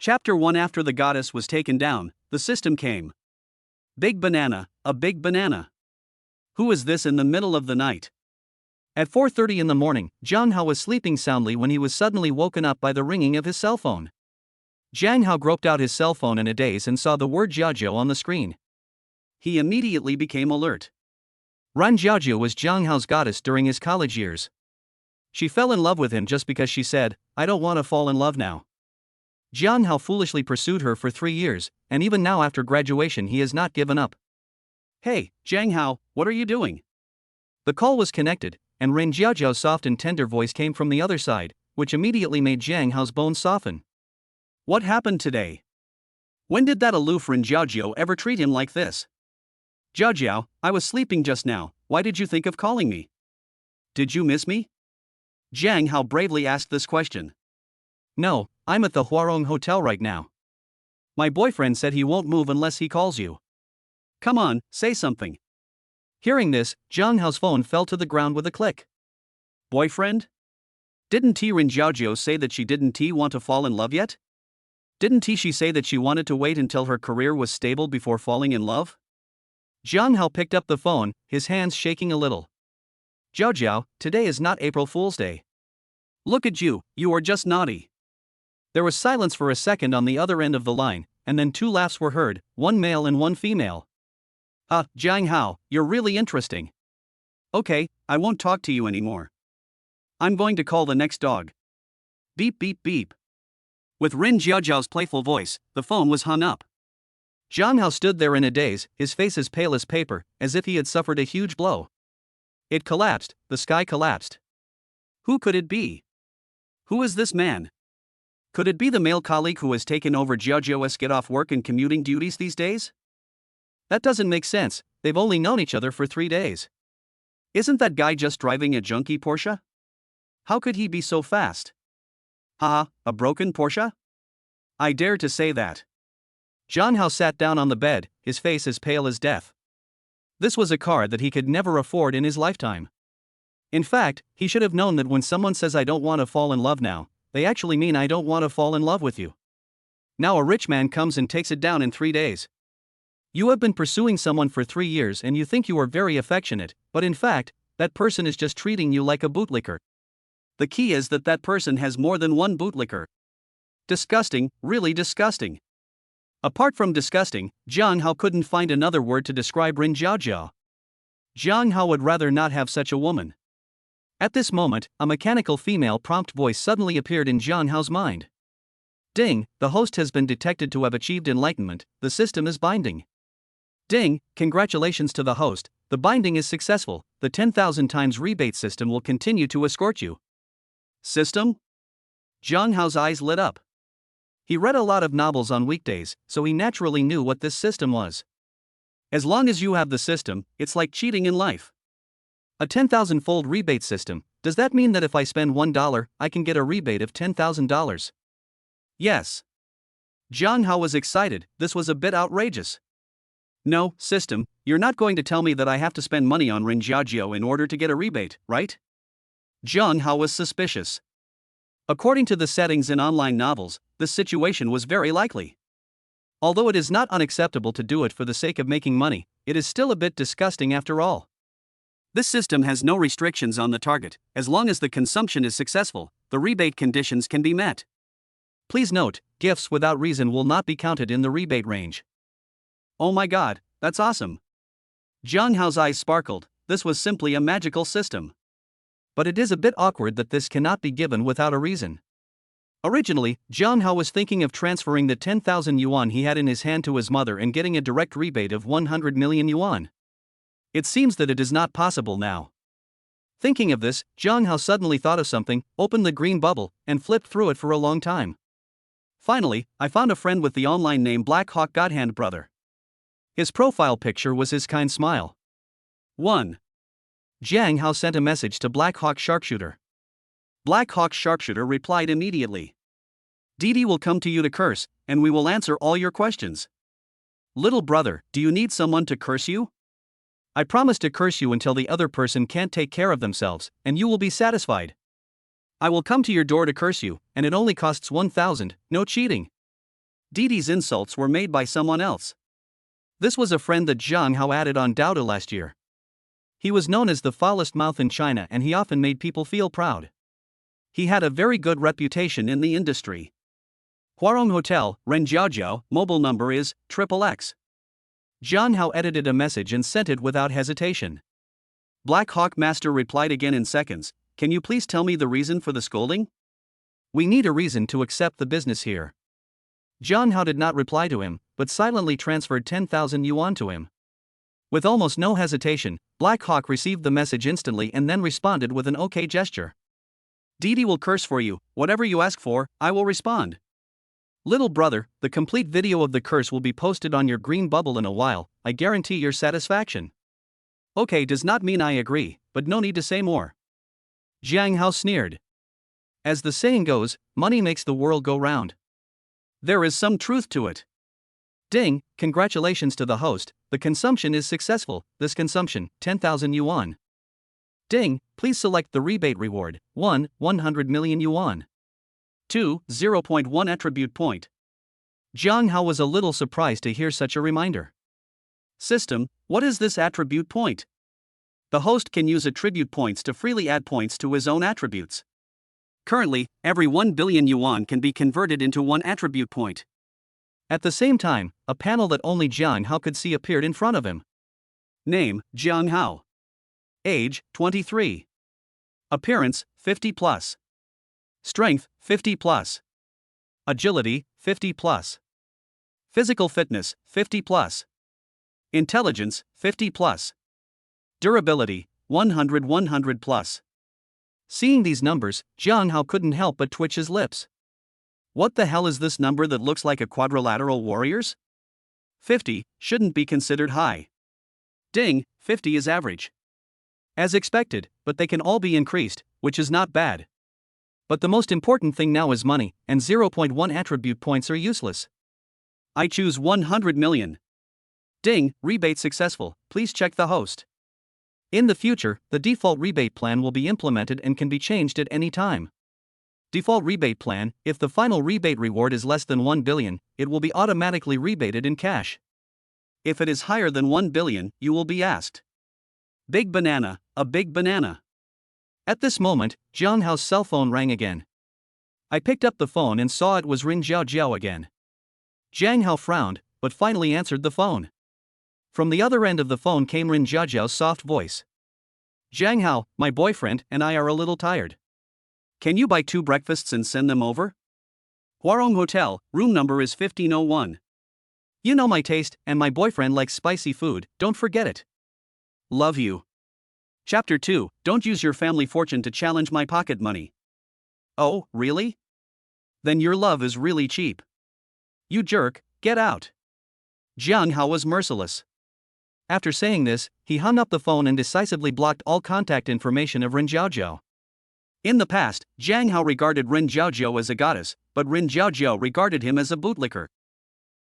Chapter 1. After the goddess was taken down, the system came. Big banana, a big banana. Who is this in the middle of the night? At 4:30 in the morning, Jiang Hao was sleeping soundly when he was suddenly woken up by the ringing of his cell phone. Jiang Hao groped out his cell phone in a daze and saw the word Jiajiao on the screen. He immediately became alert. Ran Jiajiao was Jiang Hao's goddess during his college years. She fell in love with him just because she said, "I don't want to fall in love now." Jiang Hao foolishly pursued her for 3 years, and even now after graduation he has not given up. Hey, Jiang Hao, what are you doing? The call was connected, and Ren Jiajiao's soft and tender voice came from the other side, which immediately made Jiang Hao's bones soften. What happened today? When did that aloof Ren Jiajiao ever treat him like this? Jiajiao, I was sleeping just now, why did you think of calling me? Did you miss me? Jiang Hao bravely asked this question. No, I'm at the Huarong Hotel right now. My boyfriend said he won't move unless he calls you. Come on, say something. Hearing this, Jiang Hao's phone fell to the ground with a click. Boyfriend? Didn't Ren Jiajiao say that she didn't want to fall in love yet? Didn't she say that she wanted to wait until her career was stable before falling in love? Jiang Hao picked up the phone, his hands shaking a little. Jiajiao, today is not April Fool's Day. Look at you, you are just naughty. There was silence for a second on the other end of the line, and then 2 laughs were heard, one male and one female. Jiang Hao, you're really interesting. Okay, I won't talk to you anymore. I'm going to call the next dog. Beep beep beep. With Ren Jiajiao's playful voice, the phone was hung up. Jiang Hao stood there in a daze, his face as pale as paper, as if he had suffered a huge blow. It collapsed, the sky collapsed. Who could it be? Who is this man? Could it be the male colleague who has taken over Jiajiao's get-off work and commuting duties these days? That doesn't make sense, they've only known each other for 3 days. Isn't that guy just driving a junky Porsche? How could he be so fast? Haha, a broken Porsche? I dare to say that. Jiang Hao sat down on the bed, his face as pale as death. This was a car that he could never afford in his lifetime. In fact, he should have known that when someone says "I don't want to fall in love now," they actually mean "I don't want to fall in love with you." Now a rich man comes and takes it down in 3 days. You have been pursuing someone for 3 years and you think you are very affectionate, but in fact, that person is just treating you like a bootlicker. The key is that person has more than one bootlicker. Disgusting, really disgusting. Apart from disgusting, Jiang Hao couldn't find another word to describe Ren Jiajiao. Jiang Hao would rather not have such a woman. At this moment, a mechanical female prompt voice suddenly appeared in Jiang Hao's mind. Ding, the host has been detected to have achieved enlightenment, the system is binding. Ding, congratulations to the host, the binding is successful, the 10,000 times rebate system will continue to escort you. System? Jiang Hao's eyes lit up. He read a lot of novels on weekdays, so he naturally knew what this system was. As long as you have the system, it's like cheating in life. A 10,000-fold rebate system, does that mean that if I spend $1, I can get a rebate of $10,000? Yes. Jiang Hao was excited, this was a bit outrageous. No, system, you're not going to tell me that I have to spend money on Ren Jiajiao in order to get a rebate, right? Jiang Hao was suspicious. According to the settings in online novels, this situation was very likely. Although it is not unacceptable to do it for the sake of making money, it is still a bit disgusting after all. This system has no restrictions on the target, as long as the consumption is successful, the rebate conditions can be met. Please note, gifts without reason will not be counted in the rebate range. Oh my god, that's awesome. Jiang Hao's eyes sparkled, this was simply a magical system. But it is a bit awkward that this cannot be given without a reason. Originally, Jiang Hao was thinking of transferring the 10,000 yuan he had in his hand to his mother and getting a direct rebate of 100 million yuan. It seems that it is not possible now. Thinking of this, Jiang Hao suddenly thought of something, opened the green bubble, and flipped through it for a long time. Finally, I found a friend with the online name Black Hawk Godhand Brother. His profile picture was his kind smile. 1. Jiang Hao sent a message to Black Hawk Sharpshooter. Black Hawk Sharpshooter replied immediately. Didi will come to you to curse, and we will answer all your questions. Little brother, do you need someone to curse you? I promise to curse you until the other person can't take care of themselves, and you will be satisfied. I will come to your door to curse you, and it only costs 1,000, no cheating. Didi's insults were made by someone else. This was a friend that Zhang Hao added on Douda last year. He was known as the foulest mouth in China and he often made people feel proud. He had a very good reputation in the industry. Huarong Hotel, Renjiaojiao, mobile number is XXX. Zhang Hao edited a message and sent it without hesitation. Black Hawk Master replied again in seconds, "Can you please tell me the reason for the scolding? We need a reason to accept the business here." Zhang Hao did not reply to him, but silently transferred 10,000 yuan to him. With almost no hesitation, Black Hawk received the message instantly and then responded with an OK gesture. Didi will curse for you, whatever you ask for, I will respond. Little brother, the complete video of the curse will be posted on your green bubble in a while, I guarantee your satisfaction. Okay does not mean I agree, but no need to say more. Jiang Hao sneered. As the saying goes, money makes the world go round. There is some truth to it. Ding, congratulations to the host, the consumption is successful, this consumption, 10,000 yuan. Ding, please select the rebate reward, 1, 100 million yuan. 2, 0.1 attribute point. Jiang Hao was a little surprised to hear such a reminder. System, what is this attribute point? The host can use attribute points to freely add points to his own attributes. Currently, every 1 billion yuan can be converted into one attribute point. At the same time, a panel that only Jiang Hao could see appeared in front of him. Name, Jiang Hao. Age, 23. Appearance, 50 plus. Strength, 50 plus. Agility, 50 plus. Physical fitness, 50 plus. Intelligence, 50 plus. Durability, 100 plus. Seeing these numbers, Jiang Hao couldn't help but twitch his lips. What the hell is this number that looks like a quadrilateral warriors? 50 shouldn't be considered high. Ding, 50 is average. As expected, but they can all be increased, which is not bad. But the most important thing now is money, and 0.1 attribute points are useless. I choose 100 million. Ding, rebate successful, please check the host. In the future, the default rebate plan will be implemented and can be changed at any time. Default rebate plan, if the final rebate reward is less than 1 billion, it will be automatically rebated in cash. If it is higher than 1 billion, you will be asked. Big banana, a big banana. At this moment, Jiang Hao's cell phone rang again. I picked up the phone and saw it was Rin Jiao again. Jiang Hao frowned, but finally answered the phone. From the other end of the phone came Rin Jiao's soft voice. Jiang Hao, my boyfriend and I are a little tired. Can you buy 2 breakfasts and send them over? Huarong Hotel, room number is 1501. You know my taste, and my boyfriend likes spicy food, don't forget it. Love you. Chapter 2, don't use your family fortune to challenge my pocket money. Oh, really? Then your love is really cheap. You jerk, get out. Jiang Hao was merciless. After saying this, he hung up the phone and decisively blocked all contact information of Rin Jiao. In the past, Jiang Hao regarded Rin Jiao as a goddess, but Rin Jiao regarded him as a bootlicker.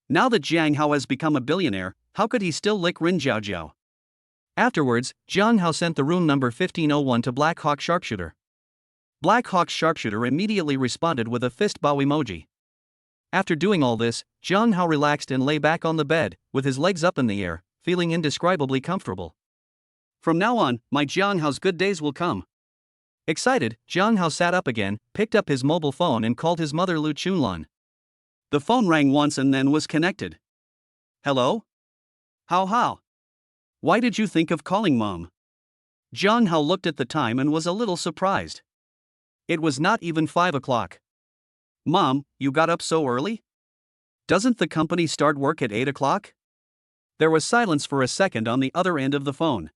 Now that Jiang Hao has become a billionaire, how could he still lick Rin Jiao? Afterwards, Jiang Hao sent the room number 1501 to Black Hawk Sharpshooter. Black Hawk Sharpshooter immediately responded with a fist bow emoji. After doing all this, Jiang Hao relaxed and lay back on the bed, with his legs up in the air, feeling indescribably comfortable. From now on, my Jiang Hao's good days will come. Excited, Jiang Hao sat up again, picked up his mobile phone and called his mother Lu Chunlan. The phone rang once and then was connected. Hello? How? Why did you think of calling Mom? Jiang Hao looked at the time and was a little surprised. It was not even 5 o'clock. Mom, you got up so early? Doesn't the company start work at 8 o'clock? There was silence for a second on the other end of the phone.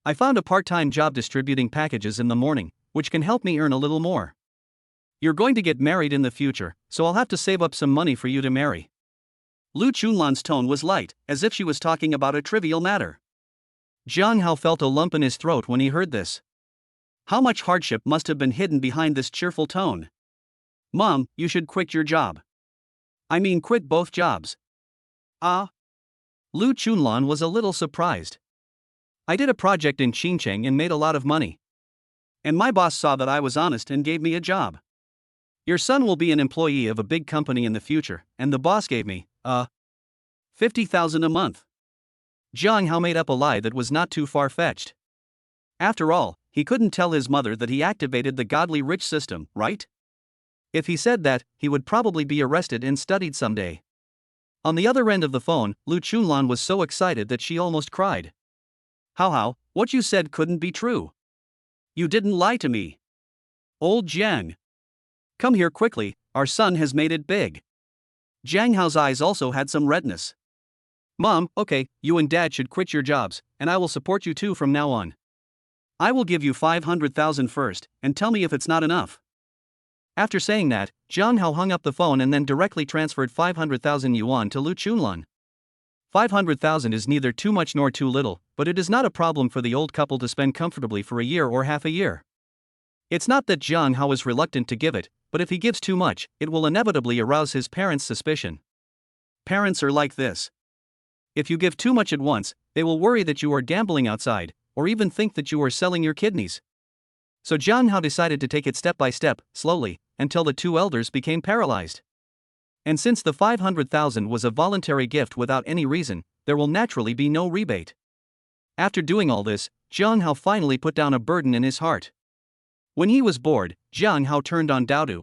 I found a part-time job distributing packages in the morning, which can help me earn a little more. You're going to get married in the future, so I'll have to save up some money for you to marry. Lu Chunlan's tone was light, as if she was talking about a trivial matter. Jiang Hao felt a lump in his throat when he heard this. How much hardship must have been hidden behind this cheerful tone? Mom, you should quit your job. I mean quit both jobs. Lu Chunlan was a little surprised. I did a project in Xinjiang and made a lot of money. And my boss saw that I was honest and gave me a job. Your son will be an employee of a big company in the future, and the boss gave me, 50,000 a month. Jiang Hao made up a lie that was not too far-fetched. After all, he couldn't tell his mother that he activated the godly rich system, right? If he said that, he would probably be arrested and studied someday. On the other end of the phone, Lu Chunlan was so excited that she almost cried. How, what you said couldn't be true. You didn't lie to me. Old Jiang. Come here quickly, our son has made it big. Jiang Hao's eyes also had some redness. Mom, okay, you and Dad should quit your jobs, and I will support you too from now on. I will give you 500,000 first, and tell me if it's not enough. After saying that, Jiang Hao hung up the phone and then directly transferred 500,000 yuan to Lu Chunlan. 500,000 is neither too much nor too little, but it is not a problem for the old couple to spend comfortably for a year or half a year. It's not that Jiang Hao is reluctant to give it, but if he gives too much, it will inevitably arouse his parents' suspicion. Parents are like this. If you give too much at once, they will worry that you are gambling outside, or even think that you are selling your kidneys. So Jiang Hao decided to take it step by step, slowly, until the two elders became paralyzed. And since the 500,000 was a voluntary gift without any reason, there will naturally be no rebate. After doing all this, Jiang Hao finally put down a burden in his heart. When he was bored, Jiang Hao turned on Doudu.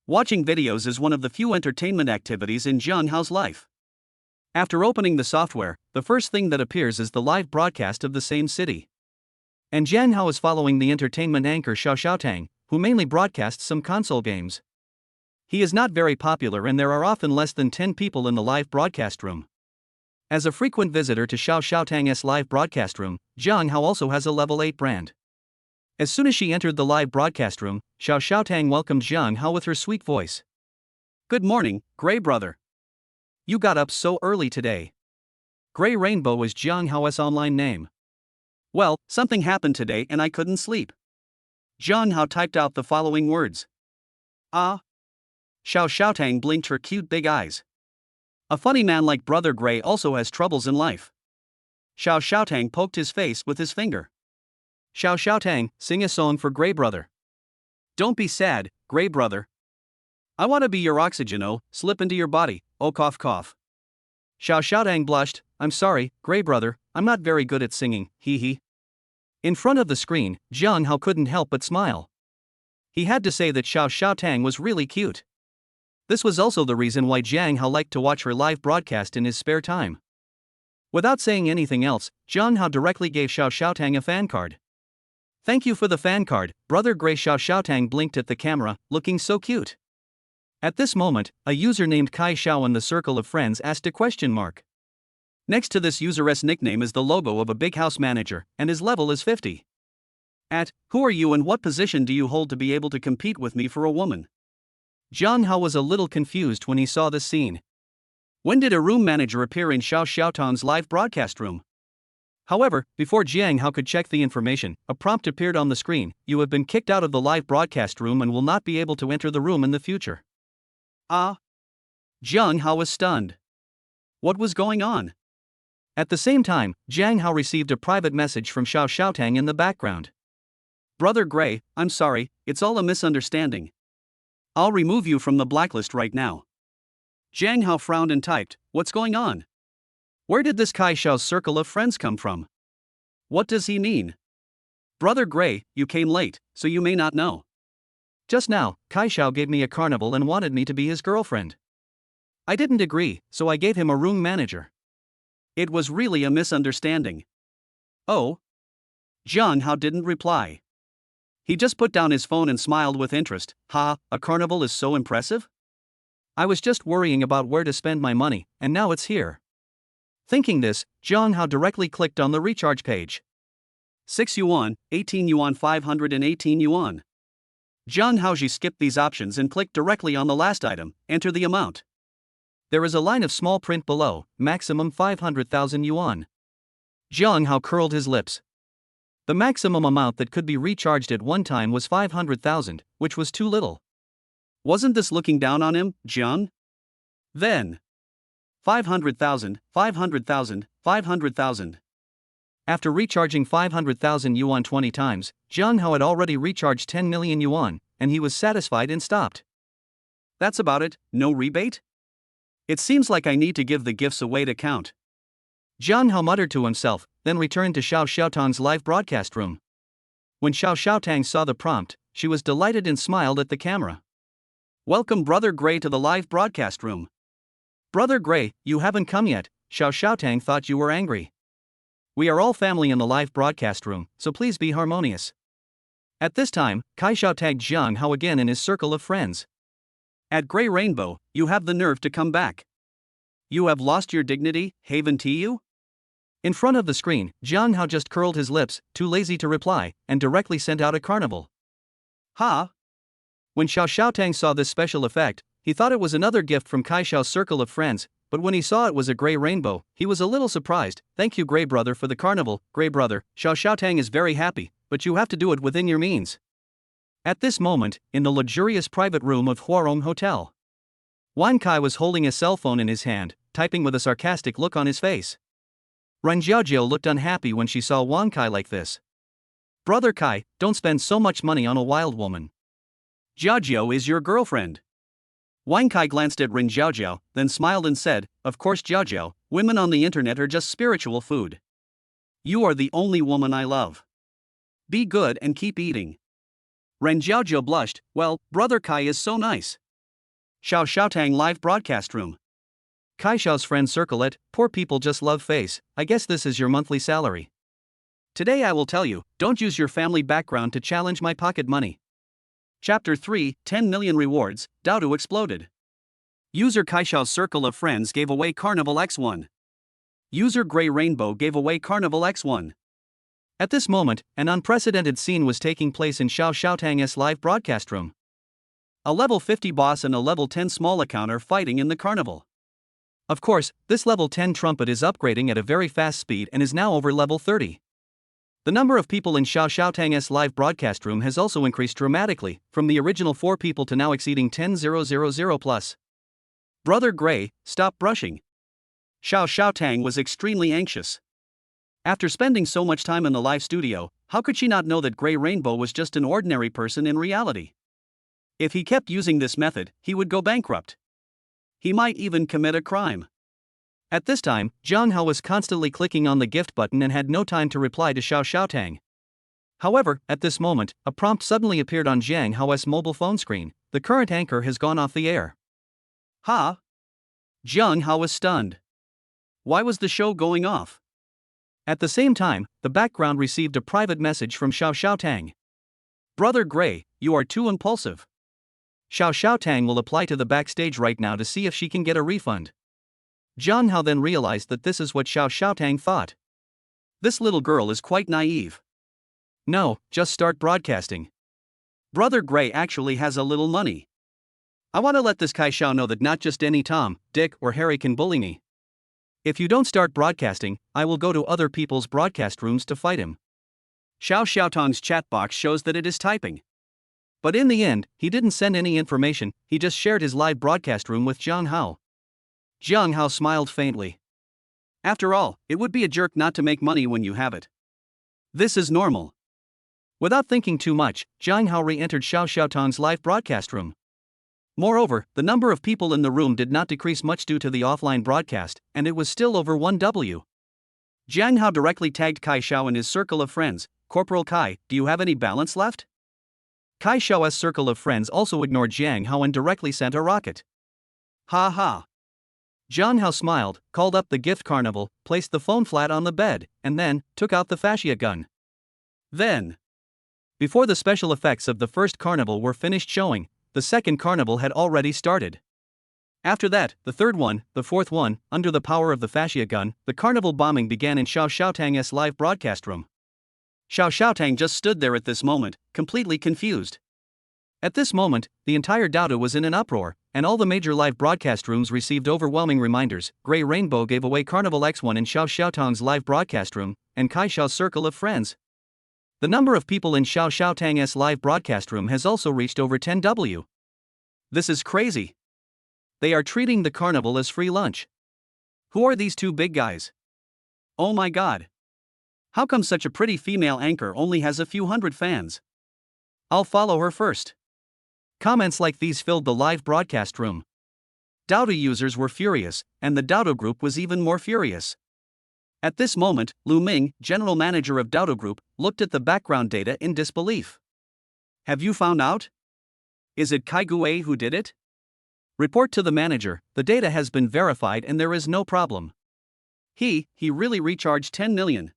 Watching videos is one of the few entertainment activities in Jiang Hao's life. After opening the software, the first thing that appears is the live broadcast of the same city. And Jiang Hao is following the entertainment anchor Xiao Xiaotang, who mainly broadcasts some console games. He is not very popular and there are often less than 10 people in the live broadcast room. As a frequent visitor to Xiao Xiaotang's live broadcast room, Jiang Hao also has a level 8 brand. As soon as she entered the live broadcast room, Xiao Xiaotang welcomed Jiang Hao with her sweet voice. Good morning, Gray brother. You got up so early today. Gray Rainbow is Jiang Hao's online name. Well, something happened today and I couldn't sleep. Jiang Hao typed out the following words. Xiao Xiaotang blinked her cute big eyes. A funny man like Brother Gray also has troubles in life. Xiao Xiaotang poked his face with his finger. Xiao Xiaotang, sing a song for Gray brother. Don't be sad, Gray brother. I want to be your oxygen, slip into your body, cough cough. Xiao Xiaotang blushed, I'm sorry, Gray brother, I'm not very good at singing, hee hee. In front of the screen, Jiang Hao couldn't help but smile. He had to say that Xiao Xiaotang was really cute. This was also the reason why Jiang Hao liked to watch her live broadcast in his spare time. Without saying anything else, Jiang Hao directly gave Xiao Xiaotang a fan card. Thank you for the fan card, Brother Gray. Xiao Xiaotang blinked at the camera, looking so cute. At this moment, a user named Kai Xiao in the circle of friends asked a question mark. Next to this user's nickname is the logo of a big house manager, and his level is 50. Who are you and what position do you hold to be able to compete with me for a woman? Jiang Hao was a little confused when he saw this scene. When did a room manager appear in Xiao Xiaotang's live broadcast room? However, before Jiang Hao could check the information, a prompt appeared on the screen. You have been kicked out of the live broadcast room and will not be able to enter the room in the future. Jiang Hao was stunned. What was going on? At the same time, Jiang Hao received a private message from Xiao Xiaotang in the background. Brother Gray, I'm sorry, it's all a misunderstanding. I'll remove you from the blacklist right now. Jiang Hao frowned and typed, what's going on? Where did this Kai Xiao's circle of friends come from? What does he mean? Brother Gray, you came late, so you may not know. Just now, Kai Xiao gave me a carnival and wanted me to be his girlfriend. I didn't agree, so I gave him a room manager. It was really a misunderstanding. Oh? Jiang Hao didn't reply. He just put down his phone and smiled with interest. A carnival is so impressive? I was just worrying about where to spend my money, and now it's here. Thinking this, Jiang Hao directly clicked on the recharge page. 6 yuan, 18 yuan, 518 yuan. Jiang Hao skipped these options and clicked directly on the last item, enter the amount. There is a line of small print below, maximum 500,000 yuan. Jiang Hao curled his lips. The maximum amount that could be recharged at one time was 500,000, which was too little. Wasn't this looking down on him, Jiang? Then 500,000, 500,000, 500,000. After recharging 500,000 yuan 20 times, Jiang Hao had already recharged 10 million yuan, and he was satisfied and stopped. That's about it, no rebate? It seems like I need to give the gifts away to count. Jiang Hao muttered to himself, then returned to Xiao Xiaotang's live broadcast room. When Xiao Xiaotang saw the prompt, she was delighted and smiled at the camera. Welcome Brother Gray to the live broadcast room. Brother Gray, you haven't come yet. Xiao Xiaotang thought you were angry. We are all family in the live broadcast room, so please be harmonious. At this time, Kai Xiao tagged Jiang Hao again in his circle of friends. At Gray Rainbow, you have the nerve to come back. You have lost your dignity, Haven TU? In front of the screen, Jiang Hao just curled his lips, too lazy to reply, and directly sent out a carnival. Ha! When Xiao Xiaotang saw this special effect, he thought it was another gift from Kai Xiao's circle of friends, but when he saw it was a Gray Rainbow, he was a little surprised. Thank you Gray Brother for the carnival, Gray Brother. Xiao Xiaotang is very happy, but you have to do it within your means. At this moment, in the luxurious private room of Huarong Hotel, Wan Kai was holding a cell phone in his hand, typing with a sarcastic look on his face. Ren Jiaojiao looked unhappy when she saw Wan Kai like this. Brother Kai, don't spend so much money on a wild woman. Jiaojiao is your girlfriend. Wan Kai glanced at Ren Jiaojiao, then smiled and said, Of course Jiaojiao, women on the internet are just spiritual food. You are the only woman I love. Be good and keep eating. Ren Jiaojiao blushed, well, Brother Kai is so nice. Xiao Xiaotang live broadcast room. Kai Xiao's friend circle it, poor people just love face, I guess this is your monthly salary. Today I will tell you, don't use your family background to challenge my pocket money. Chapter 3, 10 million rewards, Daodu exploded. User Kai Xiao's circle of friends gave away Carnival X1. User Gray Rainbow gave away Carnival X1. At this moment, an unprecedented scene was taking place in Xiao Xiaotang's live broadcast room. A level 50 boss and a level 10 small account are fighting in the carnival. Of course, this level 10 trumpet is upgrading at a very fast speed and is now over level 30. The number of people in Xiao Xiaotang's live broadcast room has also increased dramatically, from the original 4 people to now exceeding 10,000 plus. Brother Gray, stop brushing. Xiao Xiaotang was extremely anxious. After spending so much time in the live studio, how could she not know that Gray Rainbow was just an ordinary person in reality? If he kept using this method, he would go bankrupt. He might even commit a crime. At this time, Jiang Hao was constantly clicking on the gift button and had no time to reply to Xiao Xiaotang. However, at this moment, a prompt suddenly appeared on Jiang Hao's mobile phone screen. The current anchor has gone off the air. Ha! Jiang Hao was stunned. Why was the show going off? At the same time, the background received a private message from Xiao Xiaotang. Brother Gray, you are too impulsive. Xiao Xiaotang will apply to the backstage right now to see if she can get a refund. Jiang Hao then realized that this is what Xiao Xiaotang thought. This little girl is quite naive. No, just start broadcasting. Brother Gray actually has a little money. I want to let this Kai Xiao know that not just any Tom, Dick, or Harry can bully me. If you don't start broadcasting, I will go to other people's broadcast rooms to fight him. Xiao Xiaotang's chat box shows that it is typing. But in the end, he didn't send any information, he just shared his live broadcast room with Jiang Hao. Jiang Hao smiled faintly. After all, it would be a jerk not to make money when you have it. This is normal. Without thinking too much, Jiang Hao re-entered Xiao Xiaotang's live broadcast room. Moreover, the number of people in the room did not decrease much due to the offline broadcast, and it was still over 1W. Jiang Hao directly tagged Kai Xiao in his circle of friends. Corporal Kai, do you have any balance left? Kai Xiao's circle of friends also ignored Jiang Hao and directly sent a rocket. Ha ha. Jiang Hao smiled, called up the gift carnival, placed the phone flat on the bed, and then took out the fascia gun. Then, before the special effects of the first carnival were finished showing, the second carnival had already started. After that, the third one, the fourth one, under the power of the fascia gun, the carnival bombing began in Xiao Xiaotang's live broadcast room. Xiao Xiaotang just stood there at this moment, completely confused. At this moment, the entire Daoda was in an uproar, and all the major live broadcast rooms received overwhelming reminders. Gray Rainbow gave away Carnival X1 in Xiao Xiaotang's live broadcast room, and Kai Xiao's circle of friends. The number of people in Xiao Xiaotang's live broadcast room has also reached over 10W. This is crazy. They are treating the carnival as free lunch. Who are these two big guys? Oh my god. How come such a pretty female anchor only has a few hundred fans? I'll follow her first. Comments like these filled the live broadcast room. Dodo users were furious, and the Dodo Group was even more furious. At this moment, Lu Ming, general manager of Dodo Group, looked at the background data in disbelief. Have you found out? Is it Kai Gue who did it? Report to the manager, the data has been verified and there is no problem. He really recharged 10 million.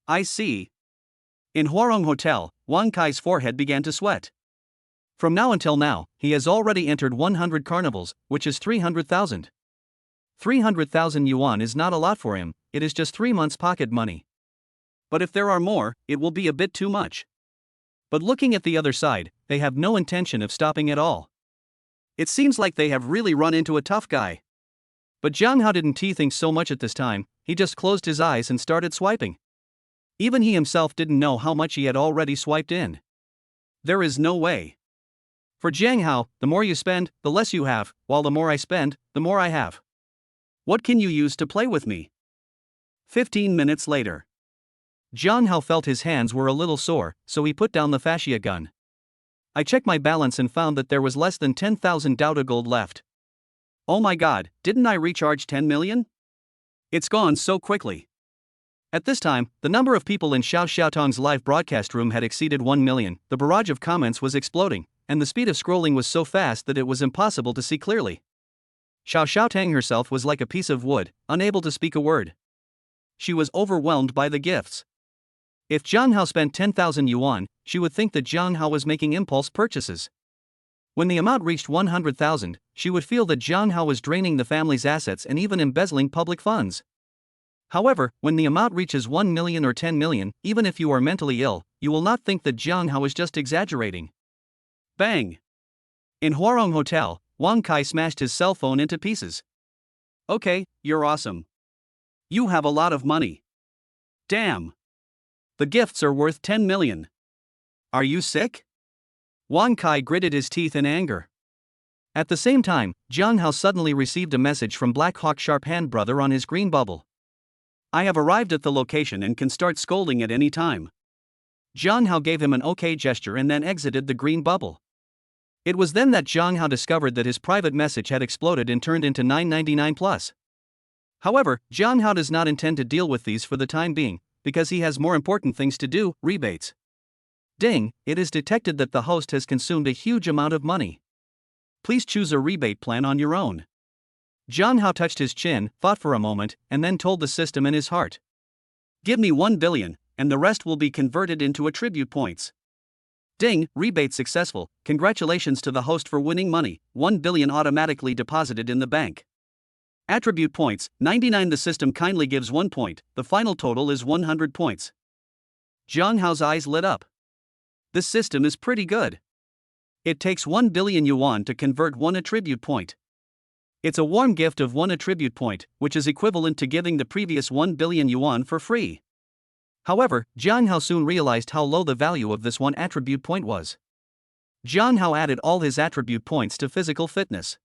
I see. In Huarong Hotel, Wang Kai's forehead began to sweat. From now until now, he has already entered 100 carnivals, which is 300,000. 300,000 yuan is not a lot for him, it is just 3 months' pocket money. But if there are more, it will be a bit too much. But looking at the other side, they have no intention of stopping at all. It seems like they have really run into a tough guy. But Jiang Hao didn't think so much at this time, he just closed his eyes and started swiping. Even he himself didn't know how much he had already swiped in. There is no way. For Jiang Hao, the more you spend, the less you have, while the more I spend, the more I have. What can you use to play with me? 15 minutes later. Jiang Hao felt his hands were a little sore, so he put down the fascia gun. I checked my balance and found that there was less than 10,000 Dodo gold left. Oh my god, didn't I recharge 10 million? It's gone so quickly. At this time, the number of people in Xiao Xiaotong's live broadcast room had exceeded 1 million, the barrage of comments was exploding, and the speed of scrolling was so fast that it was impossible to see clearly. Xiao Xiaotong herself was like a piece of wood, unable to speak a word. She was overwhelmed by the gifts. If Jiang Hao spent 10,000 yuan, she would think that Jiang Hao was making impulse purchases. When the amount reached 100,000, she would feel that Jiang Hao was draining the family's assets and even embezzling public funds. However, when the amount reaches 1 million or 10 million, even if you are mentally ill, you will not think that Jiang Hao is just exaggerating. Bang! In Huarong Hotel, Wang Kai smashed his cell phone into pieces. Okay, you're awesome. You have a lot of money. Damn! The gifts are worth 10 million. Are you sick? Wang Kai gritted his teeth in anger. At the same time, Jiang Hao suddenly received a message from Black Hawk Sharp Hand Brother on his green bubble. I have arrived at the location and can start scolding at any time. Jiang Hao gave him an OK gesture and then exited the green bubble. It was then that Jiang Hao discovered that his private message had exploded and turned into 999 plus. However, Jiang Hao does not intend to deal with these for the time being, because he has more important things to do, rebates. Ding, it is detected that the host has consumed a huge amount of money. Please choose a rebate plan on your own. Jiang Hao touched his chin, thought for a moment, and then told the system in his heart. Give me 1 billion, and the rest will be converted into attribute points. Ding, rebate successful, congratulations to the host for winning money, 1 billion automatically deposited in the bank. Attribute points, 99. The system kindly gives 1 point, the final total is 100 points. Jiang Hao's eyes lit up. This system is pretty good. It takes 1 billion yuan to convert 1 attribute point. It's a warm gift of 1 attribute point, which is equivalent to giving the previous 1 billion yuan for free. However, Jiang Hao soon realized how low the value of this 1 attribute point was. Jiang Hao added all his attribute points to physical fitness.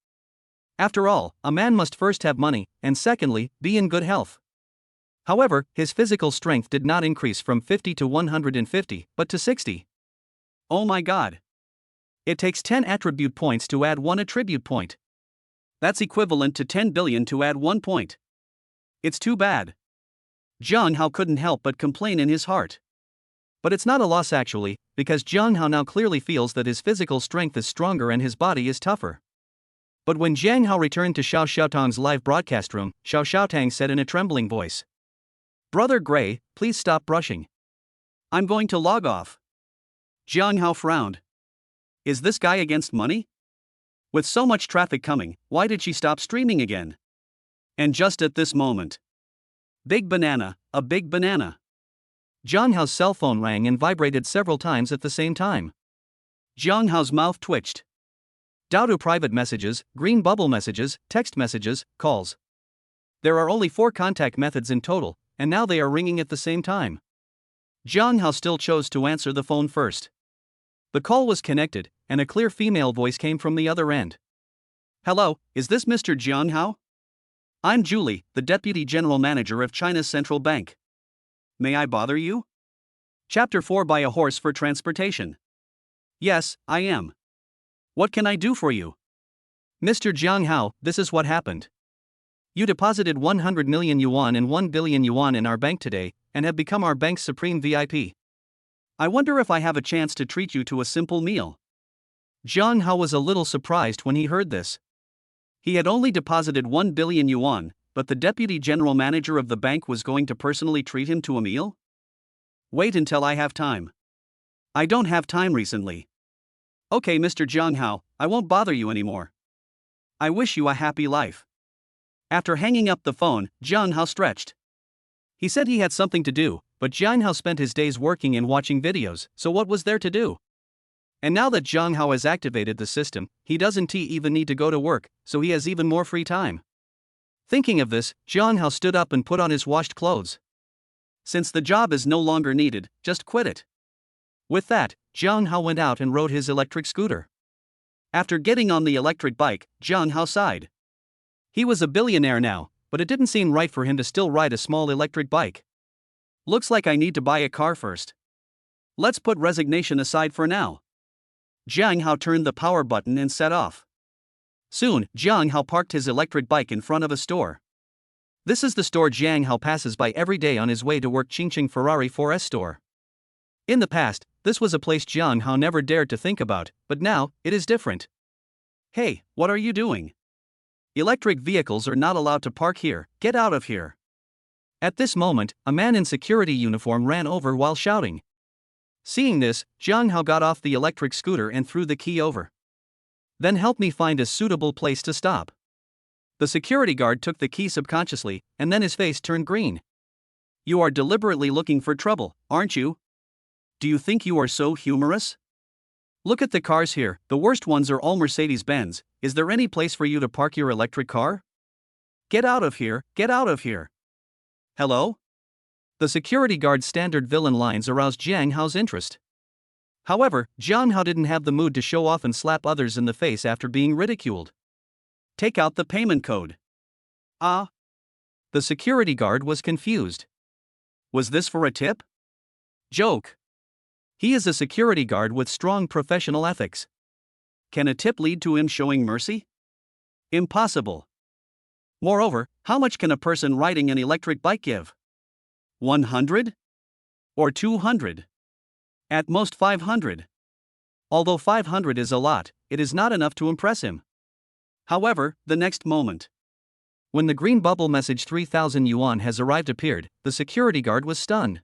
After all, a man must first have money, and secondly, be in good health. However, his physical strength did not increase from 50 to 150, but to 60. Oh my god! It takes 10 attribute points to add 1 attribute point. That's equivalent to 10 billion to add 1 point. It's too bad. Jiang Hao couldn't help but complain in his heart. But it's not a loss actually, because Jiang Hao now clearly feels that his physical strength is stronger and his body is tougher. But when Jiang Hao returned to Xiao Xiaotong's live broadcast room, Xiao Xiaotong said in a trembling voice, Brother Gray, please stop brushing. I'm going to log off. Jiang Hao frowned. Is this guy against money? With so much traffic coming, why did she stop streaming again? And just at this moment. Big banana, a big banana. Jiang Hao's cell phone rang and vibrated several times at the same time. Jiang Hao's mouth twitched. Dodo private messages, green bubble messages, text messages, calls. There are only 4 contact methods in total, and now they are ringing at the same time. Jiang Hao still chose to answer the phone first. The call was connected, and a clear female voice came from the other end. Hello, is this Mr. Jiang Hao? I'm Julie, the Deputy General Manager of China's Central Bank. May I bother you? Chapter 4. Buy a horse for transportation. Yes, I am. What can I do for you? Mr. Jiang Hao, this is what happened. You deposited 100 million yuan and 1 billion yuan in our bank today, and have become our bank's supreme VIP. I wonder if I have a chance to treat you to a simple meal. Jiang Hao was a little surprised when he heard this. He had only deposited 1 billion yuan, but the deputy general manager of the bank was going to personally treat him to a meal? Wait until I have time. I don't have time recently. Okay, Mr. Jiang Hao, I won't bother you anymore. I wish you a happy life. After hanging up the phone, Jiang Hao stretched. He said he had something to do, but Jiang Hao spent his days working and watching videos, so what was there to do? And now that Jiang Hao has activated the system, he doesn't even need to go to work, so he has even more free time. Thinking of this, Jiang Hao stood up and put on his washed clothes. Since the job is no longer needed, just quit it. With that, Jiang Hao went out and rode his electric scooter. After getting on the electric bike, Jiang Hao sighed. He was a billionaire now, but it didn't seem right for him to still ride a small electric bike. Looks like I need to buy a car first. Let's put resignation aside for now. Jiang Hao turned the power button and set off. Soon, Jiang Hao parked his electric bike in front of a store. This is the store Jiang Hao passes by every day on his way to work. Chingcheng Ferrari 4S store. In the past, this was a place Jiang Hao never dared to think about, but now, it is different. Hey, what are you doing? Electric vehicles are not allowed to park here, get out of here. At this moment, a man in security uniform ran over while shouting. Seeing this, Jiang Hao got off the electric scooter and threw the key over. Then help me find a suitable place to stop. The security guard took the key subconsciously, and then his face turned green. You are deliberately looking for trouble, aren't you? Do you think you are so humorous? Look at the cars here, the worst ones are all Mercedes-Benz. Is there any place for you to park your electric car? Get out of here, get out of here. Hello? The security guard's standard villain lines aroused Jiang Hao's interest. However, Jiang Hao didn't have the mood to show off and slap others in the face after being ridiculed. Take out the payment code. Ah? The security guard was confused. Was this for a tip? Joke. He is a security guard with strong professional ethics. Can a tip lead to him showing mercy? Impossible. Moreover, how much can a person riding an electric bike give? 100? Or 200? At most 500. Although 500 is a lot, it is not enough to impress him. However, the next moment, when the green bubble message 3,000 yuan has arrived appeared, the security guard was stunned.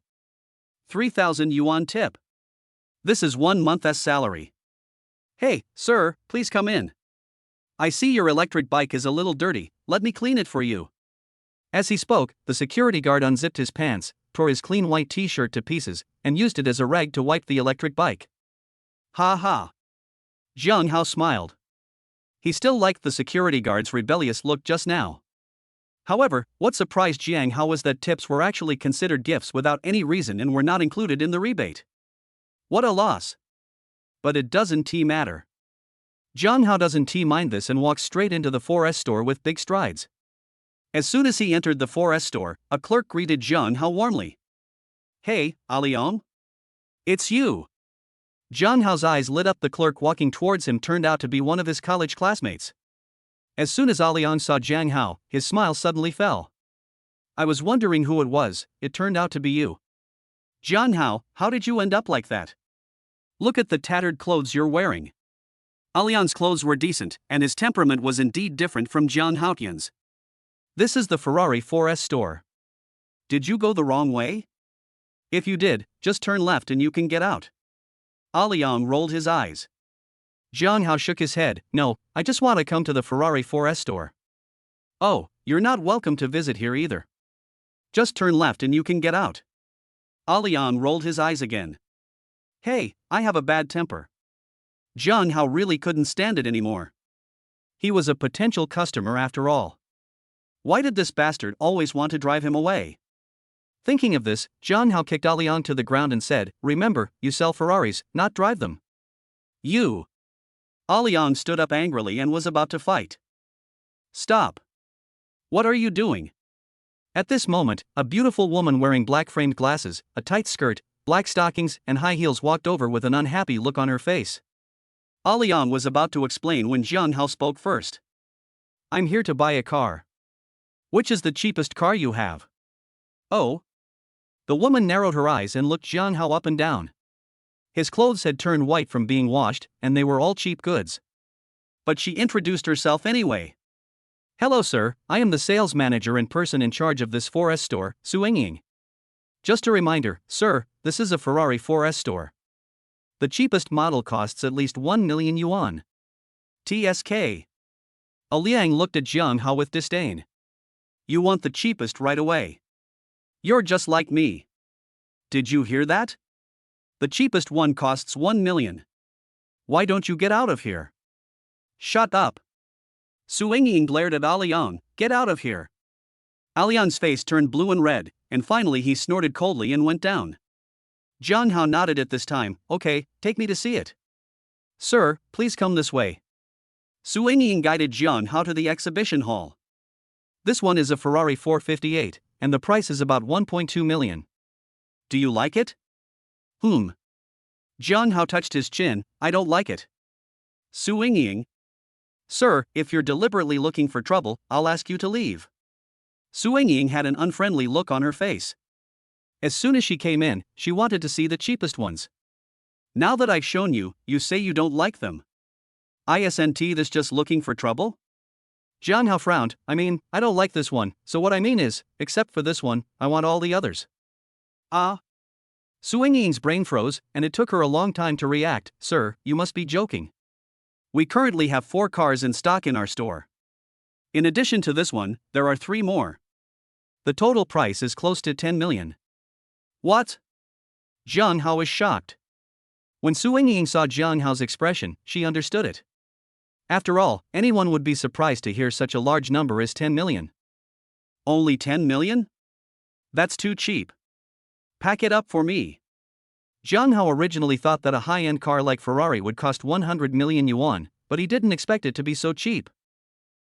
3,000 yuan tip. This is 1 month's salary. Hey, sir, please come in. I see your electric bike is a little dirty, let me clean it for you. As he spoke, the security guard unzipped his pants, tore his clean white t-shirt to pieces, and used it as a rag to wipe the electric bike. Ha ha. Jiang Hao smiled. He still liked the security guard's rebellious look just now. However, what surprised Jiang Hao was that tips were actually considered gifts without any reason and were not included in the rebate. What a loss. But it doesn't matter. Jiang Hao doesn't mind this and walks straight into the 4S store with big strides. As soon as he entered the 4S store, a clerk greeted Jiang Hao warmly. Hey, Aliong? It's you. Jiang Hao's eyes lit up. The clerk walking towards him turned out to be one of his college classmates. As soon as Aliong saw Jiang Hao, his smile suddenly fell. I was wondering who it was, it turned out to be you. Jiang Hao, how did you end up like that? Look at the tattered clothes you're wearing. Aliong's clothes were decent, and his temperament was indeed different from Jiang Haotian's. This is the Ferrari 4S store. Did you go the wrong way? If you did, just turn left and you can get out. Aliong rolled his eyes. Jiang Hao shook his head. No, I just want to come to the Ferrari 4S store. Oh, you're not welcome to visit here either. Just turn left and you can get out. Aliong rolled his eyes again. Hey, I have a bad temper. Jiang Hao really couldn't stand it anymore. He was a potential customer after all. Why did this bastard always want to drive him away? Thinking of this, Jiang Hao kicked Aliong to the ground and said, "Remember, you sell Ferraris, not drive them." You. Aliong stood up angrily and was about to fight. Stop. What are you doing? At this moment, a beautiful woman wearing black framed glasses, a tight skirt, black stockings, and high heels walked over with an unhappy look on her face. Liang was about to explain when Jiang Hao spoke first. I'm here to buy a car. Which is the cheapest car you have? Oh? The woman narrowed her eyes and looked Jiang Hao up and down. His clothes had turned white from being washed, and they were all cheap goods. But she introduced herself anyway. Hello sir, I am the sales manager and person in charge of this 4S store, Su Yingying. Just a reminder, sir, this is a Ferrari 4S store. The cheapest model costs at least 1 million yuan. TSK. Liang looked at Jiang Hao with disdain. You want the cheapest right away. You're just like me. Did you hear that? The cheapest one costs 1 million. Why don't you get out of here? Shut up. Su Yingying glared at Liang, get out of here. Liang's face turned blue and red, and finally he snorted coldly and went down. Jiang Hao nodded at this time, okay, take me to see it. Sir, please come this way. Su Yingying guided Jiang Hao to the exhibition hall. This one is a Ferrari 458, and the price is about 1.2 million. Do you like it? Jiang Hao touched his chin, I don't like it. Su Yingying. Sir, if you're deliberately looking for trouble, I'll ask you to leave. Su Yingying had an unfriendly look on her face. As soon as she came in, she wanted to see the cheapest ones. Now that I've shown you, you say you don't like them. Isn't this just looking for trouble? Jiang Hao frowned, I don't like this one, so what I mean is, except for this one, I want all the others. Su Yingying's brain froze, and it took her a long time to react. Sir, you must be joking. We currently have 4 cars in stock in our store. In addition to this one, there are 3 more. The total price is close to 10 million. What? Jiang Hao was shocked. When Su Yingying saw Jiang Hao's expression, she understood it. After all, anyone would be surprised to hear such a large number as 10 million. Only 10 million? That's too cheap. Pack it up for me. Jiang Hao originally thought that a high-end car like Ferrari would cost 100 million yuan, but he didn't expect it to be so cheap.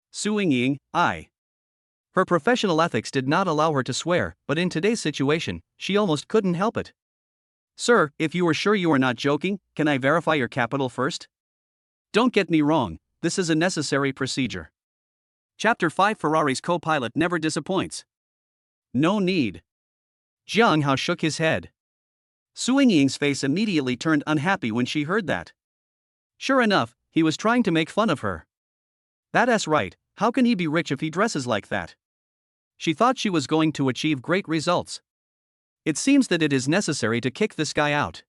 Su Yingying, Her professional ethics did not allow her to swear, but in today's situation, she almost couldn't help it. Sir, if you are sure you are not joking, can I verify your capital first? Don't get me wrong, this is a necessary procedure. Chapter 5 Ferrari's co-pilot never disappoints. No need. Jiang Hao shook his head. Su Yingying's face immediately turned unhappy when she heard that. Sure enough, he was trying to make fun of her. That's right, how can he be rich if he dresses like that? She thought she was going to achieve great results. It seems that it is necessary to kick this guy out.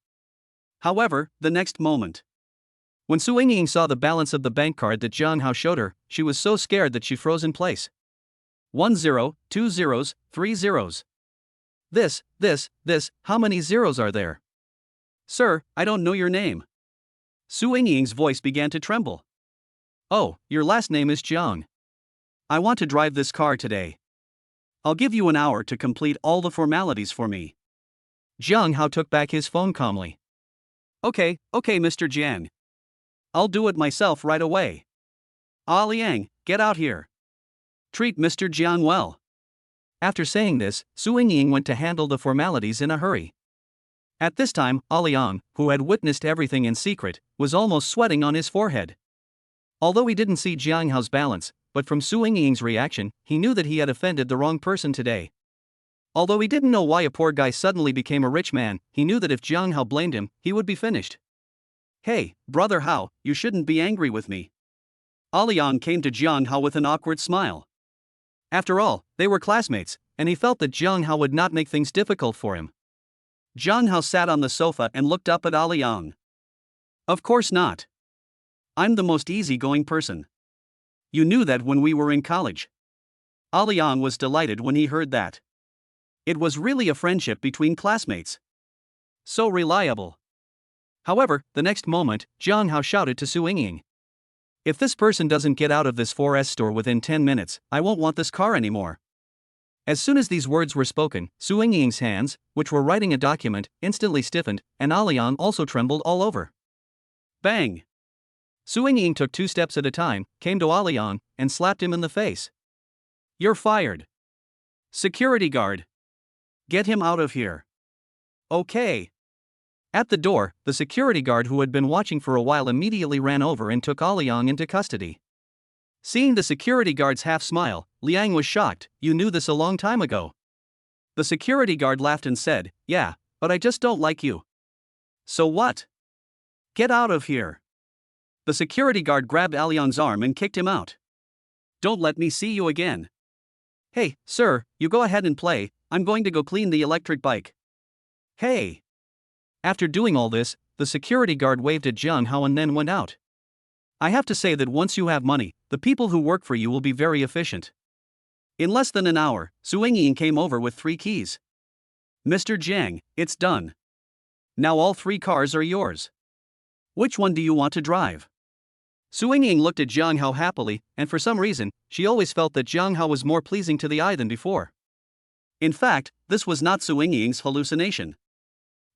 However, the next moment, when Su Yingying saw the balance of the bank card that Jiang Hao showed her, she was so scared that she froze in place. 1 0, 2 zeros, 3 zeros. This, how many zeros are there? Sir, I don't know your name. Su Yingying's voice began to tremble. Oh, your last name is Jiang. I want to drive this car today. I'll give you an hour to complete all the formalities for me. Jiang Hao took back his phone calmly. Okay, Mr. Jiang. I'll do it myself right away. Liang, get out here. Treat Mr. Jiang well. After saying this, Su Yingying went to handle the formalities in a hurry. At this time, Liang, who had witnessed everything in secret, was almost sweating on his forehead. Although he didn't see Jiang Hao's balance, but from Su Yingying's reaction, he knew that he had offended the wrong person today. Although he didn't know why a poor guy suddenly became a rich man, he knew that if Jiang Hao blamed him, he would be finished. Hey, brother Hao, you shouldn't be angry with me. Liang came to Jiang Hao with an awkward smile. After all, they were classmates, and he felt that Jiang Hao would not make things difficult for him. Jiang Hao sat on the sofa and looked up at Liang. Of course not. I'm the most easygoing person. You knew that when we were in college. Liang was delighted when he heard that. It was really a friendship between classmates. So reliable. However, the next moment, Jiang Hao shouted to Su Yingying. If this person doesn't get out of this 4S store within 10 minutes, I won't want this car anymore. As soon as these words were spoken, Su Yingying's hands, which were writing a document, instantly stiffened, and Liang also trembled all over. Bang! Su Yingying took 2 steps at a time, came to Liang, and slapped him in the face. You're fired. Security guard. Get him out of here. Okay. At the door, the security guard who had been watching for a while immediately ran over and took Liang into custody. Seeing the security guard's half-smile, Liang was shocked. "You knew this a long time ago." The security guard laughed and said, "Yeah, but I just don't like you." "So what? Get out of here." The security guard grabbed Liang's arm and kicked him out. "Don't let me see you again." "Hey, sir, you go ahead and play, I'm going to go clean the electric bike." "Hey." After doing all this, the security guard waved at Jiang Hao and then went out. I have to say that once you have money, the people who work for you will be very efficient. In less than an hour, Su Ying came over with 3 keys. "Mr. Jiang, it's done. Now all 3 cars are yours. Which one do you want to drive?" Su Ying looked at Jiang Hao happily, and for some reason, she always felt that Jiang Hao was more pleasing to the eye than before. In fact, this was not Su Ying's hallucination.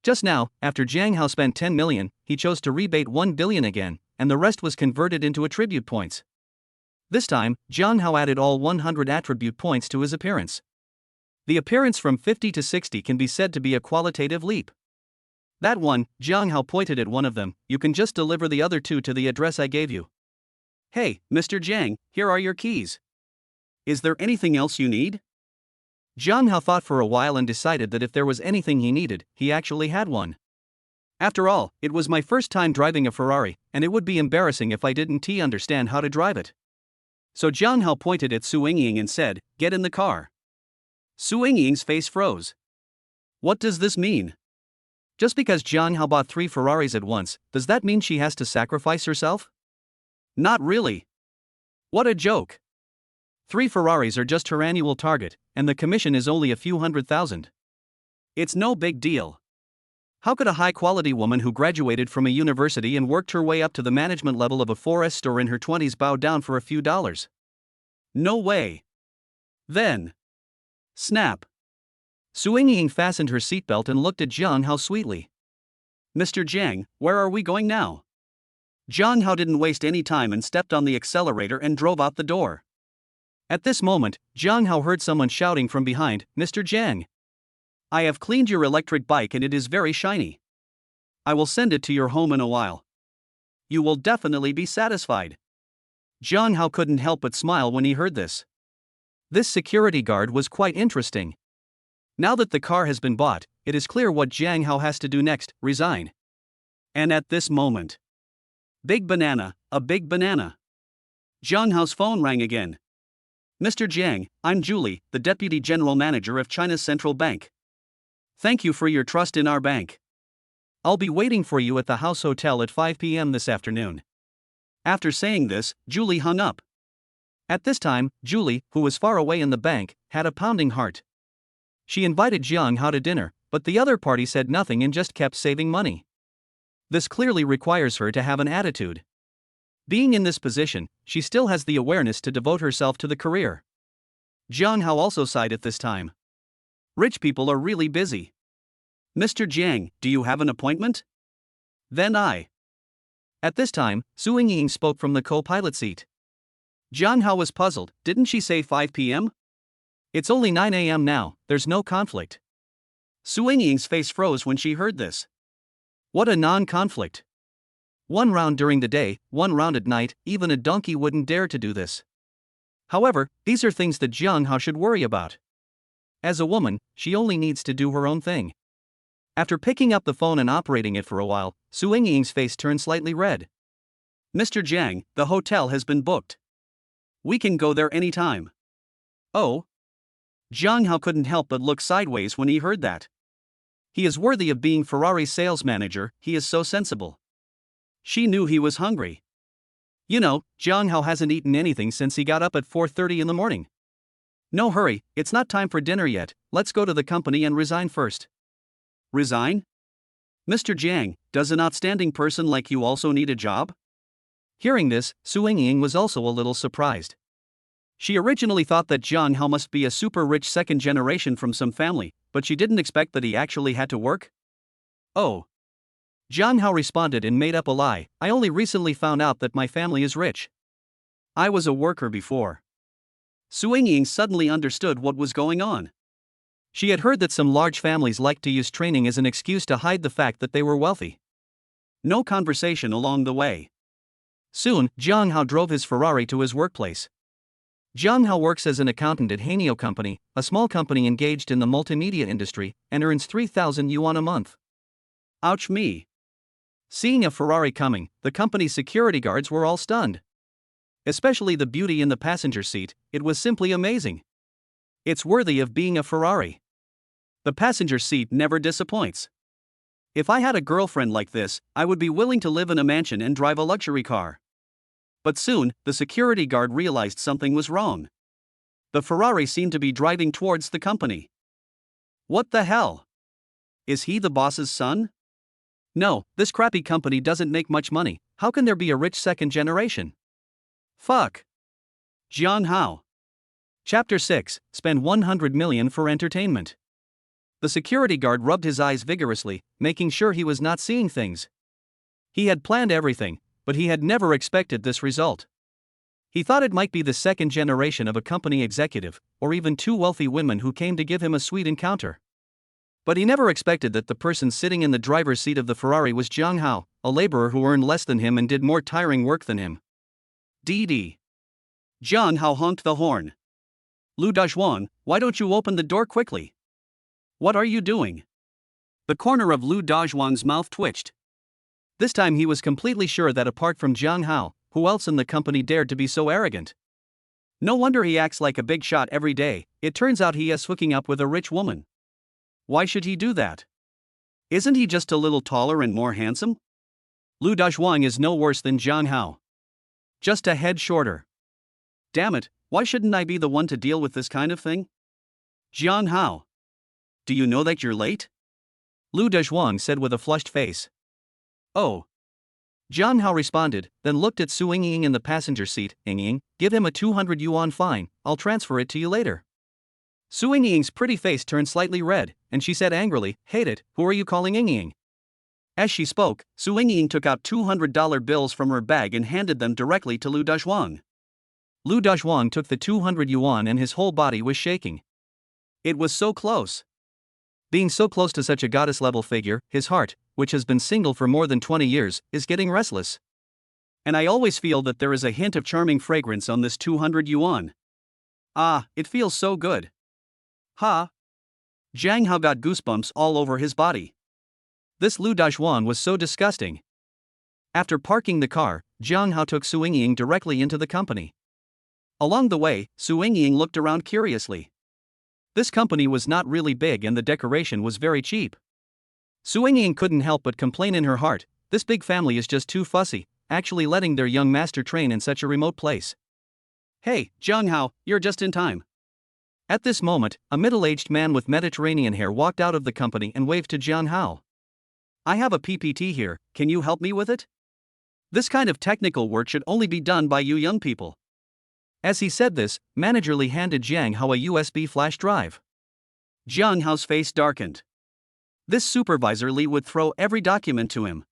Just now, after Jiang Hao spent 10 million, he chose to rebate 1 billion again, and the rest was converted into attribute points. This time, Jiang Hao added all 100 attribute points to his appearance. The appearance from 50 to 60 can be said to be a qualitative leap. That one, Jiang Hao pointed at one of them, "You can just deliver the other 2 to the address I gave you." "Hey, Mr. Jiang, here are your keys. Is there anything else you need?" Jiang Hao thought for a while and decided that if there was anything he needed, he actually had one. "After all, it was my first time driving a Ferrari, and it would be embarrassing if I didn't understand how to drive it." So Jiang Hao pointed at Su Ying and said, "Get in the car." Su Ying's face froze. What does this mean? Just because Jiang Hao bought 3 Ferraris at once, does that mean she has to sacrifice herself? Not really. What a joke. 3 Ferraris are just her annual target, and the commission is only a few $100,000. It's no big deal. How could a high-quality woman who graduated from a university and worked her way up to the management level of a 4S store in her 20s bow down for a few dollars? No way. Then. Snap. Su Ying fastened her seatbelt and looked at Jiang Hao sweetly. "Mr. Jiang, where are we going now?" Jiang Hao didn't waste any time and stepped on the accelerator and drove out the door. At this moment, Jiang Hao heard someone shouting from behind, "Mr. Jiang, I have cleaned your electric bike and it is very shiny. I will send it to your home in a while. You will definitely be satisfied." Jiang Hao couldn't help but smile when he heard this. This security guard was quite interesting. Now that the car has been bought, it is clear what Jiang Hao has to do next: resign. And at this moment, big banana, a big banana. Jiang Hao's phone rang again. "Mr. Jiang, I'm Julie, the Deputy General Manager of China's Central Bank. Thank you for your trust in our bank. I'll be waiting for you at the House Hotel at 5 p.m. this afternoon." After saying this, Julie hung up. At this time, Julie, who was far away in the bank, had a pounding heart. She invited Jiang Hao to dinner, but the other party said nothing and just kept saving money. This clearly requires her to have an attitude. Being in this position, she still has the awareness to devote herself to the career. Jiang Hao also sighed at this time. Rich people are really busy. "Mr. Jiang, do you have an appointment?" "Then I." At this time, Su Ying spoke from the co-pilot seat. Jiang Hao was puzzled. Didn't she say 5 p.m.? It's only 9 a.m. now, there's no conflict. Su Ying's face froze when she heard this. What a non-conflict. 1 round during the day, 1 round at night, even a donkey wouldn't dare to do this. However, these are things that Jiang Hao should worry about. As a woman, she only needs to do her own thing. After picking up the phone and operating it for a while, Su Ying's face turned slightly red. "Mr. Jiang, the hotel has been booked. We can go there anytime." "Oh?" Jiang Hao couldn't help but look sideways when he heard that. He is worthy of being Ferrari's sales manager, he is so sensible. She knew he was hungry. You know, Jiang Hao hasn't eaten anything since he got up at 4:30 in the morning. "No hurry, it's not time for dinner yet, let's go to the company and resign first." "Resign? Mr. Jiang, does an outstanding person like you also need a job?" Hearing this, Su Ying was also a little surprised. She originally thought that Jiang Hao must be a super rich second generation from some family, but she didn't expect that he actually had to work. "Oh." Jiang Hao responded and made up a lie. "I only recently found out that my family is rich. I was a worker before." Su Ying suddenly understood what was going on. She had heard that some large families liked to use training as an excuse to hide the fact that they were wealthy. No conversation along the way. Soon, Jiang Hao drove his Ferrari to his workplace. Jiang Hao works as an accountant at Hanio Company, a small company engaged in the multimedia industry, and earns 3,000 yuan a month. Ouch me. Seeing a Ferrari coming, the company's security guards were all stunned. Especially the beauty in the passenger seat, it was simply amazing. It's worthy of being a Ferrari. The passenger seat never disappoints. If I had a girlfriend like this, I would be willing to live in a mansion and drive a luxury car. But soon, the security guard realized something was wrong. The Ferrari seemed to be driving towards the company. What the hell? Is he the boss's son? No, this crappy company doesn't make much money. How can there be a rich second generation? Fuck. Jiang Hao. Chapter 6, Spend 100 million for entertainment. The security guard rubbed his eyes vigorously, making sure he was not seeing things. He had planned everything, but he had never expected this result. He thought it might be the second generation of a company executive, or even two wealthy women who came to give him a sweet encounter. But he never expected that the person sitting in the driver's seat of the Ferrari was Jiang Hao, a laborer who earned less than him and did more tiring work than him. DD. Jiang Hao honked the horn. Lu Dazhuang, why don't you open the door quickly? What are you doing? The corner of Lu Dazhuang's mouth twitched. This time he was completely sure that apart from Jiang Hao, who else in the company dared to be so arrogant? No wonder he acts like a big shot every day. It turns out he is hooking up with a rich woman. Why should he do that? Isn't he just a little taller and more handsome? Lu Dazhuang is no worse than Jiang Hao. Just a head shorter. Damn it, why shouldn't I be the one to deal with this kind of thing? Jiang Hao. Do you know that you're late? Lu Dazhuang said with a flushed face. Oh. Jiang Hao responded, then looked at Su Yingying in the passenger seat. Yingying, give him a 200 yuan fine, I'll transfer it to you later. Su Yingying's pretty face turned slightly red, and she said angrily, hate it, who are you calling Yingying? As she spoke, Su Yingying took out $200 bills from her bag and handed them directly to Lu Dazhuang. Lu Dazhuang took the 200 yuan and his whole body was shaking. It was so close. Being so close to such a goddess-level figure, his heart, which has been single for more than 20 years, is getting restless. And I always feel that there is a hint of charming fragrance on this 200 yuan. Ah, it feels so good. Ha! Jiang Hao got goosebumps all over his body. This Lu Dazhuang was so disgusting. After parking the car, Jiang Hao took Su Yingying directly into the company. Along the way, Su Yingying looked around curiously. This company was not really big and the decoration was very cheap. Su Yingying couldn't help but complain in her heart, this big family is just too fussy, actually letting their young master train in such a remote place. Hey, Jiang Hao, you're just in time. At this moment, a middle-aged man with Mediterranean hair walked out of the company and waved to Jiang Hao. I have a PPT here, can you help me with it? This kind of technical work should only be done by you young people. As he said this, Manager Li handed Jiang Hao a USB flash drive. Jiang Hao's face darkened. This supervisor Li would throw every document to him.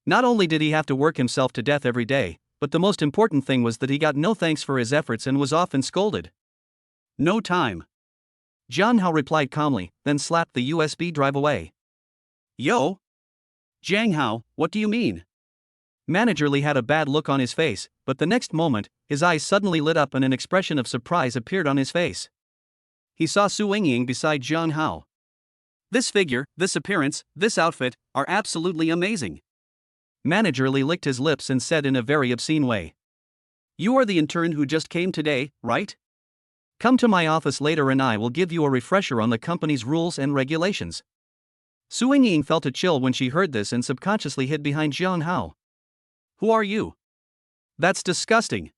Not only did he have to work himself to death every day, but the most important thing was that he got no thanks for his efforts and was often scolded. No time. Jiang Hao replied calmly, then slapped the USB drive away. Yo! Jiang Hao, what do you mean? Manager Li had a bad look on his face, but the next moment, his eyes suddenly lit up and an expression of surprise appeared on his face. He saw Su Yingying beside Jiang Hao. This figure, this appearance, this outfit, are absolutely amazing. Manager Li licked his lips and said in a very obscene way. You are the intern who just came today, right? Come to my office later and I will give you a refresher on the company's rules and regulations. Su Yingying felt a chill when she heard this and subconsciously hid behind Jiang Hao. Who are you? That's disgusting.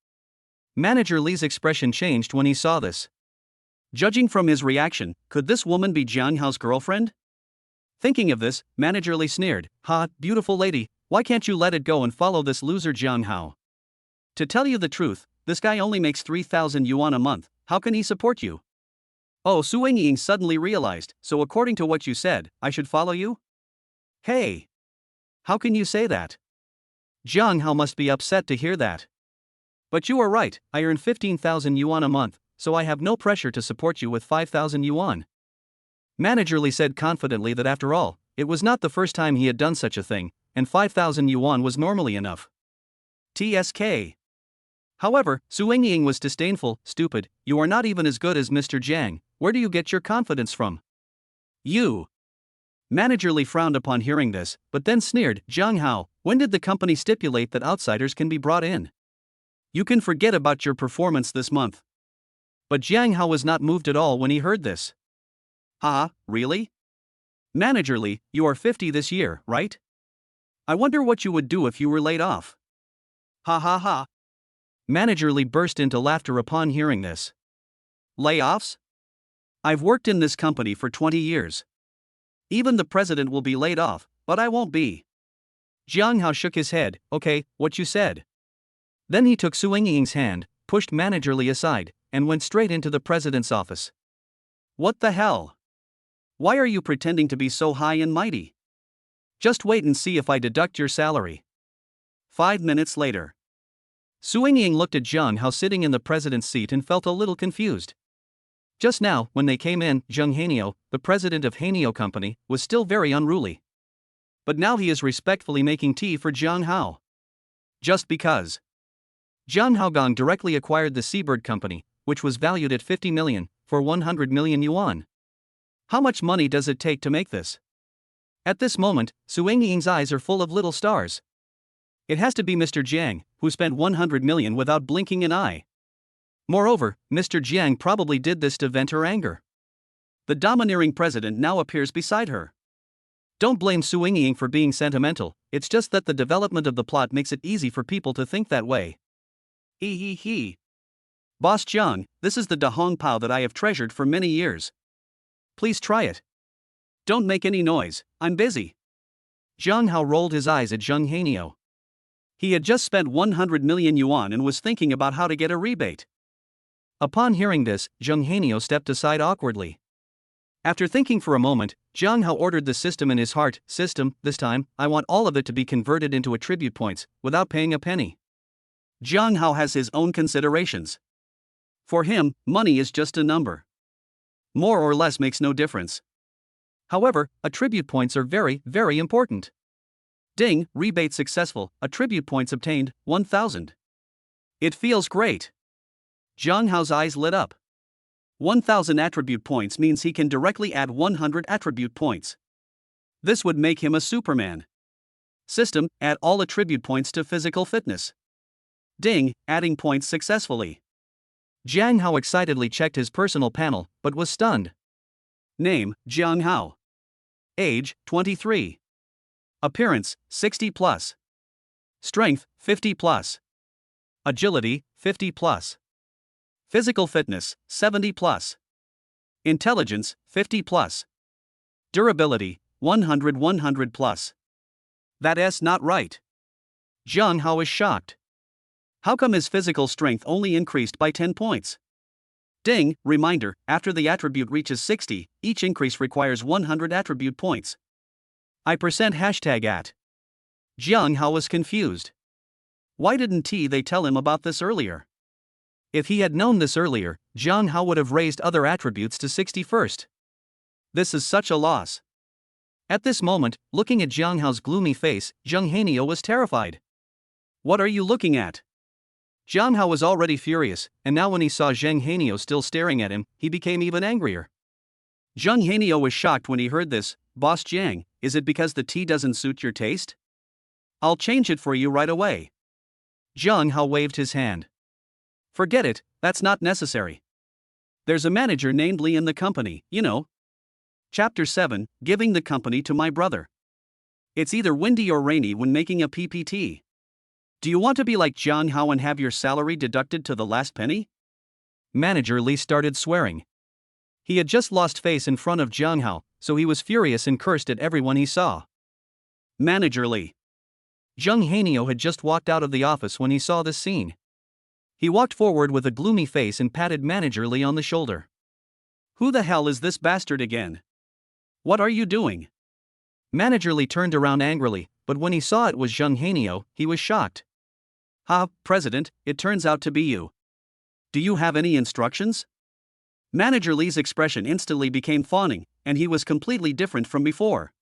Manager Li's expression changed when he saw this. Judging from his reaction, could this woman be Jiang Hao's girlfriend? Thinking of this, Manager Li sneered, Ha, beautiful lady, why can't you let it go and follow this loser Jiang Hao? To tell you the truth, this guy only makes 3,000 yuan a month, how can he support you? Oh, Su Yingying suddenly realized, so according to what you said, I should follow you? Hey! How can you say that? Jiang Hao must be upset to hear that. But you are right, I earn 15,000 yuan a month, so I have no pressure to support you with 5,000 yuan. Manager Lee said confidently that after all, it was not the first time he had done such a thing, and 5,000 yuan was normally enough. TSK. However, Su Ying was disdainful. Stupid, you are not even as good as Mr. Jiang, where do you get your confidence from? You. Manager Lee frowned upon hearing this, but then sneered, Jiang Hao, when did the company stipulate that outsiders can be brought in? You can forget about your performance this month. But Jiang Hao was not moved at all when he heard this. Really? Manager Lee, you are 50 this year, right? I wonder what you would do if you were laid off. Ha. Manager Lee burst into laughter upon hearing this. Layoffs? I've worked in this company for 20 years. Even the president will be laid off, but I won't be. Jiang Hao shook his head. Okay, what you said. Then he took Su Ying's hand, pushed Manager Lee aside, and went straight into the president's office. What the hell? Why are you pretending to be so high and mighty? Just wait and see if I deduct your salary. 5 minutes later. Su Ying looked at Jiang Hao sitting in the president's seat and felt a little confused. Just now, when they came in, Zheng Hanio, the president of Hanio Company, was still very unruly. But now he is respectfully making tea for Jiang Hao. Just because. Jiang Haogong directly acquired the Seabird Company, which was valued at 50 million, for 100 million yuan. How much money does it take to make this? At this moment, Su Ying's eyes are full of little stars. It has to be Mr. Jiang, who spent 100 million without blinking an eye. Moreover, Mr. Jiang probably did this to vent her anger. The domineering president now appears beside her. Don't blame Su Ying for being sentimental, it's just that the development of the plot makes it easy for people to think that way. Boss Jiang, this is the Da Hong Pao that I have treasured for many years. Please try it. Don't make any noise, I'm busy. Jiang Hao rolled his eyes at Zheng Hanio. He had just spent 100 million yuan and was thinking about how to get a rebate. Upon hearing this, Zheng Hanio stepped aside awkwardly. After thinking for a moment, Jiang Hao ordered the system in his heart. System, this time, I want all of it to be converted into attribute points, without paying a penny. Jiang Hao has his own considerations. For him, money is just a number. More or less makes no difference. However, attribute points are very, very important. Ding, rebate successful, attribute points obtained, 1,000. It feels great. Jiang Hao's eyes lit up. 1,000 attribute points means he can directly add 100 attribute points. This would make him a Superman. System, add all attribute points to physical fitness. Ding, adding points successfully. Jiang Hao excitedly checked his personal panel, but was stunned. Name, Jiang Hao. Age, 23. Appearance, 60 plus. Strength, 50 plus. Agility, 50 plus. Physical fitness, 70 plus. Intelligence, 50 plus. Durability, 100 plus. That's not right. Jiang Hao is shocked. How come his physical strength only increased by 10 points? Ding, reminder, after the attribute reaches 60, each increase requires 100 attribute points. I percent hashtag at. Jiang Hao was confused. Why didn't they tell him about this earlier? If he had known this earlier, Jiang Hao would have raised other attributes to 60 first. This is such a loss. At this moment, looking at Jiang Hao's gloomy face, Zheng Hanio was terrified. What are you looking at? Jiang Hao was already furious, and now when he saw Zheng Hanio still staring at him, he became even angrier. Zheng Hanio was shocked when he heard this. Boss Jiang, is it because the tea doesn't suit your taste? I'll change it for you right away. Jiang Hao waved his hand. Forget it, that's not necessary. There's a manager named Lee in the company, you know. Chapter 7, Giving the company to my brother. It's either windy or rainy when making a PPT. Do you want to be like Jiang Hao and have your salary deducted to the last penny? Manager Lee started swearing. He had just lost face in front of Jiang Hao, so he was furious and cursed at everyone he saw. Manager Lee. Zheng Hanio had just walked out of the office when he saw this scene. He walked forward with a gloomy face and patted Manager Lee on the shoulder. Who the hell is this bastard again? What are you doing? Manager Lee turned around angrily, but when he saw it was Zheng Hanio, he was shocked. President, it turns out to be you. Do you have any instructions? Manager Li's expression instantly became fawning, and he was completely different from before.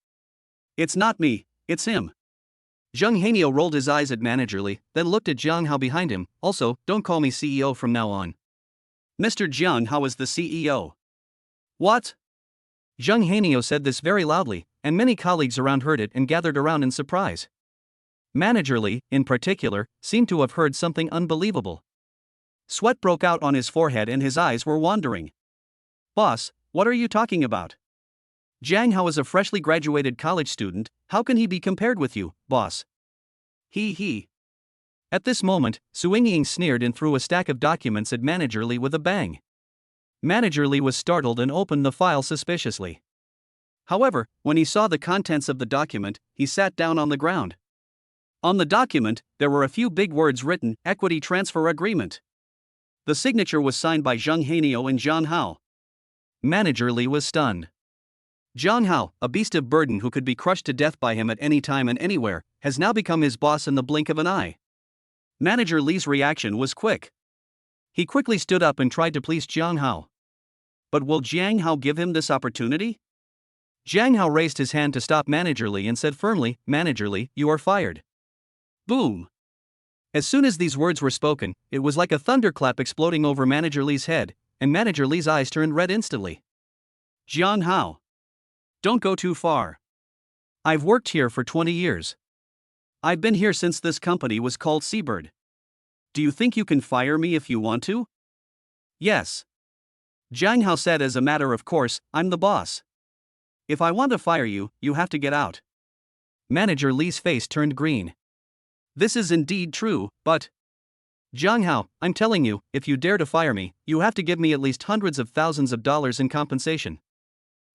It's not me, it's him. Zheng Hanyo rolled his eyes at Manager Li, then looked at Jiang Hao behind him. Also, don't call me CEO from now on. Mr. Jiang Hao is the CEO. What? Zheng Hanyo said this very loudly, and many colleagues around heard it and gathered around in surprise. Manager Li, in particular, seemed to have heard something unbelievable. Sweat broke out on his forehead and his eyes were wandering. Boss, what are you talking about? Jiang Hao is a freshly graduated college student, how can he be compared with you, boss? He. At this moment, Su Yingying sneered and threw a stack of documents at Manager Li with a bang. Manager Li was startled and opened the file suspiciously. However, when he saw the contents of the document, he sat down on the ground. On the document, there were a few big words written, Equity Transfer Agreement. The signature was signed by Zheng Hanyo and Jiang Hao. Manager Li was stunned. Jiang Hao, a beast of burden who could be crushed to death by him at any time and anywhere, has now become his boss in the blink of an eye. Manager Li's reaction was quick. He quickly stood up and tried to please Jiang Hao. But will Jiang Hao give him this opportunity? Jiang Hao raised his hand to stop Manager Li and said firmly, Manager Li, you are fired. Boom! As soon as these words were spoken, it was like a thunderclap exploding over Manager Li's head, and Manager Li's eyes turned red instantly. Jiang Hao, don't go too far. I've worked here for 20 years. I've been here since this company was called Seabird. Do you think you can fire me if you want to? Yes. Jiang Hao said as a matter of course, I'm the boss. If I want to fire you, you have to get out. Manager Li's face turned green. This is indeed true, but... Jiang Hao, I'm telling you, if you dare to fire me, you have to give me at least hundreds of thousands of dollars in compensation.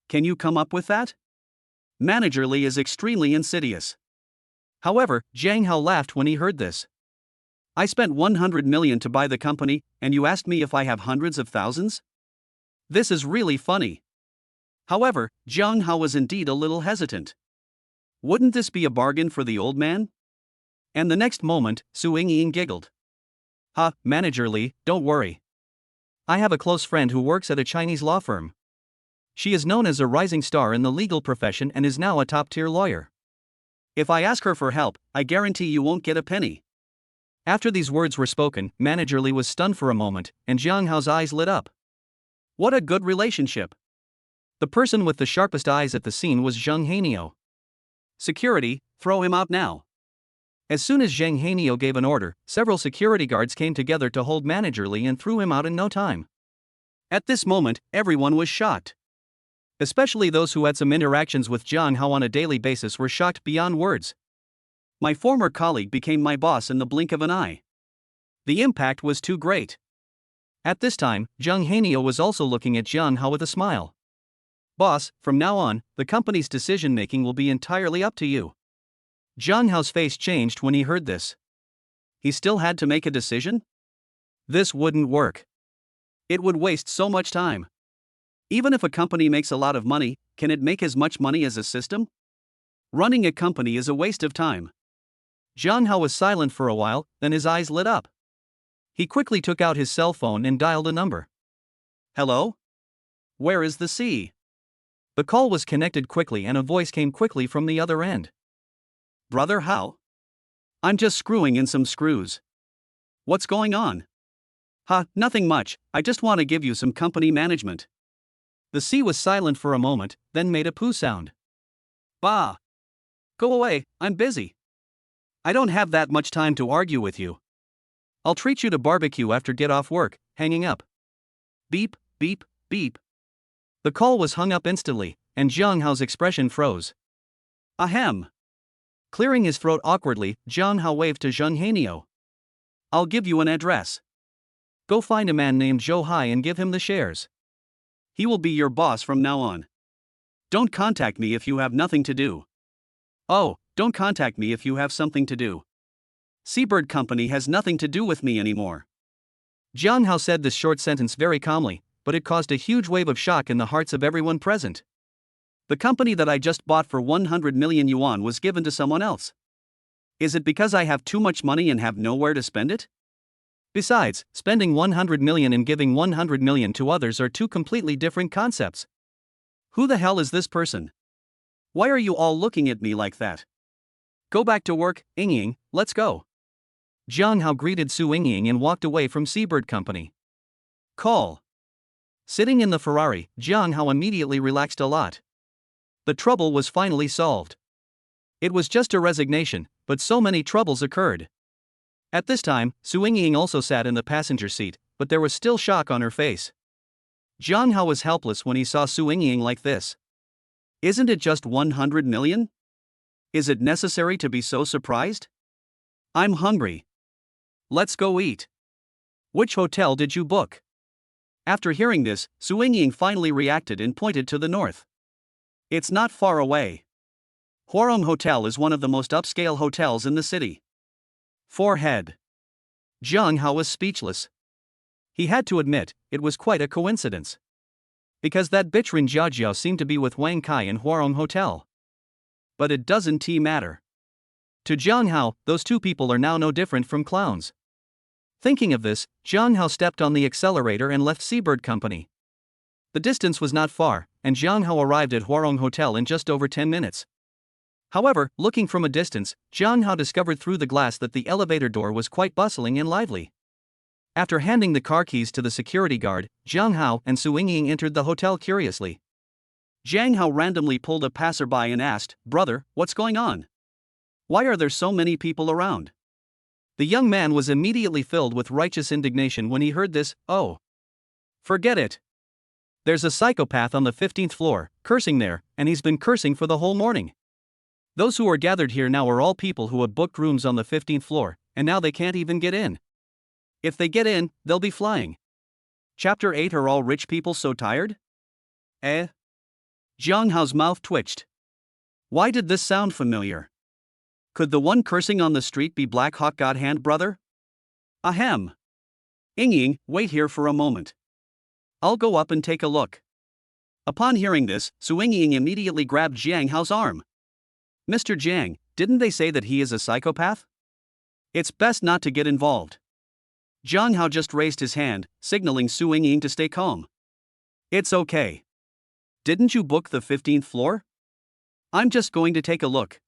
Can you come up with that? Manager Li is extremely insidious. However, Jiang Hao laughed when he heard this. I spent 100 million to buy the company, and you asked me if I have hundreds of thousands? This is really funny. However, Jiang Hao was indeed a little hesitant. Wouldn't this be a bargain for the old man? And the next moment, Su Yingying giggled. Ha, Manager Li, don't worry. I have a close friend who works at a Chinese law firm. She is known as a rising star in the legal profession and is now a top-tier lawyer. If I ask her for help, I guarantee you won't get a penny. After these words were spoken, Manager Li was stunned for a moment, and Jiang Hao's eyes lit up. What a good relationship. The person with the sharpest eyes at the scene was Zheng Hanyo. Security, throw him out now. As soon as Zheng Hanyo gave an order, several security guards came together to hold Manager Li and threw him out in no time. At this moment, everyone was shocked. Especially those who had some interactions with Jiang Hao on a daily basis were shocked beyond words. My former colleague became my boss in the blink of an eye. The impact was too great. At this time, Zheng Hanyo was also looking at Jiang Hao with a smile. Boss, from now on, the company's decision-making will be entirely up to you. Jiang Hao's face changed when he heard this. He still had to make a decision? This wouldn't work. It would waste so much time. Even if a company makes a lot of money, can it make as much money as a system? Running a company is a waste of time. Jiang Hao was silent for a while, then his eyes lit up. He quickly took out his cell phone and dialed a number. Hello? Where is the C? The call was connected quickly and a voice came quickly from the other end. Brother Hao? I'm just screwing in some screws. What's going on? Nothing much, I just want to give you some company management. The C was silent for a moment, then made a poo sound. Bah! Go away, I'm busy. I don't have that much time to argue with you. I'll treat you to barbecue after get off work, hanging up. Beep, beep, beep. The call was hung up instantly, and Jiang Hao's expression froze. Ahem. Clearing his throat awkwardly, Jiang Hao waved to Zheng Hanyo. I'll give you an address. Go find a man named Zhou Hai and give him the shares. He will be your boss from now on. Don't contact me if you have nothing to do. Oh, don't contact me if you have something to do. Seabird Company has nothing to do with me anymore. Jiang Hao said this short sentence very calmly, but it caused a huge wave of shock in the hearts of everyone present. The company that I just bought for 100 million yuan was given to someone else. Is it because I have too much money and have nowhere to spend it? Besides, spending 100 million and giving 100 million to others are two completely different concepts. Who the hell is this person? Why are you all looking at me like that? Go back to work, Ying, let's go. Jiang Hao greeted Su Ying and walked away from Seabird Company. Call. Sitting in the Ferrari, Jiang Hao immediately relaxed a lot. The trouble was finally solved. It was just a resignation, but so many troubles occurred. At this time, Su Ying also sat in the passenger seat, but there was still shock on her face. Jiang Hao was helpless when he saw Su Ying like this. Isn't it just 100 million? Is it necessary to be so surprised? I'm hungry. Let's go eat. Which hotel did you book? After hearing this, Su Ying finally reacted and pointed to the north. It's not far away. Huarong Hotel is one of the most upscale hotels in the city. Forehead. Jiang Hao was speechless. He had to admit, it was quite a coincidence. Because that bitch Rin Jiajiao seemed to be with Wang Kai in Huarong Hotel. But it doesn't matter. To Jiang Hao, those two people are now no different from clowns. Thinking of this, Jiang Hao stepped on the accelerator and left Seabird Company. The distance was not far, and Jiang Hao arrived at Huarong Hotel in just over 10 minutes. However, looking from a distance, Jiang Hao discovered through the glass that the elevator door was quite bustling and lively. After handing the car keys to the security guard, Jiang Hao and Su Ying entered the hotel curiously. Jiang Hao randomly pulled a passerby and asked, "Brother, what's going on? Why are there so many people around?" The young man was immediately filled with righteous indignation when he heard this. "Oh, forget it. There's a psychopath on the 15th floor, cursing there, and he's been cursing for the whole morning. Those who are gathered here now are all people who have booked rooms on the 15th floor, and now they can't even get in. If they get in, they'll be flying." Chapter 8. Are all rich people so tired? Jiang Hao's mouth twitched. Why did this sound familiar? Could the one cursing on the street be Black Hawk God Hand Brother? Ahem. Ying, wait here for a moment. I'll go up and take a look. Upon hearing this, Su Ying immediately grabbed Jiang Hao's arm. Mr. Jiang, didn't they say that he is a psychopath? It's best not to get involved. Jiang Hao just raised his hand, signaling Su Ying to stay calm. It's okay. Didn't you book the 15th floor? I'm just going to take a look.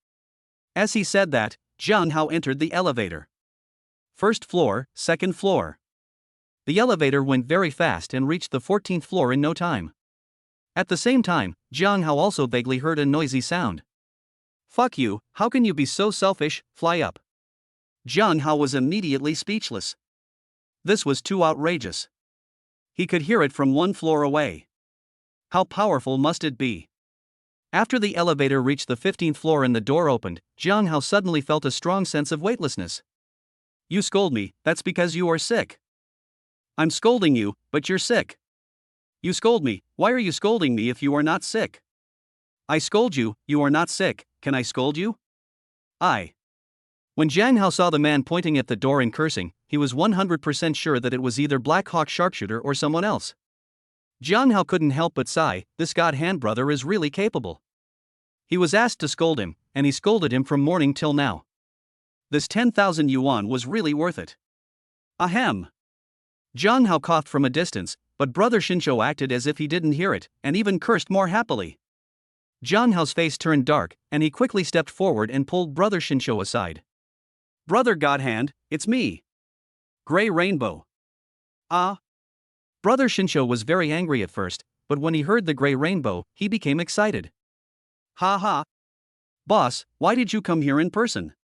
As he said that, Jiang Hao entered the elevator. First floor, second floor. The elevator went very fast and reached the 14th floor in no time. At the same time, Jiang Hao also vaguely heard a noisy sound. Fuck you, how can you be so selfish, fly up. Jiang Hao was immediately speechless. This was too outrageous. He could hear it from one floor away. How powerful must it be? After the elevator reached the 15th floor and the door opened, Jiang Hao suddenly felt a strong sense of weightlessness. You scold me, that's because you are sick. I'm scolding you, but you're sick. You scold me, why are you scolding me if you are not sick? I scold you, you are not sick, can I scold you? When Jiang Hao saw the man pointing at the door and cursing, he was 100% sure that it was either Black Hawk Sharpshooter or someone else. Jiang Hao couldn't help but sigh, this God Hand Brother is really capable. He was asked to scold him, and he scolded him from morning till now. This 10,000 yuan was really worth it. Ahem. Jiang Hao coughed from a distance, but Brother Shinshou acted as if he didn't hear it, and even cursed more happily. Jiang Hao's face turned dark, and he quickly stepped forward and pulled Brother Shinshou aside. Brother Godhand, it's me. Gray Rainbow. Brother Shinshou was very angry at first, but when he heard the Gray Rainbow, he became excited. Ha ha. Boss, why did you come here in person?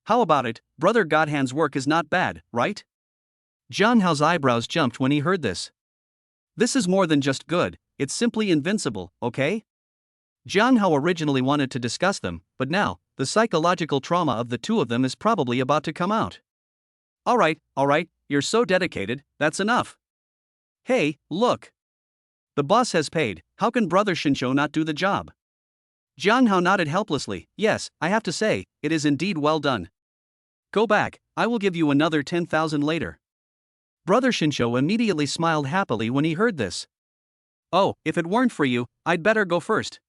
How about it, Brother Godhand's work is not bad, right? Jiang Hao's eyebrows jumped when he heard this. This is more than just good, it's simply invincible, okay? Jiang Hao originally wanted to discuss them, but now, the psychological trauma of the two of them is probably about to come out. Alright, you're so dedicated, that's enough. Hey, look. The boss has paid, how can Brother Shinshou not do the job? Jiang Hao nodded helplessly. Yes, I have to say, it is indeed well done. Go back, I will give you another 10,000 later. Brother Shinshou immediately smiled happily when he heard this. Oh, if it weren't for you, I'd better go first.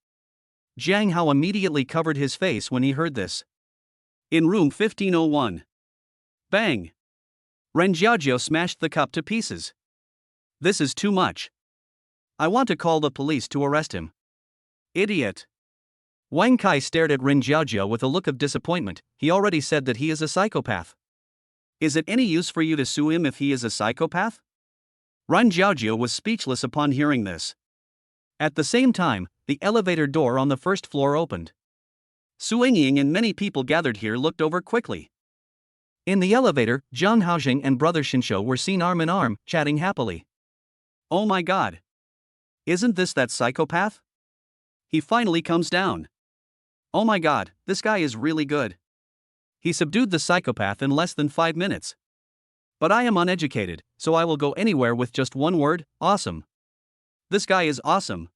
Jiang Hao immediately covered his face when he heard this. In room 1501. Bang! Ren Jiajiao smashed the cup to pieces. This is too much. I want to call the police to arrest him. Idiot. Wang Kai stared at Ren Jiajiao with a look of disappointment. He already said that he is a psychopath. Is it any use for you to sue him if he is a psychopath? Ren Jiajiao was speechless upon hearing this. At the same time, the elevator door on the first floor opened. Su Yingying and many people gathered here looked over quickly. In the elevator, Zhang Haojing and brother Xinshou were seen arm in arm, chatting happily. Oh my god. Isn't this that psychopath? He finally comes down. Oh my god, this guy is really good. He subdued the psychopath in less than 5 minutes. But I am uneducated, so I will go anywhere with just one word: awesome. This guy is awesome.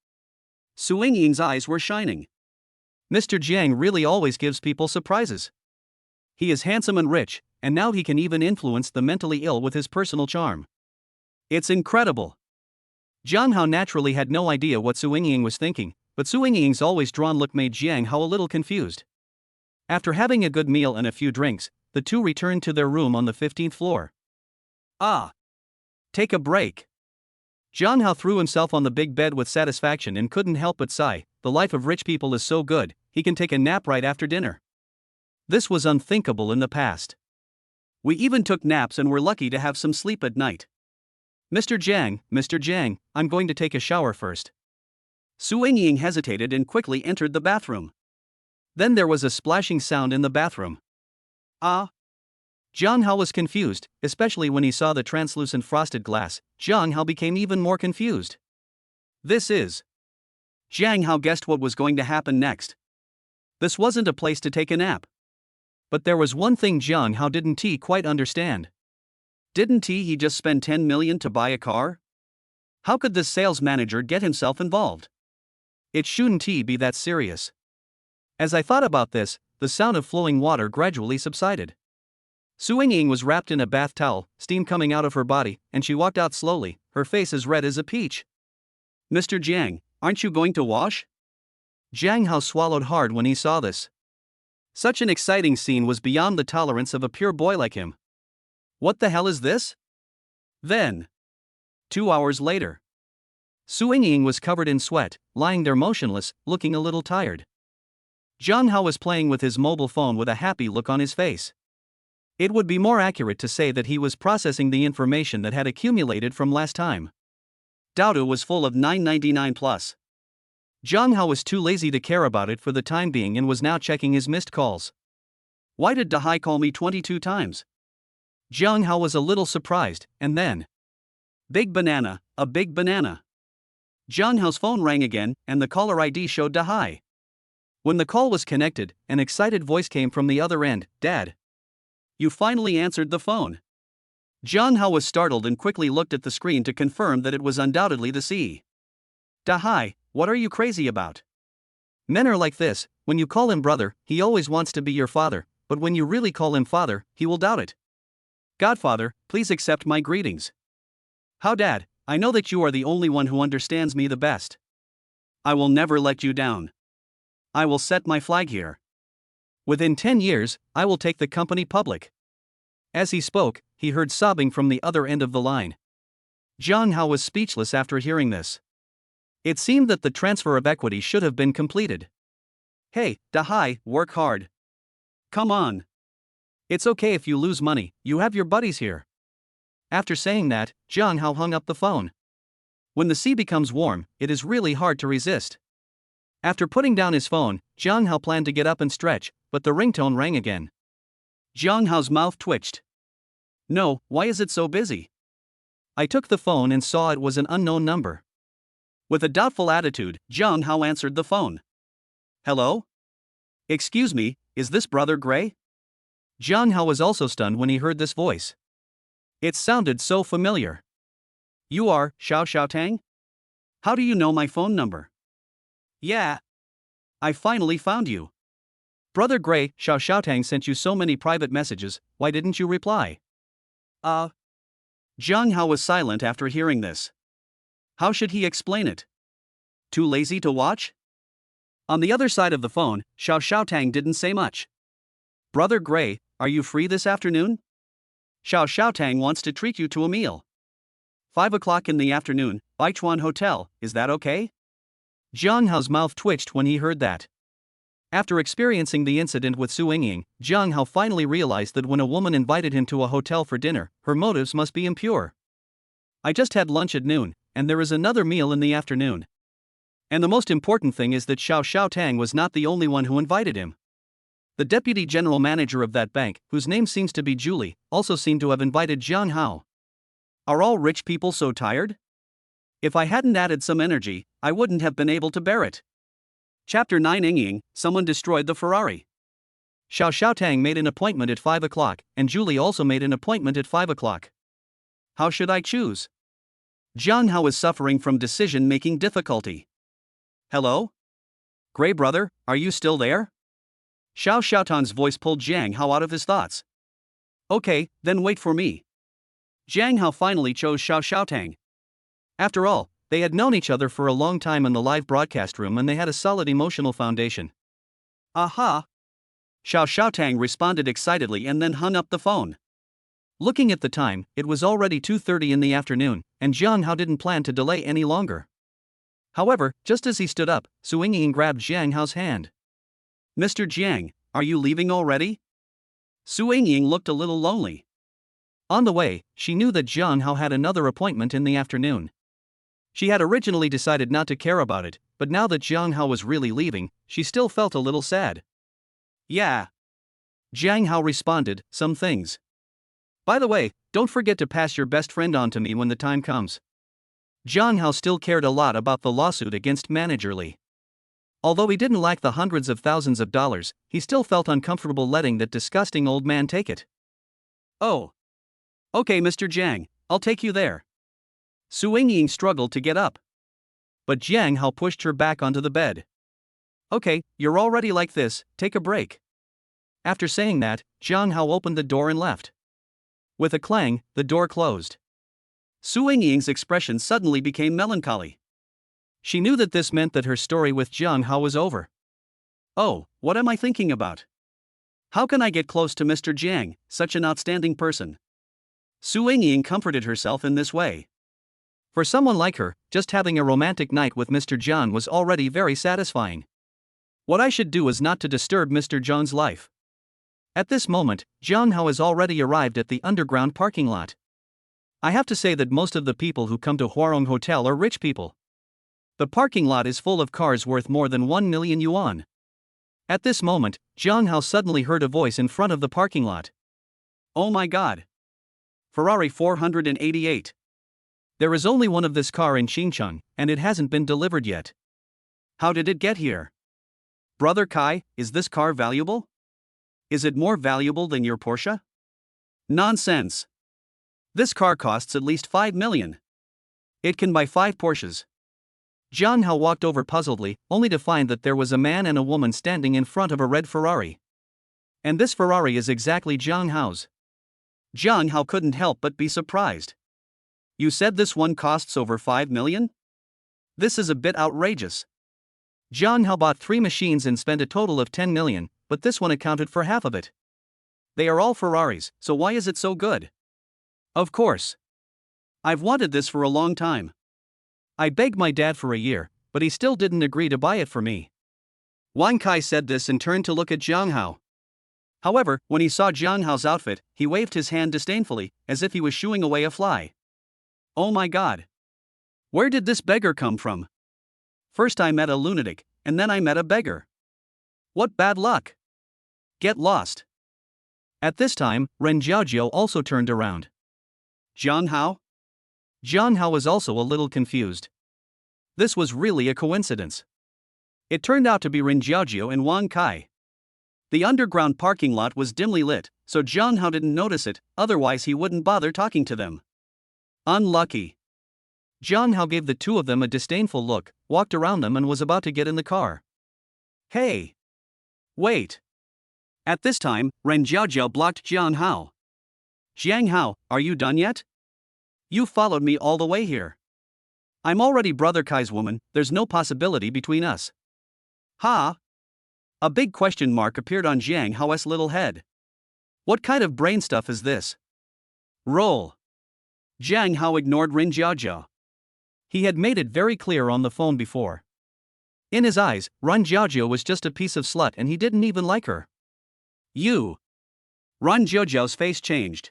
Su Yingying's eyes were shining. Mr. Jiang really always gives people surprises. He is handsome and rich, and now he can even influence the mentally ill with his personal charm. It's incredible. Jiang Hao naturally had no idea what Su Yingying was thinking, but Su Yingying's always drawn look made Jiang Hao a little confused. After having a good meal and a few drinks, the two returned to their room on the 15th floor. Take a break. Jiang Hao threw himself on the big bed with satisfaction and couldn't help but sigh. The life of rich people is so good, he can take a nap right after dinner. This was unthinkable in the past. We even took naps and were lucky to have some sleep at night. Mr. Jiang, I'm going to take a shower first. Su Yingying hesitated and quickly entered the bathroom. Then there was a splashing sound in the bathroom. Jiang Hao was confused, especially when he saw the translucent frosted glass. Jiang Hao became even more confused. This is. Jiang Hao guessed what was going to happen next. This wasn't a place to take a nap. But there was one thing Jiang Hao didn't quite understand. Didn't he just spend 10 million to buy a car? How could this sales manager get himself involved? It shouldn't be that serious. As I thought about this, the sound of flowing water gradually subsided. Su Yingying was wrapped in a bath towel, steam coming out of her body, and she walked out slowly, her face as red as a peach. Mr. Jiang, aren't you going to wash? Jiang Hao swallowed hard when he saw this. Such an exciting scene was beyond the tolerance of a pure boy like him. What the hell is this? Then, 2 hours later, Su Yingying was covered in sweat, lying there motionless, looking a little tired. Jiang Hao was playing with his mobile phone with a happy look on his face. It would be more accurate to say that he was processing the information that had accumulated from last time. Dowdo was full of 999 plus. Jiang Hao was too lazy to care about it for the time being and was now checking his missed calls. Why did Dahai call me 22 times? Jiang Hao was a little surprised, and then. Big banana, a big banana. Jiang Hao's phone rang again, and the caller ID showed Dahai. When the call was connected, an excited voice came from the other end. Dad. You finally answered the phone. Jiang Hao was startled and quickly looked at the screen to confirm that it was undoubtedly the C. Dahai, what are you crazy about? Men are like this: when you call him brother, he always wants to be your father, but when you really call him father, he will doubt it. Godfather, please accept my greetings. How, Dad? I know that you are the only one who understands me the best. I will never let you down. I will set my flag here. Within 10 years, I will take the company public. As he spoke, he heard sobbing from the other end of the line. Jiang Hao was speechless after hearing this. It seemed that the transfer of equity should have been completed. Hey, Dahai, work hard. Come on. It's okay if you lose money, you have your buddies here. After saying that, Jiang Hao hung up the phone. When the sea becomes warm, it is really hard to resist. After putting down his phone, Jiang Hao planned to get up and stretch, but the ringtone rang again. Jiang Hao's mouth twitched. No, why is it so busy? I took the phone and saw it was an unknown number. With a doubtful attitude, Jiang Hao answered the phone. Hello? Excuse me, is this Brother Gray? Jiang Hao was also stunned when he heard this voice. It sounded so familiar. You are Xiao Xiaotang? How do you know my phone number? Yeah. I finally found you. Brother Gray, Xiao Xiaotang sent you so many private messages, why didn't you reply? Jiang Hao was silent after hearing this. How should he explain it? Too lazy to watch? On the other side of the phone, Xiao Xiaotang didn't say much. Brother Gray, are you free this afternoon? Xiao Xiaotang wants to treat you to a meal. 5 o'clock in the afternoon, Baichuan Hotel, is that okay? Jiang Hao's mouth twitched when he heard that. After experiencing the incident with Su Yingying, Jiang Hao finally realized that when a woman invited him to a hotel for dinner, her motives must be impure. I just had lunch at noon, and there is another meal in the afternoon. And the most important thing is that Xiao Xiaotang was not the only one who invited him. The deputy general manager of that bank, whose name seems to be Julie, also seemed to have invited Jiang Hao. Are all rich people so tired? If I hadn't added some energy, I wouldn't have been able to bear it. Chapter 9 Yingying, someone destroyed the Ferrari. Xiao Xiaotang made an appointment at 5 o'clock, and Julie also made an appointment at 5 o'clock. How should I choose? Jiang Hao is suffering from decision-making difficulty. Hello? Gray brother, are you still there? Xiao Xiaotang's voice pulled Jiang Hao out of his thoughts. Okay, then wait for me. Jiang Hao finally chose Xiao Xiaotang. After all, they had known each other for a long time in the live broadcast room and they had a solid emotional foundation. Aha! Xiao Xiaotang responded excitedly and then hung up the phone. Looking at the time, it was already 2:30 in the afternoon, and Jiang Hao didn't plan to delay any longer. However, just as he stood up, Su Yingying grabbed Jiang Hao's hand. Mr. Jiang, are you leaving already? Su Yingying looked a little lonely. On the way, she knew that Jiang Hao had another appointment in the afternoon. She had originally decided not to care about it, but now that Jiang Hao was really leaving, she still felt a little sad. Yeah. Jiang Hao responded, some things. By the way, don't forget to pass your best friend on to me when the time comes. Jiang Hao still cared a lot about the lawsuit against Manager Li. Although he didn't like the hundreds of thousands of dollars, he still felt uncomfortable letting that disgusting old man take it. Oh. Okay, Mr. Jiang, I'll take you there. Su Yingying struggled to get up. But Jiang Hao pushed her back onto the bed. Okay, you're already like this, take a break. After saying that, Jiang Hao opened the door and left. With a clang, the door closed. Su Yingying's expression suddenly became melancholy. She knew that this meant that her story with Jiang Hao was over. Oh, what am I thinking about? How can I get close to Mr. Jiang, such an outstanding person? Su Yingying comforted herself in this way. For someone like her, just having a romantic night with Mr. Jiang was already very satisfying. What I should do is not to disturb Mr. Jiang's life. At this moment, Jiang Hao has already arrived at the underground parking lot. I have to say that most of the people who come to Huarong Hotel are rich people. The parking lot is full of cars worth more than 1 million yuan. At this moment, Jiang Hao suddenly heard a voice in front of the parking lot. Oh my god! Ferrari 488. There is only one of this car in Xincheng, and it hasn't been delivered yet. How did it get here? Brother Kai, is this car valuable? Is it more valuable than your Porsche? Nonsense! This car costs at least 5 million. It can buy 5 Porsches. Jiang Hao walked over puzzledly, only to find that there was a man and a woman standing in front of a red Ferrari. And this Ferrari is exactly Jiang Hao's. Jiang Hao couldn't help but be surprised. You said this one costs over 5 million? This is a bit outrageous. Jiang Hao bought 3 machines and spent a total of 10 million, but this one accounted for half of it. They are all Ferraris, so why is it so good? Of course. I've wanted this for a long time. I begged my dad for a year, but he still didn't agree to buy it for me. Wang Kai said this and turned to look at Jiang Hao. However, when he saw Jiang Hao's outfit, he waved his hand disdainfully, as if he was shooing away a fly. Oh my god! Where did this beggar come from? First I met a lunatic, and then I met a beggar. What bad luck! Get lost! At this time, Ren Jiaojiao also turned around. Jiang Hao? Jiang Hao was also a little confused. This was really a coincidence. It turned out to be Ren Jiaojiao and Wang Kai. The underground parking lot was dimly lit, so Jiang Hao didn't notice it, otherwise he wouldn't bother talking to them. Unlucky. Jiang Hao gave the two of them a disdainful look, walked around them and was about to get in the car. Hey! Wait! At this time, Ren Jiaojiao blocked Jiang Hao. Jiang Hao, are you done yet? You followed me all the way here. I'm already Brother Kai's woman, there's no possibility between us. Ha! A big question mark appeared on Jiang Hao's little head. What kind of brain stuff is this? Roll. Jiang Hao ignored Rin Jiaojia. He had made it very clear on the phone before. In his eyes, Rin Jiaojia was just a piece of slut and he didn't even like her. You. Rin Jiaojia's face changed.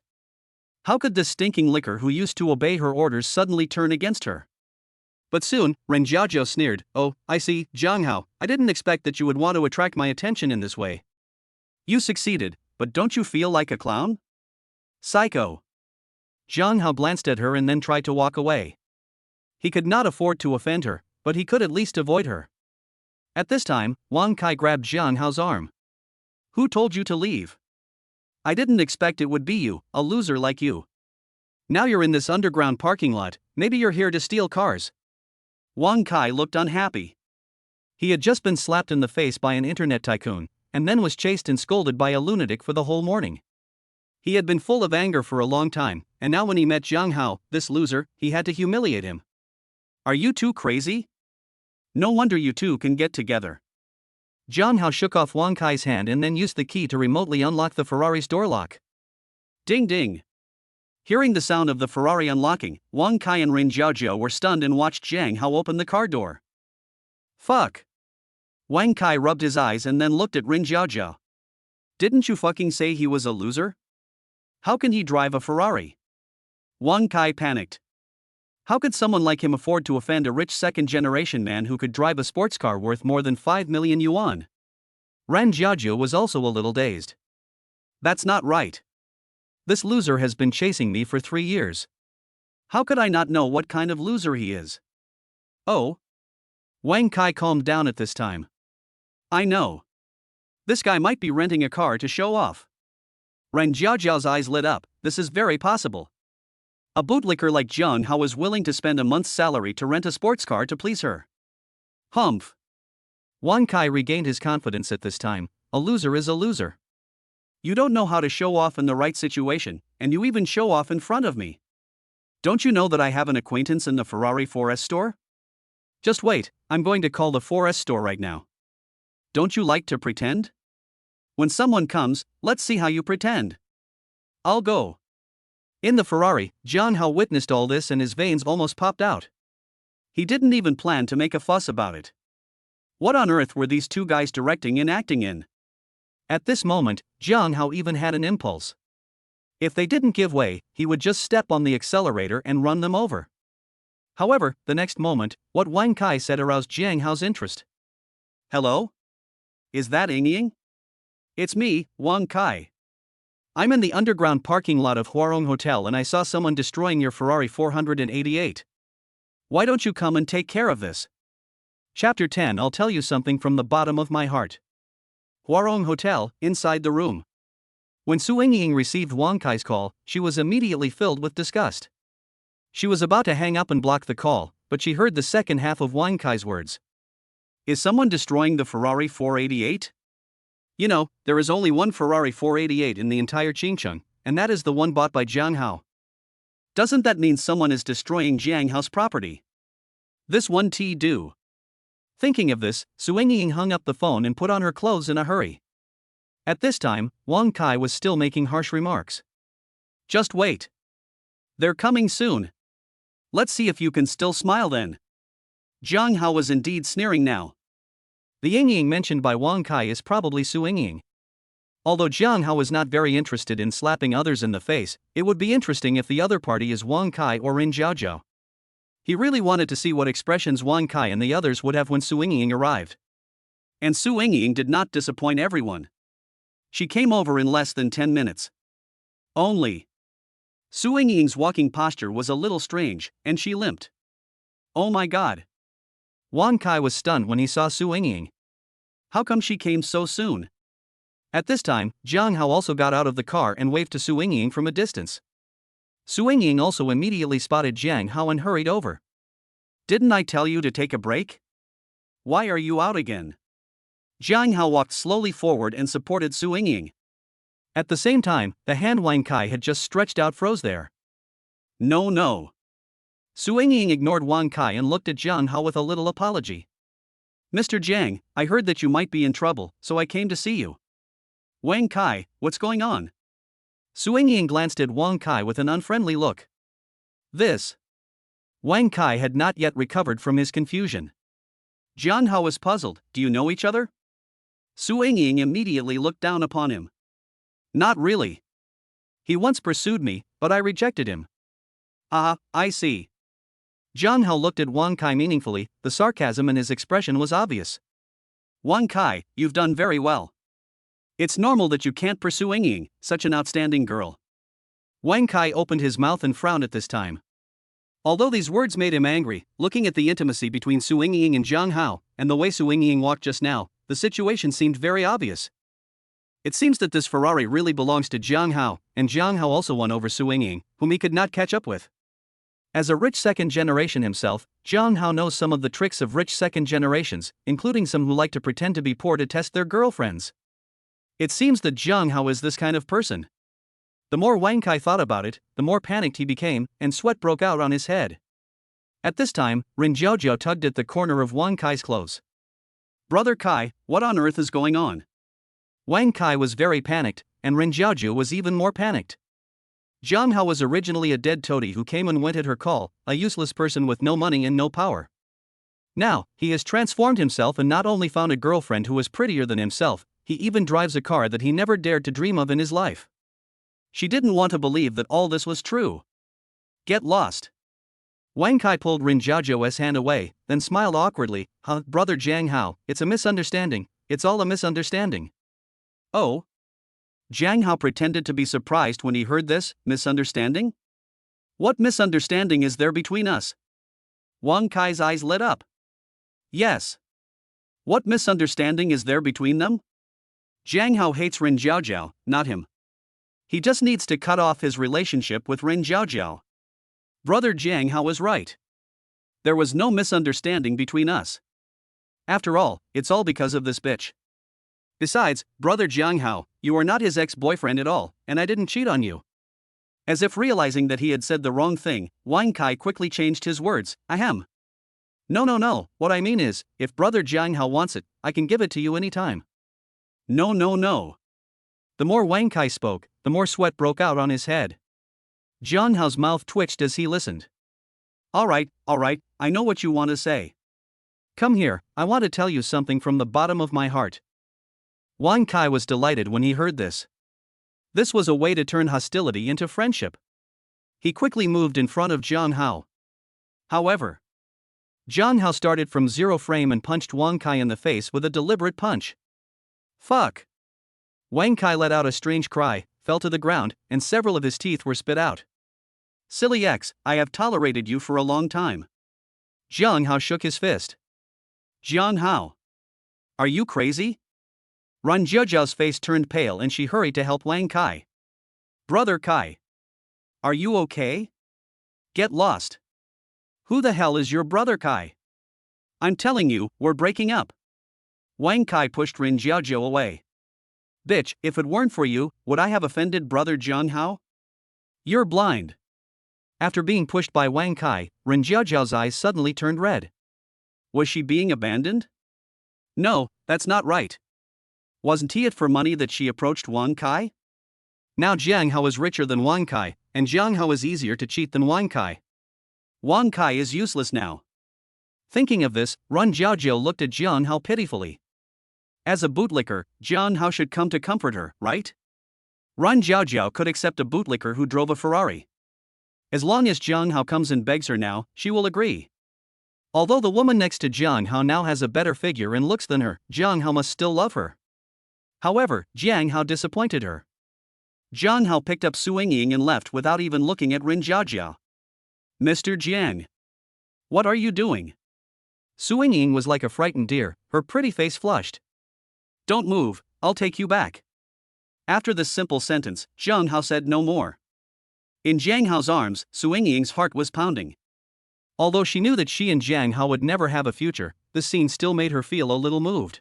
How could this stinking licker who used to obey her orders suddenly turn against her? But soon, Ren Jiaojia sneered, "Oh, I see, Jiang Hao, I didn't expect that you would want to attract my attention in this way. You succeeded, but don't you feel like a clown? Psycho." Jiang Hao glanced at her and then tried to walk away. He could not afford to offend her, but he could at least avoid her. At this time, Wang Kai grabbed Jiang Hao's arm. "Who told you to leave? I didn't expect it would be you, a loser like you. Now you're in this underground parking lot, maybe you're here to steal cars." Wang Kai looked unhappy. He had just been slapped in the face by an internet tycoon, and then was chased and scolded by a lunatic for the whole morning. He had been full of anger for a long time, and now when he met Jiang Hao, this loser, he had to humiliate him. "Are you two crazy? No wonder you two can get together." Jiang Hao shook off Wang Kai's hand and then used the key to remotely unlock the Ferrari's door lock. Ding ding. Hearing the sound of the Ferrari unlocking, Wang Kai and Rin Jiaojia were stunned and watched Jiang Hao open the car door. "Fuck." Wang Kai rubbed his eyes and then looked at Rin Jiaojia. "Didn't you fucking say he was a loser? How can he drive a Ferrari?" Wang Kai panicked. How could someone like him afford to offend a rich second-generation man who could drive a sports car worth more than 5 million yuan? Ren Jiaojia was also a little dazed. "That's not right. This loser has been chasing me for 3 years. How could I not know what kind of loser he is?" "Oh." Wang Kai calmed down at this time. "I know. This guy might be renting a car to show off." Ren Jiaojia's eyes lit up. "This is very possible. A bootlicker like Jiang Hao was willing to spend a month's salary to rent a sports car to please her." Humph. Wang Kai regained his confidence at this time. A loser is a loser. "You don't know how to show off in the right situation, and you even show off in front of me. Don't you know that I have an acquaintance in the Ferrari 4S store? Just wait, I'm going to call the 4S store right now. Don't you like to pretend? When someone comes, let's see how you pretend. I'll go." In the Ferrari, Jiang Hao witnessed all this and his veins almost popped out. He didn't even plan to make a fuss about it. What on earth were these two guys directing and acting in? At this moment, Jiang Hao even had an impulse. If they didn't give way, he would just step on the accelerator and run them over. However, the next moment, what Wang Kai said aroused Jiang Hao's interest. "Hello? Is that Ying? It's me, Wang Kai. I'm in the underground parking lot of Huarong Hotel and I saw someone destroying your Ferrari 488. Why don't you come and take care of this?" Chapter 10. I'll tell you something from the bottom of my heart. Huarong Hotel, inside the room. When Su Yingying received Wang Kai's call, she was immediately filled with disgust. She was about to hang up and block the call, but she heard the second half of Wang Kai's words. "Is someone destroying the Ferrari 488? You know, there is only one Ferrari 488 in the entire Qingcheng, and that is the one bought by Jiang Hao. Doesn't that mean someone is destroying Jiang Hao's property? This one do." Thinking of this, Su Yingying hung up the phone and put on her clothes in a hurry. At this time, Wang Kai was still making harsh remarks. "Just wait. They're coming soon. Let's see if you can still smile then." Jiang Hao was indeed sneering now. The Yingying mentioned by Wang Kai is probably Su Yingying. Although Jiang Hao is not very interested in slapping others in the face, it would be interesting if the other party is Wang Kai or Rin Jiaojia. He really wanted to see what expressions Wang Kai and the others would have when Su Yingying arrived. And Su Yingying did not disappoint everyone. She came over in less than 10 minutes. Only. Su Yingying's walking posture was a little strange, and she limped. "Oh my god." Wang Kai was stunned when he saw Su Yingying. How come she came so soon? At this time, Jiang Hao also got out of the car and waved to Su Yingying from a distance. Su Yingying also immediately spotted Jiang Hao and hurried over. "Didn't I tell you to take a break? Why are you out again?" Jiang Hao walked slowly forward and supported Su Yingying. At the same time, the hand Wang Kai had just stretched out froze there. No. Su Yingying ignored Wang Kai and looked at Jiang Hao with a little apology. "Mr. Jiang, I heard that you might be in trouble, so I came to see you." "Wang Kai, what's going on? Su Yingying glanced at Wang Kai with an unfriendly look. This. Wang Kai had not yet recovered from his confusion. Jiang Hao was puzzled. Do you know each other? Su Yingying immediately looked down upon him. Not really. He once pursued me, but I rejected him. Ah, I see. Jiang Hao looked at Wang Kai meaningfully, the sarcasm in his expression was obvious. Wang Kai, you've done very well. It's normal that you can't pursue Yingying, such an outstanding girl. Wang Kai opened his mouth and frowned at this time. Although these words made him angry, looking at the intimacy between Su Yingying and Jiang Hao, and the way Su Yingying walked just now, the situation seemed very obvious. It seems that this Ferrari really belongs to Jiang Hao, and Jiang Hao also won over Su Yingying, whom he could not catch up with. As a rich second generation himself, Jiang Hao knows some of the tricks of rich second generations, including some who like to pretend to be poor to test their girlfriends. It seems that Jiang Hao is this kind of person. The more Wang Kai thought about it, the more panicked he became, and sweat broke out on his head. At this time, Rin Jiaojiao tugged at the corner of Wang Kai's clothes. Brother Kai, what on earth is going on? Wang Kai was very panicked, and Rin Jiaojiao was even more panicked. Jiang Hao was originally a dead toady who came and went at her call, a useless person with no money and no power. Now, he has transformed himself and not only found a girlfriend who is prettier than himself, he even drives a car that he never dared to dream of in his life. She didn't want to believe that all this was true. Get lost. Wang Kai pulled Rin Jiaojiao's hand away, then smiled awkwardly. Brother Jiang Hao, it's a misunderstanding, it's all a misunderstanding. Oh? Jiang Hao pretended to be surprised when he heard this. Misunderstanding? What misunderstanding is there between us? Wang Kai's eyes lit up. Yes. What misunderstanding is there between them? Jiang Hao hates Rin Jiaojiao, not him. He just needs to cut off his relationship with Rin Jiaojiao. Brother Jiang Hao was right. There was no misunderstanding between us. After all, it's all because of this bitch. Besides, Brother Jiang Hao, you are not his ex-boyfriend at all, and I didn't cheat on you. As if realizing that he had said the wrong thing, Wang Kai quickly changed his words. Ahem. No, what I mean is, if Brother Jiang Hao wants it, I can give it to you anytime. No. The more Wang Kai spoke, the more sweat broke out on his head. Jiang Hao's mouth twitched as he listened. All right, I know what you want to say. Come here, I want to tell you something from the bottom of my heart. Wang Kai was delighted when he heard this. This was a way to turn hostility into friendship. He quickly moved in front of Jiang Hao. However, Jiang Hao started from zero frame and punched Wang Kai in the face with a deliberate punch. Fuck! Wang Kai let out a strange cry, fell to the ground, and several of his teeth were spit out. Silly X, I have tolerated you for a long time. Jiang Hao shook his fist. Jiang Hao. Are you crazy? Ran Jiaojiao's face turned pale and she hurried to help Wang Kai. Brother Kai. Are you okay? Get lost. Who the hell is your brother Kai? I'm telling you, we're breaking up. Wang Kai pushed Rin Jiaojiao away. Bitch, if it weren't for you, would I have offended Brother Jiang Hao? You're blind. After being pushed by Wang Kai, Rin Jiaojiao's eyes suddenly turned red. Was she being abandoned? No, that's not right. Wasn't it for money that she approached Wang Kai? Now Jiang Hao is richer than Wang Kai, and Jiang Hao is easier to cheat than Wang Kai. Wang Kai is useless now. Thinking of this, Ran Jiaojiao looked at Jiang Hao pitifully. As a bootlicker, Jiang Hao should come to comfort her, right? Ran Jiaojiao could accept a bootlicker who drove a Ferrari. As long as Jiang Hao comes and begs her now, she will agree. Although the woman next to Jiang Hao now has a better figure and looks than her, Jiang Hao must still love her. However, Jiang Hao disappointed her. Jiang Hao picked up Su Yingying and left without even looking at Rin Jiaojiao. Mr. Jiang. What are you doing? Su Yingying was like a frightened deer, her pretty face flushed. Don't move, I'll take you back. After this simple sentence, Jiang Hao said no more. In Jiang Hao's arms, Su Yingying's heart was pounding. Although she knew that she and Jiang Hao would never have a future, this scene still made her feel a little moved.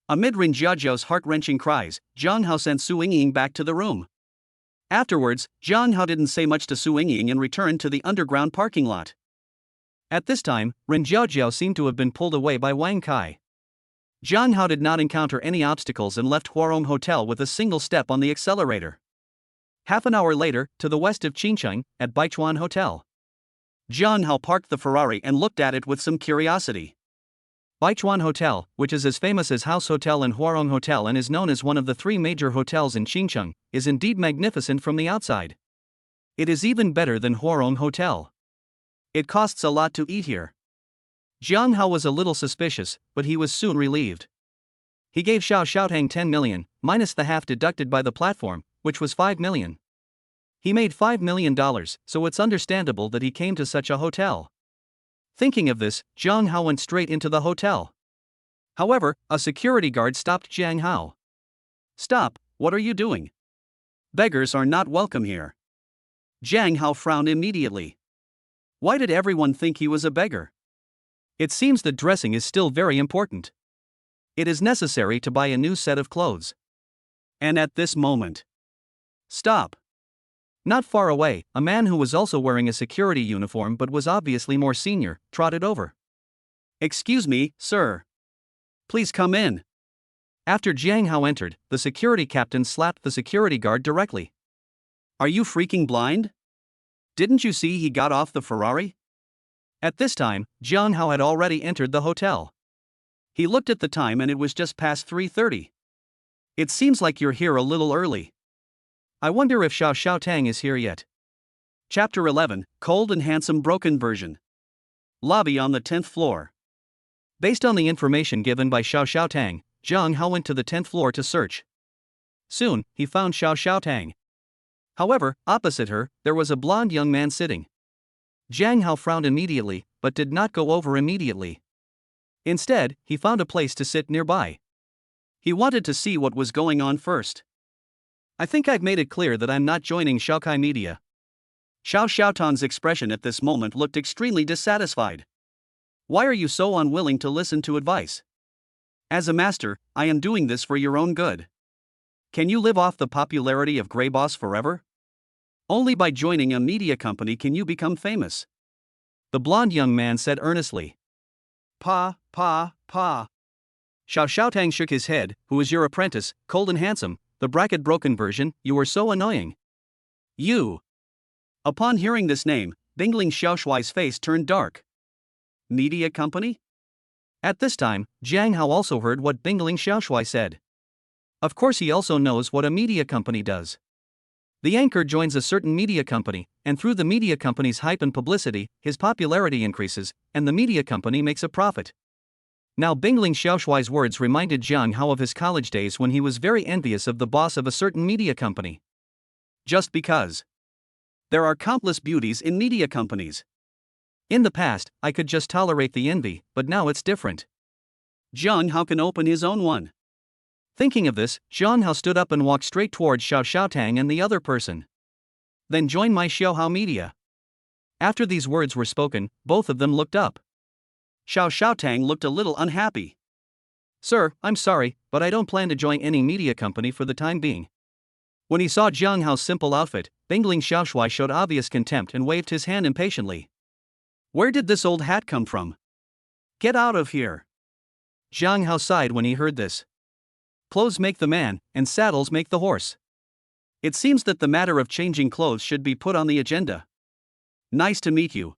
Amid Rin Jiaojiao's heart-wrenching cries, Jiang Hao sent Su Yingying back to the room. Afterwards, Jiang Hao didn't say much to Su Yingying and returned to the underground parking lot. At this time, Rin Jiaojiao seemed to have been pulled away by Wang Kai. Jiang Hao did not encounter any obstacles and left Huarong Hotel with a single step on the accelerator. Half an hour later, to the west of Qingcheng, at Baichuan Hotel. Jiang Hao parked the Ferrari and looked at it with some curiosity. Baichuan Hotel, which is as famous as House Hotel and Huarong Hotel and is known as one of the 3 major hotels in Qingcheng, is indeed magnificent from the outside. It is even better than Huarong Hotel. It costs a lot to eat here. Jiang Hao was a little suspicious, but he was soon relieved. He gave Xiao Xiaotang 10 million, minus the half deducted by the platform, which was 5 million. He made $5 million, so it's understandable that he came to such a hotel. Thinking of this, Jiang Hao went straight into the hotel. However, a security guard stopped Jiang Hao. Stop, what are you doing? Beggars are not welcome here. Jiang Hao frowned immediately. Why did everyone think he was a beggar? It seems that dressing is still very important. It is necessary to buy a new set of clothes. And at this moment. Stop. Not far away, a man who was also wearing a security uniform but was obviously more senior, trotted over. Excuse me, sir. Please come in. After Jiang Hao entered, the security captain slapped the security guard directly. Are you freaking blind? Didn't you see he got off the Ferrari? At this time, Jiang Hao had already entered the hotel. He looked at the time and it was just past 3:30. It seems like you're here a little early. I wonder if Xiao Xiaotang is here yet. Chapter 11, Cold and Handsome Broken Version. Lobby on the 10th floor. Based on the information given by Xiao Xiaotang, Jiang Hao went to the 10th floor to search. Soon, he found Xiao Xiaotang. However, opposite her, there was a blond young man sitting. Jiang Hao frowned immediately, but did not go over immediately. Instead, he found a place to sit nearby. He wanted to see what was going on first. I think I've made it clear that I'm not joining Xiaokai Media. Xiao Xiaotang's expression at this moment looked extremely dissatisfied. Why are you so unwilling to listen to advice? As a master, I am doing this for your own good. Can you live off the popularity of Grey Boss forever? Only by joining a media company can you become famous. The blond young man said earnestly. Pa. Xiao Xiaotang shook his head. Who is your apprentice, cold and handsome, the bracket broken version? You are so annoying. You. Upon hearing this name, Bingling Xiaoshuai's face turned dark. Media company? At this time, Jiang Hao also heard what Bingling Xiaoshuai said. Of course he also knows what a media company does. The anchor joins a certain media company, and through the media company's hype and publicity, his popularity increases, and the media company makes a profit. Now Bingling Xiaoshuai's words reminded Jiang Hao of his college days when he was very envious of the boss of a certain media company. Just because. There are countless beauties in media companies. In the past, I could just tolerate the envy, but now it's different. Jiang Hao can open his own one. Thinking of this, Jiang Hao stood up and walked straight towards Xiao Xiaotang and the other person. Then join my Xiaohao Media. After these words were spoken, both of them looked up. Xiao Xiaotang looked a little unhappy. Sir, I'm sorry, but I don't plan to join any media company for the time being. When he saw Jiang Hao's simple outfit, Bingling Xiaoshuai showed obvious contempt and waved his hand impatiently. Where did this old hat come from? Get out of here. Jiang Hao sighed when he heard this. Clothes make the man, and saddles make the horse. It seems that the matter of changing clothes should be put on the agenda. Nice to meet you.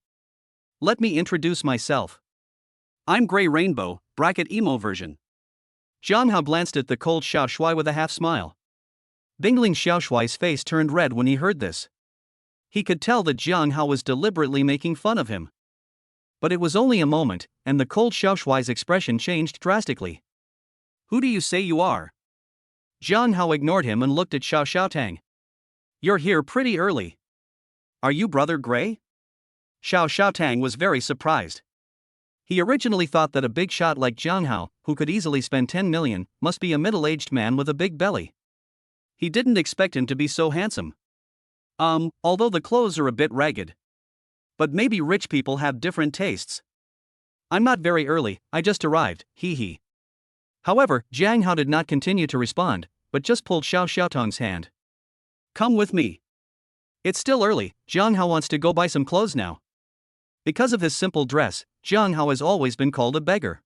Let me introduce myself. I'm Grey Rainbow, bracket emo version. Jiang Hao glanced at the cold Xiaoshuai with a half smile. Bingling Xiaoshuai's face turned red when he heard this. He could tell that Jiang Hao was deliberately making fun of him. But it was only a moment, and the cold Xiaoshuai's expression changed drastically. Who do you say you are? Jiang Hao ignored him and looked at Xiao Xiaotang. You're here pretty early. Are you Brother Grey? Xiao Xiaotang was very surprised. He originally thought that a big shot like Jiang Hao, who could easily spend 10 million, must be a middle-aged man with a big belly. He didn't expect him to be so handsome. Although the clothes are a bit ragged. But maybe rich people have different tastes. I'm not very early, I just arrived, hee. However, Jiang Hao did not continue to respond, but just pulled Xiao Xiaotang's hand. Come with me. It's still early, Jiang Hao wants to go buy some clothes now. Because of his simple dress, Jiang Hao has always been called a beggar.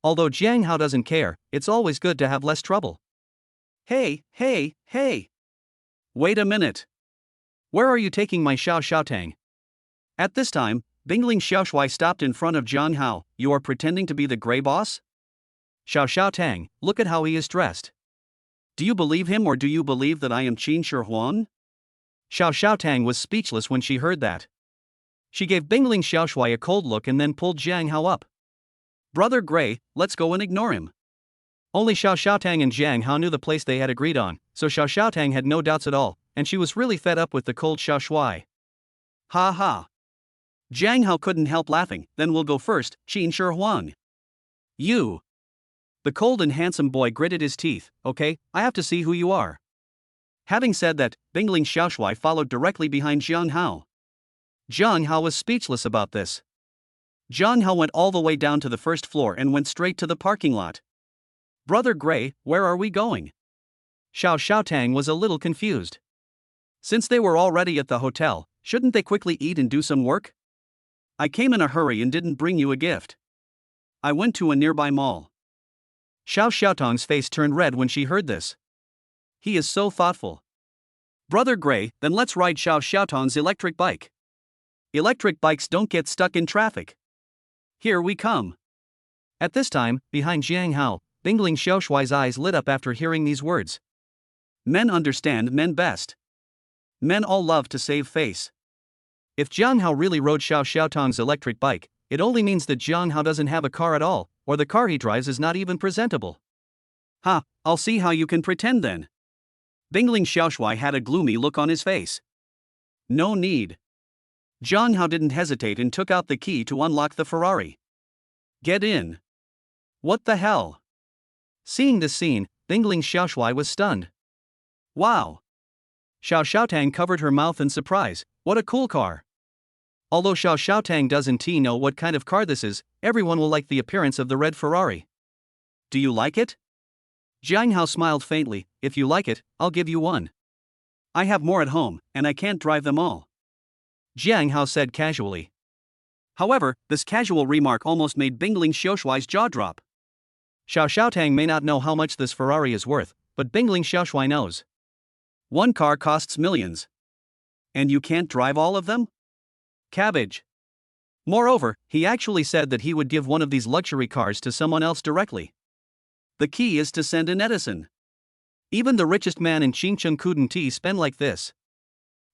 Although Jiang Hao doesn't care, it's always good to have less trouble. Hey. Wait a minute. Where are you taking my Xiao Xiaotang? At this time, Bingling Xiaoshui stopped in front of Jiang Hao. You are pretending to be the gray boss? Xiao Xiaotang, look at how he is dressed. Do you believe him or do you believe that I am Qin Shi Huan? Xiao Xiaotang was speechless when she heard that. She gave Bingling Xiaoshui a cold look and then pulled Jiang Hao up. Brother Gray, let's go and ignore him. Only Xiao Xiaotang and Jiang Hao knew the place they had agreed on, so Xiao Xiaotang had no doubts at all, and she was really fed up with the cold Xiao Shui. Ha ha. Jiang Hao couldn't help laughing. Then we'll go first, Qin Shi Huan. You. The cold and handsome boy gritted his teeth. Okay, I have to see who you are. Having said that, Bingling Xiaoshui followed directly behind Jiang Hao. Jiang Hao was speechless about this. Jiang Hao went all the way down to the first floor and went straight to the parking lot. Brother Gray, where are we going? Xiao Xiaotang was a little confused. Since they were already at the hotel, shouldn't they quickly eat and do some work? I came in a hurry and didn't bring you a gift. I went to a nearby mall. Xiao Xiaotang's face turned red when she heard this. He is so thoughtful. Brother Gray, then let's ride Xiao Xiaotang's electric bike. Electric bikes don't get stuck in traffic. Here we come. At this time, behind Jiang Hao, Bingling Xiaoshui's eyes lit up after hearing these words. Men understand men best. Men all love to save face. If Jiang Hao really rode Xiao Xiaotang's electric bike, it only means that Jiang Hao doesn't have a car at all, or the car he drives is not even presentable. Ha, I'll see how you can pretend then. Bingling Xiaoshui had a gloomy look on his face. No need. Jiang Hao didn't hesitate and took out the key to unlock the Ferrari. Get in. What the hell? Seeing this scene, Bingling Xiaoshui was stunned. Wow. Xiao Xiaotang covered her mouth in surprise. What a cool car. Although Xiao Xiaotang doesn't know what kind of car this is, everyone will like the appearance of the red Ferrari. Do you like it? Jiang Hao smiled faintly. If you like it, I'll give you one. I have more at home, and I can't drive them all. Jiang Hao said casually. However, this casual remark almost made Bingling Xiaoshui's jaw drop. Xiao Xiaotang may not know how much this Ferrari is worth, but Bingling Xiaoshui knows. One car costs millions. And you can't drive all of them? Cabbage. Moreover, he actually said that he would give one of these luxury cars to someone else directly. The key is to send an Edison. Even the richest man in Qingcheng couldn't spend like this.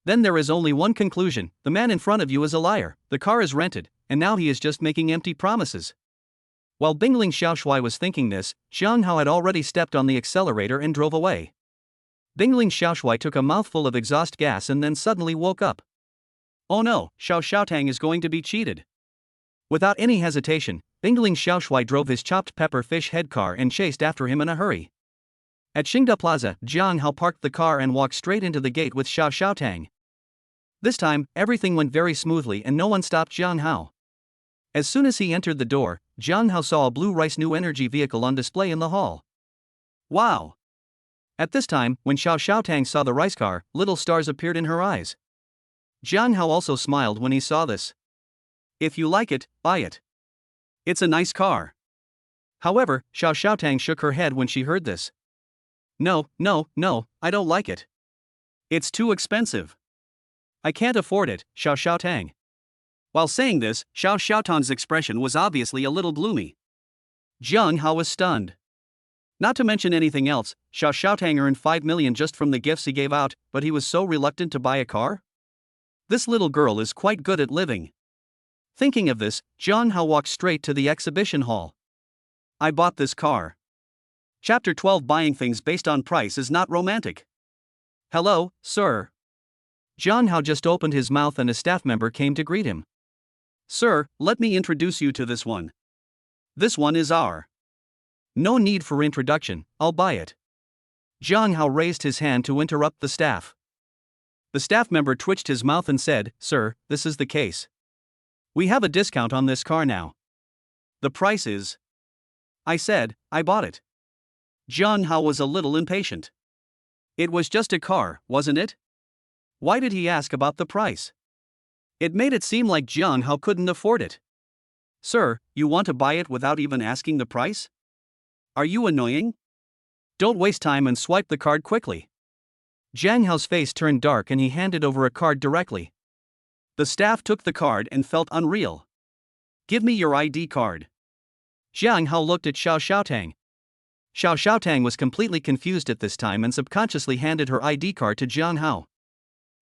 Then there is only one conclusion: the man in front of you is a liar, the car is rented, and now he is just making empty promises. While Bingling Xiaoshui was thinking this, Jiang Hao had already stepped on the accelerator and drove away. Bingling Xiaoshui took a mouthful of exhaust gas and then suddenly woke up. Oh no, Xiao Xiaotang is going to be cheated. Without any hesitation, Bingling Xiaoshui drove his chopped pepper fish head car and chased after him in a hurry. At Xingda Plaza, Jiang Hao parked the car and walked straight into the gate with Xiao Xiaotang. This time, everything went very smoothly and no one stopped Jiang Hao. As soon as he entered the door, Jiang Hao saw a blue rice new energy vehicle on display in the hall. Wow! At this time, when Xiao Xiaotang saw the rice car, little stars appeared in her eyes. Jiang Hao also smiled when he saw this. If you like it, buy it. It's a nice car. However, Xiao Xiaotang shook her head when she heard this. No, I don't like it. It's too expensive. I can't afford it, Xiao Xiaotang. While saying this, Xiao Xiaotang's expression was obviously a little gloomy. Jiang Hao was stunned. Not to mention anything else, Xiao Xiaotang earned 5 million just from the gifts he gave out, but he was so reluctant to buy a car? This little girl is quite good at living. Thinking of this, Jiang Hao walked straight to the exhibition hall. I bought this car. Chapter 12: Buying things based on price is not romantic. Hello, sir. Jiang Hao just opened his mouth and a staff member came to greet him. Sir, let me introduce you to this one. This one is our. No need for introduction, I'll buy it. Jiang Hao raised his hand to interrupt the staff. The staff member twitched his mouth and said, Sir, this is the case. We have a discount on this car now. The price is. I said, I bought it. Jiang Hao was a little impatient. It was just a car, wasn't it? Why did he ask about the price? It made it seem like Jiang Hao couldn't afford it. Sir, you want to buy it without even asking the price? Are you annoying? Don't waste time and swipe the card quickly. Jiang Hao's face turned dark and he handed over a card directly. The staff took the card and felt unreal. Give me your ID card. Jiang Hao looked at Xiao Xiaotang. Xiao Xiaotang was completely confused at this time and subconsciously handed her ID card to Jiang Hao.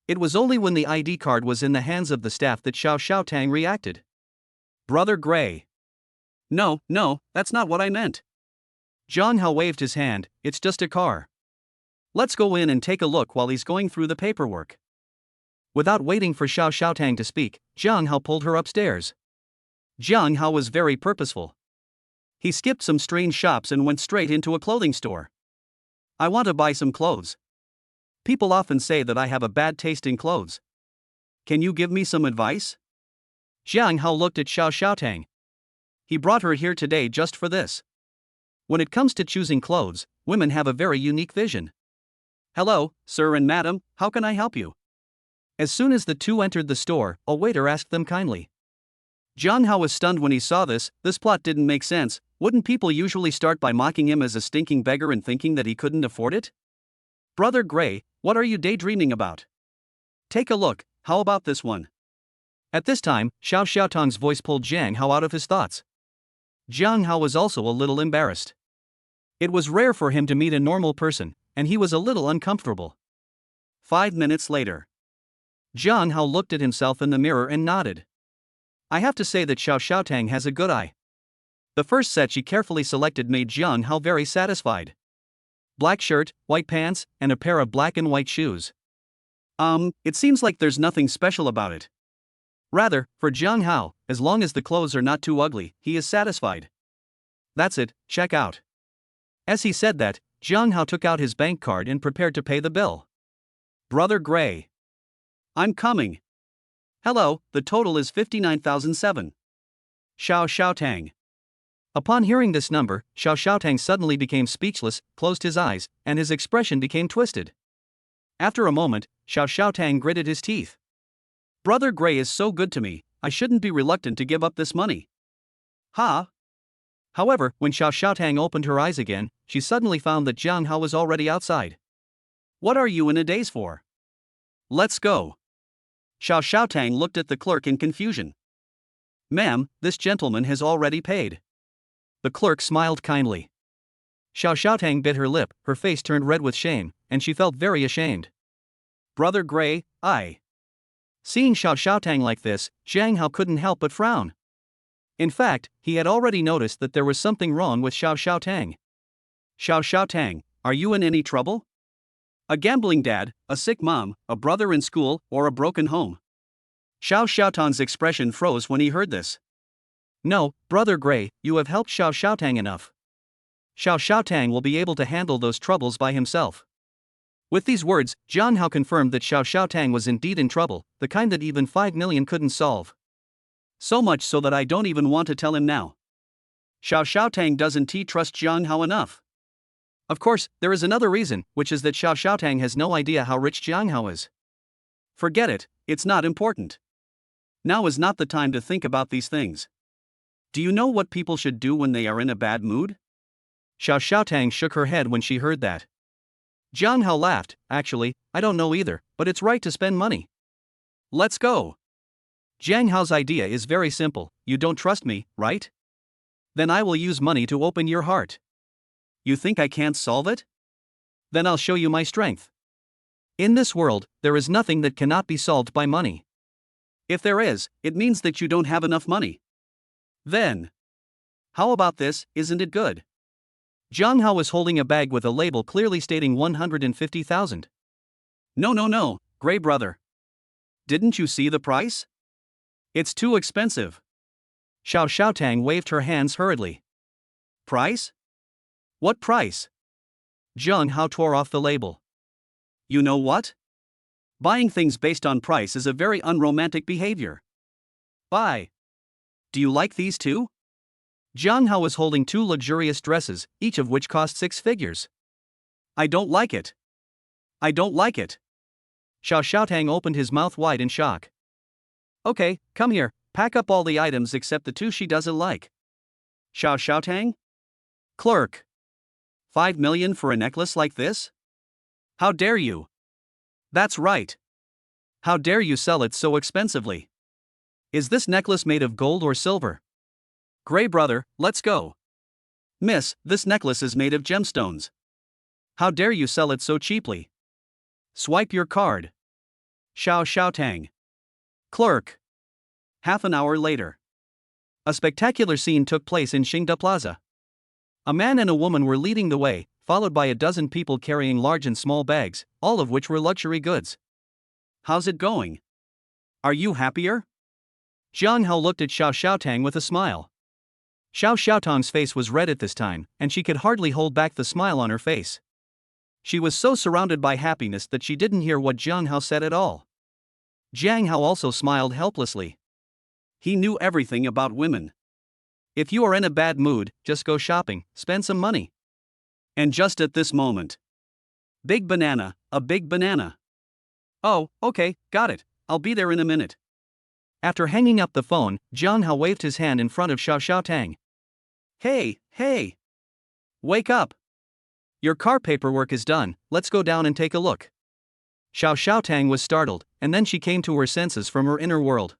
It was only when the ID card was in the hands of the staff that Xiao Xiaotang reacted. Brother Gray. No, that's not what I meant. Jiang Hao waved his hand. It's just a car. Let's go in and take a look while he's going through the paperwork. Without waiting for Xiao Xiaotang to speak, Jiang Hao pulled her upstairs. Jiang Hao was very purposeful. He skipped some strange shops and went straight into a clothing store. I want to buy some clothes. People often say that I have a bad taste in clothes. Can you give me some advice? Jiang Hao looked at Xiao Xiaotang. He brought her here today just for this. When it comes to choosing clothes, women have a very unique vision. Hello, sir and madam, how can I help you? As soon as the two entered the store, a waiter asked them kindly. Jiang Hao was stunned when he saw this. This plot didn't make sense. Wouldn't people usually start by mocking him as a stinking beggar and thinking that he couldn't afford it? Brother Gray, what are you daydreaming about? Take a look, how about this one? At this time, Xiao Xiaotang's voice pulled Jiang Hao out of his thoughts. Jiang Hao was also a little embarrassed. It was rare for him to meet a normal person, and he was a little uncomfortable. 5 minutes later. Jiang Hao looked at himself in the mirror and nodded. I have to say that Xiao Xiaotang has a good eye. The first set she carefully selected made Jiang Hao very satisfied. Black shirt, white pants, and a pair of black and white shoes. It seems like there's nothing special about it. Rather, for Jiang Hao, as long as the clothes are not too ugly, he is satisfied. That's it, check out. As he said that, Jiang Hao took out his bank card and prepared to pay the bill. Brother Gray. I'm coming. Hello, the total is 59,007. Xiao Xiaotang. Upon hearing this number, Xiao Xiaotang suddenly became speechless, closed his eyes, and his expression became twisted. After a moment, Xiao Xiaotang gritted his teeth. Brother Gray is so good to me, I shouldn't be reluctant to give up this money. Ha! However, when Xiao Xiaotang opened her eyes again, she suddenly found that Jiang Hao was already outside. What are you in a daze for? Let's go. Xiao Xiaotang looked at the clerk in confusion. Ma'am, this gentleman has already paid. The clerk smiled kindly. Xiao Xiaotang bit her lip, her face turned red with shame, and she felt very ashamed. Brother Gray, I. Seeing Xiao Xiaotang like this, Jiang Hao couldn't help but frown. In fact, he had already noticed that there was something wrong with Xiao Xiaotang. Xiao Xiaotang, are you in any trouble? A gambling dad, a sick mom, a brother in school, or a broken home? Xiao Xiaotang's expression froze when he heard this. No, Brother Gray, you have helped Xiao Xiaotang enough. Xiao Xiaotang will be able to handle those troubles by himself. With these words, Jiang Hao confirmed that Xiao Xiaotang was indeed in trouble, the kind that even 5 million couldn't solve. So much so that I don't even want to tell him now. Xiao Xiaotang doesn't trust Jiang Hao enough. Of course, there is another reason, which is that Xiao Xiaotang has no idea how rich Jiang Hao is. Forget it, it's not important. Now is not the time to think about these things. Do you know what people should do when they are in a bad mood? Xiao Xiaotang shook her head when she heard that. Jiang Hao laughed. Actually, I don't know either, but it's right to spend money. Let's go. Jiang Hao's idea is very simple. You don't trust me, right? Then I will use money to open your heart. You think I can't solve it? Then I'll show you my strength. In this world, there is nothing that cannot be solved by money. If there is, it means that you don't have enough money. Then, how about this, isn't it good? Jiang Hao was holding a bag with a label clearly stating 150,000. No, Gray brother. Didn't you see the price? It's too expensive. Xiao Xiaotang waved her hands hurriedly. Price? What price? Jiang Hao tore off the label. You know what? Buying things based on price is a very unromantic behavior. Buy. Do you like these too? Jiang Hao was holding 2 luxurious dresses, each of which cost 6 figures. I don't like it. I don't like it. Xiao Xiaotang opened his mouth wide in shock. Okay, come here, pack up all the items except the 2 she doesn't like. Xiao Xiaotang? Clerk. 5 million for a necklace like this? How dare you? That's right. How dare you sell it so expensively? Is this necklace made of gold or silver? Gray brother, let's go. Miss, this necklace is made of gemstones. How dare you sell it so cheaply? Swipe your card. Xiao Tang. Clerk. Half an hour later. A spectacular scene took place in Xingda Plaza. A man and a woman were leading the way, followed by a dozen people carrying large and small bags, all of which were luxury goods. How's it going? Are you happier? Jiang Hao looked at Xiao Tang with a smile. Xiao Tang's face was red at this time, and she could hardly hold back the smile on her face. She was so surrounded by happiness that she didn't hear what Jiang Hao said at all. Jiang Hao also smiled helplessly. He knew everything about women. If you are in a bad mood, just go shopping, spend some money. And just at this moment. Big banana, a big banana. Oh, okay, got it, I'll be there in a minute. After hanging up the phone, Jiang Hao waved his hand in front of Xiao Tang. Hey! Wake up! Your car paperwork is done, let's go down and take a look. Xiao Tang was startled, and then she came to her senses from her inner world.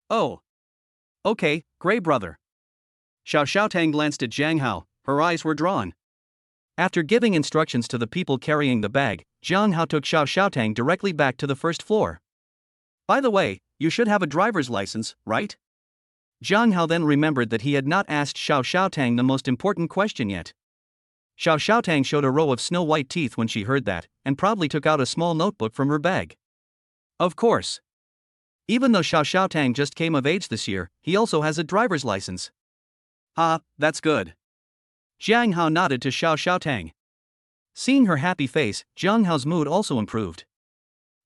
Oh. Okay, Gray brother. Xiao Tang glanced at Jiang Hao, her eyes were drawn. After giving instructions to the people carrying the bag, Jiang Hao took Xiao Tang directly back to the first floor. By the way, you should have a driver's license, right? Jiang Hao then remembered that he had not asked Xiao Tang the most important question yet. Xiao Tang showed a row of snow-white teeth when she heard that, and proudly took out a small notebook from her bag. Of course. Even though Xiao Tang just came of age this year, he also has a driver's license. Ah, that's good. Jiang Hao nodded to Xiao Tang. Seeing her happy face, Jiang Hao's mood also improved.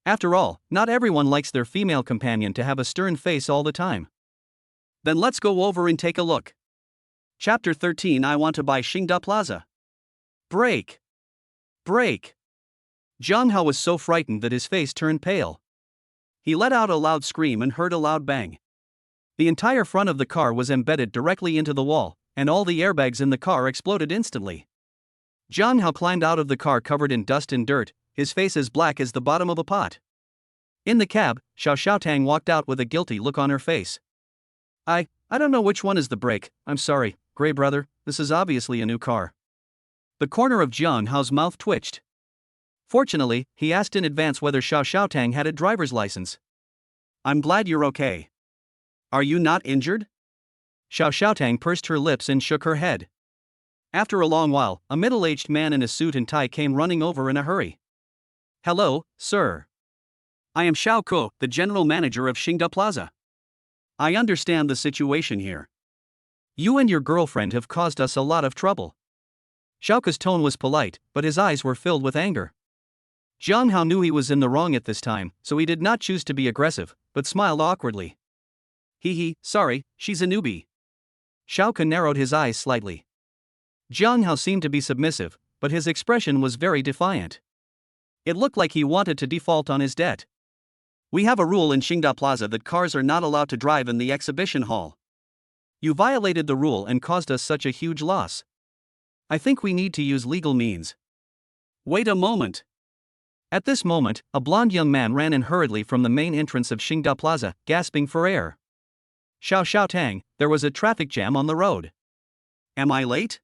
After all, not everyone likes their female companion to have a stern face all the time. Then let's go over and take a look. Chapter 13. I want to buy Xingda Plaza. Break. Jiang Hao was so frightened that his face turned pale. He let out a loud scream and heard a loud bang. The entire front of the car was embedded directly into the wall, and all the airbags in the car exploded instantly. Jiang Hao climbed out of the car covered in dust and dirt, his face as black as the bottom of a pot. In the cab, Xiao Tang walked out with a guilty look on her face. I don't know which one is the brake, I'm sorry, Gray brother, this is obviously a new car. The corner of Jiang Hao's mouth twitched. Fortunately, he asked in advance whether Xiao Tang had a driver's license. I'm glad you're okay. Are you not injured? Xiao Tang pursed her lips and shook her head. After a long while, a middle-aged man in a suit and tie came running over in a hurry. Hello, sir. I am Xiao Ko, the general manager of Xingda Plaza. I understand the situation here. You and your girlfriend have caused us a lot of trouble. Xiao Ko's tone was polite, but his eyes were filled with anger. Jiang Hao knew he was in the wrong at this time, so he did not choose to be aggressive, but smiled awkwardly. Sorry, she's a newbie. Xiao Ko narrowed his eyes slightly. Jiang Hao seemed to be submissive, but his expression was very defiant. It looked like he wanted to default on his debt. We have a rule in Xingda Plaza that cars are not allowed to drive in the exhibition hall. You violated the rule and caused us such a huge loss. I think we need to use legal means. Wait a moment. At this moment, a blond young man ran in hurriedly from the main entrance of Xingda Plaza, gasping for air. Xiao Tang, there was a traffic jam on the road. Am I late?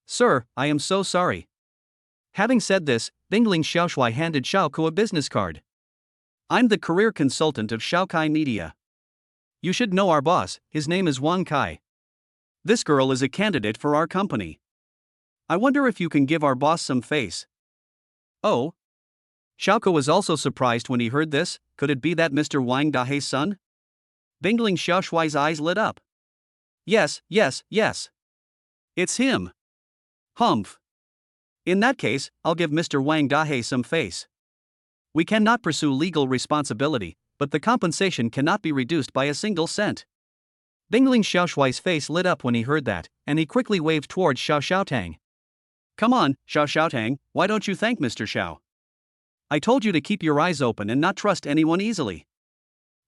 Sir, I am so sorry. Having said this, Bingling Xiaoshui handed Xiao Ko a business card. I'm the career consultant of Xiaokai Media. You should know our boss, his name is Wang Kai. This girl is a candidate for our company. I wonder if you can give our boss some face. Oh? Xiao Ko was also surprised when he heard this. Could it be that Mr. Wang Dahei's son? Bingling Xiaoshui's eyes lit up. Yes. It's him. Humph. In that case, I'll give Mr. Wang Dahei some face. We cannot pursue legal responsibility, but the compensation cannot be reduced by a single cent. Bingling Xiaoshui's face lit up when he heard that, and he quickly waved towards Xiao Tang. Come on, Xiao Tang, why don't you thank Mr. Xiao? I told you to keep your eyes open and not trust anyone easily.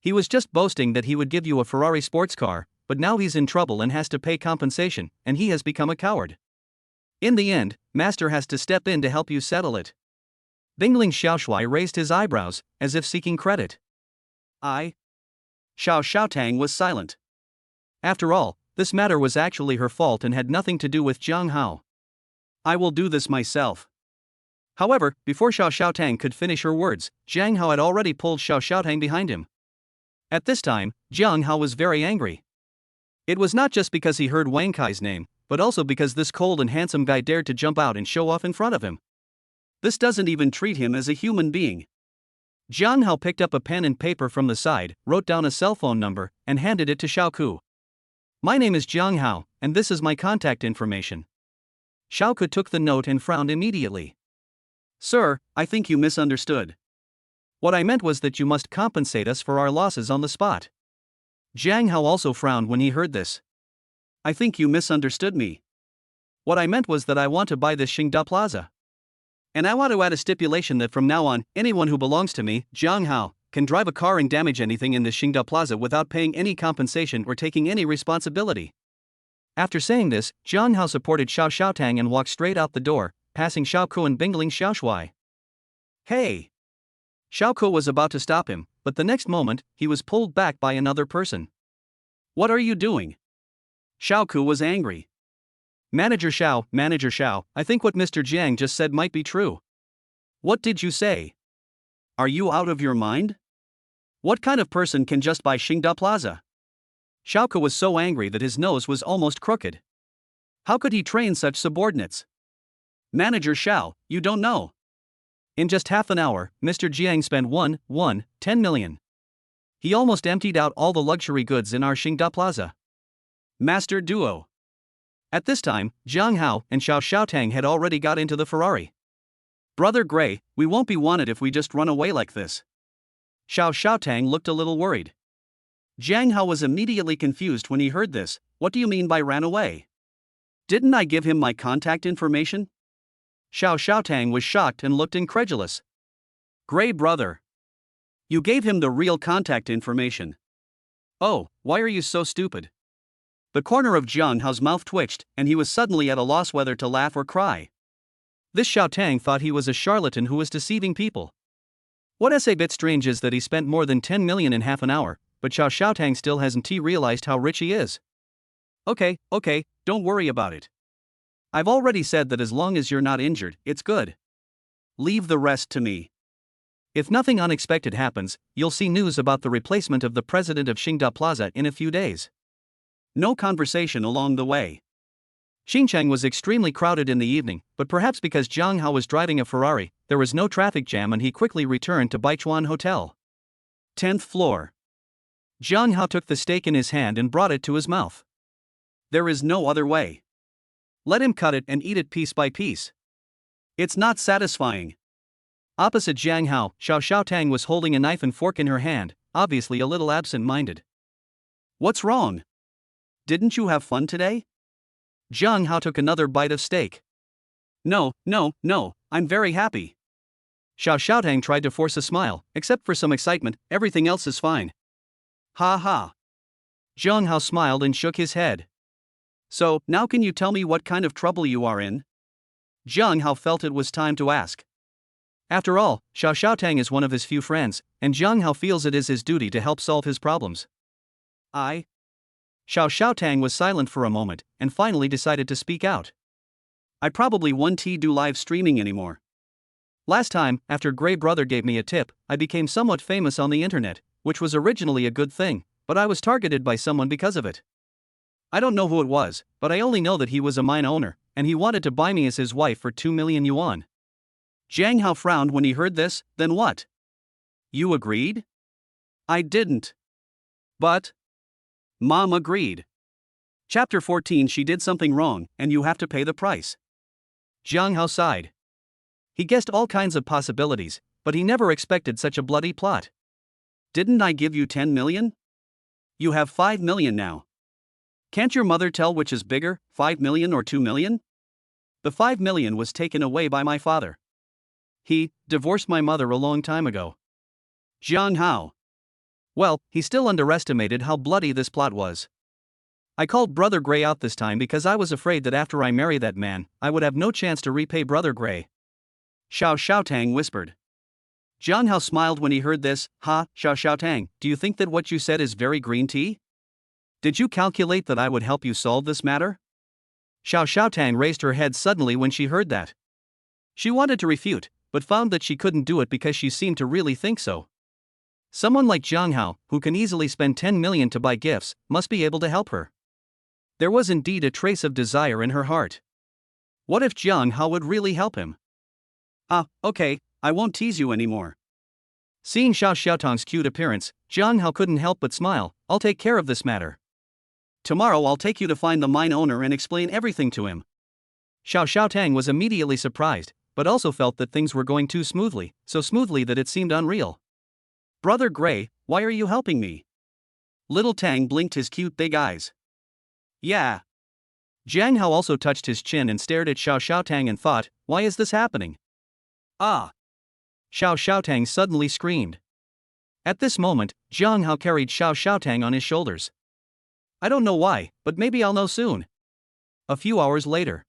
He was just boasting that he would give you a Ferrari sports car, but now he's in trouble and has to pay compensation, and he has become a coward. In the end, Master has to step in to help you settle it. Bingling Xiaoshui raised his eyebrows, as if seeking credit. I? Xiao Xiaotang was silent. After all, this matter was actually her fault and had nothing to do with Jiang Hao. I will do this myself. However, before Xiao Xiaotang could finish her words, Jiang Hao had already pulled Xiao Xiaotang behind him. At this time, Jiang Hao was very angry. It was not just because he heard Wang Kai's name, but also because this cold and handsome guy dared to jump out and show off in front of him. This doesn't even treat him as a human being. Jiang Hao picked up a pen and paper from the side, wrote down a cell phone number, and handed it to Xiao Ku. My name is Jiang Hao, and this is my contact information. Xiao Ku took the note and frowned immediately. Sir, I think you misunderstood. What I meant was that you must compensate us for our losses on the spot. Jiang Hao also frowned when he heard this. I think you misunderstood me. What I meant was that I want to buy this Xingda Plaza. And I want to add a stipulation that from now on, anyone who belongs to me, Jiang Hao, can drive a car and damage anything in this Xingda Plaza without paying any compensation or taking any responsibility. After saying this, Jiang Hao supported Xiao Xiaotang and walked straight out the door, passing Xiao Ku and Bingling Xiaoshui. Hey! Xiao Ku was about to stop him, but the next moment, he was pulled back by another person. What are you doing? Xiao Ku was angry. Manager Xiao, I think what Mr. Jiang just said might be true. What did you say? Are you out of your mind? What kind of person can just buy Xingda Plaza? Xiao Ku was so angry that his nose was almost crooked. How could he train such subordinates? Manager Xiao, you don't know. In just half an hour, Mr. Jiang spent 10 million. He almost emptied out all the luxury goods in our Xingda Plaza. Master Duo. At this time, Jiang Hao and Xiao Xiaotang had already got into the Ferrari. Brother Gray, we won't be wanted if we just run away like this. Xiao Xiaotang looked a little worried. Jiang Hao was immediately confused when he heard this. What do you mean by ran away? Didn't I give him my contact information? Xiao Xiaotang was shocked and looked incredulous. Gray brother. You gave him the real contact information. Oh, why are you so stupid? The corner of Jiang Hao's mouth twitched, and he was suddenly at a loss whether to laugh or cry. This Xiaotang thought he was a charlatan who was deceiving people. What's a bit strange is that he spent more than 10 million in half an hour, but Xiao Xiaotang still hasn't realized how rich he is. Okay, don't worry about it. I've already said that as long as you're not injured, it's good. Leave the rest to me. If nothing unexpected happens, you'll see news about the replacement of the president of Xingda Plaza in a few days. No conversation along the way. Xinjiang was extremely crowded in the evening, but perhaps because Jiang Hao was driving a Ferrari, there was no traffic jam and he quickly returned to Baichuan Hotel. 10th floor. Jiang Hao took the steak in his hand and brought it to his mouth. There is no other way. Let him cut it and eat it piece by piece. It's not satisfying. Opposite Jiang Hao, Xiao Xiaotang was holding a knife and fork in her hand, obviously a little absent-minded. What's wrong? Didn't you have fun today? Jiang Hao took another bite of steak. No, I'm very happy. Xiao Xiaotang tried to force a smile, except for some excitement, everything else is fine. Ha ha. Jiang Hao smiled and shook his head. So, now can you tell me what kind of trouble you are in? Jiang Hao felt it was time to ask. After all, Xiao Xiaotang is one of his few friends, and Jiang Hao feels it is his duty to help solve his problems. Xiao Xiaotang was silent for a moment, and finally decided to speak out. I probably won't do live streaming anymore. Last time, after Gray Brother gave me a tip, I became somewhat famous on the internet, which was originally a good thing, but I was targeted by someone because of it. I don't know who it was, but I only know that he was a mine owner, and he wanted to buy me as his wife for 2 million yuan. Jiang Hao frowned when he heard this. Then what? You agreed? I didn't. But Mom agreed. Chapter 14. She did something wrong, and you have to pay the price. Jiang Hao sighed. He guessed all kinds of possibilities, but he never expected such a bloody plot. Didn't I give you 10 million? You have 5 million now. Can't your mother tell which is bigger, 5 million or 2 million? The 5 million was taken away by my father. He divorced my mother a long time ago. Jiang Hao. Well, he still underestimated how bloody this plot was. I called Brother Gray out this time because I was afraid that after I marry that man, I would have no chance to repay Brother Gray. Xiao Xiaotang whispered. Jiang Hao smiled when he heard this. Ha, Xiao Xiaotang, do you think that what you said is very green tea? Did you calculate that I would help you solve this matter? Xiao Xiaotang raised her head suddenly when she heard that. She wanted to refute, but found that she couldn't do it because she seemed to really think so. Someone like Jiang Hao, who can easily spend 10 million to buy gifts, must be able to help her. There was indeed a trace of desire in her heart. What if Jiang Hao would really help him? Ah, okay, I won't tease you anymore. Seeing Xiao Xiaotang's cute appearance, Jiang Hao couldn't help but smile. I'll take care of this matter. Tomorrow I'll take you to find the mine owner and explain everything to him. Xiao Xiaotang was immediately surprised, but also felt that things were going too smoothly, so smoothly that it seemed unreal. Brother Gray, why are you helping me? Little Tang blinked his cute big eyes. Yeah. Jiang Hao also touched his chin and stared at Xiao Xiaotang and thought, why is this happening? Ah! Xiao Xiaotang suddenly screamed. At this moment, Jiang Hao carried Xiao Xiaotang on his shoulders. I don't know why, but maybe I'll know soon. A few hours later.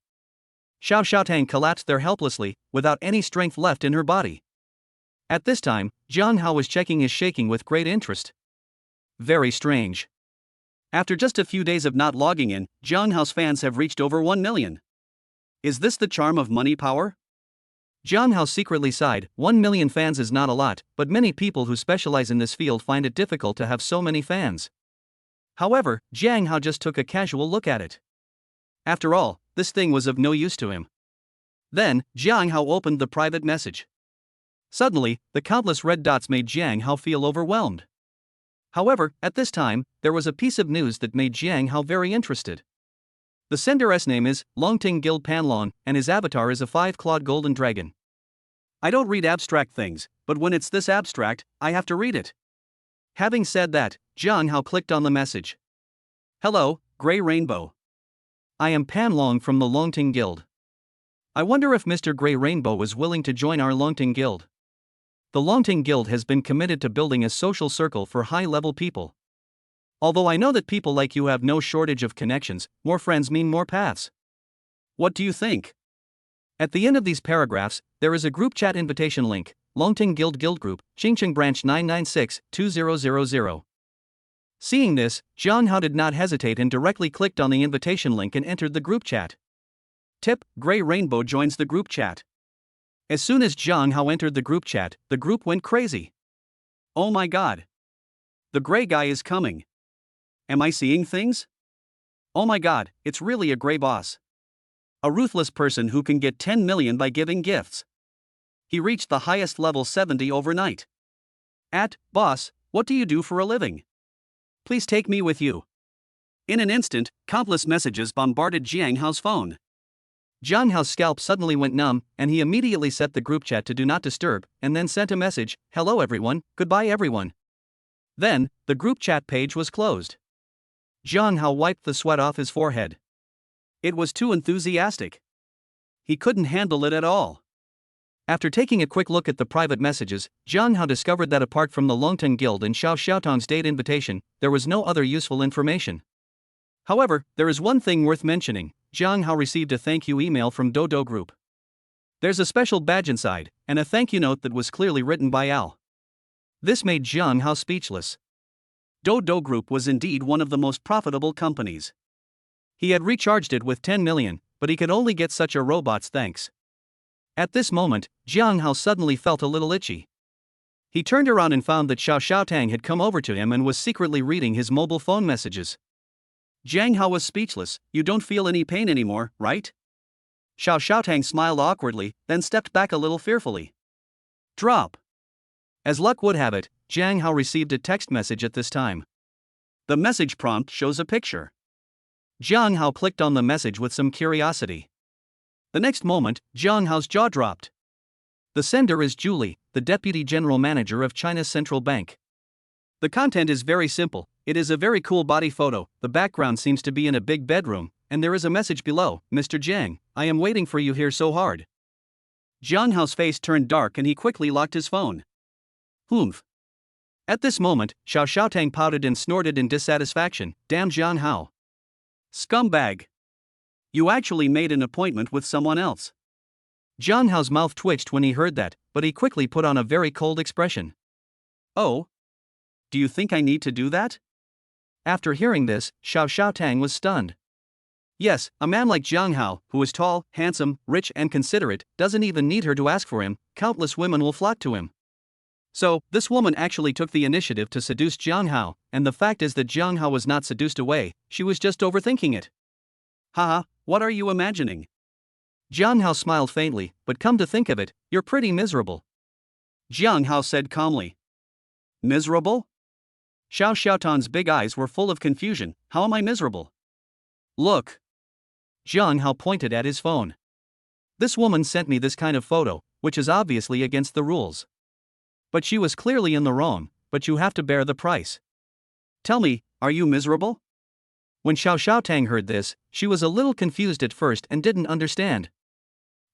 Xiao Xiaotang collapsed there helplessly, without any strength left in her body. At this time, Jiang Hao was checking his shaking with great interest. Very strange. After just a few days of not logging in, Jiang Hao's fans have reached over 1 million. Is this the charm of money power? Jiang Hao secretly sighed. 1 million fans is not a lot, but many people who specialize in this field find it difficult to have so many fans. However, Jiang Hao just took a casual look at it. After all, this thing was of no use to him. Then, Jiang Hao opened the private message. Suddenly, the countless red dots made Jiang Hao feel overwhelmed. However, at this time, there was a piece of news that made Jiang Hao very interested. The sender's name is Longting Guild Panlong, and his avatar is a 5-clawed golden dragon. I don't read abstract things, but when it's this abstract, I have to read it. Having said that, Jiang Hao clicked on the message. Hello, Grey Rainbow. I am Panlong from the Longting Guild. I wonder if Mr. Grey Rainbow is willing to join our Longting Guild. The Longting Guild has been committed to building a social circle for high-level people. Although I know that people like you have no shortage of connections, more friends mean more paths. What do you think? At the end of these paragraphs, there is a group chat invitation link, Longting Guild Guild Group, Qingqing Branch 996-2000. Seeing this, Jiang Hao did not hesitate and directly clicked on the invitation link and entered the group chat. Tip: Grey Rainbow joins the group chat. As soon as Jiang Hao entered the group chat, the group went crazy. Oh my god. The gray guy is coming. Am I seeing things? Oh my god, it's really a gray boss. A ruthless person who can get 10 million by giving gifts. He reached the highest level 70 overnight. Boss, what do you do for a living? Please take me with you. In an instant, countless messages bombarded Jiang Hao's phone. Jiang Hao's scalp suddenly went numb, and he immediately set the group chat to do not disturb, and then sent a message, hello everyone, goodbye everyone. Then, the group chat page was closed. Jiang Hao wiped the sweat off his forehead. It was too enthusiastic. He couldn't handle it at all. After taking a quick look at the private messages, Jiang Hao discovered that apart from the Longting Guild and Xiao Xiaotang's date invitation, there was no other useful information. However, there is one thing worth mentioning. Jiang Hao received a thank you email from Dodo Group. There's a special badge inside, and a thank you note that was clearly written by Al. This made Jiang Hao speechless. Dodo Group was indeed one of the most profitable companies. He had recharged it with 10 million, but he could only get such a robot's thanks. At this moment, Jiang Hao suddenly felt a little itchy. He turned around and found that Xiao Xiaotang had come over to him and was secretly reading his mobile phone messages. Jiang Hao was speechless. You don't feel any pain anymore, right? Xiao Xiaotang smiled awkwardly, then stepped back a little fearfully. Drop. As luck would have it, Jiang Hao received a text message at this time. The message prompt shows a picture. Jiang Hao clicked on the message with some curiosity. The next moment, Jiang Hao's jaw dropped. The sender is Julie, the Deputy General Manager of China's Central Bank. The content is very simple. It is a very cool body photo. The background seems to be in a big bedroom, and there is a message below. Mr. Jiang, I am waiting for you here so hard. Jiang Hao's face turned dark and he quickly locked his phone. Humph. At this moment, Xiao Xiaotang pouted and snorted in dissatisfaction. Damn Jiang Hao. Scumbag. You actually made an appointment with someone else. Jiang Hao's mouth twitched when he heard that, but he quickly put on a very cold expression. Oh? Do you think I need to do that? After hearing this, Xiao Xiaotang was stunned. Yes, a man like Jiang Hao, who is tall, handsome, rich and considerate, doesn't even need her to ask for him, countless women will flock to him. So, this woman actually took the initiative to seduce Jiang Hao, and the fact is that Jiang Hao was not seduced away, she was just overthinking it. Haha, what are you imagining? Jiang Hao smiled faintly, but come to think of it, you're pretty miserable. Jiang Hao said calmly. Miserable? Xiao Xiaotan's big eyes were full of confusion. How am I miserable? Look. Jiang Hao pointed at his phone. This woman sent me this kind of photo, which is obviously against the rules. But she was clearly in the wrong, but you have to bear the price. Tell me, are you miserable? When Xiao Xiaotang heard this, she was a little confused at first and didn't understand.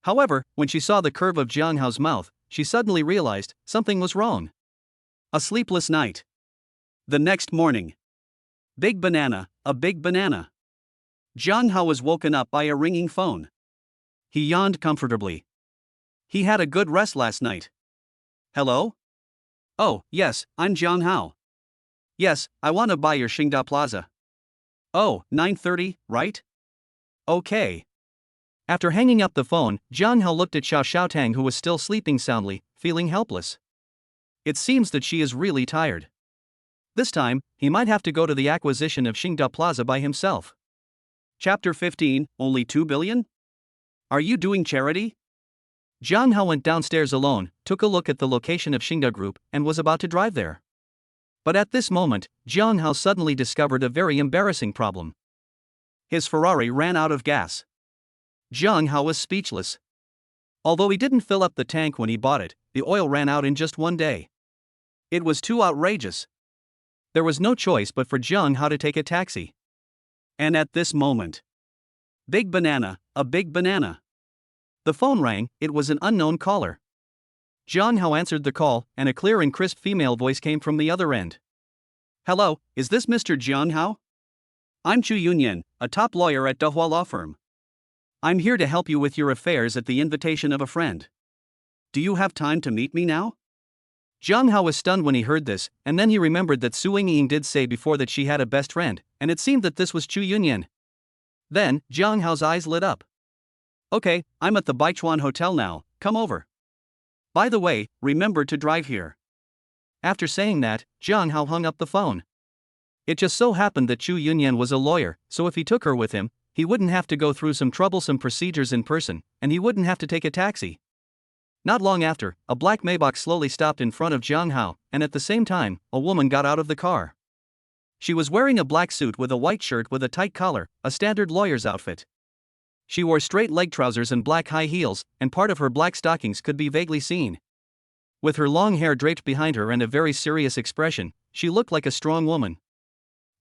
However, when she saw the curve of Jiang Hao's mouth, she suddenly realized something was wrong. A sleepless night. The next morning. Big banana, a big banana. Jiang Hao was woken up by a ringing phone. He yawned comfortably. He had a good rest last night. Hello? Oh, yes, I'm Jiang Hao. Yes, I want to buy your Xingda Plaza. Oh, 9:30, right? Okay. After hanging up the phone, Jiang Hao looked at Xiao Xiaotang, who was still sleeping soundly, feeling helpless. It seems that she is really tired. This time, he might have to go to the acquisition of Xingda Plaza by himself. Chapter 15, Only 2 billion? Are you doing charity? Jiang Hao went downstairs alone, took a look at the location of Xingda Group, and was about to drive there. But at this moment, Jiang Hao suddenly discovered a very embarrassing problem. His Ferrari ran out of gas. Jiang Hao was speechless. Although he didn't fill up the tank when he bought it, the oil ran out in just one day. It was too outrageous. There was no choice but for Jiang Hao to take a taxi. And at this moment, big banana, a big banana. The phone rang, it was an unknown caller. Jiang Hao answered the call, and a clear and crisp female voice came from the other end. Hello, is this Mr. Jiang Hao? I'm Chu Yunyan, a top lawyer at Dehua Law Firm. I'm here to help you with your affairs at the invitation of a friend. Do you have time to meet me now? Jiang Hao was stunned when he heard this, and then he remembered that Su Yingying did say before that she had a best friend, and it seemed that this was Chu Yunyan. Then, Jiang Hao's eyes lit up. Okay, I'm at the Baichuan Hotel now, come over. By the way, remember to drive here. After saying that, Jiang Hao hung up the phone. It just so happened that Chu Yunyan was a lawyer, so if he took her with him, he wouldn't have to go through some troublesome procedures in person, and he wouldn't have to take a taxi. Not long after, a black Maybach slowly stopped in front of Jiang Hao, and at the same time, a woman got out of the car. She was wearing a black suit with a white shirt with a tight collar, a standard lawyer's outfit. She wore straight leg trousers and black high heels, and part of her black stockings could be vaguely seen. With her long hair draped behind her and a very serious expression, she looked like a strong woman.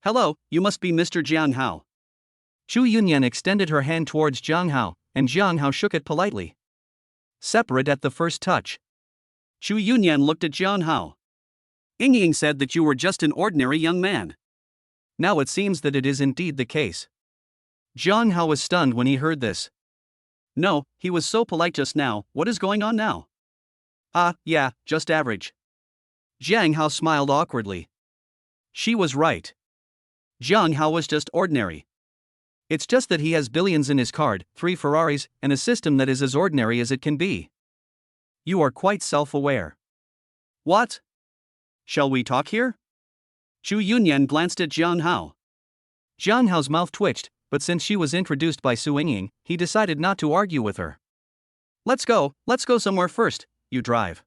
Hello, you must be Mr. Jiang Hao. Chu Yunyan extended her hand towards Jiang Hao, and Jiang Hao shook it politely. Separate at the first touch. Chu Yunyan looked at Jiang Hao. Yingying said that you were just an ordinary young man. Now it seems that it is indeed the case. Jiang Hao was stunned when he heard this. No, he was so polite just now, what is going on now? Yeah, just average. Jiang Hao smiled awkwardly. She was right. Jiang Hao was just ordinary. It's just that he has billions in his card, 3 Ferraris, and a system that is as ordinary as it can be. You are quite self-aware. What? Shall we talk here? Chu Yunyan glanced at Jiang Hao. Jiang Hao's mouth twitched, but since she was introduced by Su Yingying, he decided not to argue with her. Let's go somewhere first, you drive.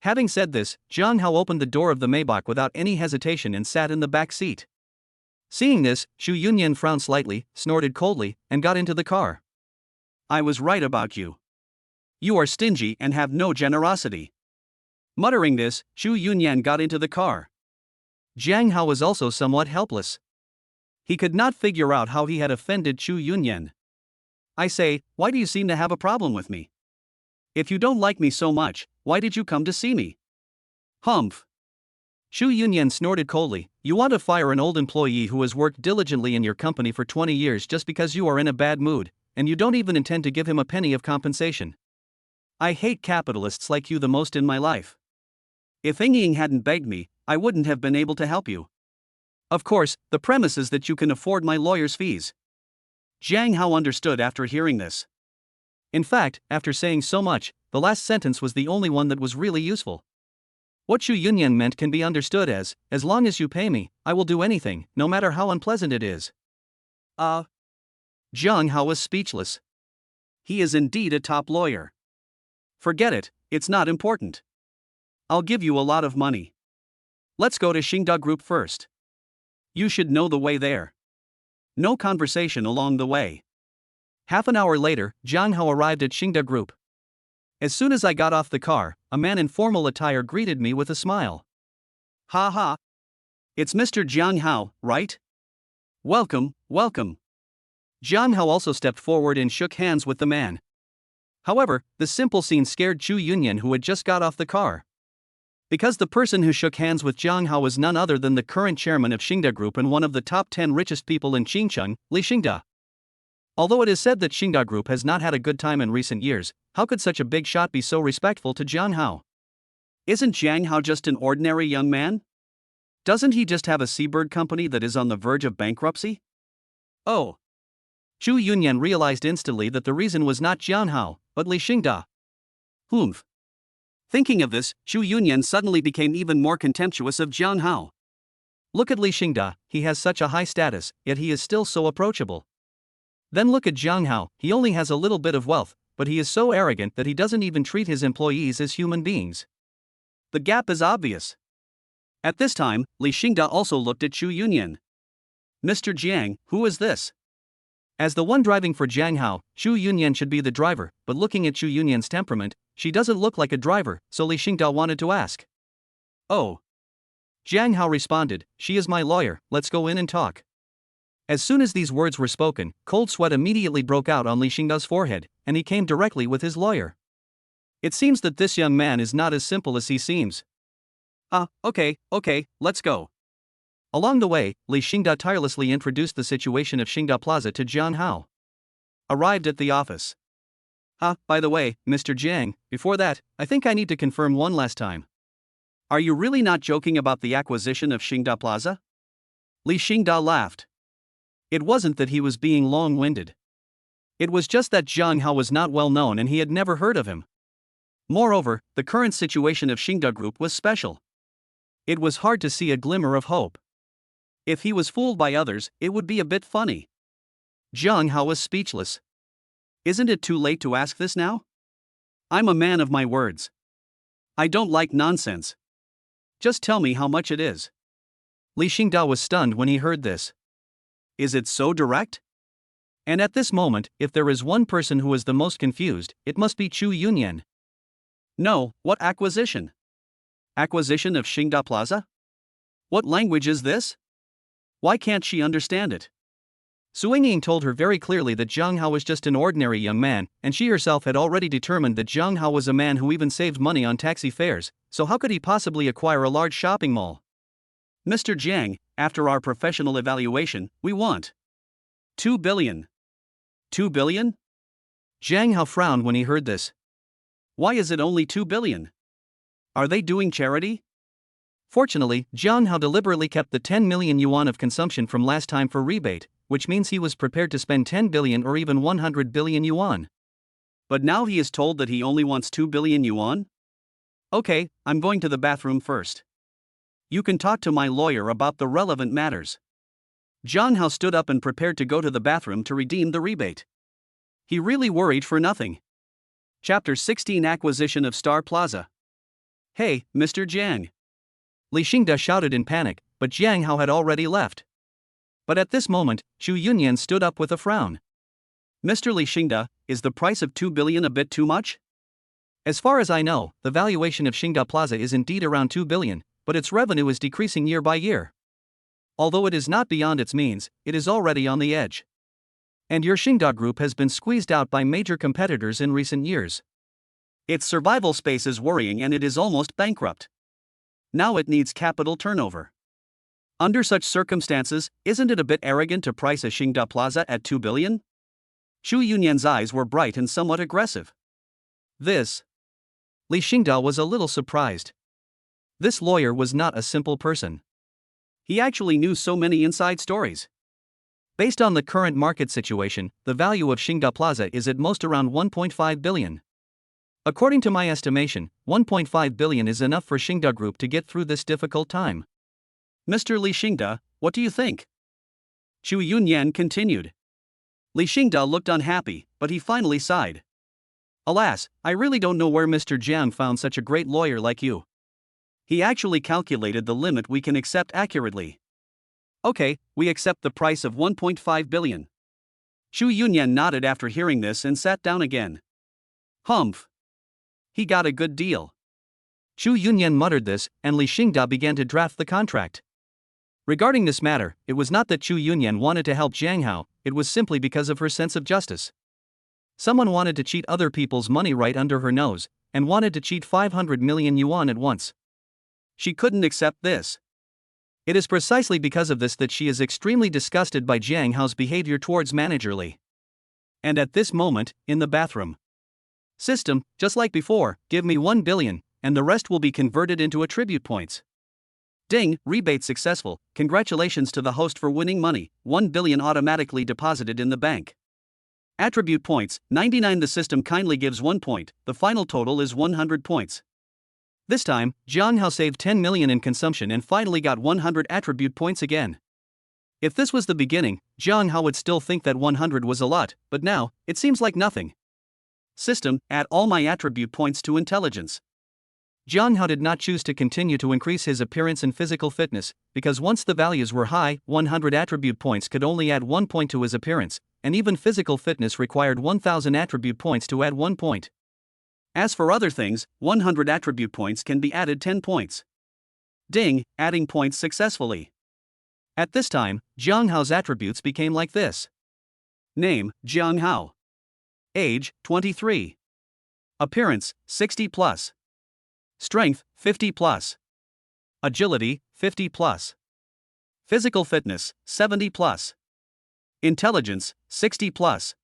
Having said this, Jiang Hao opened the door of the Maybach without any hesitation and sat in the back seat. Seeing this, Chu Yunyan frowned slightly, snorted coldly, and got into the car. I was right about you. You are stingy and have no generosity. Muttering this, Chu Yunyan got into the car. Jiang Hao was also somewhat helpless. He could not figure out how he had offended Chu Yunyan. I say, why do you seem to have a problem with me? If you don't like me so much, why did you come to see me? Humph. Chu Yunyan snorted coldly. You want to fire an old employee who has worked diligently in your company for 20 years just because you are in a bad mood, and you don't even intend to give him a penny of compensation. I hate capitalists like you the most in my life. If Ying hadn't begged me, I wouldn't have been able to help you. Of course, the premise is that you can afford my lawyer's fees. Jiang Hao understood after hearing this. In fact, after saying so much, the last sentence was the only one that was really useful. What Xu Yunyan meant can be understood as long as you pay me, I will do anything, no matter how unpleasant it is. Jiang Hao was speechless. He is indeed a top lawyer. Forget it, it's not important. I'll give you a lot of money. Let's go to Xingda Group first. You should know the way there. No conversation along the way. Half an hour later, Jiang Hao arrived at Xingda Group. As soon as I got off the car, a man in formal attire greeted me with a smile. Ha ha. It's Mr. Jiang Hao, right? Welcome, welcome. Jiang Hao also stepped forward and shook hands with the man. However, the simple scene scared Xu Yunyan, who had just got off the car. Because the person who shook hands with Jiang Hao was none other than the current chairman of Xingda Group and one of the top 10 richest people in Xinjiang, Li Xingda. Although it is said that Xingda Group has not had a good time in recent years, how could such a big shot be so respectful to Jiang Hao? Isn't Jiang Hao just an ordinary young man? Doesn't he just have a seabird company that is on the verge of bankruptcy? Oh. Xu Yunyan realized instantly that the reason was not Jiang Hao, but Li Xingda. Humph. Thinking of this, Xu Yunyan suddenly became even more contemptuous of Jiang Hao. Look at Li Xingda, he has such a high status, yet he is still so approachable. Then look at Jiang Hao, he only has a little bit of wealth, but he is so arrogant that he doesn't even treat his employees as human beings. The gap is obvious. At this time, Li Xingda also looked at Xu Yunyan. Mr. Jiang, who is this? As the one driving for Jiang Hao, Xu Yunyan should be the driver, but looking at Xu Yunyan's temperament, she doesn't look like a driver, so Li Xingda wanted to ask. Oh. Jiang Hao responded, she is my lawyer, let's go in and talk. As soon as these words were spoken, cold sweat immediately broke out on Li Xingda's forehead, and he came directly with his lawyer. It seems that this young man is not as simple as he seems. Okay, let's go. Along the way, Li Xingda tirelessly introduced the situation of Xingda Plaza to Jiang Hao. Arrived at the office. By the way, Mr. Jiang, before that, I think I need to confirm one last time. Are you really not joking about the acquisition of Xingda Plaza? Li Xingda laughed. It wasn't that he was being long-winded. It was just that Jiang Hao was not well known and he had never heard of him. Moreover, the current situation of Xingda Group was special. It was hard to see a glimmer of hope. If he was fooled by others, it would be a bit funny. Jiang Hao was speechless. Isn't it too late to ask this now? I'm a man of my words. I don't like nonsense. Just tell me how much it is. Li Xingda was stunned when he heard this. Is it so direct? And at this moment, if there is one person who is the most confused, it must be Xu Yunyan. No, what acquisition? Acquisition of Xingda Plaza? What language is this? Why can't she understand it? Su Ying told her very clearly that Jiang Hao was just an ordinary young man, and she herself had already determined that Jiang Hao was a man who even saved money on taxi fares, so how could he possibly acquire a large shopping mall? Mr. Jiang, after our professional evaluation, we want 2 billion. 2 billion? Jiang Hao frowned when he heard this. Why is it only 2 billion? Are they doing charity? Fortunately, Jiang Hao deliberately kept the 10 million yuan of consumption from last time for rebate, which means he was prepared to spend 10 billion or even 100 billion yuan. But now he is told that he only wants 2 billion yuan? Okay, I'm going to the bathroom first. You can talk to my lawyer about the relevant matters. Jiang Hao stood up and prepared to go to the bathroom to redeem the rebate. He really worried for nothing. Chapter 16 Acquisition of Star Plaza. Hey, Mr. Jiang. Li Xingda shouted in panic, but Jiang Hao had already left. But at this moment, Xu Yunyan stood up with a frown. Mr. Li Xingda, is the price of 2 billion a bit too much? As far as I know, the valuation of Xingda Plaza is indeed around 2 billion, but its revenue is decreasing year by year. Although it is not beyond its means, it is already on the edge. And your Xingda Group has been squeezed out by major competitors in recent years. Its survival space is worrying and it is almost bankrupt. Now it needs capital turnover. Under such circumstances, isn't it a bit arrogant to price a Xingda Plaza at 2 billion? Xu Yunyan's eyes were bright and somewhat aggressive. This Li Xingda was a little surprised. This lawyer was not a simple person. He actually knew so many inside stories. Based on the current market situation, the value of Xingda Plaza is at most around 1.5 billion. According to my estimation, 1.5 billion is enough for Xingda Group to get through this difficult time. Mr. Li Xingda, what do you think? Chu Yunyan continued. Li Xingda looked unhappy, but he finally sighed. Alas, I really don't know where Mr. Jiang found such a great lawyer like you. He actually calculated the limit we can accept accurately. Okay, we accept the price of 1.5 billion. Chu Yunyan nodded after hearing this and sat down again. Humph. He got a good deal. Chu Yunyan muttered this, and Li Xingda began to draft the contract. Regarding this matter, it was not that Chu Yunyan wanted to help Jiang Hao, it was simply because of her sense of justice. Someone wanted to cheat other people's money right under her nose, and wanted to cheat 500 million yuan at once. She couldn't accept this. It is precisely because of this that she is extremely disgusted by Jiang Hao's behavior towards Manager Li. And at this moment, in the bathroom. System, just like before, give me 1 billion, and the rest will be converted into attribute points. Ding, rebate successful, congratulations to the host for winning money, 1 billion automatically deposited in the bank. Attribute points, 99. The system kindly gives 1 point, the final total is 100 points. This time, Jiang Hao saved 10 million in consumption and finally got 100 attribute points again. If this was the beginning, Jiang Hao would still think that 100 was a lot, but now, it seems like nothing. System, add all my attribute points to intelligence. Jiang Hao did not choose to continue to increase his appearance and physical fitness, because once the values were high, 100 attribute points could only add 1 point to his appearance, and even physical fitness required 1000 attribute points to add 1 point. As for other things, 100 attribute points can be added 10 points. Ding, adding points successfully. At this time, Jiang Hao's attributes became like this. Name, Jiang Hao. Age, 23. Appearance, 60 plus. Strength, 50 plus. Agility, 50 plus. Physical fitness, 70 plus. Intelligence, 60 plus.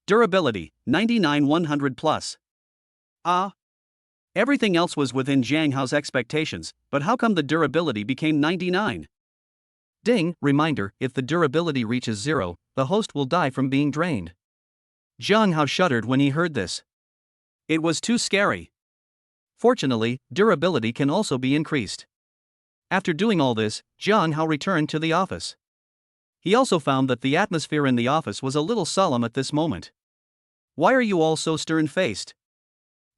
Durability, 99-100 plus. Everything else was within Jiang Hao's expectations, but how come the durability became 99? Ding, reminder, if the durability reaches 0, the host will die from being drained. Jiang Hao shuddered when he heard this. It was too scary. Fortunately, durability can also be increased. After doing all this, Jiang Hao returned to the office. He also found that the atmosphere in the office was a little solemn at this moment. Why are you all so stern-faced?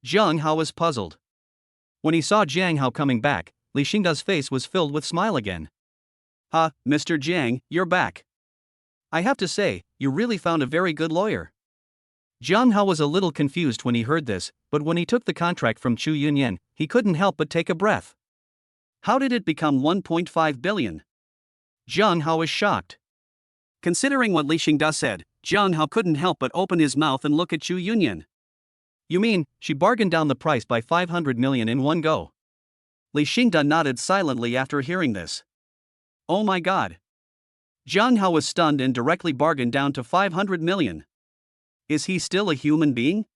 Jiang Hao was puzzled. When he saw Jiang Hao coming back, Li Xingda's face was filled with smile again. Mr. Jiang, you're back. I have to say, you really found a very good lawyer. Jiang Hao was a little confused when he heard this, but when he took the contract from Chu Yunyan, he couldn't help but take a breath. How did it become 1.5 billion? Jiang Hao was shocked. Considering what Li Xingda said, Jiang Hao couldn't help but open his mouth and look at Chu Yunyan. You mean, she bargained down the price by 500 million in one go? Li Xingda nodded silently after hearing this. Oh my god. Jiang Hao was stunned and directly bargained down to 500 million. Is he still a human being?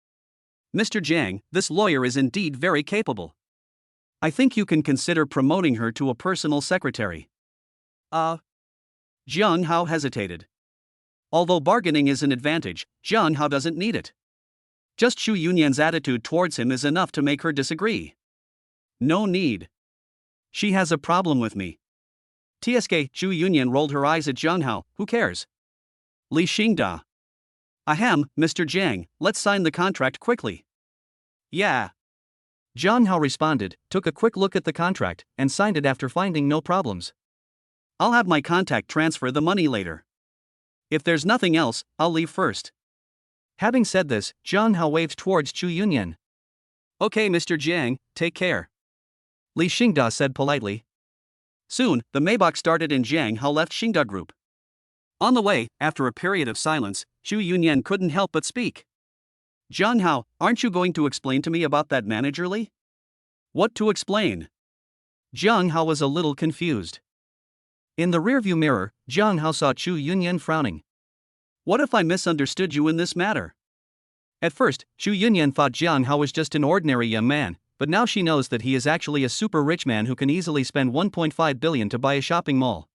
Mr. Jiang, this lawyer is indeed very capable. I think you can consider promoting her to a personal secretary. Jiang Hao hesitated. Although bargaining is an advantage, Jiang Hao doesn't need it. Just Chu Yunyan's attitude towards him is enough to make her disagree. No need. She has a problem with me. TSK, Chu Yunyan rolled her eyes at Jiang Hao, who cares? Li Xingda. Ahem, Mr. Jiang, let's sign the contract quickly. Yeah. Jiang Hao responded, took a quick look at the contract, and signed it after finding no problems. I'll have my contact transfer the money later. If there's nothing else, I'll leave first. Having said this, Jiang Hao waved towards Chu Yunyan. Okay, Mr. Jiang, take care. Li Xingda said politely. Soon, the Maybach started and Jiang Hao left Xingda Group. On the way, after a period of silence, Chu Yunyan couldn't help but speak. Jiang Hao, aren't you going to explain to me about that Manager Li? What to explain? Jiang Hao was a little confused. In the rearview mirror, Jiang Hao saw Chu Yunyan frowning. What if I misunderstood you in this matter? At first, Xu Yunyan thought Jiang Hao was just an ordinary young man, but now she knows that he is actually a super rich man who can easily spend 1.5 billion to buy a shopping mall.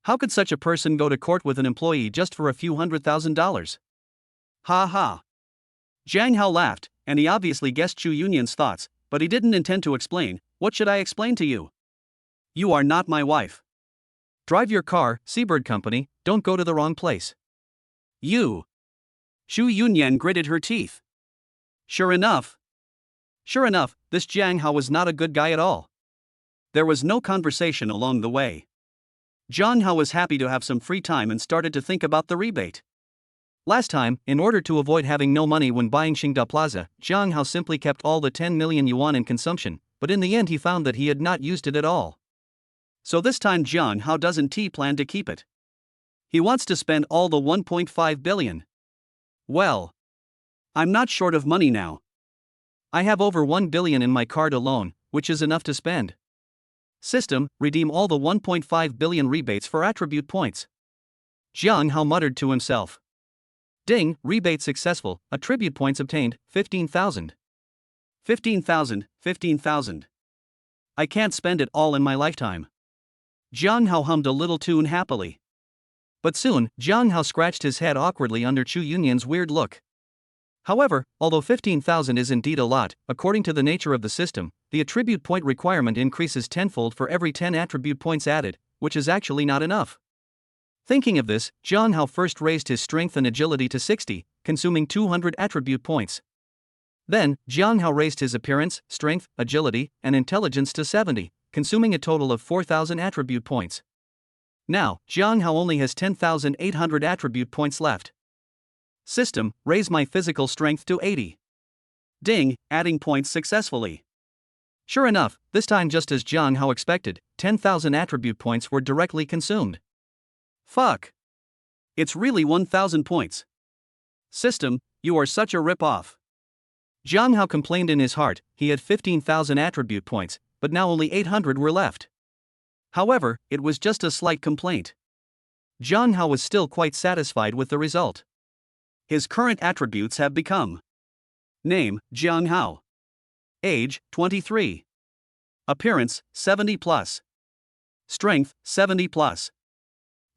How could such a person go to court with an employee just for a few $100,000? Ha ha. Jiang Hao laughed, and he obviously guessed Xu Yunyan's thoughts, but he didn't intend to explain. What should I explain to you? You are not my wife. Drive your car, Seabird Company, don't go to the wrong place. You. Xu Yunyan gritted her teeth. Sure enough, this Jiang Hao was not a good guy at all. There was no conversation along the way. Jiang Hao was happy to have some free time and started to think about the rebate. Last time, in order to avoid having no money when buying Xingda Plaza, Jiang Hao simply kept all the 10 million yuan in consumption, but in the end he found that he had not used it at all. So this time Jiang Hao doesn't plan to keep it. He wants to spend all the 1.5 billion. Well, I'm not short of money now. I have over 1 billion in my card alone, which is enough to spend. System, redeem all the 1.5 billion rebates for attribute points. Jiang Hao muttered to himself. Ding, rebate successful, attribute points obtained, 15,000. 15,000. I can't spend it all in my lifetime. Jiang Hao hummed a little tune happily. But soon, Jiang Hao scratched his head awkwardly under Xu Yunyan's weird look. However, although 15,000 is indeed a lot, according to the nature of the system, the attribute point requirement increases tenfold for every 10 attribute points added, which is actually not enough. Thinking of this, Jiang Hao first raised his strength and agility to 60, consuming 200 attribute points. Then, Jiang Hao raised his appearance, strength, agility, and intelligence to 70, consuming a total of 4,000 attribute points. Now, Jiang Hao only has 10,800 attribute points left. System, raise my physical strength to 80. Ding, adding points successfully. Sure enough, this time just as Jiang Hao expected, 10,000 attribute points were directly consumed. Fuck. It's really 1,000 points. System, you are such a rip-off. Jiang Hao complained in his heart. He had 15,000 attribute points, but now only 800 were left. However, it was just a slight complaint. Jiang Hao was still quite satisfied with the result. His current attributes have become: Name, Jiang Hao. Age, 23. Appearance, 70 plus. Strength, 70 plus.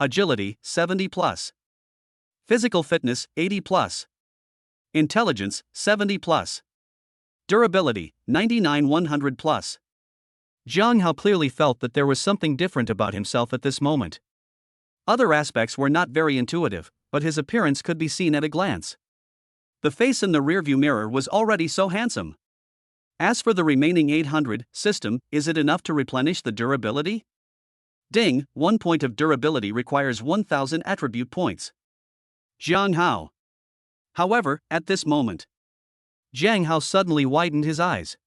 Agility, 70 plus. Physical fitness, 80 plus. Intelligence, 70 plus. Durability, 99-100 plus. Jiang Hao clearly felt that there was something different about himself at this moment. Other aspects were not very intuitive, but his appearance could be seen at a glance. The face in the rearview mirror was already so handsome. As for the remaining 800, system, is it enough to replenish the durability? Ding, 1 point of durability requires 1,000 attribute points. Jiang Hao. However, at this moment, Jiang Hao suddenly widened his eyes.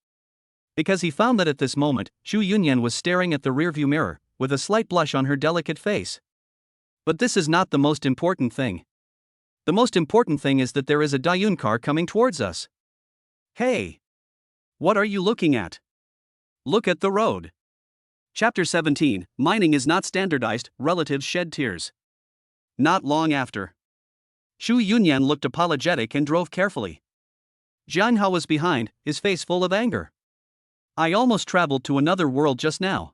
Because he found that at this moment, Xu Yunyan was staring at the rearview mirror, with a slight blush on her delicate face. But this is not the most important thing. The most important thing is that there is a Dayun car coming towards us. Hey! What are you looking at? Look at the road. Chapter 17, Mining is not standardized, relatives shed tears. Not long after, Xu Yunyan looked apologetic and drove carefully. Jiang Hao was behind, his face full of anger. I almost traveled to another world just now.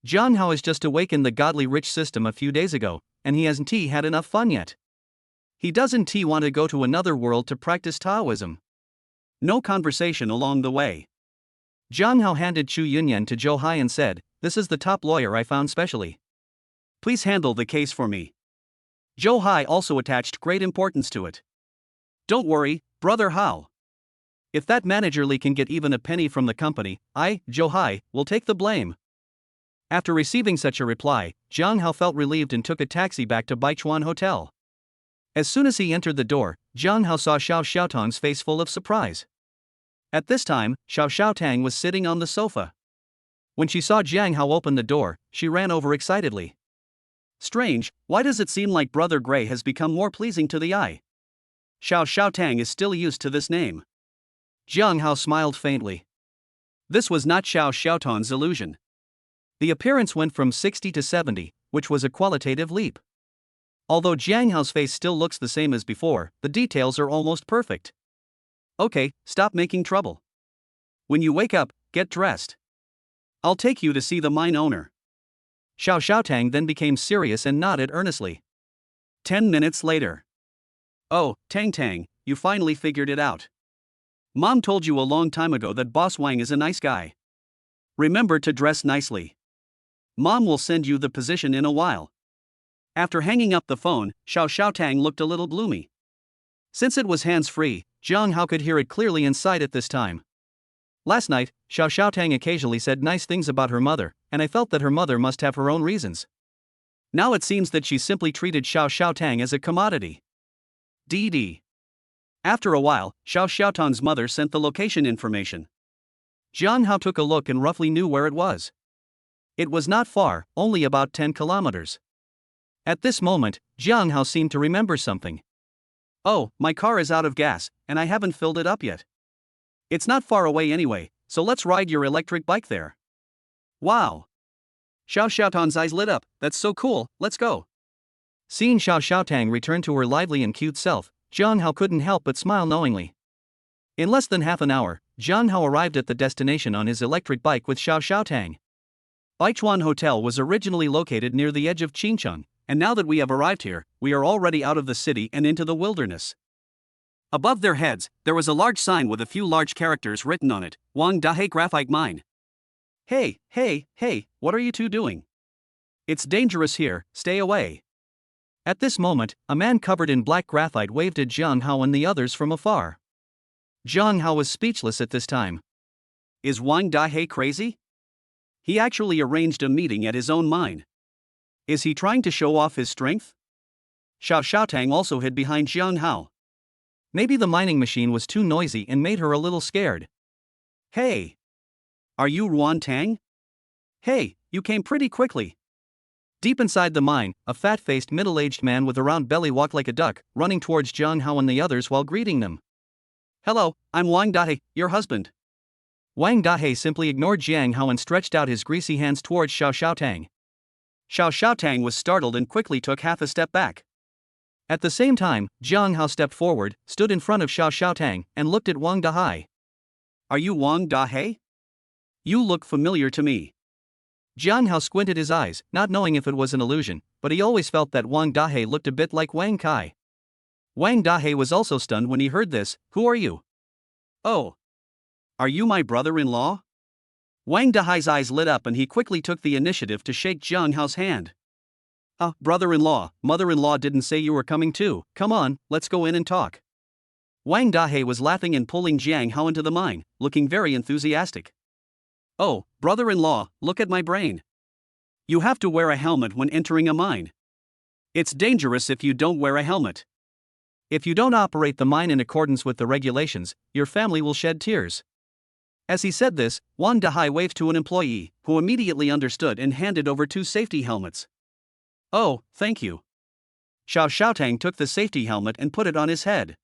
Jiang Hao has just awakened the godly rich system a few days ago, and he hasn't had enough fun yet. He doesn't want to go to another world to practice Taoism. No conversation along the way. Jiang Hao handed Xu Yunyan to Zhou Hai and said, "This is the top lawyer I found specially. Please handle the case for me." Zhou Hai also attached great importance to it. Don't worry, brother Hao. If that manager Li can get even a penny from the company, I, Zhou Hai, will take the blame. After receiving such a reply, Jiang Hao felt relieved and took a taxi back to Baichuan Hotel. As soon as he entered the door, Jiang Hao saw Xiao Xiaotang's face full of surprise. At this time, Xiao Xiaotang was sitting on the sofa. When she saw Jiang Hao open the door, she ran over excitedly. Strange, why does it seem like Brother Gray has become more pleasing to the eye? Xiao Xiaotang is still used to this name. Jiang Hao smiled faintly. This was not Xiao Xiaotang's illusion. The appearance went from 60 to 70, which was a qualitative leap. Although Jiang Hao's face still looks the same as before, the details are almost perfect. Okay, stop making trouble. When you wake up, get dressed. I'll take you to see the mine owner. Xiao Xiaotang then became serious and nodded earnestly. 10 minutes later. Oh, Tang Tang, you finally figured it out. Mom told you a long time ago that Boss Wang is a nice guy. Remember to dress nicely. Mom will send you the position in a while. After hanging up the phone, Xiao Xiaotang looked a little gloomy. Since it was hands-free, Jiang Hao could hear it clearly inside at this time. Last night, Xiao Xiaotang occasionally said nice things about her mother, and I felt that her mother must have her own reasons. Now it seems that she simply treated Xiao Xiaotang as a commodity. DD. After a while, Xiao Xiaotang's mother sent the location information. Jiang Hao took a look and roughly knew where it was. It was not far, only about 10 kilometers. At this moment, Jiang Hao seemed to remember something. Oh, my car is out of gas, and I haven't filled it up yet. It's not far away anyway, so let's ride your electric bike there. Wow! Xiao Xiaotang's eyes lit up. That's so cool, let's go. Seeing Xiao Xiaotang return to her lively and cute self, Jiang Hao couldn't help but smile knowingly. In less than half an hour, Jiang Hao arrived at the destination on his electric bike with Xiao Xiaotang. Baichuan Hotel was originally located near the edge of Qingcheng, and now that we have arrived here, we are already out of the city and into the wilderness. Above their heads, there was a large sign with a few large characters written on it, Wang Dahe Graphite Mine. Hey, what are you two doing? It's dangerous here, stay away. At this moment, a man covered in black graphite waved at Jiang Hao and the others from afar. Jiang Hao was speechless at this time. Is Wang Dahe crazy? He actually arranged a meeting at his own mine. Is he trying to show off his strength? Xiao Xiaotang also hid behind Jiang Hao. Maybe the mining machine was too noisy and made her a little scared. Hey! Are you Ruan Tang? Hey, you came pretty quickly. Deep inside the mine, a fat-faced middle-aged man with a round belly walked like a duck, running towards Jiang Hao and the others while greeting them. Hello, I'm Wang Dahe, your husband. Wang Dahe simply ignored Jiang Hao and stretched out his greasy hands towards Xiao Xiaotang. Xiao Xiaotang was startled and quickly took half a step back. At the same time, Jiang Hao stepped forward, stood in front of Xiao Xiaotang, and looked at Wang Dahe. Are you Wang Dahe? You look familiar to me. Jiang Hao squinted his eyes, not knowing if it was an illusion, but he always felt that Wang Dahe looked a bit like Wang Kai. Wang Dahe was also stunned when he heard this. Who are you? Oh. Are you my brother-in-law? Wang Dahe's eyes lit up and he quickly took the initiative to shake Jiang Hao's hand. Brother-in-law, mother-in-law didn't say you were coming too, come on, let's go in and talk. Wang Dahe was laughing and pulling Jiang Hao into the mine, looking very enthusiastic. Oh, brother-in-law, look at my brain. You have to wear a helmet when entering a mine. It's dangerous if you don't wear a helmet. If you don't operate the mine in accordance with the regulations, your family will shed tears. As he said this, Wang Dahe waved to an employee, who immediately understood and handed over 2 safety helmets. Oh, thank you. Xiao Xiaotang took the safety helmet and put it on his head.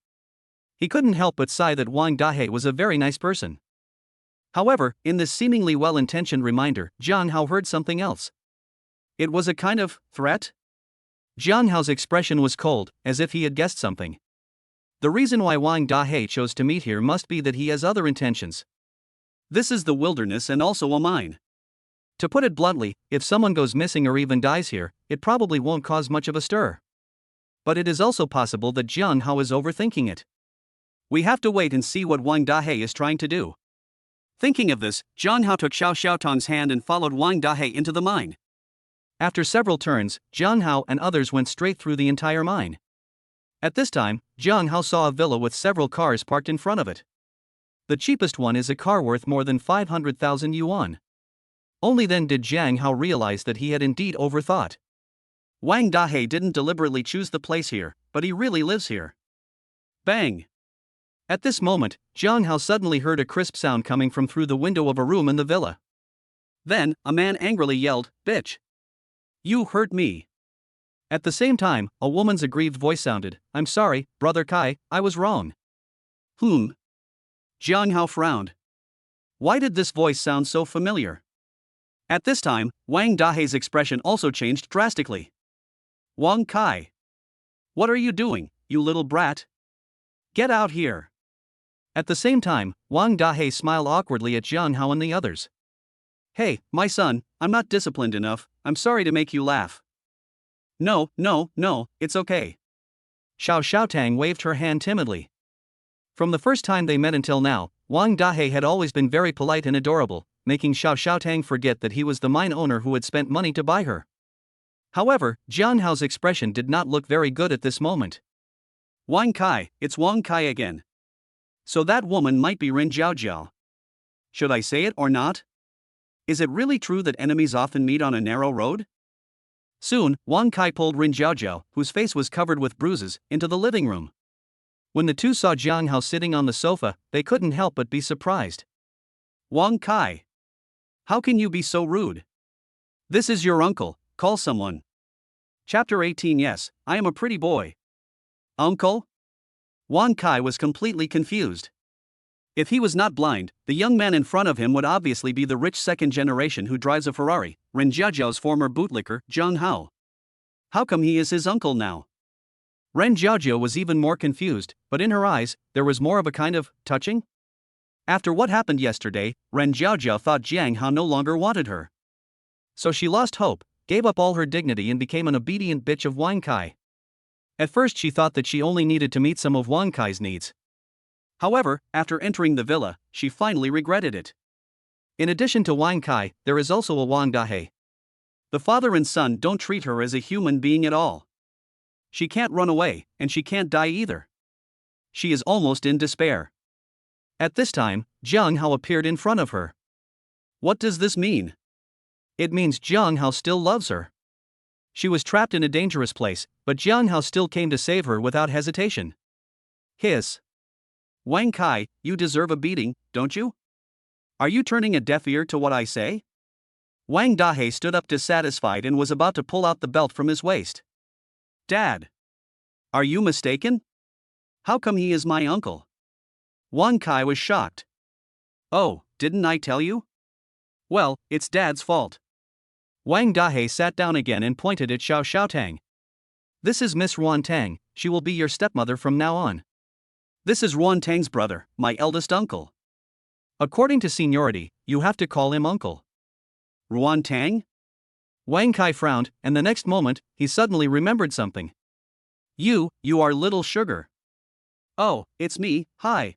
He couldn't help but sigh that Wang Dahe was a very nice person. However, in this seemingly well-intentioned reminder, Jiang Hao heard something else. It was a kind of threat? Jiang Hao's expression was cold, as if he had guessed something. The reason why Wang Dahe chose to meet here must be that he has other intentions. This is the wilderness and also a mine. To put it bluntly, if someone goes missing or even dies here, it probably won't cause much of a stir. But it is also possible that Jiang Hao is overthinking it. We have to wait and see what Wang Dahe is trying to do. Thinking of this, Jiang Hao took Xiao Xiaotang's hand and followed Wang Dahe into the mine. After several turns, Jiang Hao and others went straight through the entire mine. At this time, Jiang Hao saw a villa with several cars parked in front of it. The cheapest one is a car worth more than 500,000 yuan. Only then did Jiang Hao realize that he had indeed overthought. Wang Dahe didn't deliberately choose the place here, but he really lives here. Bang! At this moment, Jiang Hao suddenly heard a crisp sound coming from through the window of a room in the villa. Then, a man angrily yelled, "Bitch! You hurt me!" At the same time, a woman's aggrieved voice sounded, "I'm sorry, Brother Kai, I was wrong." Jiang Hao frowned. Why did this voice sound so familiar? At this time, Wang Dahe's expression also changed drastically. Wang Kai! What are you doing, you little brat? Get out here! At the same time, Wang Dahe smiled awkwardly at Jiang Hao and the others. Hey, my son, I'm not disciplined enough, I'm sorry to make you laugh. No, it's okay. Xiao Xiaotang waved her hand timidly. From the first time they met until now, Wang Dahe had always been very polite and adorable, making Xiao Xiaotang forget that he was the mine owner who had spent money to buy her. However, Jiang Hao's expression did not look very good at this moment. Wang Kai, it's Wang Kai again. So that woman might be Rin Jiaojiao. Should I say it or not? Is it really true that enemies often meet on a narrow road? Soon, Wang Kai pulled Rin Jiaojiao, whose face was covered with bruises, into the living room. When the two saw Jiang Hao sitting on the sofa, they couldn't help but be surprised. Wang Kai, how can you be so rude? This is your uncle, call someone. Chapter 18. Yes, I am a pretty boy. Uncle? Wang Kai was completely confused. If he was not blind, the young man in front of him would obviously be the rich second generation who drives a Ferrari, Ren Jiaojiao's former bootlicker, Jiang Hao. How come he is his uncle now? Ren Jiaojiao was even more confused, but in her eyes, there was more of a kind of touching. After what happened yesterday, Ren Jiaojiao thought Jiang Hao no longer wanted her. So she lost hope, gave up all her dignity and became an obedient bitch of Wang Kai. At first she thought that she only needed to meet some of Wang Kai's needs. However, after entering the villa, she finally regretted it. In addition to Wang Kai, there is also a Wang Dahe. The father and son don't treat her as a human being at all. She can't run away, and she can't die either. She is almost in despair. At this time, Jiang Hao appeared in front of her. What does this mean? It means Jiang Hao still loves her. She was trapped in a dangerous place, but Jiang Hao still came to save her without hesitation. Hiss. Wang Kai, you deserve a beating, don't you? Are you turning a deaf ear to what I say? Wang Dahe stood up dissatisfied and was about to pull out the belt from his waist. Dad. Are you mistaken? How come he is my uncle? Wang Kai was shocked. Oh, didn't I tell you? Well, it's Dad's fault. Wang Dahe sat down again and pointed at Xiao Xiaotang. This is Miss Ruan Tang, she will be your stepmother from now on. This is Ruan Tang's brother, my eldest uncle. According to seniority, you have to call him uncle. Ruan Tang? Wang Kai frowned, and the next moment, he suddenly remembered something. You are Little Sugar. Oh, it's me, hi.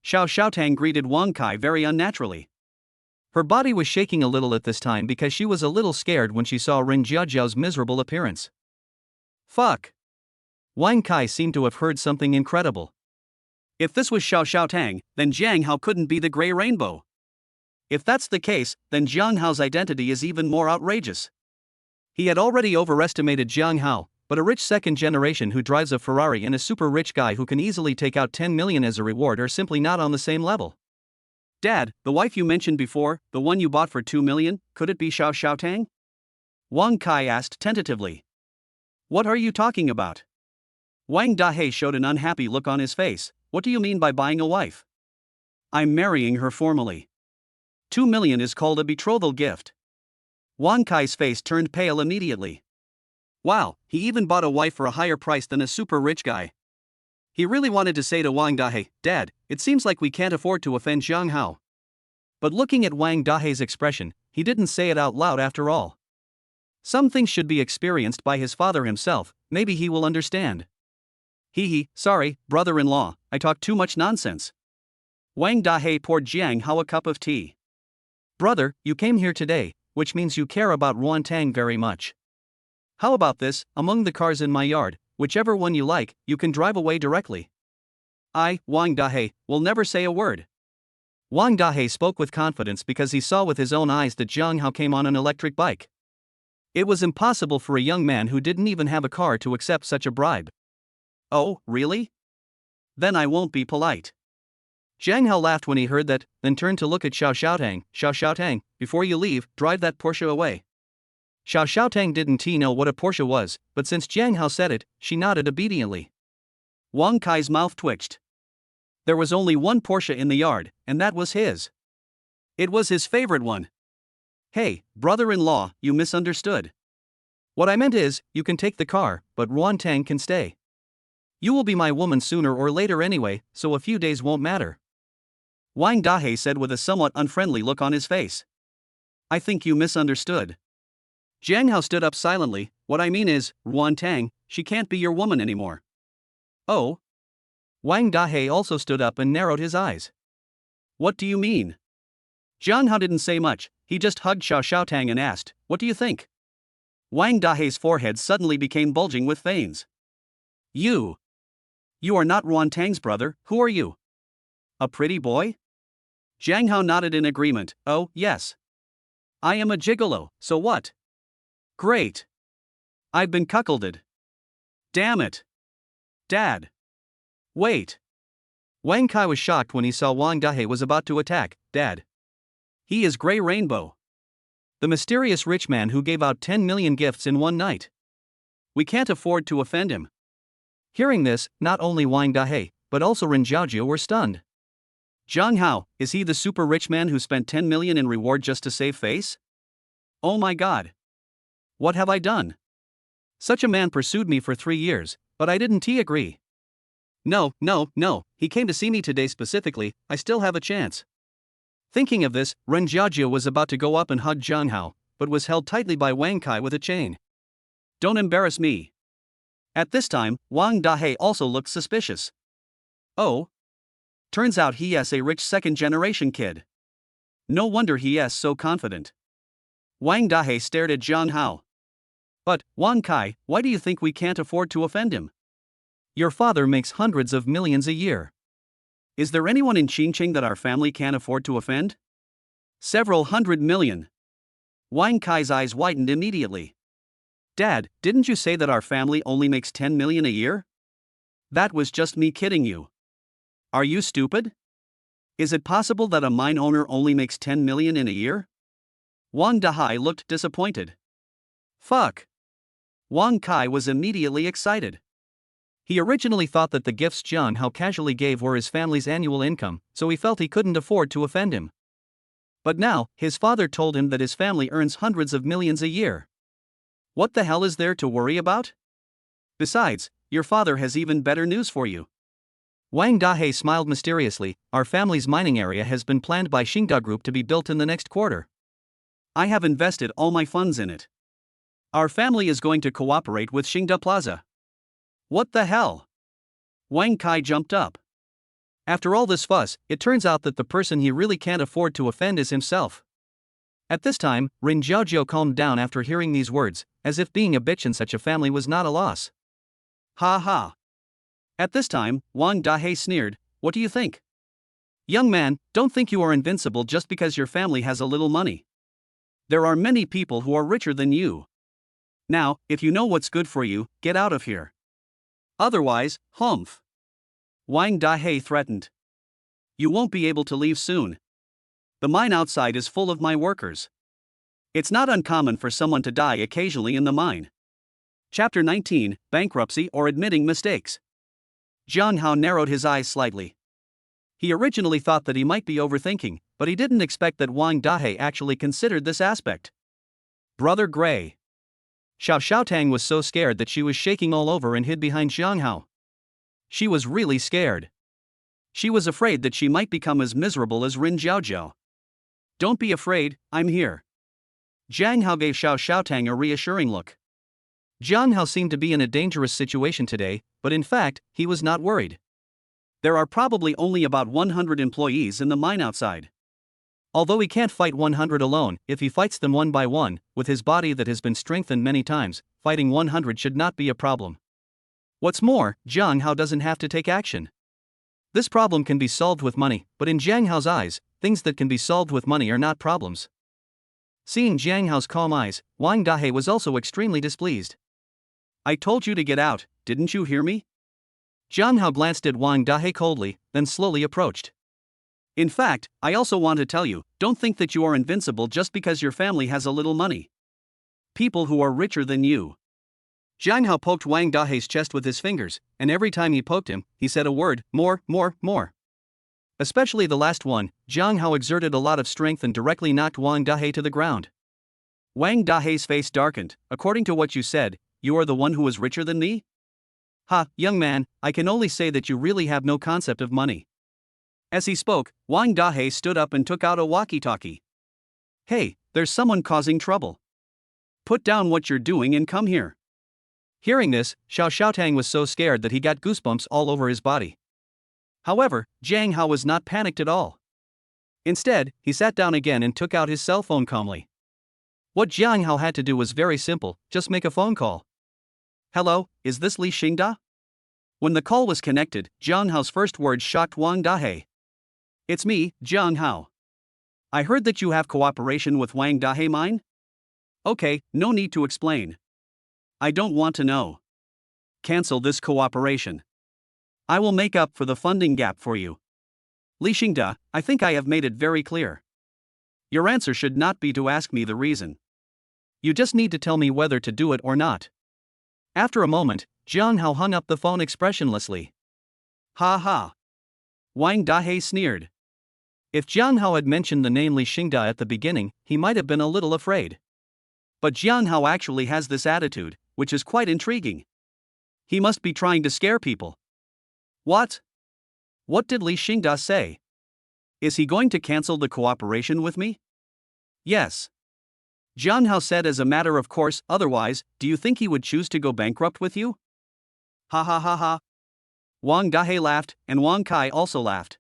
Xiao Xiaotang greeted Wang Kai very unnaturally. Her body was shaking a little at this time because she was a little scared when she saw Ren Jiaojiao's miserable appearance. Fuck. Wang Kai seemed to have heard something incredible. If this was Xiao Xiaotang, then Jiang Hao couldn't be the Grey Rainbow. If that's the case, then Jiang Hao's identity is even more outrageous. He had already overestimated Jiang Hao, but a rich second generation who drives a Ferrari and a super rich guy who can easily take out 10 million as a reward are simply not on the same level. Dad, the wife you mentioned before, the one you bought for 2 million, could it be Xiao Xiaotang? Wang Kai asked tentatively. What are you talking about? Wang Dahe showed an unhappy look on his face. What do you mean by buying a wife? I'm marrying her formally. 2 million is called a betrothal gift. Wang Kai's face turned pale immediately. Wow, he even bought a wife for a higher price than a super rich guy. He really wanted to say to Wang Dahe, Dad, it seems like we can't afford to offend Jiang Hao. But looking at Wang Dahe's expression, he didn't say it out loud after all. Some things should be experienced by his father himself, maybe he will understand. Sorry, brother-in-law, I talk too much nonsense. Wang Dahe poured Jiang Hao a cup of tea. Brother, you came here today, which means you care about Ruan Tang very much. How about this, among the cars in my yard, whichever one you like, you can drive away directly. I, Wang Dahe, will never say a word. Wang Dahe spoke with confidence because he saw with his own eyes that Jiang Hao came on an electric bike. It was impossible for a young man who didn't even have a car to accept such a bribe. Oh, really? Then I won't be polite. Jiang Hao laughed when he heard that, then turned to look at Xiao Xiaotang. Xiao Xiaotang, before you leave, drive that Porsche away. Xiao Xiaotang didn't know what a Porsche was, but since Jiang Hao said it, she nodded obediently. Wang Kai's mouth twitched. There was only one Porsche in the yard, and that was his. It was his favorite one. Hey, brother-in-law, you misunderstood. What I meant is, you can take the car, but Ruan Tang can stay. You will be my woman sooner or later anyway, so a few days won't matter. Wang Dahe said with a somewhat unfriendly look on his face. I think you misunderstood. Jiang Hao stood up silently. What I mean is, Ruan Tang, she can't be your woman anymore. Oh? Wang Dahe also stood up and narrowed his eyes. What do you mean? Jiang Hao didn't say much, he just hugged Xiao Xiaotang and asked, what do you think? Wang Dahe's forehead suddenly became bulging with veins. You are not Ruan Tang's brother, who are you? A pretty boy? Jiang Hao nodded in agreement. Oh, yes. I am a gigolo, so what? Great. I've been cuckolded. Damn it. Dad. Wait. Wang Kai was shocked when he saw Wang Dahe was about to attack. Dad. He is Grey Rainbow. The mysterious rich man who gave out 10 million gifts in one night. We can't afford to offend him. Hearing this, not only Wang Dahe, but also Ren Jiaojiu were stunned. Zhang Hao, is he the super rich man who spent 10 million in reward just to save face? Oh my god. What have I done? Such a man pursued me for 3 years, but I didn't agree. No, he came to see me today specifically, I still have a chance. Thinking of this, Ren Jiaojiu was about to go up and hug Zhang Hao, but was held tightly by Wang Kai with a chain. Don't embarrass me. At this time, Wang Dahe also looked suspicious. Oh? Turns out he is a rich second-generation kid. No wonder he is so confident. Wang Dahe stared at Zhang Hao. But, Wang Kai, why do you think we can't afford to offend him? Your father makes hundreds of millions a year. Is there anyone in Qingqing that our family can't afford to offend? Several hundred million. Wang Kai's eyes widened immediately. Dad, didn't you say that our family only makes 10 million a year? That was just me kidding you. Are you stupid? Is it possible that a mine owner only makes 10 million in a year? Wang Dahe looked disappointed. Fuck. Wang Kai was immediately excited. He originally thought that the gifts Zhang Hao casually gave were his family's annual income, so he felt he couldn't afford to offend him. But now, his father told him that his family earns hundreds of millions a year. What the hell is there to worry about? Besides, your father has even better news for you. Wang Dahe smiled mysteriously. Our family's mining area has been planned by Xingda Group to be built in the next quarter. I have invested all my funds in it. Our family is going to cooperate with Xingda Plaza. What the hell? Wang Kai jumped up. After all this fuss, it turns out that the person he really can't afford to offend is himself. At this time, Ren Jiaojiu calmed down after hearing these words, as if being a bitch in such a family was not a loss. Ha ha. At this time, Wang Dahe sneered, what do you think? Young man, don't think you are invincible just because your family has a little money. There are many people who are richer than you. Now, if you know what's good for you, get out of here. Otherwise, humph. Wang Dahe threatened. You won't be able to leave soon. The mine outside is full of my workers. It's not uncommon for someone to die occasionally in the mine. Chapter 19, Bankruptcy or Admitting Mistakes. Zhang Hao narrowed his eyes slightly. He originally thought that he might be overthinking, but he didn't expect that Wang Dahe actually considered this aspect. Brother Gray. Xiao Xiaotang was so scared that she was shaking all over and hid behind Zhang Hao. She was really scared. She was afraid that she might become as miserable as Ren Jiaojiu. Don't be afraid, I'm here. Zhang Hao gave Xiao Xiaotang a reassuring look. Zhang Hao seemed to be in a dangerous situation today, but in fact, he was not worried. There are probably only about 100 employees in the mine outside. Although he can't fight 100 alone, if he fights them one by one, with his body that has been strengthened many times, fighting 100 should not be a problem. What's more, Zhang Hao doesn't have to take action. This problem can be solved with money, but in Zhang Hao's eyes, things that can be solved with money are not problems. Seeing Zhang Hao's calm eyes, Wang Dahe was also extremely displeased. I told you to get out, didn't you hear me? Zhang Hao glanced at Wang Dahe coldly, then slowly approached. In fact, I also want to tell you, don't think that you are invincible just because your family has a little money. People who are richer than you. Zhang Hao poked Wang Dahe's chest with his fingers, and every time he poked him, he said a word, more. Especially the last one, Zhang Hao exerted a lot of strength and directly knocked Wang Dahe to the ground. Wang Dahe's face darkened. According to what you said, you are the one who is richer than me? Ha, young man, I can only say that you really have no concept of money. As he spoke, Wang Dahe stood up and took out a walkie-talkie. Hey, there's someone causing trouble. Put down what you're doing and come here. Hearing this, Xiao Xiaotang was so scared that he got goosebumps all over his body. However, Jiang Hao was not panicked at all. Instead, he sat down again and took out his cell phone calmly. What Jiang Hao had to do was very simple, just make a phone call. Hello, is this Li Xingda? When the call was connected, Jiang Hao's first words shocked Wang Dahe. It's me, Jiang Hao. I heard that you have cooperation with Wang Dahe mine? Okay, no need to explain. I don't want to know. Cancel this cooperation. I will make up for the funding gap for you. Li Xingda, I think I have made it very clear. Your answer should not be to ask me the reason. You just need to tell me whether to do it or not. After a moment, Jiang Hao hung up the phone expressionlessly. Ha ha. Wang Dahe sneered. If Jiang Hao had mentioned the name Li Xingda at the beginning, he might have been a little afraid. But Jiang Hao actually has this attitude, which is quite intriguing. He must be trying to scare people. What? What did Li Xingda say? Is he going to cancel the cooperation with me? Yes. Jiang Hao said as a matter of course, otherwise, do you think he would choose to go bankrupt with you? Ha ha ha ha. Wang Dahe laughed, and Wang Kai also laughed.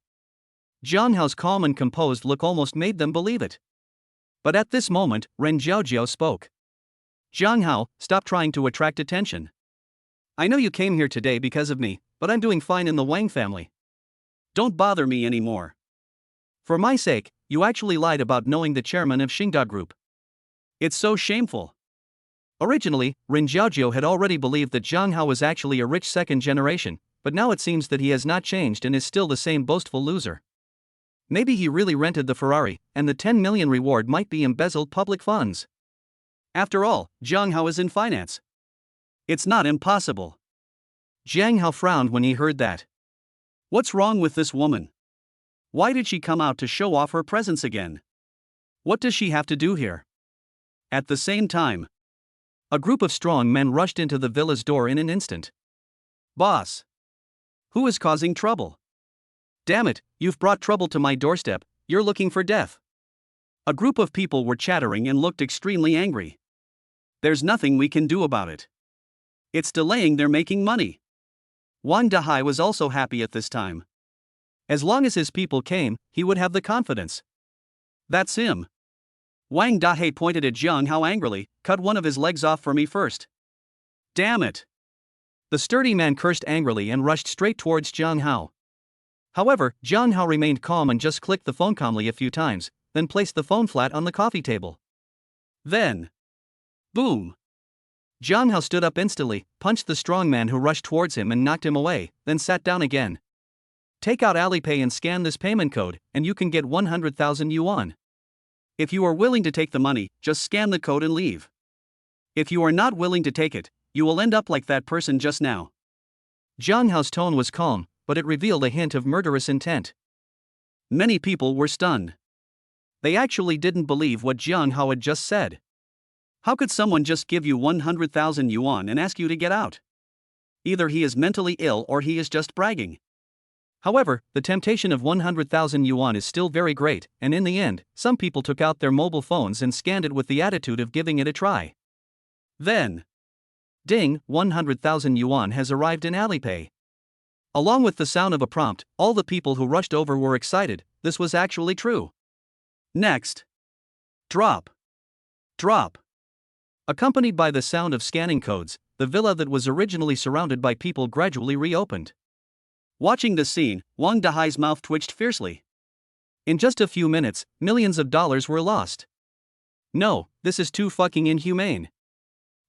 Jiang Hao's calm and composed look almost made them believe it. But at this moment, Ren Jiaojiao spoke. Jiang Hao, stop trying to attract attention. I know you came here today because of me, but I'm doing fine in the Wang family. Don't bother me anymore. For my sake, you actually lied about knowing the chairman of Xingda Group. It's so shameful. Originally, Ren Jiaojiao had already believed that Jiang Hao was actually a rich second generation, but now it seems that he has not changed and is still the same boastful loser. Maybe he really rented the Ferrari, and the 10 million reward might be embezzled public funds. After all, Jiang Hao is in finance. It's not impossible. Jiang Hao frowned when he heard that. What's wrong with this woman? Why did she come out to show off her presence again? What does she have to do here? At the same time, a group of strong men rushed into the villa's door in an instant. Boss. Who is causing trouble? Damn it, you've brought trouble to my doorstep, you're looking for death. A group of people were chattering and looked extremely angry. There's nothing we can do about it. It's delaying their making money. Wang Dahai was also happy at this time. As long as his people came, he would have the confidence. That's him. Wang Dahai pointed at Jiang Hao angrily, cut one of his legs off for me first. Damn it. The sturdy man cursed angrily and rushed straight towards Jiang Hao. However, Jiang Hao remained calm and just clicked the phone calmly a few times, then placed the phone flat on the coffee table. Then, boom. Jiang Hao stood up instantly, punched the strong man who rushed towards him and knocked him away, then sat down again. Take out Alipay and scan this payment code, and you can get 100,000 yuan. If you are willing to take the money, just scan the code and leave. If you are not willing to take it, you will end up like that person just now. Jiang Hao's tone was calm, but it revealed a hint of murderous intent. Many people were stunned. They actually didn't believe what Jiang Hao had just said. How could someone just give you 100,000 yuan and ask you to get out? Either he is mentally ill or he is just bragging. However, the temptation of 100,000 yuan is still very great, and in the end, some people took out their mobile phones and scanned it with the attitude of giving it a try. Then, ding, 100,000 yuan has arrived in Alipay. Along with the sound of a prompt, all the people who rushed over were excited. This was actually true. Next. Drop. Drop. Accompanied by the sound of scanning codes, the villa that was originally surrounded by people gradually reopened. Watching the scene, Wang Dahai's mouth twitched fiercely. In just a few minutes, millions of dollars were lost. No, this is too fucking inhumane.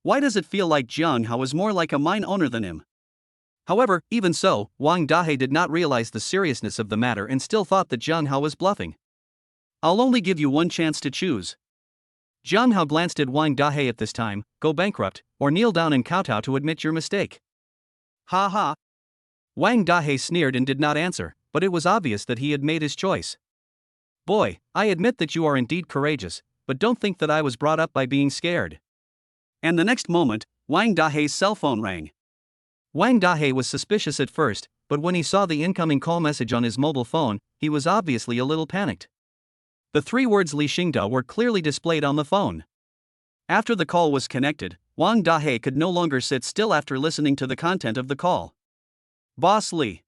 Why does it feel like Jiang Hao is more like a mine owner than him? However, even so, Wang Dahai did not realize the seriousness of the matter and still thought that Jiang Hao was bluffing. I'll only give you one chance to choose. Jiang Hao glanced at Wang Dahai at this time, go bankrupt, or kneel down and kowtow to admit your mistake. Ha ha. Wang Dahai sneered and did not answer, but it was obvious that he had made his choice. Boy, I admit that you are indeed courageous, but don't think that I was brought up by being scared. And the next moment, Wang Dahai's cell phone rang. Wang Dahe was suspicious at first, but when he saw the incoming call message on his mobile phone, he was obviously a little panicked. The 3 words Li Xingda were clearly displayed on the phone. After the call was connected, Wang Dahe could no longer sit still after listening to the content of the call. Boss Li.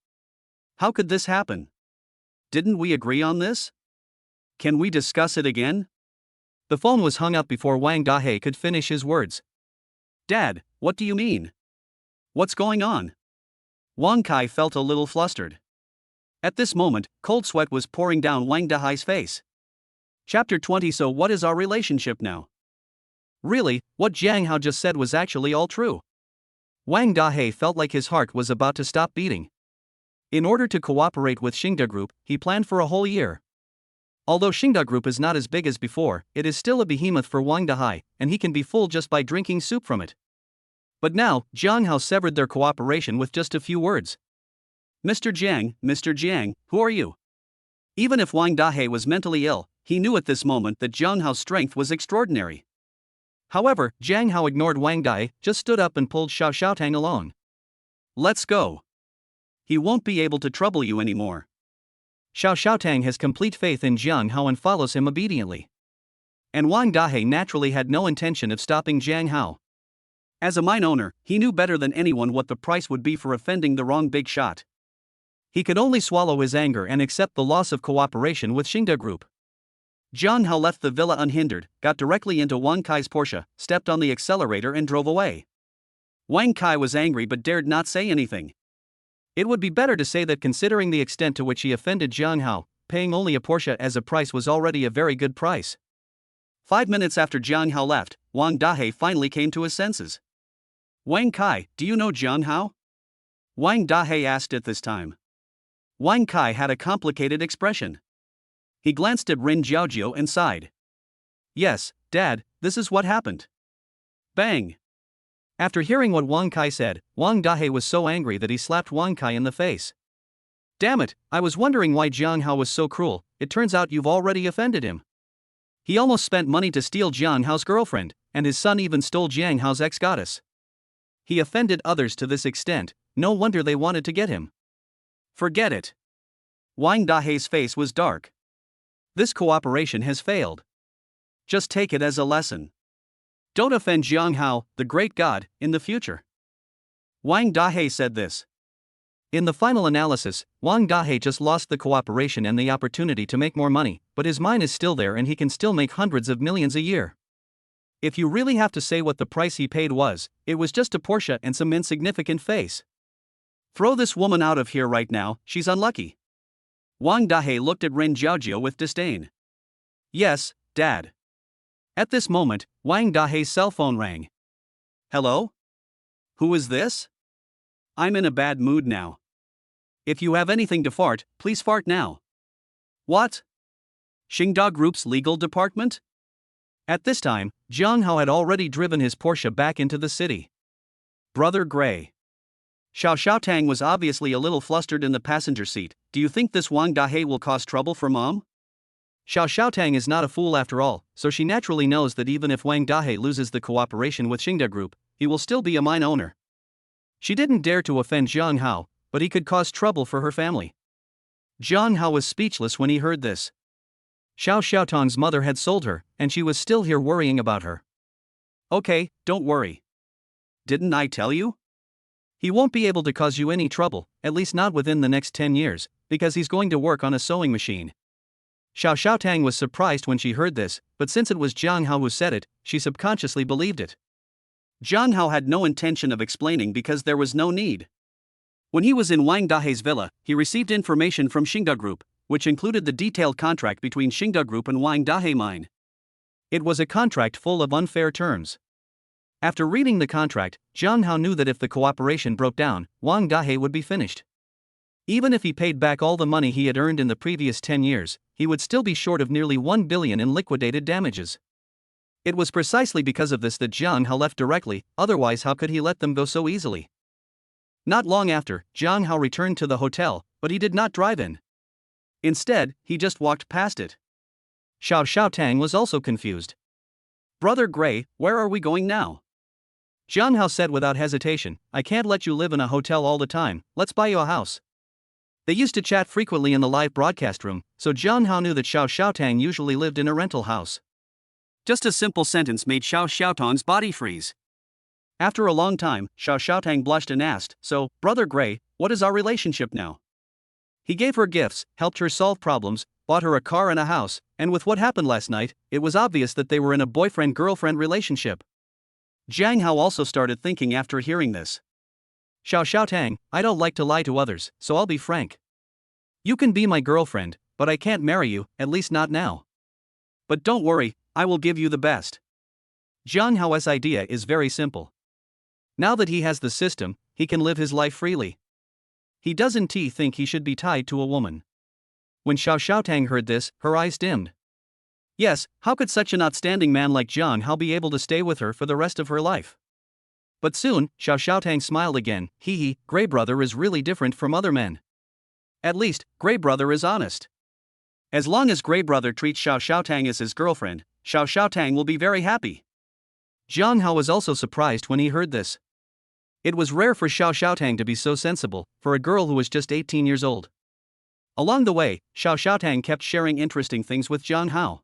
How could this happen? Didn't we agree on this? Can we discuss it again? The phone was hung up before Wang Dahe could finish his words. Dad, what do you mean? What's going on? Wang Kai felt a little flustered. At this moment, cold sweat was pouring down Wang Dahe's face. Chapter 20. So what is our relationship now? Really, what Jiang Hao just said was actually all true. Wang Dahe felt like his heart was about to stop beating. In order to cooperate with Xingda Group, he planned for a whole year. Although Xingda Group is not as big as before, it is still a behemoth for Wang Dahe, and he can be full just by drinking soup from it. But now, Jiang Hao severed their cooperation with just a few words. Mr. Jiang, who are you? Even if Wang Dahe was mentally ill, he knew at this moment that Jiang Hao's strength was extraordinary. However, Jiang Hao ignored Wang Dahe, just stood up and pulled Xiao Xiaotang along. Let's go. He won't be able to trouble you anymore. Xiao Xiaotang has complete faith in Jiang Hao and follows him obediently. And Wang Dahe naturally had no intention of stopping Jiang Hao. As a mine owner, he knew better than anyone what the price would be for offending the wrong big shot. He could only swallow his anger and accept the loss of cooperation with Xingda Group. Jiang Hao left the villa unhindered, got directly into Wang Kai's Porsche, stepped on the accelerator and drove away. Wang Kai was angry but dared not say anything. It would be better to say that considering the extent to which he offended Jiang Hao, paying only a Porsche as a price was already a very good price. 5 minutes after Jiang Hao left, Wang Dahe finally came to his senses. Wang Kai, do you know Jiang Hao? Wang Dahe asked at this time. Wang Kai had a complicated expression. He glanced at Rin Jiaojiao and sighed. Yes, Dad, this is what happened. Bang! After hearing what Wang Kai said, Wang Dahe was so angry that he slapped Wang Kai in the face. Damn it, I was wondering why Jiang Hao was so cruel. It turns out you've already offended him. He almost spent money to steal Jiang Hao's girlfriend, and his son even stole Jiang Hao's ex-goddess. He offended others to this extent, no wonder they wanted to get him. Forget it. Wang Dahe's face was dark. This cooperation has failed. Just take it as a lesson. Don't offend Jiang Hao, the great god, in the future. Wang Dahe said this. In the final analysis, Wang Dahe just lost the cooperation and the opportunity to make more money, but his mine is still there and he can still make hundreds of millions a year. If you really have to say what the price he paid was, it was just a Porsche and some insignificant face. Throw this woman out of here right now, she's unlucky. Wang Dahe looked at Ren Jiaojiao with disdain. Yes, Dad. At this moment, Wang Dahe's cell phone rang. Hello? Who is this? I'm in a bad mood now. If you have anything to fart, please fart now. What? Xingda Group's legal department? At this time, Jiang Hao had already driven his Porsche back into the city. Brother Gray. Xiao Xiaotang was obviously a little flustered in the passenger seat. Do you think this Wang Dahe will cause trouble for Mom? Xiao Xiaotang is not a fool after all, so she naturally knows that even if Wang Dahe loses the cooperation with Xingda Group, he will still be a mine owner. She didn't dare to offend Jiang Hao, but he could cause trouble for her family. Jiang Hao was speechless when he heard this. Xiao Xiaotang's mother had sold her, and she was still here worrying about her. Okay, don't worry. Didn't I tell you? He won't be able to cause you any trouble, at least not within the next 10 years, because he's going to work on a sewing machine. Xiao Xiaotang was surprised when she heard this, but since it was Jiang Hao who said it, she subconsciously believed it. Jiang Hao had no intention of explaining because there was no need. When he was in Wang Dahe's villa, he received information from Xingda Group, which included the detailed contract between Xingda Group and Wang Dahe Mine. It was a contract full of unfair terms. After reading the contract, Jiang Hao knew that if the cooperation broke down, Wang Dahe would be finished. Even if he paid back all the money he had earned in the previous 10 years, he would still be short of nearly 1 billion in liquidated damages. It was precisely because of this that Jiang Hao left directly, otherwise how could he let them go so easily? Not long after, Jiang Hao returned to the hotel, but he did not drive in. Instead, he just walked past it. Xiao Xiaotang was also confused. Brother Gray, where are we going now? Jiang Hao said without hesitation, I can't let you live in a hotel all the time, let's buy you a house. They used to chat frequently in the live broadcast room, so Jiang Hao knew that Xiao Xiaotang usually lived in a rental house. Just a simple sentence made Xiao Xiaotang's body freeze. After a long time, Xiao Xiaotang blushed and asked, So, Brother Gray, what is our relationship now? He gave her gifts, helped her solve problems, bought her a car and a house, and with what happened last night, it was obvious that they were in a boyfriend-girlfriend relationship. Jiang Hao also started thinking after hearing this. Xiao Xiaotang, I don't like to lie to others, so I'll be frank. You can be my girlfriend, but I can't marry you, at least not now. But don't worry, I will give you the best. Jiang Hao's idea is very simple. Now that he has the system, he can live his life freely. He doesn't think he should be tied to a woman. When Xiao Xiaotang heard this, her eyes dimmed. Yes, how could such an outstanding man like Jiang Hao be able to stay with her for the rest of her life? But soon, Xiao Xiaotang smiled again. Gray Brother is really different from other men. At least, Gray Brother is honest. As long as Gray Brother treats Xiao Xiaotang as his girlfriend, Xiao Xiaotang will be very happy. Jiang Hao was also surprised when he heard this. It was rare for Xiao Xiaotang to be so sensible, for a girl who was just 18 years old. Along the way, Xiao Xiaotang kept sharing interesting things with Jiang Hao.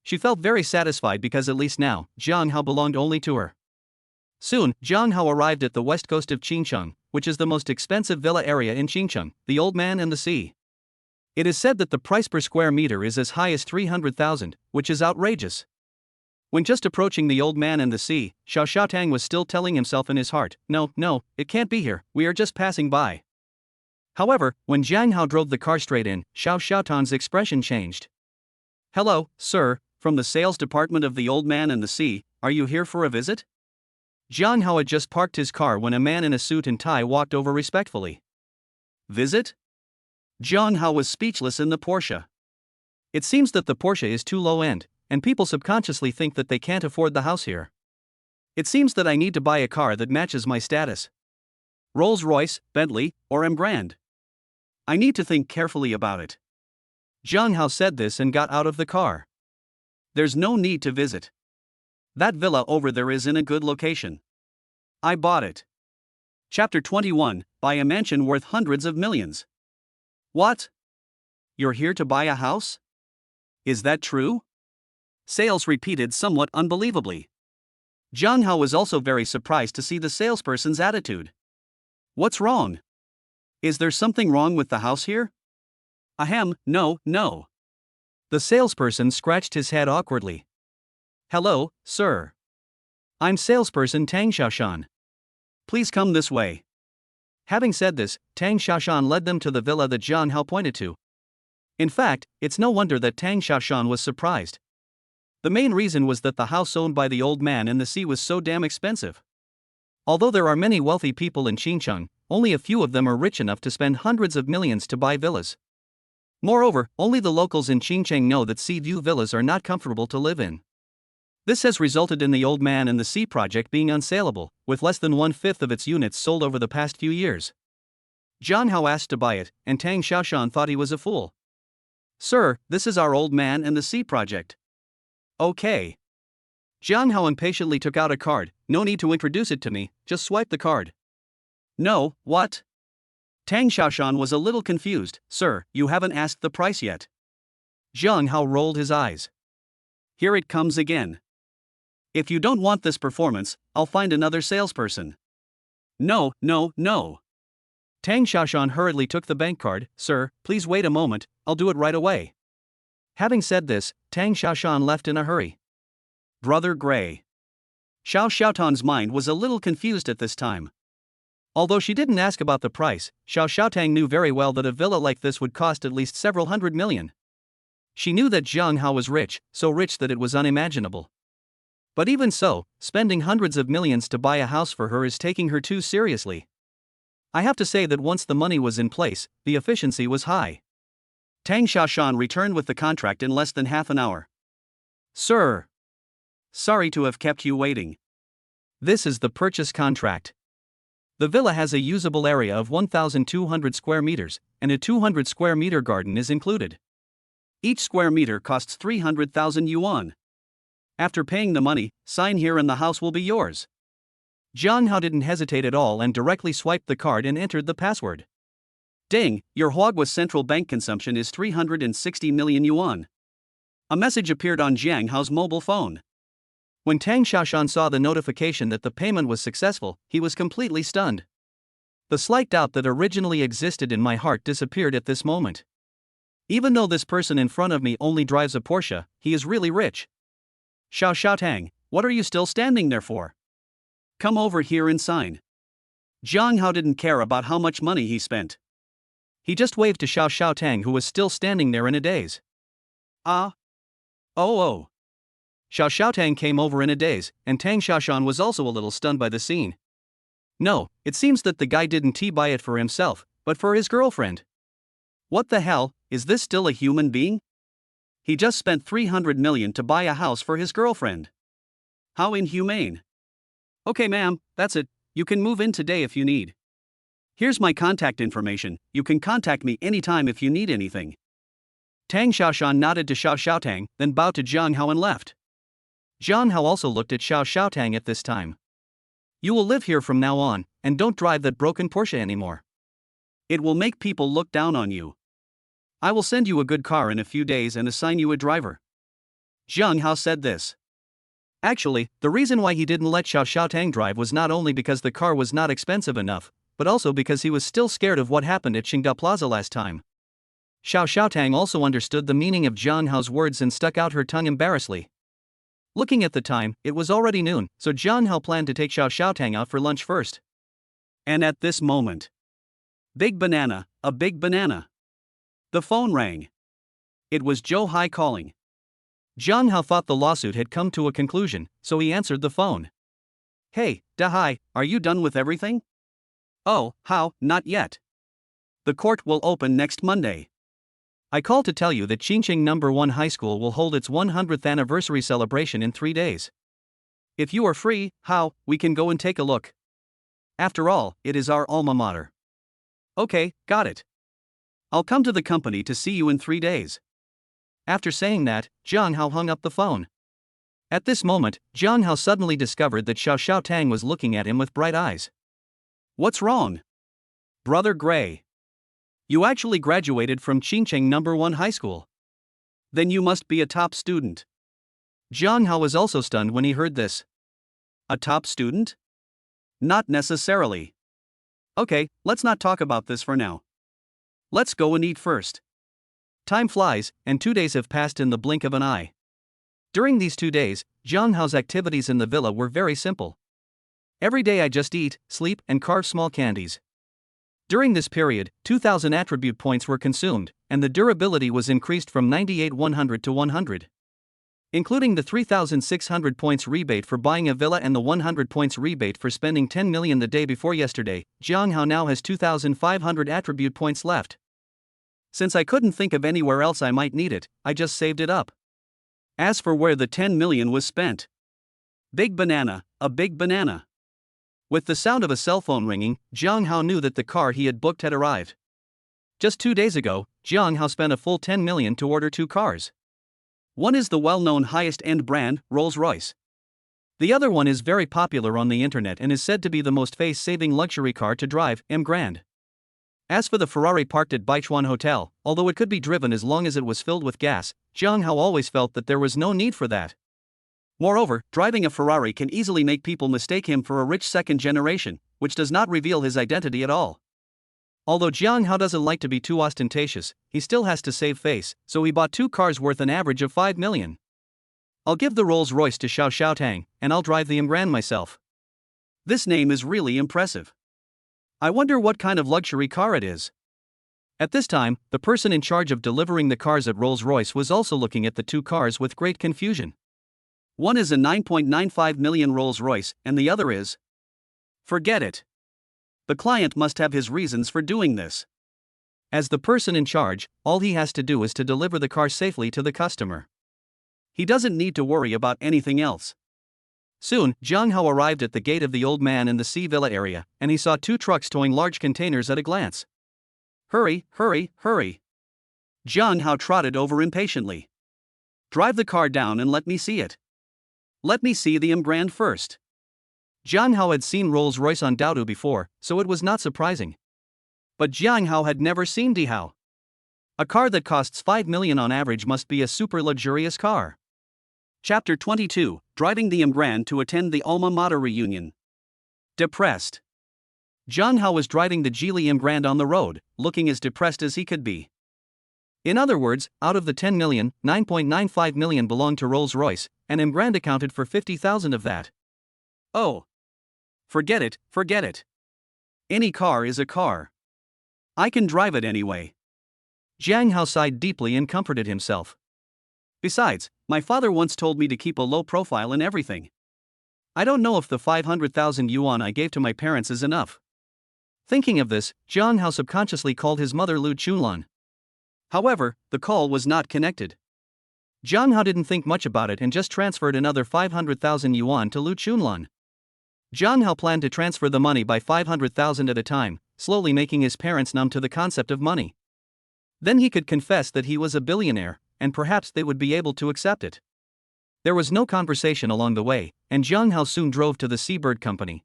She felt very satisfied because at least now, Jiang Hao belonged only to her. Soon, Jiang Hao arrived at the west coast of Qingcheng, which is the most expensive villa area in Qingcheng, the Old Man and the Sea. It is said that the price per square meter is as high as 300,000, which is outrageous. When just approaching the Old Man and the Sea, Xiao Xiaotang was still telling himself in his heart, No, it can't be here, we are just passing by. However, when Jiang Hao drove the car straight in, Xiao Xiaotang's expression changed. Hello, sir, from the sales department of the Old Man and the Sea, are you here for a visit? Jiang Hao had just parked his car when a man in a suit and tie walked over respectfully. Visit? Jiang Hao was speechless in the Porsche. It seems that the Porsche is too low-end, and people subconsciously think that they can't afford the house here. It seems that I need to buy a car that matches my status. Rolls-Royce, Bentley, or M Grand. I need to think carefully about it. Jiang Hao said this and got out of the car. There's no need to visit. That villa over there is in a good location. I bought it. Chapter 21, Buy a mansion worth hundreds of millions. What? You're here to buy a house? Is that true? Sales repeated somewhat unbelievably. Jiang Hao was also very surprised to see the salesperson's attitude. What's wrong? Is there something wrong with the house here? Ahem, no. The salesperson scratched his head awkwardly. Hello, sir. I'm salesperson Tang Xiaoshan. Please come this way. Having said this, Tang Xiaoshan led them to the villa that Jiang Hao pointed to. In fact, it's no wonder that Tang Xiaoshan was surprised. The main reason was that the house owned by the Old Man and the Sea was so damn expensive. Although there are many wealthy people in Qingcheng, only a few of them are rich enough to spend hundreds of millions to buy villas. Moreover, only the locals in Qingcheng know that sea view villas are not comfortable to live in. This has resulted in the Old Man and the Sea project being unsaleable, with less than 1/5 of its units sold over the past few years. Jiang Hao asked to buy it, and Tang Xiaoshan thought he was a fool. Sir, this is our Old Man and the Sea project. Okay. Jiang Hao impatiently took out a card. No need to introduce it to me, just swipe the card. No, what? Tang Xiaoshan was a little confused. Sir, you haven't asked the price yet. Jiang Hao rolled his eyes. Here it comes again. If you don't want this performance, I'll find another salesperson. No. Tang Xiaoshan hurriedly took the bank card. Sir, please wait a moment, I'll do it right away. Having said this, Tang Xiaoshan left in a hurry. Brother Gray. Xiao Xiaotang's mind was a little confused at this time. Although she didn't ask about the price, Xiao Xiaotang knew very well that a villa like this would cost at least several hundred million. She knew that Jiang Hao was rich, so rich that it was unimaginable. But even so, spending hundreds of millions to buy a house for her is taking her too seriously. I have to say that once the money was in place, the efficiency was high. Tang Xiaoshan returned with the contract in less than half an hour. Sir. Sorry to have kept you waiting. This is the purchase contract. The villa has a usable area of 1,200 square meters, and a 200 square meter garden is included. Each square meter costs 300,000 yuan. After paying the money, sign here and the house will be yours. Jiang Hao didn't hesitate at all and directly swiped the card and entered the password. Ding, your Huagua's central bank consumption is 360 million yuan. A message appeared on Jiang Hao's mobile phone. When Tang Xiaoshan saw the notification that the payment was successful, he was completely stunned. The slight doubt that originally existed in my heart disappeared at this moment. Even though this person in front of me only drives a Porsche, he is really rich. Xiao Tang, what are you still standing there for? Come over here and sign. Jiang Hao didn't care about how much money he spent. He just waved to Xiao Tang, who was still standing there in a daze. Ah. Oh. Xiao Tang came over in a daze, and Tang Xiaoshan was also a little stunned by the scene. No, it seems that the guy didn't buy it for himself, but for his girlfriend. What the hell, is this still a human being? He just spent 300 million to buy a house for his girlfriend. How inhumane. Okay ma'am, that's it, you can move in today if you need. Here's my contact information, you can contact me anytime if you need anything. Tang Xiaoshan nodded to Xiao Tang, then bowed to Jiang Hao and left. Jiang Hao also looked at Xiao Tang at this time. You will live here from now on, and don't drive that broken Porsche anymore. It will make people look down on you. I will send you a good car in a few days and assign you a driver. Jiang Hao said this. Actually, the reason why he didn't let Xiao Tang drive was not only because the car was not expensive enough, but also because he was still scared of what happened at Qingda Plaza last time. Xiao Tang also understood the meaning of Jiang Hao's words and stuck out her tongue embarrassedly. Looking at the time, it was already noon, so Jiang Hao planned to take Xiao Tang out for lunch first. And at this moment, big banana, a big banana. The phone rang. It was Zhou Hai calling. Jiang Hao thought the lawsuit had come to a conclusion, so he answered the phone. Hey, Da Hai, are you done with everything? Oh, how, not yet. The court will open next Monday. I called to tell you that Qingqing No. 1 High School will hold its 100th anniversary celebration in 3 days. If you are free, Hao, we can go and take a look. After all, it is our alma mater. Okay, got it. I'll come to the company to see you in 3 days. After saying that, Jiang Hao hung up the phone. At this moment, Jiang Hao suddenly discovered that Xiao Tang was looking at him with bright eyes. What's wrong? Brother Gray. You actually graduated from Qingqing No. 1 High School. Then you must be a top student. Jiang Hao was also stunned when he heard this. A top student? Not necessarily. Okay, let's not talk about this for now. Let's go and eat first. Time flies, and 2 days have passed in the blink of an eye. During these 2 days, Jiang Hao's activities in the villa were very simple. Every day I just eat, sleep, and carve small candies. During this period, 2,000 attribute points were consumed, and the durability was increased from 98-100 to 100. Including the 3,600 points rebate for buying a villa and the 100 points rebate for spending 10 million the day before yesterday, Jiang Hao now has 2,500 attribute points left. Since I couldn't think of anywhere else I might need it, I just saved it up. As for where the 10 million was spent. Big banana, a big banana. With the sound of a cell phone ringing, Jiang Hao knew that the car he had booked had arrived. Just 2 days ago, Jiang Hao spent a full 10 million to order 2 cars. One is the well-known highest-end brand, Rolls-Royce. The other one is very popular on the internet and is said to be the most face-saving luxury car to drive, M Grand. As for the Ferrari parked at Baichuan Hotel, although it could be driven as long as it was filled with gas, Jiang Hao always felt that there was no need for that. Moreover, driving a Ferrari can easily make people mistake him for a rich second generation, which does not reveal his identity at all. Although Jiang Hao doesn't like to be too ostentatious, he still has to save face, so he bought 2 cars worth an average of 5 million. I'll give the Rolls-Royce to Xiao Tang, and I'll drive the M Grand myself. This name is really impressive. I wonder what kind of luxury car it is. At this time, the person in charge of delivering the cars at Rolls-Royce was also looking at the 2 cars with great confusion. One is a 9.95 million Rolls-Royce, and the other is... Forget it. The client must have his reasons for doing this. As the person in charge, all he has to do is to deliver the car safely to the customer. He doesn't need to worry about anything else. Soon, Jiang Hao arrived at the gate of the old man in the Sea Villa area, and he saw 2 trucks towing large containers at a glance. Hurry, hurry, hurry. Jiang Hao trotted over impatiently. Drive the car down and let me see it. Let me see the M Grand first. Jiang Hao had seen Rolls-Royce on Daodu before, so it was not surprising. But Jiang Hao had never seen Dihao. A car that costs 5 million on average must be a super luxurious car. Chapter 22, Driving the Imgrand to attend the alma mater reunion. Depressed. Jiang Hao was driving the Geely Imgrand on the road, looking as depressed as he could be. In other words, out of the 10 million, 9.95 million belonged to Rolls-Royce, and Imgrand accounted for 50,000 of that. Oh. Forget it, forget it. Any car is a car. I can drive it anyway. Jiang Hao sighed deeply and comforted himself. Besides, my father once told me to keep a low profile in everything. I don't know if the 500,000 yuan I gave to my parents is enough. Thinking of this, Jiang Hao subconsciously called his mother Lu Chunlan. However, the call was not connected. Jiang Hao didn't think much about it and just transferred another 500,000 yuan to Lu Chunlan. Jiang Hao planned to transfer the money by 500,000 at a time, slowly making his parents numb to the concept of money. Then he could confess that he was a billionaire, and perhaps they would be able to accept it. There was no conversation along the way, and Jiang Hao soon drove to the Seabird company.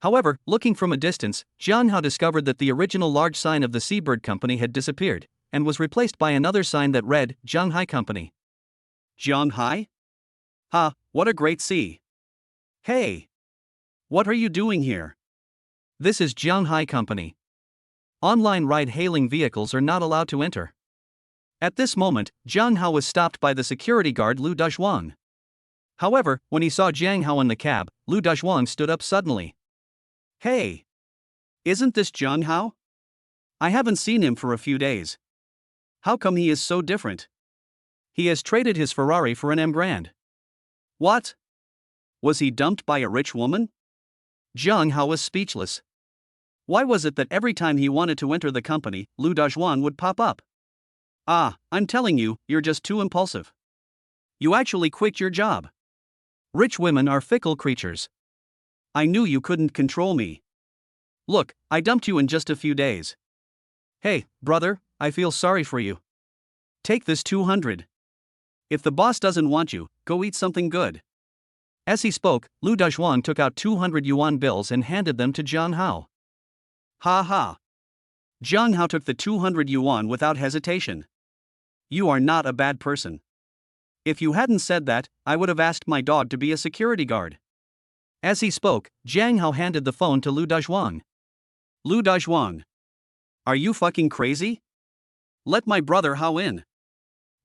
However, looking from a distance, Jiang Hao discovered that the original large sign of the Seabird company had disappeared, and was replaced by another sign that read, Zhanghai Company. Zhanghai? Ha, what a great sea. Hey! What are you doing here? This is Zhanghai Company. Online ride-hailing vehicles are not allowed to enter. At this moment, Jiang Hao was stopped by the security guard Lu Dazhuang. However, when he saw Jiang Hao in the cab, Lu Dazhuang stood up suddenly. Hey! Isn't this Jiang Hao? I haven't seen him for a few days. How come he is so different? He has traded his Ferrari for an Emgrand. What? Was he dumped by a rich woman? Jiang Hao was speechless. Why was it that every time he wanted to enter the company, Lu Dazhuang would pop up? Ah, I'm telling you, you're just too impulsive. You actually quit your job. Rich women are fickle creatures. I knew you couldn't control me. Look, I dumped you in just a few days. Hey, brother, I feel sorry for you. Take this 200. If the boss doesn't want you, go eat something good. As he spoke, Lu Dazhuang took out 200 yuan bills and handed them to Jiang Hao. Ha ha. Jiang Hao took the 200 yuan without hesitation. You are not a bad person. If you hadn't said that, I would have asked my dog to be a security guard. As he spoke, Jiang Hao handed the phone to Lu Dazhuang. Lu Dazhuang. Are you fucking crazy? Let my brother Hao in.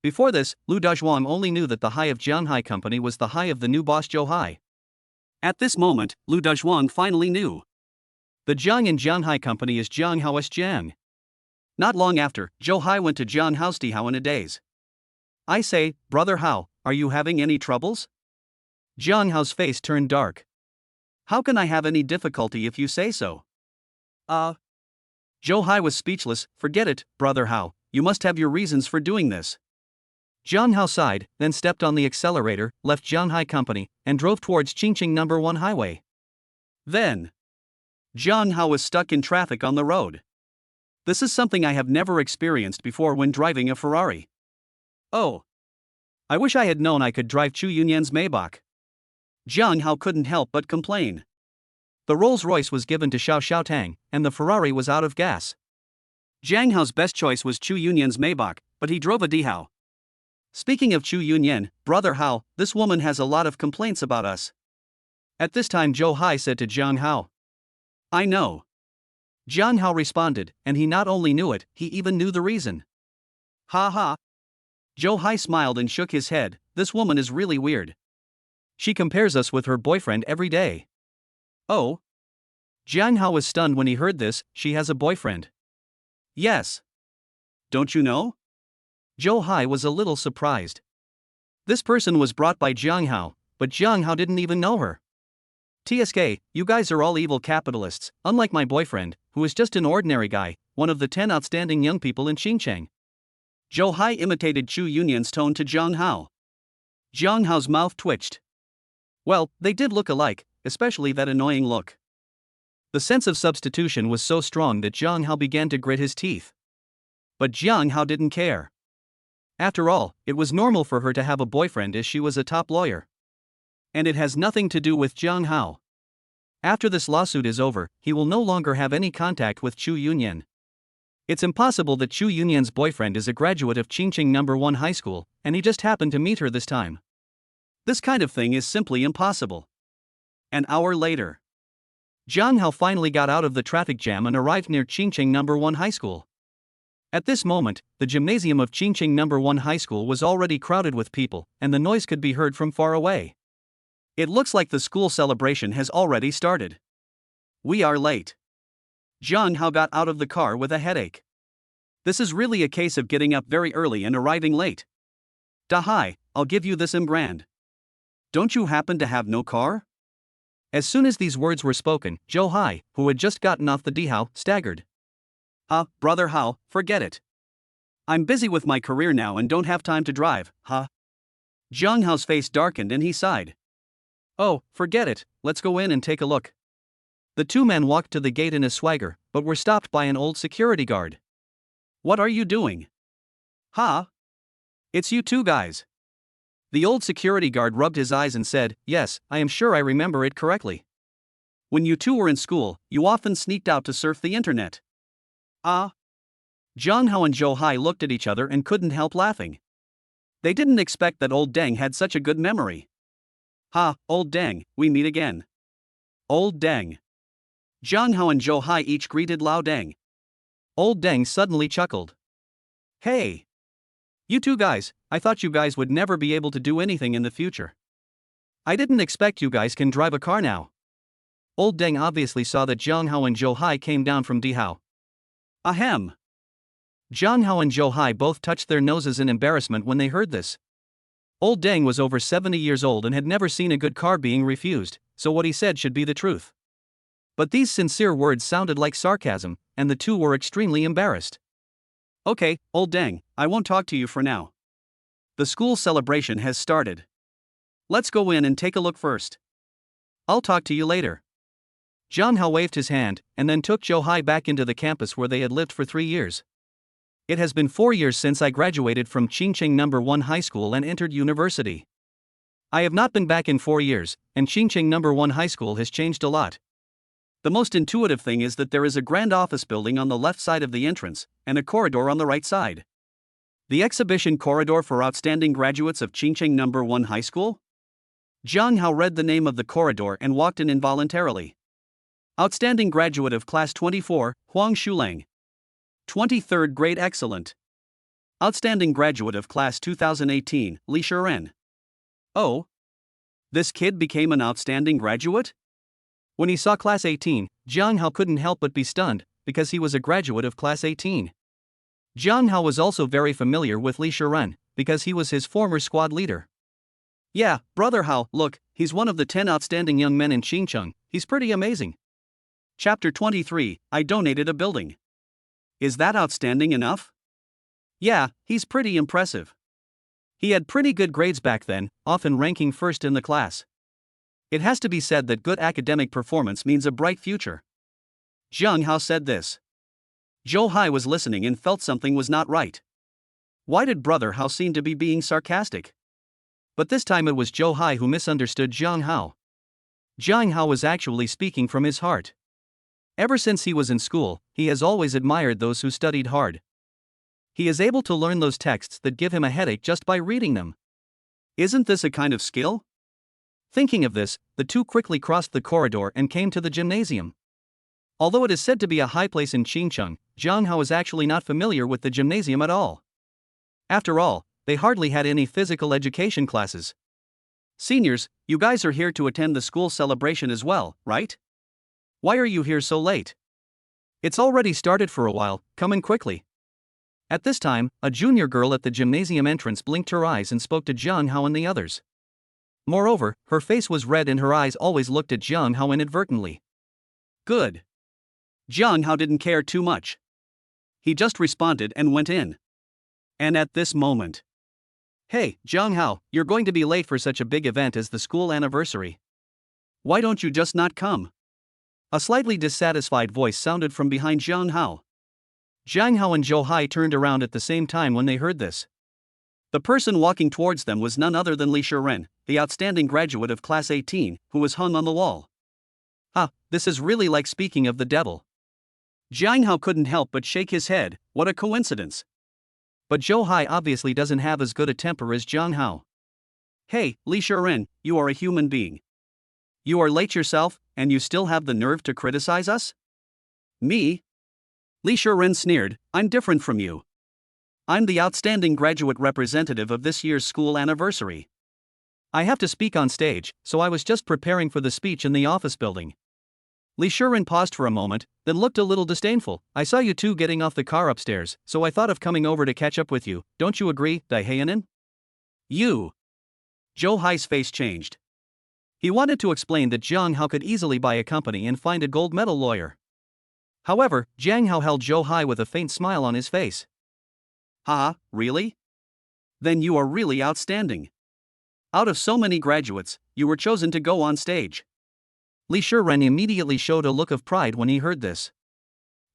Before this, Lu Dazhuang only knew that the high of Zhanghai Company was the high of the new boss Zhou Hai. At this moment, Lu Dazhuang finally knew. The Jiang in Zhanghai Company is Jiang Hao's Jiang. Not long after, Zhou Hai went to Jiang Hao's Dihao in a daze. I say, brother Hao, are you having any troubles? Jiang Hao's face turned dark. How can I have any difficulty if you say so? Zhou Hai was speechless. Forget it, brother Hao, you must have your reasons for doing this. Jiang Hao sighed, then stepped on the accelerator, left Zhanghai Company, and drove towards Qingqing No. 1 highway. Then, Jiang Hao was stuck in traffic on the road. This is something I have never experienced before when driving a Ferrari. Oh. I wish I had known I could drive Chu Yunyan's Maybach. Jiang Hao couldn't help but complain. The Rolls-Royce was given to Xiao Xiaotang, and the Ferrari was out of gas. Jiang Hao's best choice was Chu Yunyan's Maybach, but he drove a Dihao. Speaking of Chu Yunyan, brother Hao, this woman has a lot of complaints about us. At this time Zhou Hai said to Jiang Hao. I know. Jiang Hao responded, and he not only knew it, he even knew the reason. Ha ha. Zhou Hai smiled and shook his head. This woman is really weird. She compares us with her boyfriend every day. Oh? Jiang Hao was stunned when he heard this. She has a boyfriend. Yes. Don't you know? Zhou Hai was a little surprised. This person was brought by Jiang Hao, but Jiang Hao didn't even know her. TSK, you guys are all evil capitalists, unlike my boyfriend, who is just an ordinary guy, one of the 10 outstanding young people in Xinjiang. Zhou Hai imitated Chu Yunyan's tone to Jiang Hao. Jiang Hao's mouth twitched. Well, they did look alike, especially that annoying look. The sense of substitution was so strong that Jiang Hao began to grit his teeth. But Jiang Hao didn't care. After all, it was normal for her to have a boyfriend as she was a top lawyer. And it has nothing to do with Jiang Hao. After this lawsuit is over, he will no longer have any contact with Chu Yunyan. It's impossible that Chu Yunyan's boyfriend is a graduate of Qingqing No. 1 High School, and he just happened to meet her this time. This kind of thing is simply impossible. An hour later, Jiang Hao finally got out of the traffic jam and arrived near Qingqing No. 1 High School. At this moment, the gymnasium of Qingqing No. 1 High School was already crowded with people, and the noise could be heard from far away. It looks like the school celebration has already started. We are late. Jiang Hao got out of the car with a headache. This is really a case of getting up very early and arriving late. Dahai, I'll give you this brand. Don't you happen to have no car? As soon as these words were spoken, Zhou Hai, who had just gotten off the Dihao, staggered. Brother Hao, forget it. I'm busy with my career now and don't have time to drive, huh? Jiang Hao's face darkened and he sighed. Oh, forget it, let's go in and take a look. The two men walked to the gate in a swagger, but were stopped by an old security guard. What are you doing? Huh? It's you two guys. The old security guard rubbed his eyes and said, Yes, I am sure I remember it correctly. When you two were in school, you often sneaked out to surf the internet. Jiang Hao and Zhou Hai looked at each other and couldn't help laughing. They didn't expect that old Deng had such a good memory. Old Deng, we meet again. Old Deng. Jiang Hao and Zhou Hai each greeted Lao Deng. Old Deng suddenly chuckled. Hey! You two guys, I thought you guys would never be able to do anything in the future. I didn't expect you guys can drive a car now. Old Deng obviously saw that Jiang Hao and Zhou Hai came down from Dihao. Ahem. Jiang Hao and Zhou Hai both touched their noses in embarrassment when they heard this. Old Deng was over 70 years old and had never seen a good car being refused, so what he said should be the truth. But these sincere words sounded like sarcasm, and the two were extremely embarrassed. Okay, old Deng, I won't talk to you for now. The school celebration has started. Let's go in and take a look first. I'll talk to you later. Jiang Hao waved his hand, and then took Zhou Hai back into the campus where they had lived for 3 years. It has been 4 years since I graduated from Qingqing No. 1 High School and entered university. I have not been back in 4 years, and Qingqing No. 1 High School has changed a lot. The most intuitive thing is that there is a grand office building on the left side of the entrance, and a corridor on the right side. The exhibition corridor for outstanding graduates of Qingqing No. 1 High School? Jiang Hao read the name of the corridor and walked in involuntarily. Outstanding graduate of Class 24, Huang Shulang. 23rd grade excellent. Outstanding graduate of Class 2018, Li Shiren. Oh? This kid became an outstanding graduate? When he saw Class 18, Jiang Hao couldn't help but be stunned, because he was a graduate of Class 18. Jiang Hao was also very familiar with Li Shiren, because he was his former squad leader. Yeah, Brother Hao, look, he's one of the 10 outstanding young men in Xincheng, he's pretty amazing. Chapter 23, I donated a building. Is that outstanding enough? Yeah, he's pretty impressive. He had pretty good grades back then, often ranking first in the class. It has to be said that good academic performance means a bright future. Jiang Hao said this. Zhou Hai was listening and felt something was not right. Why did Brother Hao seem to be being sarcastic? But this time it was Zhou Hai who misunderstood Jiang Hao. Jiang Hao was actually speaking from his heart. Ever since he was in school, he has always admired those who studied hard. He is able to learn those texts that give him a headache just by reading them. Isn't this a kind of skill? Thinking of this, the two quickly crossed the corridor and came to the gymnasium. Although it is said to be a high place in Xincheng, Jiang Hao is actually not familiar with the gymnasium at all. After all, they hardly had any physical education classes. Seniors, you guys are here to attend the school celebration as well, right? Why are you here so late? It's already started for a while, come in quickly. At this time, a junior girl at the gymnasium entrance blinked her eyes and spoke to Jiang Hao and the others. Moreover, her face was red and her eyes always looked at Jiang Hao inadvertently. Good. Jiang Hao didn't care too much. He just responded and went in. And at this moment. Hey, Jiang Hao, you're going to be late for such a big event as the school anniversary. Why don't you just not come? A slightly dissatisfied voice sounded from behind Jiang Hao. Jiang Hao and Zhou Hai turned around at the same time when they heard this. The person walking towards them was none other than Li Shiren, the outstanding graduate of Class 18, who was hung on the wall. This is really like speaking of the devil. Jiang Hao couldn't help but shake his head. What a coincidence. But Zhou Hai obviously doesn't have as good a temper as Jiang Hao. Hey, Li Shiren, you are a human being. You are late yourself, and you still have the nerve to criticize us? Me? Li Shiren sneered, I'm different from you. I'm the outstanding graduate representative of this year's school anniversary. I have to speak on stage, so I was just preparing for the speech in the office building. Li Shiren paused for a moment, then looked a little disdainful. I saw you two getting off the car upstairs, so I thought of coming over to catch up with you. Don't you agree, Dai Heianen? You. Zhou Hai's face changed. He wanted to explain that Jiang Hao could easily buy a company and find a gold medal lawyer. However, Jiang Hao held Zhou Hai with a faint smile on his face. Really? Then you are really outstanding. Out of so many graduates, you were chosen to go on stage. Li Shiren immediately showed a look of pride when he heard this.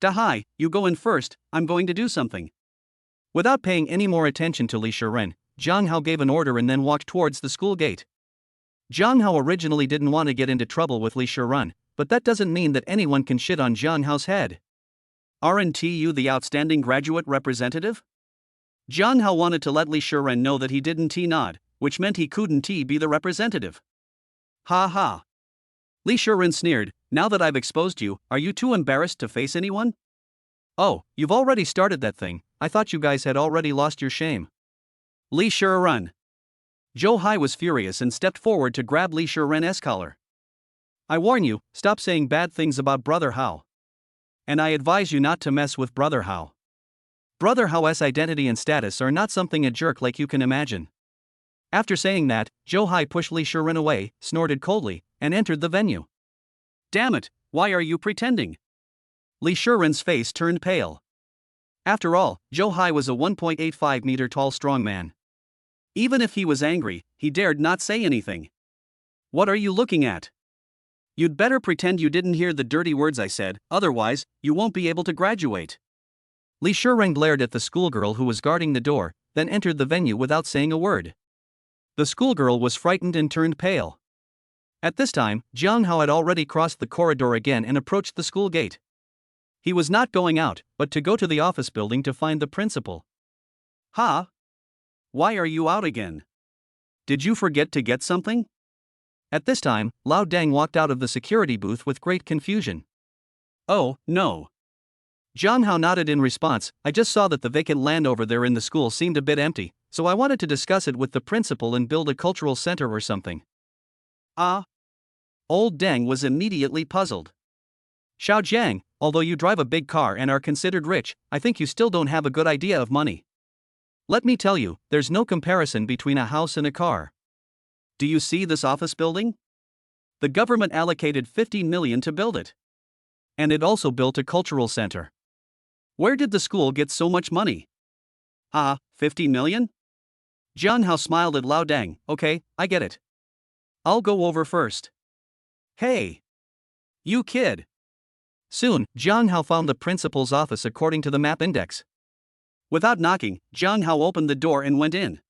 Dahai, you go in first, I'm going to do something. Without paying any more attention to Li Shiren, Jiang Hao gave an order and then walked towards the school gate. Jiang Hao originally didn't want to get into trouble with Li Shiren, but that doesn't mean that anyone can shit on Jiang Hao's head. Aren't you the outstanding graduate representative? Jiang Hao wanted to let Li Shiren know that he didn't nod, which meant he couldn't be the representative. Li Shiren sneered, now that I've exposed you, are you too embarrassed to face anyone? Oh, you've already started that thing. I thought you guys had already lost your shame. Li Shiren. Zhou Hai was furious and stepped forward to grab Li Shiren's collar. I warn you, stop saying bad things about Brother Hao. And I advise you not to mess with Brother Hao. Brother Hao's identity and status are not something a jerk like you can imagine. After saying that, Zhou Hai pushed Li Shiren away, snorted coldly, and entered the venue. Damn it, why are you pretending? Li Shiren's face turned pale. After all, Zhou Hai was a 1.85 meter tall strong man. Even if he was angry, he dared not say anything. What are you looking at? You'd better pretend you didn't hear the dirty words I said, otherwise, you won't be able to graduate. Li Shiren glared at the schoolgirl who was guarding the door, then entered the venue without saying a word. The schoolgirl was frightened and turned pale. At this time, Jiang Hao had already crossed the corridor again and approached the school gate. He was not going out, but to go to the office building to find the principal. Why are you out again? Did you forget to get something? At this time, Lao Deng walked out of the security booth with great confusion. Oh, no. Jiang Hao nodded in response. I just saw that the vacant land over there in the school seemed a bit empty, so I wanted to discuss it with the principal and build a cultural center or something. Old Deng was immediately puzzled. Xiao Jiang, although you drive a big car and are considered rich, I think you still don't have a good idea of money. Let me tell you, there's no comparison between a house and a car. Do you see this office building? The government allocated 50 million to build it. And it also built a cultural center. Where did the school get so much money? 50 million? Jiang Hao smiled at Lao Deng. Okay, I get it. I'll go over first. Hey! You kid! Soon, Jiang Hao found the principal's office according to the map index. Without knocking, Jiang Hao opened the door and went in.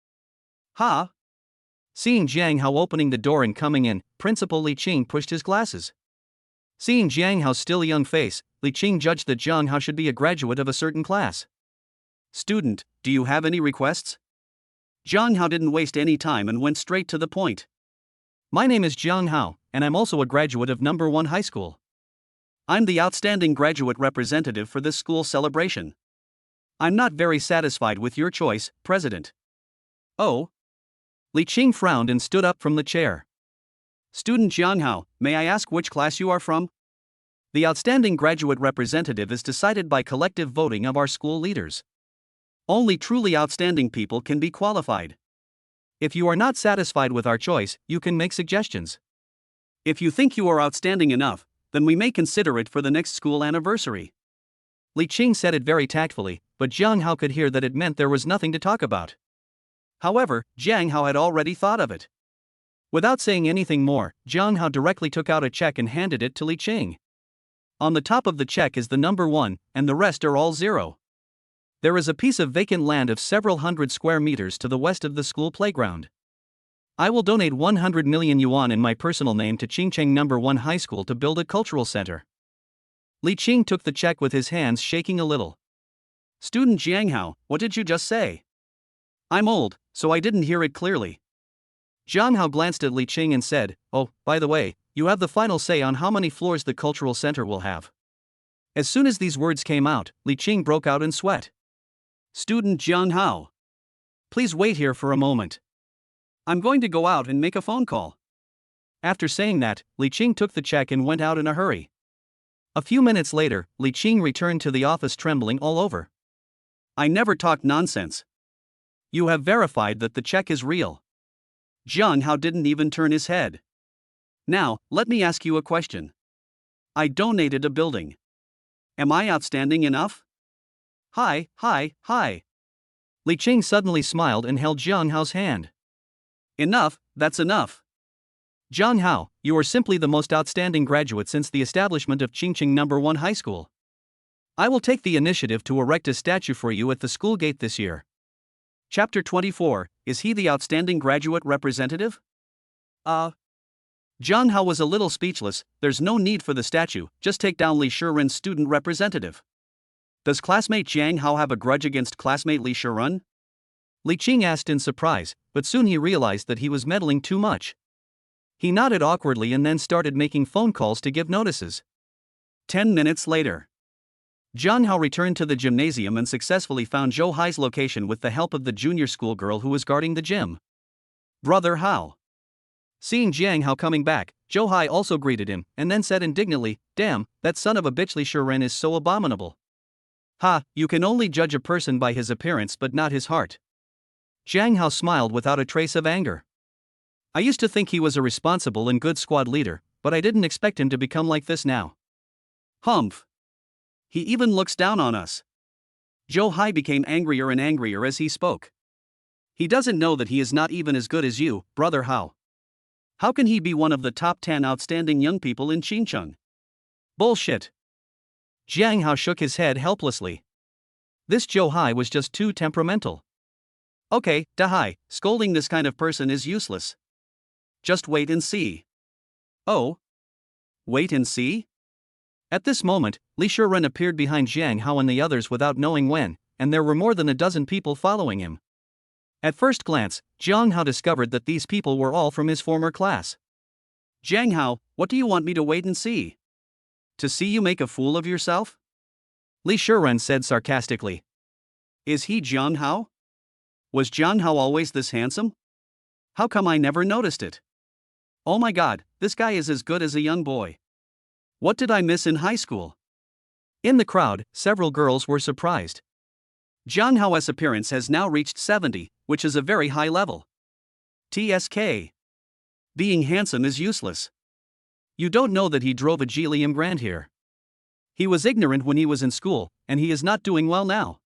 Seeing Jiang Hao opening the door and coming in, Principal Li Qing pushed his glasses. Seeing Jiang Hao's still young face, Li Qing judged that Jiang Hao should be a graduate of a certain class. Student, do you have any requests? Jiang Hao didn't waste any time and went straight to the point. My name is Jiang Hao, and I'm also a graduate of No. 1 high school. I'm the outstanding graduate representative for this school celebration. I'm not very satisfied with your choice, President. Oh? Li Qing frowned and stood up from the chair. Student Jiang Hao, may I ask which class you are from? The outstanding graduate representative is decided by collective voting of our school leaders. Only truly outstanding people can be qualified. If you are not satisfied with our choice, you can make suggestions. If you think you are outstanding enough, then we may consider it for the next school anniversary. Li Qing said it very tactfully, but Jiang Hao could hear that it meant there was nothing to talk about. However, Jiang Hao had already thought of it. Without saying anything more, Jiang Hao directly took out a check and handed it to Li Qing. On the top of the check is the number 1, and the rest are all 0. There is a piece of vacant land of several hundred square meters to the west of the school playground. I will donate 100 million yuan in my personal name to Qingcheng No. 1 High School to build a cultural center. Li Qing took the check with his hands shaking a little. Student Jiang Hao, what did you just say? I'm old, so I didn't hear it clearly. Jiang Hao glanced at Li Qing and said, "Oh, by the way, you have the final say on how many floors the cultural center will have." As soon as these words came out, Li Qing broke out in sweat. Student Jiang Hao, please wait here for a moment. I'm going to go out and make a phone call. After saying that, Li Qing took the check and went out in a hurry. A few minutes later, Li Qing returned to the office trembling all over. I never talk nonsense. You have verified that the check is real. Jiang Hao didn't even turn his head. Now, let me ask you a question. I donated a building. Am I outstanding enough? Hi. Li Qing suddenly smiled and held Jiang Hao's hand. Enough, that's enough. Jiang Hao, you are simply the most outstanding graduate since the establishment of Qingcheng No. 1 High School. I will take the initiative to erect a statue for you at the school gate this year. Chapter 24, Is he the outstanding graduate representative? Jiang Hao was a little speechless. There's no need for the statue, just take down Li Shirun's student representative. Does classmate Jiang Hao have a grudge against classmate Li Shirun? Li Qing asked in surprise, but soon he realized that he was meddling too much. He nodded awkwardly and then started making phone calls to give notices. 10 minutes later, Jiang Hao returned to the gymnasium and successfully found Zhou Hai's location with the help of the junior school girl who was guarding the gym. Brother Hao. Seeing Jiang Hao coming back, Zhou Hai also greeted him, and then said indignantly, "Damn, that son of a bitch Li Shiren is so abominable." Ha, you can only judge a person by his appearance but not his heart. Jiang Hao smiled without a trace of anger. I used to think he was a responsible and good squad leader, but I didn't expect him to become like this now. Humph. He even looks down on us. Zhou Hai became angrier and angrier as he spoke. He doesn't know that he is not even as good as you, Brother Hao. How can he be one of the top 10 outstanding young people in Qingcheng? Bullshit. Jiang Hao shook his head helplessly. This Zhou Hai was just too temperamental. Okay, Dahai, scolding this kind of person is useless. Just wait and see. Oh? Wait and see? At this moment, Li Shiren appeared behind Jiang Hao and the others without knowing when, and there were more than a dozen people following him. At first glance, Jiang Hao discovered that these people were all from his former class. Jiang Hao, what do you want me to wait and see? To see you make a fool of yourself? Li Shiren said sarcastically. Is he Jiang Hao? Was Jiang Hao always this handsome? How come I never noticed it? Oh my god, this guy is as good as a young boy. What did I miss in high school? In the crowd, several girls were surprised. Jiang Hao's appearance has now reached 70, which is a very high level. TSK. Being handsome is useless. You don't know that he drove a Geely Grand here. He was ignorant when he was in school, and he is not doing well now.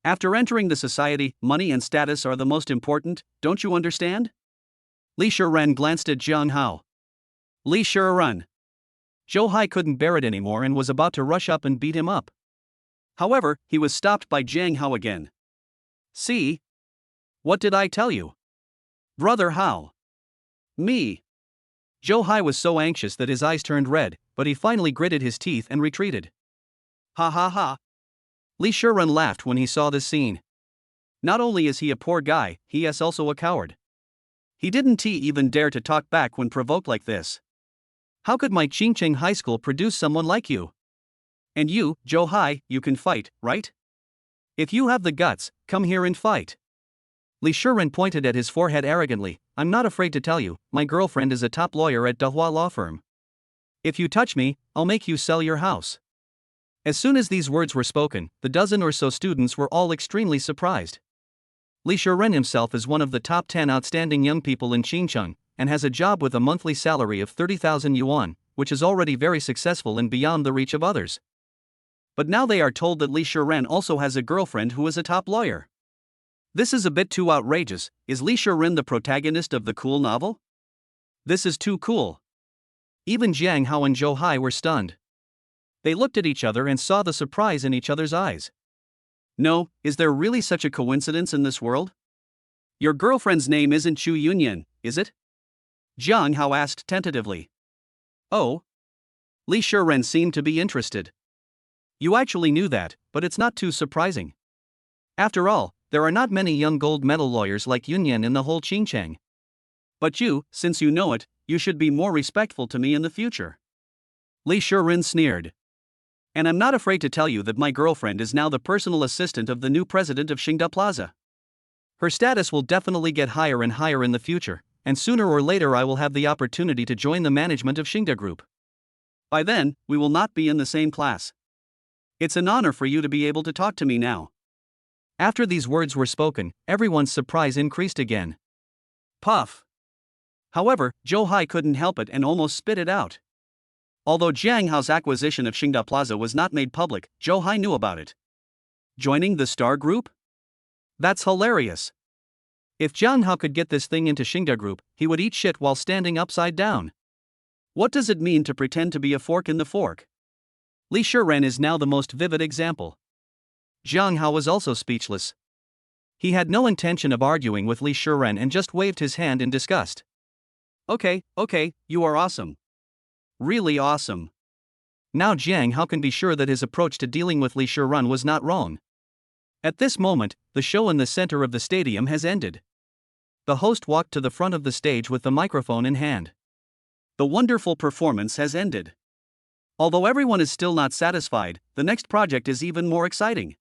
After entering the society, money and status are the most important, don't you understand? Li Shiren glanced at Jiang Hao. Li Shiren. Zhou Hai couldn't bear it anymore and was about to rush up and beat him up. However, he was stopped by Jiang Hao again. See? What did I tell you? Brother Hao. Me. Zhou Hai was so anxious that his eyes turned red, but he finally gritted his teeth and retreated. Ha ha ha. Li Shiren laughed when he saw this scene. Not only is he a poor guy, he is also a coward. He didn't even dare to talk back when provoked like this. How could my Qingcheng High School produce someone like you? And you, Zhou Hai, you can fight, right? If you have the guts, come here and fight. Li Shiren pointed at his forehead arrogantly. I'm not afraid to tell you, my girlfriend is a top lawyer at Dehua Law Firm. If you touch me, I'll make you sell your house. As soon as these words were spoken, the dozen or so students were all extremely surprised. Li Shiren himself is one of the top 10 outstanding young people in Qingcheng, and has a job with a monthly salary of 30,000 yuan, which is already very successful and beyond the reach of others. But now they are told that Li Shiren also has a girlfriend who is a top lawyer. This is a bit too outrageous. Is Li Shiren the protagonist of the cool novel? This is too cool. Even Jiang Hao and Zhou Hai were stunned. They looked at each other and saw the surprise in each other's eyes. No, is there really such a coincidence in this world? Your girlfriend's name isn't Chu Yunyan, is it? Jiang Hao asked tentatively. Oh? Li Shiren seemed to be interested. You actually knew that, but it's not too surprising. After all, there are not many young gold medal lawyers like Yunyan in the whole Qingchang. But you, since you know it, you should be more respectful to me in the future. Li Shiren sneered. And I'm not afraid to tell you that my girlfriend is now the personal assistant of the new president of Xingda Plaza. Her status will definitely get higher and higher in the future, and sooner or later I will have the opportunity to join the management of Xingda Group. By then, we will not be in the same class. It's an honor for you to be able to talk to me now. After these words were spoken, everyone's surprise increased again. Puff. However, Zhou Hai couldn't help it and almost spit it out. Although Jiang Hao's acquisition of Xingda Plaza was not made public, Zhou Hai knew about it. Joining the Star Group? That's hilarious. If Jiang Hao could get this thing into Xingda Group, he would eat shit while standing upside down. What does it mean to pretend to be a fork in the fork? Li Shiren is now the most vivid example. Jiang Hao was also speechless. He had no intention of arguing with Li Shiren and just waved his hand in disgust. Okay, you are awesome. Really awesome. Now Jiang Hao can be sure that his approach to dealing with Li Shiren was not wrong. At this moment, the show in the center of the stadium has ended. The host walked to the front of the stage with the microphone in hand. The wonderful performance has ended. Although everyone is still not satisfied, the next project is even more exciting.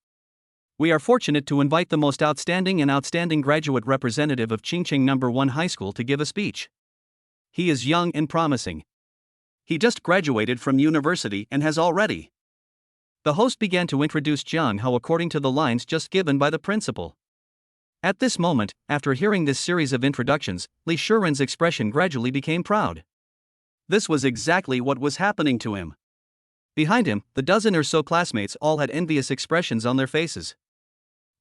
We are fortunate to invite the most outstanding graduate representative of Qingcheng No. 1 High School to give a speech. He is young and promising. He just graduated from university and has already. The host began to introduce Jiang Hao according to the lines just given by the principal. At this moment, after hearing this series of introductions, Li Shiren's expression gradually became proud. This was exactly what was happening to him. Behind him, the dozen or so classmates all had envious expressions on their faces.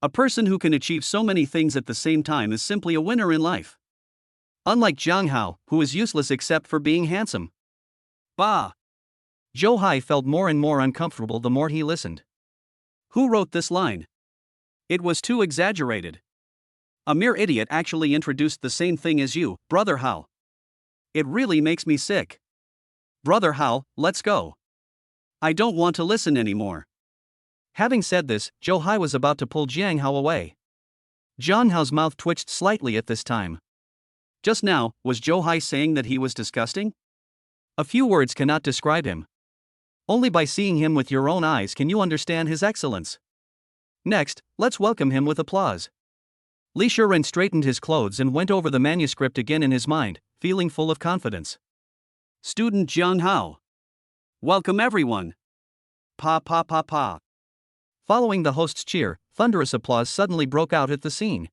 A person who can achieve so many things at the same time is simply a winner in life. Unlike Jiang Hao, who is useless except for being handsome. Bah! Zhou Hai felt more and more uncomfortable the more he listened. Who wrote this line? It was too exaggerated. A mere idiot actually introduced the same thing as you, Brother Hao. It really makes me sick. Brother Hao, let's go. I don't want to listen anymore. Having said this, Zhou Hai was about to pull Jiang Hao away. Jiang Hao's mouth twitched slightly at this time. Just now, was Zhou Hai saying that he was disgusting? A few words cannot describe him. Only by seeing him with your own eyes can you understand his excellence. Next, let's welcome him with applause. Li Shiren straightened his clothes and went over the manuscript again in his mind, feeling full of confidence. Student Jiang Hao. Welcome everyone. Pa pa pa pa. Following the host's cheer, thunderous applause suddenly broke out at the scene.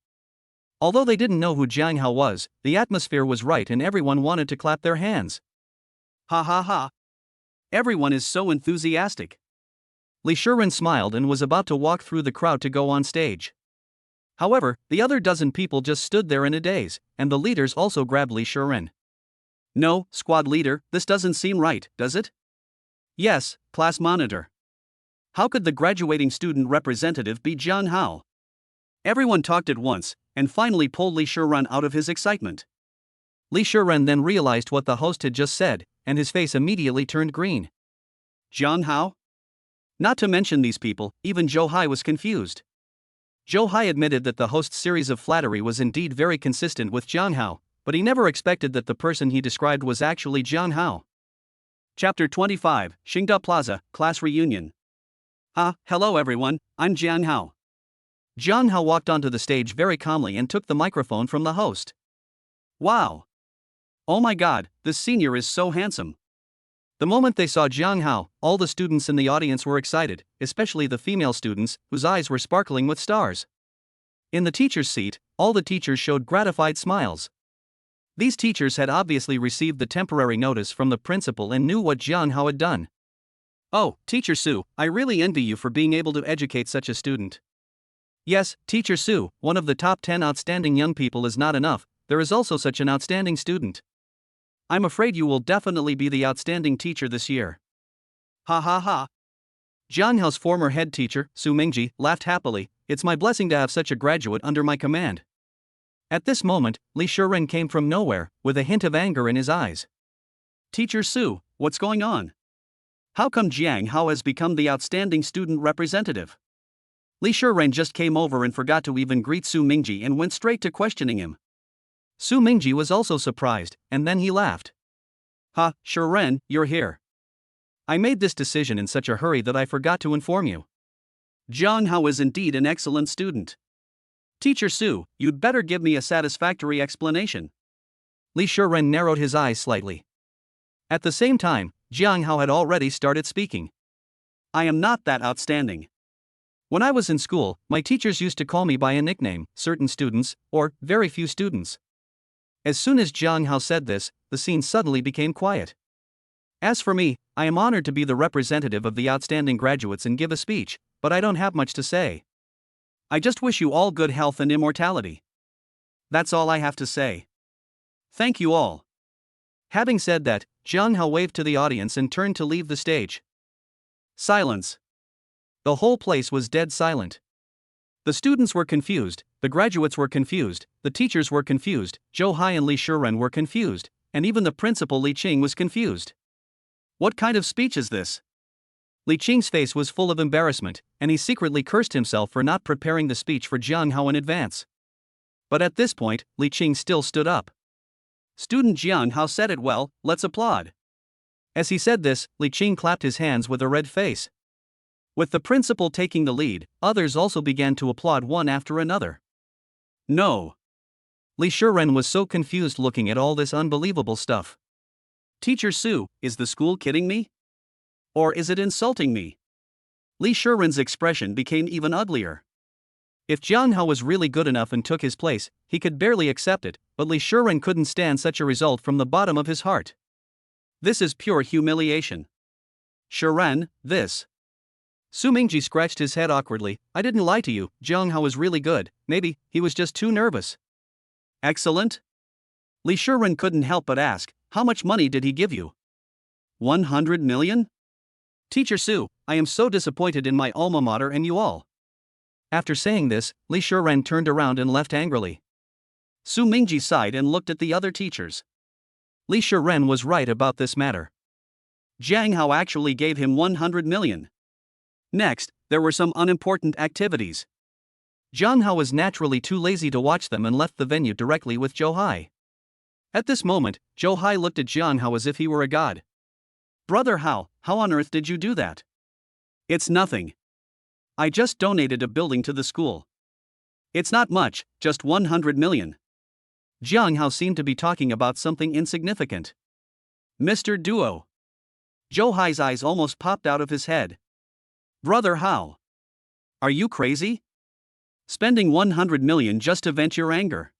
Although they didn't know who Jiang Hao was, the atmosphere was right and everyone wanted to clap their hands. Ha ha ha. Everyone is so enthusiastic. Li Shiren smiled and was about to walk through the crowd to go on stage. However, the other dozen people just stood there in a daze, and the leaders also grabbed Li Shiren. No, squad leader, this doesn't seem right, does it? Yes, class monitor. How could the graduating student representative be Jiang Hao? Everyone talked at once, and finally pulled Li Shiren out of his excitement. Li Shiren then realized what the host had just said, and his face immediately turned green. Jiang Hao? Not to mention these people, even Zhou Hai was confused. Zhou Hai admitted that the host's series of flattery was indeed very consistent with Jiang Hao, but he never expected that the person he described was actually Jiang Hao. Chapter 25, Xingda Plaza, Class Reunion. Hello everyone, I'm Jiang Hao. Jiang Hao walked onto the stage very calmly and took the microphone from the host. Wow! Oh my god, this senior is so handsome. The moment they saw Jiang Hao, all the students in the audience were excited, especially the female students, whose eyes were sparkling with stars. In the teacher's seat, all the teachers showed gratified smiles. These teachers had obviously received the temporary notice from the principal and knew what Jiang Hao had done. Oh, Teacher Su, I really envy you for being able to educate such a student. Yes, Teacher Su, one of the top 10 outstanding young people is not enough, there is also such an outstanding student. I'm afraid you will definitely be the outstanding teacher this year. Ha ha ha. Jiang Hao's former head teacher, Su Mingji, laughed happily. It's my blessing to have such a graduate under my command. At this moment, Li Shiren came from nowhere, with a hint of anger in his eyes. Teacher Su, what's going on? How come Jiang Hao has become the outstanding student representative? Li Shiren just came over and forgot to even greet Su Mingji and went straight to questioning him. Su Mingji was also surprised, and then he laughed. Ha, Shiren, you're here. I made this decision in such a hurry that I forgot to inform you. Jiang Hao is indeed an excellent student. Teacher Su, you'd better give me a satisfactory explanation. Li Shiren narrowed his eyes slightly. At the same time, Jiang Hao had already started speaking. I am not that outstanding. When I was in school, my teachers used to call me by a nickname, certain students, or very few students. As soon as Jiang Hao said this, the scene suddenly became quiet. As for me, I am honored to be the representative of the outstanding graduates and give a speech, but I don't have much to say. I just wish you all good health and immortality. That's all I have to say. Thank you all. Having said that, Jiang Hao waved to the audience and turned to leave the stage. Silence. The whole place was dead silent. The students were confused, the graduates were confused, the teachers were confused, Zhou Hai and Li Shiren were confused, and even the principal Li Qing was confused. What kind of speech is this? Li Qing's face was full of embarrassment, and he secretly cursed himself for not preparing the speech for Jiang Hao in advance. But at this point, Li Qing still stood up. Student Jiang Hao said it well, let's applaud. As he said this, Li Qing clapped his hands with a red face. With the principal taking the lead, others also began to applaud one after another. No. Li Shiren was so confused looking at all this unbelievable stuff. Teacher Su, is the school kidding me? Or is it insulting me? Li Shiren's expression became even uglier. If Jiang Hao was really good enough and took his place, he could barely accept it, but Li Shiren couldn't stand such a result from the bottom of his heart. This is pure humiliation. Shiren, this. Su Mingji scratched his head awkwardly. I didn't lie to you, Jiang Hao was really good, maybe, he was just too nervous. Excellent? Li Shiren couldn't help but ask, how much money did he give you? 100 million? Teacher Su, I am so disappointed in my alma mater and you all. After saying this, Li Shiren turned around and left angrily. Su Mingji sighed and looked at the other teachers. Li Shiren was right about this matter. Jiang Hao actually gave him 100 million. Next, there were some unimportant activities. Jiang Hao was naturally too lazy to watch them and left the venue directly with Zhou Hai. At this moment, Zhou Hai looked at Jiang Hao as if he were a god. Brother Hao, how on earth did you do that? It's nothing. I just donated a building to the school. It's not much, just 100 million. Jiang Hao seemed to be talking about something insignificant. Mr. Duo. Zhou Hai's eyes almost popped out of his head. Brother Hao. Are you crazy? Spending 100 million just to vent your anger.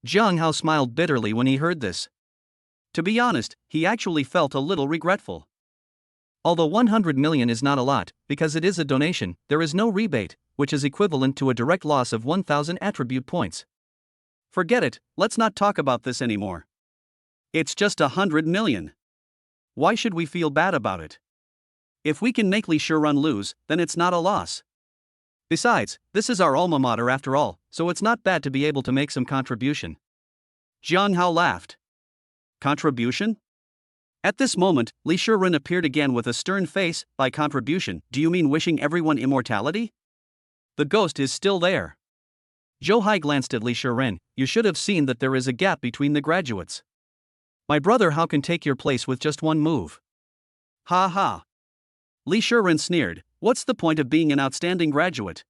Jiang Hao smiled bitterly when he heard this. To be honest, he actually felt a little regretful. Although 100 million is not a lot, because it is a donation, there is no rebate, which is equivalent to a direct loss of 1,000 attribute points. Forget it, let's not talk about this anymore. It's just 100 million. Why should we feel bad about it? If we can make Li Shiren lose, then it's not a loss. Besides, this is our alma mater after all, so it's not bad to be able to make some contribution. Jiang Hao laughed. Contribution? At this moment, Li Shiren appeared again with a stern face. By contribution, do you mean wishing everyone immortality? The ghost is still there. Zhou Hai glanced at Li Shiren. You should have seen that there is a gap between the graduates. My brother Hao can take your place with just one move. Ha ha. Li Shiren sneered, what's the point of being an outstanding graduate?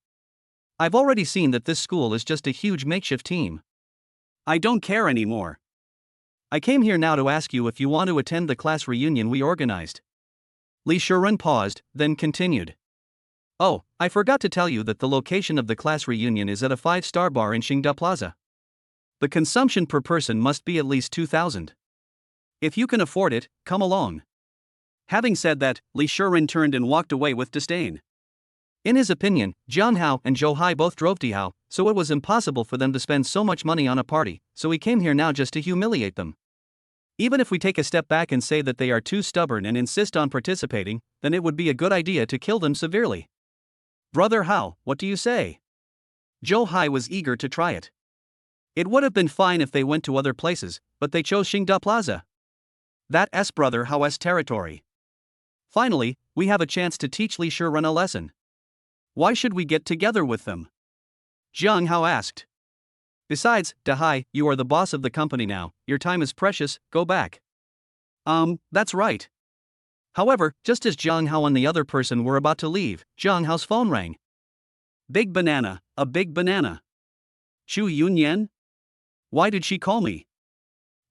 I've already seen that this school is just a huge makeshift team. I don't care anymore. I came here now to ask you if you want to attend the class reunion we organized. Li Shiren paused, then continued. Oh, I forgot to tell you that the location of the class reunion is at a 5-star bar in Xingda Plaza. The consumption per person must be at least 2,000. If you can afford it, come along. Having said that, Li Shiren turned and walked away with disdain. In his opinion, Jiang Hao and Zhou Hai both drove to Hao, so it was impossible for them to spend so much money on a party, so he came here now just to humiliate them. Even if we take a step back and say that they are too stubborn and insist on participating, then it would be a good idea to kill them severely. Brother Hao, what do you say? Zhou Hai was eager to try it. It would have been fine if they went to other places, but they chose Xingda Plaza. That's brother Hao's territory. Finally, we have a chance to teach Li Shiren a lesson. Why should we get together with them? Jiang Hao asked. Besides, Dahai, you are the boss of the company now, your time is precious, go back. That's right. However, just as Jiang Hao and the other person were about to leave, Jiang Hao's phone rang. Big banana, a big banana. Chu Yunyan? Why did she call me?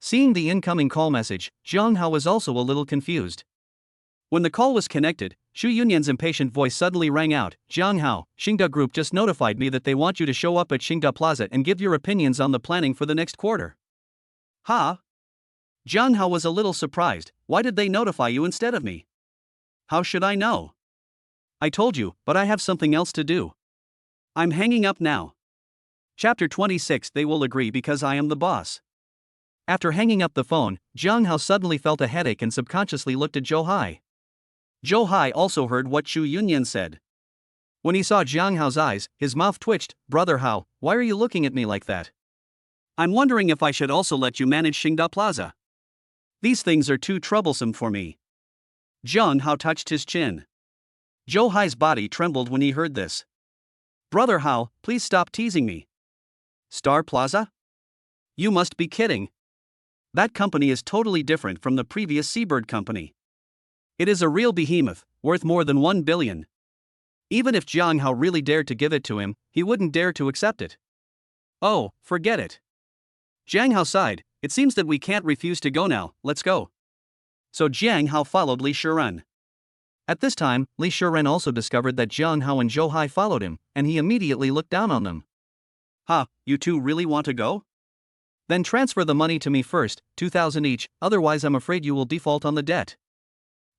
Seeing the incoming call message, Jiang Hao was also a little confused. When the call was connected, Xu Yunyan's impatient voice suddenly rang out, Jiang Hao, Xingda Group just notified me that they want you to show up at Xingda Plaza and give your opinions on the planning for the next quarter. Huh? Jiang Hao was a little surprised. Why did they notify you instead of me? How should I know? I told you, but I have something else to do. I'm hanging up now. Chapter 26. They will agree because I am the boss. After hanging up the phone, Jiang Hao suddenly felt a headache and subconsciously looked at Zhou Hai. Zhou Hai also heard what Xu Yunyan said. When he saw Jiang Hao's eyes, his mouth twitched. Brother Hao, why are you looking at me like that? I'm wondering if I should also let you manage Xingda Plaza. These things are too troublesome for me. Jiang Hao touched his chin. Zhou Hai's body trembled when he heard this. Brother Hao, please stop teasing me. Star Plaza? You must be kidding. That company is totally different from the previous Seabird company. It is a real behemoth, worth more than 1 billion. Even if Jiang Hao really dared to give it to him, he wouldn't dare to accept it. Oh, forget it. Jiang Hao sighed. It seems that we can't refuse to go now, let's go. So Jiang Hao followed Li Shiren. At this time, Li Shiren also discovered that Jiang Hao and Zhou Hai followed him, and he immediately looked down on them. Ha, you two really want to go? Then transfer the money to me first, 2,000 each, otherwise I'm afraid you will default on the debt.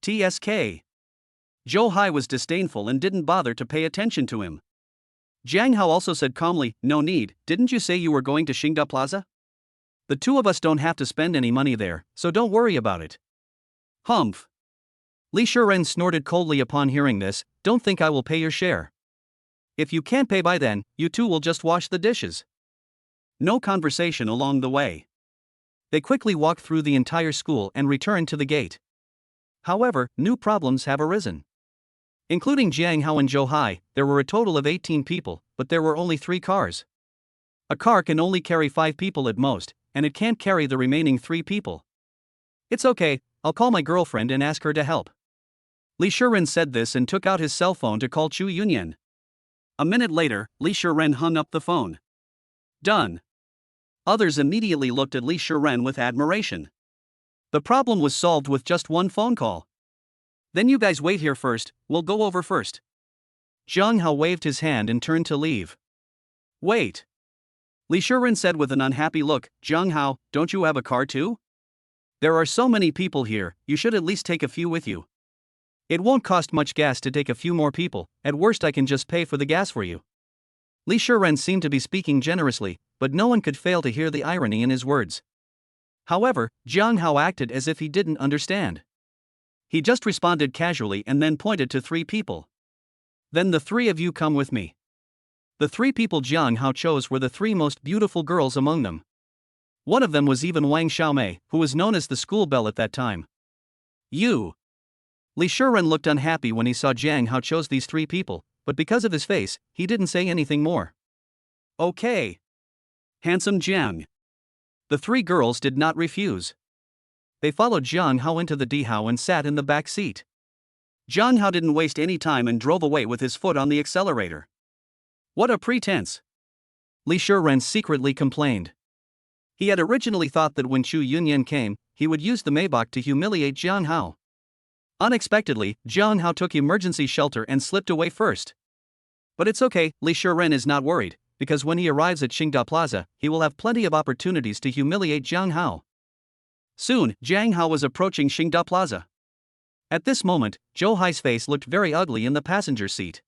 TSK. Zhou Hai was disdainful and didn't bother to pay attention to him. Jiang Hao also said calmly, no need, didn't you say you were going to Xingda Plaza? The two of us don't have to spend any money there, so don't worry about it. Humph. Li Shiren snorted coldly upon hearing this, don't think I will pay your share. If you can't pay by then, you two will just wash the dishes. No conversation along the way. They quickly walked through the entire school and returned to the gate. However, new problems have arisen. Including Jiang Hao and Zhou Hai, there were a total of 18 people, but there were only 3 cars. A car can only carry 5 people at most, and it can't carry the remaining 3 people. It's okay, I'll call my girlfriend and ask her to help. Li Shiren said this and took out his cell phone to call Chu Yunyan. A minute later, Li Shiren hung up the phone. Done. Others immediately looked at Li Shiren with admiration. The problem was solved with just one phone call. Then you guys wait here first, we'll go over first. Jiang Hao waved his hand and turned to leave. Wait. Li Shiren said with an unhappy look, Jiang Hao, don't you have a car too? There are so many people here, you should at least take a few with you. It won't cost much gas to take a few more people, at worst I can just pay for the gas for you. Li Shiren seemed to be speaking generously, but no one could fail to hear the irony in his words. However, Jiang Hao acted as if he didn't understand. He just responded casually and then pointed to 3 people. Then the 3 of you come with me. The 3 people Jiang Hao chose were the 3 most beautiful girls among them. One of them was even Wang Xiaomei, who was known as the school belle at that time. You. Li Shiren looked unhappy when he saw Jiang Hao chose these 3 people, but because of his face, he didn't say anything more. Okay. Handsome Jiang. The 3 girls did not refuse. They followed Jiang Hao into the Dihao and sat in the back seat. Jiang Hao didn't waste any time and drove away with his foot on the accelerator. What a pretense! Li Shiren secretly complained. He had originally thought that when Chu Yunyan came, he would use the Maybach to humiliate Jiang Hao. Unexpectedly, Jiang Hao took emergency shelter and slipped away first. But it's okay, Li Shiren is not worried, because when he arrives at Xingda Plaza, he will have plenty of opportunities to humiliate Jiang Hao. Soon, Jiang Hao was approaching Xingda Plaza. At this moment, Zhou Hai's face looked very ugly in the passenger seat.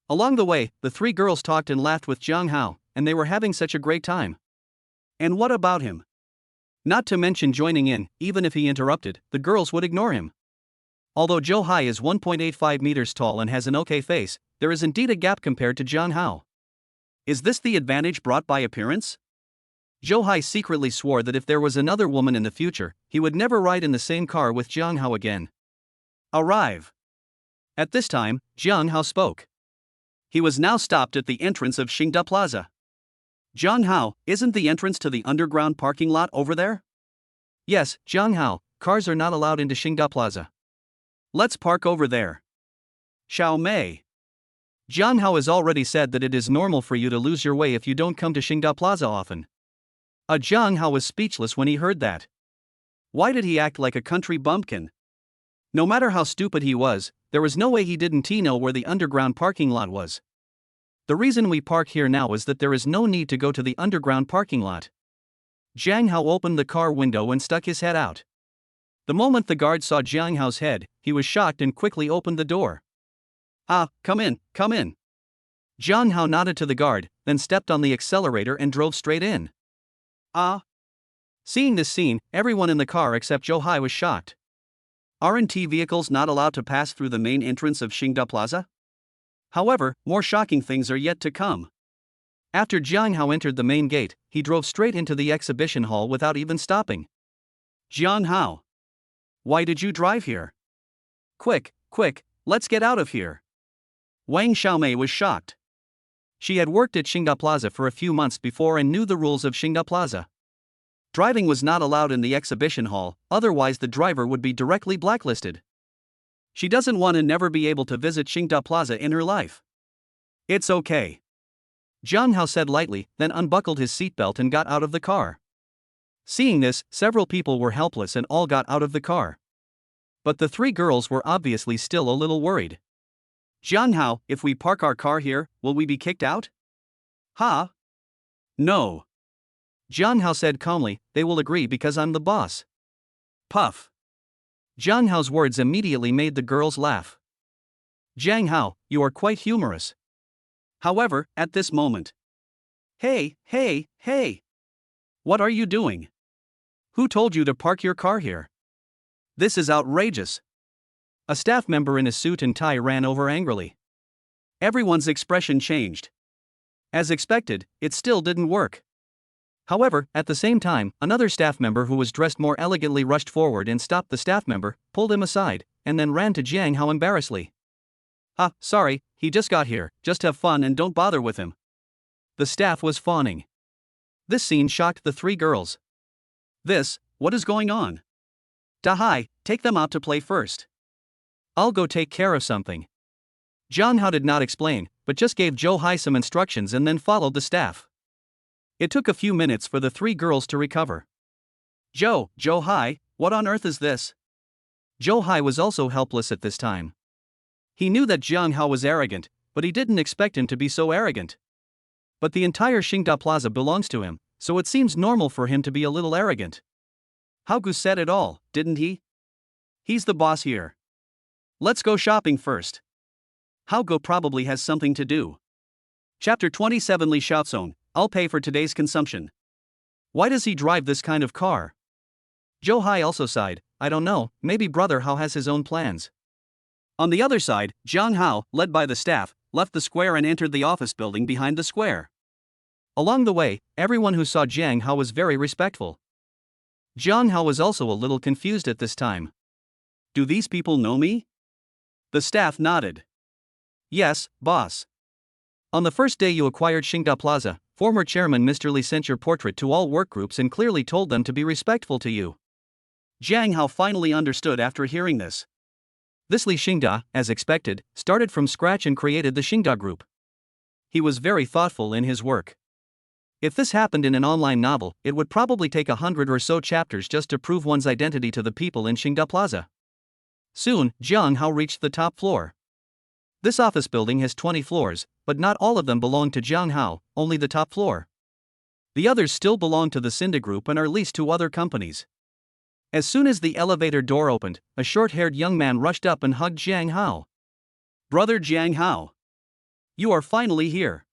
Along the way, the 3 girls talked and laughed with Jiang Hao, and they were having such a great time. And what about him? Not to mention joining in, even if he interrupted, the girls would ignore him. Although Zhou Hai is 1.85 meters tall and has an okay face, there is indeed a gap compared to Jiang Hao. Is this the advantage brought by appearance? Zhou Hai secretly swore that if there was another woman in the future, he would never ride in the same car with Jiang Hao again. Arrive. At this time, Jiang Hao spoke. He was now stopped at the entrance of Xingda Plaza. Jiang Hao, isn't the entrance to the underground parking lot over there? Yes, Jiang Hao, cars are not allowed into Xingda Plaza. Let's park over there. Xiao Mei. Jiang Hao has already said that it is normal for you to lose your way if you don't come to Xingda Plaza often. Jiang Hao was speechless when he heard that. Why did he act like a country bumpkin? No matter how stupid he was, there was no way he didn't know where the underground parking lot was. The reason we park here now is that there is no need to go to the underground parking lot. Jiang Hao opened the car window and stuck his head out. The moment the guard saw Jiang Hao's head, he was shocked and quickly opened the door. Ah, come in, come in. Jiang Hao nodded to the guard, then stepped on the accelerator and drove straight in. Ah. Seeing this scene, everyone in the car except Zhou Hai was shocked. Aren't vehicles not allowed to pass through the main entrance of Xingda Plaza? However, more shocking things are yet to come. After Jiang Hao entered the main gate, he drove straight into the exhibition hall without even stopping. Jiang Hao. Why did you drive here? Quick, quick, let's get out of here. Wang Xiaomei was shocked. She had worked at Xingda Plaza for a few months before and knew the rules of Xingda Plaza. Driving was not allowed in the exhibition hall, otherwise the driver would be directly blacklisted. She doesn't want to never be able to visit Xingda Plaza in her life. It's okay. Jiang Hao said lightly, then unbuckled his seatbelt and got out of the car. Seeing this, several people were helpless and all got out of the car. But the three girls were obviously still a little worried. Jiang Hao, if we park our car here, will we be kicked out? Ha? No. Jiang Hao said calmly, they will agree because I'm the boss. Puff. Jiang Hao's words immediately made the girls laugh. Jiang Hao, you are quite humorous. However, at this moment. Hey, hey, hey. What are you doing? Who told you to park your car here? This is outrageous. A staff member in a suit and tie ran over angrily. Everyone's expression changed. As expected, it still didn't work. However, at the same time, another staff member who was dressed more elegantly rushed forward and stopped the staff member, pulled him aside, and then ran to Jiang Hao embarrassedly. Ah, sorry, he just got here, just have fun and don't bother with him. The staff was fawning. This scene shocked the three girls. What is going on? Dahai, take them out to play first. I'll go take care of something. Jiang Hao did not explain, but just gave Zhou Hai some instructions and then followed the staff. It took a few minutes for the three girls to recover. Zhou Hai, what on earth is this? Zhou Hai was also helpless at this time. He knew that Jiang Hao was arrogant, but he didn't expect him to be so arrogant. But the entire Xingda Plaza belongs to him, so it seems normal for him to be a little arrogant. Haogu said it all, didn't he? He's the boss here. Let's go shopping first. Haogu probably has something to do. Chapter 27 Li Shaozong, I'll pay for today's consumption. Why does he drive this kind of car? Zhou Hai also sighed, I don't know, maybe Brother Hao has his own plans. On the other side, Jiang Hao, led by the staff, left the square and entered the office building behind the square. Along the way, everyone who saw Jiang Hao was very respectful. Jiang Hao was also a little confused at this time. Do these people know me? The staff nodded. Yes, boss. On the first day you acquired Xingda Plaza, former chairman Mr. Li sent your portrait to all work groups and clearly told them to be respectful to you. Jiang Hao finally understood after hearing this. This Li Xingda, as expected, started from scratch and created the Xingda group. He was very thoughtful in his work. If this happened in an online novel, it would probably take 100 or so chapters just to prove one's identity to the people in Xingda Plaza. Soon, Jiang Hao reached the top floor. This office building has 20 floors, but not all of them belong to Jiang Hao, only the top floor. The others still belong to the Xingda group and are leased to other companies. As soon as the elevator door opened, a short-haired young man rushed up and hugged Jiang Hao. Brother Jiang Hao. You are finally here.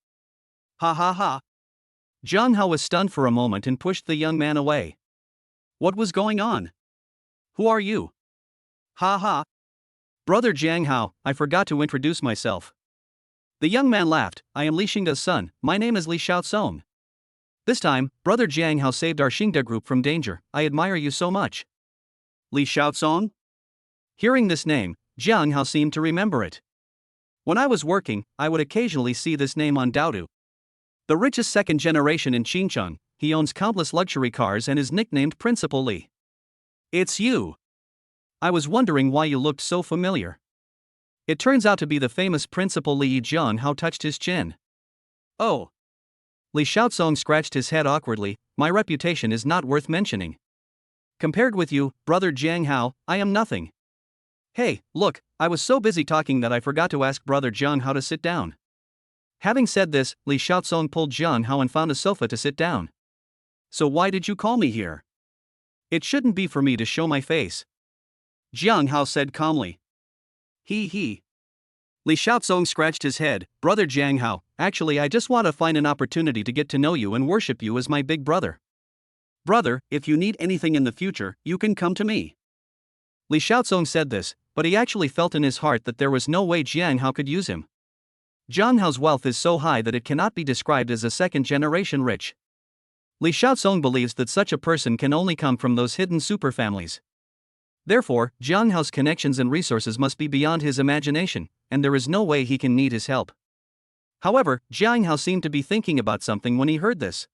Ha ha ha. Jiang Hao was stunned for a moment and pushed the young man away. What was going on? Who are you? Ha ha. Brother Jiang Hao, I forgot to introduce myself. The young man laughed, I am Li Xingda's son, my name is Li Shaozong. This time, Brother Jiang Hao saved our Xingda group from danger. I admire you so much. Li Xiaozong? Hearing this name, Jiang Hao seemed to remember it. When I was working, I would occasionally see this name on Daodu. The richest second generation in Xinjiang, he owns countless luxury cars and is nicknamed Principal Li. It's you. I was wondering why you looked so familiar. It turns out to be the famous Principal Li. Jiang Hao touched his chin. Oh. Li Xiaozong scratched his head awkwardly. My reputation is not worth mentioning. Compared with you, Brother Jiang Hao, I am nothing. Hey, look, I was so busy talking that I forgot to ask Brother Jiang Hao to sit down. Having said this, Li Xiaozong pulled Jiang Hao and found a sofa to sit down. So why did you call me here? It shouldn't be for me to show my face, Jiang Hao said calmly. He. Li Xiaozong scratched his head. Brother Jiang Hao, actually I just want to find an opportunity to get to know you and worship you as my big brother. Brother, if you need anything in the future, you can come to me. Li Xiaozong said this, but he actually felt in his heart that there was no way Jiang Hao could use him. Jiang Hao's wealth is so high that it cannot be described as a second-generation rich. Li Xiaozong believes that such a person can only come from those hidden superfamilies. Therefore, Jiang Hao's connections and resources must be beyond his imagination, and there is no way he can need his help. However, Jiang Hao seemed to be thinking about something when he heard this.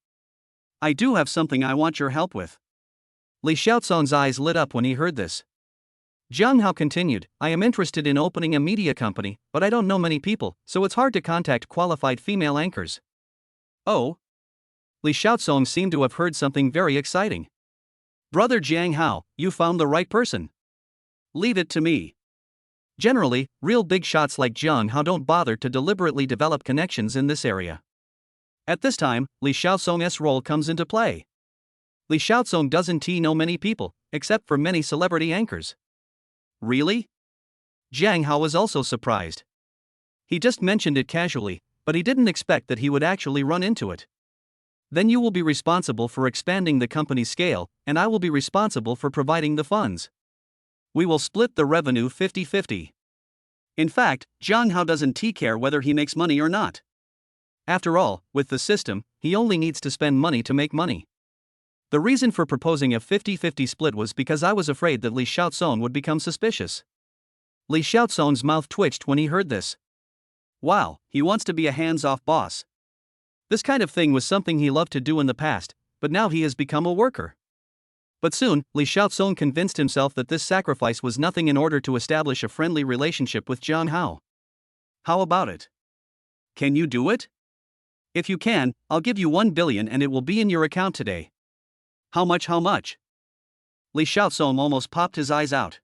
I do have something I want your help with. Li Xiaozong's eyes lit up when he heard this. Jiang Hao continued, I am interested in opening a media company, but I don't know many people, so it's hard to contact qualified female anchors. Oh? Li Xiaozong seemed to have heard something very exciting. Brother Jiang Hao, you found the right person. Leave it to me. Generally, real big shots like Jiang Hao don't bother to deliberately develop connections in this area. At this time, Li Xiaozong's role comes into play. Li Xiaozong doesn't know many people, except for many celebrity anchors. Really? Jiang Hao was also surprised. He just mentioned it casually, but he didn't expect that he would actually run into it. Then you will be responsible for expanding the company's scale, and I will be responsible for providing the funds. We will split the revenue 50-50. In fact, Jiang Hao doesn't care whether he makes money or not. After all, with the system, he only needs to spend money to make money. The reason for proposing a 50-50 split was because I was afraid that Li Xiaozong would become suspicious. Li Xiaozong's mouth twitched when he heard this. Wow, he wants to be a hands-off boss. This kind of thing was something he loved to do in the past, but now he has become a worker. But soon, Li Xiaozong convinced himself that this sacrifice was nothing in order to establish a friendly relationship with Jiang Hao. How about it? Can you do it? If you can, I'll give you 1 billion and it will be in your account today. How much? Li Xiaozong almost popped his eyes out.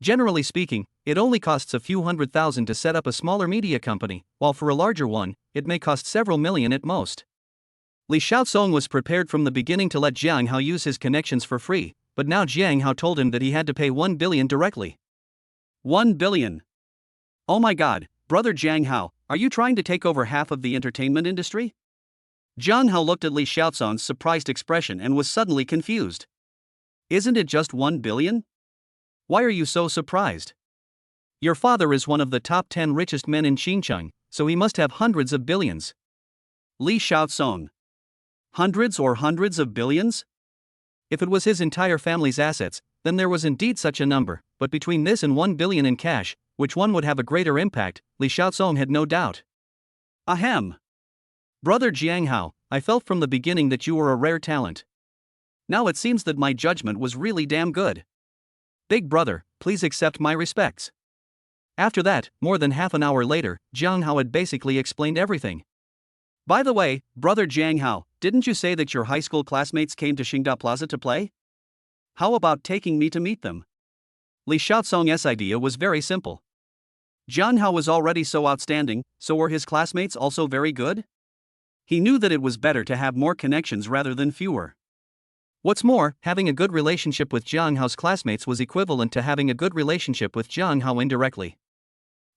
Generally speaking, it only costs a few $100,000 to set up a smaller media company, while for a larger one, it may cost several million at most. Li Xiaozong was prepared from the beginning to let Jiang Hao use his connections for free, but now Jiang Hao told him that he had to pay 1 billion directly. 1 billion? Oh my god, Brother Jiang Hao, are you trying to take over half of the entertainment industry? Jiang Hao looked at Li Xiaozong's surprised expression and was suddenly confused. Isn't it just 1 billion? Why are you so surprised? Your father is one of the top 10 richest men in Xinjiang, so he must have hundreds of billions. Li Xiaozong. Hundreds of billions? If it was his entire family's assets, then there was indeed such a number, but between this and 1 billion in cash, which one would have a greater impact, Li Xiaozong had no doubt. Ahem. Brother Jiang Hao, I felt from the beginning that you were a rare talent. Now it seems that my judgment was really damn good. Big brother, please accept my respects. After that, more than half an hour later, Jiang Hao had basically explained everything. By the way, Brother Jiang Hao, didn't you say that your high school classmates came to Xingda Plaza to play? How about taking me to meet them? Li Xiaozong's idea was very simple. Jiang Hao was already so outstanding, so were his classmates also very good? He knew that it was better to have more connections rather than fewer. What's more, having a good relationship with Jiang Hao's classmates was equivalent to having a good relationship with Jiang Hao indirectly.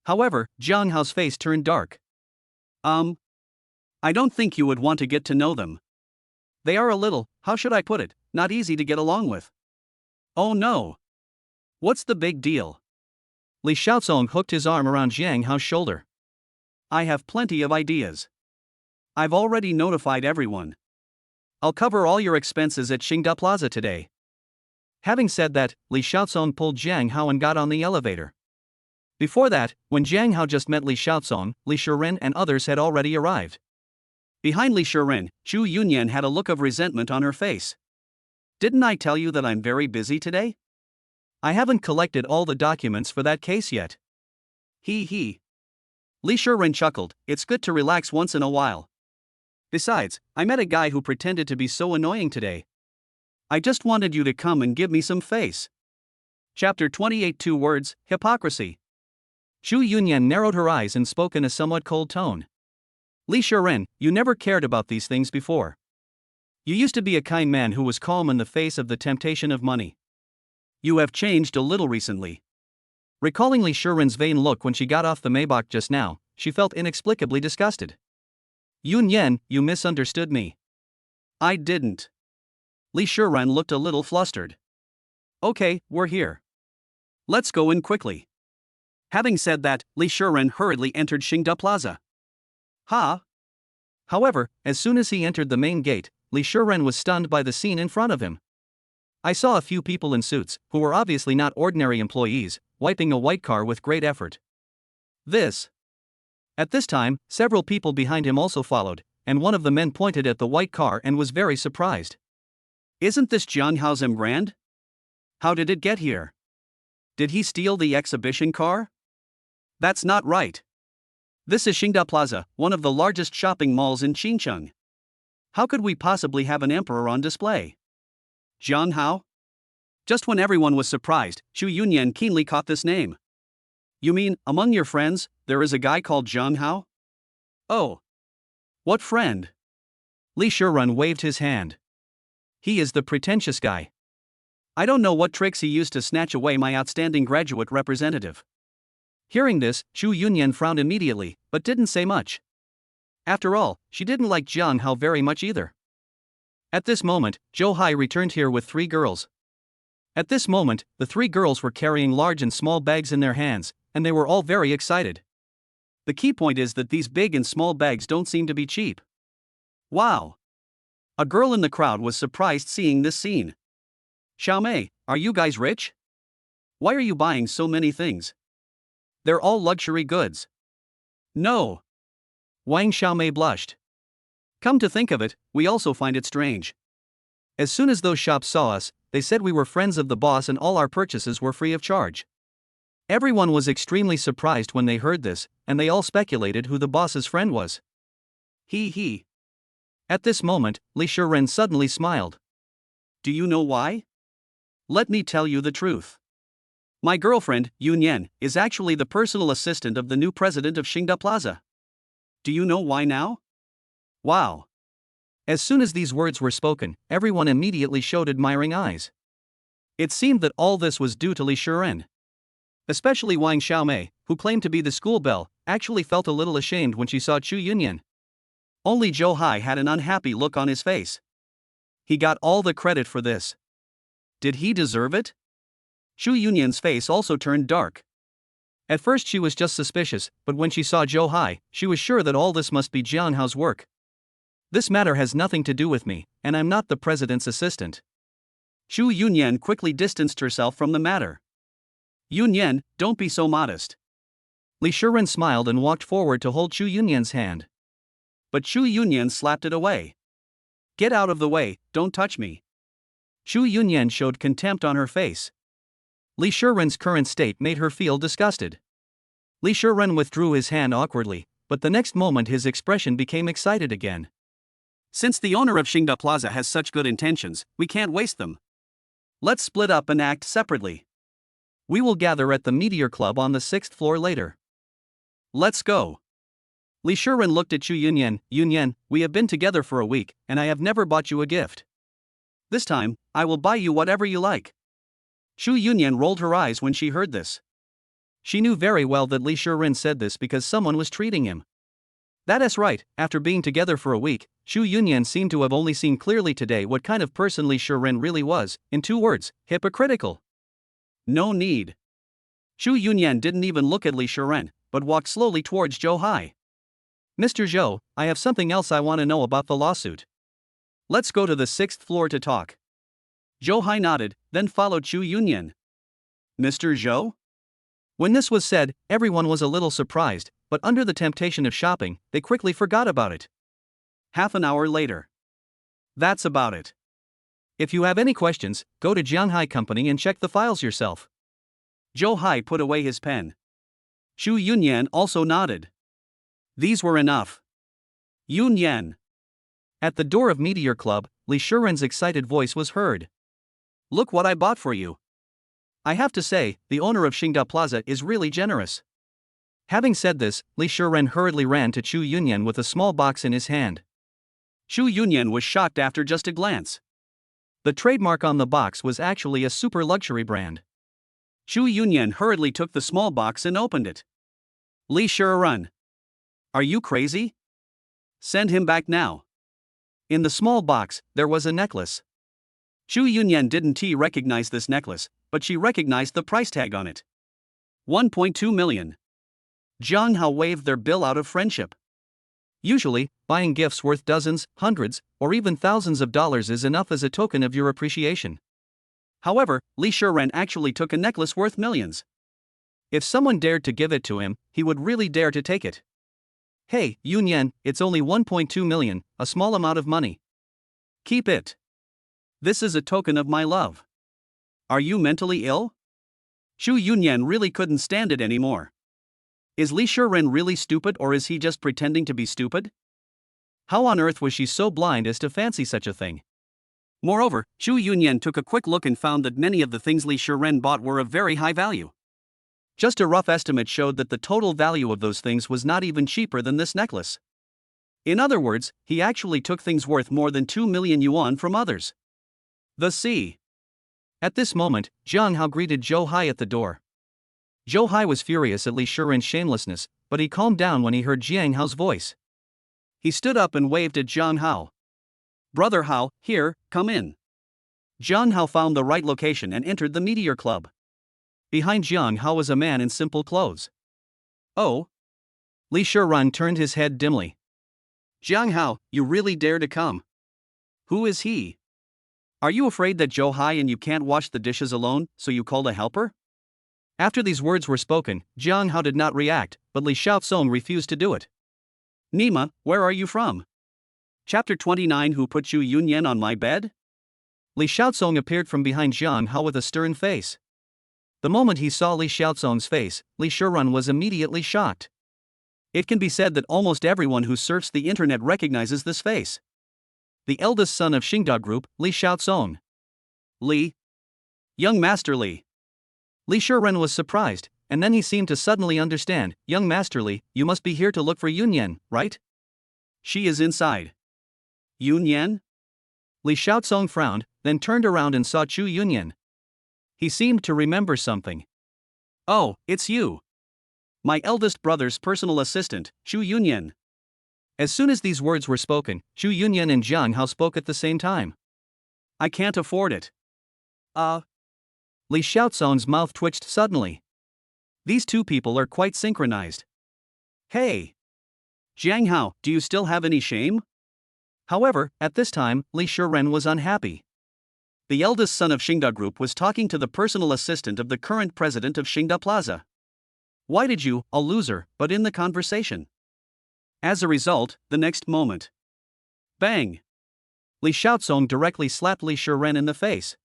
However, Jiang Hao's face turned dark. I don't think you would want to get to know them. They are a little, how should I put it, not easy to get along with. Oh no. What's the big deal? Li Xiaozong hooked his arm around Jiang Hao's shoulder. I have plenty of ideas. I've already notified everyone. I'll cover all your expenses at Xingda Plaza today. Having said that, Li Xiaozong pulled Jiang Hao and got on the elevator. Before that, when Jiang Hao just met Li Xiaozong, Li Shiren and others had already arrived. Behind Li Shiren, Zhu Yunyan had a look of resentment on her face. Didn't I tell you that I'm very busy today? I haven't collected all the documents for that case yet. He. Li Shiren chuckled, it's good to relax once in a while. Besides, I met a guy who pretended to be so annoying today. I just wanted you to come and give me some face. Chapter 28 2 words, hypocrisy. Zhu Yunyan narrowed her eyes and spoke in a somewhat cold tone. Li Shiren, you never cared about these things before. You used to be a kind man who was calm in the face of the temptation of money. You have changed a little recently. Recalling Li Shiren's vain look when she got off the Maybach just now, she felt inexplicably disgusted. Yunyan, you misunderstood me. I didn't. Li Shiren looked a little flustered. Okay, we're here. Let's go in quickly. Having said that, Li Shiren hurriedly entered Xingda Plaza. However, as soon as he entered the main gate, Li Shiren was stunned by the scene in front of him. I saw a few people in suits, who were obviously not ordinary employees, wiping a white car with great effort. At this time, several people behind him also followed, and one of the men pointed at the white car and was very surprised. Isn't this Jiang Hao's brand? How did it get here? Did he steal the exhibition car? That's not right. This is Xingda Plaza, one of the largest shopping malls in Xincheng. How could we possibly have an emperor on display? Jiang Hao? Just when everyone was surprised, Zhu Yunyan keenly caught this name. You mean, among your friends, there is a guy called Jiang Hao? Oh. What friend? Li Shiren waved his hand. He is the pretentious guy. I don't know what tricks he used to snatch away my outstanding graduate representative. Hearing this, Zhu Yunyan frowned immediately, but didn't say much. After all, she didn't like Jiang Hao very much either. At this moment, Zhou Hai returned here with 3 girls. At this moment, the 3 girls were carrying large and small bags in their hands, and they were all very excited. The key point is that these big and small bags don't seem to be cheap. Wow! A girl in the crowd was surprised seeing this scene. Xiaomei, are you guys rich? Why are you buying so many things? They're all luxury goods. No. Wang Xiaomei blushed. Come to think of it, we also find it strange. As soon as those shops saw us, they said we were friends of the boss and all our purchases were free of charge. Everyone was extremely surprised when they heard this, and they all speculated who the boss's friend was. He. At this moment, Li Shiren suddenly smiled. Do you know why? Let me tell you the truth. My girlfriend, Yunyan, is actually the personal assistant of the new president of Xingda Plaza. Do you know why now? Wow. As soon as these words were spoken, everyone immediately showed admiring eyes. It seemed that all this was due to Li Shiren. Especially Wang Xiaomei, who claimed to be the school belle, actually felt a little ashamed when she saw Zhu Yunyan. Only Zhou Hai had an unhappy look on his face. He got all the credit for this. Did he deserve it? Zhu Yunyan's face also turned dark. At first she was just suspicious, but when she saw Zhou Hai, she was sure that all this must be Jiang Hao's work. This matter has nothing to do with me, and I'm not the president's assistant. Zhu Yunyan quickly distanced herself from the matter. Yunyan, don't be so modest. Li Shiren smiled and walked forward to hold Zhu Yunyan's hand. But Zhu Yunyan slapped it away. Get out of the way, don't touch me. Zhu Yunyan showed contempt on her face. Li Shiren's current state made her feel disgusted. Li Shiren withdrew his hand awkwardly, but the next moment his expression became excited again. Since the owner of Xingda Plaza has such good intentions, we can't waste them. Let's split up and act separately. We will gather at the Meteor Club on the 6th floor later. Let's go. Li Shiren looked at Zhu Yunyan. Yunyan, we have been together for a week, and I have never bought you a gift. This time, I will buy you whatever you like. Zhu Yunyan rolled her eyes when she heard this. She knew very well that Li Shiren said this because someone was treating him. That is right, after being together for a week, Zhu Yunyan seemed to have only seen clearly today what kind of person Li Shiren really was, in 2 words, hypocritical. No need. Zhu Yunyan didn't even look at Li Shiren, but walked slowly towards Zhou Hai. Mr. Zhou, I have something else I want to know about the lawsuit. Let's go to the 6th floor to talk. Zhou Hai nodded, then followed Chu Yunyan. Mr. Zhou? When this was said, everyone was a little surprised, but under the temptation of shopping, they quickly forgot about it. Half an hour later. That's about it. If you have any questions, go to Jianghai Company and check the files yourself. Zhou Hai put away his pen. Chu Yunyan also nodded. These were enough. Yunyan. At the door of Meteor Club, Li Shiren's excited voice was heard. Look what I bought for you. I have to say, the owner of Xingda Plaza is really generous. Having said this, Li Shiren hurriedly ran to Chu Yunyan with a small box in his hand. Chu Yunyan was shocked after just a glance. The trademark on the box was actually a super luxury brand. Chu Yunyan hurriedly took the small box and opened it. Li Shiren. Are you crazy? Send him back now. In the small box, there was a necklace. Chu Yunyan didn't recognize this necklace, but she recognized the price tag on it. 1.2 million. Zhang Hao waved their bill out of friendship. Usually, buying gifts worth dozens, hundreds, or even thousands of dollars is enough as a token of your appreciation. However, Li Shiren actually took a necklace worth millions. If someone dared to give it to him, he would really dare to take it. Hey, Yunyan, it's only 1.2 million, a small amount of money. Keep it. This is a token of my love. Are you mentally ill? Chu Yunyan really couldn't stand it anymore. Is Li Shiren really stupid, or is he just pretending to be stupid? How on earth was she so blind as to fancy such a thing? Moreover, Chu Yunyan took a quick look and found that many of the things Li Shiren bought were of very high value. Just a rough estimate showed that the total value of those things was not even cheaper than this necklace. In other words, he actually took things worth more than 2 million yuan from others. The C. At this moment, Zhang Hao greeted Zhou Hai at the door. Zhou Hai was furious at Li Shiren's shamelessness, but he calmed down when he heard Jiang Hao's voice. He stood up and waved at Zhang Hao. Brother Hao, here, come in. Zhang Hao found the right location and entered the Meteor Club. Behind Zhang Hao was a man in simple clothes. Oh. Li Shiren turned his head dimly. Zhang Hao, you really dare to come? Who is he? Are you afraid that Zhou Hai and you can't wash the dishes alone, so you called a helper? After these words were spoken, Zhang Hao did not react, but Li Xiaosong refused to do it. Nima, where are you from? Chapter 29. Who put Chu Yunyan on my bed? Li Xiaosong appeared from behind Zhang Hao with a stern face. The moment he saw Li Xiaosong's face, Li Shiren was immediately shocked. It can be said that almost everyone who surfs the internet recognizes this face. The eldest son of Xingda Group, Li Xiaosong. Li. Young Master Li. Li Shiren was surprised, and then he seemed to suddenly understand. Young Master Li, you must be here to look for Yunyan, right? She is inside. Yunyan? Li Xiaosong frowned, then turned around and saw Chu Yunyan. He seemed to remember something. Oh, it's you. My eldest brother's personal assistant, Chu Yunyan. As soon as these words were spoken, Chu Yunyan and Zhang Hao spoke at the same time. I can't afford it. Li Xiaosong's mouth twitched suddenly. These two people are quite synchronized. Hey! Zhang Hao, do you still have any shame? However, at this time, Li Shiren was unhappy. The eldest son of Xingda Group was talking to the personal assistant of the current president of Xingda Plaza. Why did you, a loser, butt in the conversation? As a result, the next moment. Bang! Li Xiaosong directly slapped Li Shiren in the face.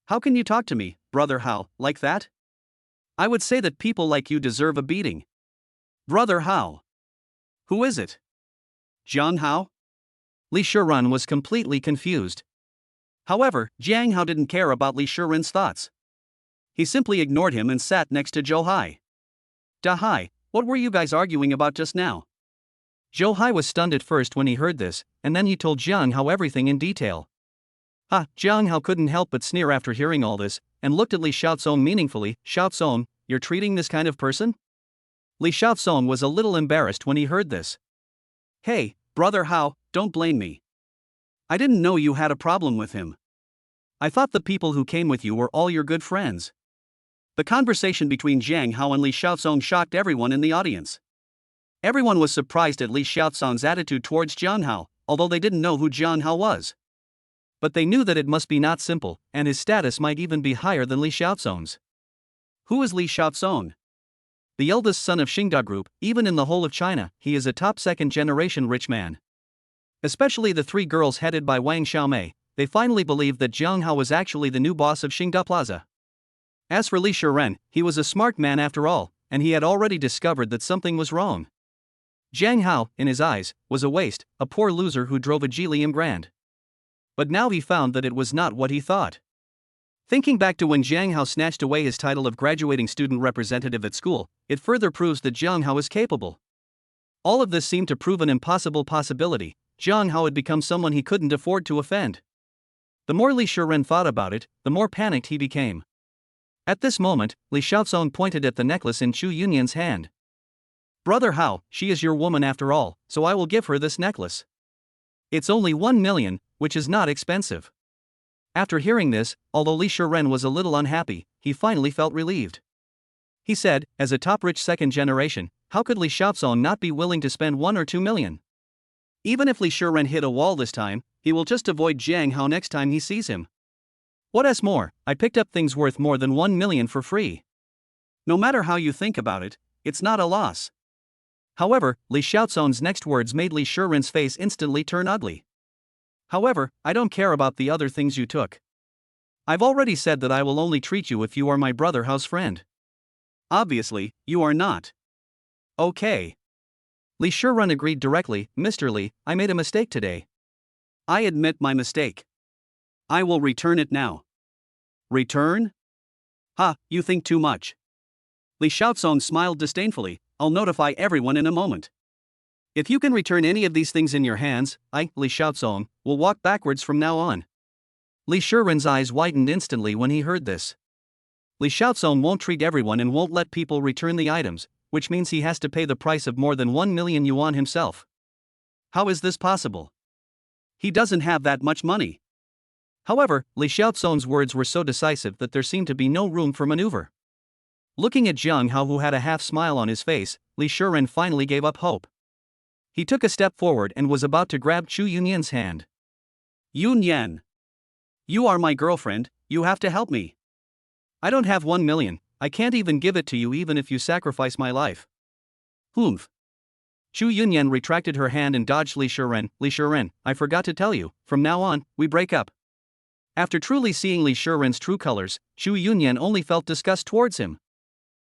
How can you talk to me, Brother Hao, like that? I would say that people like you deserve a beating. Brother Hao. Who is it? Zhang Hao? Li Shiren was completely confused. However, Jiang Hao didn't care about Li Shiren's thoughts. He simply ignored him and sat next to Zhou Hai. Da Hai, what were you guys arguing about just now? Zhou Hai was stunned at first when he heard this, and then he told Jiang Hao everything in detail. Jiang Hao couldn't help but sneer after hearing all this, and looked at Li Xiaosong meaningfully. Xiaosong, you're treating this kind of person? Li Xiaosong was a little embarrassed when he heard this. Hey, Brother Hao, don't blame me. I didn't know you had a problem with him. I thought the people who came with you were all your good friends. The conversation between Zhang Hao and Li Xiaosong shocked everyone in the audience. Everyone was surprised at Li Xiaosong's attitude towards Zhang Hao, although they didn't know who Zhang Hao was. But they knew that it must be not simple, and his status might even be higher than Li Xiaozong's. Who is Li Xiaozong? The eldest son of Xingda Group. Even in the whole of China, he is a top second-generation rich man. Especially the three girls headed by Wang Xiaomei, they finally believed that Jiang Hao was actually the new boss of Xingda Plaza. As for Li Shiren, he was a smart man after all, and he had already discovered that something was wrong. Jiang Hao, in his eyes, was a waste, a poor loser who drove a Geely Grand. But now he found that it was not what he thought. Thinking back to when Jiang Hao snatched away his title of graduating student representative at school, it further proves that Jiang Hao is capable. All of this seemed to prove an impossible possibility. Jiang Hao had become someone he couldn't afford to offend. The more Li Shiren thought about it, the more panicked he became. At this moment, Li Xiaozong pointed at the necklace in Chu Yunyan's hand. "Brother Hao, she is your woman after all, so I will give her this necklace. It's only 1 million, which is not expensive." After hearing this, although Li Shiren was a little unhappy, he finally felt relieved. He said, as a top rich second generation, how could Li Xiaozong not be willing to spend 1 or 2 million? Even if Li Shiren hit a wall this time, he will just avoid Jiang Hao next time he sees him. What's more, I picked up things worth more than 1 million for free. No matter how you think about it, it's not a loss. However, Li Xiaozong's next words made Li Shiren's face instantly turn ugly. "However, I don't care about the other things you took. I've already said that I will only treat you if you are my brother Hao's friend." Obviously, you are not. Okay. Li Shiren agreed directly. "Mr. Li, I made a mistake today. I admit my mistake. I will return it now." Return? Ha, you think too much. Li Xiaozong smiled disdainfully. "I'll notify everyone in a moment. If you can return any of these things in your hands, I, Li Xiaozong, will walk backwards from now on." Li Shiren's eyes widened instantly when he heard this. Li Xiaozong won't treat everyone and won't let people return the items, which means he has to pay the price of more than 1 million yuan himself. How is this possible? He doesn't have that much money. However, Li Xiaozong's words were so decisive that there seemed to be no room for maneuver. Looking at Jiang Hao, who had a half smile on his face, Li Shiren finally gave up hope. He took a step forward and was about to grab Chu Yunyan's hand. "Yunyan, you are my girlfriend, you have to help me. I don't have 1 million, I can't even give it to you even if you sacrifice my life." "Humph." Chu Yunyan retracted her hand and dodged Li Shiren. "Li Shiren, I forgot to tell you, from now on, we break up." After truly seeing Li Shiren's true colors, Chu Yunyan only felt disgust towards him.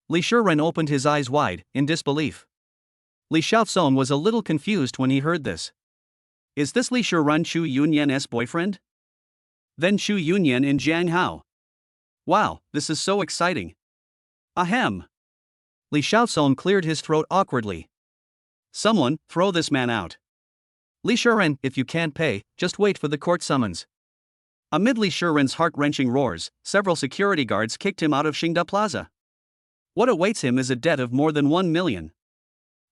Li Shiren opened his eyes wide, in disbelief. Li Xiaozong was a little confused when he heard this. Is this Li Shiren Chu Yunyan's boyfriend? Then Chu Yunyan in Jiang Hao. Wow, this is so exciting. Ahem. Li Xiaozong cleared his throat awkwardly. Someone, throw this man out. Li Shiren, if you can't pay, just wait for the court summons. Amid Li Shiren's heart-wrenching roars, several security guards kicked him out of Xingda Plaza. What awaits him is a debt of more than 1 million.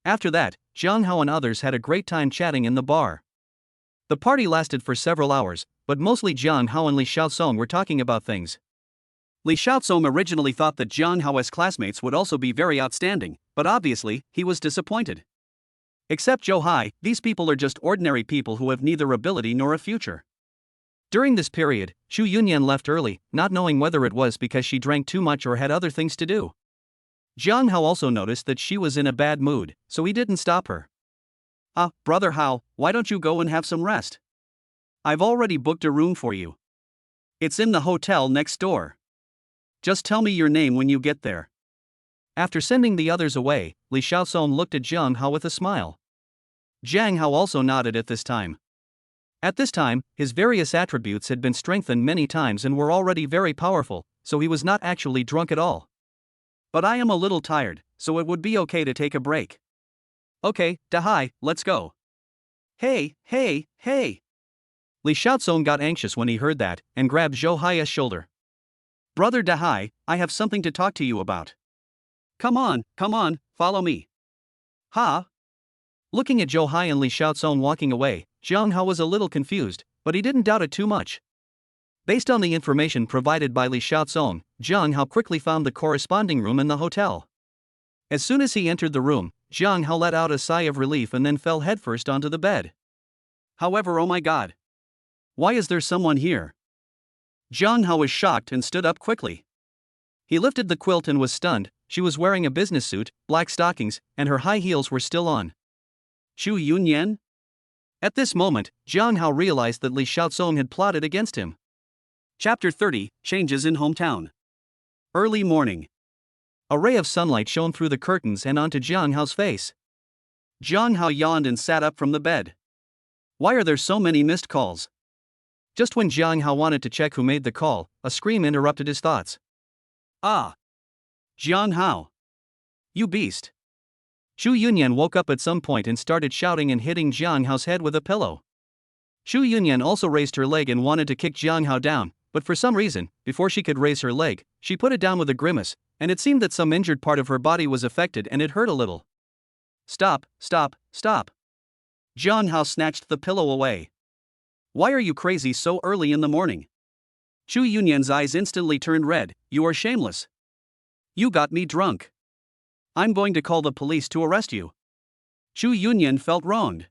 After that, Jiang Hao and others had a great time chatting in the bar. The party lasted for several hours, but mostly Jiang Hao and Li Xiaozong were talking about things. Li Xiaozong originally thought that Jiang Hao's classmates would also be very outstanding, but obviously, he was disappointed. Except Zhou Hai, these people are just ordinary people who have neither ability nor a future. During this period, Chu Yunyan left early, not knowing whether it was because she drank too much or had other things to do. Jiang Hao also noticed that she was in a bad mood, so he didn't stop her. Brother Hao, why don't you go and have some rest? I've already booked a room for you. It's in the hotel next door. Just tell me your name when you get there. After sending the others away, Li Xiaozong looked at Jiang Hao with a smile. Jiang Hao also nodded at this time. At this time, his various attributes had been strengthened many times and were already very powerful, so he was not actually drunk at all. But I am a little tired, so it would be okay to take a break. Okay, Dahai, let's go. Hey. Li Xiaozong got anxious when he heard that, and grabbed Zhou Hai's shoulder. Brother Dahai, I have something to talk to you about. Come on, follow me. Ha? Looking at Zhou Hai and Li Xiaozong walking away, Jiang Hao was a little confused, but he didn't doubt it too much. Based on the information provided by Li Xiaozong, Jiang Hao quickly found the corresponding room in the hotel. As soon as he entered the room, Jiang Hao let out a sigh of relief and then fell headfirst onto the bed. However, oh my god. Why is there someone here? Jiang Hao was shocked and stood up quickly. He lifted the quilt and was stunned. She was wearing a business suit, black stockings, and her high heels were still on. Chu Yunyan? At this moment, Jiang Hao realized that Li Xiaozong had plotted against him. Chapter 30, Changes in Hometown. Early morning. A ray of sunlight shone through the curtains and onto Jiang Hao's face. Jiang Hao yawned and sat up from the bed. Why are there so many missed calls? Just when Jiang Hao wanted to check who made the call, a scream interrupted his thoughts. Ah! Jiang Hao! You beast! Chu Yunyan woke up at some point and started shouting and hitting Jiang Hao's head with a pillow. Chu Yunyan also raised her leg and wanted to kick Jiang Hao down, but for some reason, before she could raise her leg, she put it down with a grimace, and it seemed that some injured part of her body was affected and it hurt a little. Stop, stop, stop! Jiang Hao snatched the pillow away. Why are you crazy so early in the morning? Chu Yunyan's eyes instantly turned red. You are shameless. You got me drunk. I'm going to call the police to arrest you. Chu Yunyan felt wronged.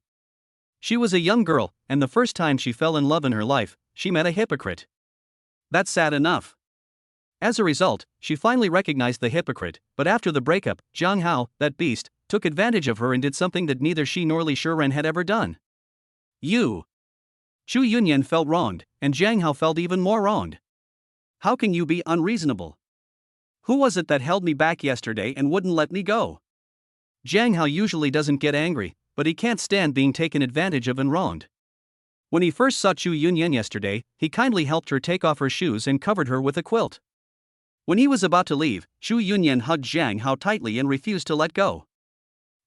She was a young girl, and the first time she fell in love in her life, she met a hypocrite. That's sad enough. As a result, she finally recognized the hypocrite, but after the breakup, Jiang Hao, that beast, took advantage of her and did something that neither she nor Li Shiren had ever done. You. Chu Yunyan felt wronged, and Jiang Hao felt even more wronged. How can you be unreasonable? Who was it that held me back yesterday and wouldn't let me go? Jiang Hao usually doesn't get angry, but he can't stand being taken advantage of and wronged. When he first saw Chu Yunyan yesterday, he kindly helped her take off her shoes and covered her with a quilt. When he was about to leave, Chu Yunyan hugged Jiang Hao tightly and refused to let go.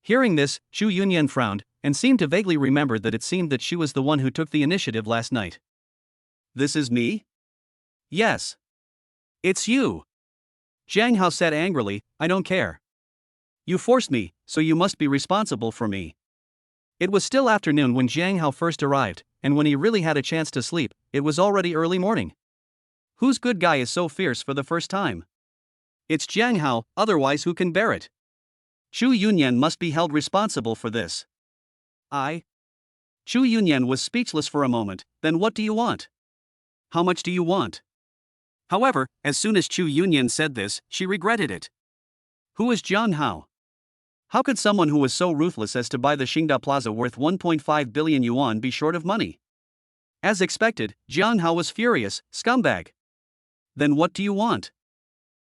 Hearing this, Chu Yunyan frowned, and seemed to vaguely remember that it seemed that she was the one who took the initiative last night. This is me? Yes. It's you. Jiang Hao said angrily, I don't care. You forced me, so you must be responsible for me. It was still afternoon when Jiang Hao first arrived, and when he really had a chance to sleep, it was already early morning. Whose good guy is so fierce for the first time? It's Jiang Hao, otherwise who can bear it? Chu Yunyan must be held responsible for this. Chu Yunyan was speechless for a moment. Then what do you want? How much do you want? However, as soon as Chu Yunyan said this, she regretted it. Who is Jiang Hao? How could someone who was so ruthless as to buy the Xingda Plaza worth 1.5 billion yuan be short of money? As expected, Jiang Hao was furious. Scumbag. Then what do you want?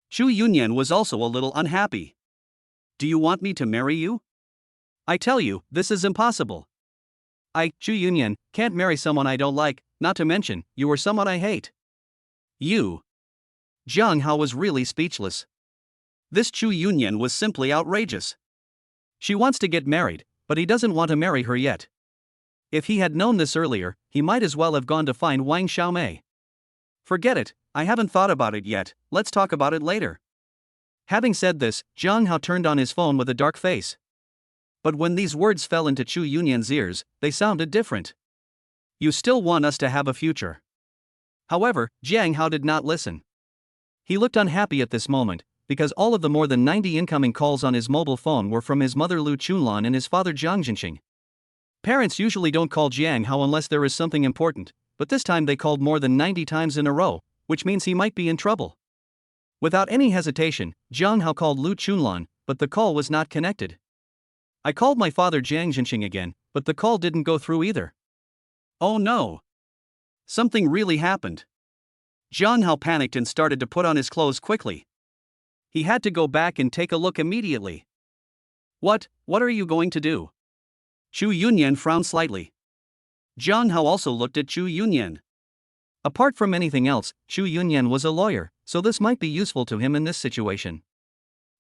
Chu Yunyan was also a little unhappy. Do you want me to marry you? I tell you, this is impossible. Chu Yunyan, can't marry someone I don't like, not to mention, you are someone I hate. You. Jiang Hao was really speechless. This Chu Yunyan was simply outrageous. She wants to get married, but he doesn't want to marry her yet. If he had known this earlier, he might as well have gone to find Wang Xiaomei. Forget it, I haven't thought about it yet, let's talk about it later. Having said this, Jiang Hao turned on his phone with a dark face. But when these words fell into Chu Yunyan's ears, they sounded different. You still want us to have a future. However, Jiang Hao did not listen. He looked unhappy at this moment, because all of the more than 90 incoming calls on his mobile phone were from his mother Lu Chunlan and his father Jiang Jinxing. Parents usually don't call Jiang Hao unless there is something important, but this time they called more than 90 times in a row, which means he might be in trouble. Without any hesitation, Jiang Hao called Lu Chunlan, but the call was not connected. I called my father Jiang Jinxing again, but the call didn't go through either. Oh no! Something really happened. Jiang Hao panicked and started to put on his clothes quickly. He had to go back and take a look immediately. What are you going to do? Chu Yunyan frowned slightly. Jiang Hao also looked at Chu Yunyan. Apart from anything else, Chu Yunyan was a lawyer, so this might be useful to him in this situation.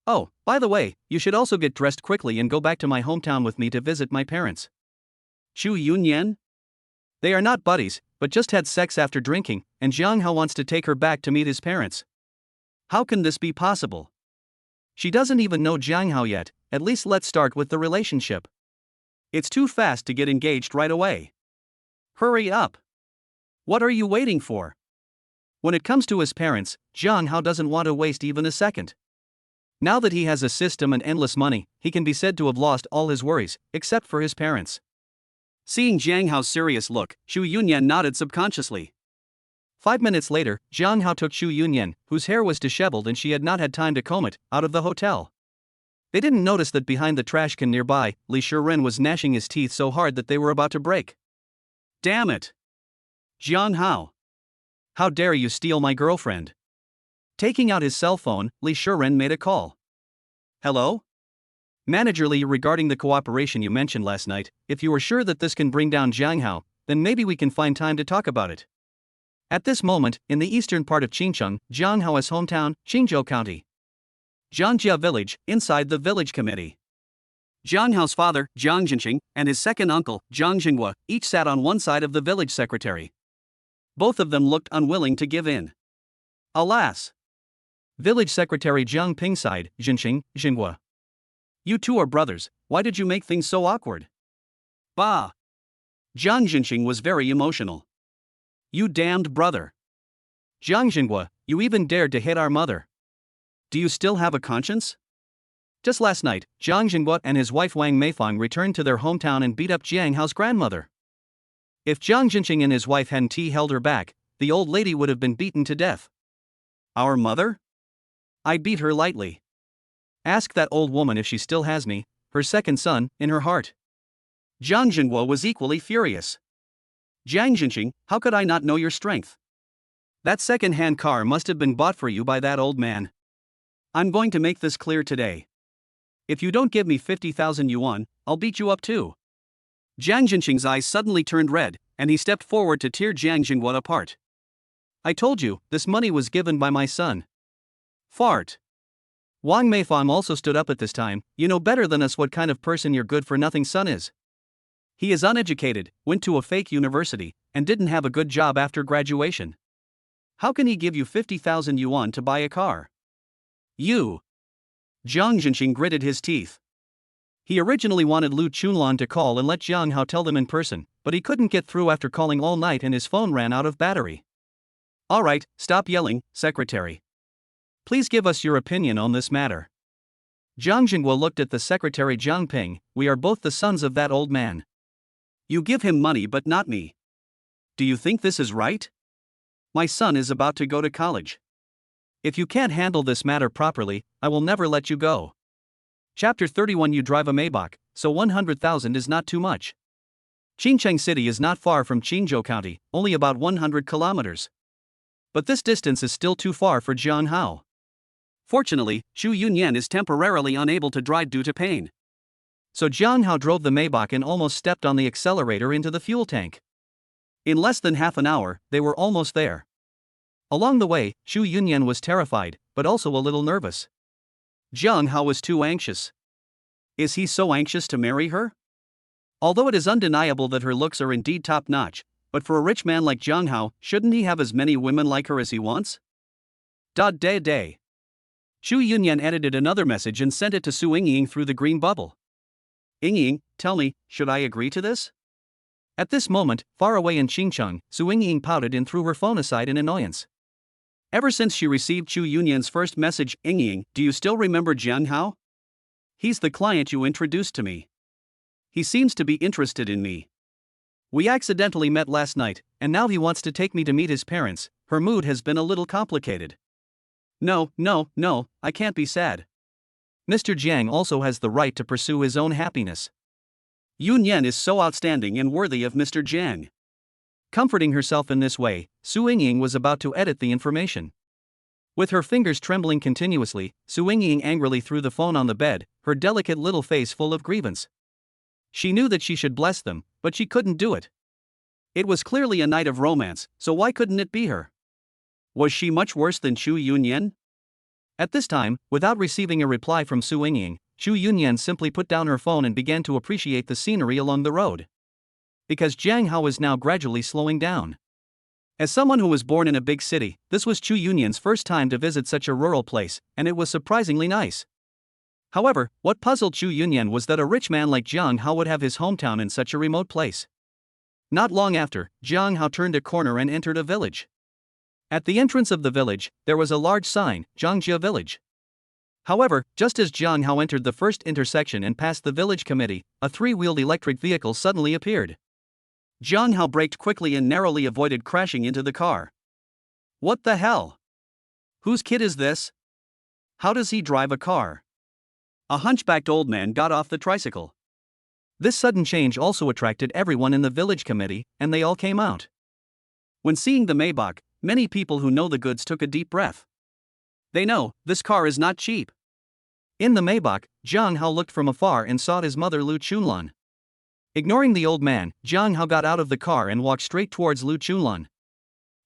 Oh, by the way, you should also get dressed quickly and go back to my hometown with me to visit my parents. Chu Yunyan? They are not buddies, but just had sex after drinking, and Jiang Hao wants to take her back to meet his parents. How can this be possible? She doesn't even know Jiang Hao yet, at least let's start with the relationship. It's too fast to get engaged right away. Hurry up. What are you waiting for? When it comes to his parents, Jiang Hao doesn't want to waste even a second. Now that he has a system and endless money, he can be said to have lost all his worries, except for his parents. Seeing Jiang Hao's serious look, Xu Yunyan nodded subconsciously. 5 minutes later, Jiang Hao took Xu Yunyan, whose hair was disheveled and she had not had time to comb it, out of the hotel. They didn't notice that behind the trash can nearby, Li Shiren was gnashing his teeth so hard that they were about to break. Damn it! Jiang Hao! How dare you steal my girlfriend? Taking out his cell phone, Li Shiren made a call. Hello? Manager Li, regarding the cooperation you mentioned last night, if you are sure that this can bring down Jiang Hao, then maybe we can find time to talk about it. At this moment, in the eastern part of Qingcheng, Jiang Hao's hometown, Qingzhou County. Zhangjia Village, inside the village committee. Jiang Hao's father, Jiang Jinqing, and his second uncle, Jiang Jinghua, each sat on one side of the village secretary. Both of them looked unwilling to give in. Alas! Village secretary Jiang Ping sighed, Jinqing, Jinghua. You two are brothers, why did you make things so awkward? Bah! Jiang Jinqing was very emotional. You damned brother! Jiang Jinghua, you even dared to hit our mother. Do you still have a conscience? Just last night, Jiang Jinghua and his wife Wang Meifang returned to their hometown and beat up Jiang Hao's grandmother. If Jiang Jinqing and his wife hadn't held her back, the old lady would have been beaten to death. Our mother? I beat her lightly. Ask that old woman if she still has me, her second son, in her heart. Jiang Jinghua was equally furious. Jiang Jinqing, how could I not know your strength? That second-hand car must have been bought for you by that old man. I'm going to make this clear today. If you don't give me 50,000 yuan, I'll beat you up too. Jiang Jinqing's eyes suddenly turned red, and he stepped forward to tear Jiang Jinghua apart. I told you, this money was given by my son. Fart. Wang Meifang also stood up at this time. You know better than us what kind of person your good-for-nothing son is. He is uneducated, went to a fake university, and didn't have a good job after graduation. How can he give you 50,000 yuan to buy a car? You! Jiang Jinqing gritted his teeth. He originally wanted Lu Chunlan to call and let Jiang Hao tell them in person, but he couldn't get through after calling all night and his phone ran out of battery. All right, stop yelling, secretary. Please give us your opinion on this matter. Jiang Jinghua looked at the secretary Jiang Ping. We are both the sons of that old man. You give him money but not me. Do you think this is right? My son is about to go to college. If you can't handle this matter properly, I will never let you go. Chapter 31. You drive a Maybach, so 100,000 is not too much. Qingcheng City is not far from Qingzhou County, only about 100 kilometers. But this distance is still too far for Jiang Hao. Fortunately, Xu Yunyan is temporarily unable to drive due to pain. So Jiang Hao drove the Maybach and almost stepped on the accelerator into the fuel tank. In less than half an hour, they were almost there. Along the way, Xu Yunyan was terrified, but also a little nervous. Jiang Hao was too anxious. Is he so anxious to marry her? Although it is undeniable that her looks are indeed top-notch, but for a rich man like Jiang Hao, shouldn't he have as many women like her as he wants? Day. Xu Yunyan edited another message and sent it to Su Yingying through the green bubble. Yingying, tell me, should I agree to this? At this moment, far away in Qingcheng, Su Yingying pouted and threw her phone aside in annoyance. Ever since she received Xu Yunyan's first message, Yingying, do you still remember Jiang Hao? He's the client you introduced to me. He seems to be interested in me. We accidentally met last night, and now he wants to take me to meet his parents. Her mood has been a little complicated. No, I can't be sad. Mr. Jiang also has the right to pursue his own happiness. Yunyan is so outstanding and worthy of Mr. Jiang. Comforting herself in this way, Su Yingying was about to edit the information. With her fingers trembling continuously, Su Yingying angrily threw the phone on the bed, her delicate little face full of grievance. She knew that she should bless them, but she couldn't do it. It was clearly a night of romance, so why couldn't it be her? Was she much worse than Xu Yunyan? At this time, without receiving a reply from Su Yingying, Xu Yunyan simply put down her phone and began to appreciate the scenery along the road. Because Jiang Hao was now gradually slowing down. As someone who was born in a big city, this was Xu Yunyan's first time to visit such a rural place, and it was surprisingly nice. However, what puzzled Xu Yunyan was that a rich man like Jiang Hao would have his hometown in such a remote place. Not long after, Jiang Hao turned a corner and entered a village. At the entrance of the village, there was a large sign, Zhangjia Village. However, just as Jiang Hao entered the first intersection and passed the village committee, a three-wheeled electric vehicle suddenly appeared. Jiang Hao braked quickly and narrowly avoided crashing into the car. What the hell? Whose kid is this? How does he drive a car? A hunchbacked old man got off the tricycle. This sudden change also attracted everyone in the village committee, and they all came out. When seeing the Maybach, many people who know the goods took a deep breath. They know, this car is not cheap. In the Maybach, Jiang Hao looked from afar and saw his mother Lu Chunlan. Ignoring the old man, Jiang Hao got out of the car and walked straight towards Lu Chunlan.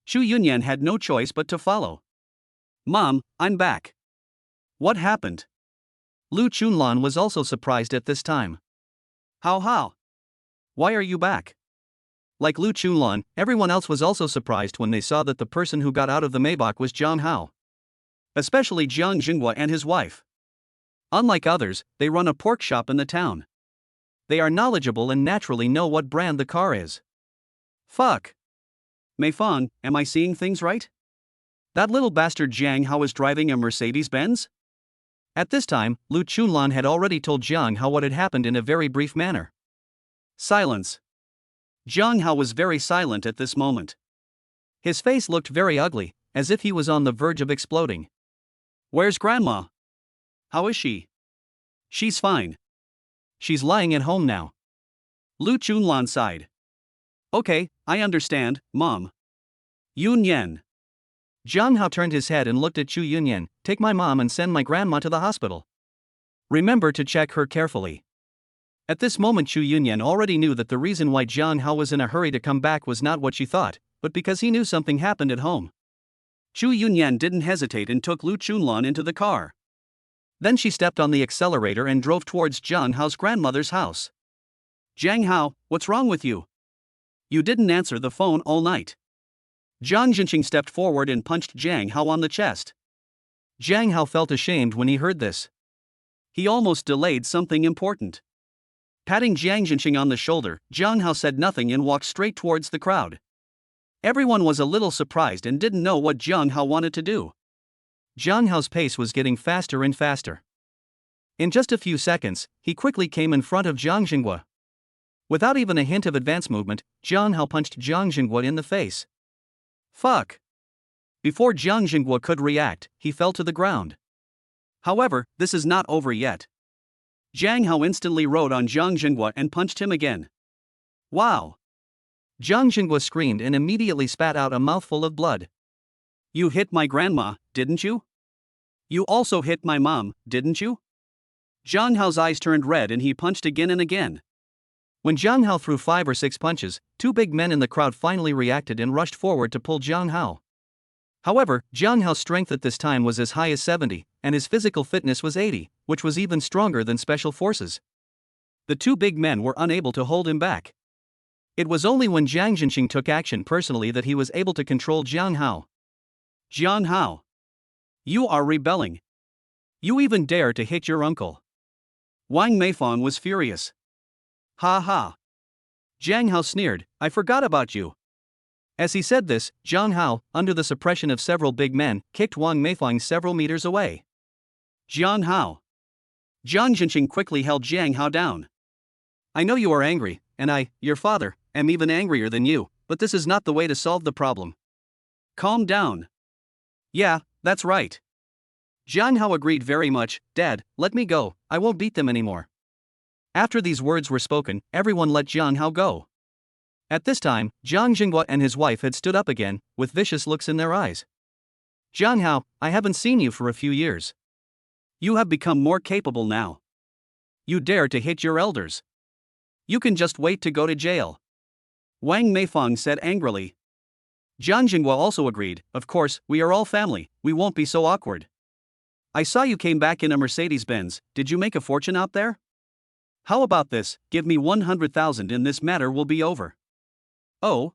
Chu Yunyan had no choice but to follow. Mom, I'm back. What happened? Lu Chunlan was also surprised at this time. How? Why are you back? Like Lu Chunlan, everyone else was also surprised when they saw that the person who got out of the Maybach was Jiang Hao. Especially Jiang Jinghua and his wife. Unlike others, they run a pork shop in the town. They are knowledgeable and naturally know what brand the car is. Fuck. Mei Fang, am I seeing things right? That little bastard Jiang Hao is driving a Mercedes-Benz? At this time, Lu Chunlan had already told Jiang Hao what had happened in a very brief manner. Silence. Jiang Hao was very silent at this moment. His face looked very ugly, as if he was on the verge of exploding. Where's Grandma? How is she? She's fine. She's lying at home now. Lu Chunlan sighed. Okay, I understand, Mom. Yunyan. Jiang Hao turned his head and looked at Chu Yunyan. Take my mom and send my grandma to the hospital. Remember to check her carefully. At this moment Chu Yunyan already knew that the reason why Jiang Hao was in a hurry to come back was not what she thought, but because he knew something happened at home. Chu Yunyan didn't hesitate and took Lu Chunlan into the car. Then she stepped on the accelerator and drove towards Jiang Hao's grandmother's house. Jiang Hao, what's wrong with you? You didn't answer the phone all night. Jiang Jinqing stepped forward and punched Jiang Hao on the chest. Jiang Hao felt ashamed when he heard this. He almost delayed something important. Patting Jiang Jinqing on the shoulder, Jiang Hao said nothing and walked straight towards the crowd. Everyone was a little surprised and didn't know what Jiang Hao wanted to do. Jiang Hao's pace was getting faster and faster. In just a few seconds, he quickly came in front of Jiang Jinghua. Without even a hint of advance movement, Jiang Hao punched Jiang Jinghua in the face. Fuck! Before Jiang Jinghua could react, he fell to the ground. However, this is not over yet. Jiang Hao instantly rode on Jiang Jinghua and punched him again. Wow! Jiang Jinghua screamed and immediately spat out a mouthful of blood. You hit my grandma, didn't you? You also hit my mom, didn't you? Jiang Hao's eyes turned red and he punched again and again. When Jiang Hao threw 5 or 6 punches, 2 big men in the crowd finally reacted and rushed forward to pull Jiang Hao. However, Jiang Hao's strength at this time was as high as 70, and his physical fitness was 80, which was even stronger than special forces. The 2 big men were unable to hold him back. It was only when Jiang Jinqing took action personally that he was able to control Jiang Hao. Jiang Hao. You are rebelling. You even dare to hit your uncle. Wang Meifang was furious. Ha ha. Jiang Hao sneered, I forgot about you. As he said this, Jiang Hao, under the suppression of several big men, kicked Wang Meifang several meters away. Jiang Hao. Jiang Jinqing quickly held Jiang Hao down. I know you are angry, and I, your father, am even angrier than you, but this is not the way to solve the problem. Calm down. Yeah, that's right. Jiang Hao agreed very much. Dad, let me go, I won't beat them anymore. After these words were spoken, everyone let Jiang Hao go. At this time, Jiang Jinghua and his wife had stood up again, with vicious looks in their eyes. Jiang Hao, I haven't seen you for a few years. You have become more capable now. You dare to hit your elders. You can just wait to go to jail. Wang Meifang said angrily. Jiang Jinghua also agreed, of course, we are all family, we won't be so awkward. I saw you came back in a Mercedes-Benz, did you make a fortune out there? How about this, give me 100,000 and this matter will be over. Oh?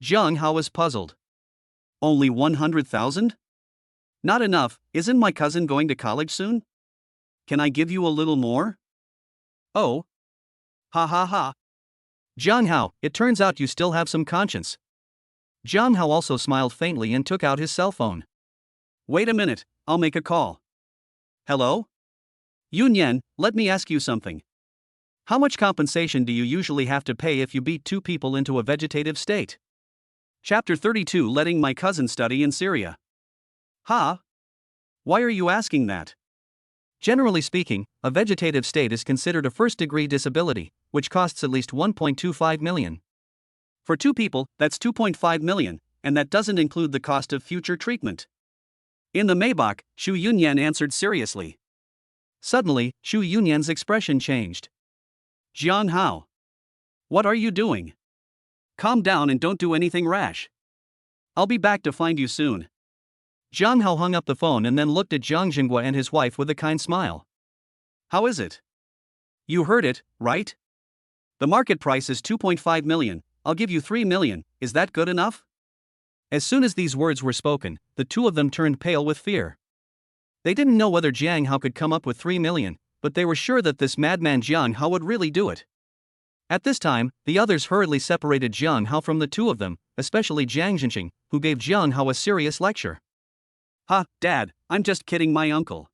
Jiang Hao was puzzled. Only 100,000? Not enough, isn't my cousin going to college soon? Can I give you a little more? Oh? Ha ha ha. Jiang Hao, it turns out you still have some conscience. Jiang Hao also smiled faintly and took out his cell phone. Wait a minute, I'll make a call. Hello? Yunyan, let me ask you something. How much compensation do you usually have to pay if you beat two people into a vegetative state? Chapter 32, Letting my cousin study in Syria. Huh? Why are you asking that? Generally speaking, a vegetative state is considered a first-degree disability, which costs at least $1.25 million. For two people, that's $2.5 million, and that doesn't include the cost of future treatment. In the Maybach, Xu Yunyan answered seriously. Suddenly, Xu Yunyan's expression changed. Jiang Hao. What are you doing? Calm down and don't do anything rash. I'll be back to find you soon. Jiang Hao hung up the phone and then looked at Jiang Jinghua and his wife with a kind smile. How is it? You heard it, right? The market price is $2.5 million, I'll give you $3 million, is that good enough? As soon as these words were spoken, the two of them turned pale with fear. They didn't know whether Jiang Hao could come up with $3 million, but they were sure that this madman Jiang Hao would really do it. At this time, the others hurriedly separated Jiang Hao from the two of them, especially Jiang Jinqing, who gave Jiang Hao a serious lecture. Ha, Dad, I'm just kidding my uncle.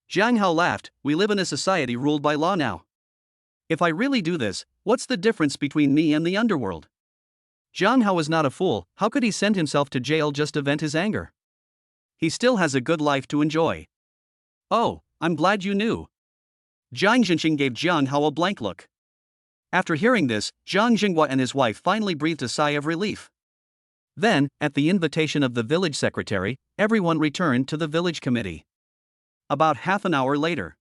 Jiang Hao laughed, we live in a society ruled by law now. If I really do this, what's the difference between me and the underworld? Jiang Hao was not a fool, how could he send himself to jail just to vent his anger? He still has a good life to enjoy. Oh, I'm glad you knew. Jiang Jinqing gave Jiang Hao a blank look. After hearing this, Jiang Jinghua and his wife finally breathed a sigh of relief. Then, at the invitation of the village secretary, everyone returned to the village committee. About half an hour later.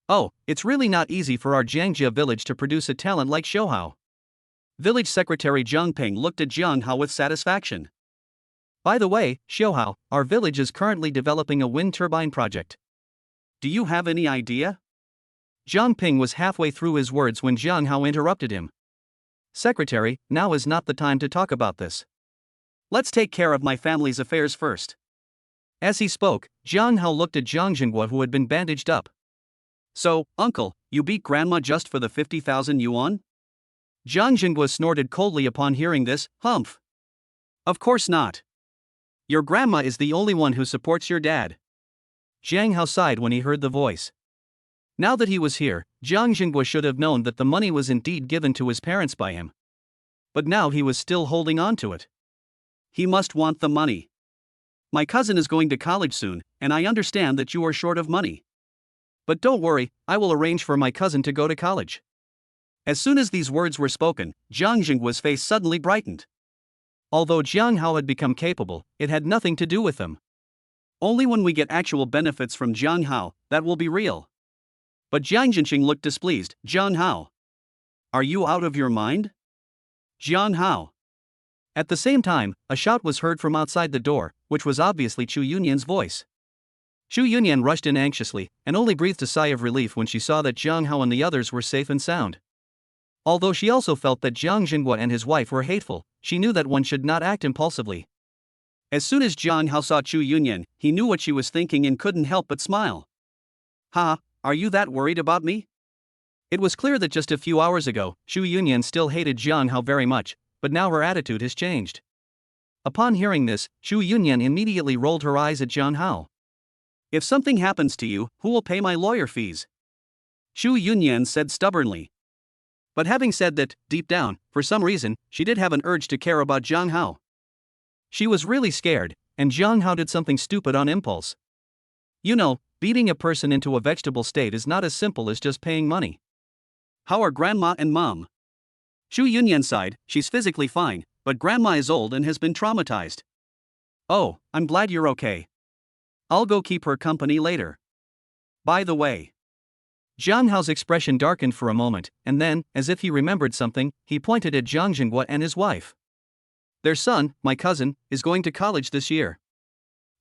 Oh, it's really not easy for our Jiangjia village to produce a talent like Xiu Hao. Village Secretary Zhang Ping looked at Jiang Hao with satisfaction. By the way, Xiu Hao, our village is currently developing a wind turbine project. Do you have any idea? Zhang Ping was halfway through his words when Jiang Hao interrupted him. Secretary, now is not the time to talk about this. Let's take care of my family's affairs first. As he spoke, Jiang Hao looked at Jiang Jinghua, who had been bandaged up. So, uncle, you beat grandma just for the 50,000 yuan? Jiang Jinghua snorted coldly upon hearing this. Humph. Of course not. Your grandma is the only one who supports your dad. Jiang Hao sighed when he heard the voice. Now that he was here, Jiang Jinghua should have known that the money was indeed given to his parents by him. But now he was still holding on to it. He must want the money. My cousin is going to college soon, and I understand that you are short of money. But don't worry, I will arrange for my cousin to go to college. As soon as these words were spoken, Jiang Jinghua's face suddenly brightened. Although Jiang Hao had become capable, it had nothing to do with them. Only when we get actual benefits from Jiang Hao, that will be real. But Jiang Jinqing looked displeased. Jiang Hao. Are you out of your mind? Jiang Hao. At the same time, a shout was heard from outside the door, which was obviously Xu Yunyan's voice. Xu Yunyan rushed in anxiously, and only breathed a sigh of relief when she saw that Jiang Hao and the others were safe and sound. Although she also felt that Jiang Jinghua and his wife were hateful, she knew that one should not act impulsively. As soon as Jiang Hao saw Xu Yunyan, he knew what she was thinking and couldn't help but smile. Ha, are you that worried about me? It was clear that just a few hours ago, Xu Yunyan still hated Jiang Hao very much, but now her attitude has changed. Upon hearing this, Xu Yunyan immediately rolled her eyes at Jiang Hao. If something happens to you, who will pay my lawyer fees? Xu Yunyan said stubbornly. But having said that, deep down, for some reason, she did have an urge to care about Jiang Hao. She was really scared, and Jiang Hao did something stupid on impulse. You know, beating a person into a vegetable state is not as simple as just paying money. How are grandma and mom? Xu Yunyan sighed, she's physically fine, but grandma is old and has been traumatized. Oh, I'm glad you're okay. I'll go keep her company later. By the way. Jiang Hao's expression darkened for a moment, and then, as if he remembered something, he pointed at Jiang Jinghua and his wife. Their son, my cousin, is going to college this year.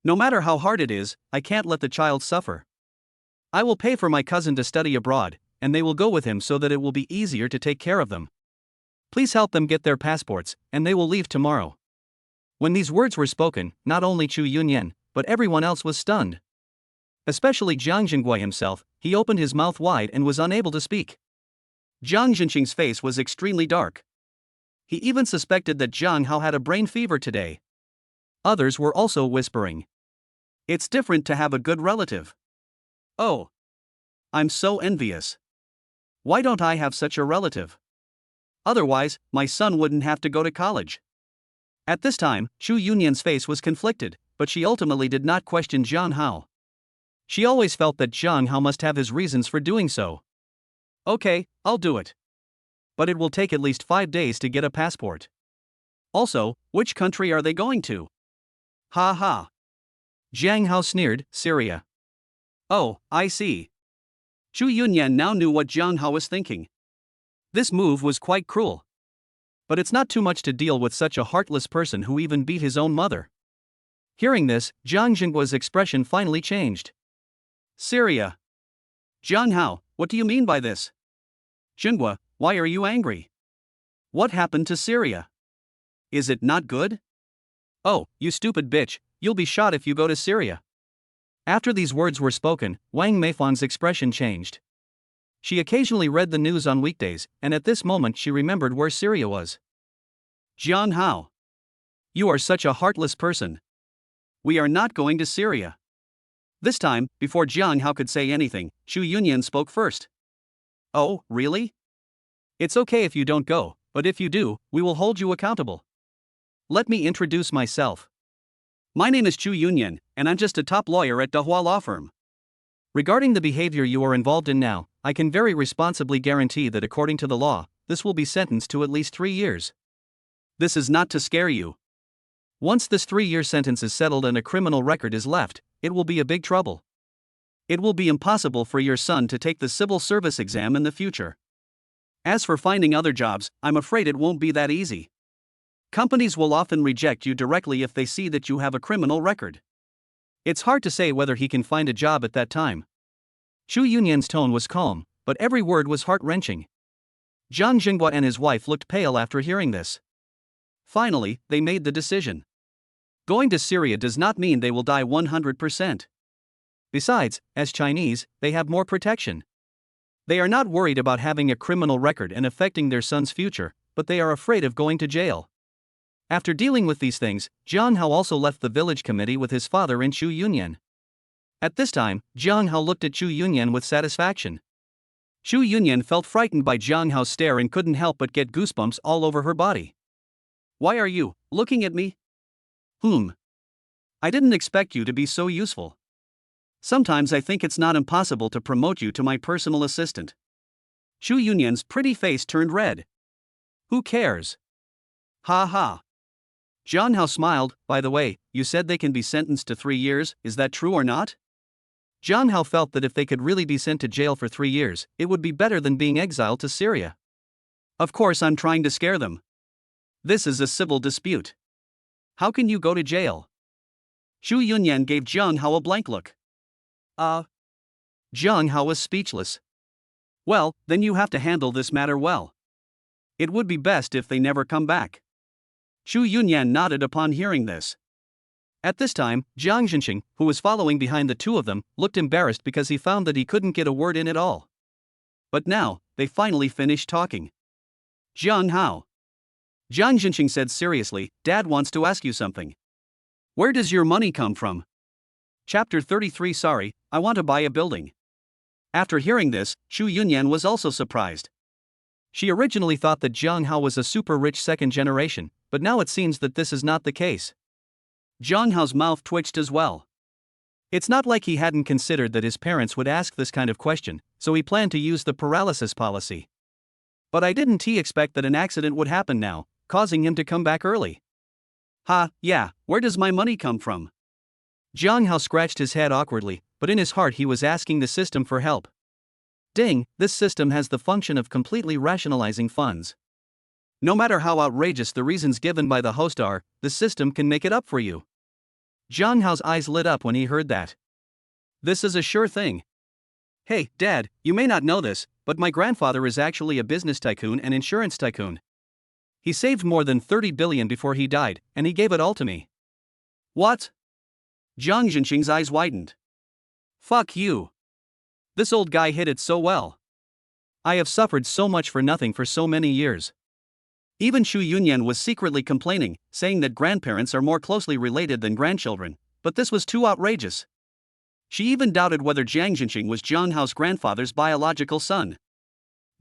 No matter how hard it is, I can't let the child suffer. I will pay for my cousin to study abroad, and they will go with him so that it will be easier to take care of them. Please help them get their passports, and they will leave tomorrow. When these words were spoken, not only Xu Yunyan, but everyone else was stunned. Especially Jiang Jinghua himself, he opened his mouth wide and was unable to speak. Jiang Jinqing's face was extremely dark. He even suspected that Jiang Hao had a brain fever today. Others were also whispering. It's different to have a good relative. Oh. I'm so envious. Why don't I have such a relative? Otherwise, my son wouldn't have to go to college. At this time, Chu Yunyan's face was conflicted, but she ultimately did not question Jiang Hao. She always felt that Jiang Hao must have his reasons for doing so. Okay, I'll do it. But it will take at least 5 days to get a passport. Also, which country are they going to? Ha ha. Jiang Hao sneered, Syria. Oh, I see. Chu Yunyan now knew what Jiang Hao was thinking. This move was quite cruel. But it's not too much to deal with such a heartless person who even beat his own mother. Hearing this, Jiang Jinggua's expression finally changed. Syria. Jiang Hao, what do you mean by this? Jinggua, why are you angry? What happened to Syria? Is it not good? Oh, you stupid bitch, you'll be shot if you go to Syria. After these words were spoken, Wang Meifang's expression changed. She occasionally read the news on weekdays, and at this moment she remembered where Syria was. Jiang Hao. You are such a heartless person. We are not going to Syria. This time, before Jiang Hao could say anything, Chu Yunyan spoke first. Oh, really? It's okay if you don't go, but if you do, we will hold you accountable. Let me introduce myself. My name is Chu Yunyan, and I'm just a top lawyer at Dahua Law Firm. Regarding the behavior you are involved in now, I can very responsibly guarantee that according to the law, this will be sentenced to at least 3 years. This is not to scare you. Once this 3-year sentence is settled and a criminal record is left, it will be a big trouble. It will be impossible for your son to take the civil service exam in the future. As for finding other jobs, I'm afraid it won't be that easy. Companies will often reject you directly if they see that you have a criminal record. It's hard to say whether he can find a job at that time. Chu Yunyan's tone was calm, but every word was heart-wrenching. Jiang Jinggua and his wife looked pale after hearing this. Finally, they made the decision. Going to Syria does not mean they will die 100%. Besides, as Chinese, they have more protection. They are not worried about having a criminal record and affecting their son's future, but they are afraid of going to jail. After dealing with these things, Jiang Hao also left the village committee with his father and Chu Yunyan. At this time, Jiang Hao looked at Chu Yunyan with satisfaction. Chu Yunyan felt frightened by Jiang Hao's stare and couldn't help but get goosebumps all over her body. Why are you looking at me? I didn't expect you to be so useful. Sometimes I think it's not impossible to promote you to my personal assistant. Chu Yunyan's pretty face turned red. Who cares? Ha ha. Jiang Hao smiled. By the way, you said they can be sentenced to 3 years, is that true or not? Jiang Hao felt that if they could really be sent to jail for 3 years, it would be better than being exiled to Syria. Of course I'm trying to scare them. This is a civil dispute. How can you go to jail? Chu Yunyan gave Jiang Hao a blank look. Jiang Hao was speechless. Well, then you have to handle this matter well. It would be best if they never come back. Chu Yunyan nodded upon hearing this. At this time, Jiang Zhenxing, who was following behind the two of them, looked embarrassed because he found that he couldn't get a word in at all. But now, they finally finished talking. Jiang Hao. Jiang Zhenxing said seriously, Dad wants to ask you something. Where does your money come from? Chapter 33. Sorry, I want to buy a building. After hearing this, Chu Yunyan was also surprised. She originally thought that Jiang Hao was a super rich second generation, but now it seems that this is not the case. Jiang Hao's mouth twitched as well. It's not like he hadn't considered that his parents would ask this kind of question, so he planned to use the paralysis policy. But I didn't expect that an accident would happen now, causing him to come back early. Yeah, where does my money come from? Jiang Hao scratched his head awkwardly, but in his heart he was asking the system for help. Ding, this system has the function of completely rationalizing funds. No matter how outrageous the reasons given by the host are, the system can make it up for you. Jiang Hao's eyes lit up when he heard that. This is a sure thing. Hey, Dad, you may not know this, but my grandfather is actually a business tycoon and insurance tycoon. He saved more than 30 billion before he died, and he gave it all to me. What? Jiang Zhenxing's eyes widened. Fuck you. This old guy hit it so well. I have suffered so much for nothing for so many years. Even Chu Yunyan was secretly complaining, saying that grandparents are more closely related than grandchildren, but this was too outrageous. She even doubted whether Jiang Zhenxing was Jiang Hao's grandfather's biological son.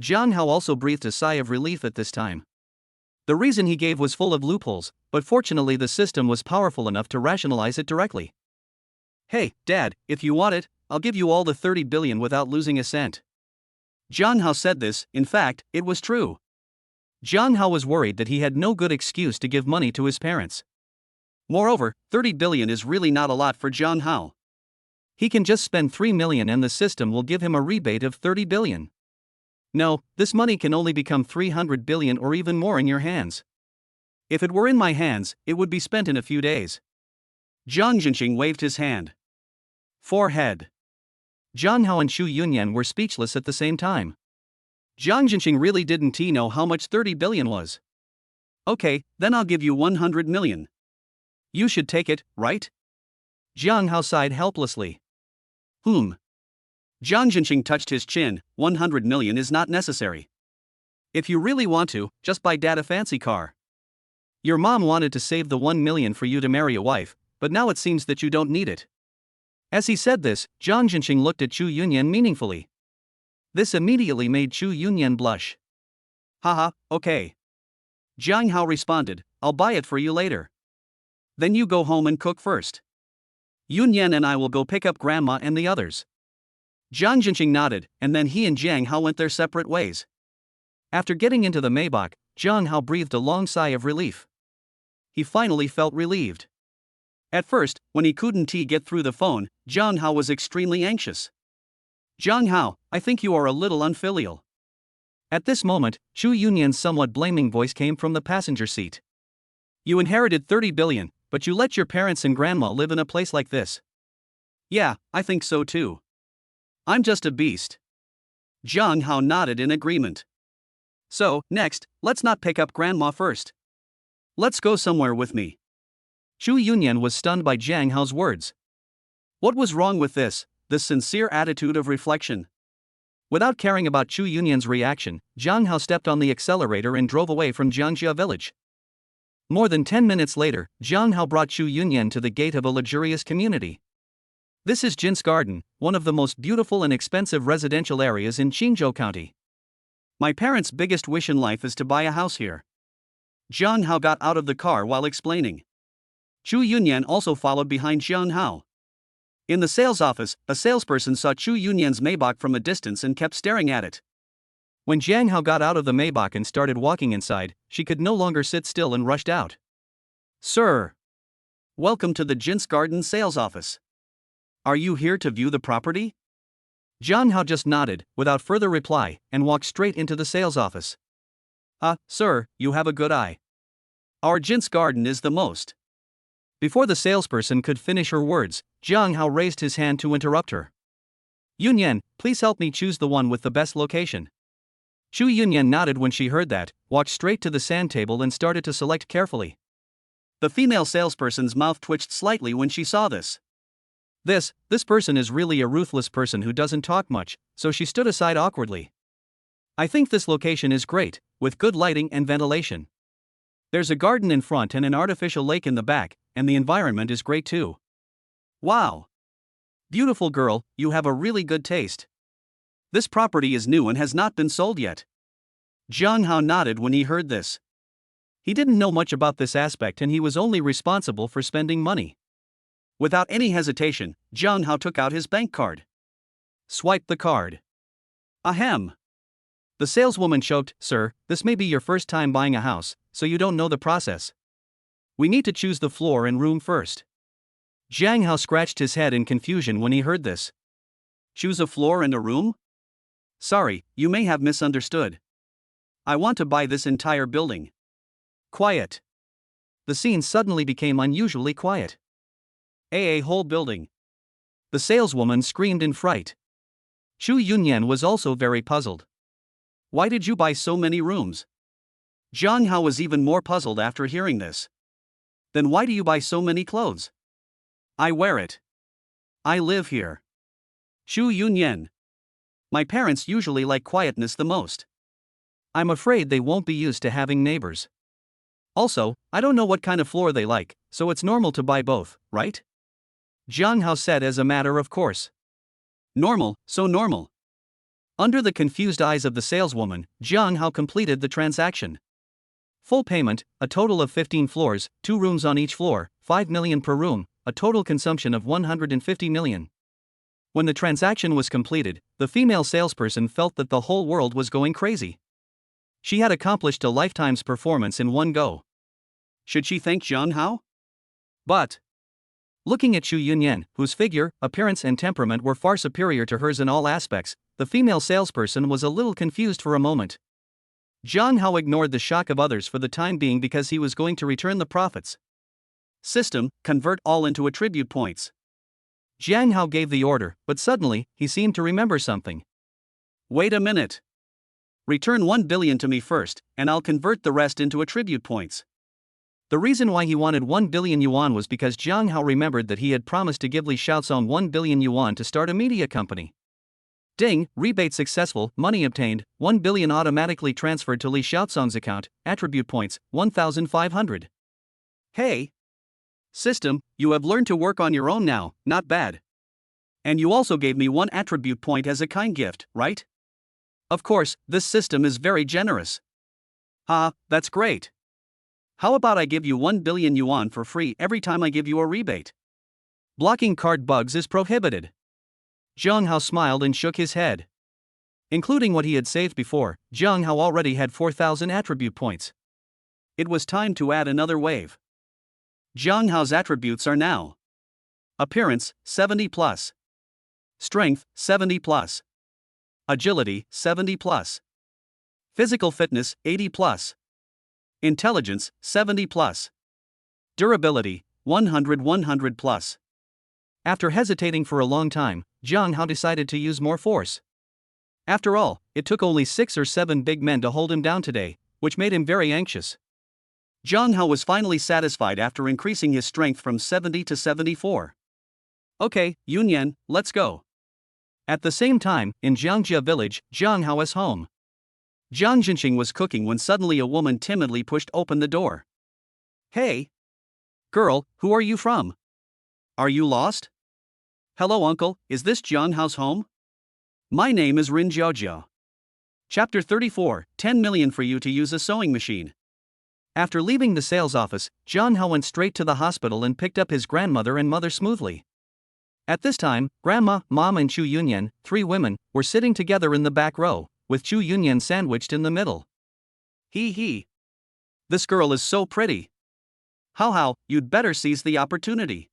Jiang Hao also breathed a sigh of relief at this time. The reason he gave was full of loopholes, but fortunately the system was powerful enough to rationalize it directly. Hey, Dad, if you want it, I'll give you all the 30 billion without losing a cent. Jiang Hao said this. In fact, it was true. Jiang Hao was worried that he had no good excuse to give money to his parents. Moreover, 30 billion is really not a lot for Jiang Hao. He can just spend 3 million and the system will give him a rebate of 30 billion. No, this money can only become 300 billion or even more in your hands. If it were in my hands, it would be spent in a few days. Jiang Jinqing waved his hand. Forehead. Jiang Hao and Xu Yunyan were speechless at the same time. Jiang Jinqing really didn't know how much 30 billion was. Okay, then I'll give you 100 million. You should take it, right? Jiang Hao sighed helplessly. Jiang Jinqing touched his chin. 100 million is not necessary. If you really want to, just buy Dad a fancy car. Your mom wanted to save the 1 million for you to marry a wife, but now it seems that you don't need it. As he said this, Jiang Jinqing looked at Xu Yunyan meaningfully. This immediately made Xu Yunyan blush. Haha, okay. Jiang Hao responded, I'll buy it for you later. Then you go home and cook first. Yunyan and I will go pick up Grandma and the others. Jiang Jinqing nodded, and then he and Jiang Hao went their separate ways. After getting into the Maybach, Jiang Hao breathed a long sigh of relief. He finally felt relieved. At first, when he couldn't get through the phone, Jiang Hao was extremely anxious. Jiang Hao, I think you are a little unfilial. At this moment, Xu Yunyan's somewhat blaming voice came from the passenger seat. You inherited 30 billion, but you let your parents and grandma live in a place like this. Yeah, I think so too. I'm just a beast. Jiang Hao nodded in agreement. So, next, let's not pick up Grandma first. Let's go somewhere with me. Xu Yunyan was stunned by Jiang Hao's words. What was wrong with this sincere attitude of reflection? Without caring about Xu Yunyan's reaction, Jiang Hao stepped on the accelerator and drove away from Jiangjia village. More than 10 minutes later, Jiang Hao brought Xu Yunyan to the gate of a luxurious community. This is Jin's Garden, one of the most beautiful and expensive residential areas in Qingzhou County. My parents' biggest wish in life is to buy a house here. Jiang Hao got out of the car while explaining. Xu Yunyan also followed behind Jiang Hao. In the sales office, a salesperson saw Xu Yunyan's Maybach from a distance and kept staring at it. When Jiang Hao got out of the Maybach and started walking inside, she could no longer sit still and rushed out. Sir! Welcome to the Jin's Garden sales office. Are you here to view the property? Jiang Hao just nodded, without further reply, and walked straight into the sales office. Sir, you have a good eye. Our Jin's Garden is the most. Before the salesperson could finish her words, Jiang Hao raised his hand to interrupt her. Yunyan, please help me choose the one with the best location. Xu Yunyan nodded when she heard that, walked straight to the sand table and started to select carefully. The female salesperson's mouth twitched slightly when she saw this. This person is really a ruthless person who doesn't talk much, so she stood aside awkwardly. I think this location is great, with good lighting and ventilation. There's a garden in front and an artificial lake in the back, and the environment is great too. Wow! Beautiful girl, you have a really good taste. This property is new and has not been sold yet. Jiang Hao nodded when he heard this. He didn't know much about this aspect and he was only responsible for spending money. Without any hesitation, Jiang Hao took out his bank card. Swiped the card. Ahem. The saleswoman choked, Sir, this may be your first time buying a house, so you don't know the process. We need to choose the floor and room first. Jiang Hao scratched his head in confusion when he heard this. Choose a floor and a room? Sorry, you may have misunderstood. I want to buy this entire building. Quiet. The scene suddenly became unusually quiet. A whole building. The saleswoman screamed in fright. Xu Yunyan was also very puzzled. Why did you buy so many rooms? Jiang Hao was even more puzzled after hearing this. Then why do you buy so many clothes? I wear it. I live here. Xu Yunyan. My parents usually like quietness the most. I'm afraid they won't be used to having neighbors. Also, I don't know what kind of floor they like, so it's normal to buy both, right? Jiang Hao said as a matter of course. Normal, so normal. Under the confused eyes of the saleswoman, Jiang Hao completed the transaction. Full payment, a total of 15 floors, 2 rooms on each floor, 5 million per room, a total consumption of 150 million. When the transaction was completed, the female salesperson felt that the whole world was going crazy. She had accomplished a lifetime's performance in one go. Should she thank Jiang Hao? But, looking at Xu Yunyan, whose figure, appearance and temperament were far superior to hers in all aspects, the female salesperson was a little confused for a moment. Jiang Hao ignored the shock of others for the time being because he was going to return the profits. System, convert all into attribute points. Jiang Hao gave the order, but suddenly, he seemed to remember something. Wait a minute. Return 1 billion to me first, and I'll convert the rest into attribute points. The reason why he wanted 1 billion yuan was because Jiang Hao remembered that he had promised to give Li Xiaozong 1 billion yuan to start a media company. Ding, rebate successful, money obtained, 1 billion automatically transferred to Li Xiaozong's account, attribute points, 1,500. Hey! System, you have learned to work on your own now, not bad. And you also gave me 1 attribute point as a kind gift, right? Of course, this system is very generous. That's great. How about I give you 1 billion yuan for free every time I give you a rebate? Blocking card bugs is prohibited. Jiang Hao smiled and shook his head. Including what he had saved before, Jiang Hao already had 4,000 attribute points. It was time to add another wave. Jiang Hao's attributes are now: appearance, 70 plus. Strength, 70 plus. Agility, 70 plus. Physical fitness, 80 plus. Intelligence, 70 plus. Durability, 100 plus. After hesitating for a long time, Jiang Hao decided to use more force. After all, it took only 6 or 7 big men to hold him down today, which made him very anxious. Jiang Hao was finally satisfied after increasing his strength from 70 to 74. Okay, Yunyan, let's go. At the same time, in Jiangjia village, Jiang Hao's home. Jiang Jinxing was cooking when suddenly a woman timidly pushed open the door. Hey! Girl, who are you from? Are you lost? Hello uncle, is this Jiang Hao's home? My name is Rin Jiaojia. Chapter 34, 10 million for you to use a sewing machine. After leaving the sales office, Jiang Hao went straight to the hospital and picked up his grandmother and mother smoothly. At this time, Grandma, Mom and Xu Yunyan, 3 women, were sitting together in the back row, with Xu Yunyan sandwiched in the middle. Hee. This girl is so pretty. How, you'd better seize the opportunity.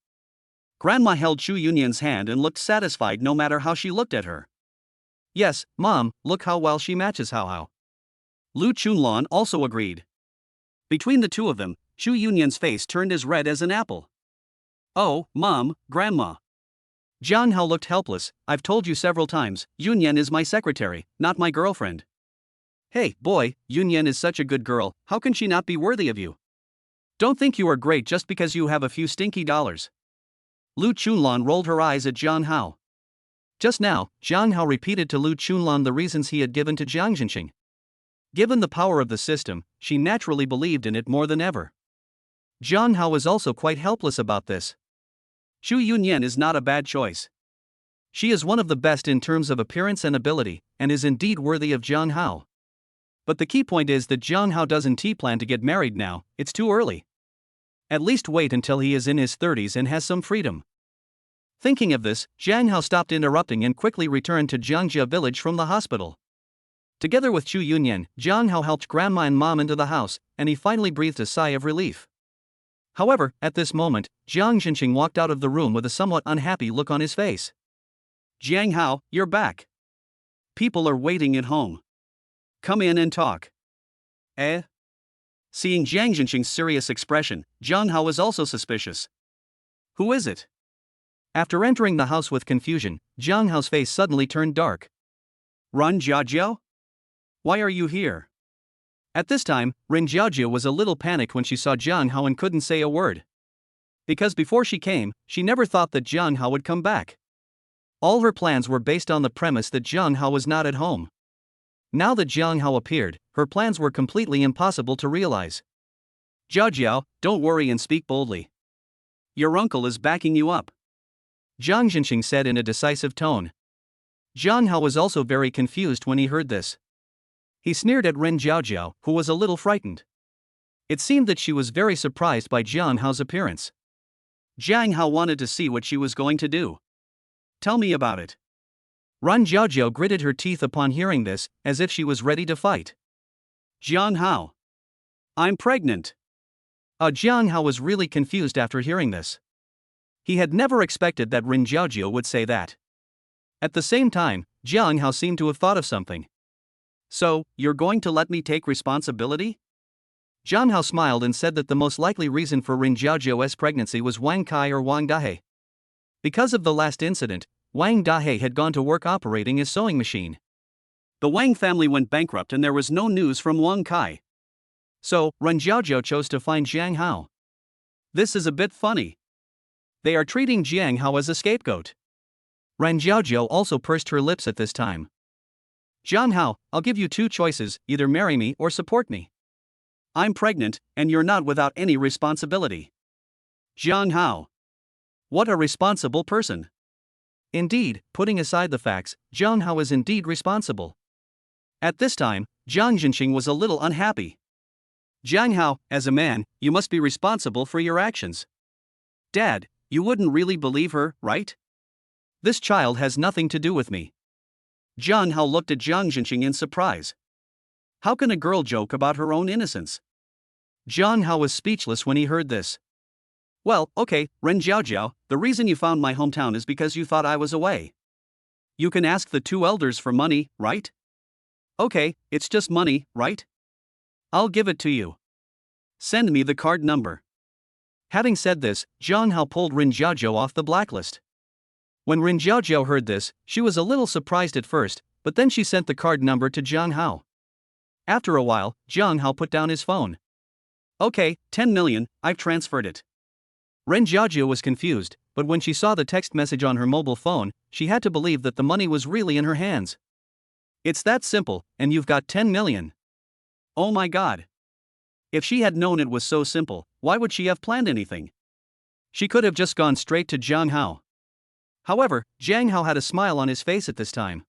Grandma held Xu Yunyan's hand and looked satisfied no matter how she looked at her. Yes, Mom, look how well she matches Hao. Lu Chunlan also agreed. Between the two of them, Xu Yunyan's face turned as red as an apple. Oh, Mom, Grandma. Jiang Hao looked helpless. I've told you several times, Yunyan is my secretary, not my girlfriend. Hey, boy, Yunyan is such a good girl, how can she not be worthy of you? Don't think you are great just because you have a few stinky dollars. Lu Chunlan rolled her eyes at Jiang Hao. Just now, Jiang Hao repeated to Lu Chunlan the reasons he had given to Jiang Jinxing. Given the power of the system, she naturally believed in it more than ever. Jiang Hao was also quite helpless about this. Xu Yunyan is not a bad choice. She is one of the best in terms of appearance and ability, and is indeed worthy of Jiang Hao. But the key point is that Jiang Hao doesn't plan to get married now, it's too early. At least wait until he is in his 30s and has some freedom. Thinking of this, Jiang Hao stopped interrupting and quickly returned to Jiangjia village from the hospital. Together with Xu Yunyan, Jiang Hao helped Grandma and Mom into the house, and he finally breathed a sigh of relief. However, at this moment, Jiang Jinxing walked out of the room with a somewhat unhappy look on his face. Jiang Hao, you're back. People are waiting at home. Come in and talk. Seeing Jiang Jinxing's serious expression, Jiang Hao was also suspicious. Who is it? After entering the house with confusion, Jiang Hao's face suddenly turned dark. Ren Jiaojia? Why are you here? At this time, Ren Jiaojia was a little panicked when she saw Jiang Hao and couldn't say a word. Because before she came, she never thought that Jiang Hao would come back. All her plans were based on the premise that Jiang Hao was not at home. Now that Jiang Hao appeared, her plans were completely impossible to realize. Jiaojiao, don't worry and speak boldly. Your uncle is backing you up, Jiang Jinxing said in a decisive tone. Jiang Hao was also very confused when he heard this. He sneered at Ren Jiaojiao, who was a little frightened. It seemed that she was very surprised by Jiang Hao's appearance. Jiang Hao wanted to see what she was going to do. Tell me about it. Ren Jiaojiao gritted her teeth upon hearing this, as if she was ready to fight. Jiang Hao. I'm pregnant. Jiang Hao was really confused after hearing this. He had never expected that Ren Jiaojiao would say that. At the same time, Jiang Hao seemed to have thought of something. So, you're going to let me take responsibility? Jiang Hao smiled and said that the most likely reason for Ren Jiaojiao's pregnancy was Wang Kai or Wang Dahe. Because of the last incident, Wang Dahe had gone to work operating his sewing machine. The Wang family went bankrupt and there was no news from Wang Kai. So, Ren Jiaojiao chose to find Jiang Hao. This is a bit funny. They are treating Jiang Hao as a scapegoat. Ren Jiaojiao also pursed her lips at this time. Jiang Hao, I'll give you two choices, either marry me or support me. I'm pregnant, and you're not without any responsibility. Jiang Hao. What a responsible person. Indeed, putting aside the facts, Jiang Hao is indeed responsible. At this time, Jiang Jinqing was a little unhappy. Jiang Hao, as a man, you must be responsible for your actions. Dad, you wouldn't really believe her, right? This child has nothing to do with me. Jiang Hao looked at Jiang Jinqing in surprise. How can a girl joke about her own innocence? Jiang Hao was speechless when he heard this. Well, okay, Ren Jiaojiao, the reason you found my hometown is because you thought I was away. You can ask the two elders for money, right? Okay, it's just money, right? I'll give it to you. Send me the card number. Having said this, Jiang Hao pulled Ren Jiaojiao off the blacklist. When Ren Jiaojiao heard this, she was a little surprised at first, but then she sent the card number to Jiang Hao. After a while, Jiang Hao put down his phone. Okay, 10 million, I've transferred it. Ren Jiaojiao was confused, but when she saw the text message on her mobile phone, she had to believe that the money was really in her hands. It's that simple, and you've got 10 million. Oh my god. If she had known it was so simple, why would she have planned anything? She could have just gone straight to Jiang Hao. However, Jiang Hao had a smile on his face at this time.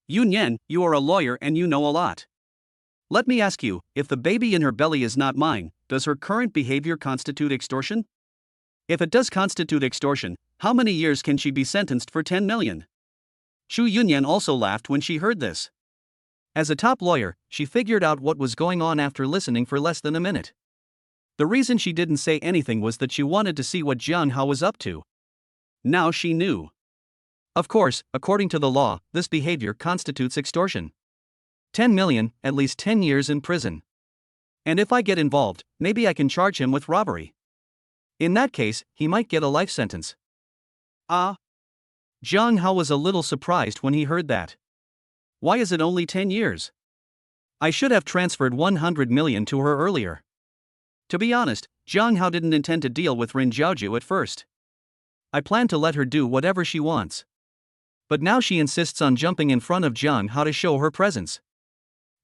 Yun Yan, you are a lawyer and you know a lot. Let me ask you, if the baby in her belly is not mine, does her current behavior constitute extortion? If it does constitute extortion, how many years can she be sentenced for 10 million? Xu Yunyan also laughed when she heard this. As a top lawyer, she figured out what was going on after listening for less than a minute. The reason she didn't say anything was that she wanted to see what Jiang Hao was up to. Now she knew. Of course, according to the law, this behavior constitutes extortion. 10 million, at least 10 years in prison. And if I get involved, maybe I can charge him with robbery. In that case, he might get a life sentence. Jiang Hao was a little surprised when he heard that. Why is it only 10 years? I should have transferred 100 million to her earlier. To be honest, Jiang Hao didn't intend to deal with Ren Jiaojiao at first. I planned to let her do whatever she wants. But now she insists on jumping in front of Jiang Hao to show her presence.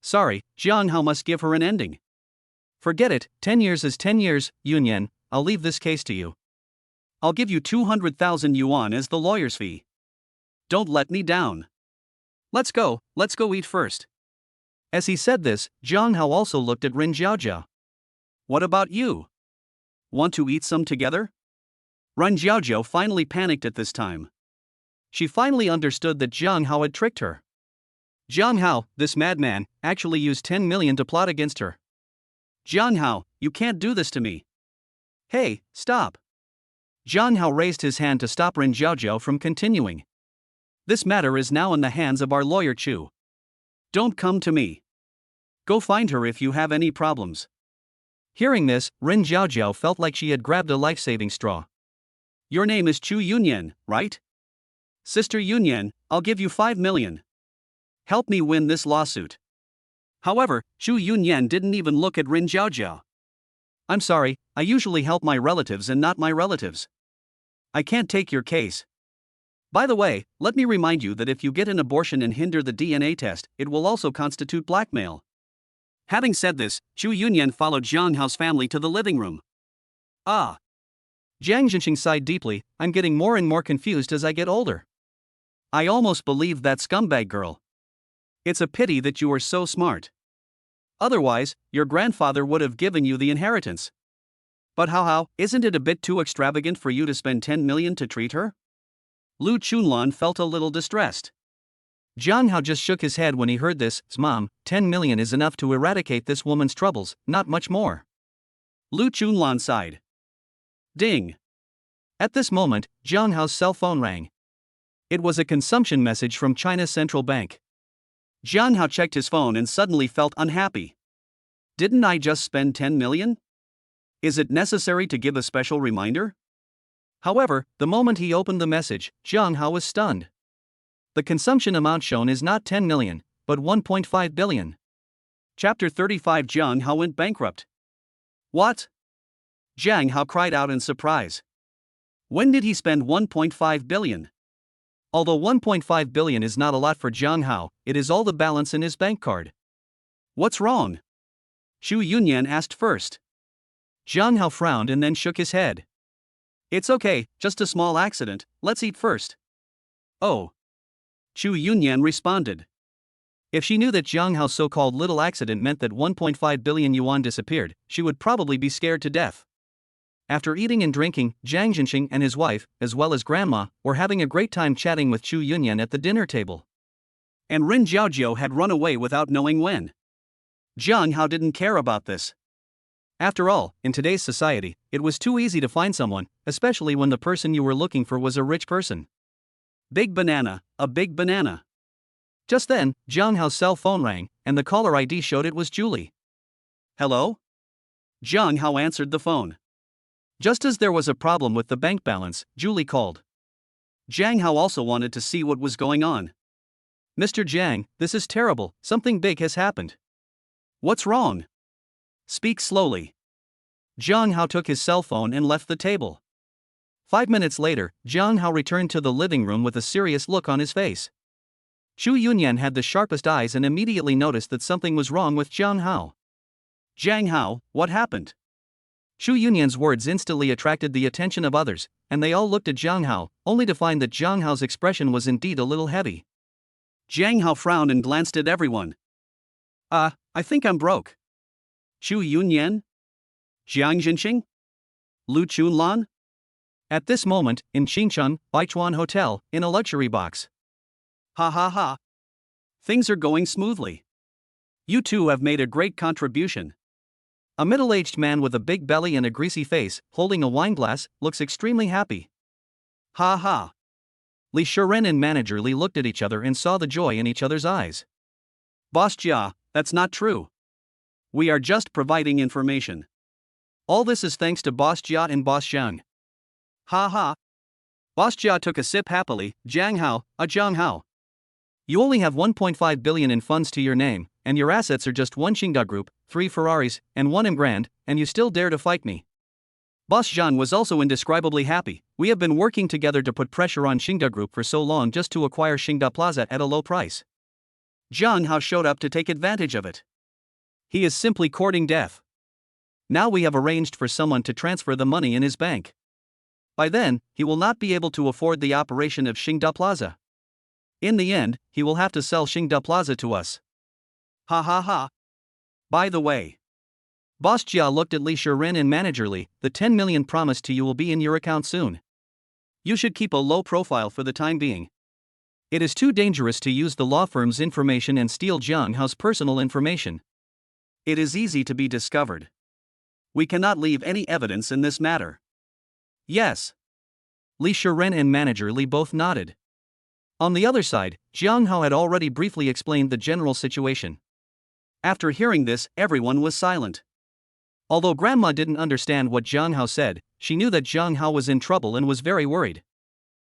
Sorry, Jiang Hao must give her an ending. Forget it, 10 years is 10 years, Yunyan, I'll leave this case to you. I'll give you 200,000 yuan as the lawyer's fee. Don't let me down. Let's go eat first. As he said this, Jiang Hao also looked at Ren Jiaojiao. What about you? Want to eat some together? Ren Jiaojiao finally panicked at this time. She finally understood that Jiang Hao had tricked her. Jiang Hao, this madman, actually used 10 million to plot against her. Jiang Hao, you can't do this to me. Hey, stop. Jiang Hao raised his hand to stop Ren Jiaojiao from continuing. This matter is now in the hands of our lawyer Chu. Don't come to me. Go find her if you have any problems. Hearing this, Ren Jiaojiao felt like she had grabbed a life-saving straw. Your name is Chu Yunyan, right? Sister Yunyan, I'll give you 5 million. Help me win this lawsuit. However, Xu Yunyan didn't even look at Ren Jiaojiao. I'm sorry, I usually help my relatives and not my relatives. I can't take your case. By the way, let me remind you that if you get an abortion and hinder the DNA test, it will also constitute blackmail. Having said this, Xu Yunyan followed Jiang Hao's family to the living room. Jiang Jinqing sighed deeply, I'm getting more and more confused as I get older. I almost believed that scumbag girl. It's a pity that you were so smart. Otherwise, your grandfather would have given you the inheritance. But how, isn't it a bit too extravagant for you to spend 10 million to treat her? Lu Chunlan felt a little distressed. Jiang Hao just shook his head when he heard this. Mom, 10 million is enough to eradicate this woman's troubles, not much more. Lu Chunlan sighed. Ding. At this moment, Jiang Hao's cell phone rang. It was a consumption message from China's central bank. Jiang Hao checked his phone and suddenly felt unhappy. Didn't I just spend 10 million? Is it necessary to give a special reminder? However, the moment he opened the message, Jiang Hao was stunned. The consumption amount shown is not 10 million, but 1.5 billion. Chapter 35 Jiang Hao went bankrupt. What? Jiang Hao cried out in surprise. When did he spend 1.5 billion? Although 1.5 billion is not a lot for Jiang Hao, it is all the balance in his bank card. What's wrong? Xu Yunyan asked first. Jiang Hao frowned and then shook his head. It's okay, just a small accident, let's eat first. Oh. Xu Yunyan responded. If she knew that Jiang Hao's so-called little accident meant that 1.5 billion yuan disappeared, she would probably be scared to death. After eating and drinking, Jiang Jinxing and his wife, as well as grandma, were having a great time chatting with Xu Yunyan at the dinner table. And Rin Jiaojiao had run away without knowing when. Jiang Hao didn't care about this. After all, in today's society, it was too easy to find someone, especially when the person you were looking for was a rich person. Big banana, a big banana. Just then, Jiang Hao's cell phone rang, and the caller ID showed it was Julie. Hello? Jiang Hao answered the phone. Just as there was a problem with the bank balance, Julie called. Jiang Hao also wanted to see what was going on. Mr. Jiang, this is terrible, something big has happened. What's wrong? Speak slowly. Jiang Hao took his cell phone and left the table. 5 minutes later, Jiang Hao returned to the living room with a serious look on his face. Xu Yunyan had the sharpest eyes and immediately noticed that something was wrong with Jiang Hao. Jiang Hao, what happened? Xu Yunyan's words instantly attracted the attention of others, and they all looked at Jiang Hao, only to find that Jiang Hao's expression was indeed a little heavy. Jiang Hao frowned and glanced at everyone. I think I'm broke. Xu Yunyan? Jiang Jinxing? Lu Chunlan? At this moment, in Xinchun, Baichuan Hotel, in a luxury box. Ha. Things are going smoothly. You two have made a great contribution. A middle-aged man with a big belly and a greasy face, holding a wine glass, looks extremely happy. Ha. Li Shiren and manager Li looked at each other and saw the joy in each other's eyes. Boss Jia, that's not true. We are just providing information. All this is thanks to Boss Jia and Boss Zhang. Ha. Boss Jia took a sip happily. Jiang Hao. You only have 1.5 billion in funds to your name, and your assets are just 1 Xingda Group, 3 Ferraris, and 1 Emgrand, and you still dare to fight me. Boss Zhang was also indescribably happy. We have been working together to put pressure on Xingda Group for so long just to acquire Xingda Plaza at a low price. Jiang Hao showed up to take advantage of it. He is simply courting death. Now we have arranged for someone to transfer the money in his bank. By then, he will not be able to afford the operation of Xingda Plaza. In the end, he will have to sell Xingda Plaza to us. Ha. By the way, Boss Jia looked at Li Shiren and manager Li. The 10 million promised to you will be in your account soon. You should keep a low profile for the time being. It is too dangerous to use the law firm's information and steal Jiang Hao's personal information. It is easy to be discovered. We cannot leave any evidence in this matter. Yes. Li Shiren and manager Li both nodded. On the other side, Jiang Hao had already briefly explained the general situation. After hearing this, everyone was silent. Although Grandma didn't understand what Jiang Hao said, she knew that Jiang Hao was in trouble and was very worried.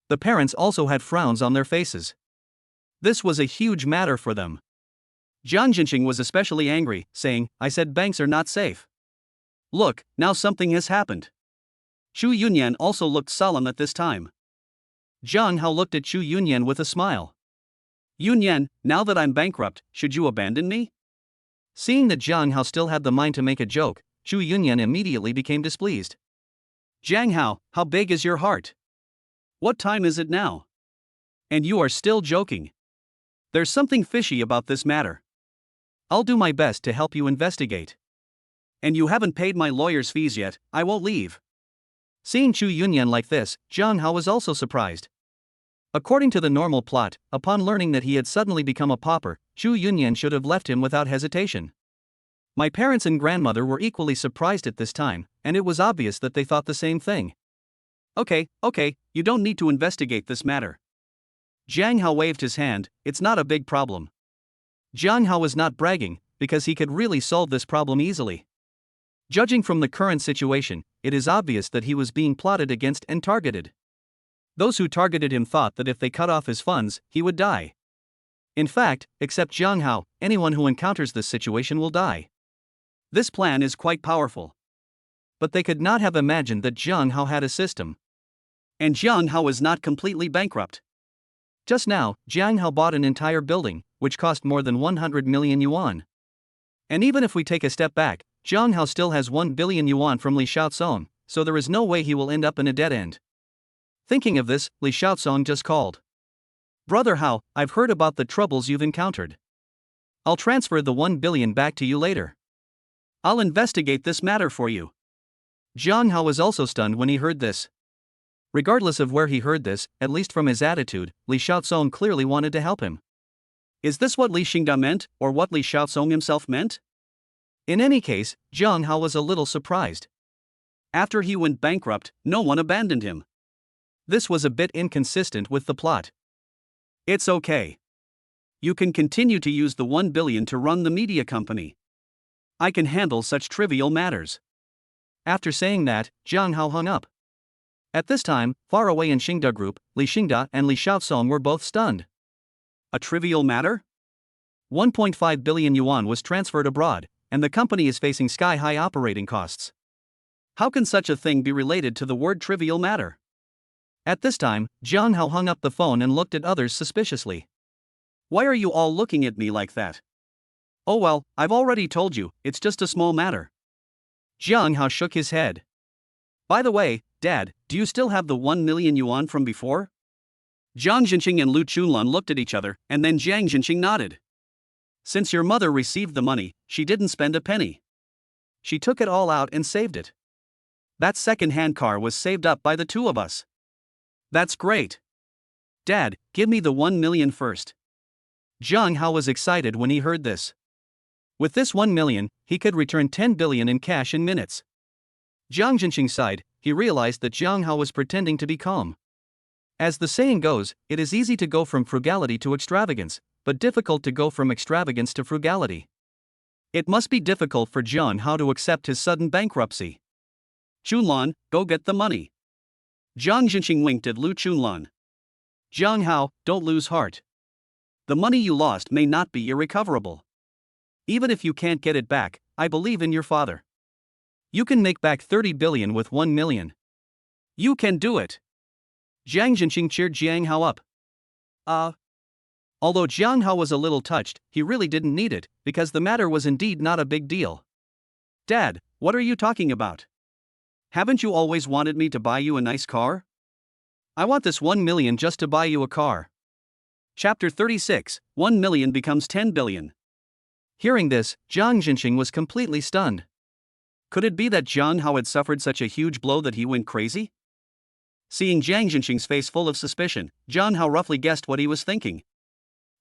The parents also had frowns on their faces. This was a huge matter for them. Jiang Jinxing was especially angry, saying, I said banks are not safe. Look, now something has happened. Xu Yunyan also looked solemn at this time. Jiang Hao looked at Xu Yunyan with a smile. Yunyan, now that I'm bankrupt, should you abandon me? Seeing that Jiang Hao still had the mind to make a joke, Xu Yunyan immediately became displeased. Jiang Hao, how big is your heart? What time is it now? And you are still joking. There's something fishy about this matter. I'll do my best to help you investigate. And you haven't paid my lawyer's fees yet, I won't leave. Seeing Chu Yunyan like this, Jiang Hao was also surprised. According to the normal plot, upon learning that he had suddenly become a pauper, Chu Yunyan should have left him without hesitation. My parents and grandmother were equally surprised at this time, and it was obvious that they thought the same thing. Okay, you don't need to investigate this matter. Jiang Hao waved his hand. It's not a big problem. Jiang Hao was not bragging, because he could really solve this problem easily. Judging from the current situation, it is obvious that he was being plotted against and targeted. Those who targeted him thought that if they cut off his funds, he would die. In fact, except Jiang Hao, anyone who encounters this situation will die. This plan is quite powerful. But they could not have imagined that Jiang Hao had a system. And Jiang Hao is not completely bankrupt. Just now, Jiang Hao bought an entire building, which cost more than 100 million yuan. And even if we take a step back, Jiang Hao still has 1 billion yuan from Li Xiaosong, so there is no way he will end up in a dead end. Thinking of this, Li Xiaosong just called. Brother Hao, I've heard about the troubles you've encountered. I'll transfer the 1 billion back to you later. I'll investigate this matter for you. Jiang Hao was also stunned when he heard this. Regardless of where he heard this, at least from his attitude, Li Xiaosong clearly wanted to help him. Is this what Li Xingda meant, or what Li Xiaosong himself meant? In any case, Jiang Hao was a little surprised. After he went bankrupt, no one abandoned him. This was a bit inconsistent with the plot. It's okay. You can continue to use the 1 billion to run the media company. I can handle such trivial matters. After saying that, Jiang Hao hung up. At this time, far away in Xingda Group, Li Xingda and Li Xiaosong were both stunned. A trivial matter? 1.5 billion yuan was transferred abroad, and the company is facing sky-high operating costs. How can such a thing be related to the word trivial matter? At this time, Jiang Hao hung up the phone and looked at others suspiciously. Why are you all looking at me like that? Oh well, I've already told you, it's just a small matter. Jiang Hao shook his head. By the way, Dad, do you still have the 1 million yuan from before? Jiang Jinqing and Lu Chunlan looked at each other, and then Jiang Jinqing nodded. Since your mother received the money, she didn't spend a penny. She took it all out and saved it. That second-hand car was saved up by the two of us. That's great. Dad, give me the 1 million first. Jiang Hao was excited when he heard this. With this 1 million, he could return 10 billion in cash in minutes. Jiang Jinqing sighed. He realized that Jiang Hao was pretending to be calm. As the saying goes, it is easy to go from frugality to extravagance, but difficult to go from extravagance to frugality. It must be difficult for Jiang Hao to accept his sudden bankruptcy. Chunlan, go get the money. Jiang Jinqing winked at Lu Chunlan. Jiang Hao, don't lose heart. The money you lost may not be irrecoverable. Even if you can't get it back, I believe in your father. You can make back 30 billion with 1 million. You can do it. Jiang Jinqing cheered Jiang Hao up. Although Jiang Hao was a little touched, he really didn't need it, because the matter was indeed not a big deal. Dad, what are you talking about? Haven't you always wanted me to buy you a nice car? I want this 1 million just to buy you a car. Chapter 36, 1 million becomes 10 billion. Hearing this, Jiang Jinqing was completely stunned. Could it be that Jiang Hao had suffered such a huge blow that he went crazy? Seeing Jiang Jinqing's face full of suspicion, Jiang Hao roughly guessed what he was thinking.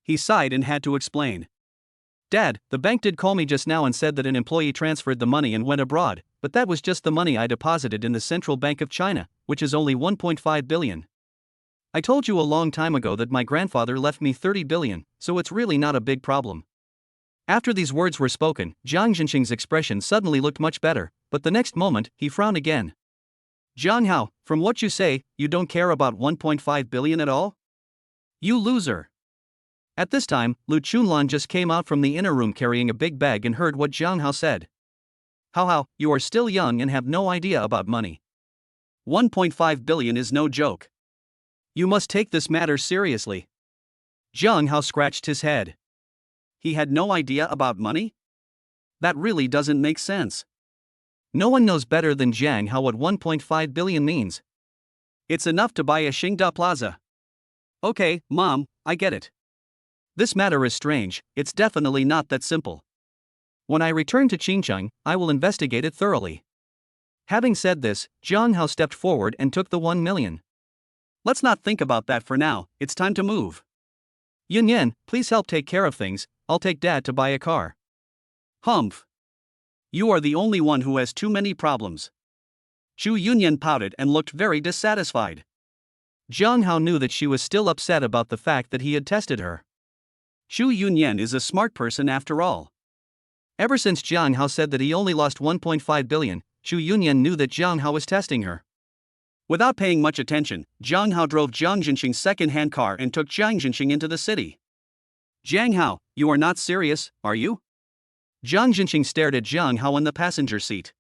He sighed and had to explain. Dad, the bank did call me just now and said that an employee transferred the money and went abroad, but that was just the money I deposited in the Central Bank of China, which is only 1.5 billion. I told you a long time ago that my grandfather left me 30 billion, so it's really not a big problem. After these words were spoken, Jiang Jinqing's expression suddenly looked much better, but the next moment, he frowned again. Jiang Hao, from what you say, you don't care about 1.5 billion at all? You loser. At this time, Lu Chunlan just came out from the inner room carrying a big bag and heard what Jiang Hao said. Hao, you are still young and have no idea about money. 1.5 billion is no joke. You must take this matter seriously. Jiang Hao scratched his head. He had no idea about money? That really doesn't make sense. No one knows better than Jiang Hao what 1.5 billion means. It's enough to buy a Xingda Plaza. Okay, Mom, I get it. This matter is strange, it's definitely not that simple. When I return to Xinjiang, I will investigate it thoroughly. Having said this, Jiang Hao stepped forward and took the 1 million. Let's not think about that for now, it's time to move. Yun Yan, please help take care of things, I'll take Dad to buy a car. Humph. You are the only one who has too many problems. Chu Yunyan pouted and looked very dissatisfied. Jiang Hao knew that she was still upset about the fact that he had tested her. Chu Yunyan is a smart person after all. Ever since Jiang Hao said that he only lost 1.5 billion, Chu Yunyan knew that Jiang Hao was testing her. Without paying much attention, Jiang Hao drove Jiang Jinxing's second-hand car and took Jiang Jinxing into the city. Jiang Hao, you are not serious, are you? Jiang Jinxing stared at Jiang Hao in the passenger seat.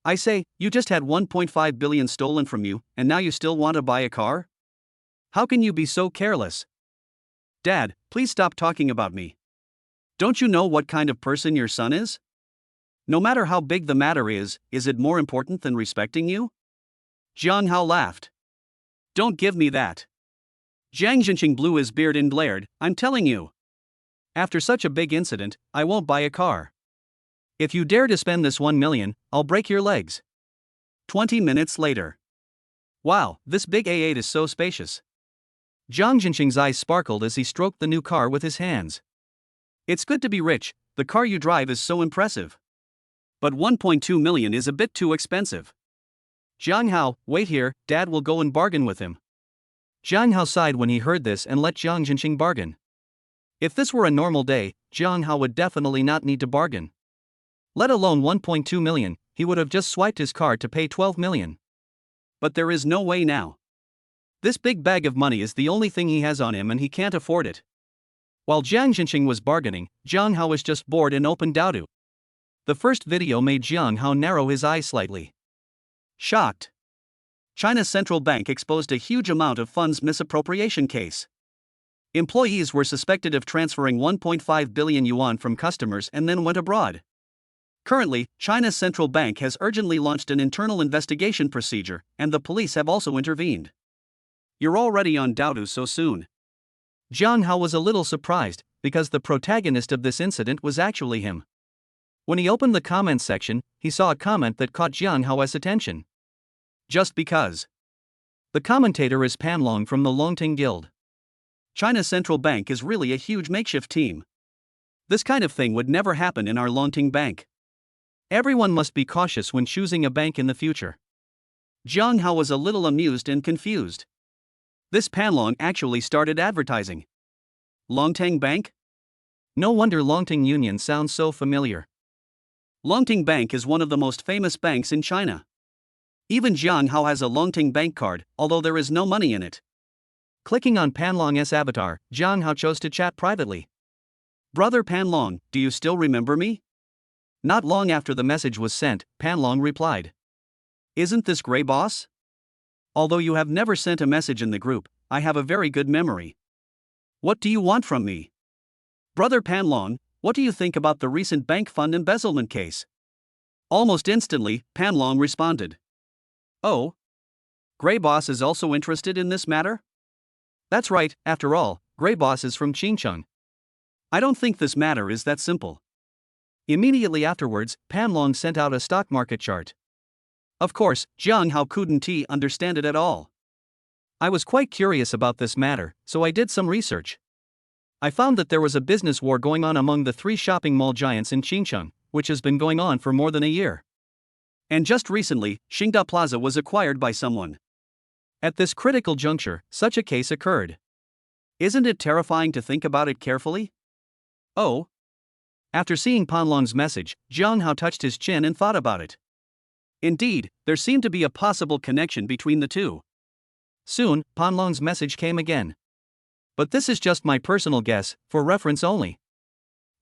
I say, you just had 1.5 billion stolen from you, and now you still want to buy a car? How can you be so careless? Dad, please stop talking about me. Don't you know what kind of person your son is? No matter how big the matter is it more important than respecting you? Jiang Hao laughed. Don't give me that. Jiang Jinxing blew his beard and blared, I'm telling you. After such a big incident, I won't buy a car. If you dare to spend this 1 million, I'll break your legs. 20 minutes later. Wow, this big A8 is so spacious. Jiang Jinxing's eyes sparkled as he stroked the new car with his hands. It's good to be rich, the car you drive is so impressive. But 1.2 million is a bit too expensive. Jiang Hao, wait here, Dad will go and bargain with him. Jiang Hao sighed when he heard this and let Jiang Jinxing bargain. If this were a normal day, Jiang Hao would definitely not need to bargain. Let alone 1.2 million, he would have just swiped his card to pay 12 million. But there is no way now. This big bag of money is the only thing he has on him and he can't afford it. While Jiang Jinxing was bargaining, Jiang Hao was just bored and opened Doudu. The first video made Jiang Hao narrow his eyes slightly. Shocked. China's central bank exposed a huge amount of funds misappropriation case. Employees were suspected of transferring 1.5 billion yuan from customers and then went abroad. Currently, China's central bank has urgently launched an internal investigation procedure, and the police have also intervened. You're already on Doudu so soon. Jiang Hao was a little surprised, because the protagonist of this incident was actually him. When he opened the comments section, he saw a comment that caught Jiang Hao's attention. Just because. The commentator is Pan Long from the Longting Guild. China's central bank is really a huge makeshift team. This kind of thing would never happen in our Longting bank. Everyone must be cautious when choosing a bank in the future. Jiang Hao was a little amused and confused. This Pan Long actually started advertising. Longting Bank? No wonder Longting Union sounds so familiar. Longting Bank is one of the most famous banks in China. Even Jiang Hao has a Longting Bank card, although there is no money in it. Clicking on Pan Long's avatar, Jiang Hao chose to chat privately. Brother Pan Long, do you still remember me? Not long after the message was sent, Pan Long replied. Isn't this Grey Boss? Although you have never sent a message in the group, I have a very good memory. What do you want from me? Brother Pan Long, what do you think about the recent bank fund embezzlement case? Almost instantly, Pan Long responded. Oh? Grey Boss is also interested in this matter? That's right, after all, Grey Boss is from Xinjiang. I don't think this matter is that simple. Immediately afterwards, Pan Long sent out a stock market chart. Of course, Jiang Hao couldn't understand it at all. I was quite curious about this matter, so I did some research. I found that there was a business war going on among the 3 shopping mall giants in Xinjiang, which has been going on for more than a year. And just recently, Xingda Plaza was acquired by someone. At this critical juncture, such a case occurred. Isn't it terrifying to think about it carefully? Oh? After seeing Pan Long's message, Jiang Hao touched his chin and thought about it. Indeed, there seemed to be a possible connection between the two. Soon, Pan Long's message came again. But this is just my personal guess, for reference only.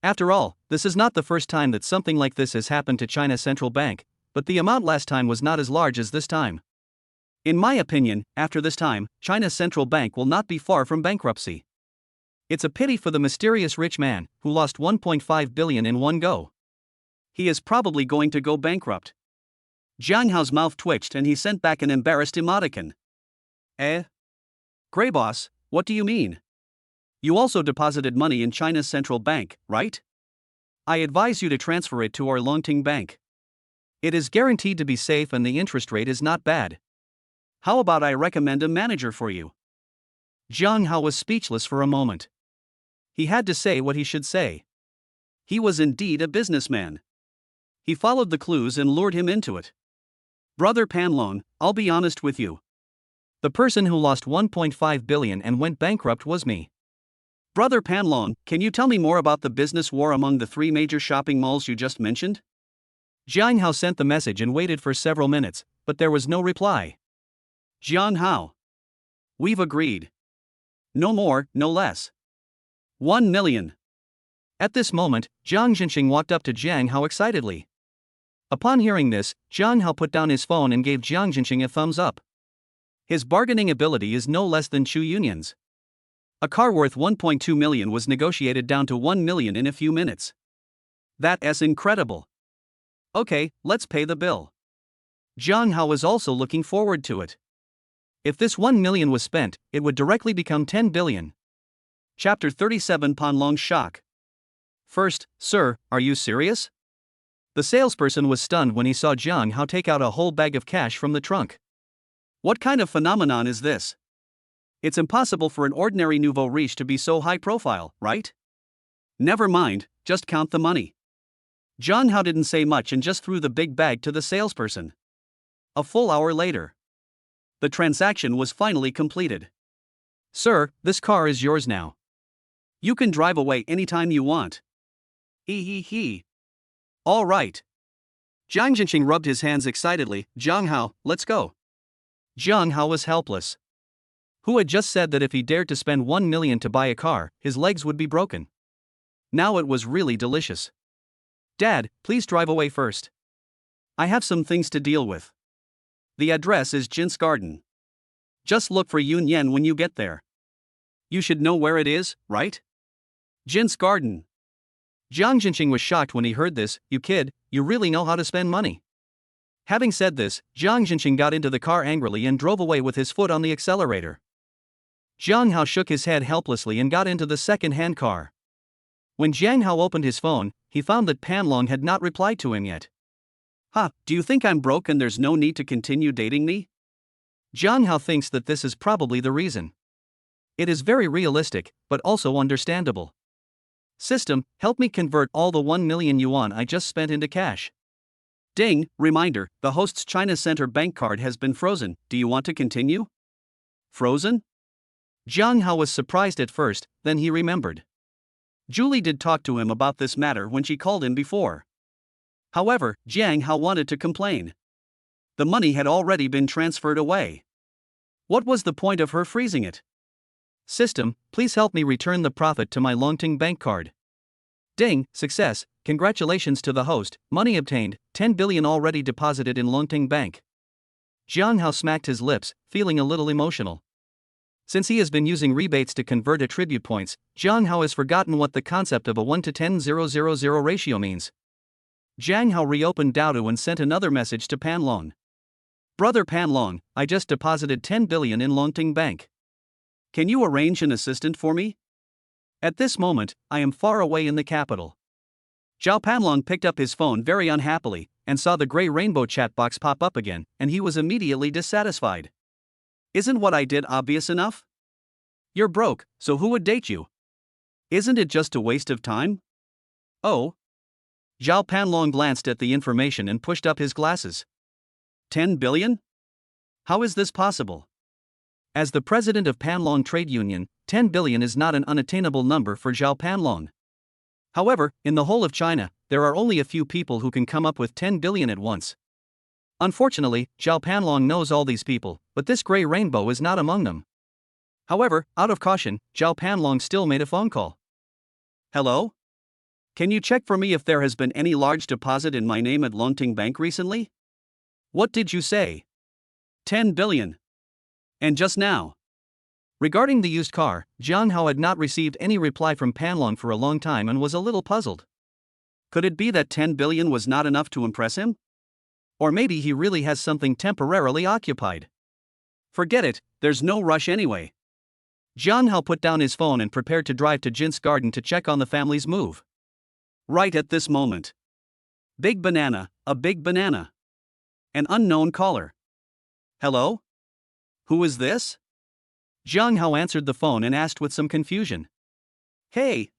After all, this is not the first time that something like this has happened to China's central bank, but the amount last time was not as large as this time. In my opinion, after this time, China's central bank will not be far from bankruptcy. It's a pity for the mysterious rich man, who lost 1.5 billion in one go. He is probably going to go bankrupt. Jiang Hao's mouth twitched and he sent back an embarrassed emoticon. Grey Boss, What do you mean? You also deposited money in China's central bank, right? I advise you to transfer it to our Longting Bank. It is guaranteed to be safe and the interest rate is not bad. How about I recommend a manager for you? Jiang Hao was speechless for a moment. He had to say what he should say. He was indeed a businessman. He followed the clues and lured him into it. Brother Panlong, I'll be honest with you. The person who lost 1.5 billion and went bankrupt was me. Brother Panlong, can you tell me more about the business war among the three major shopping malls you just mentioned? Jiang Hao sent the message and waited for several minutes, but there was no reply. Jiang Hao. We've agreed. No more, no less. 1 million. At this moment, Jiang Jinxing walked up to Jiang Hao excitedly. Upon hearing this, Jiang Hao put down his phone and gave Jiang Jinxing a thumbs up. His bargaining ability is no less than Chu Yunyan's. A car worth 1.2 million was negotiated down to 1 million in a few minutes. That's incredible. Okay, let's pay the bill. Jiang Hao was also looking forward to it. If this 1 million was spent, it would directly become 10 billion. Chapter 37 Panlong's shock. First, sir, are you serious? The salesperson was stunned when he saw Jiang Hao take out a whole bag of cash from the trunk. What kind of phenomenon is this? It's impossible for an ordinary nouveau riche to be so high profile, right? Never mind, just count the money. Jiang Hao didn't say much and just threw the big bag to the salesperson. A full hour later, the transaction was finally completed. Sir, this car is yours now. You can drive away anytime you want. He. All right. Jiang Jinxing rubbed his hands excitedly. Jiang Hao, let's go. Jiang Hao was helpless. Who had just said that if he dared to spend 1 million to buy a car, his legs would be broken. Now it was really delicious. Dad, please drive away first. I have some things to deal with. The address is Jin's Garden. Just look for Yun Yan when you get there. You should know where it is, right? Jin's Garden. Jiang Jinxing was shocked when he heard this. You kid, you really know how to spend money. Having said this, Jiang Jinxing got into the car angrily and drove away with his foot on the accelerator. Jiang Hao shook his head helplessly and got into the second-hand car. When Jiang Hao opened his phone, he found that Panlong had not replied to him yet. Do you think I'm broke and there's no need to continue dating me? Jiang Hao thinks that this is probably the reason. It is very realistic, but also understandable. System, help me convert all the 1 million yuan I just spent into cash. Ding, reminder, the host's China Center bank card has been frozen. Do you want to continue? Frozen? Jiang Hao was surprised at first, then he remembered. Julie did talk to him about this matter when she called him before. However, Jiang Hao wanted to complain. The money had already been transferred away. What was the point of her freezing it? System, please help me return the profit to my Longting bank card. Ding, success, congratulations to the host, money obtained, 10 billion already deposited in Longting Bank. Jiang Hao smacked his lips, feeling a little emotional. Since he has been using rebates to convert attribute points, Jiang Hao has forgotten what the concept of a 1 to 10,000 ratio means. Jiang Hao reopened Daodu and sent another message to Panlong. Brother Panlong, I just deposited 10 billion in Longting Bank. Can you arrange an assistant for me? At this moment, I am far away in the capital. Zhao Panlong picked up his phone very unhappily, and saw the gray rainbow chat box pop up again, and he was immediately dissatisfied. Isn't what I did obvious enough? You're broke, so who would date you? Isn't it just a waste of time? Oh. Zhao Panlong glanced at the information and pushed up his glasses. 10 billion? How is this possible? As the president of Panlong Trade Union, 10 billion is not an unattainable number for Zhao Panlong. However, in the whole of China, there are only a few people who can come up with 10 billion at once. Unfortunately, Zhao Panlong knows all these people, but this gray rainbow is not among them. However, out of caution, Zhao Panlong still made a phone call. Hello? Can you check for me if there has been any large deposit in my name at Longting Bank recently? What did you say? 10 billion. And just now. Regarding the used car, Jiang Hao had not received any reply from Panlong for a long time and was a little puzzled. Could it be that 10 billion was not enough to impress him? Or maybe he really has something temporarily occupied. Forget it, there's no rush anyway. Jiang Hao put down his phone and prepared to drive to Jin's garden to check on the family's move. Right at this moment. Big banana, a big banana. An unknown caller. Hello? Who is this? Jiang Hao answered the phone and asked with some confusion. Hey.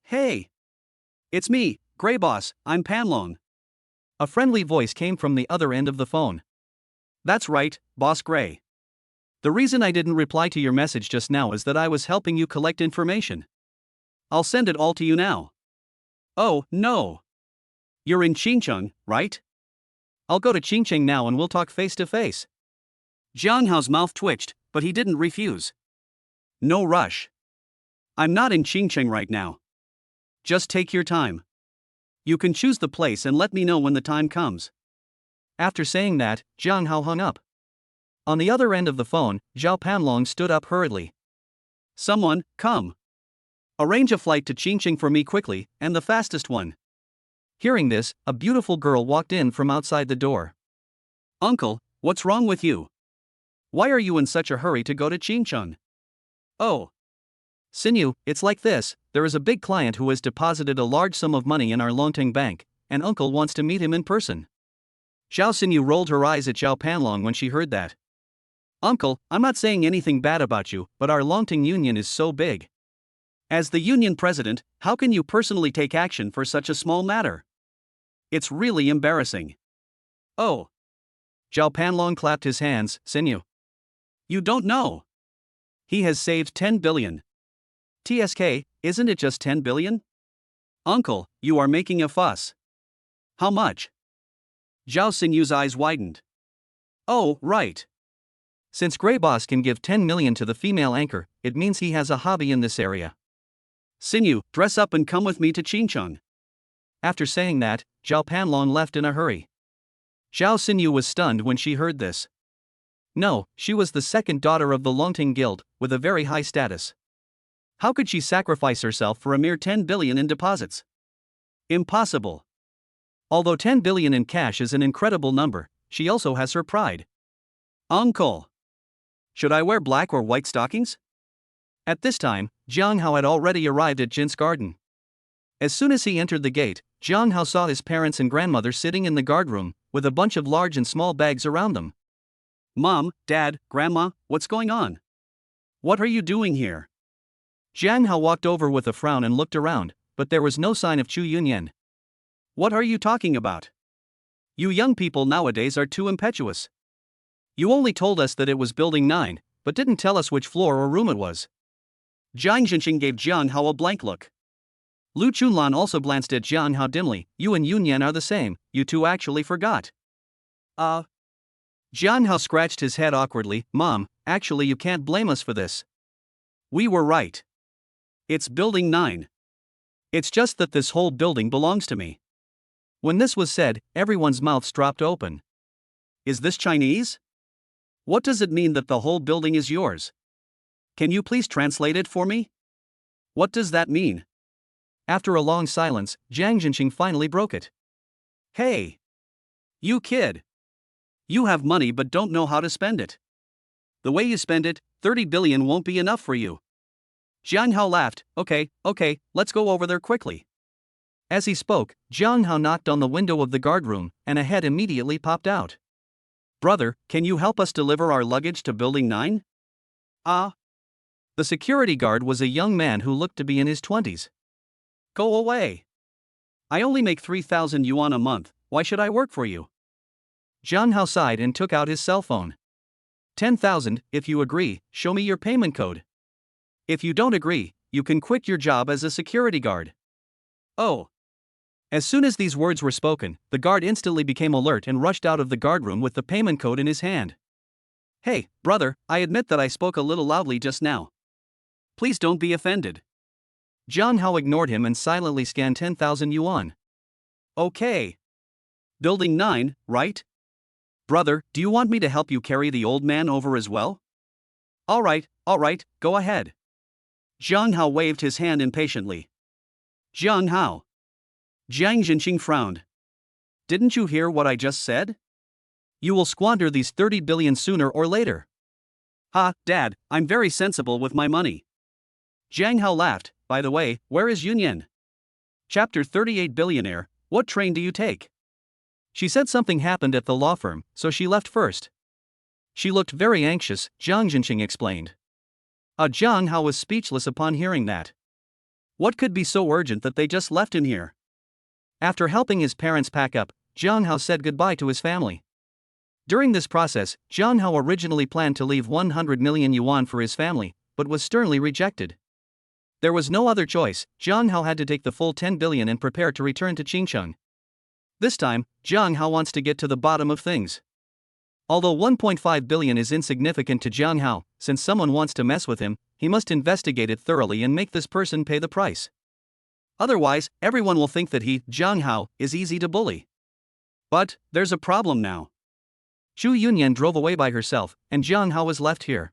It's me, Grey Boss, I'm Panlong. A friendly voice came from the other end of the phone. That's right, Boss Grey. The reason I didn't reply to your message just now is that I was helping you collect information. I'll send it all to you now. Oh, no. You're in Qingcheng, right? I'll go to Qingcheng now and we'll talk face to face. Jiang Hao's mouth twitched, but he didn't refuse. No rush. I'm not in Qingcheng right now. Just take your time. You can choose the place and let me know when the time comes. After saying that, Jiang Hao hung up. On the other end of the phone, Zhao Panlong stood up hurriedly. Someone, come. Arrange a flight to Qingcheng for me quickly, and the fastest one. Hearing this, a beautiful girl walked in from outside the door. Uncle, what's wrong with you? Why are you in such a hurry to go to Qingcheng? Oh. Sinyu, it's like this, there is a big client who has deposited a large sum of money in our Longting bank, and uncle wants to meet him in person. Zhao Sinyu rolled her eyes at Zhao Panlong when she heard that. Uncle, I'm not saying anything bad about you, but our Longting union is so big. As the union president, how can you personally take action for such a small matter? It's really embarrassing. Oh. Zhao Panlong clapped his hands. Sinyu. You don't know. He has saved 10 billion. TSK, isn't it just 10 billion? Uncle, you are making a fuss. How much? Zhao Sinyu's eyes widened. Oh, right. Since Grey Boss can give 10 million to the female anchor, it means he has a hobby in this area. Sinyu, dress up and come with me to Qingcheng. After saying that, Zhao Panlong left in a hurry. Zhao Sinyu was stunned when she heard this. No, she was the second daughter of the Longting Guild, with a very high status. How could she sacrifice herself for a mere 10 billion in deposits? Impossible. Although 10 billion in cash is an incredible number, she also has her pride. Uncle. Should I wear black or white stockings? At this time, Jiang Hao had already arrived at Jin's garden. As soon as he entered the gate, Jiang Hao saw his parents and grandmother sitting in the guardroom, with a bunch of large and small bags around them. Mom, Dad, Grandma, what's going on? What are you doing here? Jiang Hao walked over with a frown and looked around, but there was no sign of Chu Yunyan. What are you talking about? You young people nowadays are too impetuous. You only told us that it was Building 9, but didn't tell us which floor or room it was. Jiang Zhenxing gave Jiang Hao a blank look. Lu Chunlan also glanced at Jiang Hao dimly. You and Yunyan are the same, you two actually forgot. Jiang Hao scratched his head awkwardly. Mom, actually you can't blame us for this. We were right. It's Building 9. It's just that this whole building belongs to me. When this was said, everyone's mouths dropped open. Is this Chinese? What does it mean that the whole building is yours? Can you please translate it for me? What does that mean? After a long silence, Jiang Zhenxing finally broke it. Hey! You kid! You have money but don't know how to spend it. The way you spend it, 30 billion won't be enough for you. Jiang Hao laughed. Okay, let's go over there quickly. As he spoke, Jiang Hao knocked on the window of the guardroom, and a head immediately popped out. Brother, can you help us deliver our luggage to Building 9? The security guard was a young man who looked to be in his 20s. Go away. I only make 3,000 yuan a month, why should I work for you? Jiang Hao sighed and took out his cell phone. 10,000, if you agree, show me your payment code. If you don't agree, you can quit your job as a security guard. Oh. As soon as these words were spoken, the guard instantly became alert and rushed out of the guardroom with the payment code in his hand. Hey, brother, I admit that I spoke a little loudly just now. Please don't be offended. Jiang Hao ignored him and silently scanned 10,000 yuan. Okay. Building 9, right? Brother, do you want me to help you carry the old man over as well? All right, go ahead. Jiang Hao waved his hand impatiently. Jiang Hao. Jiang Zhenxing frowned. Didn't you hear what I just said? You will squander these 30 billion sooner or later. Dad, I'm very sensible with my money. Jiang Hao laughed. By the way, where is Yunyan? Chapter 38 Billionaire, what train do you take? She said something happened at the law firm, so she left first. She looked very anxious, Jiang Jinqing explained. Jiang Hao was speechless upon hearing that. What could be so urgent that they just left him here? After helping his parents pack up, Jiang Hao said goodbye to his family. During this process, Jiang Hao originally planned to leave 100 million yuan for his family, but was sternly rejected. There was no other choice. Jiang Hao had to take the full 10 billion and prepare to return to Qingcheng. This time, Jiang Hao wants to get to the bottom of things. Although 1.5 billion is insignificant to Jiang Hao, since someone wants to mess with him, he must investigate it thoroughly and make this person pay the price. Otherwise, everyone will think that he, Jiang Hao, is easy to bully. But there's a problem now. Zhu Yunyan drove away by herself, and Jiang Hao was left here.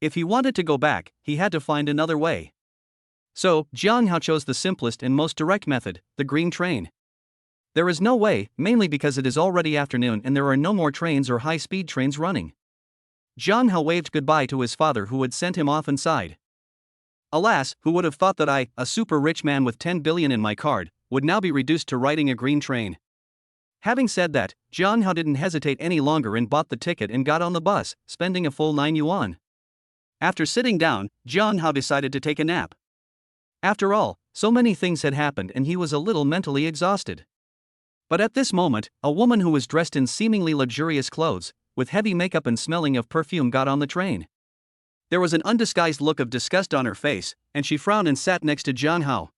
If he wanted to go back, he had to find another way. So, Jiang Hao chose the simplest and most direct method, the green train. There is no way, mainly because it is already afternoon and there are no more trains or high-speed trains running. Jiang Hao waved goodbye to his father who had sent him off inside. Alas, who would have thought that I, a super rich man with 10 billion in my card, would now be reduced to riding a green train. Having said that, Jiang Hao didn't hesitate any longer and bought the ticket and got on the bus, spending a full 9 yuan. After sitting down, Jiang Hao decided to take a nap. After all, so many things had happened and he was a little mentally exhausted. But at this moment, a woman who was dressed in seemingly luxurious clothes, with heavy makeup and smelling of perfume got on the train. There was an undisguised look of disgust on her face, and she frowned and sat next to Jiang Hao.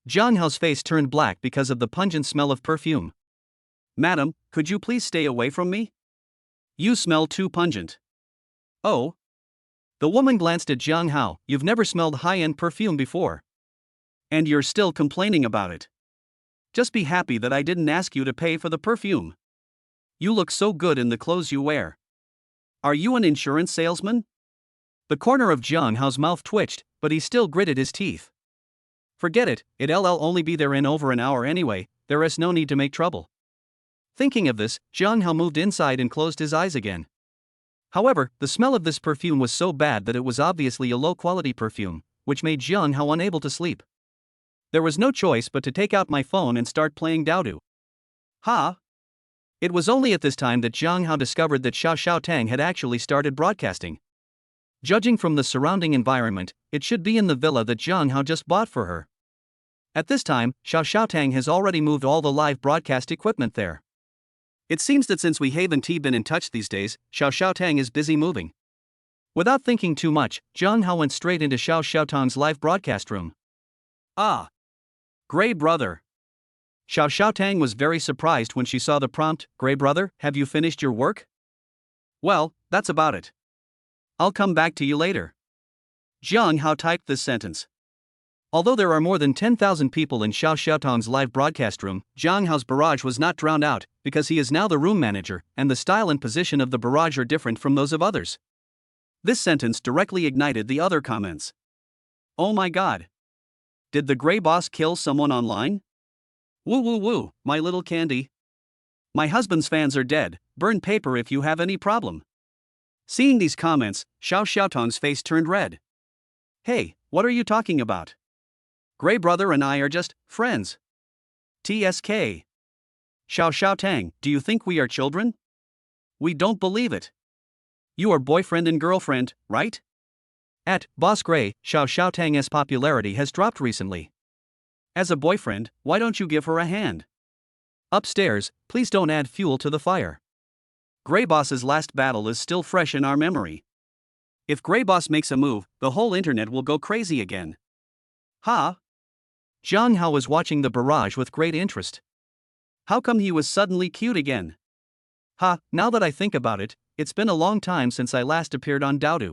Jiang Hao's face turned black because of the pungent smell of perfume. Madam, could you please stay away from me? You smell too pungent. Oh? The woman glanced at Jiang Hao. You've never smelled high-end perfume before. And you're still complaining about it. Just be happy that I didn't ask you to pay for the perfume. You look so good in the clothes you wear. Are you an insurance salesman? The corner of Jiang Hao's mouth twitched, but he still gritted his teeth. Forget it, it'll only be there in over an hour anyway, there is no need to make trouble. Thinking of this, Jiang Hao moved inside and closed his eyes again. However, the smell of this perfume was so bad that it was obviously a low-quality perfume, which made Jiang Hao unable to sleep. There was no choice but to take out my phone and start playing Dowdo. Ha! It was only at this time that Jiang Hao discovered that Xiao Tang had actually started broadcasting. Judging from the surrounding environment, it should be in the villa that Jiang Hao just bought for her. At this time, Xiao Tang has already moved all the live broadcast equipment there. It seems that since we haven't been in touch these days, Xiao Tang is busy moving. Without thinking too much, Jiang Hao went straight into Xiao Tang's live broadcast room. Ah! Gray brother. Xiao Tang was very surprised when she saw the prompt, Gray brother, have you finished your work? Well, that's about it. I'll come back to you later. Jiang Hao typed this sentence. Although there are more than 10,000 people in Xiao Tang's live broadcast room, Jiang Hao's barrage was not drowned out, because he is now the room manager, and the style and position of the barrage are different from those of others. This sentence directly ignited the other comments. Oh my god. Did the Gray boss kill someone online? Woo woo woo, my little candy. My husband's fans are dead, burn paper if you have any problem. Seeing these comments, Xiao Tang's face turned red. Hey, what are you talking about? Gray brother and I are just friends. TSK. Xiao Tang, do you think we are children? We don't believe it. You are boyfriend and girlfriend, right? At Boss Gray, Xiao Tang's popularity has dropped recently. As a boyfriend, why don't you give her a hand? Upstairs, please don't add fuel to the fire. Gray Boss's last battle is still fresh in our memory. If Gray Boss makes a move, the whole internet will go crazy again. Ha! Jiang Hao was watching the barrage with great interest. How come he was suddenly cute again? Ha, now that I think about it, it's been a long time since I last appeared on Dowdo.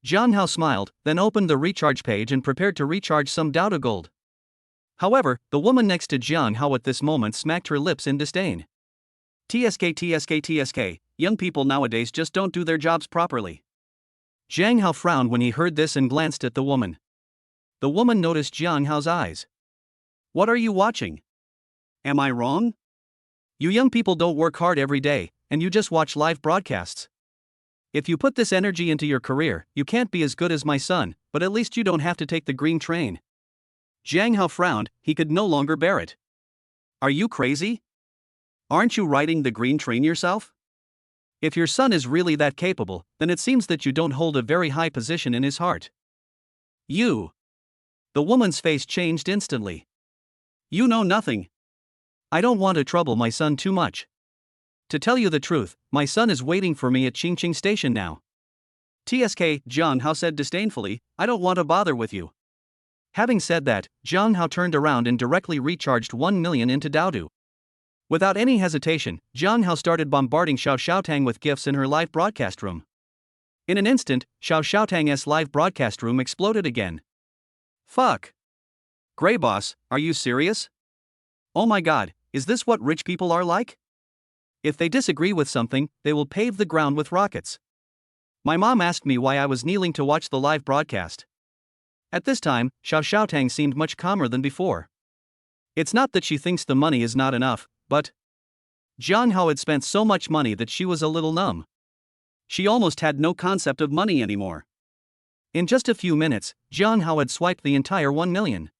Jiang Hao smiled, then opened the recharge page and prepared to recharge some Dowdo gold. However, the woman next to Jiang Hao at this moment smacked her lips in disdain. TSK, young people nowadays just don't do their jobs properly. Jiang Hao frowned when he heard this and glanced at the woman. The woman noticed Jiang Hao's eyes. What are you watching? Am I wrong? You young people don't work hard every day, and you just watch live broadcasts. If you put this energy into your career, you can't be as good as my son, but at least you don't have to take the green train. Jiang Hao frowned, he could no longer bear it. Are you crazy? Aren't you riding the green train yourself? If your son is really that capable, then it seems that you don't hold a very high position in his heart. You. The woman's face changed instantly. You know nothing. I don't want to trouble my son too much. To tell you the truth, my son is waiting for me at Qingqing Station now. TSK, Jiang Hao said disdainfully, I don't want to bother with you. Having said that, Jiang Hao turned around and directly recharged 1 million into Daodu. Without any hesitation, Jiang Hao started bombarding Xiao Xiaotang with gifts in her live broadcast room. In an instant, Xiao Xiaotang's live broadcast room exploded again. Fuck. Grey boss, are you serious? Oh my god, is this what rich people are like? If they disagree with something, they will pave the ground with rockets. My mom asked me why I was kneeling to watch the live broadcast. At this time, Xiao Xiaotang seemed much calmer than before. It's not that she thinks the money is not enough, but Jiang Hao had spent so much money that she was a little numb. She almost had no concept of money anymore. In just a few minutes, Jiang Hao had swiped the entire 1 million.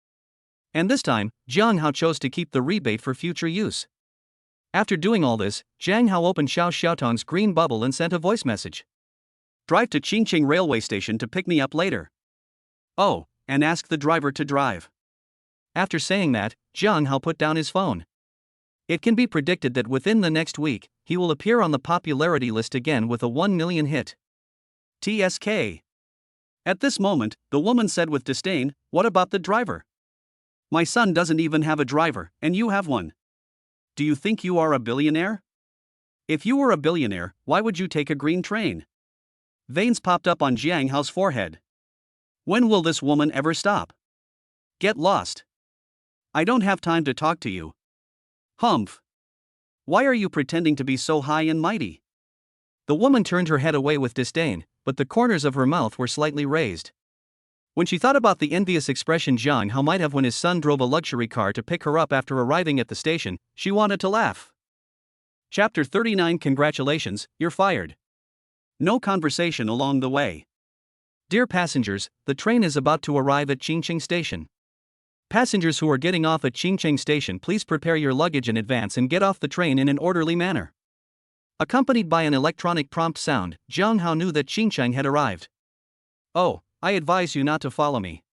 And this time, Jiang Hao chose to keep the rebate for future use. After doing all this, Jiang Hao opened Xiao Xiaotang's green bubble and sent a voice message. Drive to Qingqing railway station to pick me up later. Oh, and ask the driver to drive. After saying that, Jiang Hao put down his phone. It can be predicted that within the next week, he will appear on the popularity list again with a 1 million hit. TSK. At this moment, the woman said with disdain, what about the driver? My son doesn't even have a driver, and you have one. Do you think you are a billionaire? If you were a billionaire, why would you take a green train? Veins popped up on Jiang Hao's forehead. When will this woman ever stop? Get lost. I don't have time to talk to you. Humph. Why are you pretending to be so high and mighty? The woman turned her head away with disdain, but the corners of her mouth were slightly raised. When she thought about the envious expression Jiang Hao might have when his son drove a luxury car to pick her up after arriving at the station, she wanted to laugh. Chapter 39. Congratulations, you're fired. No conversation along the way. Dear passengers, the train is about to arrive at Qingqing Station. Passengers who are getting off at Qingqing Station, please prepare your luggage in advance and get off the train in an orderly manner. Accompanied by an electronic prompt sound, Jiang Hao knew that Qingqing had arrived. Oh, I advise you not to follow me.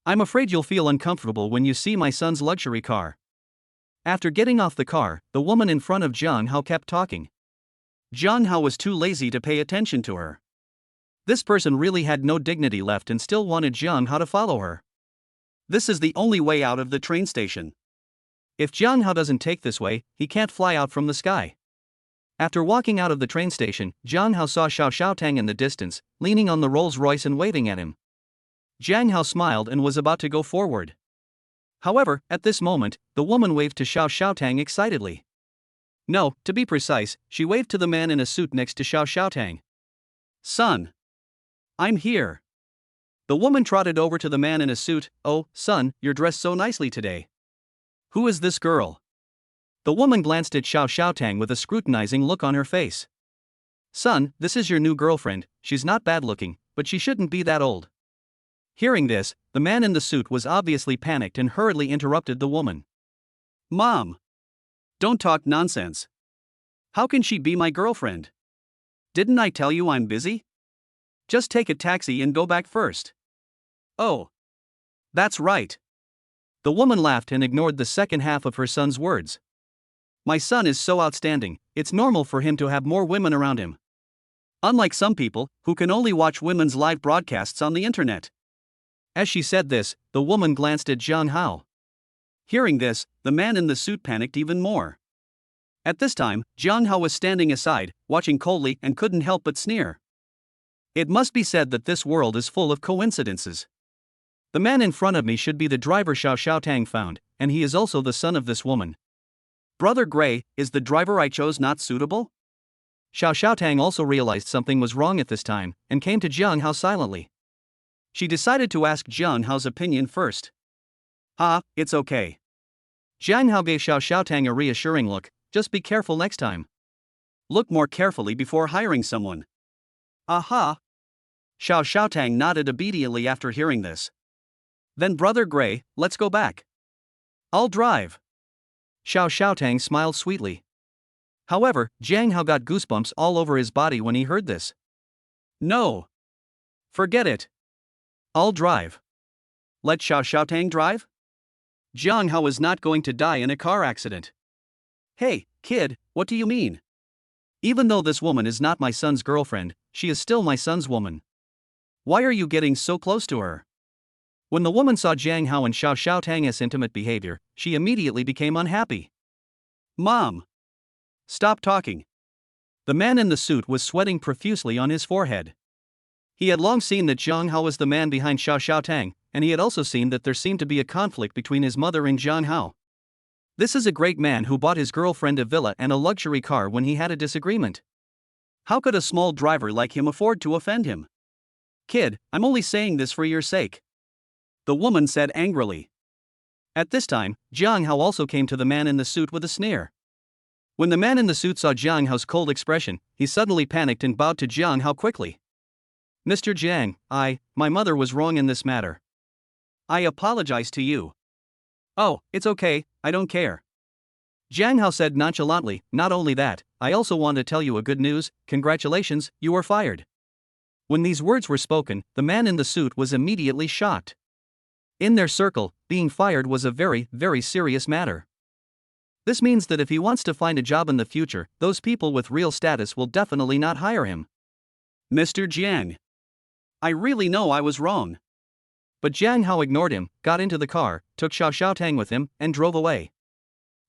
I'm afraid you'll feel uncomfortable when you see my son's luxury car. After getting off the car, the woman in front of Jiang Hao kept talking. Jiang Hao was too lazy to pay attention to her. This person really had no dignity left and still wanted Jiang Hao to follow her. This is the only way out of the train station. If Jiang Hao doesn't take this way, he can't fly out from the sky. After walking out of the train station, Jiang Hao saw Xiao Xiaotang in the distance, leaning on the Rolls-Royce and waving at him. Jiang Hao smiled and was about to go forward. However, at this moment, the woman waved to Xiao Xiaotang excitedly. No, to be precise, she waved to the man in a suit next to Xiao Xiaotang. Son. I'm here. The woman trotted over to the man in a suit. Oh, son, you're dressed so nicely today. Who is this girl? The woman glanced at Xiao Xiaotang with a scrutinizing look on her face. Son, this is your new girlfriend. She's not bad looking, but she shouldn't be that old. Hearing this, the man in the suit was obviously panicked and hurriedly interrupted the woman. Mom! Don't talk nonsense. How can she be my girlfriend? Didn't I tell you I'm busy? Just take a taxi and go back first. Oh. That's right. The woman laughed and ignored the second half of her son's words. My son is so outstanding, it's normal for him to have more women around him. Unlike some people, who can only watch women's live broadcasts on the internet. As she said this, the woman glanced at Jiang Hao. Hearing this, the man in the suit panicked even more. At this time, Jiang Hao was standing aside, watching coldly and couldn't help but sneer. It must be said that this world is full of coincidences. The man in front of me should be the driver Xiao Xiaotang found, and he is also the son of this woman. Brother Gray, is the driver I chose not suitable? Xiao Xiaotang also realized something was wrong at this time, and came to Jiang Hao silently. She decided to ask Jiang Hao's opinion first. It's okay. Jiang Hao gave Xiao Xiaotang a reassuring look. Just be careful next time. Look more carefully before hiring someone. Aha! Xiao Xiaotang nodded obediently after hearing this. Then Brother Gray, let's go back. I'll drive. Xiao Xiaotang smiled sweetly. However, Jiang Hao got goosebumps all over his body when he heard this. No. Forget it. I'll drive. Let Xiao Xiaotang drive? Jiang Hao is not going to die in a car accident. Hey, kid, what do you mean? Even though this woman is not my son's girlfriend, she is still my son's woman. Why are you getting so close to her? When the woman saw Jiang Hao and Xiao Xiaotang's intimate behavior, she immediately became unhappy. Mom! Stop talking. The man in the suit was sweating profusely on his forehead. He had long seen that Jiang Hao was the man behind Xiao Xiaotang, and he had also seen that there seemed to be a conflict between his mother and Jiang Hao. This is a great man who bought his girlfriend a villa and a luxury car when he had a disagreement. How could a small driver like him afford to offend him? Kid, I'm only saying this for your sake. The woman said angrily. At this time, Jiang Hao also came to the man in the suit with a sneer. When the man in the suit saw Jiang Hao's cold expression, he suddenly panicked and bowed to Jiang Hao quickly. Mr. Jiang, my mother was wrong in this matter. I apologize to you. Oh, it's okay, I don't care. Jiang Hao said nonchalantly, not only that, I also want to tell you a good news, congratulations, you are fired. When these words were spoken, the man in the suit was immediately shocked. In their circle, being fired was a very, very serious matter. This means that if he wants to find a job in the future, those people with real status will definitely not hire him. Mr. Jiang, I really know I was wrong. But Jiang Hao ignored him, got into the car, took Xiao Xiaotang with him, and drove away.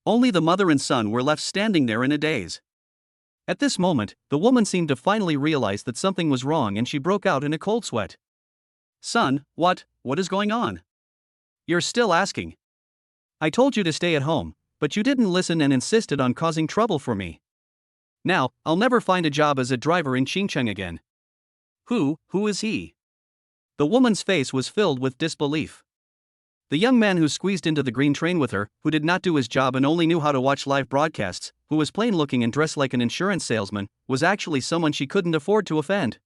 Only the mother and son were left standing there in a daze. At this moment, the woman seemed to finally realize that something was wrong and she broke out in a cold sweat. Son, what is going on? You're still asking. I told you to stay at home, but you didn't listen and insisted on causing trouble for me. Now, I'll never find a job as a driver in Xincheng again. Who is he? The woman's face was filled with disbelief. The young man who squeezed into the green train with her, who did not do his job and only knew how to watch live broadcasts, who was plain looking and dressed like an insurance salesman, was actually someone she couldn't afford to offend.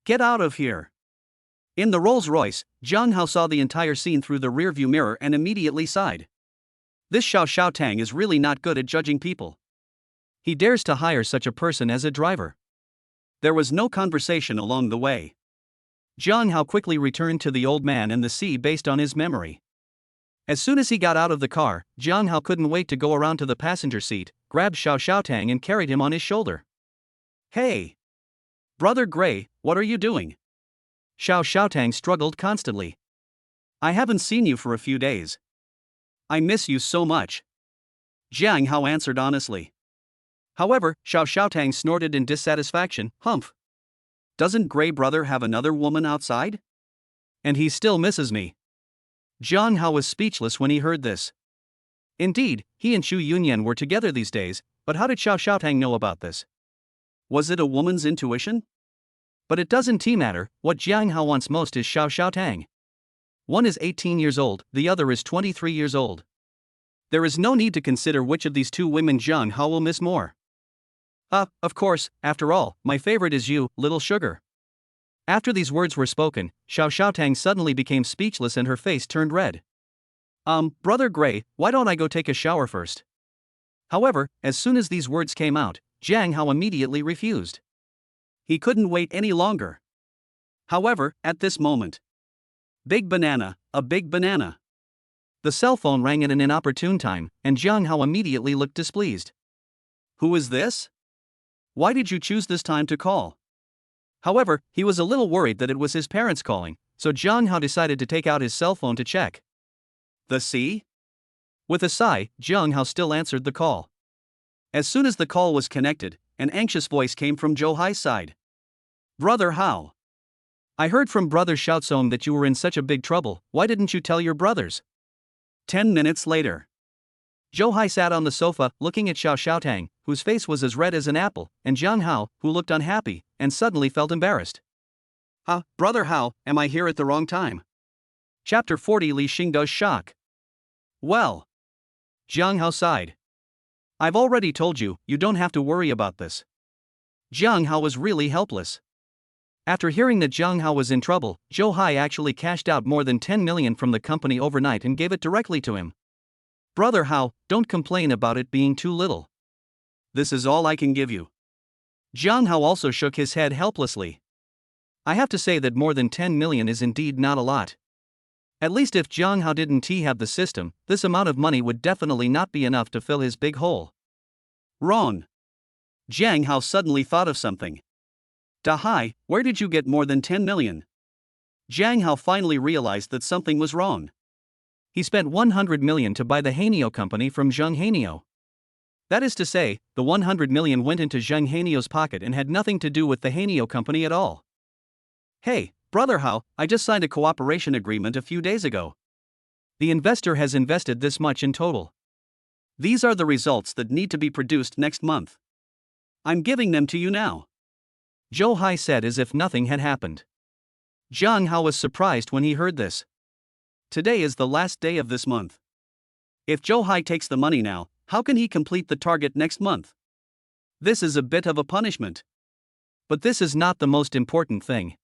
Get out of here. In the Rolls-Royce, Jiang Hao saw the entire scene through the rearview mirror and immediately sighed. This Xiao Xiaotang is really not good at judging people. He dares to hire such a person as a driver. There was no conversation along the way. Jiang Hao quickly returned to the old man and the sea based on his memory. As soon as he got out of the car, Jiang Hao couldn't wait to go around to the passenger seat, grabbed Xiao Xiaotang and carried him on his shoulder. Hey! Brother Gray, what are you doing? Xiao Xiaotang struggled constantly. I haven't seen you for a few days. I miss you so much. Jiang Hao answered honestly. However, Xiao Xiaotang snorted in dissatisfaction, humph. Doesn't Gray brother have another woman outside? And he still misses me. Jiang Hao was speechless when he heard this. Indeed, he and Xu Yunyan were together these days, but how did Xiao Xiaotang know about this? Was it a woman's intuition? But it doesn't matter, what Jiang Hao wants most is Xiao Xiaotang. One is 18 years old, the other is 23 years old. There is no need to consider which of these two women Jiang Hao will miss more. Of course, after all, my favorite is you, little sugar. After these words were spoken, Xiao Xiaotang suddenly became speechless and her face turned red. Brother Gray, why don't I go take a shower first? However, as soon as these words came out, Jiang Hao immediately refused. He couldn't wait any longer. However, at this moment, big banana, a big banana. The cell phone rang at an inopportune time, and Jiang Hao immediately looked displeased. Who is this? Why did you choose this time to call? However, he was a little worried that it was his parents calling, so Jiang Hao decided to take out his cell phone to check. The sea? With a sigh, Jiang Hao still answered the call. As soon as the call was connected, an anxious voice came from Zhou Hai's side. Brother Hao. I heard from Brother Xiaotsong that you were in such a big trouble, why didn't you tell your brothers? 10 minutes later. Zhou Hai sat on the sofa, looking at Xiao Xiaotang, whose face was as red as an apple, and Jiang Hao, who looked unhappy, and suddenly felt embarrassed. Brother Hao, am I here at the wrong time? Chapter 40 Li Xingda's shock. Well. Jiang Hao sighed. I've already told you, you don't have to worry about this. Jiang Hao was really helpless. After hearing that Jiang Hao was in trouble, Zhou Hai actually cashed out more than 10 million from the company overnight and gave it directly to him. Brother Hao, don't complain about it being too little. This is all I can give you. Jiang Hao also shook his head helplessly. I have to say that more than 10 million is indeed not a lot. At least if Jiang Hao didn't have the system, this amount of money would definitely not be enough to fill his big hole. Wrong. Jiang Hao suddenly thought of something. Hai, where did you get more than 10 million? Jiang Hao finally realized that something was wrong. He spent 100 million to buy the Hanio company from Zheng Hanio. That is to say, the 100 million went into Zheng Hanio's pocket and had nothing to do with the Hanio company at all. Hey, Brother Hao, I just signed a cooperation agreement a few days ago. The investor has invested this much in total. These are the results that need to be produced next month. I'm giving them to you now. Zhou Hai said as if nothing had happened. Jiang Hao was surprised when he heard this. Today is the last day of this month. If Zhou Hai takes the money now, how can he complete the target next month? This is a bit of a punishment. But this is not the most important thing.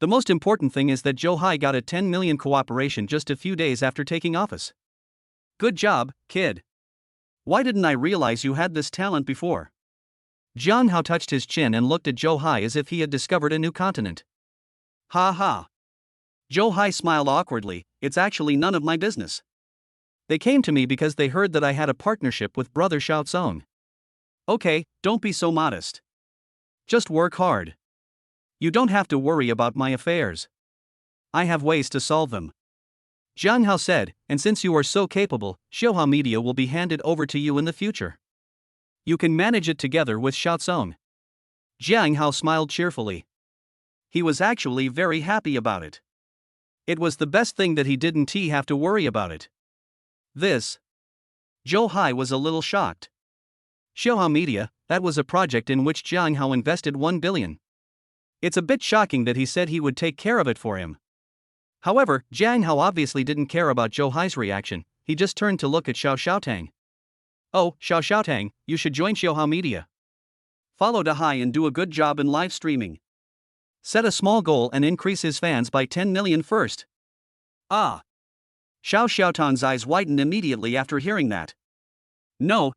The most important thing is that Zhou Hai got a 10 million cooperation just a few days after taking office. Good job, kid. Why didn't I realize you had this talent before? Jiang Hao touched his chin and looked at Zhou Hai as if he had discovered a new continent. Ha ha. Zhou Hai smiled awkwardly. It's actually none of my business. They came to me because they heard that I had a partnership with Brother Xiao Tsong. Okay, don't be so modest. Just work hard. You don't have to worry about my affairs. I have ways to solve them. Jiang Hao said, and since you are so capable, Xiaohao Media will be handed over to you in the future. You can manage it together with Xiao Tsong. Jiang Hao smiled cheerfully. He was actually very happy about it. It was the best thing that he didn't have to worry about it. Zhou Hai was a little shocked. Xiaohao Media, that was a project in which Jiang Hao invested 1 billion. It's a bit shocking that he said he would take care of it for him. However, Jiang Hao obviously didn't care about Zhou Hai's reaction. He just turned to look at Xiao Xiaotang. Oh, Xiao Xiaotang, you should join Xiaohao Media. Follow Hai and do a good job in live streaming. Set a small goal and increase his fans by 10 million first. Ah. Xiao Xiaotang's eyes widened immediately after hearing that. No.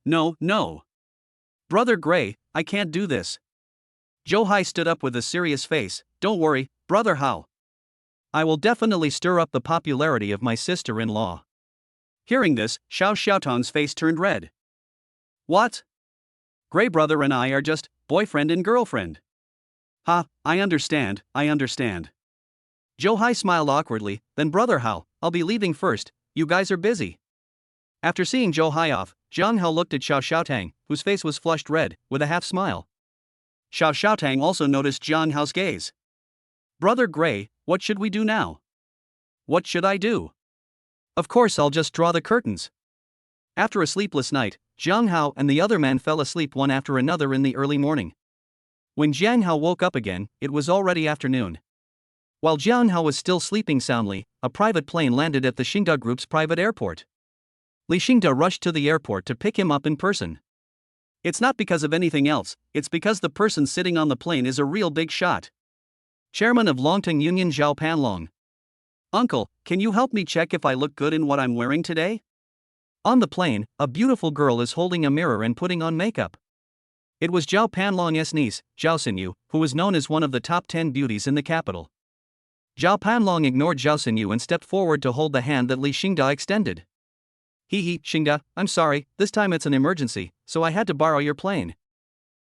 Brother Gray, I can't do this. Zhou Hai stood up with a serious face. Don't worry, Brother Hao. I will definitely stir up the popularity of my sister-in-law. Hearing this, Xiao Xiaotang's face turned red. What? Gray brother and I are just boyfriend and girlfriend. Ha, I understand. Zhou Hai smiled awkwardly. Then Brother Hao, I'll be leaving first, you guys are busy. After seeing Zhou Hai off, Jiang Hao looked at Xiao Xiaotang, whose face was flushed red, with a half smile. Xiao Xiaotang also noticed Jiang Hao's gaze. Brother Gray, what should we do now? What should I do? Of course I'll just draw the curtains. After a sleepless night, Jiang Hao and the other man fell asleep one after another in the early morning. When Jiang Hao woke up again, it was already afternoon. While Jiang Hao was still sleeping soundly, a private plane landed at the Xingda Group's private airport. Li Xingda rushed to the airport to pick him up in person. It's not because of anything else, it's because the person sitting on the plane is a real big shot. Chairman of Longteng Union Zhao Panlong. Uncle, can you help me check if I look good in what I'm wearing today? On the plane, a beautiful girl is holding a mirror and putting on makeup. It was Zhao Panlong's niece, Zhao Xinyu, who was known as one of the top 10 beauties in the capital. Zhao Panlong ignored Zhao Xinyu and stepped forward to hold the hand that Li Xingda extended. Xingda, I'm sorry, this time it's an emergency, so I had to borrow your plane.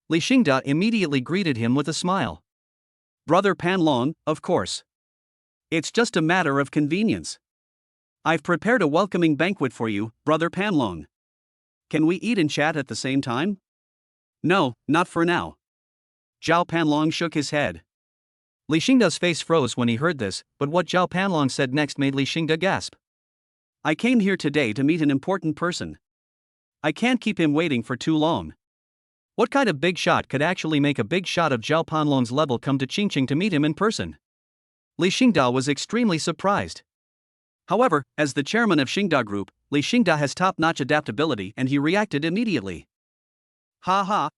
Li Xingda immediately greeted him with a smile. Brother Panlong, of course. It's just a matter of convenience. I've prepared a welcoming banquet for you, Brother Panlong. Can we eat and chat at the same time? No, not for now. Zhao Panlong shook his head. Li Xingda's face froze when he heard this, but what Zhao Panlong said next made Li Xingda gasp. I came here today to meet an important person. I can't keep him waiting for too long. What kind of big shot could actually make a big shot of Zhao Panlong's level come to Qingqing to meet him in person? Li Xingda was extremely surprised. However, as the chairman of Xingda Group, Li Xingda has top-notch adaptability and he reacted immediately. Ha ha.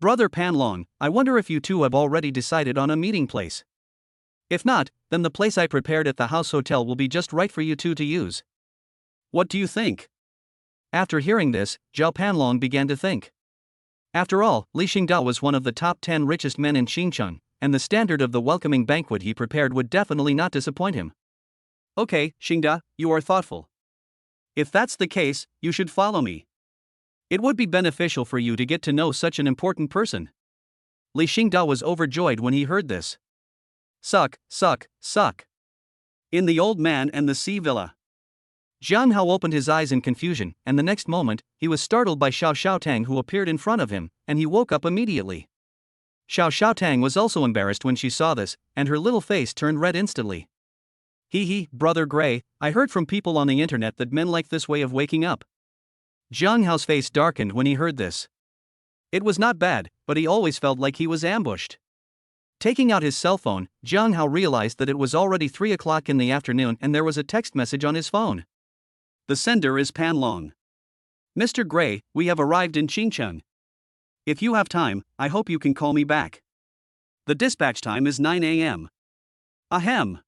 Brother Panlong, I wonder if you two have already decided on a meeting place. If not, then the place I prepared at the house hotel will be just right for you two to use. What do you think? After hearing this, Zhao Panlong began to think. After all, Li Xingda was one of the top 10 richest men in Xinjiang, and the standard of the welcoming banquet he prepared would definitely not disappoint him. Okay, Xingda, you are thoughtful. If that's the case, you should follow me. It would be beneficial for you to get to know such an important person. Li Xingda was overjoyed when he heard this. Suck. In the Old Man and the Sea Villa. Jiang Hao opened his eyes in confusion, and the next moment, he was startled by Xiao Xiaotang, who appeared in front of him, and he woke up immediately. Xiao Xiaotang was also embarrassed when she saw this, and her little face turned red instantly. Hee, Brother Gray, I heard from people on the internet that men like this way of waking up. Jiang Hao's face darkened when he heard this. It was not bad, but he always felt like he was ambushed. Taking out his cell phone, Jiang Hao realized that it was already 3 o'clock in the afternoon and there was a text message on his phone. The sender is Panlong. Mr. Gray, we have arrived in Xinjiang. If you have time, I hope you can call me back. The dispatch time is 9 a.m. Ahem.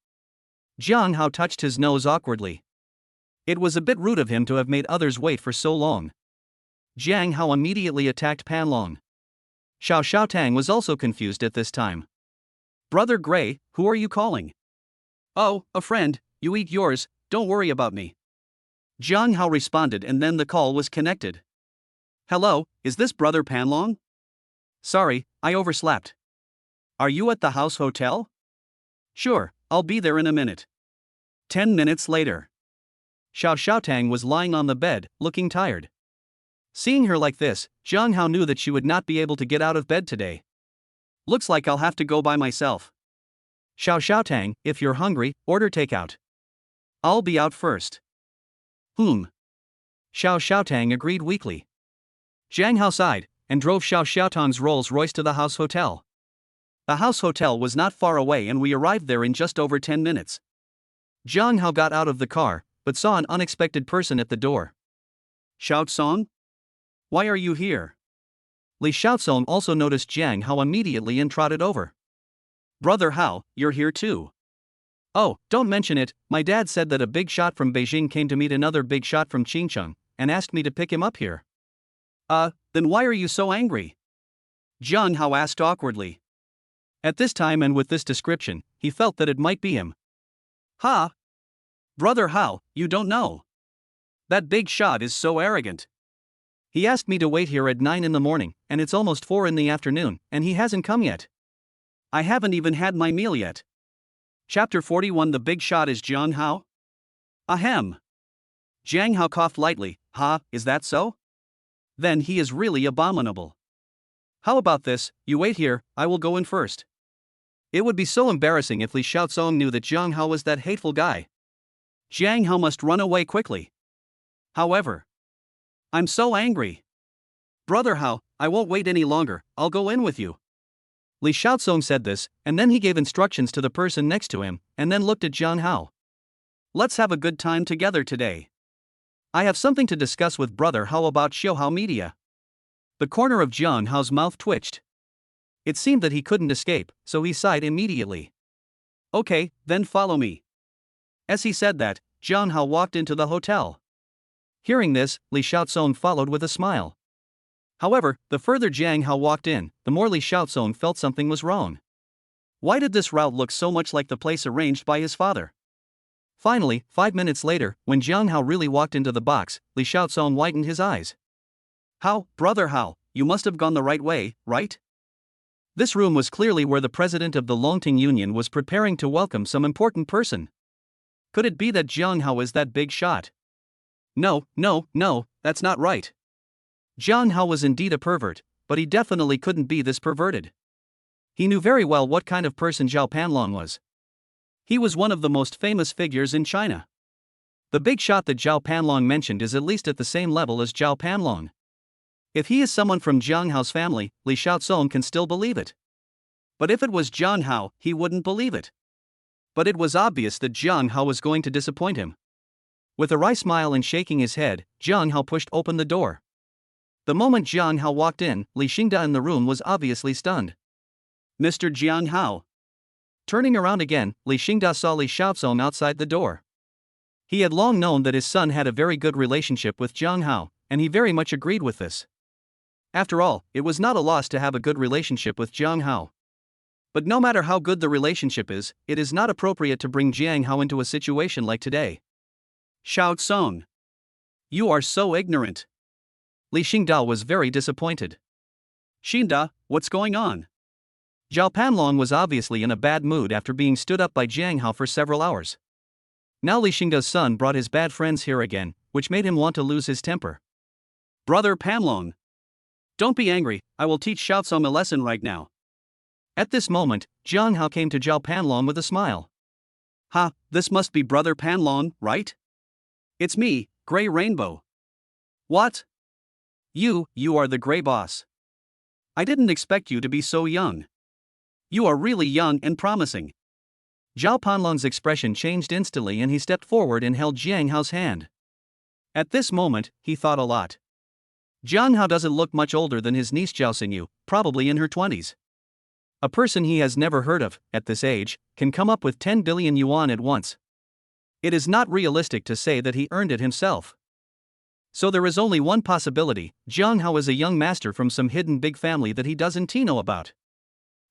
Jiang Hao touched his nose awkwardly. It was a bit rude of him to have made others wait for so long. Jiang Hao immediately attacked Panlong. Xiao Xiaotang was also confused at this time. Brother Gray, who are you calling? Oh, a friend, you eat yours, don't worry about me. Jiang Hao responded, and then the call was connected. Hello, is this Brother Panlong? Sorry, I overslept. Are you at the house hotel? Sure, I'll be there in a minute. 10 minutes later. Xiao Xiaotang was lying on the bed, looking tired. Seeing her like this, Jiang Hao knew that she would not be able to get out of bed today. Looks like I'll have to go by myself. Xiao Xiaotang, if you're hungry, order takeout. I'll be out first. Xiao Xiaotang agreed weakly. Jiang Hao sighed, and drove Xiao Xiaotang's Rolls Royce to the house hotel. The house hotel was not far away and we arrived there in just over 10 minutes. Jiang Hao got out of the car, but saw an unexpected person at the door. Xiaotsong? Why are you here? Li Xiaotsong also noticed Jiang Hao immediately and trotted over. Brother Hao, you're here too. Oh, don't mention it, my dad said that a big shot from Beijing came to meet another big shot from Xinjiang, and asked me to pick him up here. Then why are you so angry? Jiang Hao asked awkwardly. At this time and with this description, he felt that it might be him. Ha! Brother Hao, you don't know. That big shot is so arrogant. He asked me to wait here at 9 in the morning, and it's almost 4 in the afternoon, and he hasn't come yet. I haven't even had my meal yet. Chapter 41. The big shot is Jiang Hao? Ahem. Jiang Hao coughed lightly. Is that so? Then he is really abominable. How about this, you wait here, I will go in first. It would be so embarrassing if Li Xiaotsong knew that Jiang Hao was that hateful guy. Jiang Hao must run away quickly. However, I'm so angry. Brother Hao, I won't wait any longer, I'll go in with you. Li Xiaotsong said this, and then he gave instructions to the person next to him, and then looked at Jiang Hao. Let's have a good time together today. I have something to discuss with Brother Hao about Xiaohao Media. The corner of Jiang Hao's mouth twitched. It seemed that he couldn't escape, so he sighed immediately. Okay, then follow me. As he said that, Jiang Hao walked into the hotel. Hearing this, Li Xiaotsong followed with a smile. However, the further Jiang Hao walked in, the more Li Xiaotsong felt something was wrong. Why did this route look so much like the place arranged by his father? Finally, 5 minutes later, when Jiang Hao really walked into the box, Li Xiaotsong widened his eyes. How, Brother Hao, you must have gone the right way, right? This room was clearly where the president of the Longting Union was preparing to welcome some important person. Could it be that Jiang Hao is that big shot? No, that's not right. Jiang Hao was indeed a pervert, but he definitely couldn't be this perverted. He knew very well what kind of person Zhao Panlong was. He was one of the most famous figures in China. The big shot that Zhao Panlong mentioned is at least at the same level as Zhao Panlong. If he is someone from Jiang Hao's family, Li Xiaotsong can still believe it. But if it was Jiang Hao, he wouldn't believe it. But it was obvious that Jiang Hao was going to disappoint him. With a wry smile and shaking his head, Jiang Hao pushed open the door. The moment Jiang Hao walked in, Li Xingda in the room was obviously stunned. Mr. Jiang Hao. Turning around again, Li Xingda saw Li Xiaozong outside the door. He had long known that his son had a very good relationship with Jiang Hao, and he very much agreed with this. After all, it was not a loss to have a good relationship with Jiang Hao. But no matter how good the relationship is, it is not appropriate to bring Jiang Hao into a situation like today. Xiao Song. You are so ignorant. Li Xingda was very disappointed. Xingda, what's going on? Zhao Panlong was obviously in a bad mood after being stood up by Jiang Hao for several hours. Now Li Xingda's son brought his bad friends here again, which made him want to lose his temper. Brother Panlong. Don't be angry, I will teach Xiao Song a lesson right now. At this moment, Jiang Hao came to Zhao Panlong with a smile. Ha, this must be Brother Panlong, right? It's me, Grey Rainbow. What? You are the Grey Boss. I didn't expect you to be so young. You are really young and promising. Zhao Panlong's expression changed instantly and he stepped forward and held Jiang Hao's hand. At this moment, he thought a lot. Jiang Hao doesn't look much older than his niece Zhao Xinyu, probably in her 20s. A person he has never heard of, at this age, can come up with 10 billion yuan at once. It is not realistic to say that he earned it himself. So there is only one possibility: Jiang Hao is a young master from some hidden big family that he doesn't know about.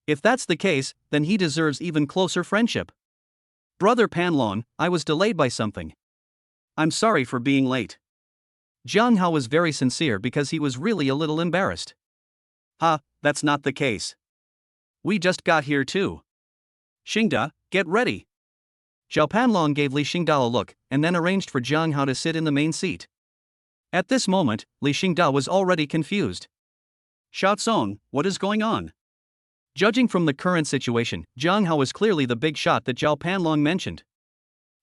If that's the case, then he deserves even closer friendship. Brother Panlong, I was delayed by something. I'm sorry for being late. Jiang Hao was very sincere because he was really a little embarrassed. Ha, that's not the case. We just got here too. Xingda, get ready. Zhao Panlong gave Li Xingda a look, and then arranged for Jiang Hao to sit in the main seat. At this moment, Li Xingda was already confused. Xiao Song, what is going on? Judging from the current situation, Jiang Hao was clearly the big shot that Zhao Panlong mentioned.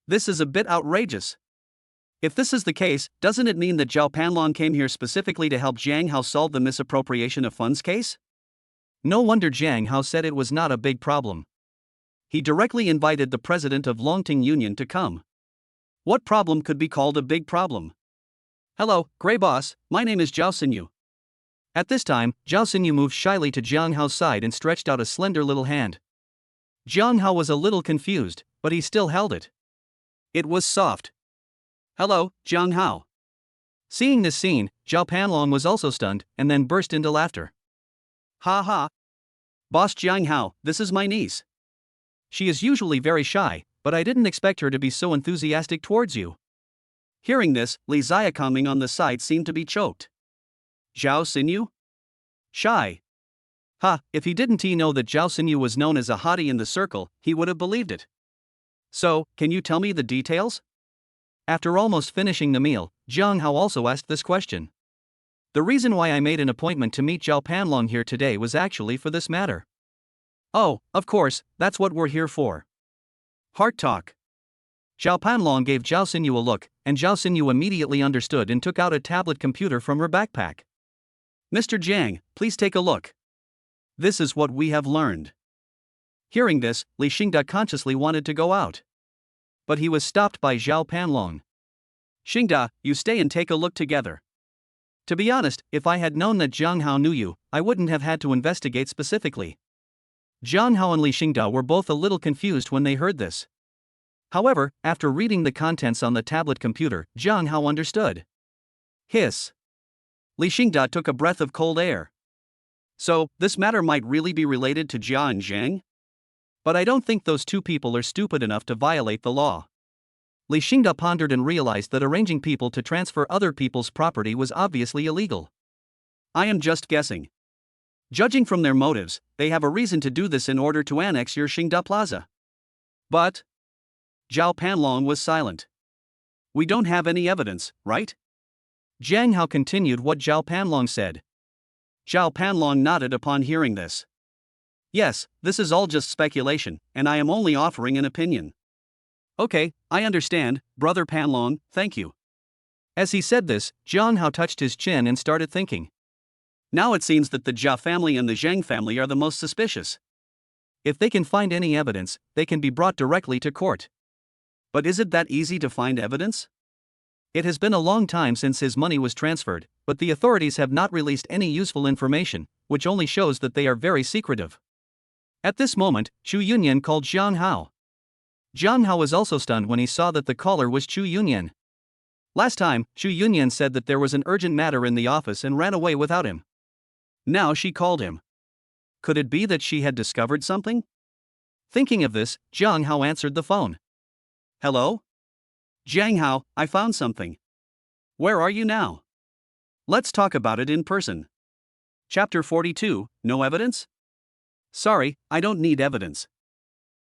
This is a bit outrageous. If this is the case, doesn't it mean that Zhao Panlong came here specifically to help Jiang Hao solve the misappropriation of funds case? No wonder Jiang Hao said it was not a big problem. He directly invited the president of Longting Union to come. What problem could be called a big problem? Hello, Grey Boss, my name is Zhao Xinyu. At this time, Zhao Xinyu moved shyly to Jiang Hao's side and stretched out a slender little hand. Jiang Hao was a little confused, but he still held it. It was soft. Hello, Jiang Hao. Seeing this scene, Zhao Panlong was also stunned, and then burst into laughter. Ha ha. Boss Jiang Hao, this is my niece. She is usually very shy, but I didn't expect her to be so enthusiastic towards you. Hearing this, Li Xiaoming on the side seemed to be choked. Zhao Xinyu? Shy. Ha, if he didn't know that Zhao Xinyu was known as a hottie in the circle, he would have believed it. So, can you tell me the details? After almost finishing the meal, Jiang Hao also asked this question. The reason why I made an appointment to meet Zhao Panlong here today was actually for this matter. Oh, of course, that's what we're here for. Heart talk. Zhao Panlong gave Zhao Xinyu a look, and Zhao Xinyu immediately understood and took out a tablet computer from her backpack. Mr. Jiang, please take a look. This is what we have learned. Hearing this, Li Xingda consciously wanted to go out. But he was stopped by Zhao Panlong. Xingda, you stay and take a look together. To be honest, if I had known that Jiang Hao knew you, I wouldn't have had to investigate specifically. Jiang Hao and Li Xingda were both a little confused when they heard this. However, after reading the contents on the tablet computer, Jiang Hao understood. Hiss. Li Xingda took a breath of cold air. So, this matter might really be related to Jia and Zhang? But I don't think those two people are stupid enough to violate the law. Li Xingda pondered and realized that arranging people to transfer other people's property was obviously illegal. I am just guessing. Judging from their motives, they have a reason to do this in order to annex your Xingda Plaza. But Zhao Panlong was silent. We don't have any evidence, right? Jiang Hao continued what Zhao Panlong said. Zhao Panlong nodded upon hearing this. Yes, this is all just speculation, and I am only offering an opinion. Okay, I understand, Brother Panlong, thank you. As he said this, Jiang Hao touched his chin and started thinking. Now it seems that the Jia family and the Zhang family are the most suspicious. If they can find any evidence, they can be brought directly to court. But is it that easy to find evidence? It has been a long time since his money was transferred, but the authorities have not released any useful information, which only shows that they are very secretive. At this moment, Chu Yunyan called Jiang Hao. Jiang Hao was also stunned when he saw that the caller was Chu Yunyan. Last time, Chu Yunyan said that there was an urgent matter in the office and ran away without him. Now she called him. Could it be that she had discovered something? Thinking of this, Jiang Hao answered the phone. Hello? Jiang Hao, I found something. Where are you now? Let's talk about it in person. Chapter 42, No Evidence? Sorry, I don't need evidence.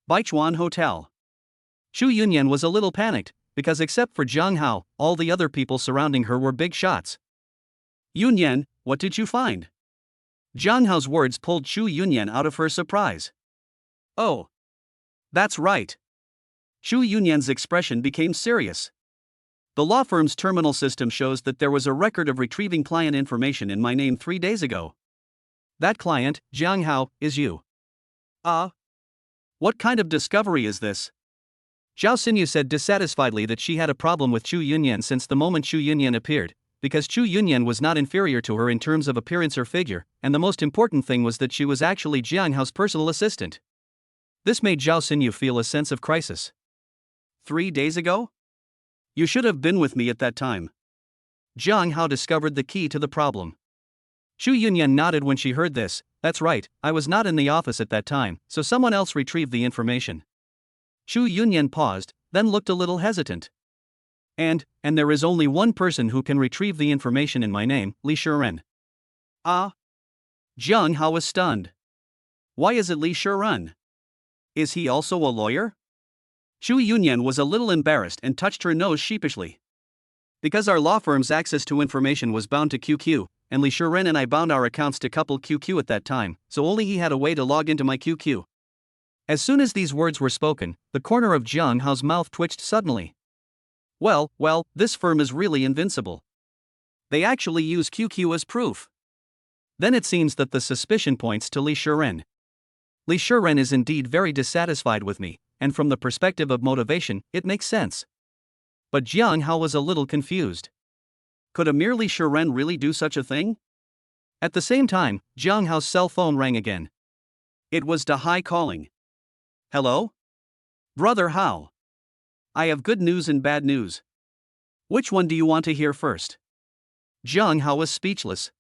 Baichuan Hotel. Chu Yunyan was a little panicked, because except for Jiang Hao, all the other people surrounding her were big shots. Yunyan, what did you find? Jiang Hao's words pulled Chu Yunyan out of her surprise. Oh. That's right. Chu Yunyan's expression became serious. The law firm's terminal system shows that there was a record of retrieving client information in my name 3 days ago. That client, Jiang Hao, is you. What kind of discovery is this? Zhao Xinyu said dissatisfiedly that she had a problem with Chu Yunyan since the moment Chu Yunyan appeared, because Chu Yunyan was not inferior to her in terms of appearance or figure, and the most important thing was that she was actually Jiang Hao's personal assistant. This made Zhao Xinyu feel a sense of crisis. 3 days ago? You should have been with me at that time. Jiang Hao discovered the key to the problem. Chu Yunyan nodded when she heard this. That's right, I was not in the office at that time, so someone else retrieved the information. Chu Yunyan paused, then looked a little hesitant. And there is only one person who can retrieve the information in my name, Li Shiren. Jiang Hao was stunned. Why is it Li Shiren? Is he also a lawyer? Chu Yunyan was a little embarrassed and touched her nose sheepishly. Because our law firm's access to information was bound to QQ, and Li Shiren and I bound our accounts to coupled QQ at that time, so only he had a way to log into my QQ. As soon as these words were spoken, the corner of Jiang Hao's mouth twitched suddenly. Well, this firm is really invincible. They actually use QQ as proof. Then it seems that the suspicion points to Li Shiren. Li Shiren is indeed very dissatisfied with me, and from the perspective of motivation, it makes sense. But Jiang Hao was a little confused. Could a mere Li Shiren really do such a thing? At the same time, Jiang Hao's cell phone rang again. It was Da Hai calling. Hello? Brother Hao. I have good news and bad news. Which one do you want to hear first? Jiang Hao was speechless.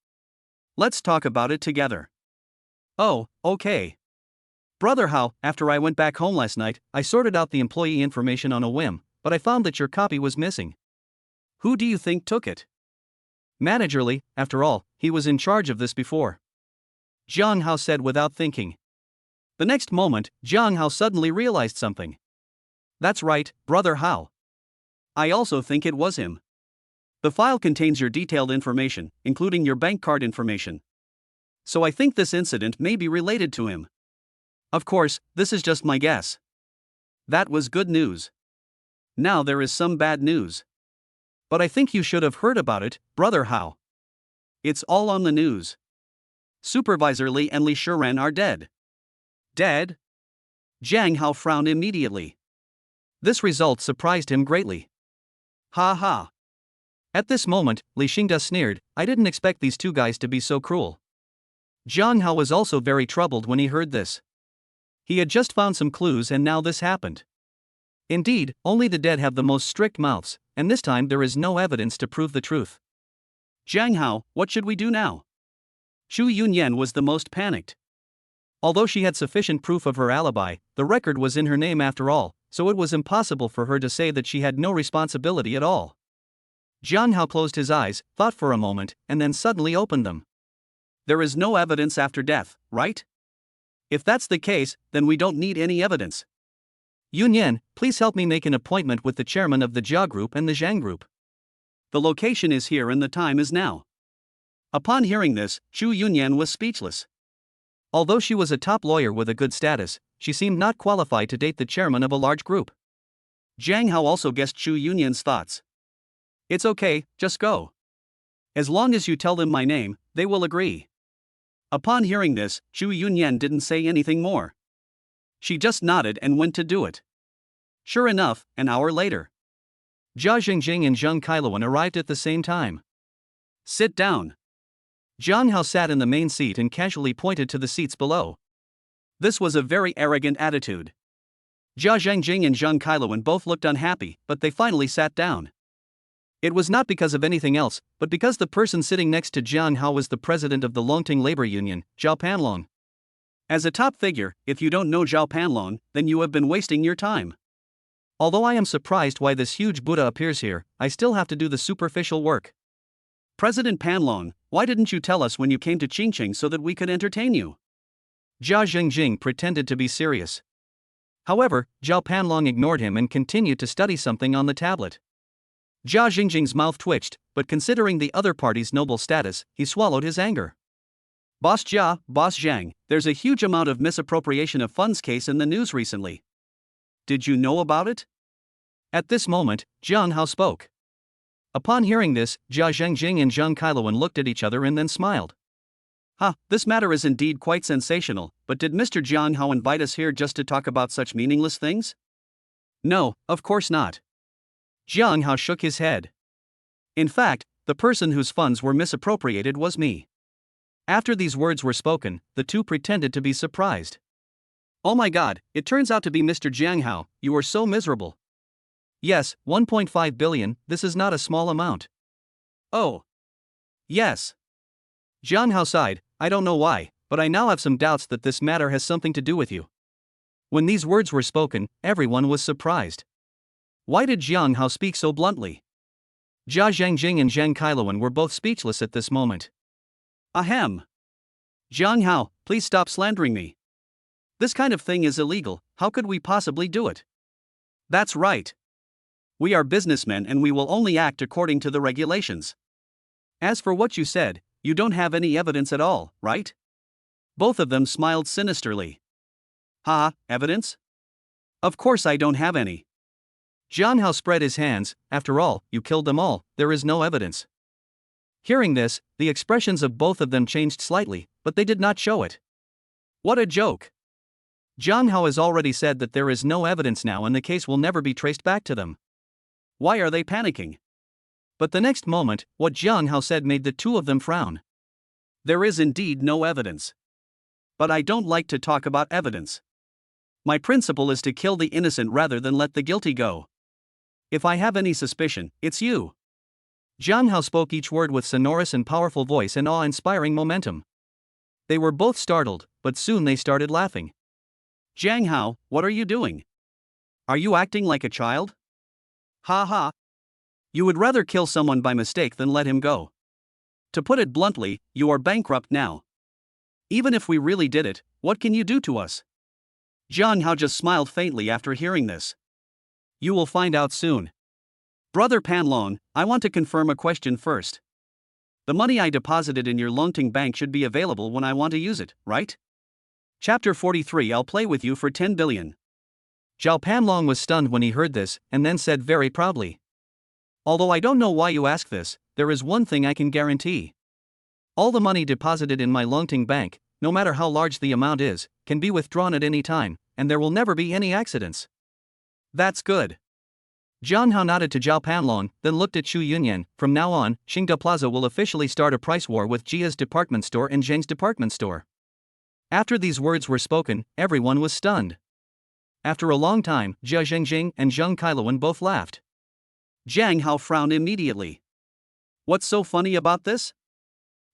Let's talk about it together. Oh, okay. Brother Hao, after I went back home last night, I sorted out the employee information on a whim, but I found that your copy was missing. Who do you think took it? Manager Li, after all, he was in charge of this before. Jiang Hao said without thinking. The next moment, Jiang Hao suddenly realized something. That's right, Brother Hao. I also think it was him. The file contains your detailed information, including your bank card information. So I think this incident may be related to him. Of course, this is just my guess. That was good news. Now there is some bad news. But I think you should have heard about it, Brother Hao. It's all on the news. Supervisor Li and Li Shiren are dead. Dead? Jiang Hao frowned immediately. This result surprised him greatly. Ha ha. At this moment, Li Xingda sneered, I didn't expect these two guys to be so cruel. Jiang Hao was also very troubled when he heard this. He had just found some clues and now this happened. Indeed, only the dead have the most strict mouths, and this time there is no evidence to prove the truth. Jiang Hao, what should we do now? Chu Yunyan was the most panicked. Although she had sufficient proof of her alibi, the record was in her name after all, so it was impossible for her to say that she had no responsibility at all. Jiang Hao closed his eyes, thought for a moment, and then suddenly opened them. There is no evidence after death, right? If that's the case, then we don't need any evidence. Yunyan, please help me make an appointment with the chairman of the Jia Group and the Zhang Group. The location is here and the time is now. Upon hearing this, Chu Yunyan was speechless. Although she was a top lawyer with a good status, she seemed not qualified to date the chairman of a large group. Jiang Hao also guessed Chu Yunyan's thoughts. It's okay, just go. As long as you tell them my name, they will agree. Upon hearing this, Chu Yunyan didn't say anything more. She just nodded and went to do it. Sure enough, an hour later. Jia Jingjing and Zheng Kailuan arrived at the same time. Sit down. Jiang Hao sat in the main seat and casually pointed to the seats below. This was a very arrogant attitude. Jia Jingjing and Zheng Kailuan both looked unhappy, but they finally sat down. It was not because of anything else, but because the person sitting next to Jiang Hao was the president of the Longting Labor Union, Zhao Panlong. As a top figure, if you don't know Zhao Panlong, then you have been wasting your time. Although I am surprised why this huge Buddha appears here, I still have to do the superficial work. President Panlong, why didn't you tell us when you came to Qingqing so that we could entertain you? Jia Jingjing pretended to be serious. However, Zhao Panlong ignored him and continued to study something on the tablet. Jia Jingjing's mouth twitched, but considering the other party's noble status, he swallowed his anger. Boss Jia, Boss Zhang, there's a huge amount of misappropriation of funds case in the news recently. Did you know about it? At this moment, Jiang Hao spoke. Upon hearing this, Jia Jingjing and Zheng Kailuan looked at each other and then smiled. This matter is indeed quite sensational, but did Mr. Jiang Hao invite us here just to talk about such meaningless things? No, of course not. Jiang Hao shook his head. In fact, the person whose funds were misappropriated was me. After these words were spoken, the two pretended to be surprised. Oh my god, it turns out to be Mr. Jiang Hao, you are so miserable. Yes, 1.5 billion, this is not a small amount. Oh. Yes. Jiang Hao sighed, I don't know why, but I now have some doubts that this matter has something to do with you. When these words were spoken, everyone was surprised. Why did Jiang Hao speak so bluntly? Jia Jingjing and Zheng Kailuan were both speechless at this moment. Ahem. Jiang Hao, please stop slandering me. This kind of thing is illegal, how could we possibly do it? That's right. We are businessmen and we will only act according to the regulations. As for what you said, you don't have any evidence at all, right? Both of them smiled sinisterly. Evidence? Of course I don't have any. Jiang Hao spread his hands, after all, you killed them all, there is no evidence. Hearing this, the expressions of both of them changed slightly, but they did not show it. What a joke. Jiang Hao has already said that there is no evidence now and the case will never be traced back to them. Why are they panicking? But the next moment, what Jiang Hao said made the two of them frown. There is indeed no evidence. But I don't like to talk about evidence. My principle is to kill the innocent rather than let the guilty go. If I have any suspicion, it's you. Jiang Hao spoke each word with sonorous and powerful voice and awe-inspiring momentum. They were both startled, but soon they started laughing. Jiang Hao, what are you doing? Are you acting like a child? Ha. You would rather kill someone by mistake than let him go. To put it bluntly, you are bankrupt now. Even if we really did it, what can you do to us? Jiang Hao just smiled faintly after hearing this. You will find out soon. Brother Panlong, I want to confirm a question first. The money I deposited in your Longting bank should be available when I want to use it, right? Chapter 43 I'll play with you for 10 billion. Zhao Panlong was stunned when he heard this, and then said very proudly. Although I don't know why you ask this, there is one thing I can guarantee. All the money deposited in my Longting bank, no matter how large the amount is, can be withdrawn at any time, and there will never be any accidents. That's good. Jiang Hao nodded to Zhao Panlong, then looked at Xu Yunyan. From now on, Xingda Plaza will officially start a price war with Jia's department store and Zheng's department store. After these words were spoken, everyone was stunned. After a long time, Jia Jingjing and Zheng Kailuan both laughed. Jiang Hao frowned immediately. What's so funny about this?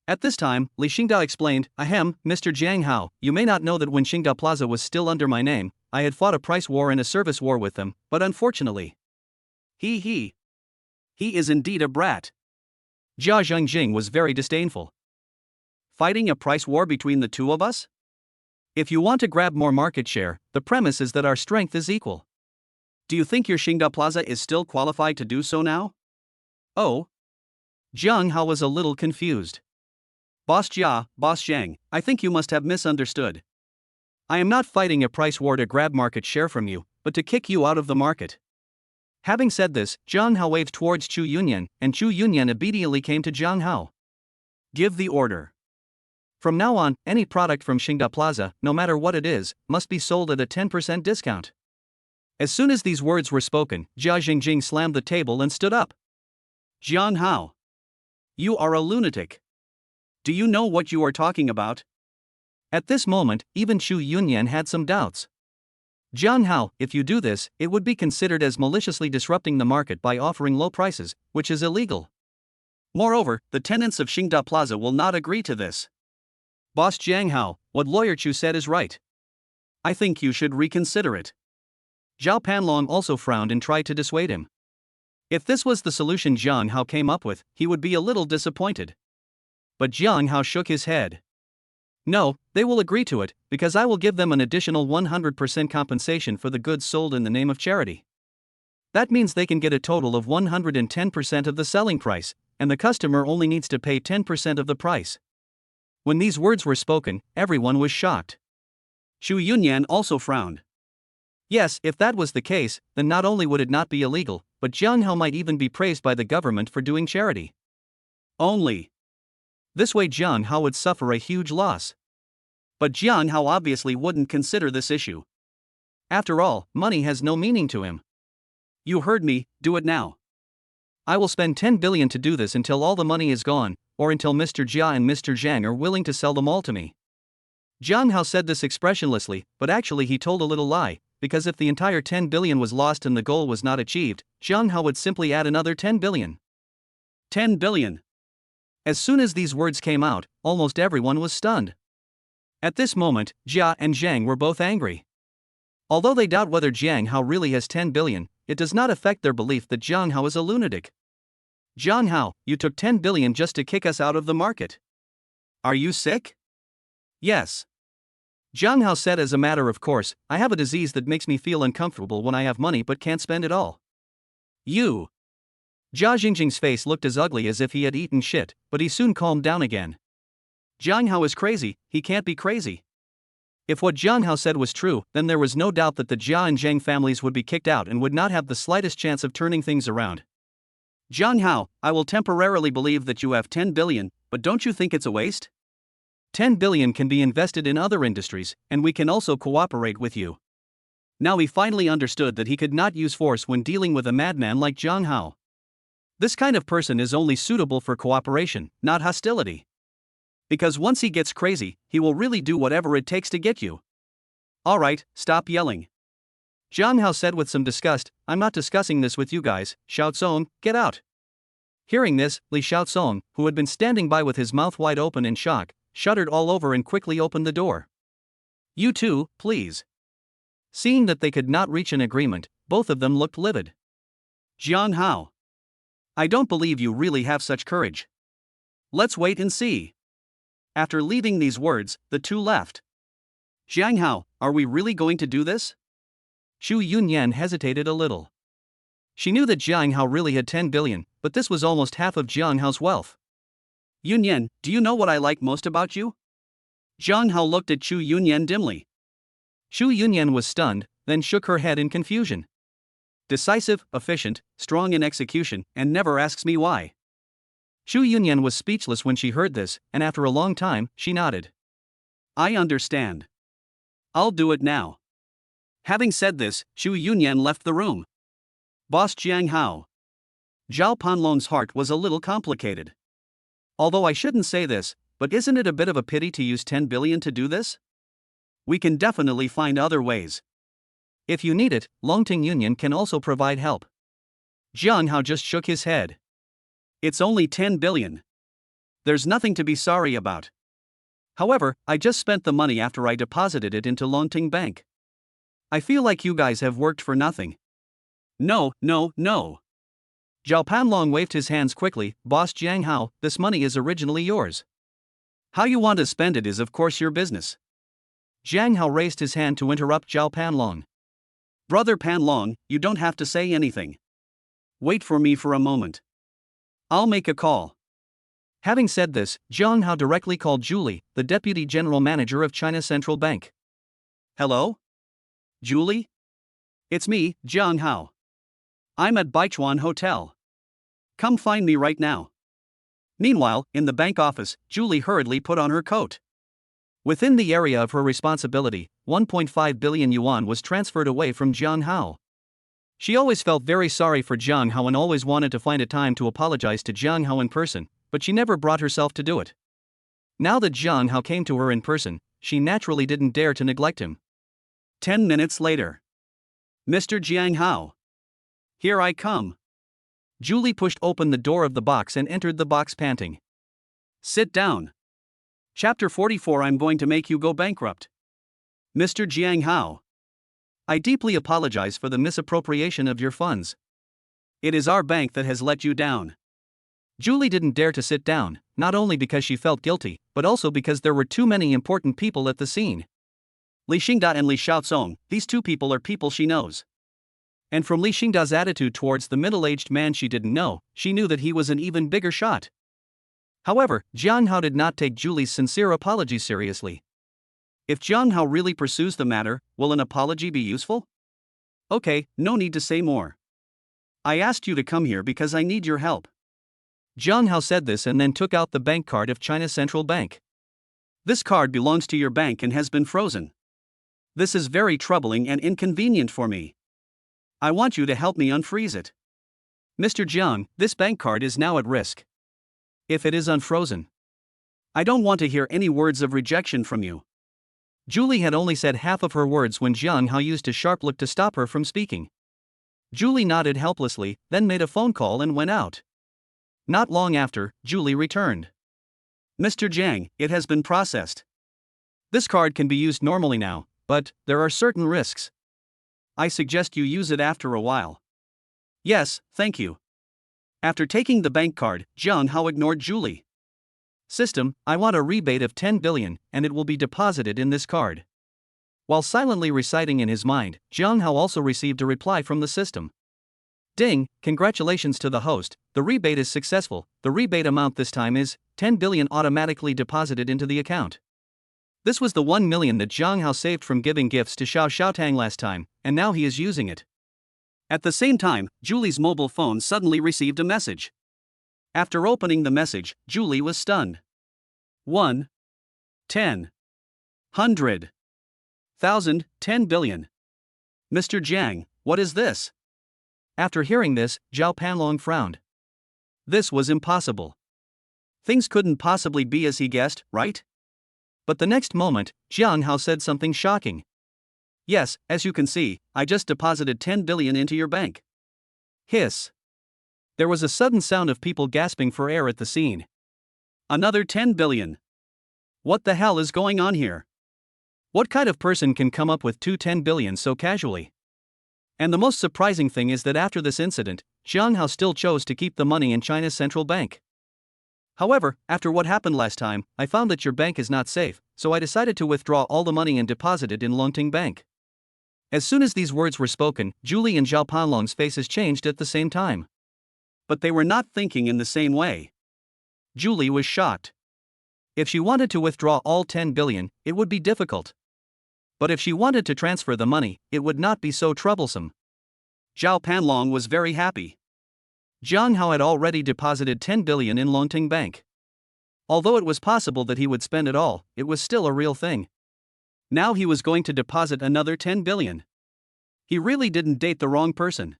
At this time, Li Xingda explained, Mr. Jiang Hao, you may not know that when Xingda Plaza was still under my name, I had fought a price war and a service war with them, but unfortunately. He is indeed a brat. Jia Jingjing was very disdainful. Fighting a price war between the two of us? If you want to grab more market share, the premise is that our strength is equal. Do you think your Xingda Plaza is still qualified to do so now? Oh. Jiang Hao was a little confused. Boss Jia, Boss Zhang, I think you must have misunderstood. I am not fighting a price war to grab market share from you, but to kick you out of the market. Having said this, Jiang Hao waved towards Xu Yunyan, and Xu Yunyan obediently came to Jiang Hao. Give the order. From now on, any product from Xingda Plaza, no matter what it is, must be sold at a 10% discount. As soon as these words were spoken, Jia Jingjing slammed the table and stood up. Jian Hao. You are a lunatic. Do you know what you are talking about? At this moment, even Chu Yunyan had some doubts. Jian Hao, if you do this, it would be considered as maliciously disrupting the market by offering low prices, which is illegal. Moreover, the tenants of Xingda Plaza will not agree to this. Boss Jiang Hao, what Lawyer Chu said is right. I think you should reconsider it. Zhao Panlong also frowned and tried to dissuade him. If this was the solution Jiang Hao came up with, he would be a little disappointed. But Jiang Hao shook his head. No, they will agree to it, because I will give them an additional 100% compensation for the goods sold in the name of charity. That means they can get a total of 110% of the selling price, and the customer only needs to pay 10% of the price. When these words were spoken, everyone was shocked. Chu Yunyan also frowned. Yes, if that was the case, then not only would it not be illegal, but Jiang Hao might even be praised by the government for doing charity. Only. This way Jiang Hao would suffer a huge loss. But Jiang Hao obviously wouldn't consider this issue. After all, money has no meaning to him. You heard me, do it now. I will spend 10 billion to do this until all the money is gone, or until Mr. Jia and Mr. Zhang are willing to sell them all to me. Jiang Hao said this expressionlessly, but actually he told a little lie, because if the entire 10 billion was lost and the goal was not achieved, Jiang Hao would simply add another 10 billion. 10 billion. As soon as these words came out, almost everyone was stunned. At this moment, Jia and Zhang were both angry. Although they doubt whether Jiang Hao really has 10 billion, it does not affect their belief that Jiang Hao is a lunatic. Jiang Hao, you took 10 billion just to kick us out of the market. Are you sick? Yes. Jiang Hao said as a matter of course, I have a disease that makes me feel uncomfortable when I have money but can't spend it all. You. Jia Jingjing's face looked as ugly as if he had eaten shit, but he soon calmed down again. Jiang Hao is crazy, he can't be crazy. If what Jiang Hao said was true, then there was no doubt that the Jia and Zhang families would be kicked out and would not have the slightest chance of turning things around. Jiang Hao, I will temporarily believe that you have 10 billion, but don't you think it's a waste? 10 billion can be invested in other industries, and we can also cooperate with you. Now he finally understood that he could not use force when dealing with a madman like Jiang Hao. This kind of person is only suitable for cooperation, not hostility. Because once he gets crazy, he will really do whatever it takes to get you. Alright, stop yelling. Jiang Hao said with some disgust, I'm not discussing this with you guys, Xiaozong, get out. Hearing this, Li Xiaozong, who had been standing by with his mouth wide open in shock, shuddered all over and quickly opened the door. You too, please. Seeing that they could not reach an agreement, both of them looked livid. Jiang Hao. I don't believe you really have such courage. Let's wait and see. After leaving these words, the two left. Jiang Hao, are we really going to do this? Chu Yunyan hesitated a little. She knew that Jiang Hao really had 10 billion, but this was almost half of Jiang Hao's wealth. Yunyan, do you know what I like most about you? Jiang Hao looked at Chu Yunyan dimly. Chu Yunyan was stunned, then shook her head in confusion. Decisive, efficient, strong in execution, and never asks me why. Chu Yunyan was speechless when she heard this, and after a long time, she nodded. I understand. I'll do it now. Having said this, Chu Yunyan left the room. Boss Jiang Hao. Zhao Panlong's heart was a little complicated. Although I shouldn't say this, but isn't it a bit of a pity to use 10 billion to do this? We can definitely find other ways. If you need it, Longting Union can also provide help. Jiang Hao just shook his head. It's only 10 billion. There's nothing to be sorry about. However, I just spent the money after I deposited it into Longting Bank. I feel like you guys have worked for nothing. No. Zhao Panlong waved his hands quickly, Boss Jiang Hao, this money is originally yours. How you want to spend it is of course your business. Jiang Hao raised his hand to interrupt Zhao Panlong. Brother Panlong, you don't have to say anything. Wait for me for a moment. I'll make a call. Having said this, Jiang Hao directly called Julie, the Deputy General Manager of China Central Bank. Hello? Julie? It's me, Jiang Hao. I'm at Baichuan Hotel. Come find me right now. Meanwhile, in the bank office, Julie hurriedly put on her coat. Within the area of her responsibility, 1.5 billion yuan was transferred away from Jiang Hao. She always felt very sorry for Jiang Hao and always wanted to find a time to apologize to Jiang Hao in person, but she never brought herself to do it. Now that Jiang Hao came to her in person, she naturally didn't dare to neglect him. 10 minutes later. Mr. Jiang Hao. Here I come. Julie pushed open the door of the box and entered the box panting. Sit down. Chapter 44. I'm going to make you go bankrupt. Mr. Jiang Hao. I deeply apologize for the misappropriation of your funds. It is our bank that has let you down. Julie didn't dare to sit down, not only because she felt guilty, but also because there were too many important people at the scene. Li Xingda and Li Xiaozong, these two people are people she knows. And from Li Xingda's attitude towards the middle-aged man she didn't know, she knew that he was an even bigger shot. However, Jiang Hao did not take Julie's sincere apology seriously. If Jiang Hao really pursues the matter, will an apology be useful? Okay, no need to say more. I asked you to come here because I need your help. Jiang Hao said this and then took out the bank card of China Central Bank. This card belongs to your bank and has been frozen. This is very troubling and inconvenient for me. I want you to help me unfreeze it. Mr. Jiang, this bank card is now at risk. If it is unfrozen, I don't want to hear any words of rejection from you. Julie had only said half of her words when Jiang Hao used a sharp look to stop her from speaking. Julie nodded helplessly, then made a phone call and went out. Not long after, Julie returned. Mr. Jiang, it has been processed. This card can be used normally now, but there are certain risks. I suggest you use it after a while. Yes, thank you. After taking the bank card, Jiang Hao ignored Julie. System, I want a rebate of 10 billion, and it will be deposited in this card. While silently reciting in his mind, Jiang Hao also received a reply from the system. Ding, congratulations to the host, the rebate is successful. The rebate amount this time is 10 billion automatically deposited into the account. This was the 1 million that Jiang Hao saved from giving gifts to Xiao Xiaotang last time, and now he is using it. At the same time, Julie's mobile phone suddenly received a message. After opening the message, Julie was stunned. 1, 10, 100, 1,000, 10 billion. Mr. Jiang, what is this? After hearing this, Zhao Panlong frowned. This was impossible. Things couldn't possibly be as he guessed, right? But the next moment, Jiang Hao said something shocking. Yes, as you can see, I just deposited 10 billion into your bank. Hiss. There was a sudden sound of people gasping for air at the scene. Another 10 billion. What the hell is going on here? What kind of person can come up with 10 billion so casually? And the most surprising thing is that after this incident, Jiang Hao still chose to keep the money in China's central bank. However, after what happened last time, I found that your bank is not safe, so I decided to withdraw all the money and deposit it in Longting Bank. As soon as these words were spoken, Julie and Zhao Panlong's faces changed at the same time. But they were not thinking in the same way. Julie was shocked. If she wanted to withdraw all 10 billion, it would be difficult. But if she wanted to transfer the money, it would not be so troublesome. Zhao Panlong was very happy. Jiang Hao had already deposited 10 billion in Longting Bank. Although it was possible that he would spend it all, it was still a real thing. Now he was going to deposit another 10 billion. He really didn't date the wrong person.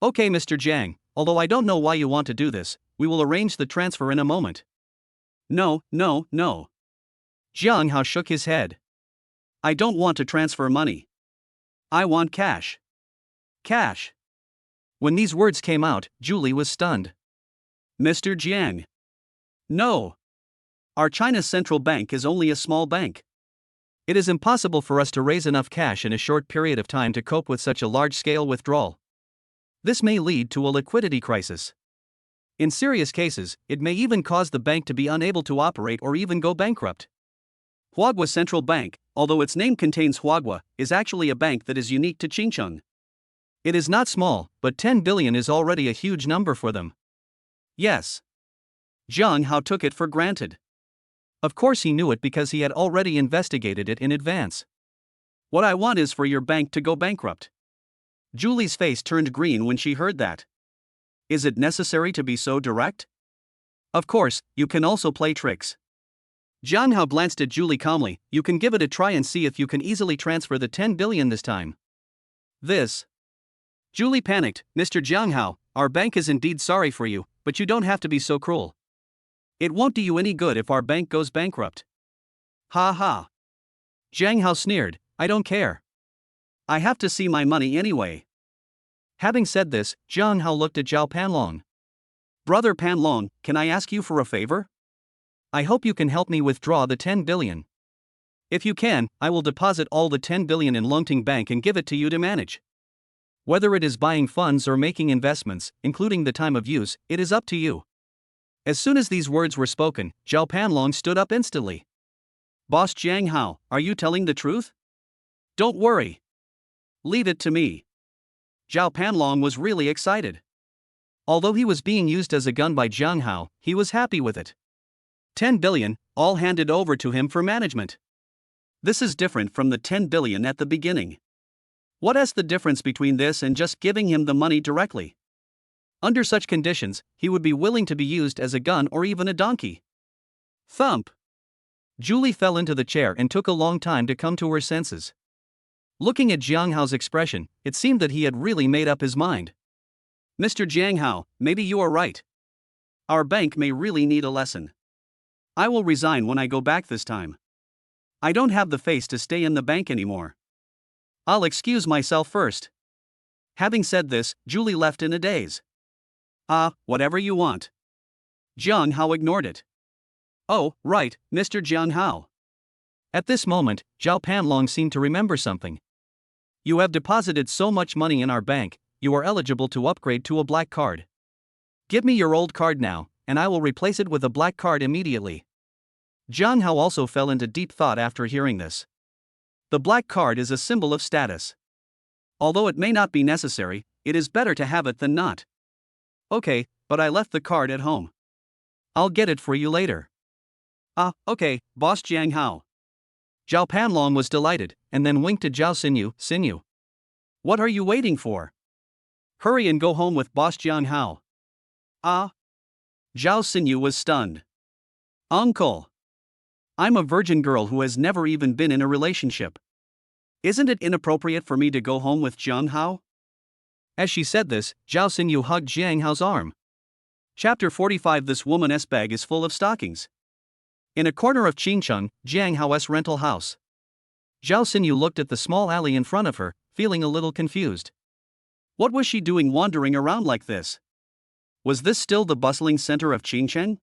Okay, Mr. Jiang, although I don't know why you want to do this, we will arrange the transfer in a moment. No. Jiang Hao shook his head. I don't want to transfer money. I want cash. Cash. When these words came out, Julie was stunned. Mr. Jiang. No. Our China Central Bank is only a small bank. It is impossible for us to raise enough cash in a short period of time to cope with such a large-scale withdrawal. This may lead to a liquidity crisis. In serious cases, it may even cause the bank to be unable to operate or even go bankrupt. Huagua Central Bank, although its name contains Huagua, is actually a bank that is unique to Qingcheng. It is not small, but 10 billion is already a huge number for them. Yes. Jiang Hao took it for granted. Of course he knew it because he had already investigated it in advance. What I want is for your bank to go bankrupt. Julie's face turned green when she heard that. Is it necessary to be so direct? Of course, you can also play tricks. Jiang Hao glanced at Julie calmly. You can give it a try and see if you can easily transfer the 10 billion this time. Julie panicked. Mr. Jiang Hao, our bank is indeed sorry for you, but you don't have to be so cruel. It won't do you any good if our bank goes bankrupt. Ha ha. Jiang Hao sneered, I don't care. I have to see my money anyway. Having said this, Jiang Hao looked at Zhao Panlong. Brother Panlong, can I ask you for a favor? I hope you can help me withdraw the 10 billion. If you can, I will deposit all the 10 billion in Longting Bank and give it to you to manage. Whether it is buying funds or making investments, including the time of use, it is up to you. As soon as these words were spoken, Zhao Panlong stood up instantly. Boss Jiang Hao, are you telling the truth? Don't worry. Leave it to me. Zhao Panlong was really excited. Although he was being used as a gun by Jiang Hao, he was happy with it. 10 billion, all handed over to him for management. This is different from the 10 billion at the beginning. What is the difference between this and just giving him the money directly? Under such conditions, he would be willing to be used as a gun or even a donkey. Thump! Julie fell into the chair and took a long time to come to her senses. Looking at Jiang Hao's expression, it seemed that he had really made up his mind. Mr. Jiang Hao, maybe you are right. Our bank may really need a lesson. I will resign when I go back this time. I don't have the face to stay in the bank anymore. I'll excuse myself first. Having said this, Julie left in a daze. Whatever you want. Jiang Hao ignored it. Oh, right, Mr. Jiang Hao. At this moment, Zhao Panlong seemed to remember something. You have deposited so much money in our bank, you are eligible to upgrade to a black card. Give me your old card now, and I will replace it with a black card immediately. Jiang Hao also fell into deep thought after hearing this. The black card is a symbol of status. Although it may not be necessary, it is better to have it than not. Okay, but I left the card at home. I'll get it for you later. Okay, Boss Jiang Hao. Zhao Panlong was delighted, and then winked at Zhao Xinyu. What are you waiting for? Hurry and go home with Boss Jiang Hao. Zhao Xinyu was stunned. Uncle! I'm a virgin girl who has never even been in a relationship. Isn't it inappropriate for me to go home with Jiang Hao? As she said this, Zhao Xinyu hugged Jiang Hao's arm. Chapter 45. This woman's bag is full of stockings. In a corner of Qingcheng, Jiang Hao's rental house. Zhao Xinyu looked at the small alley in front of her, feeling a little confused. What was she doing wandering around like this? Was this still the bustling center of Qingcheng?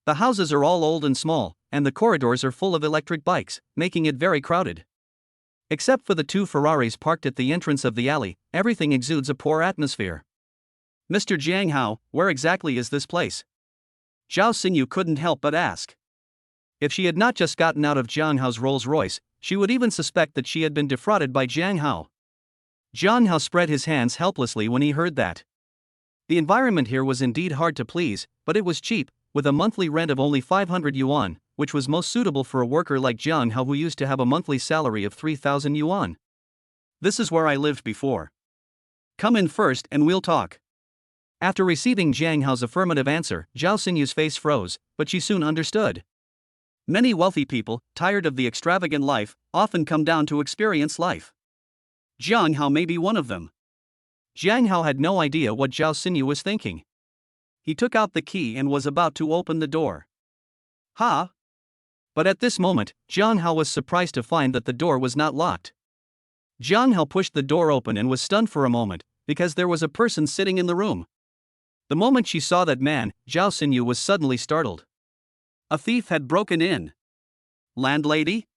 The houses are all old and small, and the corridors are full of electric bikes, making it very crowded. Except for the 2 Ferraris parked at the entrance of the alley, everything exudes a poor atmosphere. Mr. Jiang Hao, where exactly is this place? Zhao Xinyu couldn't help but ask. If she had not just gotten out of Jiang Hao's Rolls-Royce, she would even suspect that she had been defrauded by Jiang Hao. Jiang Hao spread his hands helplessly when he heard that. The environment here was indeed hard to please, but it was cheap, with a monthly rent of only 500 yuan, which was most suitable for a worker like Jiang Hao who used to have a monthly salary of 3,000 yuan. This is where I lived before. Come in first and we'll talk. After receiving Jiang Hao's affirmative answer, Zhao Xinyu's face froze, but she soon understood. Many wealthy people, tired of the extravagant life, often come down to experience life. Jiang Hao may be one of them. Jiang Hao had no idea what Zhao Xinyu was thinking. He took out the key and was about to open the door. But at this moment, Jiang Hao was surprised to find that the door was not locked. Jiang Hao pushed the door open and was stunned for a moment, because there was a person sitting in the room. The moment she saw that man, Zhao Xinyu was suddenly startled. A thief had broken in. Landlady?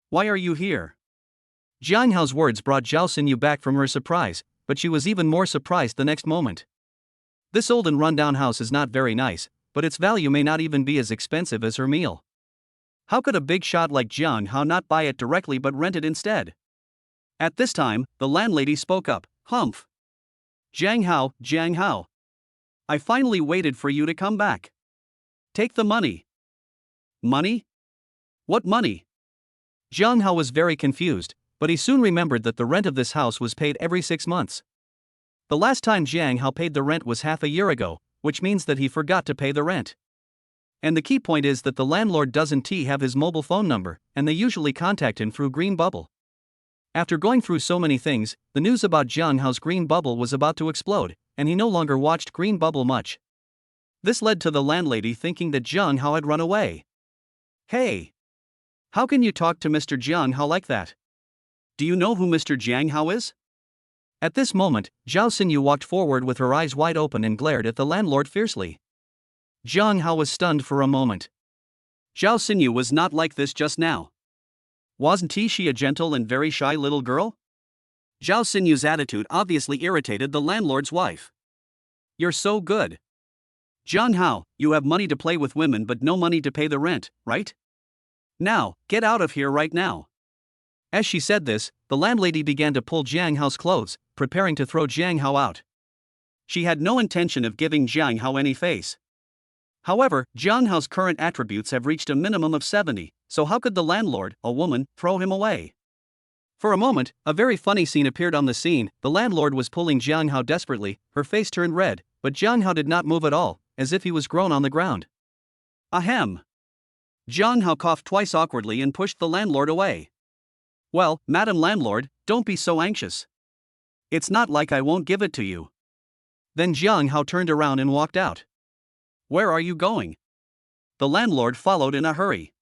Why are you here? Jiang Hao's words brought Zhao Xinyu back from her surprise, but she was even more surprised the next moment. This old and run-down house is not very nice, but its value may not even be as expensive as her meal. How could a big shot like Jiang Hao not buy it directly but rent it instead? At this time, the landlady spoke up. Humph. Jiang Hao. I finally waited for you to come back. Take the money. Money? What money? Jiang Hao was very confused, but he soon remembered that the rent of this house was paid every 6 months. The last time Jiang Hao paid the rent was half a year ago, which means that he forgot to pay the rent. And the key point is that the landlord doesn't have his mobile phone number, and they usually contact him through Green Bubble. After going through so many things, the news about Jiang Hao's green bubble was about to explode, and he no longer watched Green Bubble much. This led to the landlady thinking that Jiang Hao had run away. Hey! How can you talk to Mr. Jiang Hao like that? Do you know who Mr. Jiang Hao is? At this moment, Zhao Xinyu walked forward with her eyes wide open and glared at the landlord fiercely. Jiang Hao was stunned for a moment. Zhao Xinyu was not like this just now. Wasn't she a gentle and very shy little girl? Zhao Xinyu's attitude obviously irritated the landlord's wife. You're so good. Jiang Hao, you have money to play with women but no money to pay the rent, right? Now, get out of here right now. As she said this, the landlady began to pull Jiang Hao's clothes, preparing to throw Jiang Hao out. She had no intention of giving Jiang Hao any face. However, Jiang Hao's current attributes have reached a minimum of 70, so how could the landlord, a woman, throw him away? For a moment, a very funny scene appeared on the scene. The landlord was pulling Jiang Hao desperately, her face turned red, but Jiang Hao did not move at all, as if he was grown on the ground. Ahem. Jiang Hao coughed twice awkwardly and pushed the landlord away. Well, Madam Landlord, don't be so anxious. It's not like I won't give it to you. Then Jiang Hao turned around and walked out. Where are you going? The landlord followed in a hurry.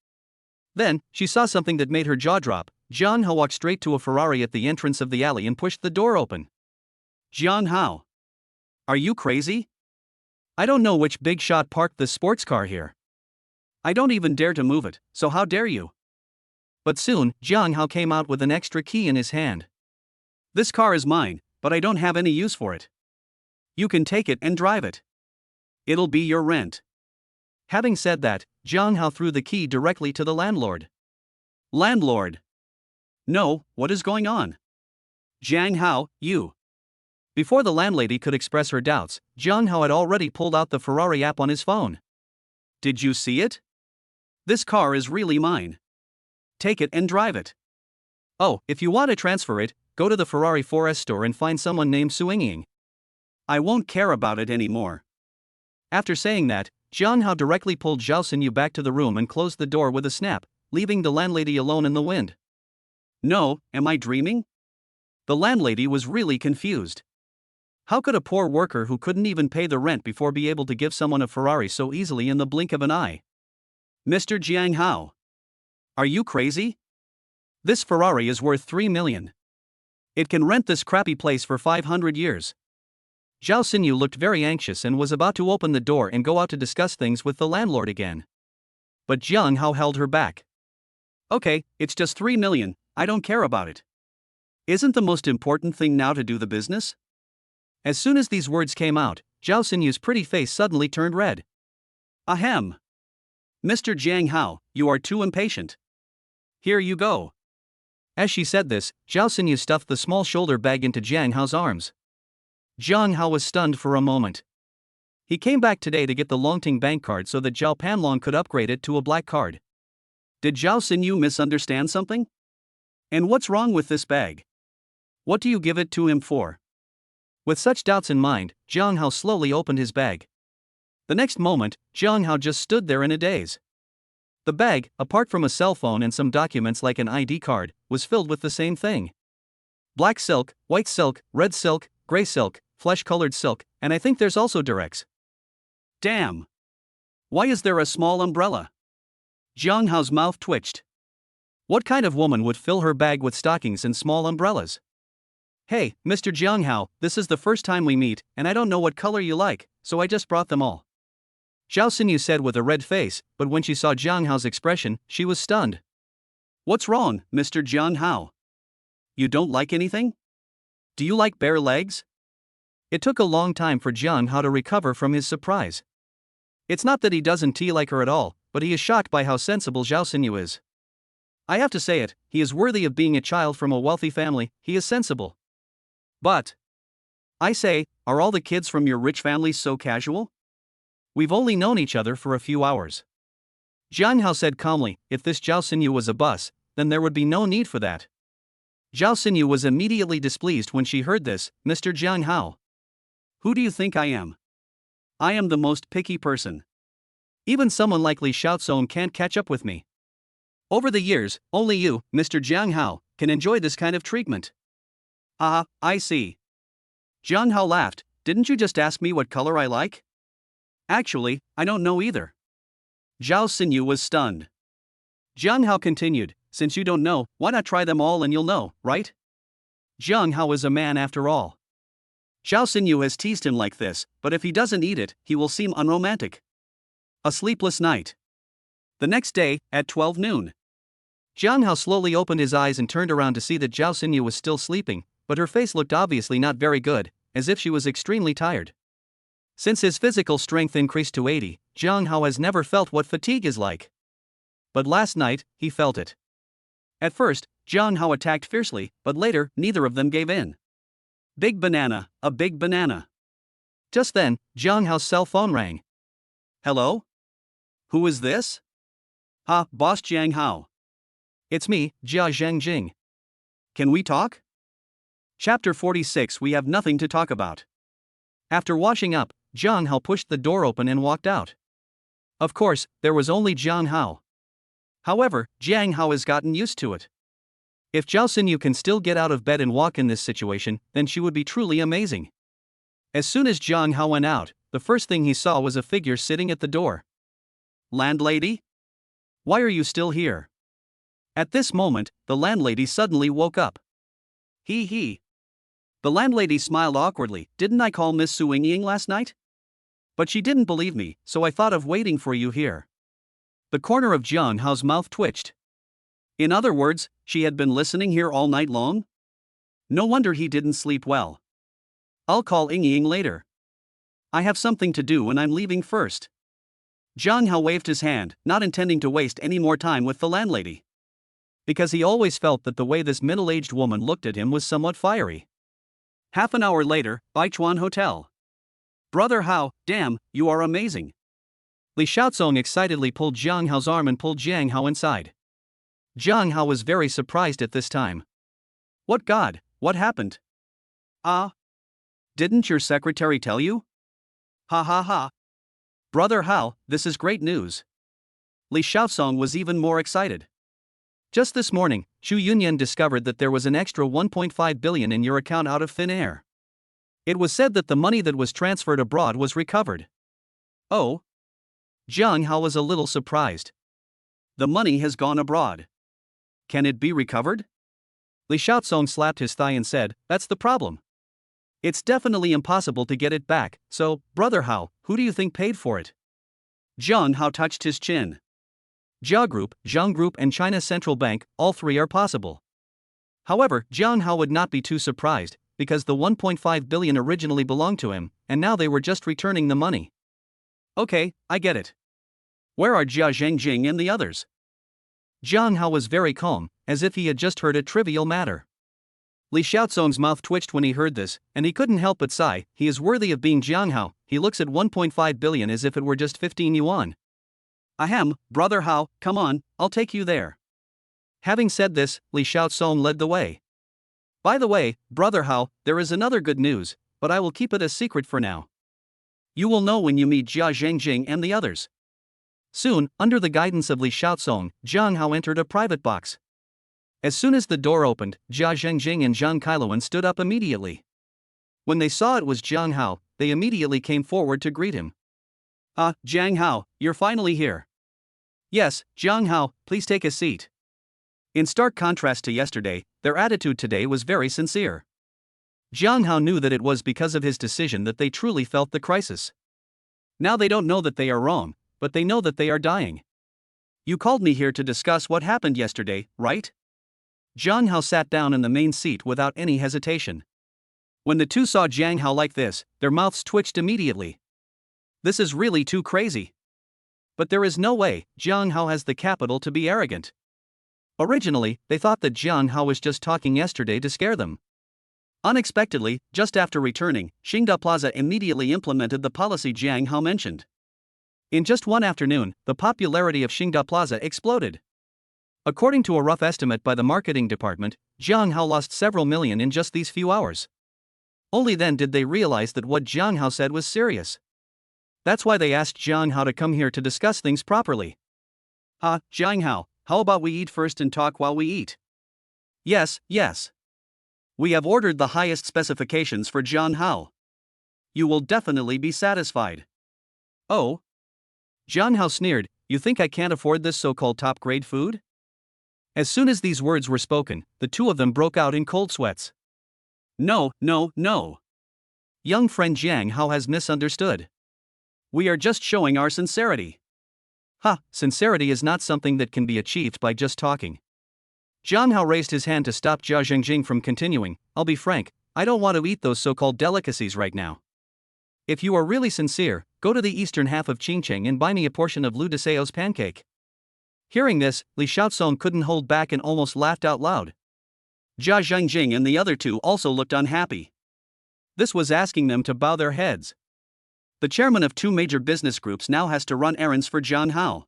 Then, she saw something that made her jaw drop. Jiang Hao walked straight to a Ferrari at the entrance of the alley and pushed the door open. Jiang Hao. Are you crazy? I don't know which big shot parked this sports car here. I don't even dare to move it, so how dare you? But soon, Jiang Hao came out with an extra key in his hand. This car is mine, but I don't have any use for it. You can take it and drive it. It'll be your rent. Having said that, Jiang Hao threw the key directly to the landlord. Landlord. No, what is going on? Jiang Hao, you. Before the landlady could express her doubts, Jiang Hao had already pulled out the Ferrari app on his phone. Did you see it? This car is really mine. Take it and drive it. Oh, if you want to transfer it, go to the Ferrari 4S store and find someone named Suiying. I won't care about it anymore. After saying that, Jiang Hao directly pulled Zhao Xinyu back to the room and closed the door with a snap, leaving the landlady alone in the wind. No, am I dreaming? The landlady was really confused. How could a poor worker who couldn't even pay the rent before be able to give someone a Ferrari so easily in the blink of an eye? Mr. Jiang Hao. Are you crazy? This Ferrari is worth 3 million. It can rent this crappy place for 500 years. Zhao Xinyu looked very anxious and was about to open the door and go out to discuss things with the landlord again. But Jiang Hao held her back. Okay, it's just 3 million, I don't care about it. Isn't the most important thing now to do the business? As soon as these words came out, Zhao Xinyu's pretty face suddenly turned red. Ahem. Mr. Jiang Hao, you are too impatient. Here you go. As she said this, Zhao Xinyu stuffed the small shoulder bag into Jiang Hao's arms. Jiang Hao was stunned for a moment. He came back today to get the Longting bank card so that Zhao Panlong could upgrade it to a black card. Did Zhao Xinyu misunderstand something? And what's wrong with this bag? What do you give it to him for? With such doubts in mind, Jiang Hao slowly opened his bag. The next moment, Jiang Hao just stood there in a daze. The bag, apart from a cell phone and some documents like an ID card, was filled with the same thing. Black silk, white silk, red silk, gray silk, flesh-colored silk, and I think there's also Durex. Damn! Why is there a small umbrella? Jiang Hao's mouth twitched. What kind of woman would fill her bag with stockings and small umbrellas? Hey, Mr. Jiang Hao, this is the first time we meet, and I don't know what color you like, so I just brought them all. Zhao Xinyu said with a red face, but when she saw Jiang Hao's expression, she was stunned. What's wrong, Mr. Jiang Hao? You don't like anything? Do you like bare legs? It took a long time for Jiang Hao to recover from his surprise. It's not that he doesn't like her at all, but he is shocked by how sensible Zhao Xinyu is. I have to say it, he is worthy of being a child from a wealthy family, he is sensible. But, I say, are all the kids from your rich families so casual? We've only known each other for a few hours. Jiang Hao said calmly, if this Zhao Xinyu was a bus, then there would be no need for that. Zhao Xinyu was immediately displeased when she heard this. Mr. Jiang Hao. Who do you think I am? I am the most picky person. Even someone like Li Xiaozong can't catch up with me. Over the years, only you, Mr. Jiang Hao, can enjoy this kind of treatment. Ah, I see. Jiang Hao laughed. Didn't you just ask me what color I like? Actually, I don't know either. Zhao Xinyu was stunned. Jiang Hao continued, since you don't know, why not try them all and you'll know, right? Jiang Hao is a man after all. Zhao Xinyu has teased him like this, but if he doesn't eat it, he will seem unromantic. A sleepless night. The next day, at 12 noon. Jiang Hao slowly opened his eyes and turned around to see that Zhao Xinyu was still sleeping, but her face looked obviously not very good, as if she was extremely tired. Since his physical strength increased to 80, Jiang Hao has never felt what fatigue is like. But last night, he felt it. At first, Jiang Hao attacked fiercely, but later, neither of them gave in. Big banana, a big banana. Just then, Jiang Hao's cell phone rang. Hello? Who is this? Boss Jiang Hao. It's me, Jia Zhengjing. Can we talk? Chapter 46. We have nothing to talk about. After washing up, Jiang Hao pushed the door open and walked out. Of course, there was only Jiang Hao. However, Jiang Hao has gotten used to it. If Zhao Xinyu can still get out of bed and walk in this situation, then she would be truly amazing. As soon as Jiang Hao went out, the first thing he saw was a figure sitting at the door. Landlady? Why are you still here? At this moment, the landlady suddenly woke up. He. The landlady smiled awkwardly. Didn't I call Miss Su Ying last night? But she didn't believe me, so I thought of waiting for you here. The corner of Jiang Hao's mouth twitched. In other words, she had been listening here all night long? No wonder he didn't sleep well. I'll call Ying later. I have something to do and I'm leaving first. Jiang Hao waved his hand, not intending to waste any more time with the landlady. Because he always felt that the way this middle-aged woman looked at him was somewhat fiery. Half an hour later, Baichuan Hotel. Brother Hao, damn, you are amazing. Li Xiaozong excitedly pulled Jiang Hao's arm and pulled Jiang Hao inside. Jiang Hao was very surprised at this time. What God, what happened? Didn't your secretary tell you? Ha. Brother Hao, this is great news. Li Xiaozong was even more excited. Just this morning, Xu Yunyan discovered that there was an extra 1.5 billion in your account out of thin air. It was said that the money that was transferred abroad was recovered. Oh? Jiang Hao was a little surprised. The money has gone abroad. Can it be recovered? Li Xiaozong slapped his thigh and said, that's the problem. It's definitely impossible to get it back, so, Brother Hao, who do you think paid for it? Jiang Hao touched his chin. Jia Group, Zhang Group and China Central Bank, all three are possible. However, Jiang Hao would not be too surprised, because the 1.5 billion originally belonged to him, and now they were just returning the money. Okay, I get it. Where are Jia Zhengjing and the others? Jiang Hao was very calm, as if he had just heard a trivial matter. Li Xiaozong's mouth twitched when he heard this, and he couldn't help but sigh. He is worthy of being Jiang Hao. He looks at 1.5 billion as if it were just 15 yuan. Ahem, Brother Hao, come on, I'll take you there. Having said this, Li Xiaozong led the way. By the way, Brother Hao, there is another good news, but I will keep it a secret for now. You will know when you meet Jia Zhengjing and the others. Soon, under the guidance of Li Xiaozong, Jiang Hao entered a private box. As soon as the door opened, Jia Zhengjing and Zhang Kailuan stood up immediately. When they saw it was Jiang Hao, they immediately came forward to greet him. Jiang Hao, you're finally here. Yes, Jiang Hao, please take a seat. In stark contrast to yesterday, their attitude today was very sincere. Jiang Hao knew that it was because of his decision that they truly felt the crisis. Now they don't know that they are wrong, but they know that they are dying. You called me here to discuss what happened yesterday, right? Jiang Hao sat down in the main seat without any hesitation. When the two saw Jiang Hao like this, their mouths twitched immediately. This is really too crazy. But there is no way Jiang Hao has the capital to be arrogant. Originally, they thought that Jiang Hao was just talking yesterday to scare them. Unexpectedly, just after returning, Xingda Plaza immediately implemented the policy Jiang Hao mentioned. In just one afternoon, the popularity of Xingda Plaza exploded. According to a rough estimate by the marketing department, Jiang Hao lost several million in just these few hours. Only then did they realize that what Jiang Hao said was serious. That's why they asked Jiang Hao to come here to discuss things properly. Jiang Hao, how about we eat first and talk while we eat? Yes, yes. We have ordered the highest specifications for Jiang Hao. You will definitely be satisfied. Oh? Jiang Hao sneered, you think I can't afford this so-called top-grade food? As soon as these words were spoken, the two of them broke out in cold sweats. No, no, no. Young friend Jiang Hao has misunderstood. We are just showing our sincerity. Ha, sincerity is not something that can be achieved by just talking. Jiang Hao raised his hand to stop Jia Zhengjing from continuing. I'll be frank, I don't want to eat those so-called delicacies right now. If you are really sincere, go to the eastern half of Qingcheng and buy me a portion of Lu Deseo's pancake. Hearing this, Li Xiaosong couldn't hold back and almost laughed out loud. Jia Zhengjing and the other two also looked unhappy. This was asking them to bow their heads. The chairman of two major business groups now has to run errands for Jiang Hao.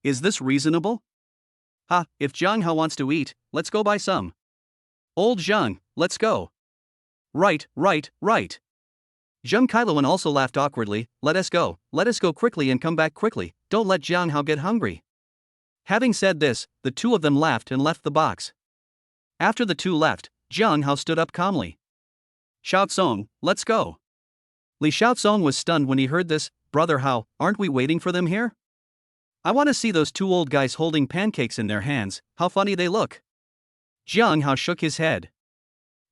Is this reasonable? Ha, if Jiang Hao wants to eat, let's go buy some. Old Jiang, let's go. Right. Zheng Kailuan also laughed awkwardly. Let us go quickly and come back quickly, don't let Jiang Hao get hungry. Having said this, the two of them laughed and left the box. After the two left, Jiang Hao stood up calmly. Xiaosong, let's go. Li Xiaosong was stunned when he heard this. Brother Hao, aren't we waiting for them here? I want to see those two old guys holding pancakes in their hands, how funny they look. Jiang Hao shook his head.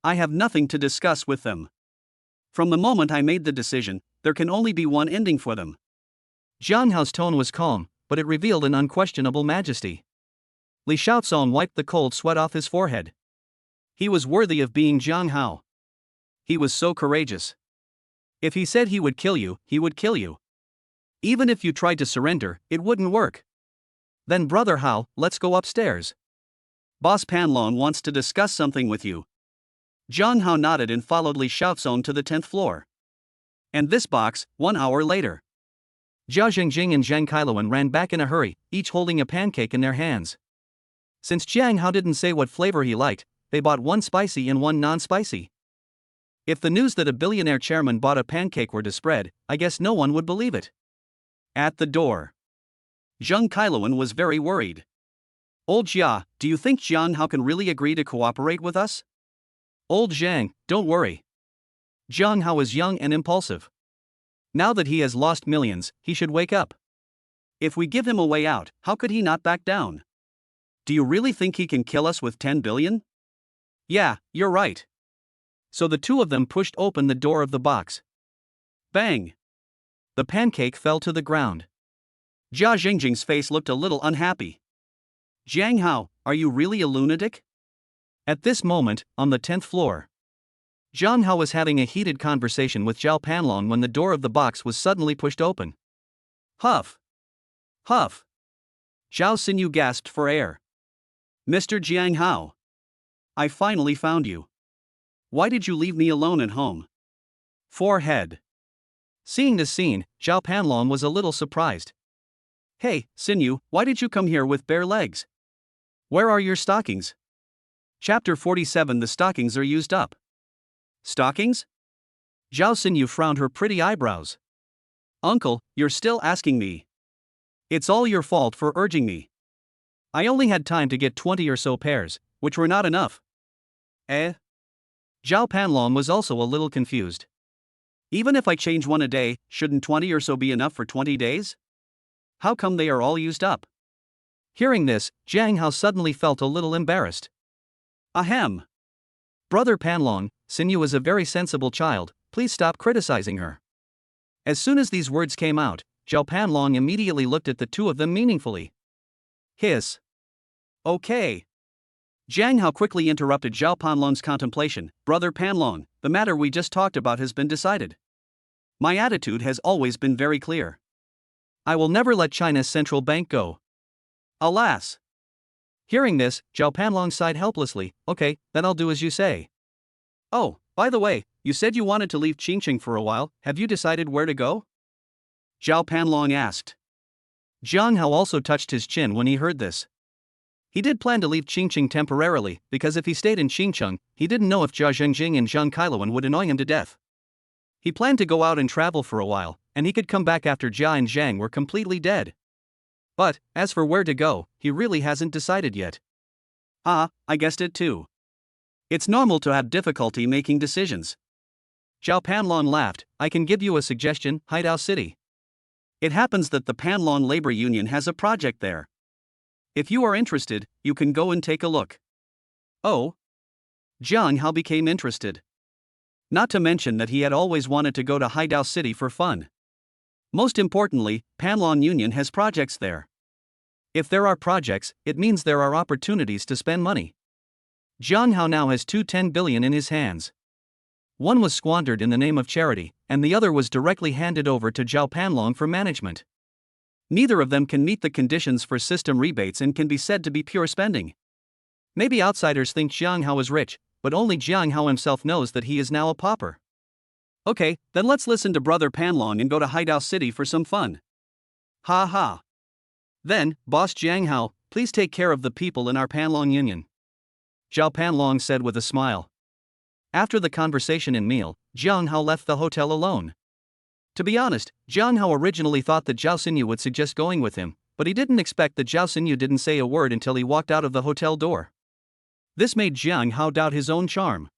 I have nothing to discuss with them. From the moment I made the decision, there can only be one ending for them. Jiang Hao's tone was calm, but it revealed an unquestionable majesty. Li Xiaosong wiped the cold sweat off his forehead. He was worthy of being Jiang Hao. He was so courageous. If he said he would kill you, he would kill you. Even if you tried to surrender, it wouldn't work. Then Brother Hao, let's go upstairs. Boss Panlong wants to discuss something with you. Jiang Hao nodded and followed Li Xiaosong to the 10th floor. And this box, 1 hour later. Jia Zhengjing and Zheng Kailuan ran back in a hurry, each holding a pancake in their hands. Since Jiang Hao didn't say what flavor he liked, they bought one spicy and one non-spicy. If the news that a billionaire chairman bought a pancake were to spread, I guess no one would believe it. At the door, Zheng Kailuan was very worried. Old Jia, do you think Jiang Hao can really agree to cooperate with us? Old Zhang, don't worry. Jiang Hao is young and impulsive. Now that he has lost millions, he should wake up. If we give him a way out, how could he not back down? Do you really think he can kill us with 10 billion? Yeah, you're right. So the two of them pushed open the door of the box. Bang! The pancake fell to the ground. Jia Zhengjing's face looked a little unhappy. Jiang Hao, are you really a lunatic? At this moment, on the 10th floor, Jiang Hao was having a heated conversation with Zhao Panlong when the door of the box was suddenly pushed open. Huff! Huff! Zhao Xinyu gasped for air. Mr. Jiang Hao! I finally found you. Why did you leave me alone at home? Forehead. Seeing this scene, Zhao Panlong was a little surprised. Hey, Xinyu, why did you come here with bare legs? Where are your stockings? Chapter 47. The stockings are used up. Stockings? Zhao Xinyu frowned her pretty eyebrows. Uncle, you're still asking me. It's all your fault for urging me. I only had time to get 20 or so pairs, which were not enough. Eh? Zhao Panlong was also a little confused. Even if I change one a day, shouldn't 20 or so be enough for 20 days? How come they are all used up? Hearing this, Jiang Hao suddenly felt a little embarrassed. Ahem. Brother Panlong, Xinyu is a very sensible child, please stop criticizing her. As soon as these words came out, Zhao Panlong immediately looked at the two of them meaningfully. Hiss. Okay. Jiang Hao quickly interrupted Zhao Panlong's contemplation. Brother Panlong, the matter we just talked about has been decided. My attitude has always been very clear. I will never let China's central bank go. Alas. Hearing this, Zhao Panlong sighed helplessly. Okay, then I'll do as you say. Oh, by the way, you said you wanted to leave Qingcheng for a while, have you decided where to go? Zhao Panlong asked. Jiang Hao also touched his chin when he heard this. He did plan to leave Qingcheng temporarily, because if he stayed in Qingcheng, he didn't know if Jia Zhengjing and Zheng Kailuan would annoy him to death. He planned to go out and travel for a while, and he could come back after Jia and Zhang were completely dead. But, as for where to go, he really hasn't decided yet. Ah, I guessed it too. It's normal to have difficulty making decisions. Zhao Panlong laughed. I can give you a suggestion, Haidao City. It happens that the Panlong Labor Union has a project there. If you are interested, you can go and take a look. Oh? Jiang Hao became interested. Not to mention that he had always wanted to go to Haidao City for fun. Most importantly, Panlong Union has projects there. If there are projects, it means there are opportunities to spend money. Jiang Hao now has 10 billion in his hands. One was squandered in the name of charity, and the other was directly handed over to Zhao Panlong for management. Neither of them can meet the conditions for system rebates and can be said to be pure spending. Maybe outsiders think Jiang Hao is rich, but only Jiang Hao himself knows that he is now a pauper. Okay, then let's listen to Brother Panlong and go to Haidao City for some fun. Ha ha. Then, Boss Jiang Hao, please take care of the people in our Panlong Union. Zhao Panlong said with a smile. After the conversation in meal, Jiang Hao left the hotel alone. To be honest, Jiang Hao originally thought that Zhao Xinyu would suggest going with him, but he didn't expect that Zhao Xinyu didn't say a word until he walked out of the hotel door. This made Jiang Hao doubt his own charm.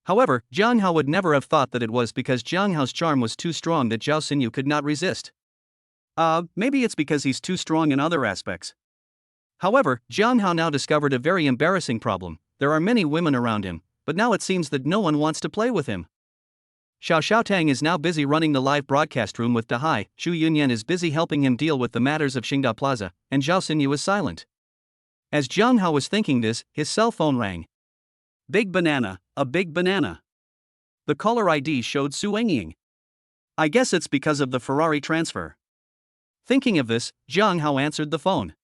However, Jiang Hao would never have thought that it was because Jiang Hao's charm was too strong that Zhao Xinyu could not resist. Maybe it's because he's too strong in other aspects. However, Jiang Hao now discovered a very embarrassing problem. There are many women around him, but now it seems that no one wants to play with him. Xiao Xiaotang is now busy running the live broadcast room with Dahai, Xu Yunyan is busy helping him deal with the matters of Xingda Plaza, and Zhao Xinyu is silent. As Jiang Hao was thinking this, his cell phone rang. Big banana, a big banana. The caller ID showed Su Wengying. I guess it's because of the Ferrari transfer. Thinking of this, Jiang Hao answered the phone.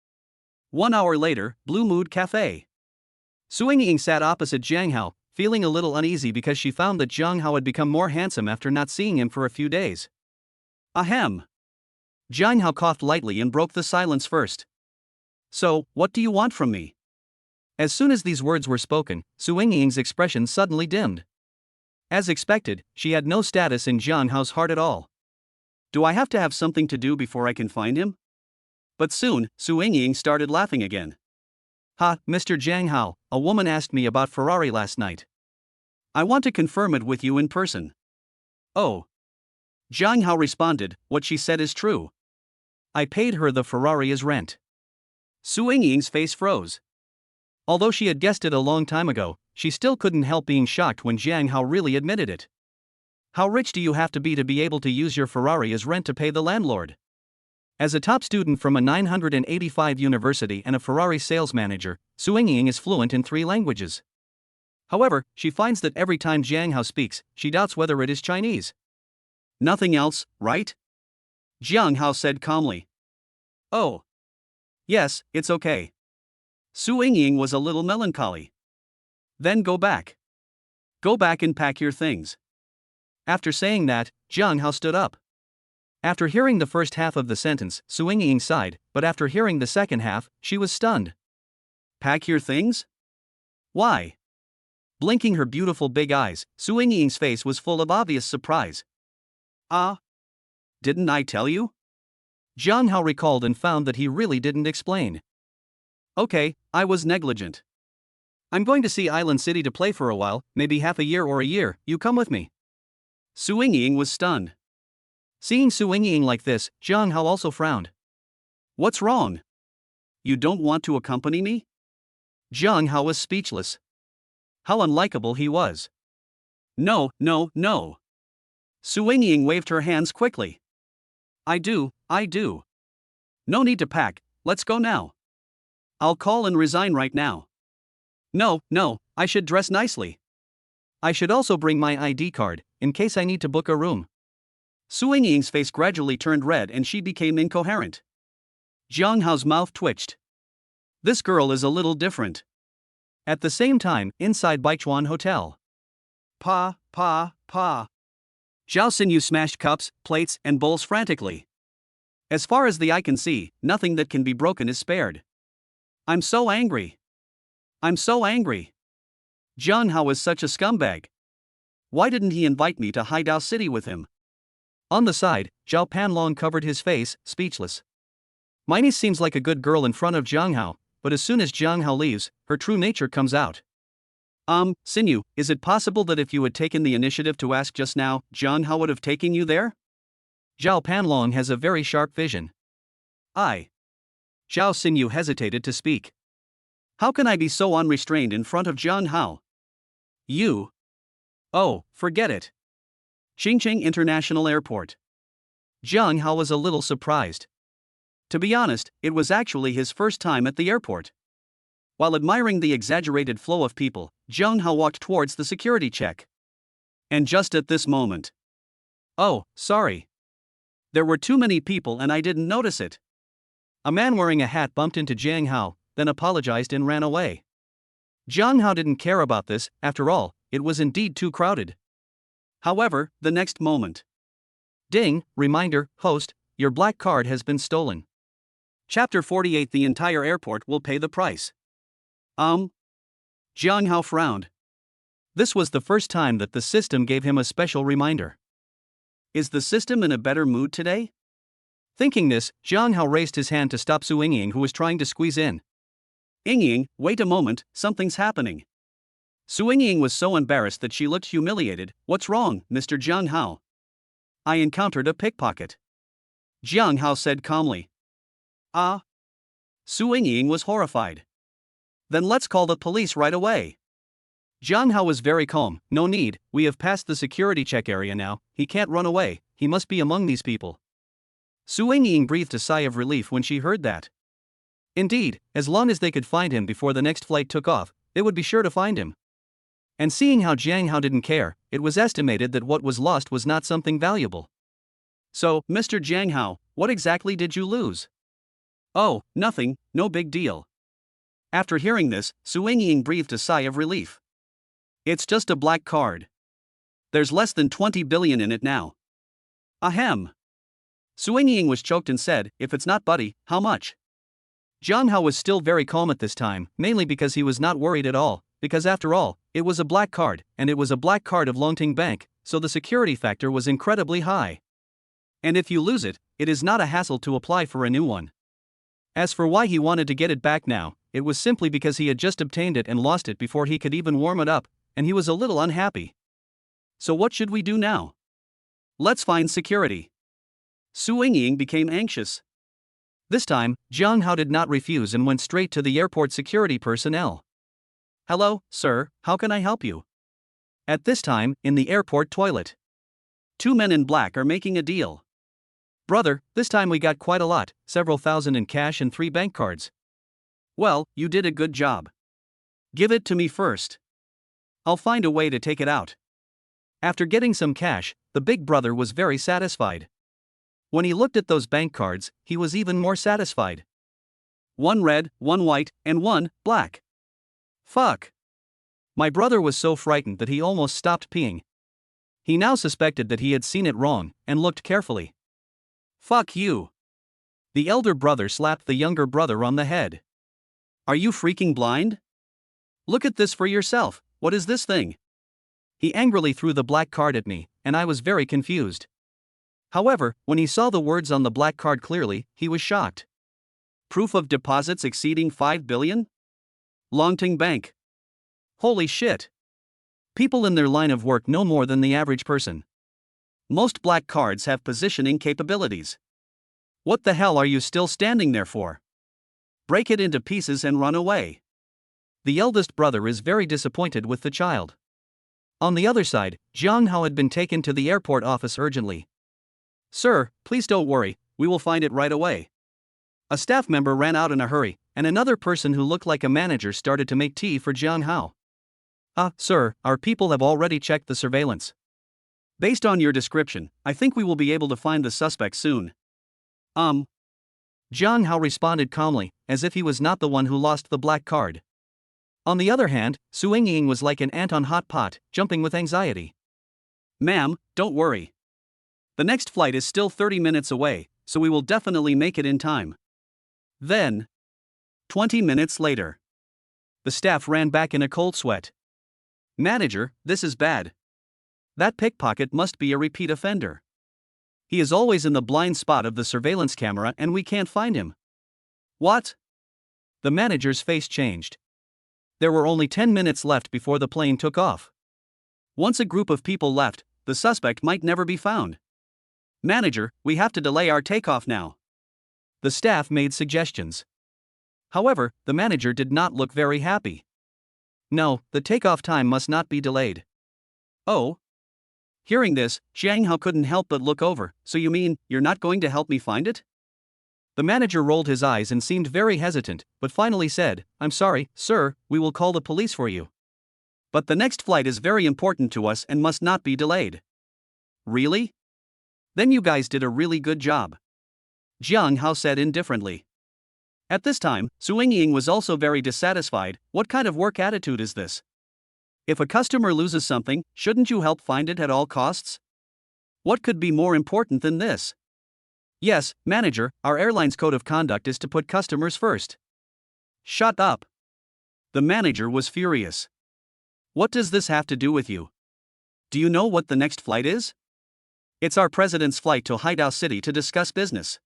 1 hour later, Blue Mood Cafe. Su Wengying sat opposite Jiang Hao, feeling a little uneasy because she found that Jiang Hao had become more handsome after not seeing him for a few days. Ahem. Jiang Hao coughed lightly and broke the silence first. So, what do you want from me? As soon as these words were spoken, Su Wengying's expression suddenly dimmed. As expected, she had no status in Jiang Hao's heart at all. Do I have to have something to do before I can find him? But soon, Su Wengying started laughing again. Ha, Mr. Jiang Hao, a woman asked me about Ferrari last night. I want to confirm it with you in person. Oh. Jiang Hao responded, what she said is true. I paid her the Ferrari as rent. Su Wengying's face froze. Although she had guessed it a long time ago, she still couldn't help being shocked when Jiang Hao really admitted it. How rich do you have to be able to use your Ferrari as rent to pay the landlord? As a top student from a 985 university and a Ferrari sales manager, Su Wengying is fluent in 3 languages. However, she finds that every time Jiang Hao speaks, she doubts whether it is Chinese. Nothing else, right? Jiang Hao said calmly. Oh. Yes, it's okay. Su Wengying was a little melancholy. Then go back. Go back and pack your things. After saying that, Jiang Hao stood up. After hearing the first half of the sentence, Su Wengying sighed, but after hearing the second half, she was stunned. Pack your things? Why? Blinking her beautiful big eyes, Su Wengying's face was full of obvious surprise. Didn't I tell you? Jiang Hao recalled and found that he really didn't explain. Okay, I was negligent. I'm going to see Island City to play for a while, maybe half a year or a year, you come with me. Su Wengying was stunned. Seeing Su Wengying like this, Jiang Hao also frowned. What's wrong? You don't want to accompany me? Jiang Hao was speechless. How unlikable he was. No. Su Wengying waved her hands quickly. I do. No need to pack, let's go now. I'll call and resign right now. No, I should dress nicely. I should also bring my ID card, in case I need to book a room. Su Wengying's face gradually turned red and she became incoherent. Jiang Hao's mouth twitched. This girl is a little different. At the same time, inside Baichuan Hotel. Pa. Zhao Xinyu smashed cups, plates, and bowls frantically. As far as the eye can see, nothing that can be broken is spared. I'm so angry. Jiang Hao is such a scumbag. Why didn't he invite me to Haidao City with him? On the side, Zhao Panlong covered his face, speechless. Minnie seems like a good girl in front of Jiang Hao, but as soon as Jiang Hao leaves, her true nature comes out. Sinew, is it possible that if you had taken the initiative to ask just now, Jiang Hao would have taken you there? Zhao Panlong has a very sharp vision. Zhao Sinew hesitated to speak. How can I be so unrestrained in front of Jiang Hao? You. Oh, forget it. Qingcheng International Airport. Jiang Hao was a little surprised. To be honest, it was actually his first time at the airport. While admiring the exaggerated flow of people, Jiang Hao walked towards the security check. And just at this moment. Oh, sorry. There were too many people and I didn't notice it. A man wearing a hat bumped into Jiang Hao, then apologized and ran away. Jiang Hao didn't care about this, after all, it was indeed too crowded. However, the next moment. Ding, reminder, host, your black card has been stolen. Chapter 48. The entire airport will pay the price. Jiang Hao frowned. This was the first time that the system gave him a special reminder. Is the system in a better mood today? Thinking this, Jiang Hao raised his hand to stop Su Yingying, who was trying to squeeze in. Yingying, wait a moment, something's happening. Su Yingying was so embarrassed that she looked humiliated. What's wrong, Mr. Jiang Hao? I encountered a pickpocket. Jiang Hao said calmly. Su Yingying was horrified. Then let's call the police right away. Jiang Hao was very calm. No need, we have passed the security check area now, he can't run away, he must be among these people. Su Yingying breathed a sigh of relief when she heard that. Indeed, as long as they could find him before the next flight took off, they would be sure to find him. And seeing how Jiang Hao didn't care, it was estimated that what was lost was not something valuable. So, Mr. Jiang Hao, what exactly did you lose? Oh, nothing, no big deal. After hearing this, Su Yingying breathed a sigh of relief. It's just a black card. There's less than 20 billion in it now. Ahem. Su Yingying was choked and said, if it's not buddy, how much? Jiang Hao was still very calm at this time, mainly because he was not worried at all, because after all, it was a black card, and it was a black card of Longting Bank, so the security factor was incredibly high. And if you lose it, it is not a hassle to apply for a new one. As for why he wanted to get it back now, it was simply because he had just obtained it and lost it before he could even warm it up, and he was a little unhappy. So what should we do now? Let's find security. Su Yingying became anxious. This time, Jiang Hao did not refuse and went straight to the airport security personnel. Hello, sir, how can I help you? At this time, in the airport toilet. Two men in black are making a deal. Brother, this time we got quite a lot, several thousand in cash and 3 bank cards. Well, you did a good job. Give it to me first. I'll find a way to take it out. After getting some cash, the big brother was very satisfied. When he looked at those bank cards, he was even more satisfied. 1 red, 1 white, and 1 black. Fuck. My brother was so frightened that he almost stopped peeing. He now suspected that he had seen it wrong, and looked carefully. Fuck you. The elder brother slapped the younger brother on the head. Are you freaking blind? Look at this for yourself, what is this thing? He angrily threw the black card at me, and I was very confused. However, when he saw the words on the black card clearly, he was shocked. Proof of deposits exceeding 5 billion? Longting Bank. Holy shit. People in their line of work know more than the average person. Most black cards have positioning capabilities. What the hell are you still standing there for? Break it into pieces and run away. The eldest brother is very disappointed with the child. On the other side, Jiang Hao had been taken to the airport office urgently. Sir, please don't worry, we will find it right away. A staff member ran out in a hurry, and another person who looked like a manager started to make tea for Jiang Hao. Sir, our people have already checked the surveillance. Based on your description, I think we will be able to find the suspect soon. Jiang Hao responded calmly, as if he was not the one who lost the black card. On the other hand, Su Yingying was like an ant on hot pot, jumping with anxiety. Ma'am, don't worry. The next flight is still 30 minutes away, so we will definitely make it in time. Then, 20 minutes later, the staff ran back in a cold sweat. Manager, this is bad. That pickpocket must be a repeat offender. He is always in the blind spot of the surveillance camera and we can't find him. What? The manager's face changed. There were only 10 minutes left before the plane took off. Once a group of people left, the suspect might never be found. Manager, we have to delay our takeoff now. The staff made suggestions. However, the manager did not look very happy. No, the takeoff time must not be delayed. Oh? Hearing this, Jiang Hao couldn't help but look over. So you mean, you're not going to help me find it? The manager rolled his eyes and seemed very hesitant, but finally said, I'm sorry, sir, we will call the police for you. But the next flight is very important to us and must not be delayed. Really? Then you guys did a really good job. Jiang Hao said indifferently. At this time, Su Yingying was also very dissatisfied. What kind of work attitude is this? If a customer loses something, shouldn't you help find it at all costs? What could be more important than this? Yes, manager, our airline's code of conduct is to put customers first. Shut up. The manager was furious. What does this have to do with you? Do you know what the next flight is? It's our president's flight to Haidao City to discuss business.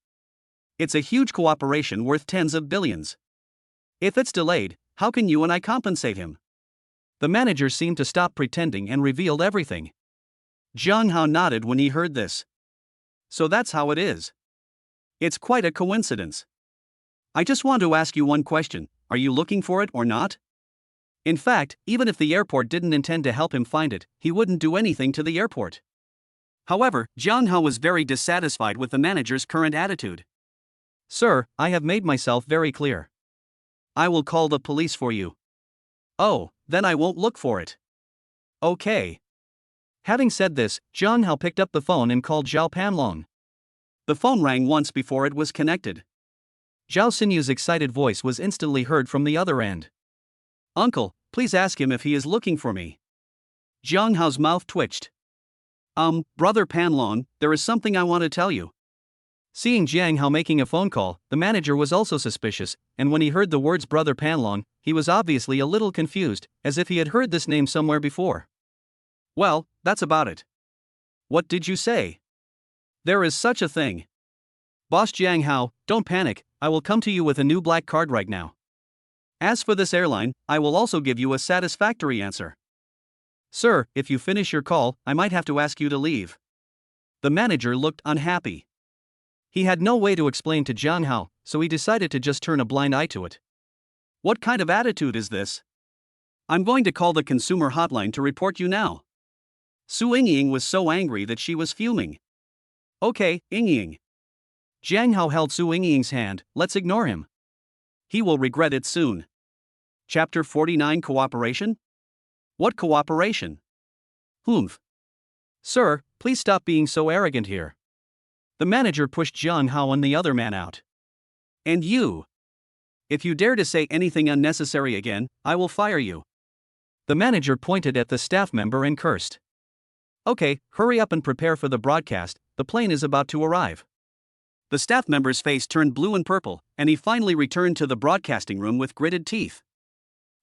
It's a huge cooperation worth tens of billions. If it's delayed, how can you and I compensate him? The manager seemed to stop pretending and revealed everything. Jiang Hao nodded when he heard this. So that's how it is. It's quite a coincidence. I just want to ask you one question, are you looking for it or not? In fact, even if the airport didn't intend to help him find it, he wouldn't do anything to the airport. However, Jiang Hao was very dissatisfied with the manager's current attitude. Sir, I have made myself very clear. I will call the police for you. Oh, then I won't look for it. Okay. Having said this, Jiang Hao picked up the phone and called Zhao Panlong. The phone rang once before it was connected. Zhao Sinyu's excited voice was instantly heard from the other end. Uncle, please ask him if he is looking for me. Jiang Hao's mouth twitched. Brother Panlong, there is something I want to tell you. Seeing Jiang Hao making a phone call, the manager was also suspicious, and when he heard the words Brother Panlong, he was obviously a little confused, as if he had heard this name somewhere before. Well, that's about it. What did you say? There is such a thing. Boss Jiang Hao, don't panic, I will come to you with a new black card right now. As for this airline, I will also give you a satisfactory answer. Sir, if you finish your call, I might have to ask you to leave. The manager looked unhappy. He had no way to explain to Jiang Hao, so he decided to just turn a blind eye to it. What kind of attitude is this? I'm going to call the consumer hotline to report you now. Su Yingying was so angry that she was fuming. Okay, Yingying. Jiang Hao held Su Yingying's hand, let's ignore him. He will regret it soon. Chapter 49 Cooperation? What cooperation? Humph. Sir, please stop being so arrogant here. The manager pushed Jiang Hao and the other man out. And you? If you dare to say anything unnecessary again, I will fire you. The manager pointed at the staff member and cursed. Okay, hurry up and prepare for the broadcast, the plane is about to arrive. The staff member's face turned blue and purple, and he finally returned to the broadcasting room with gritted teeth.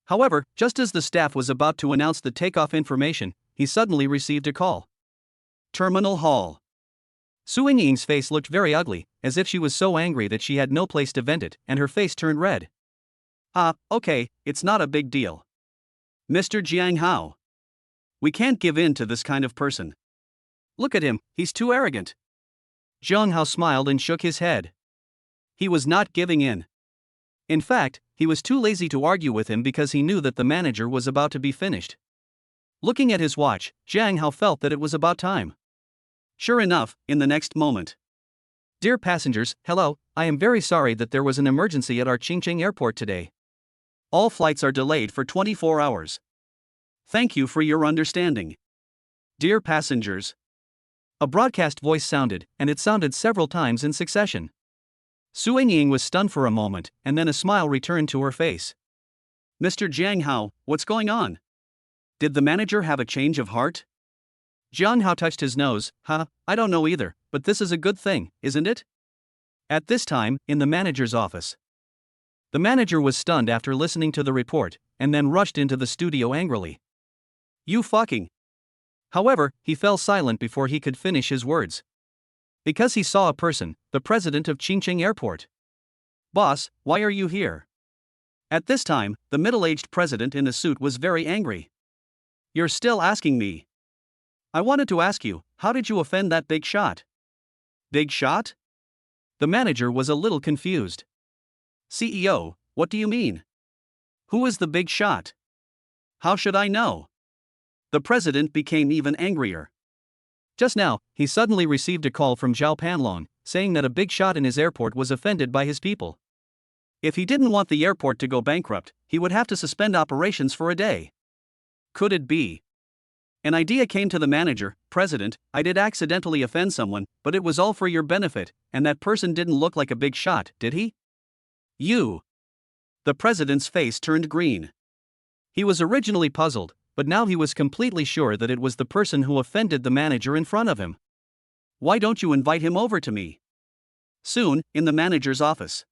However, just as the staff was about to announce the takeoff information, he suddenly received a call. Terminal Hall. Su Yingying's face looked very ugly, as if she was so angry that she had no place to vent it, and her face turned red. Okay, it's not a big deal. Mr. Jiang Hao. We can't give in to this kind of person. Look at him, he's too arrogant. Jiang Hao smiled and shook his head. He was not giving in. In fact, he was too lazy to argue with him because he knew that the manager was about to be finished. Looking at his watch, Jiang Hao felt that it was about time. Sure enough, in the next moment. Dear passengers, hello, I am very sorry that there was an emergency at our Qingcheng airport today. All flights are delayed for 24 hours. Thank you for your understanding. Dear passengers. A broadcast voice sounded, and it sounded several times in succession. Su Yingying was stunned for a moment, and then a smile returned to her face. Mr. Jiang Hao, what's going on? Did the manager have a change of heart? Jiang Hao touched his nose. I don't know either, but this is a good thing, isn't it? At this time, in the manager's office. The manager was stunned after listening to the report, and then rushed into the studio angrily. You fucking. However, he fell silent before he could finish his words. Because he saw a person, the president of Qingcheng Airport. Boss, why are you here? At this time, the middle-aged president in the suit was very angry. You're still asking me? I wanted to ask you, how did you offend that big shot? Big shot? The manager was a little confused. CEO, what do you mean? Who is the big shot? How should I know? The president became even angrier. Just now, he suddenly received a call from Zhao Panlong, saying that a big shot in his airport was offended by his people. If he didn't want the airport to go bankrupt, he would have to suspend operations for a day. Could it be? An idea came to the manager. President, I did accidentally offend someone, but it was all for your benefit, and that person didn't look like a big shot, did he? You. The president's face turned green. He was originally puzzled, but now he was completely sure that it was the person who offended the manager in front of him. Why don't you invite him over to me? Soon, in the manager's office.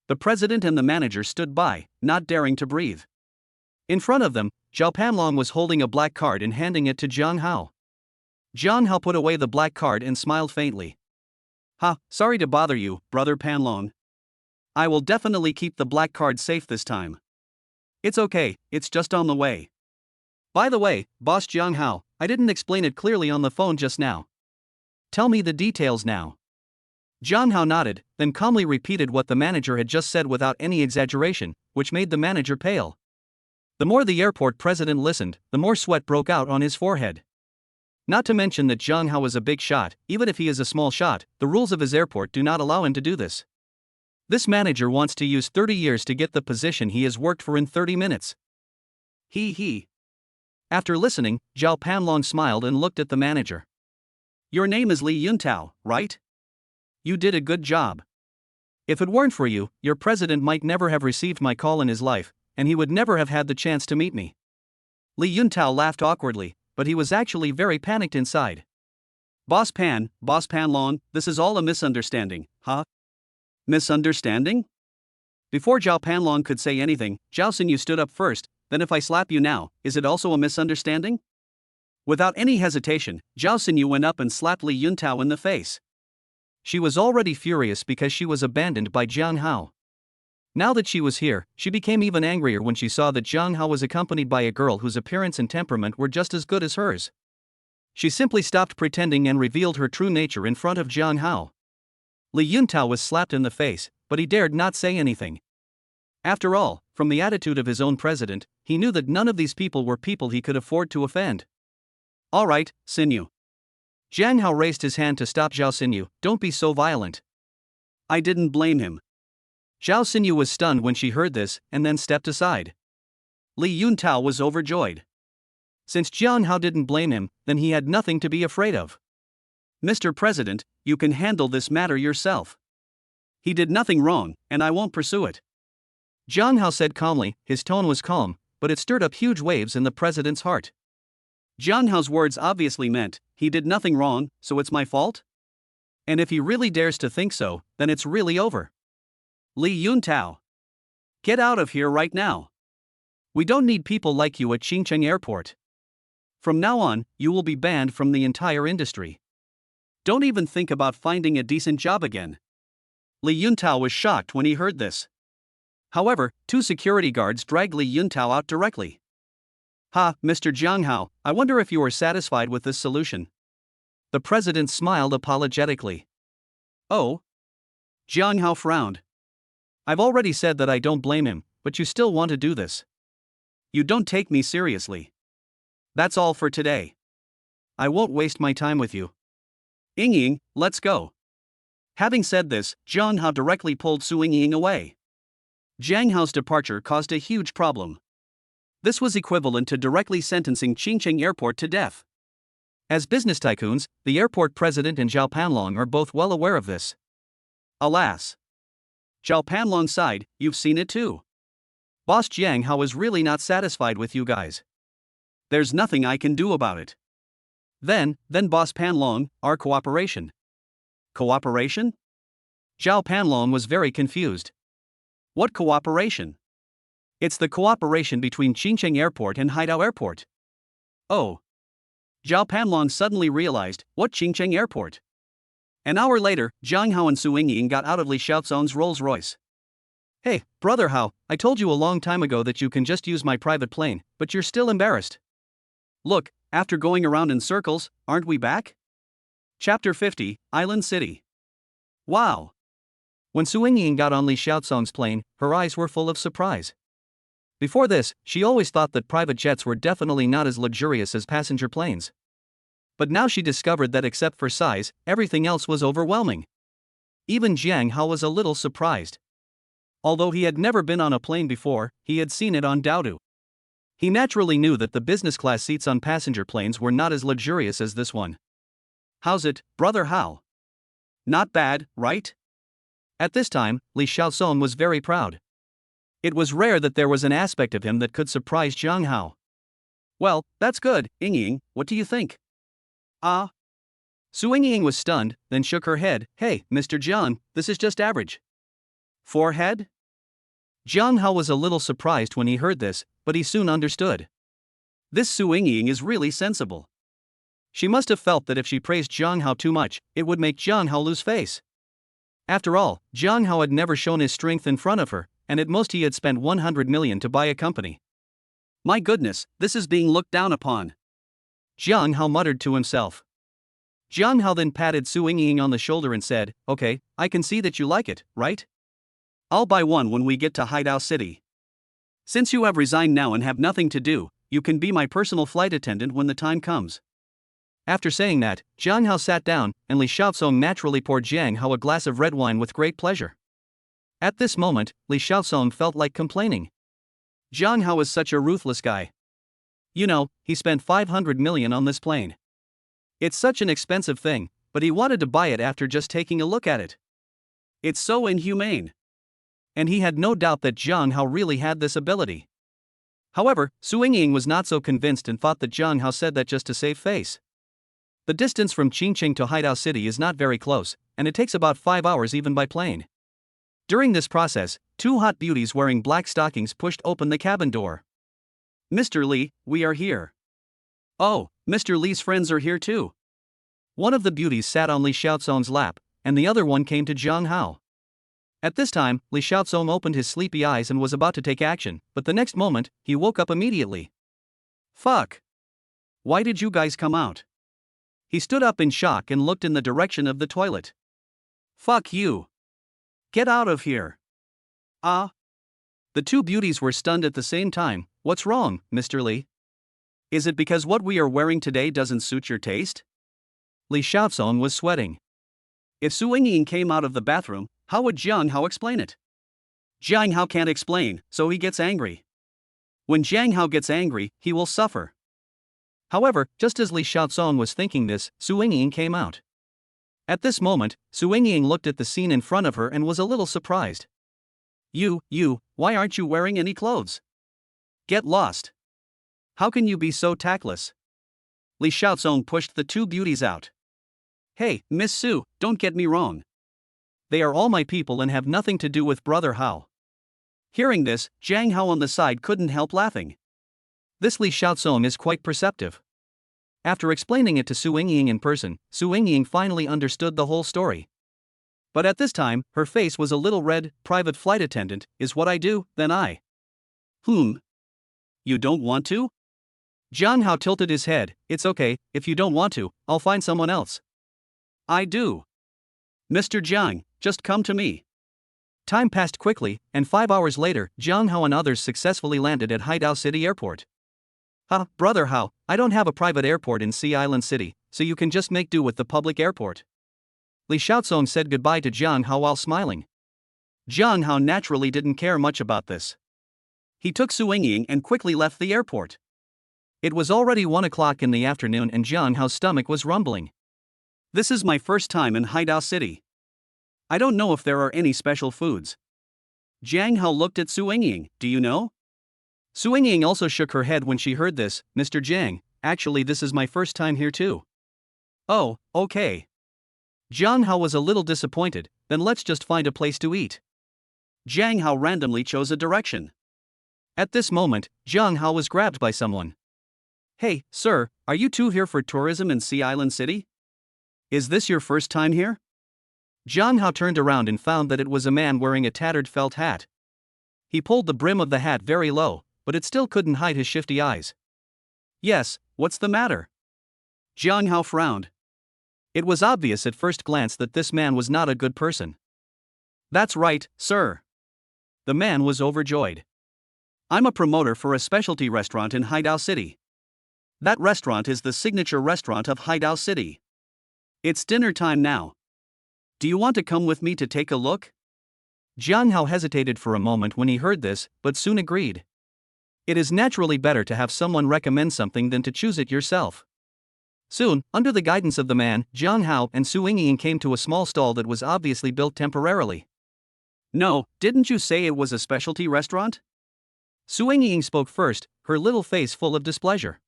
The president and the manager stood by, not daring to breathe. In front of them, Zhao Panlong was holding a black card and handing it to Jiang Hao. Jiang Hao put away the black card and smiled faintly. Sorry to bother you, brother Panlong. I will definitely keep the black card safe this time. It's okay, it's just on the way. By the way, boss Jiang Hao, I didn't explain it clearly on the phone just now. Tell me the details now. Jiang Hao nodded, then calmly repeated what the manager had just said without any exaggeration, which made the manager pale. The more the airport president listened, the more sweat broke out on his forehead. Not to mention that Jiang Hao is a big shot. Even if he is a small shot, the rules of his airport do not allow him to do this. This manager wants to use 30 years to get the position he has worked for in 30 minutes. He. After listening, Zhao Panlong smiled and looked at the manager. Your name is Li Yuntao, right? You did a good job. If it weren't for you, your president might never have received my call in his life, and he would never have had the chance to meet me. Li Yuntao laughed awkwardly, but he was actually very panicked inside. Boss Panlong, this is all a misunderstanding, huh? Misunderstanding? Before Zhao Panlong could say anything, Zhao Xinyu stood up first. Then if I slap you now, is it also a misunderstanding? Without any hesitation, Zhao Xinyu went up and slapped Li Yuntao in the face. She was already furious because she was abandoned by Jiang Hao. Now that she was here, she became even angrier when she saw that Jiang Hao was accompanied by a girl whose appearance and temperament were just as good as hers. She simply stopped pretending and revealed her true nature in front of Jiang Hao. Li Yuntao was slapped in the face, but he dared not say anything. After all, from the attitude of his own president, he knew that none of these people were people he could afford to offend. All right, Xinyu. Jiang Hao raised his hand to stop Zhao Xinyu. Don't be so violent. I didn't blame him. Zhao Xinyu was stunned when she heard this and then stepped aside. Li Yuntao was overjoyed. Since Jiang Hao didn't blame him, then he had nothing to be afraid of. Mr. President, you can handle this matter yourself. He did nothing wrong, and I won't pursue it. Jiang Hao said calmly. His tone was calm, but it stirred up huge waves in the president's heart. Jiang Hao's words obviously meant, he did nothing wrong, so it's my fault? And if he really dares to think so, then it's really over. Li Yuntao. Get out of here right now. We don't need people like you at Xincheng Airport. From now on, you will be banned from the entire industry. Don't even think about finding a decent job again. Li Yuntao was shocked when he heard this. However, two security guards dragged Li Yuntao out directly. Mr. Jiang Hao, I wonder if you are satisfied with this solution. The president smiled apologetically. Oh? Jiang Hao frowned. I've already said that I don't blame him, but you still want to do this. You don't take me seriously. That's all for today. I won't waste my time with you. Ying, let's go. Having said this, Jiang Hao directly pulled Su Ying away. Jiang Hao's departure caused a huge problem. This was equivalent to directly sentencing Xincheng Airport to death. As business tycoons, the airport president and Zhao Panlong are both well aware of this. Alas. Zhao Panlong sighed, you've seen it too. Boss Jiang Hao is really not satisfied with you guys. There's nothing I can do about it. Then Boss Panlong, our cooperation. Cooperation? Zhao Panlong was very confused. What cooperation? It's the cooperation between Xincheng Airport and Haidao Airport. Oh. Zhao Panlong suddenly realized, what Xincheng Airport? An hour later, Jiang Hao and Su Ying got out of Li Xiaozong's Rolls-Royce. Hey, brother Hao, I told you a long time ago that you can just use my private plane, but you're still embarrassed. Look, after going around in circles, aren't we back? Chapter 50, Island City. Wow. When Su Yingying got on Li Xiaozong's plane, her eyes were full of surprise. Before this, she always thought that private jets were definitely not as luxurious as passenger planes. But now she discovered that except for size, everything else was overwhelming. Even Jiang Hao was a little surprised. Although he had never been on a plane before, he had seen it on Daodu. He naturally knew that the business class seats on passenger planes were not as luxurious as this one. How's it, brother Hao? Not bad, right? At this time, Li Xiaozong was very proud. It was rare that there was an aspect of him that could surprise Jiang Hao. Well, that's good, Yingying, what do you think? Su Yingying was stunned, then shook her head. Hey, Mr. Jiang, this is just average. Forehead? Jiang Hao was a little surprised when he heard this, but he soon understood. This Su Yingying is really sensible. She must have felt that if she praised Jiang Hao too much, it would make Jiang Hao lose face. After all, Jiang Hao had never shown his strength in front of her, and at most he had spent 100 million to buy a company. My goodness, this is being looked down upon. Jiang Hao muttered to himself. Jiang Hao then patted Su Yingying on the shoulder and said, Okay, I can see that you like it, right? I'll buy one when we get to Hideout City. Since you have resigned now and have nothing to do, you can be my personal flight attendant when the time comes. After saying that, Jiang Hao sat down, and Li Xiaozong naturally poured Jiang Hao a glass of red wine with great pleasure. At this moment, Li Xiaozong felt like complaining. Jiang Hao is such a ruthless guy. You know, he spent 500 million on this plane. It's such an expensive thing, but he wanted to buy it after just taking a look at it. It's so inhumane. And he had no doubt that Jiang Hao really had this ability. However, Su Yingying was not so convinced and thought that Jiang Hao said that just to save face. The distance from Qingqing to Hideout City is not very close, and it takes about 5 hours even by plane. During this process, two hot beauties wearing black stockings pushed open the cabin door. Mr. Li, we are here. Oh, Mr. Li's friends are here too. One of the beauties sat on Li Xiaozong's lap, and the other one came to Jiang Hao. At this time, Li Xiaozong opened his sleepy eyes and was about to take action, but the next moment, he woke up immediately. Fuck. Why did you guys come out? He stood up in shock and looked in the direction of the toilet. Fuck you. Get out of here. The two beauties were stunned at the same time. What's wrong, Mr. Li? Is it because what we are wearing today doesn't suit your taste? Li Xiaozong was sweating. If Su Yingying came out of the bathroom, how would Jiang Hao explain it? Jiang Hao can't explain, so he gets angry. When Jiang Hao gets angry, he will suffer. However, just as Li Xiaozong was thinking this, Su Yingying came out. At this moment, Su Yingying looked at the scene in front of her and was a little surprised. Why aren't you wearing any clothes? Get lost. How can you be so tactless? Li Xiaozong pushed the two beauties out. Hey, Miss Su, don't get me wrong. They are all my people and have nothing to do with brother Hao. Hearing this, Jiang Hao on the side couldn't help laughing. This Li Xiaozong is quite perceptive. After explaining it to Su Yingying in person, Su Yingying finally understood the whole story. But at this time, her face was a little red. Private flight attendant is what I do, then I. You don't want to? Jiang Hao tilted his head. It's okay, if you don't want to, I'll find someone else. I do. Mr. Jiang, just come to me. Time passed quickly, and 5 hours later, Jiang Hao and others successfully landed at Hideout City Airport. Brother Hao, I don't have a private airport in Sea Island City, so you can just make do with the public airport. Li Xiaozong said goodbye to Jiang Hao while smiling. Jiang Hao naturally didn't care much about this. He took Su Yingying and quickly left the airport. It was already 1 o'clock in the afternoon and Jiang Hao's stomach was rumbling. This is my first time in Hideout City. I don't know if there are any special foods. Jiang Hao looked at Su Yingying. Do you know? Su Yingying also shook her head when she heard this. Mr. Jiang, actually this is my first time here too. Oh, okay. Jiang Hao was a little disappointed. Then let's just find a place to eat. Jiang Hao randomly chose a direction. At this moment, Jiang Hao was grabbed by someone. Hey, sir, are you two here for tourism in Sea Island City? Is this your first time here? Jiang Hao turned around and found that it was a man wearing a tattered felt hat. He pulled the brim of the hat very low, but it still couldn't hide his shifty eyes. Yes, what's the matter? Jiang Hao frowned. It was obvious at first glance that this man was not a good person. That's right, sir. The man was overjoyed. I'm a promoter for a specialty restaurant in Haidao City. That restaurant is the signature restaurant of Haidao City. It's dinner time now. Do you want to come with me to take a look? Jiang Hao hesitated for a moment when he heard this, but soon agreed. It is naturally better to have someone recommend something than to choose it yourself. Soon, under the guidance of the man, Jiang Hao and Su Yingying came to a small stall that was obviously built temporarily. No, didn't you say it was a specialty restaurant? Su Yingying spoke first, her little face full of displeasure.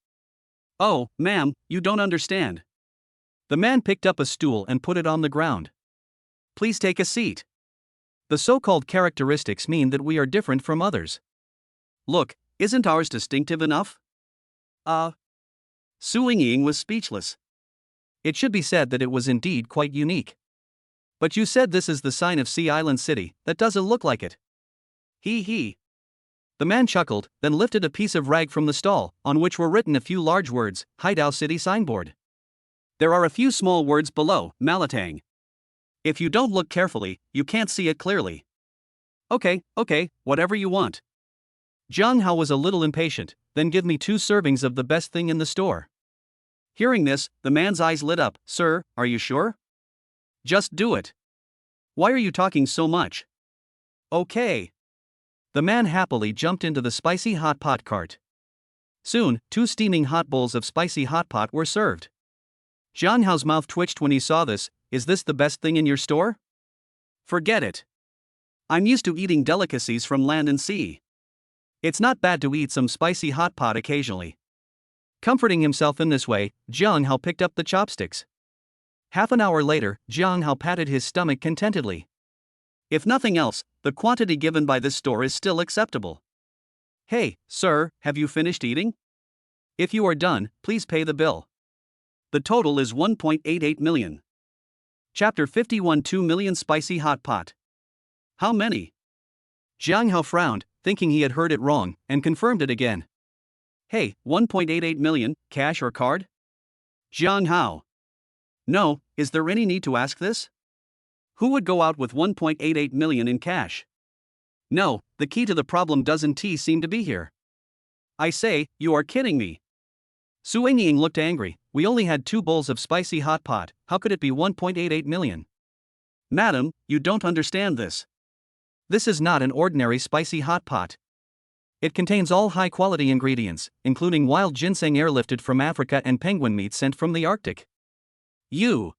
Oh, ma'am, you don't understand. The man picked up a stool and put it on the ground. Please take a seat. The so-called characteristics mean that we are different from others. Look, isn't ours distinctive enough? Su Yingying was speechless. It should be said that it was indeed quite unique. But you said this is the sign of Sea Island City, that doesn't look like it. He. The man chuckled, then lifted a piece of rag from the stall, on which were written a few large words, Haidao City signboard. There are a few small words below, Malatang. If you don't look carefully, you can't see it clearly. Okay, whatever you want. Jiang Hao was a little impatient. Then give me 2 servings of the best thing in the store. Hearing this, the man's eyes lit up. Sir, are you sure? Just do it. Why are you talking so much? Okay. The man happily jumped into the spicy hot pot cart. Soon, 2 steaming hot bowls of spicy hot pot were served. Jiang Hao's mouth twitched when he saw this. Is this the best thing in your store? Forget it. I'm used to eating delicacies from land and sea. It's not bad to eat some spicy hot pot occasionally. Comforting himself in this way, Jiang Hao picked up the chopsticks. Half an hour later, Jiang Hao patted his stomach contentedly. If nothing else, the quantity given by this store is still acceptable. Hey, sir, have you finished eating? If you are done, please pay the bill. The total is 1.88 million. Chapter 51 2 million spicy hot pot. How many? Jiang Hao frowned, thinking he had heard it wrong, and confirmed it again. Hey, 1.88 million, cash or card? Jiang Hao. No, is there any need to ask this? Who would go out with 1.88 million in cash? No, the key to the problem doesn't seem to be here. I say, you are kidding me. Su Yingying looked angry. We only had 2 bowls of spicy hot pot, how could it be 1.88 million? Madam, you don't understand this. This is not an ordinary spicy hot pot. It contains all high-quality ingredients, including wild ginseng airlifted from Africa and penguin meat sent from the Arctic. You.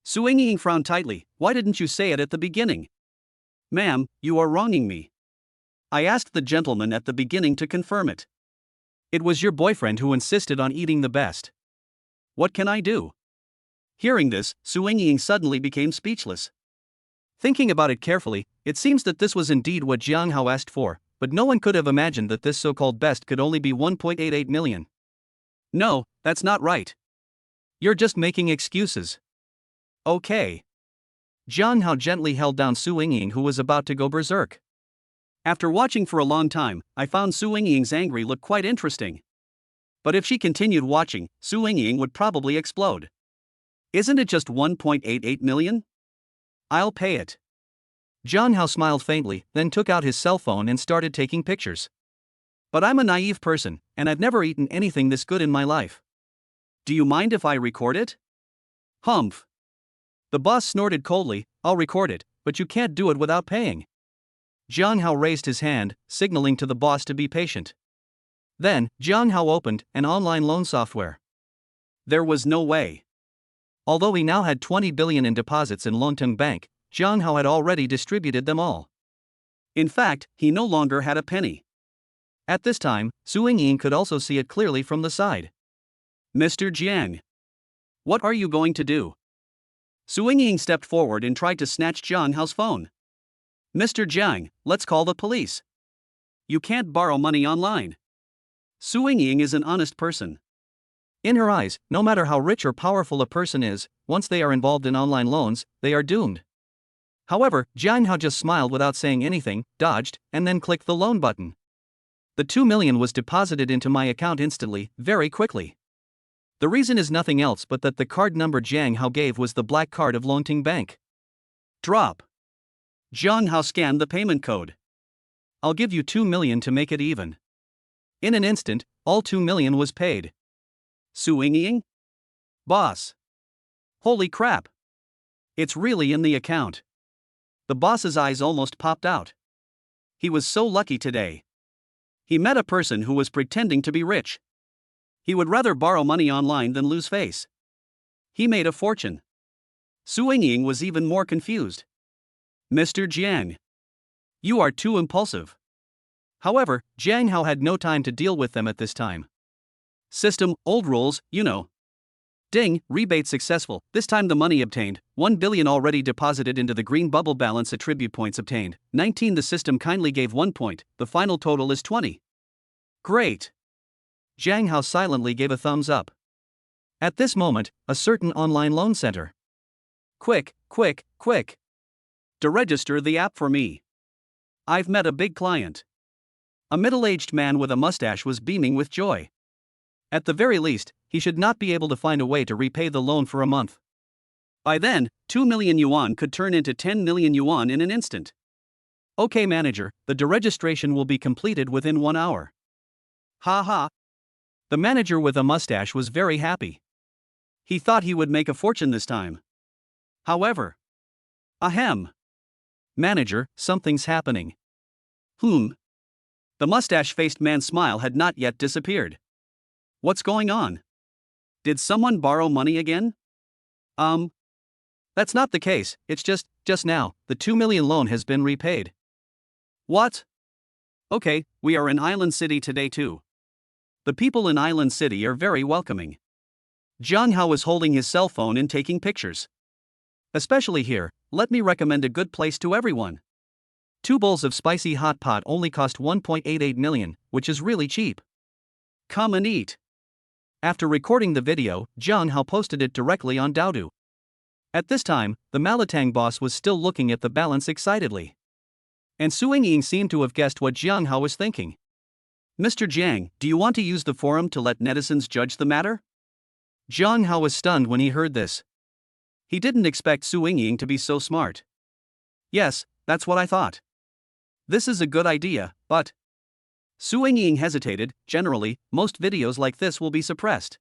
Su Yingying frowned tightly. Why didn't you say it at the beginning? Ma'am, you are wronging me. I asked the gentleman at the beginning to confirm it. It was your boyfriend who insisted on eating the best. What can I do? Hearing this, Su Yingying suddenly became speechless. Thinking about it carefully, it seems that this was indeed what Jiang Hao asked for, but no one could have imagined that this so-called best could only be 1.88 million. No, that's not right. You're just making excuses. Okay. Jiang Hao gently held down Su Yingying, who was about to go berserk. After watching for a long time, I found Su Yingying's angry look quite interesting. But if she continued watching, Su Yingying would probably explode. Isn't it just 1.88 million? I'll pay it. Jiang Hao smiled faintly, then took out his cell phone and started taking pictures. But I'm a naive person, and I've never eaten anything this good in my life. Do you mind if I record it? Humph. The boss snorted coldly. I'll record it, but you can't do it without paying. Jiang Hao raised his hand, signaling to the boss to be patient. Then, Jiang Hao opened an online loan software. There was no way. Although he now had 20 billion in deposits in Longteng Bank, Jiang Hao had already distributed them all. In fact, he no longer had a penny. At this time, Su Yingying could also see it clearly from the side. Mr. Jiang. What are you going to do? Su Yingying stepped forward and tried to snatch Jiang Hao's phone. Mr. Jiang, let's call the police. You can't borrow money online. Su Yingying is an honest person. In her eyes, no matter how rich or powerful a person is, once they are involved in online loans, they are doomed. However, Jiang Hao just smiled without saying anything, dodged, and then clicked the loan button. The 2 million was deposited into my account instantly, very quickly. The reason is nothing else but that the card number Jiang Hao gave was the black card of Longting Bank. Drop. Jiang Hao scanned the payment code. I'll give you 2 million to make it even. In an instant, all 2 million was paid. Su Yingying? Boss. Holy crap. It's really in the account. The boss's eyes almost popped out. He was so lucky today. He met a person who was pretending to be rich. He would rather borrow money online than lose face. He made a fortune. Su Yingying was even more confused. Mr. Jiang. You are too impulsive. However, Jiang Hao had no time to deal with them at this time. System, old rules, you know. Ding, rebate successful. This time the money obtained, 1 billion already deposited into the green bubble balance attribute points obtained, 19 the system kindly gave 1 point, the final total is 20. Great. Jiang Hao silently gave a thumbs up. At this moment, a certain online loan center. Quick. Deregister the app for me. I've met a big client. A middle-aged man with a mustache was beaming with joy. At the very least, he should not be able to find a way to repay the loan for a month. By then, 2 million yuan could turn into 10 million yuan in an instant. Okay, manager, the deregistration will be completed within 1 hour. Ha ha. The manager with a mustache was very happy. He thought he would make a fortune this time. However. Ahem. Manager, something's happening. The mustache-faced man's smile had not yet disappeared. What's going on? Did someone borrow money again? That's not the case, it's just now, the 2 million loan has been repaid. What? Okay, we are in Island City today too. The people in Island City are very welcoming. Jiang Hao was holding his cell phone and taking pictures. Especially here, let me recommend a good place to everyone. 2 bowls of spicy hot pot only cost 1.88 million, which is really cheap. Come and eat. After recording the video, Jiang Hao posted it directly on Doudu. At this time, the Malatang boss was still looking at the balance excitedly. And Su Yingying seemed to have guessed what Jiang Hao was thinking. Mr. Jiang, do you want to use the forum to let netizens judge the matter? Jiang Hao was stunned when he heard this. He didn't expect Su Yingying to be so smart. Yes, that's what I thought. This is a good idea, but... Su Yingying hesitated. Generally, most videos like this will be suppressed.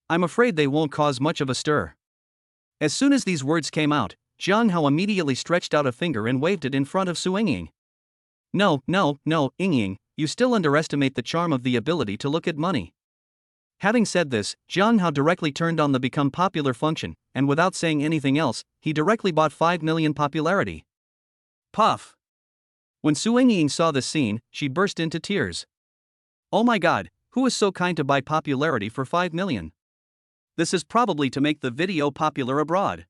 I'm afraid they won't cause much of a stir. As soon as these words came out, Jiang Hao immediately stretched out a finger and waved it in front of Su Yingying. No, Yingying, you still underestimate the charm of the ability to look at money. Having said this, Jiang Hao directly turned on the become popular function, and without saying anything else, he directly bought 5 million popularity. Puff. When Su Yingying saw this scene, she burst into tears. Oh my god, who is so kind to buy popularity for 5 million? This is probably to make the video popular abroad.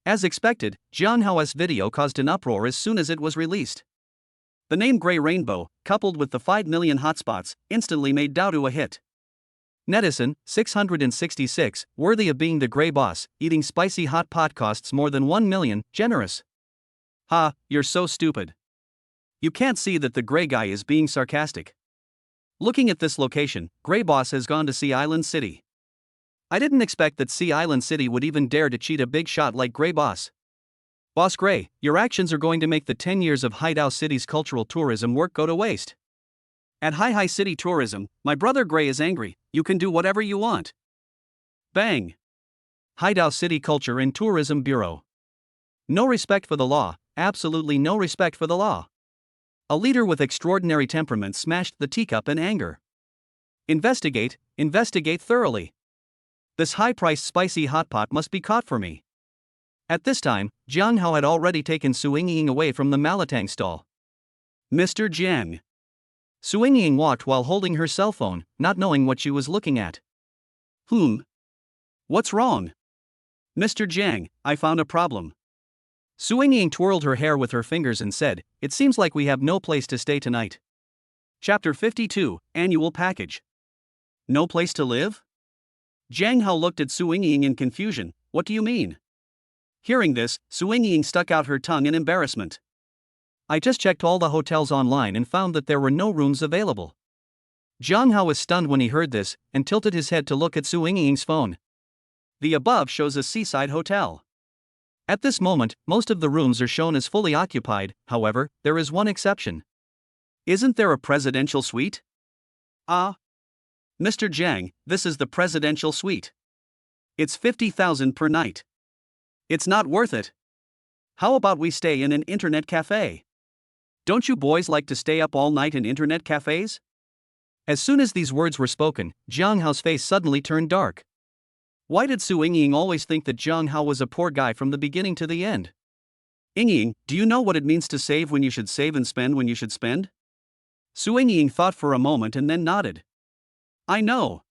As expected, Jiang Hao's video caused an uproar as soon as it was released. The name Grey Rainbow, coupled with the 5 million hotspots, instantly made Doudu a hit. Netizen, 666, worthy of being the Grey Boss, eating spicy hot pot costs more than 1 million, generous. Ha, you're so stupid. You can't see that the Grey guy is being sarcastic. Looking at this location, Grey Boss has gone to Sea Island City. I didn't expect that Sea Island City would even dare to cheat a big shot like Grey Boss. Boss Grey, your actions are going to make the 10 years of Haidao City's cultural tourism work go to waste. At Hai City Tourism, my brother Grey is angry. You can do whatever you want. Bang. Haidao City Culture and Tourism Bureau. No respect for the law, absolutely no respect for the law. A leader with extraordinary temperament smashed the teacup in anger. Investigate thoroughly. This high-priced spicy hot pot must be caught for me. At this time, Jiang Hao had already taken Su Yingying away from the Malatang stall. Mr. Jiang. Su Yingying walked while holding her cell phone, not knowing what she was looking at. What's wrong? Mr. Jiang, I found a problem. Su Yingying twirled her hair with her fingers and said, "It seems like we have no place to stay tonight." Chapter 52, Annual Package. No place to live? Jiang Hao looked at Su Yingying in confusion. What do you mean? Hearing this, Su Ying stuck out her tongue in embarrassment. I just checked all the hotels online and found that there were no rooms available. Jiang Hao was stunned when he heard this and tilted his head to look at Su Ying's phone. The above shows a seaside hotel. At this moment, most of the rooms are shown as fully occupied, however, there is one exception. Isn't there a presidential suite? Mr. Jiang, this is the presidential suite. It's 50,000 per night. It's not worth it. How about we stay in an internet cafe? Don't you boys like to stay up all night in internet cafes? As soon as these words were spoken, Jiang Hao's face suddenly turned dark. Why did Su Ying always think that Jiang Hao was a poor guy from the beginning to the end? Ying, do you know what it means to save when you should save and spend when you should spend? Su Ying thought for a moment and then nodded. I know.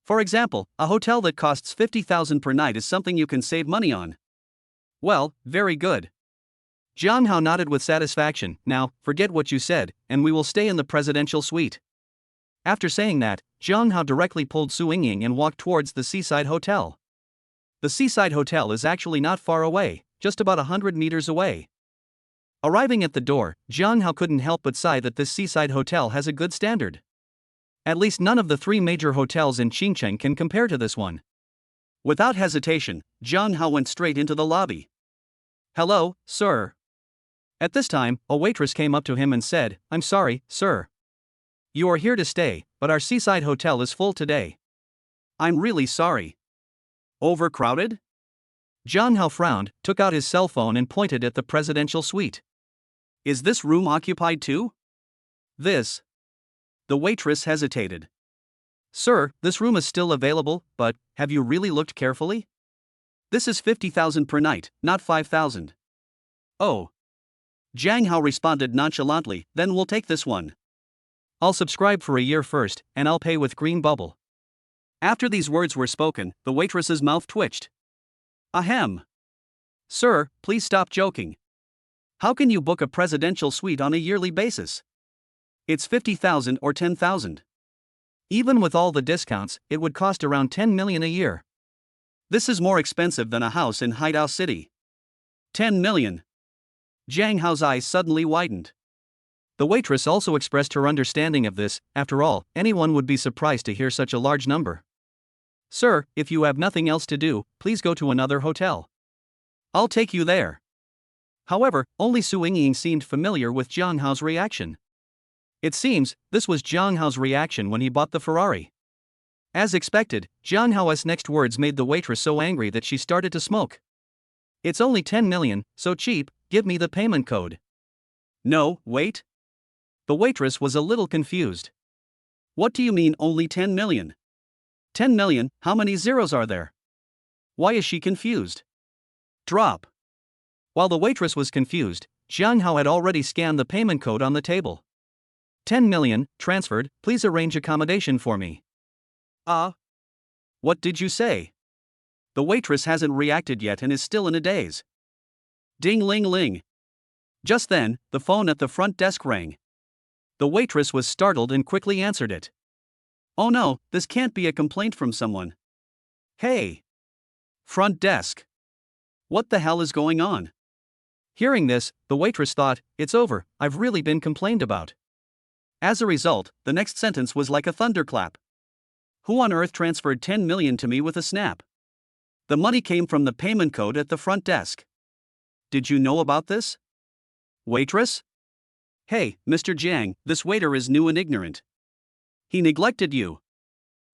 For example, a hotel that costs 50,000 per night is something you can save money on. Well, very good. Jiang Hao nodded with satisfaction. Now, forget what you said, and we will stay in the presidential suite. After saying that, Jiang Hao directly pulled Su Ying and walked towards the seaside hotel. The seaside hotel is actually not far away, just about 100 meters away. Arriving at the door, Jiang Hao couldn't help but sigh that this seaside hotel has a good standard. At least none of the 3 major hotels in Qingcheng can compare to this one. Without hesitation, Jiang Hao went straight into the lobby. Hello, sir. At this time, a waitress came up to him and said, I'm sorry, sir. You are here to stay, but our seaside hotel is full today. I'm really sorry. Overcrowded? Jiang Hao frowned, took out his cell phone and pointed at the presidential suite. Is this room occupied too? This. The waitress hesitated. Sir, this room is still available, but have you really looked carefully? This is 50,000 per night, not 5,000. Oh. Jiang Hao responded nonchalantly, then we'll take this one. I'll subscribe for a year first, and I'll pay with green bubble. After these words were spoken, the waitress's mouth twitched. Ahem. Sir, please stop joking. How can you book a presidential suite on a yearly basis? It's 50,000 or 10,000. Even with all the discounts, it would cost around 10 million a year. This is more expensive than a house in Haidao City. 10 million. Jiang Hao's eyes suddenly widened. The waitress also expressed her understanding of this. After all, anyone would be surprised to hear such a large number. Sir, if you have nothing else to do, please go to another hotel. I'll take you there. However, only Su Ying seemed familiar with Jiang Hao's reaction. It seems, this was Jiang Hao's reaction when he bought the Ferrari. As expected, Jiang Hao's next words made the waitress so angry that she started to smoke. It's only 10 million, so cheap, give me the payment code. No, wait. The waitress was a little confused. What do you mean only 10 million? 10 million, how many zeros are there? Why is she confused? Drop. While the waitress was confused, Jiang Hao had already scanned the payment code on the table. 10 million, transferred, please arrange accommodation for me. What did you say? The waitress hasn't reacted yet and is still in a daze. Ding-ling-ling. Just then, the phone at the front desk rang. The waitress was startled and quickly answered it. Oh no, this can't be a complaint from someone. Hey! Front desk. What the hell is going on? Hearing this, the waitress thought, it's over, I've really been complained about. As a result, the next sentence was like a thunderclap. Who on earth transferred 10 million to me with a snap? The money came from the payment code at the front desk. Did you know about this? Waitress? Hey, Mr. Jiang, this waiter is new and ignorant. He neglected you.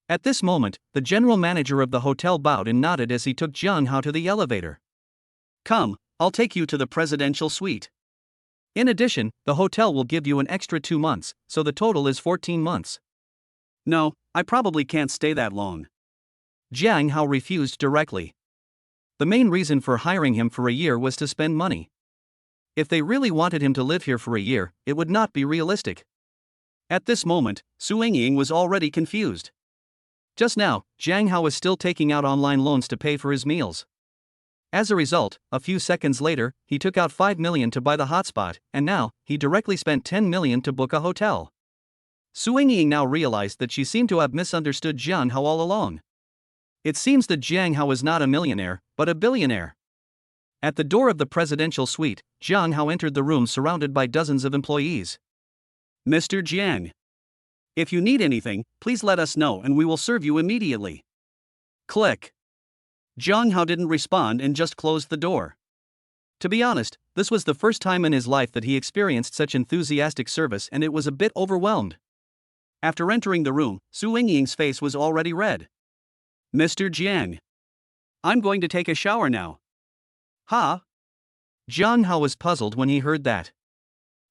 At this moment, the general manager of the hotel bowed and nodded as he took Jiang Hao to the elevator. Come, I'll take you to the presidential suite. In addition, the hotel will give you an extra 2 months, so the total is 14 months. No, I probably can't stay that long. Jiang Hao refused directly. The main reason for hiring him for a year was to spend money. If they really wanted him to live here for a year, it would not be realistic. At this moment, Su Ying was already confused. Just now, Jiang Hao was still taking out online loans to pay for his meals. As a result, a few seconds later, he took out 5 million to buy the hotspot, and now, he directly spent 10 million to book a hotel. Su Ying now realized that she seemed to have misunderstood Jiang Hao all along. It seems that Jiang Hao is not a millionaire, but a billionaire. At the door of the presidential suite, Jiang Hao entered the room surrounded by dozens of employees. Mr. Jiang. If you need anything, please let us know and we will serve you immediately. Click. Jiang Hao didn't respond and just closed the door. To be honest, this was the first time in his life that he experienced such enthusiastic service and it was a bit overwhelmed. After entering the room, Su Yingying's face was already red. Mr. Jiang. I'm going to take a shower now. Huh? Jiang Hao was puzzled when he heard that.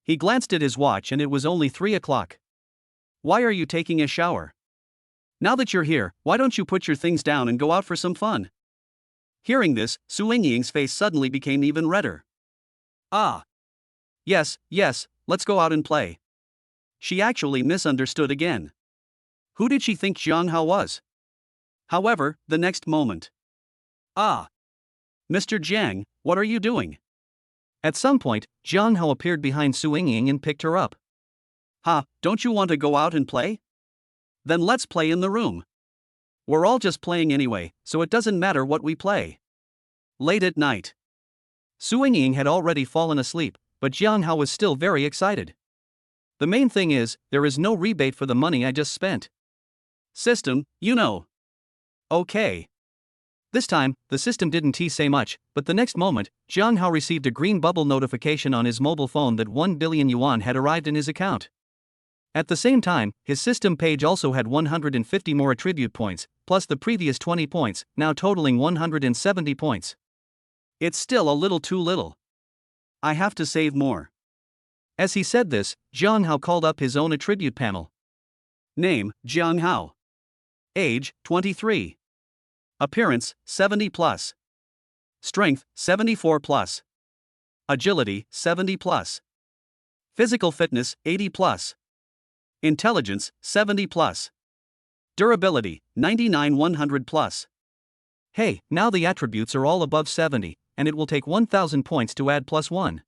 He glanced at his watch and it was only 3 o'clock. Why are you taking a shower? Now that you're here, why don't you put your things down and go out for some fun? Hearing this, Su Yingying's face suddenly became even redder. Ah. Yes, let's go out and play. She actually misunderstood again. Who did she think Jiang Hao was? However, the next moment. Ah. Mr. Jiang, what are you doing? At some point, Jiang Hao appeared behind Su Yingying and picked her up. Ha, don't you want to go out and play? Then let's play in the room. We're all just playing anyway, so it doesn't matter what we play. Late at night. Su Yingying had already fallen asleep, but Jiang Hao was still very excited. The main thing is, there is no rebate for the money I just spent. System, you know. Okay. This time, the system didn't say much, but the next moment, Jiang Hao received a green bubble notification on his mobile phone that 1 billion yuan had arrived in his account. At the same time, his system page also had 150 more attribute points, plus the previous 20 points, now totaling 170 points. It's still a little too little. I have to save more. As he said this, Jiang Hao called up his own attribute panel. Name, Jiang Hao. Age, 23. Appearance, 70 plus. Strength, 74 plus. Agility, 70 plus. Physical fitness, 80 plus. Intelligence, 70 plus. Durability, 99-100 plus. Hey, now the attributes are all above 70, and it will take 1000 points to add +1.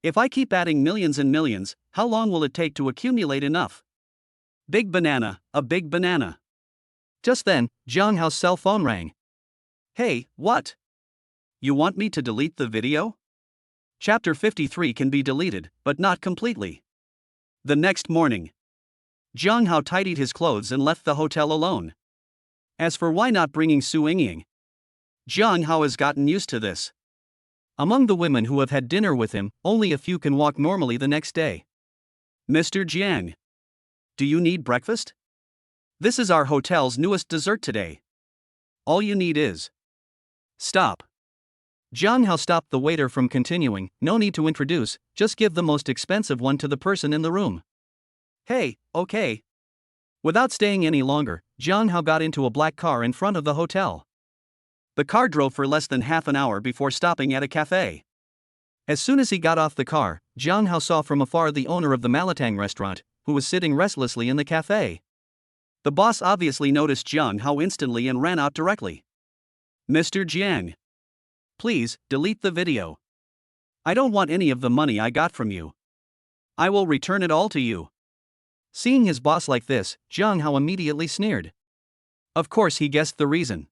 If I keep adding millions and millions, how long will it take to accumulate enough? Big banana, a big banana. Just then, Jiang Hao's cell phone rang. Hey, what? You want me to delete the video? Chapter 53 can be deleted, but not completely. The next morning, Jiang Hao tidied his clothes and left the hotel alone. As for why not bringing Su Yingying, Jiang Hao has gotten used to this. Among the women who have had dinner with him, only a few can walk normally the next day. Mr. Jiang, do you need breakfast? This is our hotel's newest dessert today. All you need is... Stop. Jiang Hao stopped the waiter from continuing. No need to introduce, just give the most expensive one to the person in the room. Hey, okay. Without staying any longer, Jiang Hao got into a black car in front of the hotel. The car drove for less than half an hour before stopping at a cafe. As soon as he got off the car, Jiang Hao saw from afar the owner of the Malatang restaurant, who was sitting restlessly in the cafe. The boss obviously noticed Jiang Hao instantly and ran out directly. Mr. Jiang, please, delete the video. I don't want any of the money I got from you. I will return it all to you. Seeing his boss like this, Jiang Hao immediately sneered. Of course he guessed the reason.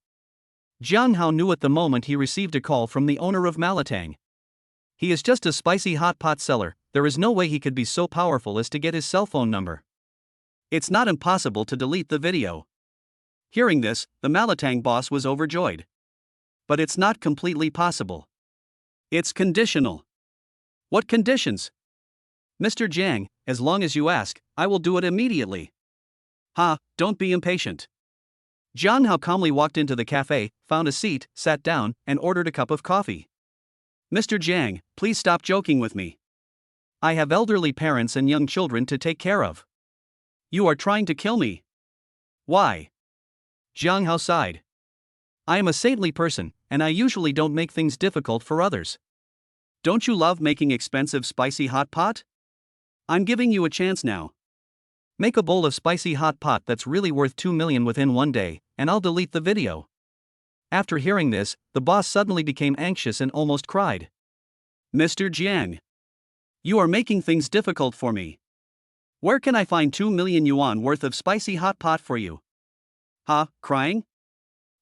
Jiang Hao knew at the moment he received a call from the owner of Malatang. He is just a spicy hot pot seller, there is no way he could be so powerful as to get his cell phone number. It's not impossible to delete the video. Hearing this, the Malatang boss was overjoyed. But it's not completely possible. It's conditional. What conditions? Mr. Jiang, as long as you ask, I will do it immediately. Ha, don't be impatient. Jiang Hao calmly walked into the cafe, found a seat, sat down, and ordered a cup of coffee. Mr. Jiang, please stop joking with me. I have elderly parents and young children to take care of. You are trying to kill me. Why? Jiang Hao sighed. I am a saintly person, and I usually don't make things difficult for others. Don't you love making expensive spicy hot pot? I'm giving you a chance now. Make a bowl of spicy hot pot that's really worth 2 million within one day, and I'll delete the video. After hearing this, the boss suddenly became anxious and almost cried. Mr. Jiang, you are making things difficult for me. Where can I find 2 million yuan worth of spicy hot pot for you? Huh, crying?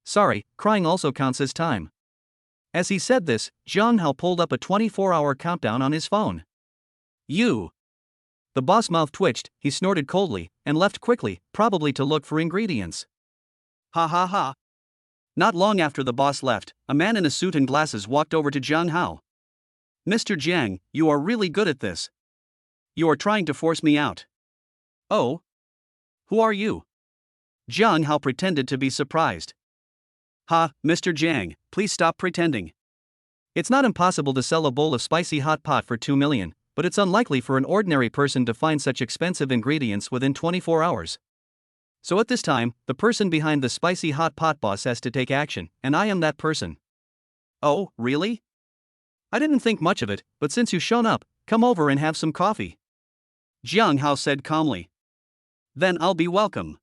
Sorry, crying also counts as time. As he said this, Zhang Hao pulled up a 24-hour countdown on his phone. You. The boss mouth twitched, he snorted coldly, and left quickly, probably to look for ingredients. Ha ha ha. Not long after the boss left, a man in a suit and glasses walked over to Zhang Hao. Mr. Jiang, you are really good at this. You are trying to force me out. Oh? Who are you? Zhang Hao pretended to be surprised. Ha, Mr. Jiang, please stop pretending. It's not impossible to sell a bowl of spicy hot pot for 2 million, but it's unlikely for an ordinary person to find such expensive ingredients within 24 hours. So at this time, the person behind the spicy hot pot boss has to take action, and I am that person. Oh, really? I didn't think much of it, but since you've shown up, come over and have some coffee. Zhang Hao said calmly. Then I'll be welcome.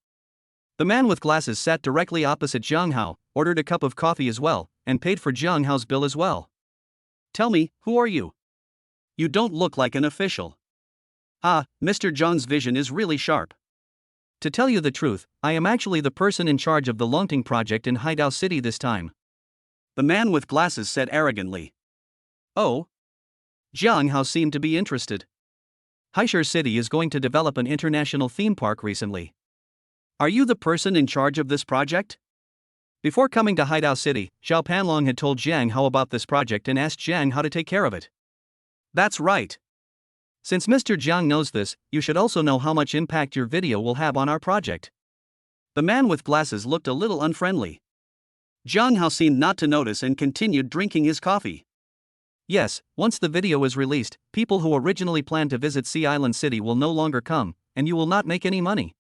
The man with glasses sat directly opposite Zhang Hao, ordered a cup of coffee as well, and paid for Zhang Hao's bill as well. Tell me, who are you? You don't look like an official. Ah, Mr. Zhang's vision is really sharp. To tell you the truth, I am actually the person in charge of the Longting project in Haidao City this time. The man with glasses said arrogantly. Oh? Zhang Hao seemed to be interested. Haishur City is going to develop an international theme park recently. Are you the person in charge of this project? Before coming to Haidao City, Zhao Panlong had told Zhang Hao about this project and asked Zhang how to take care of it. That's right. Since Mr. Zhang knows this, you should also know how much impact your video will have on our project. The man with glasses looked a little unfriendly. Zhang Hao seemed not to notice and continued drinking his coffee. Yes, once the video is released, people who originally planned to visit Sea Island City will no longer come, and you will not make any money.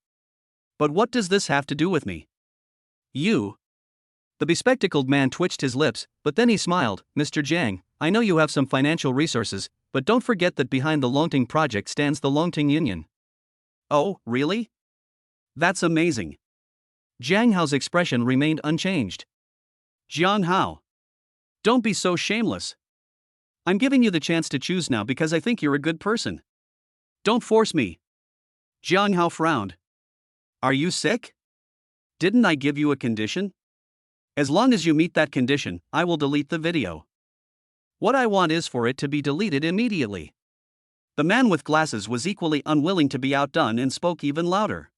But what does this have to do with me? You? The bespectacled man twitched his lips, but then he smiled. Mr. Zhang, I know you have some financial resources, but don't forget that behind the Longting project stands the Longting Union. Oh, really? That's amazing. Zhang Hao's expression remained unchanged. Zhang Hao. Don't be so shameless. I'm giving you the chance to choose now because I think you're a good person. Don't force me. Zhang Hao frowned. Are you sick? Didn't I give you a condition? As long as you meet that condition, I will delete the video. What I want is for it to be deleted immediately. The man with glasses was equally unwilling to be outdone and spoke even louder.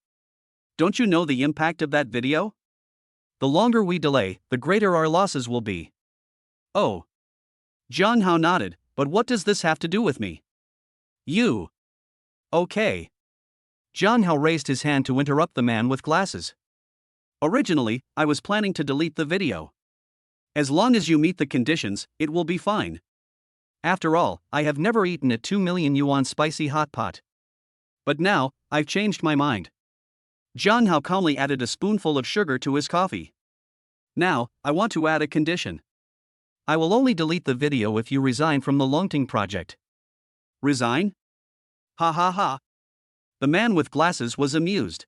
Don't you know the impact of that video? The longer we delay, the greater our losses will be. Oh. Zhang Hao nodded, but what does this have to do with me? You. Okay. Zhang Hao raised his hand to interrupt the man with glasses. Originally, I was planning to delete the video. As long as you meet the conditions, it will be fine. After all, I have never eaten a 2 million yuan spicy hot pot. But now, I've changed my mind. Zhang Hao calmly added a spoonful of sugar to his coffee. Now, I want to add a condition. I will only delete the video if you resign from the Longting project. Resign? Ha ha ha. The man with glasses was amused.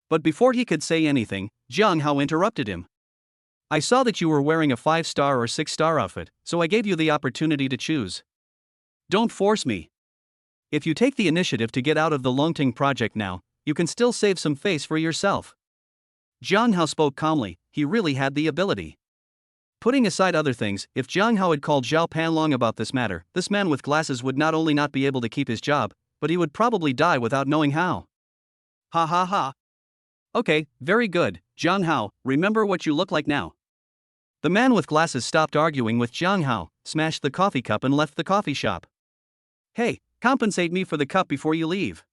But before he could say anything, Zhang Hao interrupted him. I saw that you were wearing a 5-star or 6-star outfit, so I gave you the opportunity to choose. Don't force me. If you take the initiative to get out of the Longting project now, you can still save some face for yourself. Zhang Hao spoke calmly, he really had the ability. Putting aside other things, if Zhang Hao had called Zhao Panlong about this matter, this man with glasses would not only not be able to keep his job, but he would probably die without knowing how. Ha ha ha. Okay, very good, Zhang Hao, remember what you look like now. The man with glasses stopped arguing with Zhang Hao, smashed the coffee cup and left the coffee shop. Hey, compensate me for the cup before you leave.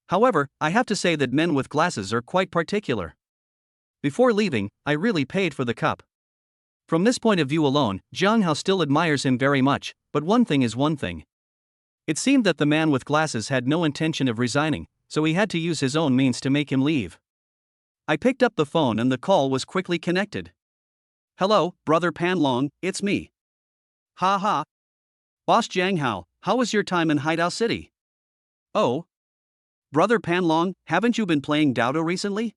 However, I have to say that men with glasses are quite particular. Before leaving, I really paid for the cup. From this point of view alone, Zhang Hao still admires him very much, but one thing is one thing. It seemed that the man with glasses had no intention of resigning, so he had to use his own means to make him leave. I picked up the phone and the call was quickly connected. Hello, Brother Panlong, it's me. Ha ha. Boss Zhang Hao, how was your time in Haidao City? Oh. Brother Panlong, haven't you been playing Dota recently?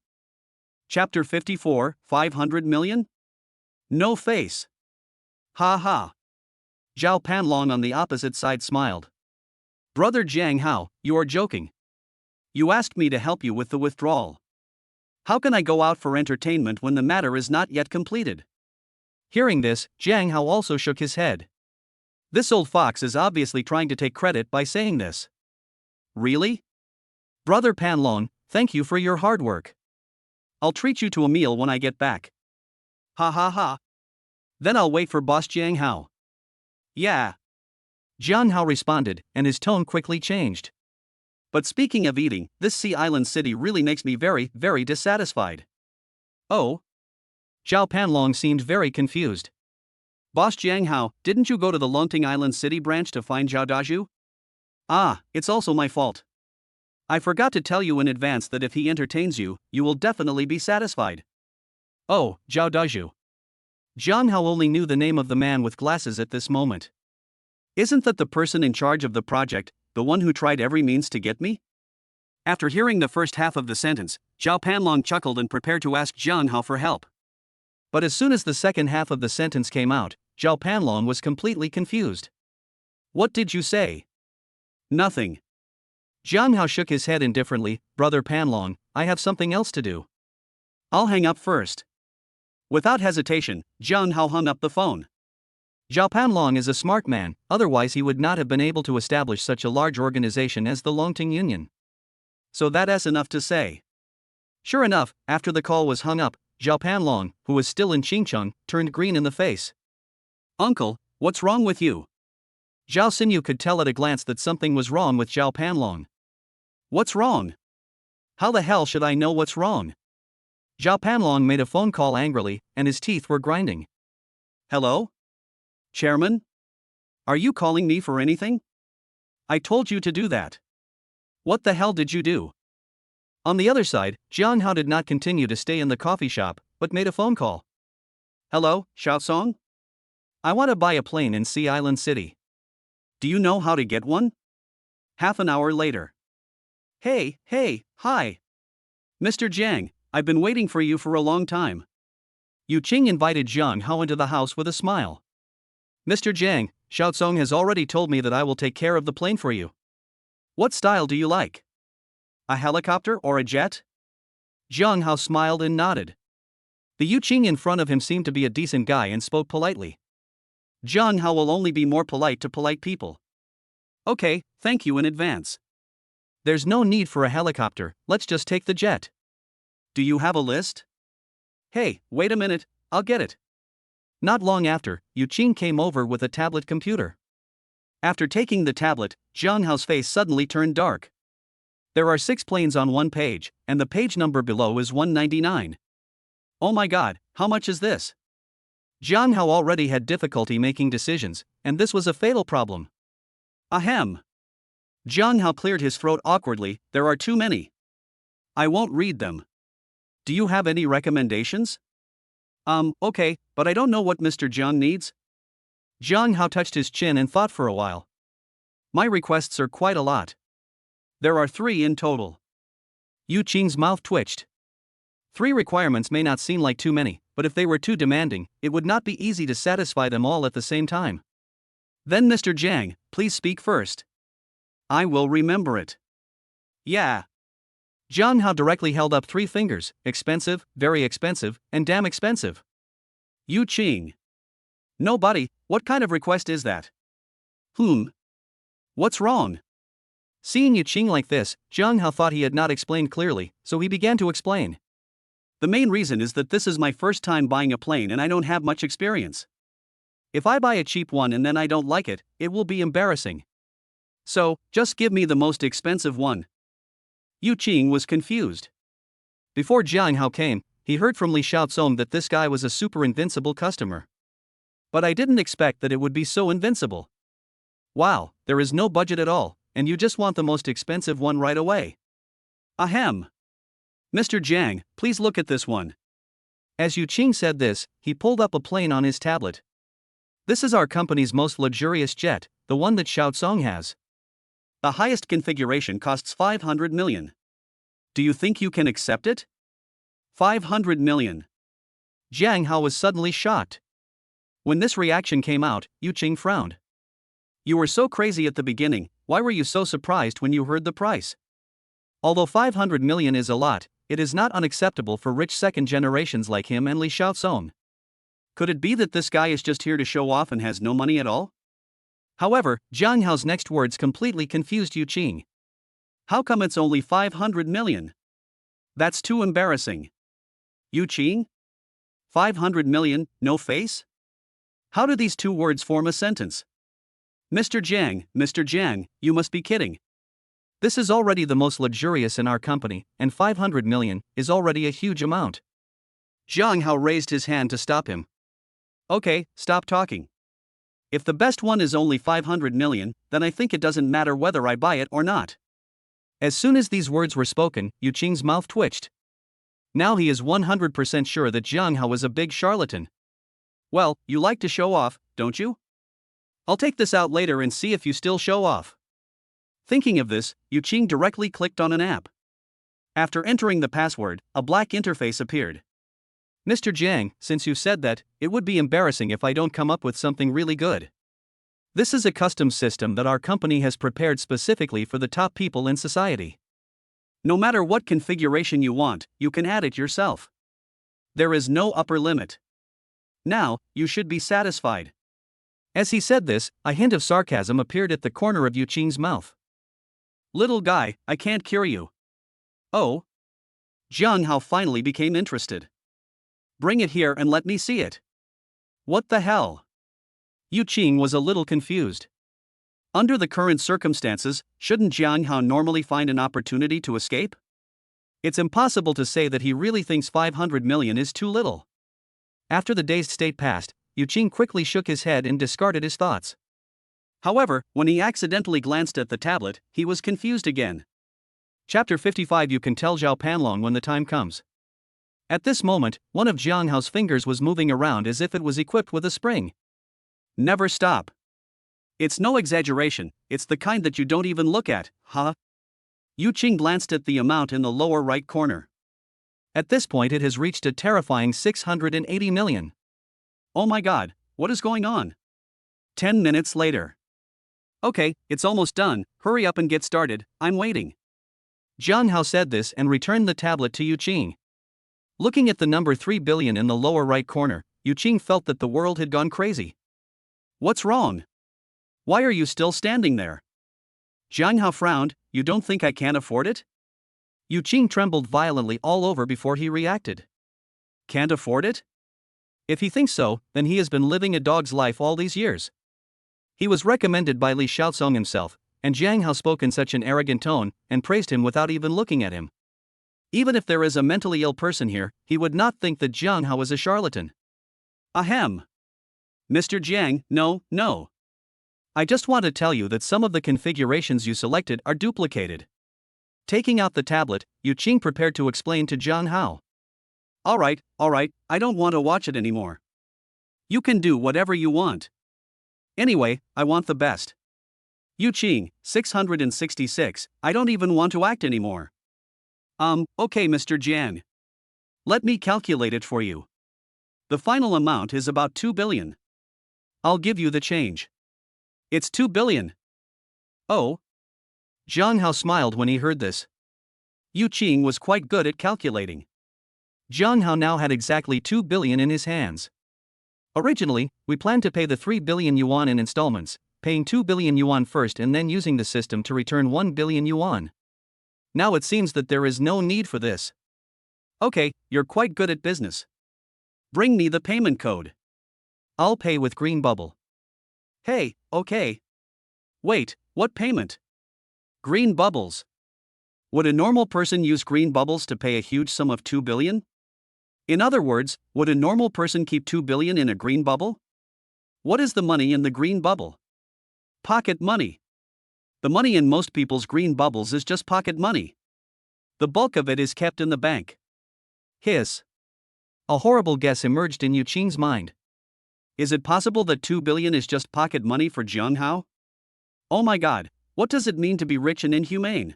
Chapter 54, 500 million? No face. Ha ha. Zhao Panlong on the opposite side smiled. Brother Zhang Hao, you are joking. You asked me to help you with the withdrawal. How can I go out for entertainment when the matter is not yet completed? Hearing this, Jiang Hao also shook his head. This old fox is obviously trying to take credit by saying this. Really? Brother Panlong, thank you for your hard work. I'll treat you to a meal when I get back. Ha ha ha. Then I'll wait for boss Jiang Hao. Yeah. Jiang Hao responded, and his tone quickly changed. But speaking of eating, this Sea Island city really makes me very, very dissatisfied. Oh? Zhao Panlong seemed very confused. Boss Jiang Hao, didn't you go to the Longting Island City branch to find Zhao Dazhu? Ah, it's also my fault. I forgot to tell you in advance that if he entertains you, you will definitely be satisfied. Oh, Zhao Dazhu. Jiang Hao only knew the name of the man with glasses at this moment. Isn't that the person in charge of the project, the one who tried every means to get me? After hearing the first half of the sentence, Zhao Panlong chuckled and prepared to ask Jiang Hao for help. But as soon as the second half of the sentence came out, Zhao Panlong was completely confused. What did you say? Nothing. Jiang Hao shook his head indifferently. Brother Panlong, I have something else to do. I'll hang up first. Without hesitation, Jiang Hao hung up the phone. Zhao Panlong is a smart man, otherwise he would not have been able to establish such a large organization as the Longting Union. So that's enough to say. Sure enough, after the call was hung up, Zhao Panlong, who was still in Qingcheng, turned green in the face. Uncle, what's wrong with you? Zhao Xinyu could tell at a glance that something was wrong with Zhao Panlong. What's wrong? How the hell should I know what's wrong? Zhao Panlong made a phone call angrily, and his teeth were grinding. Hello? Chairman? Are you calling me for anything? I told you to do that. What the hell did you do? On the other side, Jiang Hao did not continue to stay in the coffee shop, but made a phone call. Hello, Xiaosong? I want to buy a plane in Sea Island City. Do you know how to get one? Half an hour later. Hey, hi. Mr. Jiang, I've been waiting for you for a long time. Yu Qing invited Jiang Hao into the house with a smile. Mr. Jiang, Xiaosong has already told me that I will take care of the plane for you. What style do you like? A helicopter or a jet? Jiang Hao smiled and nodded. The Yu Qing in front of him seemed to be a decent guy and spoke politely. Jiang Hao will only be more polite to polite people. Okay, thank you in advance. There's no need for a helicopter, let's just take the jet. Do you have a list? Hey, wait a minute, I'll get it. Not long after, Yu Qing came over with a tablet computer. After taking the tablet, Jiang Hao's face suddenly turned dark. There are 6 planes on one page, and the page number below is 199. Oh my god, how much is this? Jiang Hao already had difficulty making decisions, and this was a fatal problem. Ahem. Jiang Hao cleared his throat awkwardly. There are too many. I won't read them. Do you have any recommendations? Okay, but I don't know what Mr. Jiang needs. Jiang Hao touched his chin and thought for a while. My requests are quite a lot. There are 3 in total. Yu Qing's mouth twitched. 3 requirements may not seem like too many, but if they were too demanding, it would not be easy to satisfy them all at the same time. Then Mr. Jiang, please speak first. I will remember it. Yeah. Jiang Hao directly held up 3 fingers, expensive, very expensive, and damn expensive. Yu Qing. Nobody, what kind of request is that? What's wrong? Seeing Yu Qing like this, Jiang Hao thought he had not explained clearly, so he began to explain. The main reason is that this is my first time buying a plane and I don't have much experience. If I buy a cheap one and then I don't like it, it will be embarrassing. So, just give me the most expensive one. Yu Qing was confused. Before Jiang Hao came, he heard from Li Xiaosong that this guy was a super invincible customer. But I didn't expect that it would be so invincible. Wow, there is no budget at all, and you just want the most expensive one right away. Ahem. Mr. Jiang, please look at this one. As Yu Qing said this, he pulled up a plane on his tablet. This is our company's most luxurious jet, the one that Xiaosong has. The highest configuration costs 500 million. Do you think you can accept it? 500 million. Jiang Hao was suddenly shocked. When this reaction came out, Yu Qing frowned. You were so crazy at the beginning, why were you so surprised when you heard the price? Although 500 million is a lot, it is not unacceptable for rich second generations like him and Li Xiaosong. Could it be that this guy is just here to show off and has no money at all? However, Jiang Hao's next words completely confused Yu Qing. How come it's only 500 million? That's too embarrassing. Yu Qing? 500 million, no face? How do these two words form a sentence? Mr. Jiang, you must be kidding. This is already the most luxurious in our company, and 500 million is already a huge amount. Jiang Hao raised his hand to stop him. Okay, stop talking. If the best one is only 500 million, then I think it doesn't matter whether I buy it or not. As soon as these words were spoken, Yu Qing's mouth twitched. Now he is 100% sure that Jiang Hao was a big charlatan. Well, you like to show off, don't you? I'll take this out later and see if you still show off. Thinking of this, Yu Qing directly clicked on an app. After entering the password, a black interface appeared. Mr. Jiang, since you said that, it would be embarrassing if I don't come up with something really good. This is a custom system that our company has prepared specifically for the top people in society. No matter what configuration you want, you can add it yourself. There is no upper limit. Now, you should be satisfied. As he said this, a hint of sarcasm appeared at the corner of Yu Qing's mouth. Little guy, I can't cure you. Oh? Jiang Hao finally became interested. Bring it here and let me see it. What the hell? Yu Qing was a little confused. Under the current circumstances, shouldn't Jiang Hao normally find an opportunity to escape? It's impossible to say that he really thinks 500 million is too little. After the dazed state passed, Yu Qing quickly shook his head and discarded his thoughts. However, when he accidentally glanced at the tablet, he was confused again. Chapter 55. You can tell Zhao Panlong when the time comes. At this moment, one of Jiang Hao's fingers was moving around as if it was equipped with a spring. Never stop. It's no exaggeration, it's the kind that you don't even look at, huh? Yu Qing glanced at the amount in the lower right corner. At this point it has reached a terrifying 680 million. Oh my god, what is going on? 10 minutes later. Okay, it's almost done, hurry up and get started, I'm waiting. Jiang Hao said this and returned the tablet to Yu Qing. Looking at the number 3 billion in the lower right corner, Yu Qing felt that the world had gone crazy. What's wrong? Why are you still standing there? Jiang Hao frowned, you don't think I can't afford it? Yu Qing trembled violently all over before he reacted. Can't afford it? If he thinks so, then he has been living a dog's life all these years. He was recommended by Li Xiaozong himself, and Jiang Hao spoke in such an arrogant tone and praised him without even looking at him. Even if there is a mentally ill person here, he would not think that Jiang Hao is a charlatan. Ahem. Mr. Jiang, no. I just want to tell you that some of the configurations you selected are duplicated. Taking out the tablet, Yu Qing prepared to explain to Jiang Hao. Alright, I don't want to watch it anymore. You can do whatever you want. Anyway, I want the best. Yu Qing, 666, I don't even want to act anymore. Okay Mr. Jiang. Let me calculate it for you. The final amount is about 2 billion. I'll give you the change. It's 2 billion. Oh? Jiang Hao smiled when he heard this. Yu Qing was quite good at calculating. Jiang Hao now had exactly 2 billion in his hands. Originally, we planned to pay the 3 billion yuan in installments, paying 2 billion yuan first and then using the system to return 1 billion yuan. Now it seems that there is no need for this. Okay, you're quite good at business. Bring me the payment code. I'll pay with Green Bubble. Hey, okay. Wait, what payment? Green Bubbles. Would a normal person use Green Bubbles to pay a huge sum of 2 billion? In other words, would a normal person keep 2 billion in a green bubble? What is the money in the green bubble? Pocket money. The money in most people's green bubbles is just pocket money. The bulk of it is kept in the bank. Hiss. A horrible guess emerged in Yu Qing's mind. Is it possible that 2 billion is just pocket money for Jiang Hao? Oh my god, what does it mean to be rich and inhumane?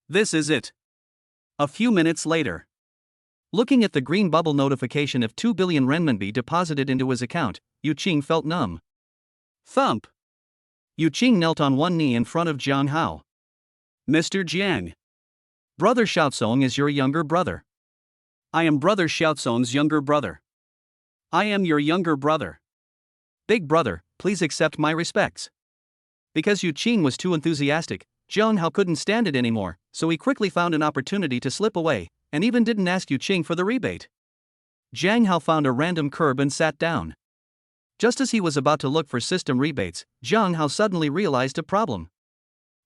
This is it. A few minutes later. Looking at the green bubble notification of 2 billion renminbi deposited into his account, Yu Qing felt numb. Thump. Yu Qing knelt on one knee in front of Jiang Hao. Mr. Jiang. Brother Xiaozong is your younger brother. I am Brother Xiaozong's younger brother. I am your younger brother. Big brother, please accept my respects. Because Yu Qing was too enthusiastic, Jiang Hao couldn't stand it anymore, so he quickly found an opportunity to slip away, and even didn't ask Yu Qing for the rebate. Jiang Hao found a random curb and sat down. Just as he was about to look for system rebates, Jiang Hao suddenly realized a problem.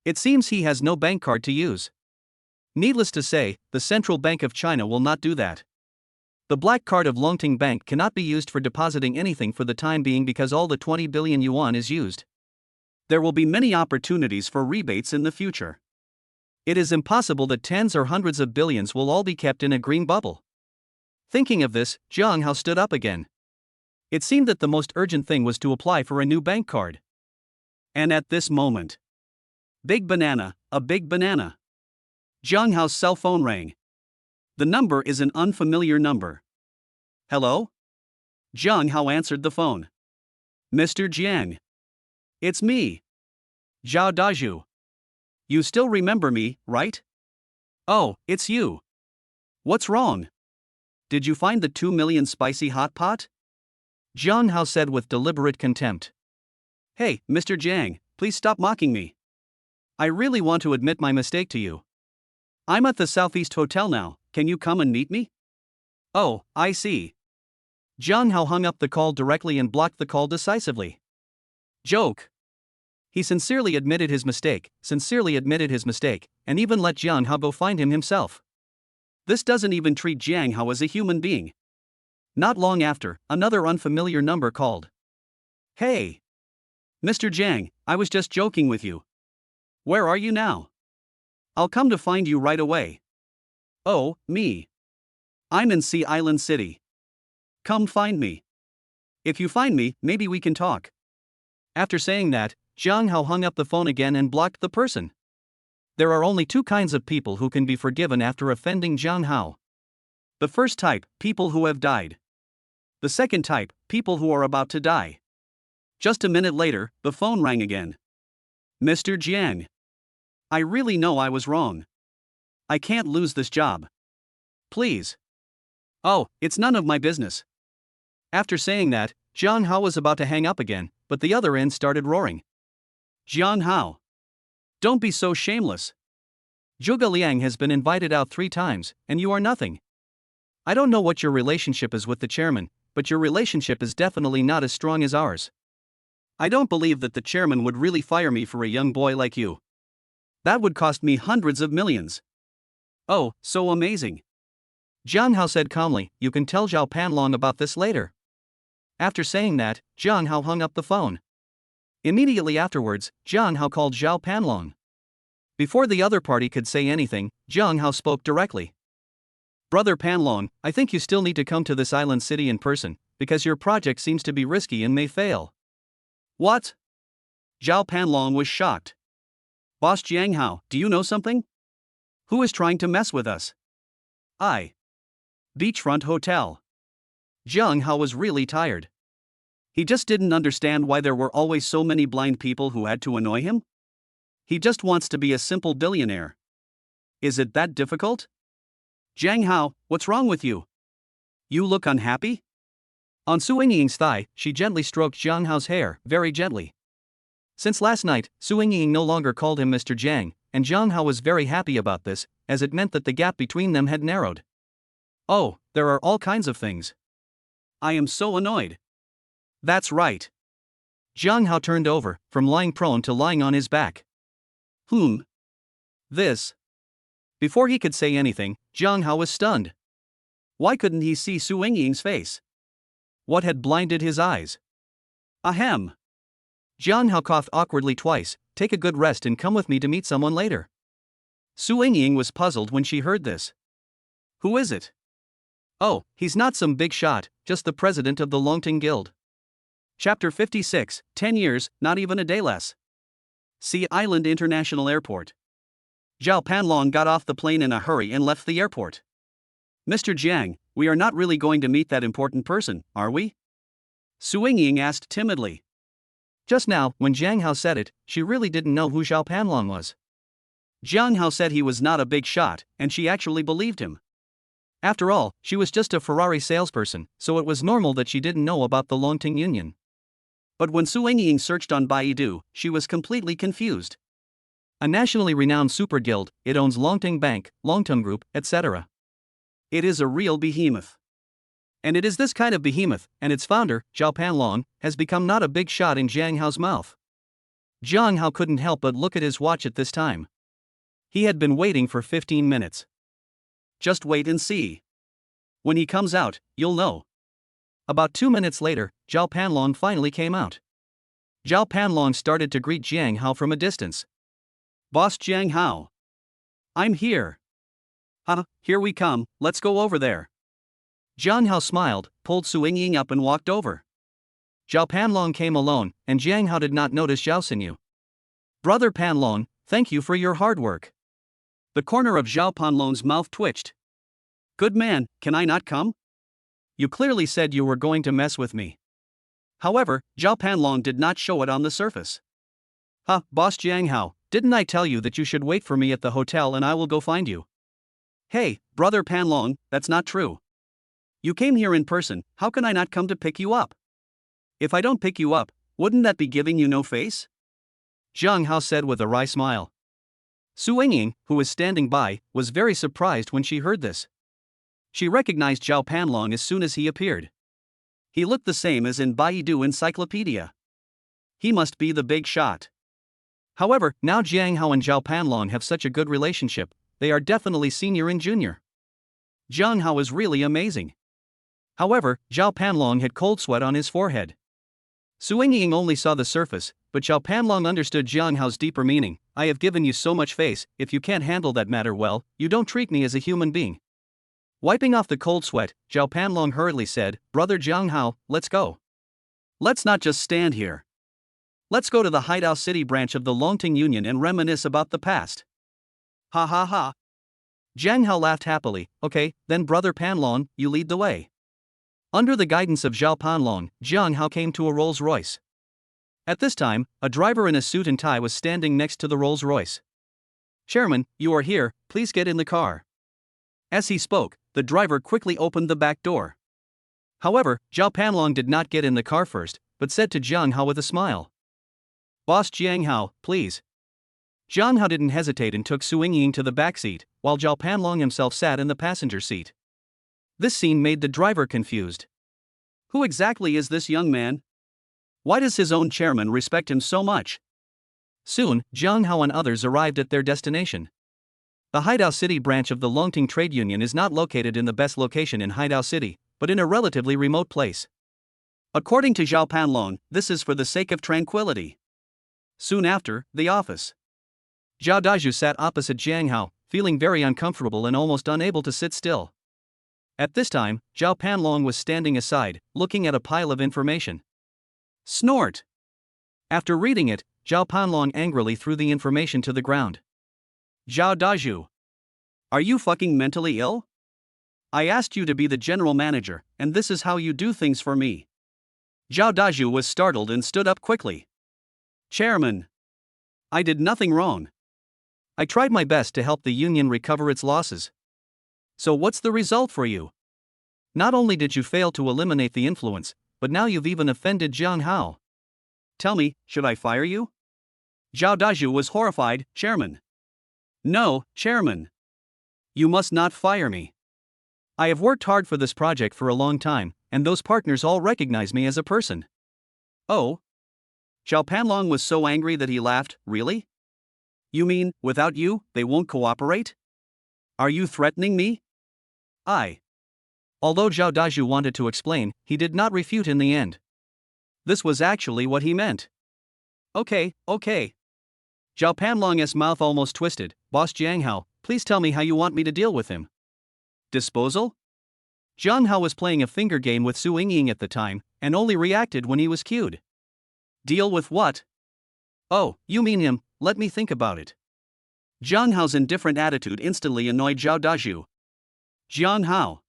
It seems he has no bank card to use. Needless to say, the Central Bank of China will not do that. The black card of Longting Bank cannot be used for depositing anything for the time being because all the 20 billion yuan is used. There will be many opportunities for rebates in the future. It is impossible that tens or hundreds of billions will all be kept in a green bubble. Thinking of this, Jiang Hao stood up again. It seemed that the most urgent thing was to apply for a new bank card. And at this moment, big banana, a big banana. Jiang Hao's cell phone rang. The number is an unfamiliar number. Hello? Jiang Hao answered the phone. Mr. Jiang. It's me. Zhao Dazhu. You still remember me, right? Oh, it's you. What's wrong? Did you find the 2 million spicy hot pot? Jiang Hao said with deliberate contempt. Hey, Mr. Jiang, please stop mocking me. I really want to admit my mistake to you. I'm at the Southeast Hotel now, can you come and meet me? Oh, I see. Jiang Hao hung up the call directly and blocked the call decisively. Joke. He sincerely admitted his mistake, and even let Jiang Hao go find him himself. This doesn't even treat Jiang Hao as a human being. Not long after, another unfamiliar number called. Hey! Mr. Jiang, I was just joking with you. Where are you now? I'll come to find you right away. Oh, me. I'm in Sea Island City. Come find me. If you find me, maybe we can talk. After saying that, Jiang Hao hung up the phone again and blocked the person. There are only two kinds of people who can be forgiven after offending Jiang Hao. The first type, people who have died. The second type, people who are about to die. Just a minute later, the phone rang again. Mr. Jiang. I really know I was wrong. I can't lose this job. Please. Oh, it's none of my business. After saying that, Jiang Hao was about to hang up again, but the other end started roaring. Jiang Hao. Don't be so shameless. Zhuge Liang has been invited out 3 times, and you are nothing. I don't know what your relationship is with the chairman, but your relationship is definitely not as strong as ours. I don't believe that the chairman would really fire me for a young boy like you. That would cost me hundreds of millions. Oh, so amazing. Jiang Hao said calmly, you can tell Zhao Panlong about this later. After saying that, Jiang Hao hung up the phone. Immediately afterwards, Jiang Hao called Zhao Panlong. Before the other party could say anything, Jiang Hao spoke directly. Brother Panlong, I think you still need to come to this island city in person, because your project seems to be risky and may fail. What? Zhao Panlong was shocked. Boss Jiang Hao, do you know something? Who is trying to mess with us? Beachfront Hotel. Jiang Hao was really tired. He just didn't understand why there were always so many blind people who had to annoy him. He just wants to be a simple billionaire. Is it that difficult? Jiang Hao, what's wrong with you? You look unhappy? On Su Yingying's thigh, she gently stroked Jiang Hao's hair, very gently. Since last night, Su Yingying no longer called him Mr. Jiang, and Jiang Hao was very happy about this, as it meant that the gap between them had narrowed. Oh, there are all kinds of things. I am so annoyed. That's right. Jiang Hao turned over, from lying prone to lying on his back. This. Before he could say anything, Jiang Hao was stunned. Why couldn't he see Su Yingying's face? What had blinded his eyes? Ahem. Jiang Hao coughed awkwardly twice. Take a good rest and come with me to meet someone later. Su Yingying was puzzled when she heard this. Who is it? Oh, he's not some big shot, just the president of the Longting Guild. Chapter 56, 10 years, not even a day less. Sea Island International Airport. Zhao Panlong got off the plane in a hurry and left the airport. Mr. Jiang, we are not really going to meet that important person, are we? Su Yingying asked timidly. Just now, when Jiang Hao said it, she really didn't know who Zhao Panlong was. Jiang Hao said he was not a big shot, and she actually believed him. After all, she was just a Ferrari salesperson, so it was normal that she didn't know about the Longting Union. But when Su Ying searched on Baidu, she was completely confused. A nationally renowned super guild, it owns Longting Bank, Longtung Group, etc. It is a real behemoth. And it is this kind of behemoth, and its founder, Zhao Panlong, has become not a big shot in Jiang Hao's mouth. Jiang Hao couldn't help but look at his watch at this time. He had been waiting for 15 minutes. Just wait and see. When he comes out, you'll know. About 2 minutes later, Zhao Panlong finally came out. Zhao Panlong started to greet Jiang Hao from a distance. Boss Jiang Hao. I'm here. Here we come, let's go over there. Jiang Hao smiled, pulled Su Ying up and walked over. Zhao Panlong came alone, and Jiang Hao did not notice Zhao Xinyu. Brother Panlong, thank you for your hard work. The corner of Zhao Panlong's mouth twitched. Good man, can I not come? You clearly said you were going to mess with me. However, Zhao Panlong did not show it on the surface. Boss Jiang Hao, didn't I tell you that you should wait for me at the hotel and I will go find you? Hey, Brother Panlong, that's not true. You came here in person, how can I not come to pick you up? If I don't pick you up, wouldn't that be giving you no face? Jiang Hao said with a wry smile. Su Ying, who was standing by, was very surprised when she heard this. She recognized Zhao Panlong as soon as he appeared. He looked the same as in Baidu Encyclopedia. He must be the big shot. However, now Jiang Hao and Zhao Panlong have such a good relationship, they are definitely senior and junior. Jiang Hao is really amazing. However, Zhao Panlong had cold sweat on his forehead. Su Ying only saw the surface, but Zhao Panlong understood Jiang Hao's deeper meaning. I have given you so much face, if you can't handle that matter well, you don't treat me as a human being. Wiping off the cold sweat, Zhao Panlong hurriedly said, Brother Jiang Hao, let's go. Let's not just stand here. Let's go to the Haidao City branch of the Longting Union and reminisce about the past. Ha ha ha. Jiang Hao laughed happily. Okay, then Brother Panlong, you lead the way. Under the guidance of Zhao Panlong, Jiang Hao came to a Rolls-Royce. At this time, a driver in a suit and tie was standing next to the Rolls-Royce. Chairman, you are here, please get in the car. As he spoke, the driver quickly opened the back door. However, Zhao Panlong did not get in the car first, but said to Jiang Hao with a smile. Boss Jiang Hao, please. Jiang Hao didn't hesitate and took Su Ying to the back seat, while Zhao Panlong himself sat in the passenger seat. This scene made the driver confused. Who exactly is this young man? Why does his own chairman respect him so much? Soon, Jiang Hao and others arrived at their destination. The Haidao City branch of the Longting Trade Union is not located in the best location in Haidao City, but in a relatively remote place. According to Zhao Panlong, this is for the sake of tranquility. Soon after, the office. Zhao Daju sat opposite Jiang Hao, feeling very uncomfortable and almost unable to sit still. At this time, Zhao Panlong was standing aside, looking at a pile of information. Snort! After reading it, Zhao Panlong angrily threw the information to the ground. Zhao Daju. Are you fucking mentally ill? I asked you to be the general manager, and this is how you do things for me. Zhao Daju was startled and stood up quickly. Chairman. I did nothing wrong. I tried my best to help the union recover its losses. So what's the result for you? Not only did you fail to eliminate the influence, but now you've even offended Jiang Hao. Tell me, should I fire you? Zhao Daju was horrified. Chairman. No, Chairman. You must not fire me. I have worked hard for this project for a long time, and those partners all recognize me as a person. Oh? Zhao Panlong was so angry that he laughed. Really? You mean, without you, they won't cooperate? Are you threatening me? Although Zhao Daju wanted to explain, he did not refute in the end. This was actually what he meant. Okay. Zhao Panlong's mouth almost twisted. Boss Jiang Hao, please tell me how you want me to deal with him. Disposal? Jiang Hao was playing a finger game with Su Ying at the time, and only reacted when he was cued. Deal with what? Oh, you mean him, let me think about it. Jiang Hao's indifferent attitude instantly annoyed Zhao Daju. Jiang Hao.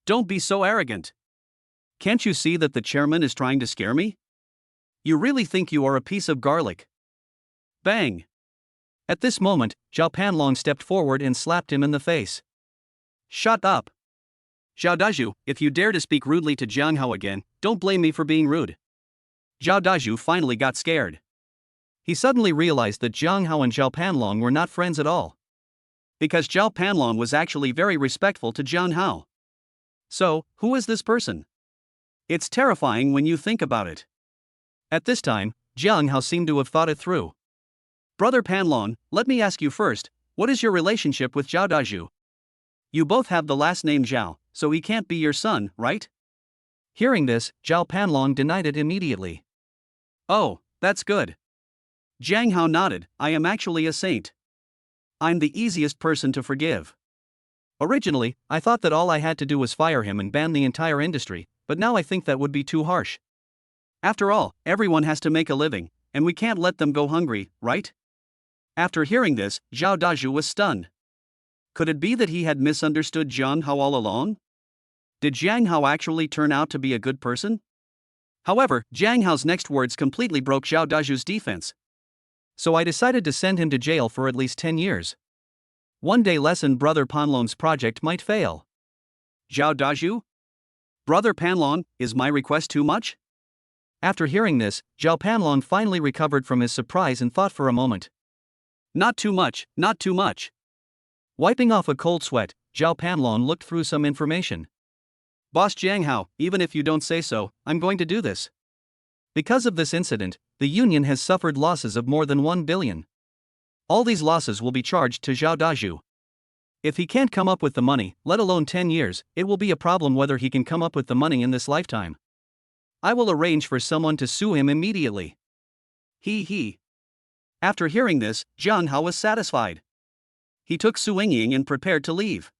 Don't be so arrogant. Can't you see that the chairman is trying to scare me? You really think you are a piece of garlic? Bang! At this moment, Zhao Panlong stepped forward and slapped him in the face. Shut up! Zhao Dazhu, if you dare to speak rudely to Jiang Hao again, don't blame me for being rude. Zhao Dazhu finally got scared. He suddenly realized that Jiang Hao and Zhao Panlong were not friends at all. Because Zhao Panlong was actually very respectful to Jiang Hao. So, who is this person? It's terrifying when you think about it. At this time, Jiang Hao seemed to have thought it through. Brother Panlong, let me ask you first, what is your relationship with Zhao Dazhu? You both have the last name Zhao, so he can't be your son, right? Hearing this, Zhao Panlong denied it immediately. Oh, that's good. Jiang Hao nodded, I am actually a saint. I'm the easiest person to forgive. Originally, I thought that all I had to do was fire him and ban the entire industry, but now I think that would be too harsh. After all, everyone has to make a living, and we can't let them go hungry, right? After hearing this, Zhao Dazhu was stunned. Could it be that he had misunderstood Jiang Hao all along? Did Jiang Hao actually turn out to be a good person? However, Jiang Hao's next words completely broke Zhao Dazhu's defense. So I decided to send him to jail for at least 10 years. One day lesson Brother Panlong's project might fail. Zhao Dazhu? Brother Panlong, is my request too much? After hearing this, Zhao Panlong finally recovered from his surprise and thought for a moment. Not too much, not too much. Wiping off a cold sweat, Zhao Panlong looked through some information. Boss Jiang Hao, even if you don't say so, I'm going to do this. Because of this incident, the union has suffered losses of more than 1 billion. All these losses will be charged to Zhao Dazhu. If he can't come up with the money, let alone 10 years, it will be a problem whether he can come up with the money in this lifetime. I will arrange for someone to sue him immediately. He. After hearing this, Jiang Hao was satisfied. He took Su Yingying and prepared to leave.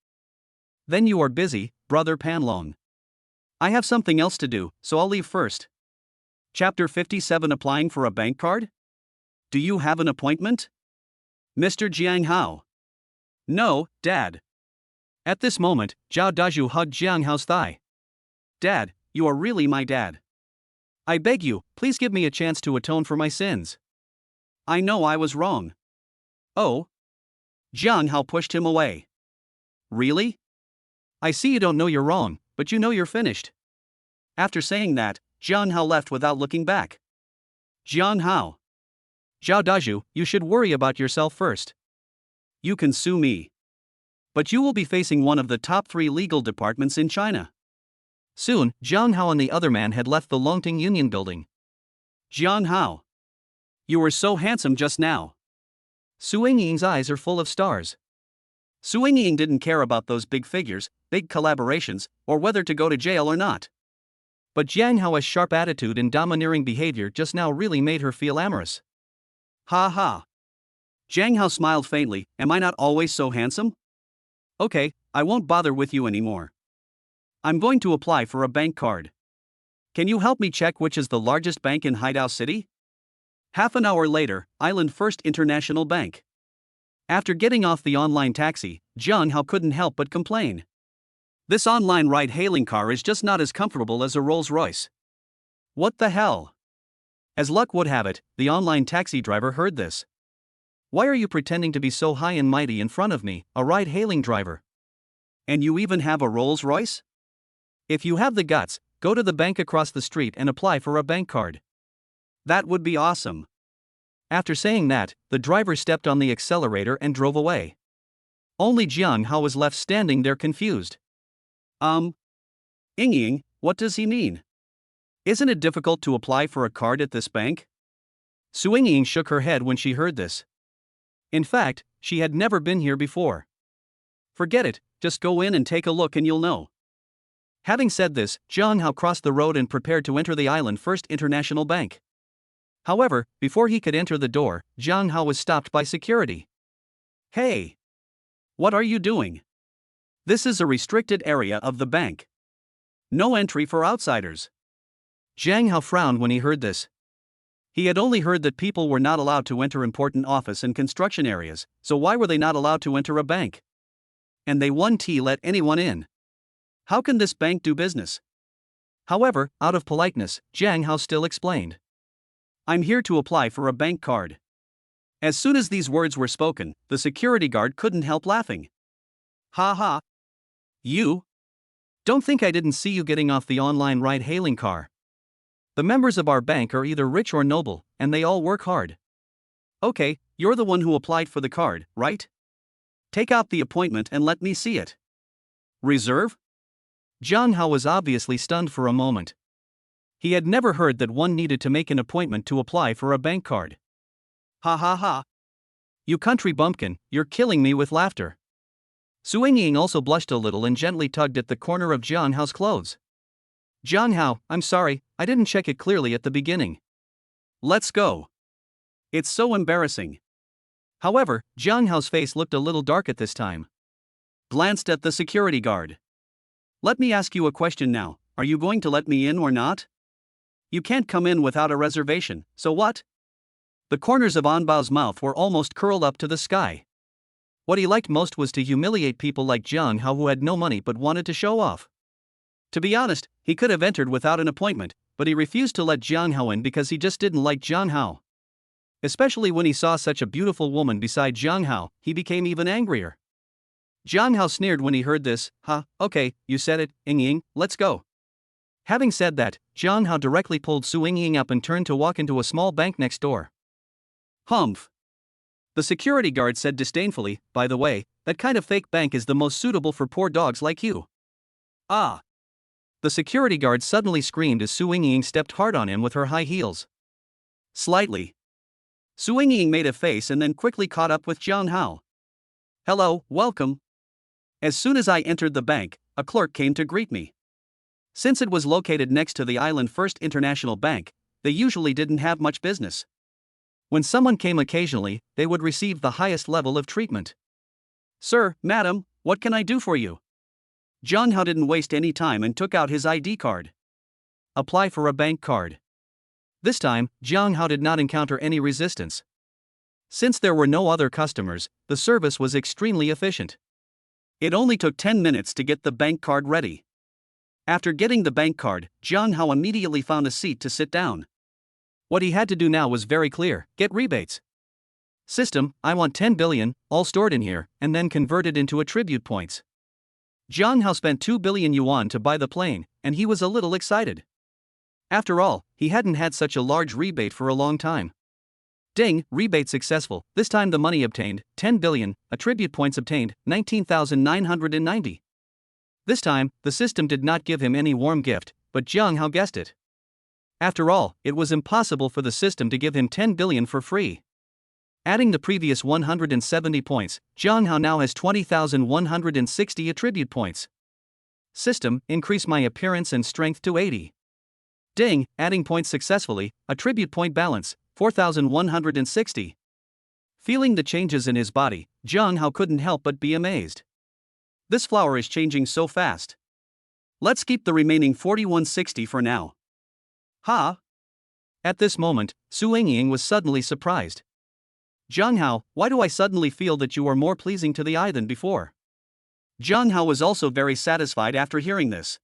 Then you are busy, Brother Panlong. I have something else to do, so I'll leave first. Chapter 57 Applying for a bank card? Do you have an appointment? Mr. Jiang Hao. No, Dad. At this moment, Zhao Dazhu hugged Jiang Hao's thigh. Dad, you are really my dad. I beg you, please give me a chance to atone for my sins. I know I was wrong. Oh? Jiang Hao pushed him away. Really? I see you don't know you're wrong, but you know you're finished. After saying that, Jiang Hao left without looking back. Jiang Hao. Zhao Dazhu, you should worry about yourself first. You can sue me. But you will be facing one of the top 3 legal departments in China. Soon, Jiang Hao and the other man had left the Longting Union building. Jiang Hao. You were so handsome just now. Su Yingying's eyes are full of stars. Su Yingying didn't care about those big figures, big collaborations, or whether to go to jail or not. But Jiang Hao's sharp attitude and domineering behavior just now really made her feel amorous. Ha ha. Jiang Hao smiled faintly, am I not always so handsome? Okay, I won't bother with you anymore. I'm going to apply for a bank card. Can you help me check which is the largest bank in Haidao City? Half an hour later, Island First International Bank. After getting off the online taxi, Jiang Hao couldn't help but complain. This online ride-hailing car is just not as comfortable as a Rolls-Royce. What the hell? As luck would have it, the online taxi driver heard this. Why are you pretending to be so high and mighty in front of me, a ride-hailing driver? And you even have a Rolls-Royce? If you have the guts, go to the bank across the street and apply for a bank card. That would be awesome. After saying that, the driver stepped on the accelerator and drove away. Only Jiang Hao was left standing there confused. Yingying, what does he mean? Isn't it difficult to apply for a card at this bank? Su Yingying shook her head when she heard this. In fact, she had never been here before. Forget it, just go in and take a look and you'll know. Having said this, Jiang Hao crossed the road and prepared to enter the Island First International Bank. However, before he could enter the door, Jiang Hao was stopped by security. Hey! What are you doing? This is a restricted area of the bank. No entry for outsiders. Jiang Hao frowned when he heard this. He had only heard that people were not allowed to enter important office and construction areas, so why were they not allowed to enter a bank? And they won't let anyone in. How can this bank do business? However, out of politeness, Jiang Hao still explained. I'm here to apply for a bank card. As soon as these words were spoken, the security guard couldn't help laughing. Ha ha. You? Don't think I didn't see you getting off the online ride-hailing car. The members of our bank are either rich or noble, and they all work hard. Okay, you're the one who applied for the card, right? Take out the appointment and let me see it. Reserve? John Hao was obviously stunned for a moment. He had never heard that one needed to make an appointment to apply for a bank card. Ha ha ha. You country bumpkin, you're killing me with laughter. Su Ying also blushed a little and gently tugged at the corner of John Hao's clothes. John Hao, I'm sorry, I didn't check it clearly at the beginning. Let's go. It's so embarrassing. However, John Hao's face looked a little dark at this time. Glanced at the security guard. Let me ask you a question now, are you going to let me in or not? You can't come in without a reservation, so what? The corners of Anbao's mouth were almost curled up to the sky. What he liked most was to humiliate people like John Hao who had no money but wanted to show off. To be honest, he could have entered without an appointment, but he refused to let John Hao in because he just didn't like John Hao. Especially when he saw such a beautiful woman beside John Hao, he became even angrier. John Hao sneered when he heard this. Okay, you said it, Ying, let's go. Having said that, John Hao directly pulled Su Ying up and turned to walk into a small bank next door. Humph. The security guard said disdainfully, by the way, that kind of fake bank is the most suitable for poor dogs like you. Ah. The security guard suddenly screamed as Su Ying stepped hard on him with her high heels. Slightly. Su Ying made a face and then quickly caught up with John Hao. Hello, welcome. As soon as I entered the bank, a clerk came to greet me. Since it was located next to the Island First International Bank, they usually didn't have much business. When someone came occasionally, they would receive the highest level of treatment. Sir, madam, what can I do for you? John Hao didn't waste any time and took out his ID card. Apply for a bank card. This time, John Hao did not encounter any resistance. Since there were no other customers, the service was extremely efficient. It only took 10 minutes to get the bank card ready. After getting the bank card, John Hao immediately found a seat to sit down. What he had to do now was very clear: get rebates. System, I want 10 billion, all stored in here, and then converted into attribute points. John Hao spent 2 billion yuan to buy the plane, and he was a little excited. After all, he hadn't had such a large rebate for a long time. Ding, rebate successful. This time the money obtained, 10 billion, attribute points obtained, 19,990. This time, the system did not give him any warm gift, but John Hao guessed it. After all, it was impossible for the system to give him 10 billion for free. Adding the previous 170 points, John Hao now has 20,160 attribute points. System, increase my appearance and strength to 80. Ding, adding points successfully, attribute point balance, 4,160. Feeling the changes in his body, John Hao couldn't help but be amazed. This flower is changing so fast. Let's keep the remaining 4,160 for now. Ha! At this moment, Su Ying was suddenly surprised. John Hao, why do I suddenly feel that you are more pleasing to the eye than before? John Hao was also very satisfied after hearing this.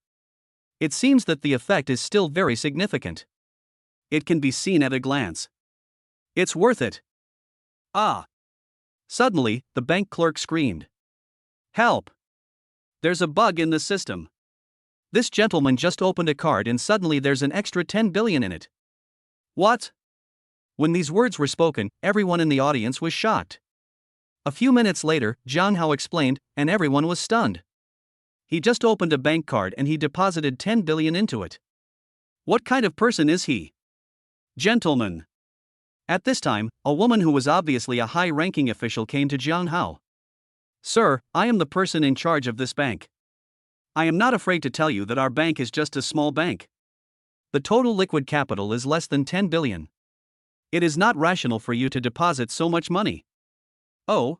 It seems that the effect is still very significant. It can be seen at a glance. It's worth it. Ah! Suddenly, the bank clerk screamed. Help! There's a bug in the system. This gentleman just opened a card and suddenly there's an extra 10 billion in it. What? When these words were spoken, everyone in the audience was shocked. A few minutes later, John Hao explained, and everyone was stunned. He just opened a bank card and he deposited 10 billion into it. What kind of person is he? Gentlemen. At this time, a woman who was obviously a high-ranking official came to John Hao. Sir, I am the person in charge of this bank. I am not afraid to tell you that our bank is just a small bank. The total liquid capital is less than 10 billion. It is not rational for you to deposit so much money. Oh?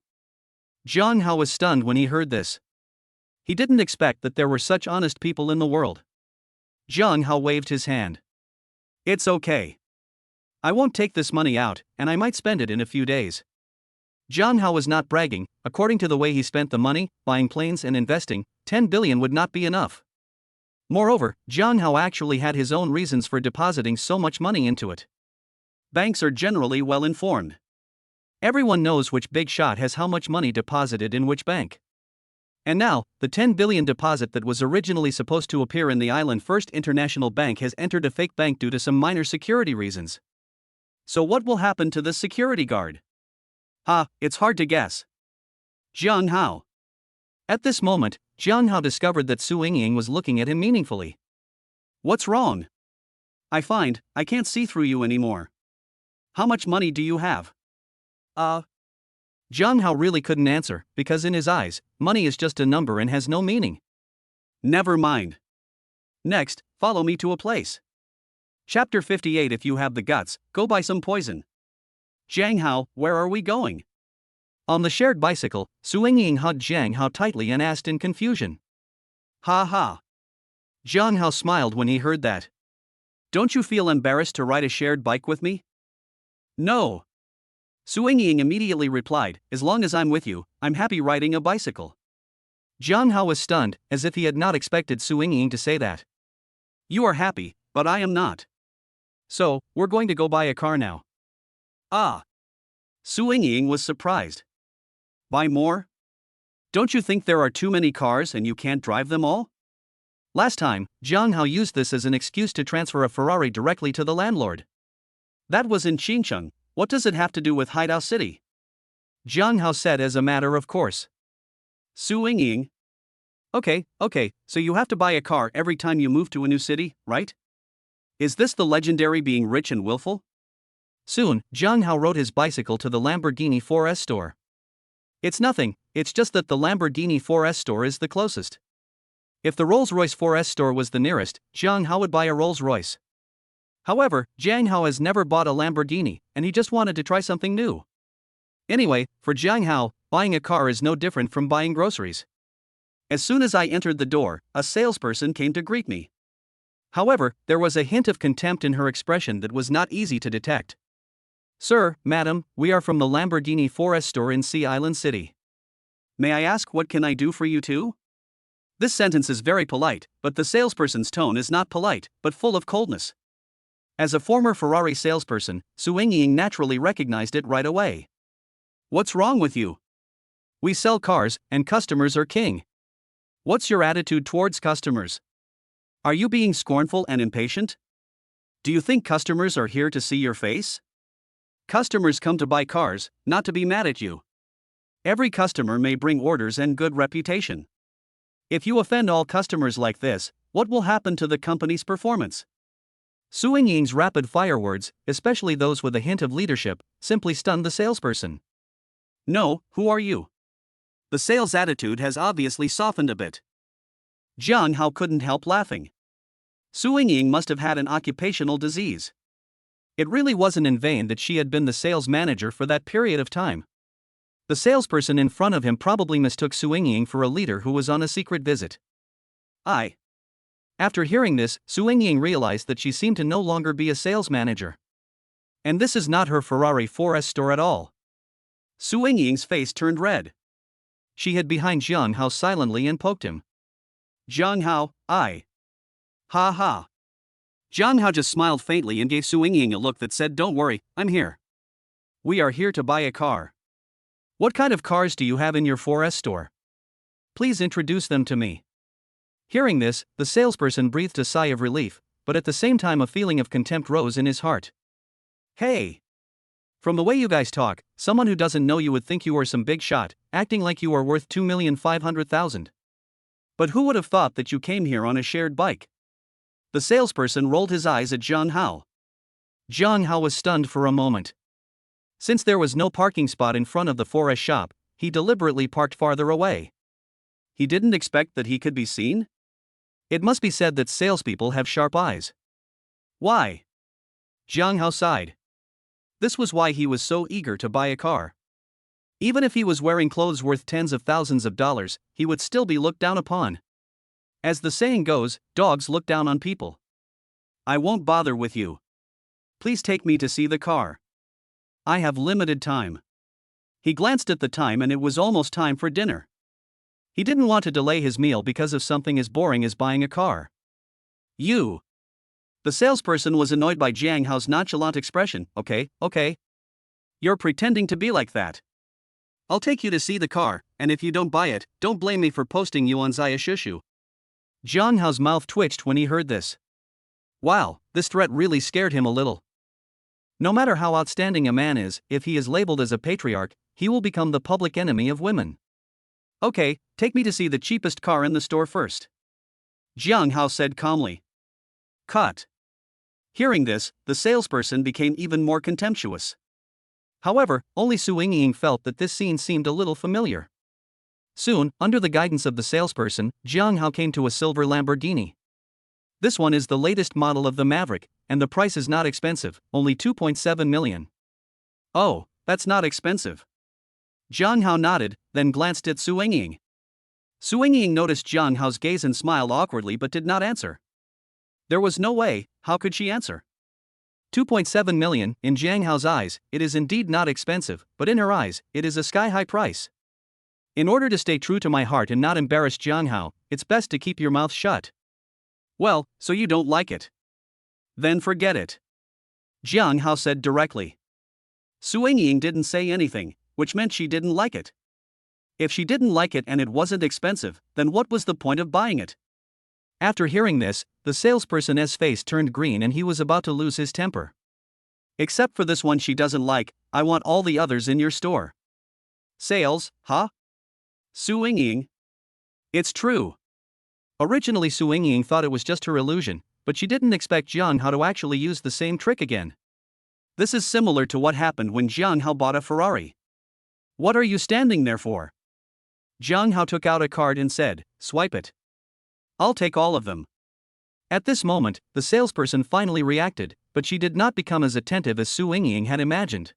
John Hao was stunned when he heard this. He didn't expect that there were such honest people in the world. John Hao waved his hand. It's okay. I won't take this money out, and I might spend it in a few days. John Hao was not bragging. According to the way he spent the money, buying planes and investing, 10 billion would not be enough. Moreover, John Hao actually had his own reasons for depositing so much money into it. Banks are generally well informed. Everyone knows which big shot has how much money deposited in which bank. And now, the 10 billion deposit that was originally supposed to appear in the island First International Bank has entered a fake bank due to some minor security reasons. So what will happen to the security guard? It's hard to guess. Jiang Hao. At this moment, Jiang Hao discovered that Su Yingying was looking at him meaningfully. What's wrong? I find I can't see through you anymore. How much money do you have? Jiang Hao really couldn't answer, because in his eyes, money is just a number and has no meaning. Never mind. Next, follow me to a place. Chapter 58. If you have the guts, go buy some poison. Jiang Hao, where are we going? On the shared bicycle, Su Yingying hugged Jiang Hao tightly and asked in confusion. Ha ha. Jiang Hao smiled when he heard that. Don't you feel embarrassed to ride a shared bike with me? No. Su Yingying immediately replied, as long as I'm with you, I'm happy riding a bicycle. Jiang Hao was stunned, as if he had not expected Su Yingying to say that. You are happy, but I am not. So, we're going to go buy a car now. Su Yingying was surprised. Buy more? Don't you think there are too many cars and you can't drive them all? Last time, Jiang Hao used this as an excuse to transfer a Ferrari directly to the landlord. That was in Qingcheng. What does it have to do with Haidao City? Jiang Hao said as a matter of course. Su Yingying. Okay, so you have to buy a car every time you move to a new city, right? Is this the legendary being rich and willful? Soon, Jiang Hao rode his bicycle to the Lamborghini 4S store. It's nothing, it's just that the Lamborghini 4S store is the closest. If the Rolls-Royce 4S store was the nearest, Jiang Hao would buy a Rolls-Royce. However, Jiang Hao has never bought a Lamborghini, and he just wanted to try something new. Anyway, for Jiang Hao, buying a car is no different from buying groceries. As soon as I entered the door, a salesperson came to greet me. However, there was a hint of contempt in her expression that was not easy to detect. Sir, madam, we are from the Lamborghini 4S store in Sea Island City. May I ask what can I do for you too? This sentence is very polite, but the salesperson's tone is not polite, but full of coldness. As a former Ferrari salesperson, Su Yingying naturally recognized it right away. What's wrong with you? We sell cars, and customers are king. What's your attitude towards customers? Are you being scornful and impatient? Do you think customers are here to see your face? Customers come to buy cars, not to be mad at you. Every customer may bring orders and good reputation. If you offend all customers like this, what will happen to the company's performance? Su Yingying's rapid-fire words, especially those with a hint of leadership, simply stunned the salesperson. No, who are you? The sales attitude has obviously softened a bit. Jiang Hao couldn't help laughing. Su Yingying must have had an occupational disease. It really wasn't in vain that she had been the sales manager for that period of time. The salesperson in front of him probably mistook Su Yingying for a leader who was on a secret visit. After hearing this, Su Yingying realized that she seemed to no longer be a sales manager. And this is not her Ferrari 4S store at all. Su Yingying's face turned red. She hid behind Jiang Hao silently and poked him. Jiang Hao, Ha ha. Jiang Hao just smiled faintly and gave Su Yingying a look that said, don't worry, I'm here. We are here to buy a car. What kind of cars do you have in your 4S store? Please introduce them to me. Hearing this, the salesperson breathed a sigh of relief, but at the same time a feeling of contempt rose in his heart. Hey! From the way you guys talk, someone who doesn't know you would think you are some big shot, acting like you are worth 2,500,000. But who would have thought that you came here on a shared bike? The salesperson rolled his eyes at Jiang Hao. Jiang Hao was stunned for a moment. Since there was no parking spot in front of the 4S shop, he deliberately parked farther away. He didn't expect that he could be seen? It must be said that salespeople have sharp eyes. Why? Jiang Hao sighed. This was why he was so eager to buy a car. Even if he was wearing clothes worth tens of thousands of dollars, he would still be looked down upon. As the saying goes, dogs look down on people. I won't bother with you. Please take me to see the car. I have limited time. He glanced at the time and it was almost time for dinner. He didn't want to delay his meal because of something as boring as buying a car. You. The salesperson was annoyed by Jiang Hao's nonchalant expression. Okay. You're pretending to be like that. I'll take you to see the car, and if you don't buy it, don't blame me for posting you on Xiaoshushu. Jiang Hao's mouth twitched when he heard this. Wow, this threat really scared him a little. No matter how outstanding a man is, if he is labeled as a patriarch, he will become the public enemy of women. Okay, take me to see the cheapest car in the store first. Jiang Hao said calmly. Cut. Hearing this, the salesperson became even more contemptuous. However, only Su Yingying felt that this scene seemed a little familiar. Soon, under the guidance of the salesperson, Jiang Hao came to a silver Lamborghini. This one is the latest model of the Maverick, and the price is not expensive, only 2.7 million. Oh, that's not expensive. Jiang Hao nodded, then glanced at Su Yingying. Su Yingying noticed Jiang Hao's gaze and smiled awkwardly but did not answer. There was no way, how could she answer? 2.7 million, in Jiang Hao's eyes, it is indeed not expensive, but in her eyes, it is a sky-high price. In order to stay true to my heart and not embarrass Jiang Hao, it's best to keep your mouth shut. Well, so you don't like it? Then forget it. Jiang Hao said directly. Su Yingying didn't say anything, which meant she didn't like it. If she didn't like it and it wasn't expensive, then what was the point of buying it? After hearing this, the salesperson's face turned green and he was about to lose his temper. Except for this one she doesn't like, I want all the others in your store. Sales, huh? Su Yingying. It's true. Originally Su Yingying thought it was just her illusion, but she didn't expect Jiang Hao to actually use the same trick again. This is similar to what happened when Jiang Hao bought a Ferrari. What are you standing there for? Jiang Hao took out a card and said, "Swipe it." I'll take all of them. At this moment, the salesperson finally reacted, but she did not become as attentive as Su Yingying had imagined.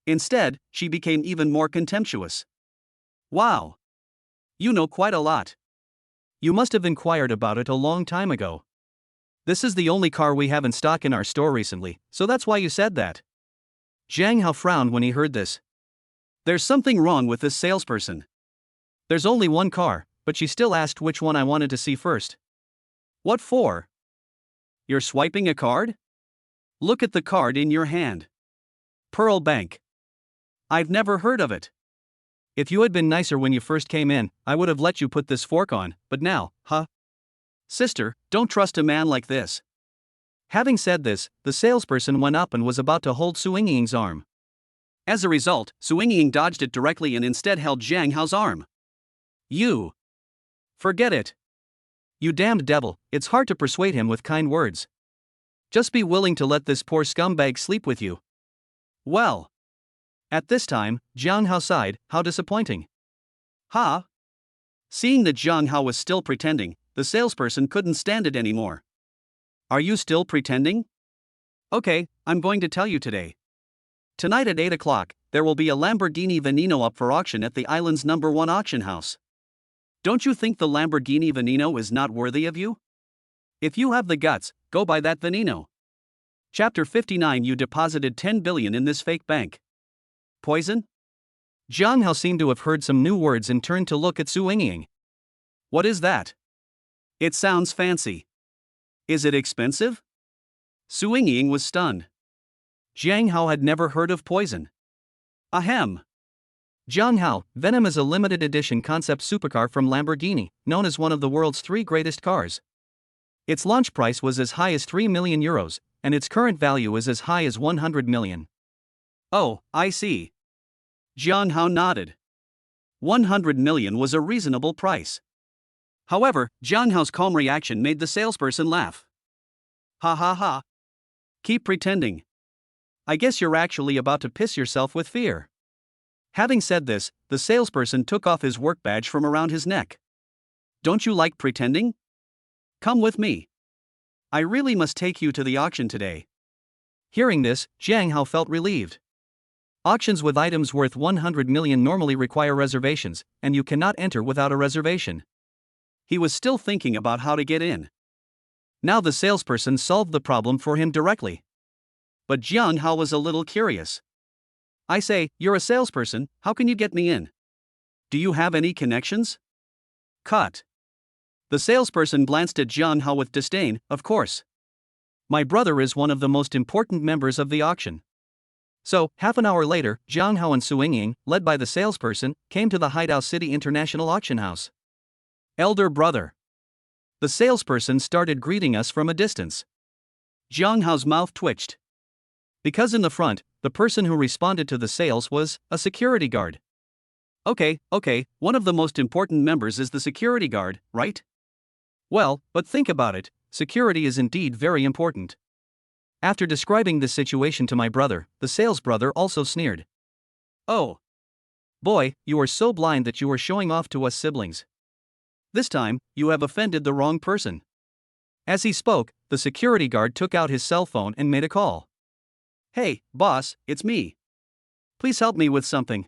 Instead, she became even more contemptuous. Wow. You know quite a lot. You must have inquired about it a long time ago. This is the only car we have in stock in our store recently, so that's why you said that. Jiang Hao frowned when he heard this. There's something wrong with this salesperson. There's only one car, but she still asked which one I wanted to see first. What for? You're swiping a card? Look at the card in your hand. Pearl Bank. I've never heard of it. If you had been nicer when you first came in, I would have let you put this fork on, but now, huh? Sister, don't trust a man like this. Having said this, the salesperson went up and was about to hold Su Yingying's arm. As a result, Su Yingying dodged it directly and instead held Jiang Hao's arm. You. Forget it. You damned devil, it's hard to persuade him with kind words. Just be willing to let this poor scumbag sleep with you. Well. At this time, Jiang Hao sighed, how disappointing. Huh? Seeing that Jiang Hao was still pretending, the salesperson couldn't stand it anymore. Are you still pretending? Okay, I'm going to tell you today. Tonight at 8 o'clock, there will be a Lamborghini Veneno up for auction at the island's #1 auction house. Don't you think the Lamborghini Veneno is not worthy of you? If you have the guts, go buy that Veneno. Chapter 59. You deposited 10 billion in this fake bank. Poison? Jiang Hao seemed to have heard some new words and turned to look at Su Yingying. What is that? It sounds fancy. Is it expensive? Su Yingying was stunned. Jiang Hao had never heard of poison. Ahem. Jiang Hao, Venom is a limited edition concept supercar from Lamborghini, known as one of the world's 3 greatest cars. Its launch price was as high as 3 million euros, and its current value is as high as 100 million. Oh, I see. Jiang Hao nodded. 100 million was a reasonable price. However, Jiang Hao's calm reaction made the salesperson laugh. Ha ha ha. Keep pretending. I guess you're actually about to piss yourself with fear. Having said this, the salesperson took off his work badge from around his neck. Don't you like pretending? Come with me. I really must take you to the auction today. Hearing this, Jiang Hao felt relieved. Auctions with items worth 100 million normally require reservations, and you cannot enter without a reservation. He was still thinking about how to get in. Now the salesperson solved the problem for him directly. But Jiang Hao was a little curious. I say, you're a salesperson, how can you get me in? Do you have any connections? Cut. The salesperson glanced at Jiang Hao with disdain, of course. My brother is one of the most important members of the auction. So, half an hour later, Jiang Hao and Su Yingying, led by the salesperson, came to the Hideout City International Auction House. Elder brother. The salesperson started greeting us from a distance. Jiang Hao's mouth twitched. Because in the front, the person who responded to the sales was a security guard. Okay, one of the most important members is the security guard, right? Well, but think about it, security is indeed very important. After describing this situation to my brother, the sales brother also sneered. Oh. Boy, you are so blind that you are showing off to us siblings. This time, you have offended the wrong person. As he spoke, the security guard took out his cell phone and made a call. Hey, boss, it's me. Please help me with something.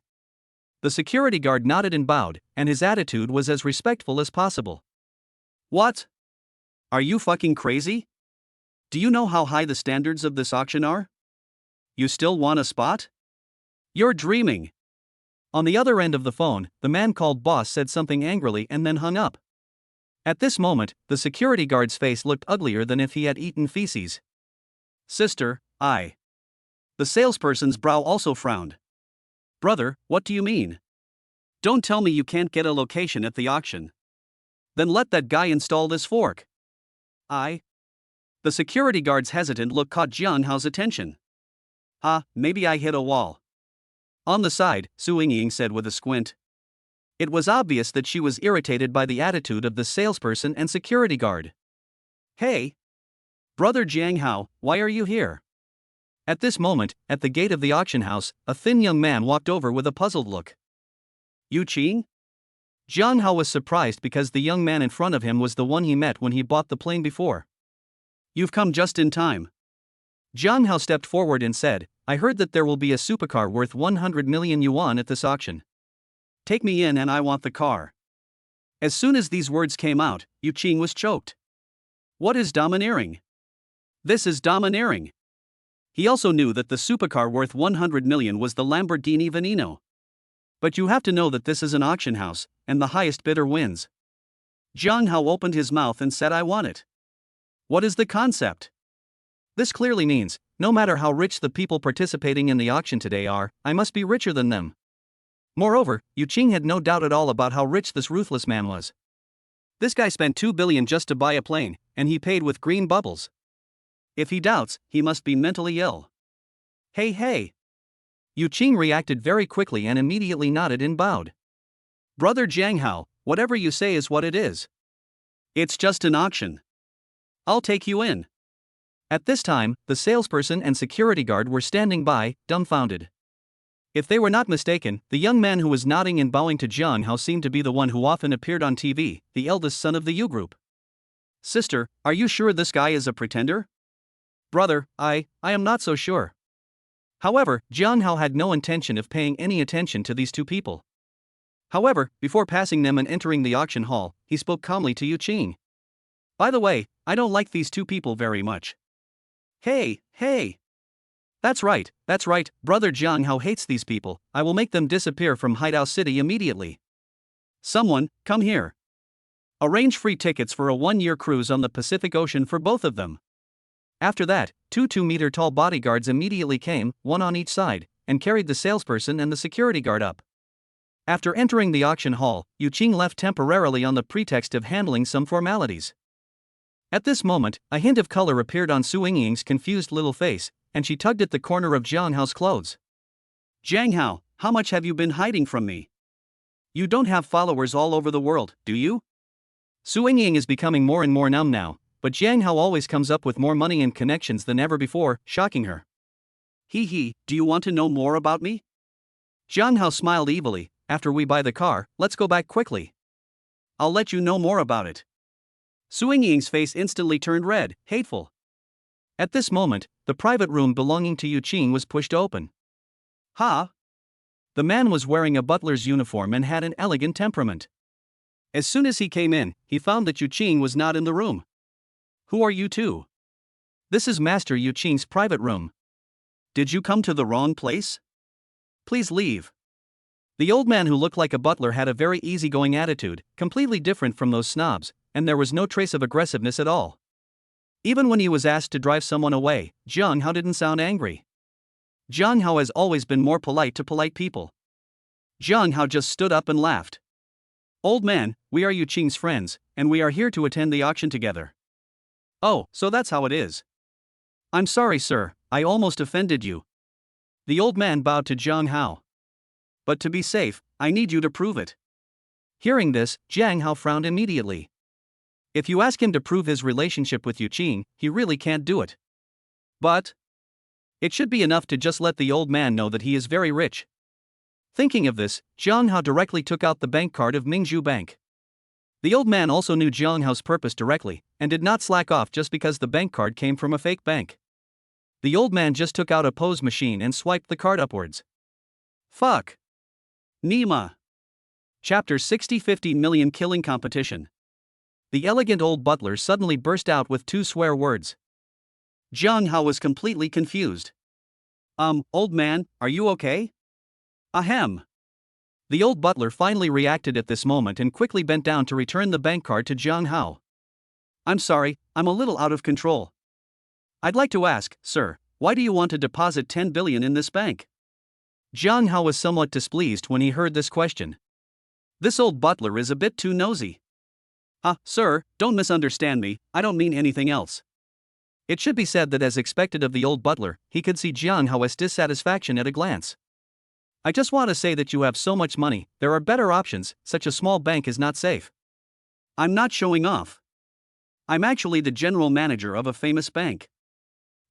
The security guard nodded and bowed, and his attitude was as respectful as possible. What? Are you fucking crazy? Do you know how high the standards of this auction are? You still want a spot? You're dreaming. On the other end of the phone, the man called boss said something angrily and then hung up. At this moment, the security guard's face looked uglier than if he had eaten feces. Sister, I. The salesperson's brow also frowned. Brother, what do you mean? Don't tell me you can't get a location at the auction. Then let that guy install this fork. The security guard's hesitant look caught Jiang Hao's attention. Maybe I hit a wall. On the side, Su Yingying said with a squint. It was obvious that she was irritated by the attitude of the salesperson and security guard. Hey! Brother Jiang Hao, why are you here? At this moment, at the gate of the auction house, a thin young man walked over with a puzzled look. Yu Qing? Jiang Hao was surprised because the young man in front of him was the one he met when he bought the plane before. You've come just in time. Jiang Hao stepped forward and said, I heard that there will be a supercar worth 100 million yuan at this auction. Take me in and I want the car. As soon as these words came out, Yu Qing was choked. What is domineering? This is domineering. He also knew that the supercar worth 100 million was the Lamborghini Veneno. But you have to know that this is an auction house, and the highest bidder wins. Jiang Hao opened his mouth and said I want it. What is the concept? This clearly means, no matter how rich the people participating in the auction today are, I must be richer than them. Moreover, Yu Qing had no doubt at all about how rich this ruthless man was. This guy spent 2 billion just to buy a plane, and he paid with green bubbles. If he doubts, he must be mentally ill. Hey! Yu Qing reacted very quickly and immediately nodded and bowed. Brother Jiang Hao, whatever you say is what it is. It's just an auction. I'll take you in. At this time, the salesperson and security guard were standing by, dumbfounded. If they were not mistaken, the young man who was nodding and bowing to Jiang Hao seemed to be the one who often appeared on TV, the eldest son of the Yu group. Sister, are you sure this guy is a pretender? Brother, I am not so sure. However, Jiang Hao had no intention of paying any attention to these two people. However, before passing them and entering the auction hall, he spoke calmly to Yu Qing. By the way, I don't like these two people very much. Hey! That's right, Brother Jiang Hao hates these people. I will make them disappear from Hideout City immediately. Someone, come here. Arrange free tickets for a 1-year cruise on the Pacific Ocean for both of them. After that, 2 2-meter-tall bodyguards immediately came, one on each side, and carried the salesperson and the security guard up. After entering the auction hall, Yu Qing left temporarily on the pretext of handling some formalities. At this moment, a hint of color appeared on Su Yingying's confused little face, and she tugged at the corner of Jiang Hao's clothes. Jiang Hao, how much have you been hiding from me? You don't have followers all over the world, do you? Su Yingying is becoming more and more numb now, but Jiang Hao always comes up with more money and connections than ever before, shocking her. Do you want to know more about me? Jiang Hao smiled evilly. After we buy the car, let's go back quickly. I'll let you know more about it. Su Yingying's face instantly turned red, hateful. At this moment, the private room belonging to Yu Qing was pushed open. Ha! The man was wearing a butler's uniform and had an elegant temperament. As soon as he came in, he found that Yu Qing was not in the room. Who are you two? This is Master Yu Qing's private room. Did you come to the wrong place? Please leave. The old man who looked like a butler had a very easygoing attitude, completely different from those snobs, and there was no trace of aggressiveness at all. Even when he was asked to drive someone away, Jiang Hao didn't sound angry. Jiang Hao has always been more polite to polite people. Jiang Hao just stood up and laughed. Old man, we are Yu Qing's friends, and we are here to attend the auction together. Oh, so that's how it is. I'm sorry, sir, I almost offended you. The old man bowed to Jiang Hao. But to be safe, I need you to prove it. Hearing this, Jiang Hao frowned immediately. If you ask him to prove his relationship with Yu Qing, he really can't do it. But it should be enough to just let the old man know that he is very rich. Thinking of this, Jiang Hao directly took out the bank card of Mingzhu Bank. The old man also knew Jiang Hao's purpose directly, and did not slack off just because the bank card came from a fake bank. The old man just took out a pose machine and swiped the card upwards. Fuck. Nima. Chapter 60 50 Million Killing Competition. The elegant old butler suddenly burst out with 2 swear words. Jiang Hao was completely confused. Old man, are you okay? Ahem. The old butler finally reacted at this moment and quickly bent down to return the bank card to Jiang Hao. I'm sorry, I'm a little out of control. I'd like to ask, sir, why do you want to deposit 10 billion in this bank? Jiang Hao was somewhat displeased when he heard this question. This old butler is a bit too nosy. Sir, don't misunderstand me, I don't mean anything else. It should be said that as expected of the old butler, he could see Jiang Hao's dissatisfaction at a glance. I just want to say that you have so much money, there are better options, such a small bank is not safe. I'm not showing off. I'm actually the general manager of a famous bank.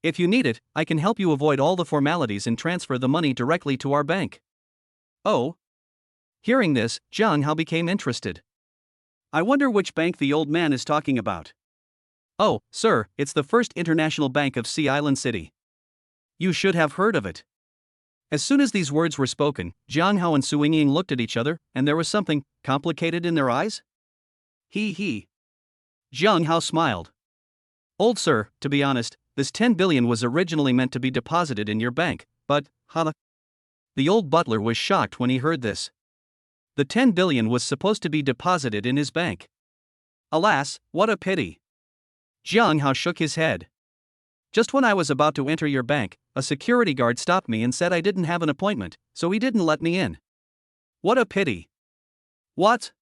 If you need it, I can help you avoid all the formalities and transfer the money directly to our bank. Oh? Hearing this, Jiang Hao became interested. I wonder which bank the old man is talking about. Oh, sir, it's the First International Bank of Sea Island City. You should have heard of it. As soon as these words were spoken, Jiang Hao and Su Ying looked at each other, and there was something complicated in their eyes. He. Jiang Hao smiled. Old sir, to be honest, this 10 billion was originally meant to be deposited in your bank, but, The old butler was shocked when he heard this. The 10 billion was supposed to be deposited in his bank. Alas, what a pity. Jiang Hao shook his head. Just when I was about to enter your bank, a security guard stopped me and said I didn't have an appointment, so he didn't let me in. What a pity. What?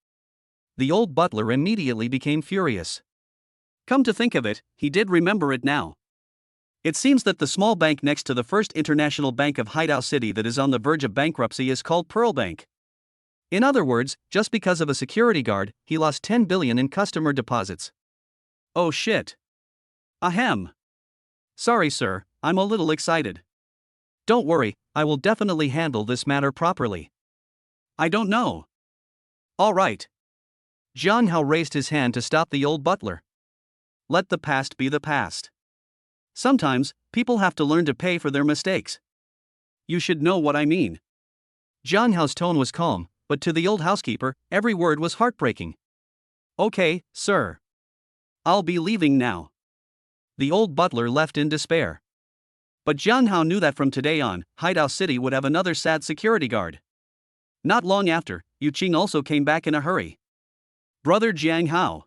The old butler immediately became furious. Come to think of it, he did remember it now. It seems that the small bank next to the First International Bank of Haidao City that is on the verge of bankruptcy is called Pearl Bank. In other words, just because of a security guard, he lost 10 billion in customer deposits. Oh shit. Ahem. Sorry sir, I'm a little excited. Don't worry, I will definitely handle this matter properly. I don't know. All right. Jiang Hao raised his hand to stop the old butler. Let the past be the past. Sometimes, people have to learn to pay for their mistakes. You should know what I mean. Jiang Hao's tone was calm, but to the old housekeeper, every word was heartbreaking. Okay, sir. I'll be leaving now. The old butler left in despair. But Jiang Hao knew that from today on, Haidao City would have another sad security guard. Not long after, Yu Qing also came back in a hurry. Brother Jiang Hao.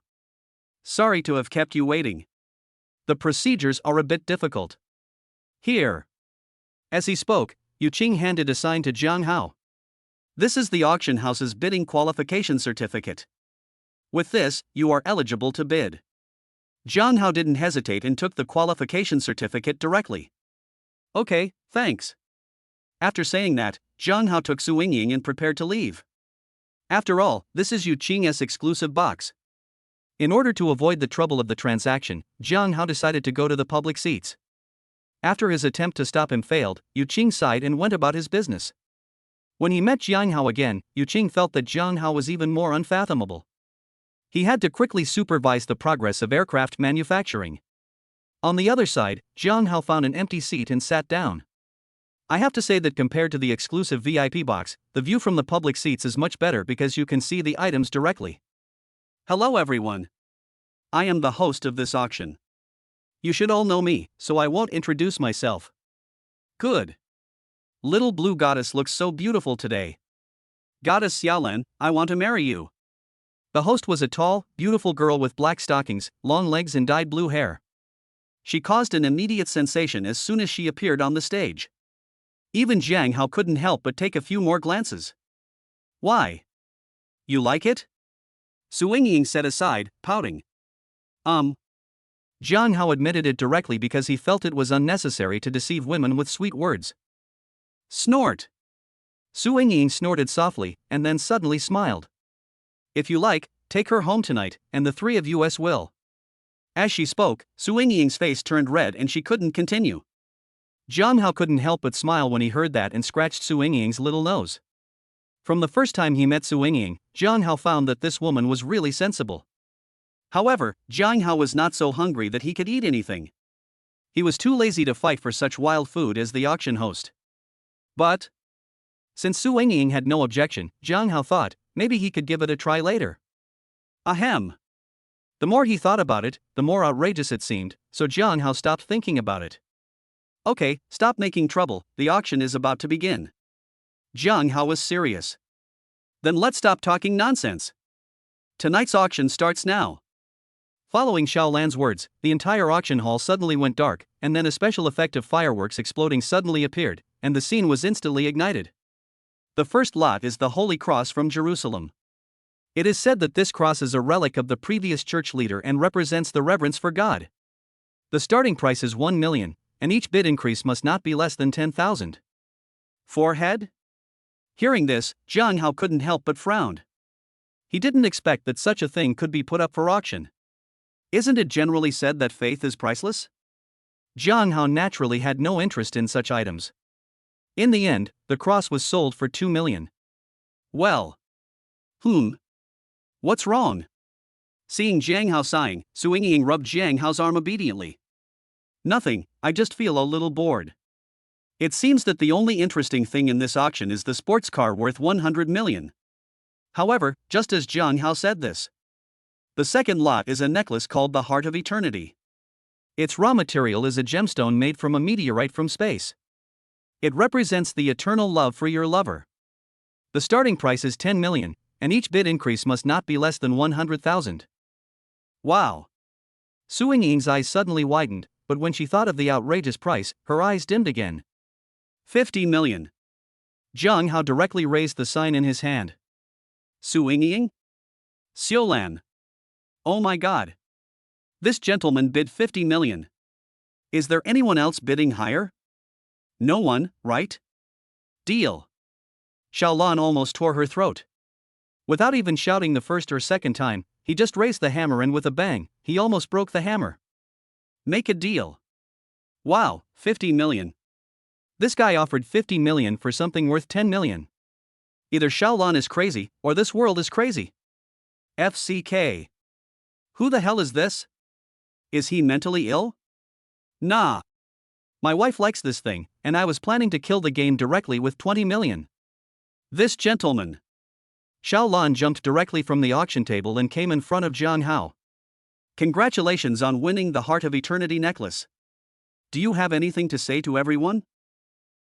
Sorry to have kept you waiting. The procedures are a bit difficult. Here. As he spoke, Yu Qing handed a sign to Jiang Hao. This is the auction house's bidding qualification certificate. With this, you are eligible to bid. Jiang Hao didn't hesitate and took the qualification certificate directly. Okay, thanks. After saying that, Jiang Hao took Su Ying and prepared to leave. After all, this is Yu Qing's exclusive box. In order to avoid the trouble of the transaction, Jiang Hao decided to go to the public seats. After his attempt to stop him failed, Yu Qing sighed and went about his business. When he met Jiang Hao again, Yu Qing felt that Jiang Hao was even more unfathomable. He had to quickly supervise the progress of aircraft manufacturing. On the other side, Jiang Hao found an empty seat and sat down. I have to say that compared to the exclusive VIP box, the view from the public seats is much better because you can see the items directly. Hello everyone. I am the host of this auction. You should all know me, so I won't introduce myself. Good. Little blue goddess looks so beautiful today. Goddess Xiaolan, I want to marry you. The host was a tall, beautiful girl with black stockings, long legs and dyed blue hair. She caused an immediate sensation as soon as she appeared on the stage. Even Jiang Hao couldn't help but take a few more glances. Why? You like it? Su Yingying said aside, pouting. Jiang Hao admitted it directly because he felt it was unnecessary to deceive women with sweet words. Snort. Su Yingying snorted softly, and then suddenly smiled. If you like, take her home tonight, and the three of us will. As she spoke, Su Yingying's face turned red and she couldn't continue. Jiang Hao couldn't help but smile when he heard that and scratched Su Yingying's little nose. From the first time he met Su Yingying, Jiang Hao found that this woman was really sensible. However, Jiang Hao was not so hungry that he could eat anything. He was too lazy to fight for such wild food as the auction host. But since Su Yingying had no objection, Jiang Hao thought, maybe he could give it a try later. Ahem. The more he thought about it, the more outrageous it seemed, so Jiang Hao stopped thinking about it. Okay, stop making trouble, the auction is about to begin. Jiang Hao was serious. Then let's stop talking nonsense. Tonight's auction starts now. Following Xiaolan's words, the entire auction hall suddenly went dark, and then a special effect of fireworks exploding suddenly appeared, and the scene was instantly ignited. The first lot is the Holy Cross from Jerusalem. It is said that this cross is a relic of the previous church leader and represents the reverence for God. The starting price is 1 million, and each bid increase must not be less than 10,000. Forehead? Hearing this, Jiang Hao couldn't help but frowned. He didn't expect that such a thing could be put up for auction. Isn't it generally said that faith is priceless? Jiang Hao naturally had no interest in such items. In the end, the cross was sold for 2 million. Well. What's wrong? Seeing Jiang Hao sighing, Su Yingying rubbed Jiang Hao's arm obediently. Nothing, I just feel a little bored. It seems that the only interesting thing in this auction is the sports car worth 100 million. However, just as Jiang Hao said this, the second lot is a necklace called the Heart of Eternity. Its raw material is a gemstone made from a meteorite from space. It represents the eternal love for your lover. The starting price is 10 million, and each bid increase must not be less than 100,000. Wow. Su Yingying's eyes suddenly widened, but when she thought of the outrageous price, her eyes dimmed again. 50 million. Jiang Hao directly raised the sign in his hand. Su Yingying? Xiaolan. Oh my god. This gentleman bid 50 million. Is there anyone else bidding higher? No one, right? Deal. Xiaolan almost tore her throat. Without even shouting the first or second time, he just raised the hammer and with a bang, he almost broke the hammer. Make a deal. Wow, 50 million. This guy offered 50 million for something worth 10 million. Either Xiaolan is crazy, or this world is crazy. FCK. Who the hell is this? Is he mentally ill? Nah. My wife likes this thing, and I was planning to kill the game directly with 20 million. This gentleman. Xiaolan jumped directly from the auction table and came in front of Jiang Hao. Congratulations on winning the Heart of Eternity necklace. Do you have anything to say to everyone?